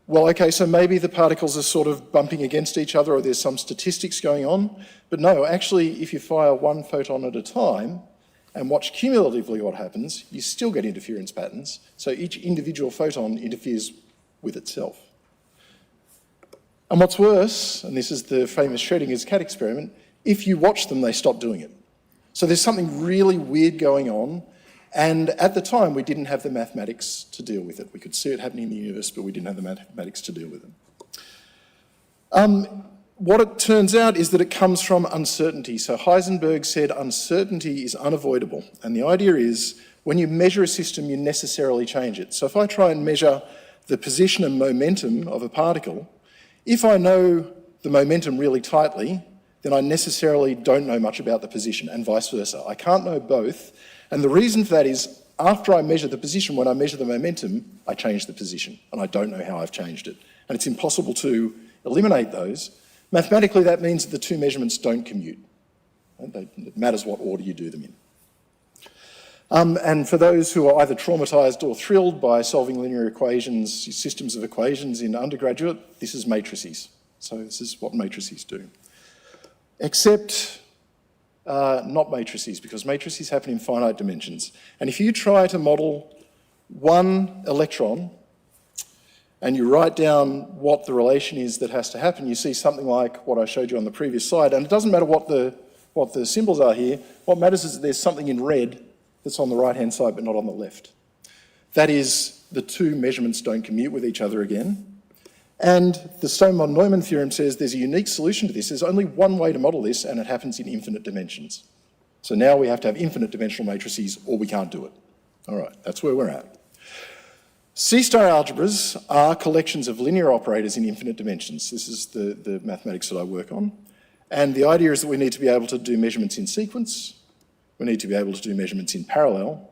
Well, okay, so maybe the particles are sort of bumping against each other or there's some statistics going on, but no, actually, if you fire one photon at a time and watch cumulatively what happens, you still get interference patterns, so each individual photon interferes with itself. And what's worse, and this is the famous Schrödinger's cat experiment, if you watch them, they stop doing it. So there's something really weird going on, and at the time we didn't have the mathematics to deal with it. We could see it happening in the universe, but we didn't have the mathematics to deal with it. What it turns out is that it comes from uncertainty. So Heisenberg said uncertainty is unavoidable, and the idea is when you measure a system, you necessarily change it. So if I try and measure the position and momentum of a particle, if I know the momentum really tightly, then I necessarily don't know much about the position, and vice versa. I can't know both, and the reason for that is after I measure the position, when I measure the momentum, I change the position, and I don't know how I've changed it. And it's impossible to eliminate those. Mathematically, that means that the two measurements don't commute. It matters what order you do them in. And for those who are either traumatised or thrilled by solving linear equations, systems of equations in undergraduate, this is matrices. So this is what matrices do. Except not matrices, because matrices happen in finite dimensions. And if you try to model one electron and you write down what the relation is that has to happen, you see something like what I showed you on the previous slide. And it doesn't matter what the symbols are here. What matters is that there's something in red that's on the right-hand side but not on the left. That is, the two measurements don't commute with each other again. And the Stone-Neumann theorem says there's a unique solution to this. There's only one way to model this, and it happens in infinite dimensions. So now we have to have infinite dimensional matrices, or we can't do it. All right, that's where we're at. C-star algebras are collections of linear operators in infinite dimensions. This is the mathematics that I work on. And the idea is that we need to be able to do measurements in sequence, we need to be able to do measurements in parallel,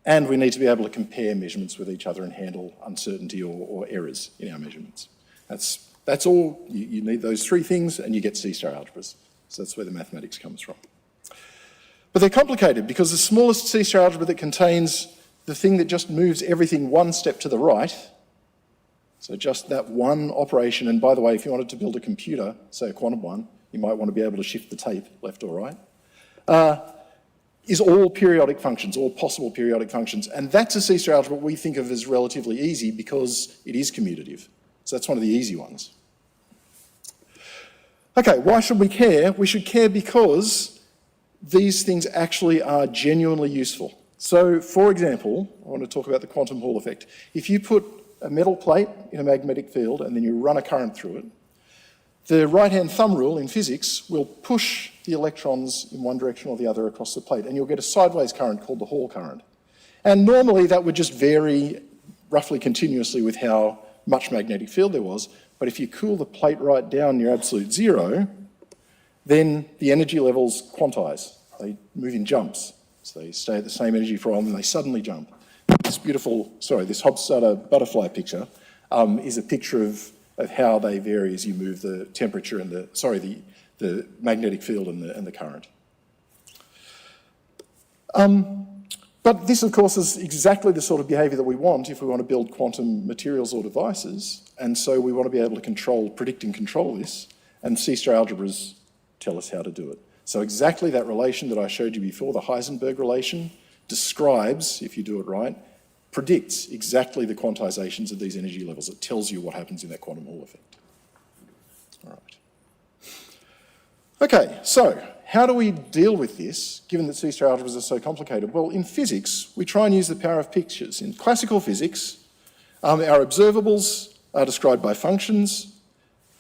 and we need to be able to compare measurements with each other and handle uncertainty or errors in our measurements. That's all. You need those three things and you get C-star algebras. So that's where the mathematics comes from. But they're complicated because the smallest C-star algebra that contains the thing that just moves everything one step to the right, so just that one operation, and by the way, if you wanted to build a computer, say a quantum one, you might want to be able to shift the tape left or right, is all periodic functions, all possible periodic functions. And that's a C-star algebra we think of as relatively easy because it is commutative. So that's one of the easy ones. Okay, why should we care? We should care because these things actually are genuinely useful. So, for example, I want to talk about the quantum Hall effect. If you put a metal plate in a magnetic field and then you run a current through it, the right-hand thumb rule in physics will push the electrons in one direction or the other across the plate, and you'll get a sideways current called the Hall current. And normally that would just vary roughly continuously with how much magnetic field there was, but if you cool the plate right down near absolute zero, then the energy levels quantize. They move in jumps. So they stay at the same energy for a while and then they suddenly jump. This beautiful, this Hofstadter butterfly picture is a picture of how they vary as you move the temperature and the magnetic field and the current. But this, of course, is exactly the sort of behaviour that we want if we want to build quantum materials or devices, and so we want to be able to predict and control this, and C-star algebras tell us how to do it. So exactly that relation that I showed you before, the Heisenberg relation, describes, if you do it right, predicts exactly the quantizations of these energy levels. It tells you what happens in that quantum Hall effect. All right. Okay, so how do we deal with this, given that C-star algebras are so complicated? Well, in physics, we try and use the power of pictures. In classical physics, our observables are described by functions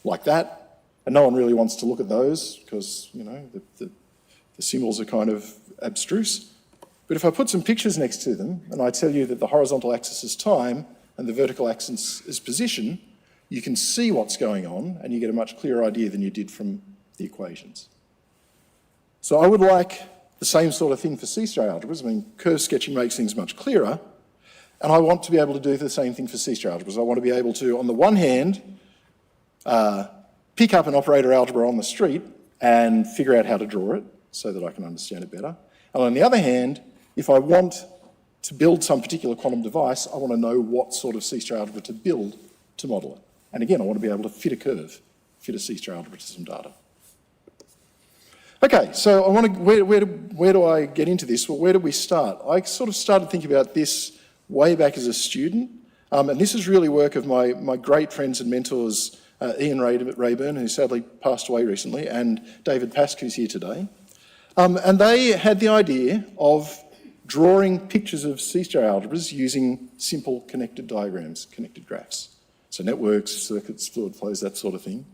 like that, and no one really wants to look at those because, the symbols are kind of abstruse. But if I put some pictures next to them, and I tell you that the horizontal axis is time and the vertical axis is position, you can see what's going on, and you get a much clearer idea than you did from the equations. So I would like the same sort of thing for C-star algebras. I mean, curve sketching makes things much clearer, and I want to be able to do the same thing for C-star algebras. I want to be able to, on the one hand, pick up an operator algebra on the street and figure out how to draw it so that I can understand it better. And on the other hand, if I want to build some particular quantum device, I want to know what sort of C-star algebra to build to model it. And again, I want to be able to fit a curve, fit a C-star algebra to some data. Okay, so I want to, where do I get into this? Well, where do we start? I sort of started thinking about this way back as a student, and this is really work of my great friends and mentors, Ian Rayburn, who sadly passed away recently, and David Pask, who's here today. And they had the idea of drawing pictures of C-star algebras using simple connected diagrams, connected graphs. So networks, circuits, fluid flows, that sort of thing.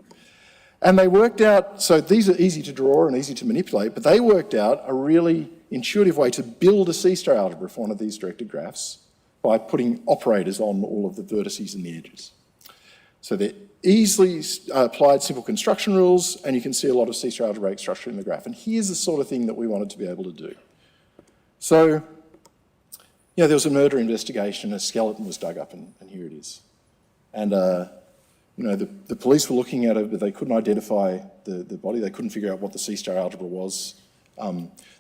And they worked out, so these are easy to draw and easy to manipulate, but they worked out a really intuitive way to build a C-star algebra for one of these directed graphs by putting operators on all of the vertices and the edges. So they're easily applied simple construction rules, and you can see a lot of C-star algebraic structure in the graph. And here's the sort of thing that we wanted to be able to do. So, there was a murder investigation, a skeleton was dug up, and here it is. And, the police were looking at it, but they couldn't identify the body. They couldn't figure out what the C-star algebra was.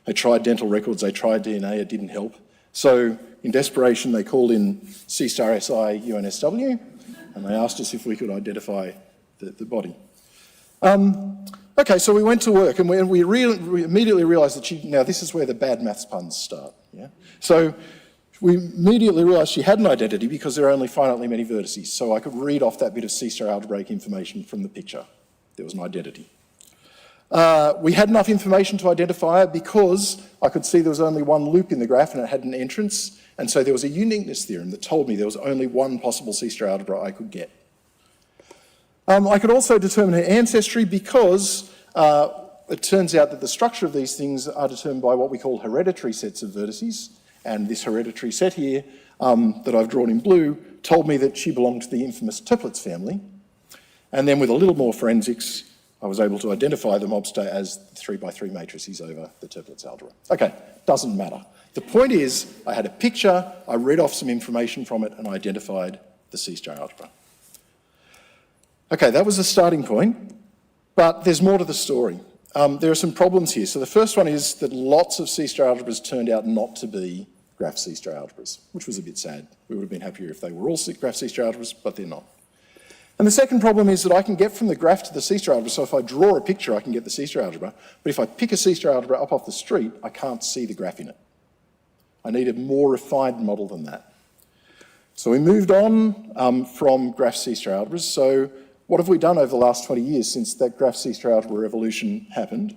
They tried dental records, they tried DNA, it didn't help. So, in desperation, they called in C-star SI UNSW, and they asked us if we could identify the body. Okay, so we went to work, and we immediately realised that now this is where the bad maths puns start. Yeah? So we immediately realised she had an identity because there are only finitely many vertices, so I could read off that bit of C-star algebraic information from the picture. There was an identity. We had enough information to identify it because I could see there was only one loop in the graph and it had an entrance, and so there was a uniqueness theorem that told me there was only one possible C-star algebra I could get. I could also determine her ancestry because it turns out that the structure of these things are determined by what we call hereditary sets of vertices, and this hereditary set here that I've drawn in blue told me that she belonged to the infamous Toeplitz family, and then with a little more forensics I was able to identify the mob state as 3x3 matrices over the Toeplitz algebra. Okay, doesn't matter. The point is, I had a picture, I read off some information from it, and I identified the C-star algebra. Okay, that was the starting point, but there's more to the story. There are some problems here. So the first one is that lots of C-star algebras turned out not to be graph C-star algebras, which was a bit sad. We would have been happier if they were all graph C-star algebras, but they're not. And the second problem is that I can get from the graph to the C-star algebra, so if I draw a picture, I can get the C-star algebra, but if I pick a C-star algebra up off the street, I can't see the graph in it. I need a more refined model than that. So we moved on from graph C-star algebras. So what have we done over the last 20 years since that graph C-star algebra revolution happened?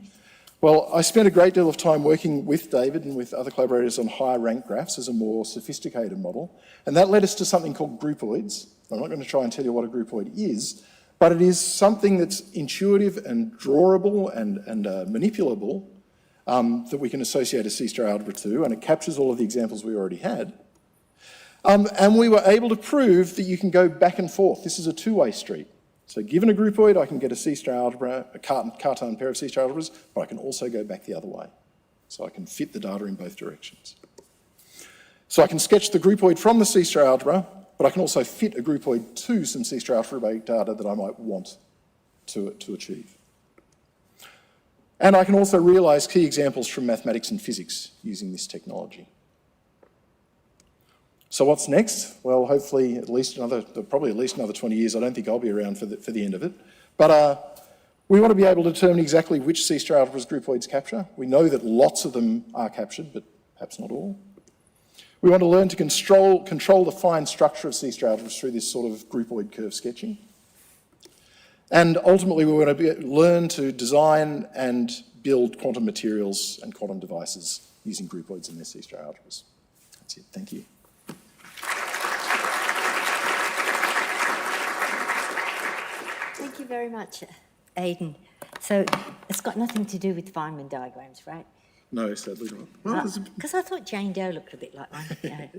Well, I spent a great deal of time working with David and with other collaborators on higher rank graphs as a more sophisticated model, and that led us to something called groupoids. I'm not going to try and tell you what a groupoid is, but it is something that's intuitive and drawable and manipulable that we can associate a C-star algebra to, and it captures all of the examples we already had. And we were able to prove that you can go back and forth. This is a two-way street. So given a groupoid, I can get a C-star algebra, a Cartan pair of C-star algebras, but I can also go back the other way. So I can fit the data in both directions. So I can sketch the groupoid from the C-star algebra, but I can also fit a groupoid to some C-star algebraic data that I might want to achieve. And I can also realise key examples from mathematics and physics using this technology. So what's next? Well, hopefully probably at least another 20 years. I don't think I'll be around for the end of it. But we want to be able to determine exactly which C-star algebras groupoids capture. We know that lots of them are captured, but perhaps not all. We want to learn to control the fine structure of C-star algebras through this sort of groupoid curve sketching. And ultimately, we want to learn to design and build quantum materials and quantum devices using groupoids and their C-star algebras. That's it. Thank you. Thank you very much, Aidan. So it's got nothing to do with Feynman diagrams, right? No, sadly not. Because I thought Jane Doe looked a bit like one. No.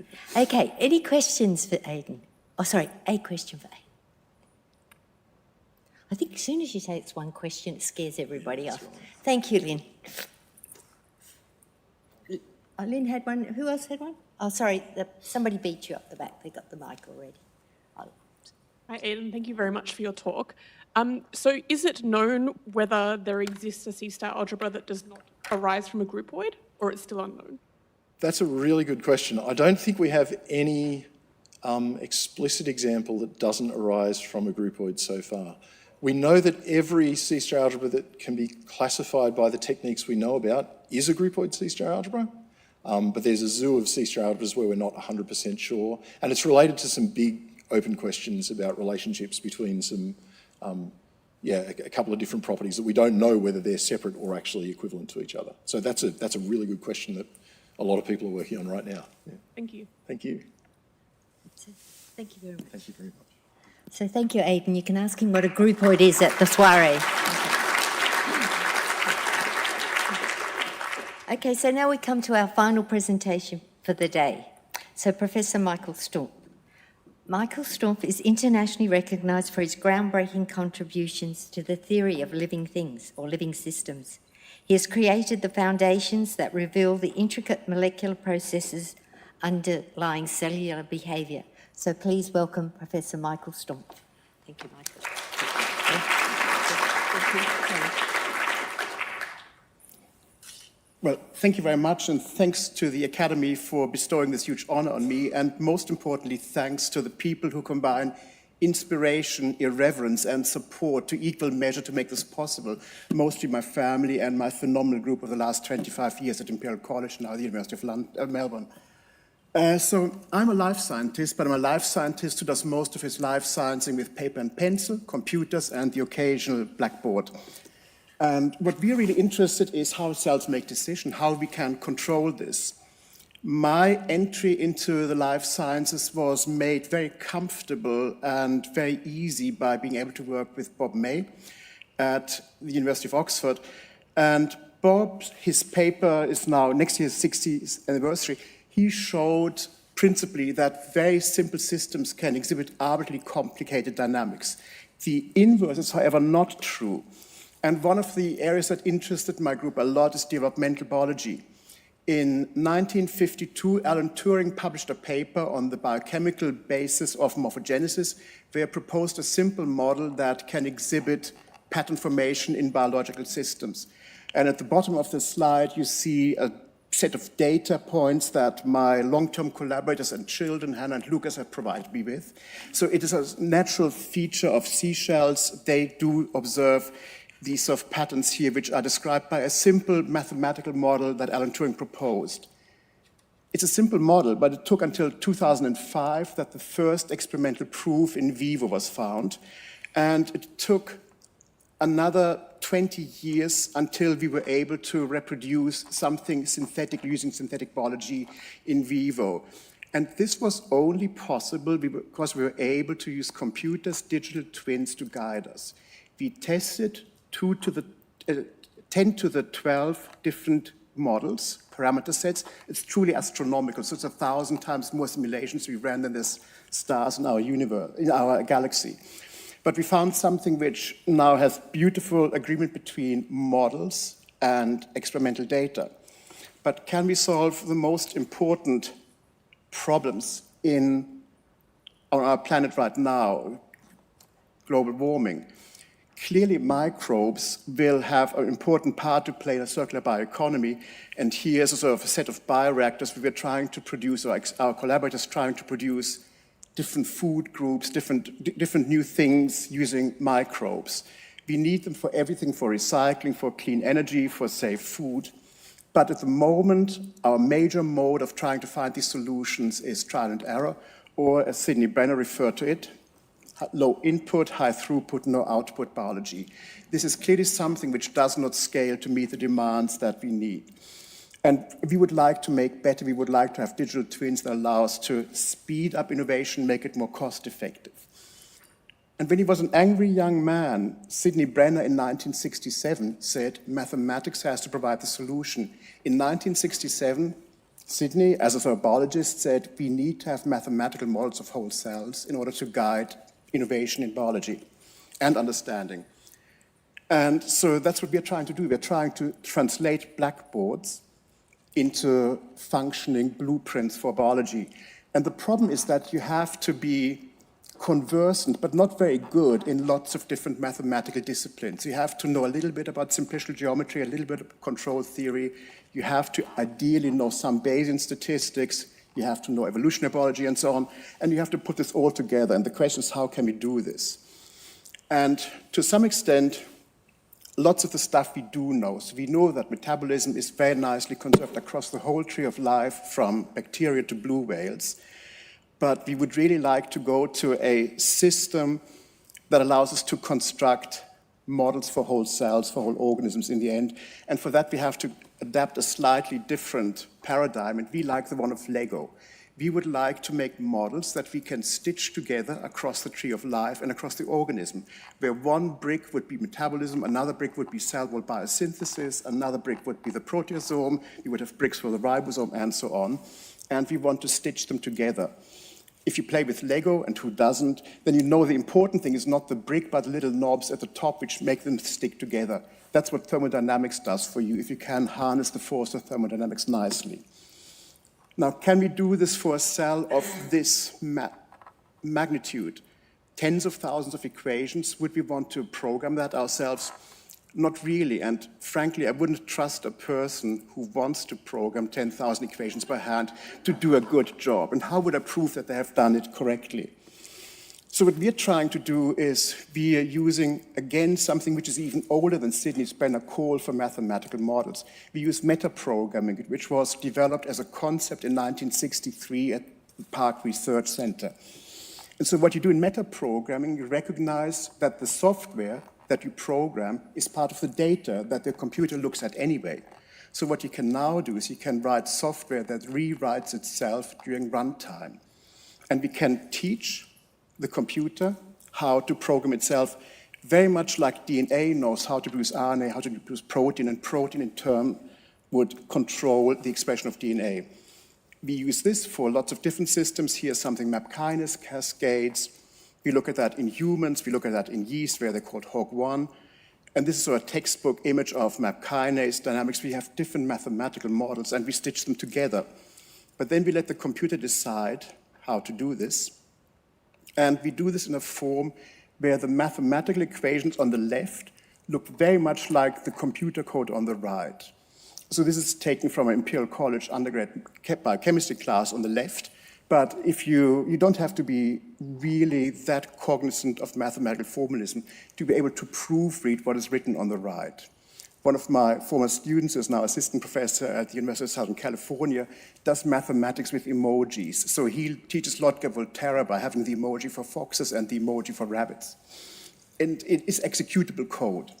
Okay, any questions for Aidan? Oh, sorry, a question for Aidan. I think as soon as you say it's one question, it scares everybody off. Right. Thank you, Lynn. Lynn had one. Who else had one? Oh, sorry, somebody beat you up the back. They got the mic already. Hi, Aidan. Thank you very much for your talk. So is it known whether there exists a C-star algebra that does not arise from a groupoid? or it's still unknown? That's a really good question. I don't think we have any explicit example that doesn't arise from a groupoid so far. We know that every C-star algebra that can be classified by the techniques we know about is a groupoid C-star algebra, but there's a zoo of C-star algebras where we're not 100% sure, and it's related to some big open questions about relationships between some, a couple of different properties that we don't know whether they're separate or actually equivalent to each other. So that's a really good question that a lot of people are working on right now. Yeah. Thank you. Thank you. Thank you very much. Thank you very much. So thank you, Aidan. You can ask him what a groupoid is at the soiree. Okay, so now we come to our final presentation for the day. So Professor Michael Stumpf. Michael Stumpf is internationally recognised for his groundbreaking contributions to the theory of living things or living systems. He has created the foundations that reveal the intricate molecular processes underlying cellular behaviour. So please welcome Professor Michael Stumpf. Thank you, Michael. Well, thank you very much, and thanks to the Academy for bestowing this huge honour on me, and most importantly, thanks to the people who combine inspiration, irreverence, and support to equal measure to make this possible, mostly my family and my phenomenal group of the last 25 years at Imperial College, now the University of Melbourne. So I'm a life scientist, but I'm a life scientist who does most of his life sciencing with paper and pencil, computers, and the occasional blackboard. And what we're really interested in is how cells make decisions, how we can control this. My entry into the life sciences was made very comfortable and very easy by being able to work with Bob May at the University of Oxford. And Bob, his paper is now next year's 60th anniversary. He showed principally that very simple systems can exhibit arbitrarily complicated dynamics. The inverse is, however, not true. And one of the areas that interested my group a lot is developmental biology. In 1952, Alan Turing published a paper on the biochemical basis of morphogenesis, where he proposed a simple model that can exhibit pattern formation in biological systems. And at the bottom of the slide, you see a set of data points that my long-term collaborators and children, Hannah and Lucas, have provided me with. So it is a natural feature of seashells. They do observe these sort of patterns here, which are described by a simple mathematical model that Alan Turing proposed. It's a simple model, but it took until 2005 that the first experimental proof in vivo was found. And it took another 20 years until we were able to reproduce something synthetic using synthetic biology in vivo. And this was only possible because we were able to use computers, digital twins to guide us. We tested 10 to the 12 different models, parameter sets. It's truly astronomical. So it's 1,000 times more simulations we ran than there's stars in our universe, in our galaxy. But we found something which now has beautiful agreement between models and experimental data. But can we solve the most important problems on our planet right now, global warming? Clearly, microbes will have an important part to play in a circular bioeconomy, and here's a sort of a set of bioreactors we were trying to produce, or our collaborators trying to produce different food groups, different new things using microbes. We need them for everything, for recycling, for clean energy, for safe food. But at the moment, our major mode of trying to find these solutions is trial and error, or as Sidney Brenner referred to it, low input, high throughput, no output biology. This is clearly something which does not scale to meet the demands that we need. And we would like to make better. We would like to have digital twins that allow us to speed up innovation, make it more cost effective. And when he was an angry young man, Sidney Brenner in 1967 said, mathematics has to provide the solution. In 1967, Sidney, as a biologist, said, we need to have mathematical models of whole cells in order to guide innovation in biology and understanding. And so that's what we're trying to do. We're trying to translate blackboards into functioning blueprints for biology. And the problem is that you have to be conversant, but not very good in lots of different mathematical disciplines. You have to know a little bit about simplicial geometry, a little bit of control theory. You have to ideally know some Bayesian statistics. You have to know evolutionary biology and so on. And you have to put this all together. And the question is, how can we do this? And to some extent, lots of the stuff we do know. So we know that metabolism is very nicely conserved across the whole tree of life, from bacteria to blue whales. But we would really like to go to a system that allows us to construct models for whole cells, for whole organisms in the end. And for that, we have to adapt a slightly different paradigm, and we like the one of Lego. We would like to make models that we can stitch together across the tree of life and across the organism, where one brick would be metabolism, another brick would be cell wall biosynthesis, another brick would be the proteasome, you would have bricks for the ribosome, and so on. And we want to stitch them together. If you play with Lego, and who doesn't, then you know the important thing is not the brick, but little knobs at the top which make them stick together. That's what thermodynamics does for you, if you can harness the force of thermodynamics nicely. Now, can we do this for a cell of this magnitude? Tens of thousands of equations, would we want to program that ourselves? Not really, and frankly, I wouldn't trust a person who wants to program 10,000 equations by hand to do a good job. And how would I prove that they have done it correctly? So what we're trying to do is we are using, again, something which is even older than Sidney's Brenner call for mathematical models. We use metaprogramming, which was developed as a concept in 1963 at the Park Research Center. And so what you do in metaprogramming, you recognize that the software that you program is part of the data that the computer looks at anyway. So what you can now do is you can write software that rewrites itself during runtime. And we can teach the computer how to program itself very much like DNA knows how to produce RNA, how to produce protein, and protein in turn would control the expression of DNA. We use this for lots of different systems. Here's something MAP kinase cascades. We look at that in humans, we look at that in yeast, where they're called HOG1. And this is sort of a textbook image of MAP kinase dynamics. We have different mathematical models, and we stitch them together. But then we let the computer decide how to do this. And we do this in a form where the mathematical equations on the left look very much like the computer code on the right. So this is taken from an Imperial College undergrad biochemistry class on the left. But if you don't have to be really that cognizant of mathematical formalism to be able to proofread what is written on the right. One of my former students, who is now assistant professor at the University of Southern California, does mathematics with emojis. So he teaches Lotka Volterra by having the emoji for foxes and the emoji for rabbits. And it is executable code.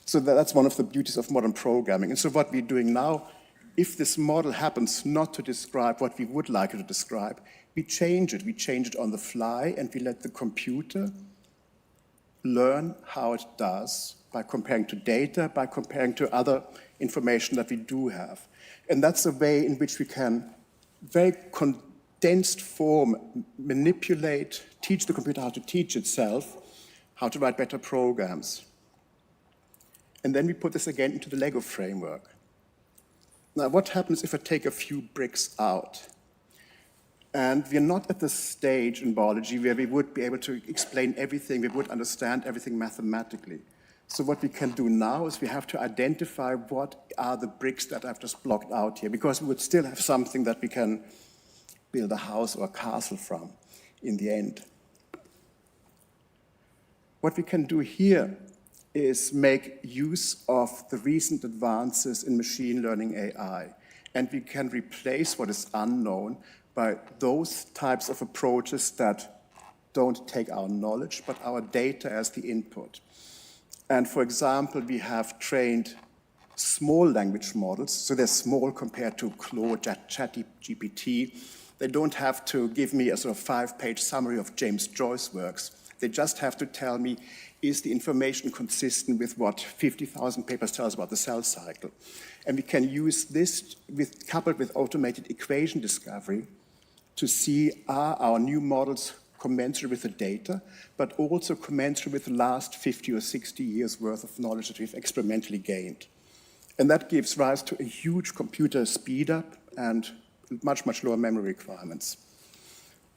So that's one of the beauties of modern programming. And so what we're doing now, if this model happens not to describe what we would like it to describe, we change it. We change it on the fly, and we let the computer learn how it does by comparing to data, by comparing to other information that we do have. And that's a way in which we can, very condensed form, manipulate, teach the computer how to teach itself, how to write better programs. And then we put this again into the Lego framework. Now, what happens if I take a few bricks out? And we're not at the stage in biology where we would be able to explain everything, we would understand everything mathematically. So what we can do now is we have to identify what are the bricks that I've just blocked out here, because we would still have something that we can build a house or a castle from in the end. What we can do here is make use of the recent advances in machine learning AI. And we can replace what is unknown by those types of approaches that don't take our knowledge, but our data as the input. And for example, we have trained small language models, so they're small compared to Claude, ChatGPT. They don't have to give me a sort of 5-page summary of James Joyce's works. They just have to tell me, is the information consistent with what 50,000 papers tell us about the cell cycle? And we can use this coupled with automated equation discovery to see, are our new models commensurate with the data, but also commensurate with the last 50 or 60 years worth of knowledge that we've experimentally gained. And that gives rise to a huge computer speed up and much, much lower memory requirements.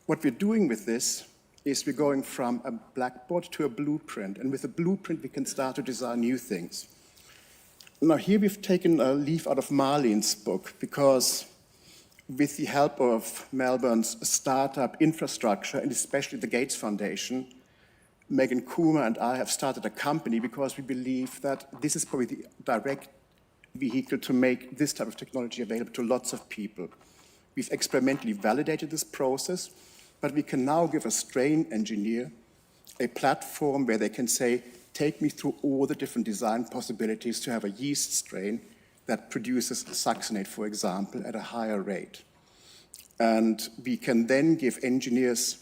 What we're doing with this is we're going from a blackboard to a blueprint, and with a blueprint we can start to design new things. Now here we've taken a leaf out of Marlene's book, because with the help of Melbourne's startup infrastructure, and especially the Gates Foundation, Megan Kuma and I have started a company because we believe that this is probably the direct vehicle to make this type of technology available to lots of people. We've experimentally validated this process, but we can now give a strain engineer a platform where they can say, take me through all the different design possibilities to have a yeast strain that produces succinate, for example, at a higher rate. And we can then give engineers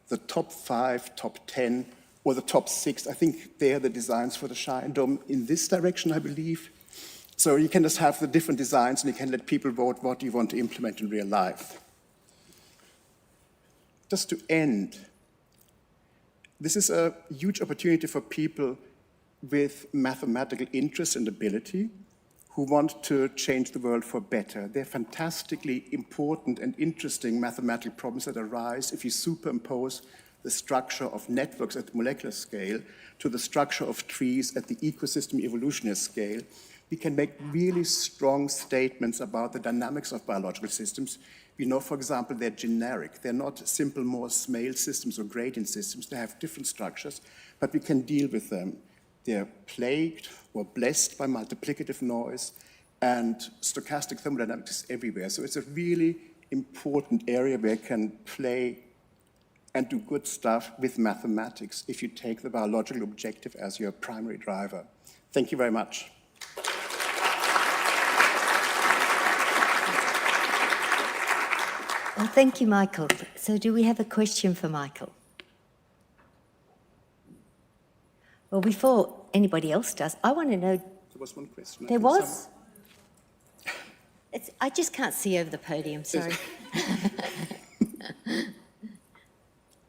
the top 5, top 10, or the top 6. I think they're the designs for the Shine Dome in this direction, I believe. So you can just have the different designs and you can let people vote what you want to implement in real life. Just to end, this is a huge opportunity for people with mathematical interest and ability who want to change the world for better. They're fantastically important and interesting mathematical problems that arise if you superimpose the structure of networks at the molecular scale to the structure of trees at the ecosystem evolutionary scale. We can make really strong statements about the dynamics of biological systems. We know, for example, they're generic. They're not simple Morse-Mail systems or gradient systems. They have different structures, but we can deal with them. They're plagued or blessed by multiplicative noise, and stochastic thermodynamics is everywhere. So it's a really important area where you can play and do good stuff with mathematics if you take the biological objective as your primary driver. Thank you very much. Well, thank you, Michael. So do we have a question for Michael? Well, before anybody else does, I want to know... There was one question. There was? I just can't see over the podium, sorry.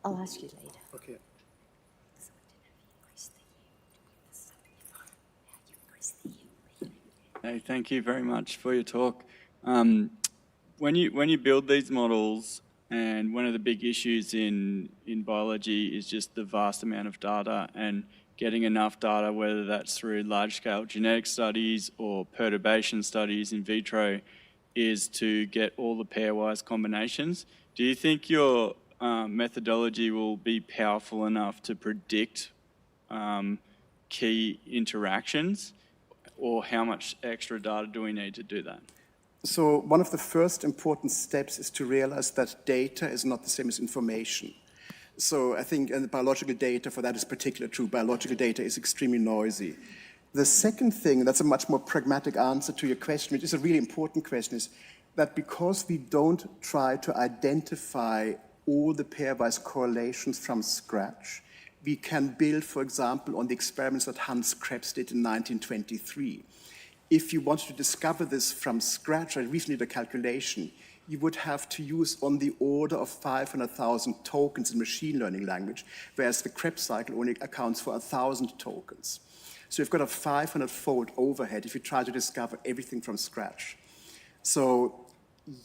I'll ask you later. Okay. Hey, thank you very much for your talk. When you build these models, and one of the big issues in biology is just the vast amount of data and getting enough data, whether that's through large-scale genetic studies or perturbation studies in vitro, is to get all the pairwise combinations. Do you think your methodology will be powerful enough to predict key interactions, or how much extra data do we need to do that? So one of the first important steps is to realize that data is not the same as information. So I think and the biological data for that is particularly true. Biological data is extremely noisy. The second thing, that's a much more pragmatic answer to your question, which is a really important question, is that because we don't try to identify all the pairwise correlations from scratch, we can build, for example, on the experiments that Hans Krebs did in 1923. If you wanted to discover this from scratch, I recently did a calculation, you would have to use on the order of 500,000 tokens in machine learning language, whereas the Krebs cycle only accounts for 1,000 tokens. So you've got a 500-fold overhead if you try to discover everything from scratch. So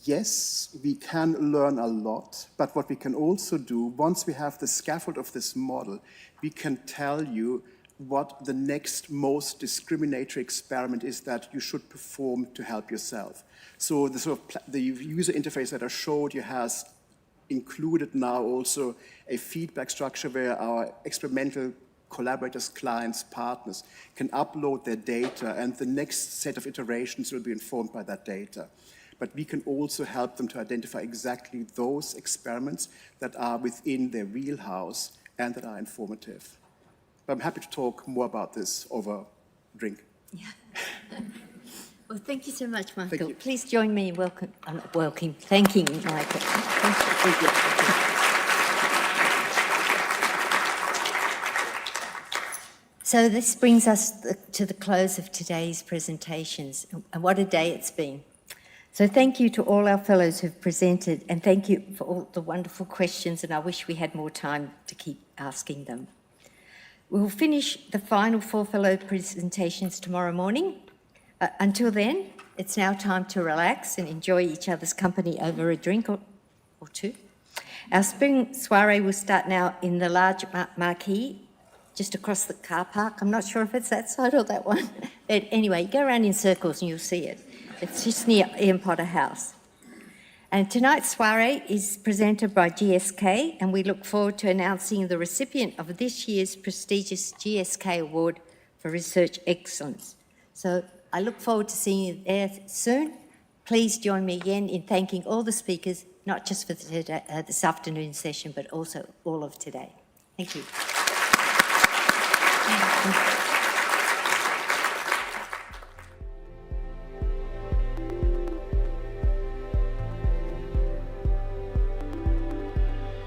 yes, we can learn a lot, but what we can also do, once we have the scaffold of this model, we can tell you what the next most discriminatory experiment is that you should perform to help yourself. So the sort of the user interface that I showed you has included now also a feedback structure where our experimental collaborators, clients, partners can upload their data, and the next set of iterations will be informed by that data. But we can also help them to identify exactly those experiments that are within their wheelhouse and that are informative. I'm happy to talk more about this over drink. Yeah. Well, thank you so much, Michael. Please join me in thanking Michael. Thank you. So this brings us to the close of today's presentations, and what a day it's been. So thank you to all our fellows who've presented, and thank you for all the wonderful questions, and I wish we had more time to keep asking them. We'll finish the final 4 fellow presentations tomorrow morning. Until then, it's now time to relax and enjoy each other's company over a drink or two. Our spring soiree will start now in the large marquee just across the car park. I'm not sure if it's that side or that one. But anyway, go around in circles and you'll see it. It's just near Ian Potter House. And tonight's soiree is presented by GSK, and we look forward to announcing the recipient of this year's prestigious GSK Award for Research Excellence. So I look forward to seeing you there soon. Please join me again in thanking all the speakers, not just for this afternoon session, but also all of today. Thank you.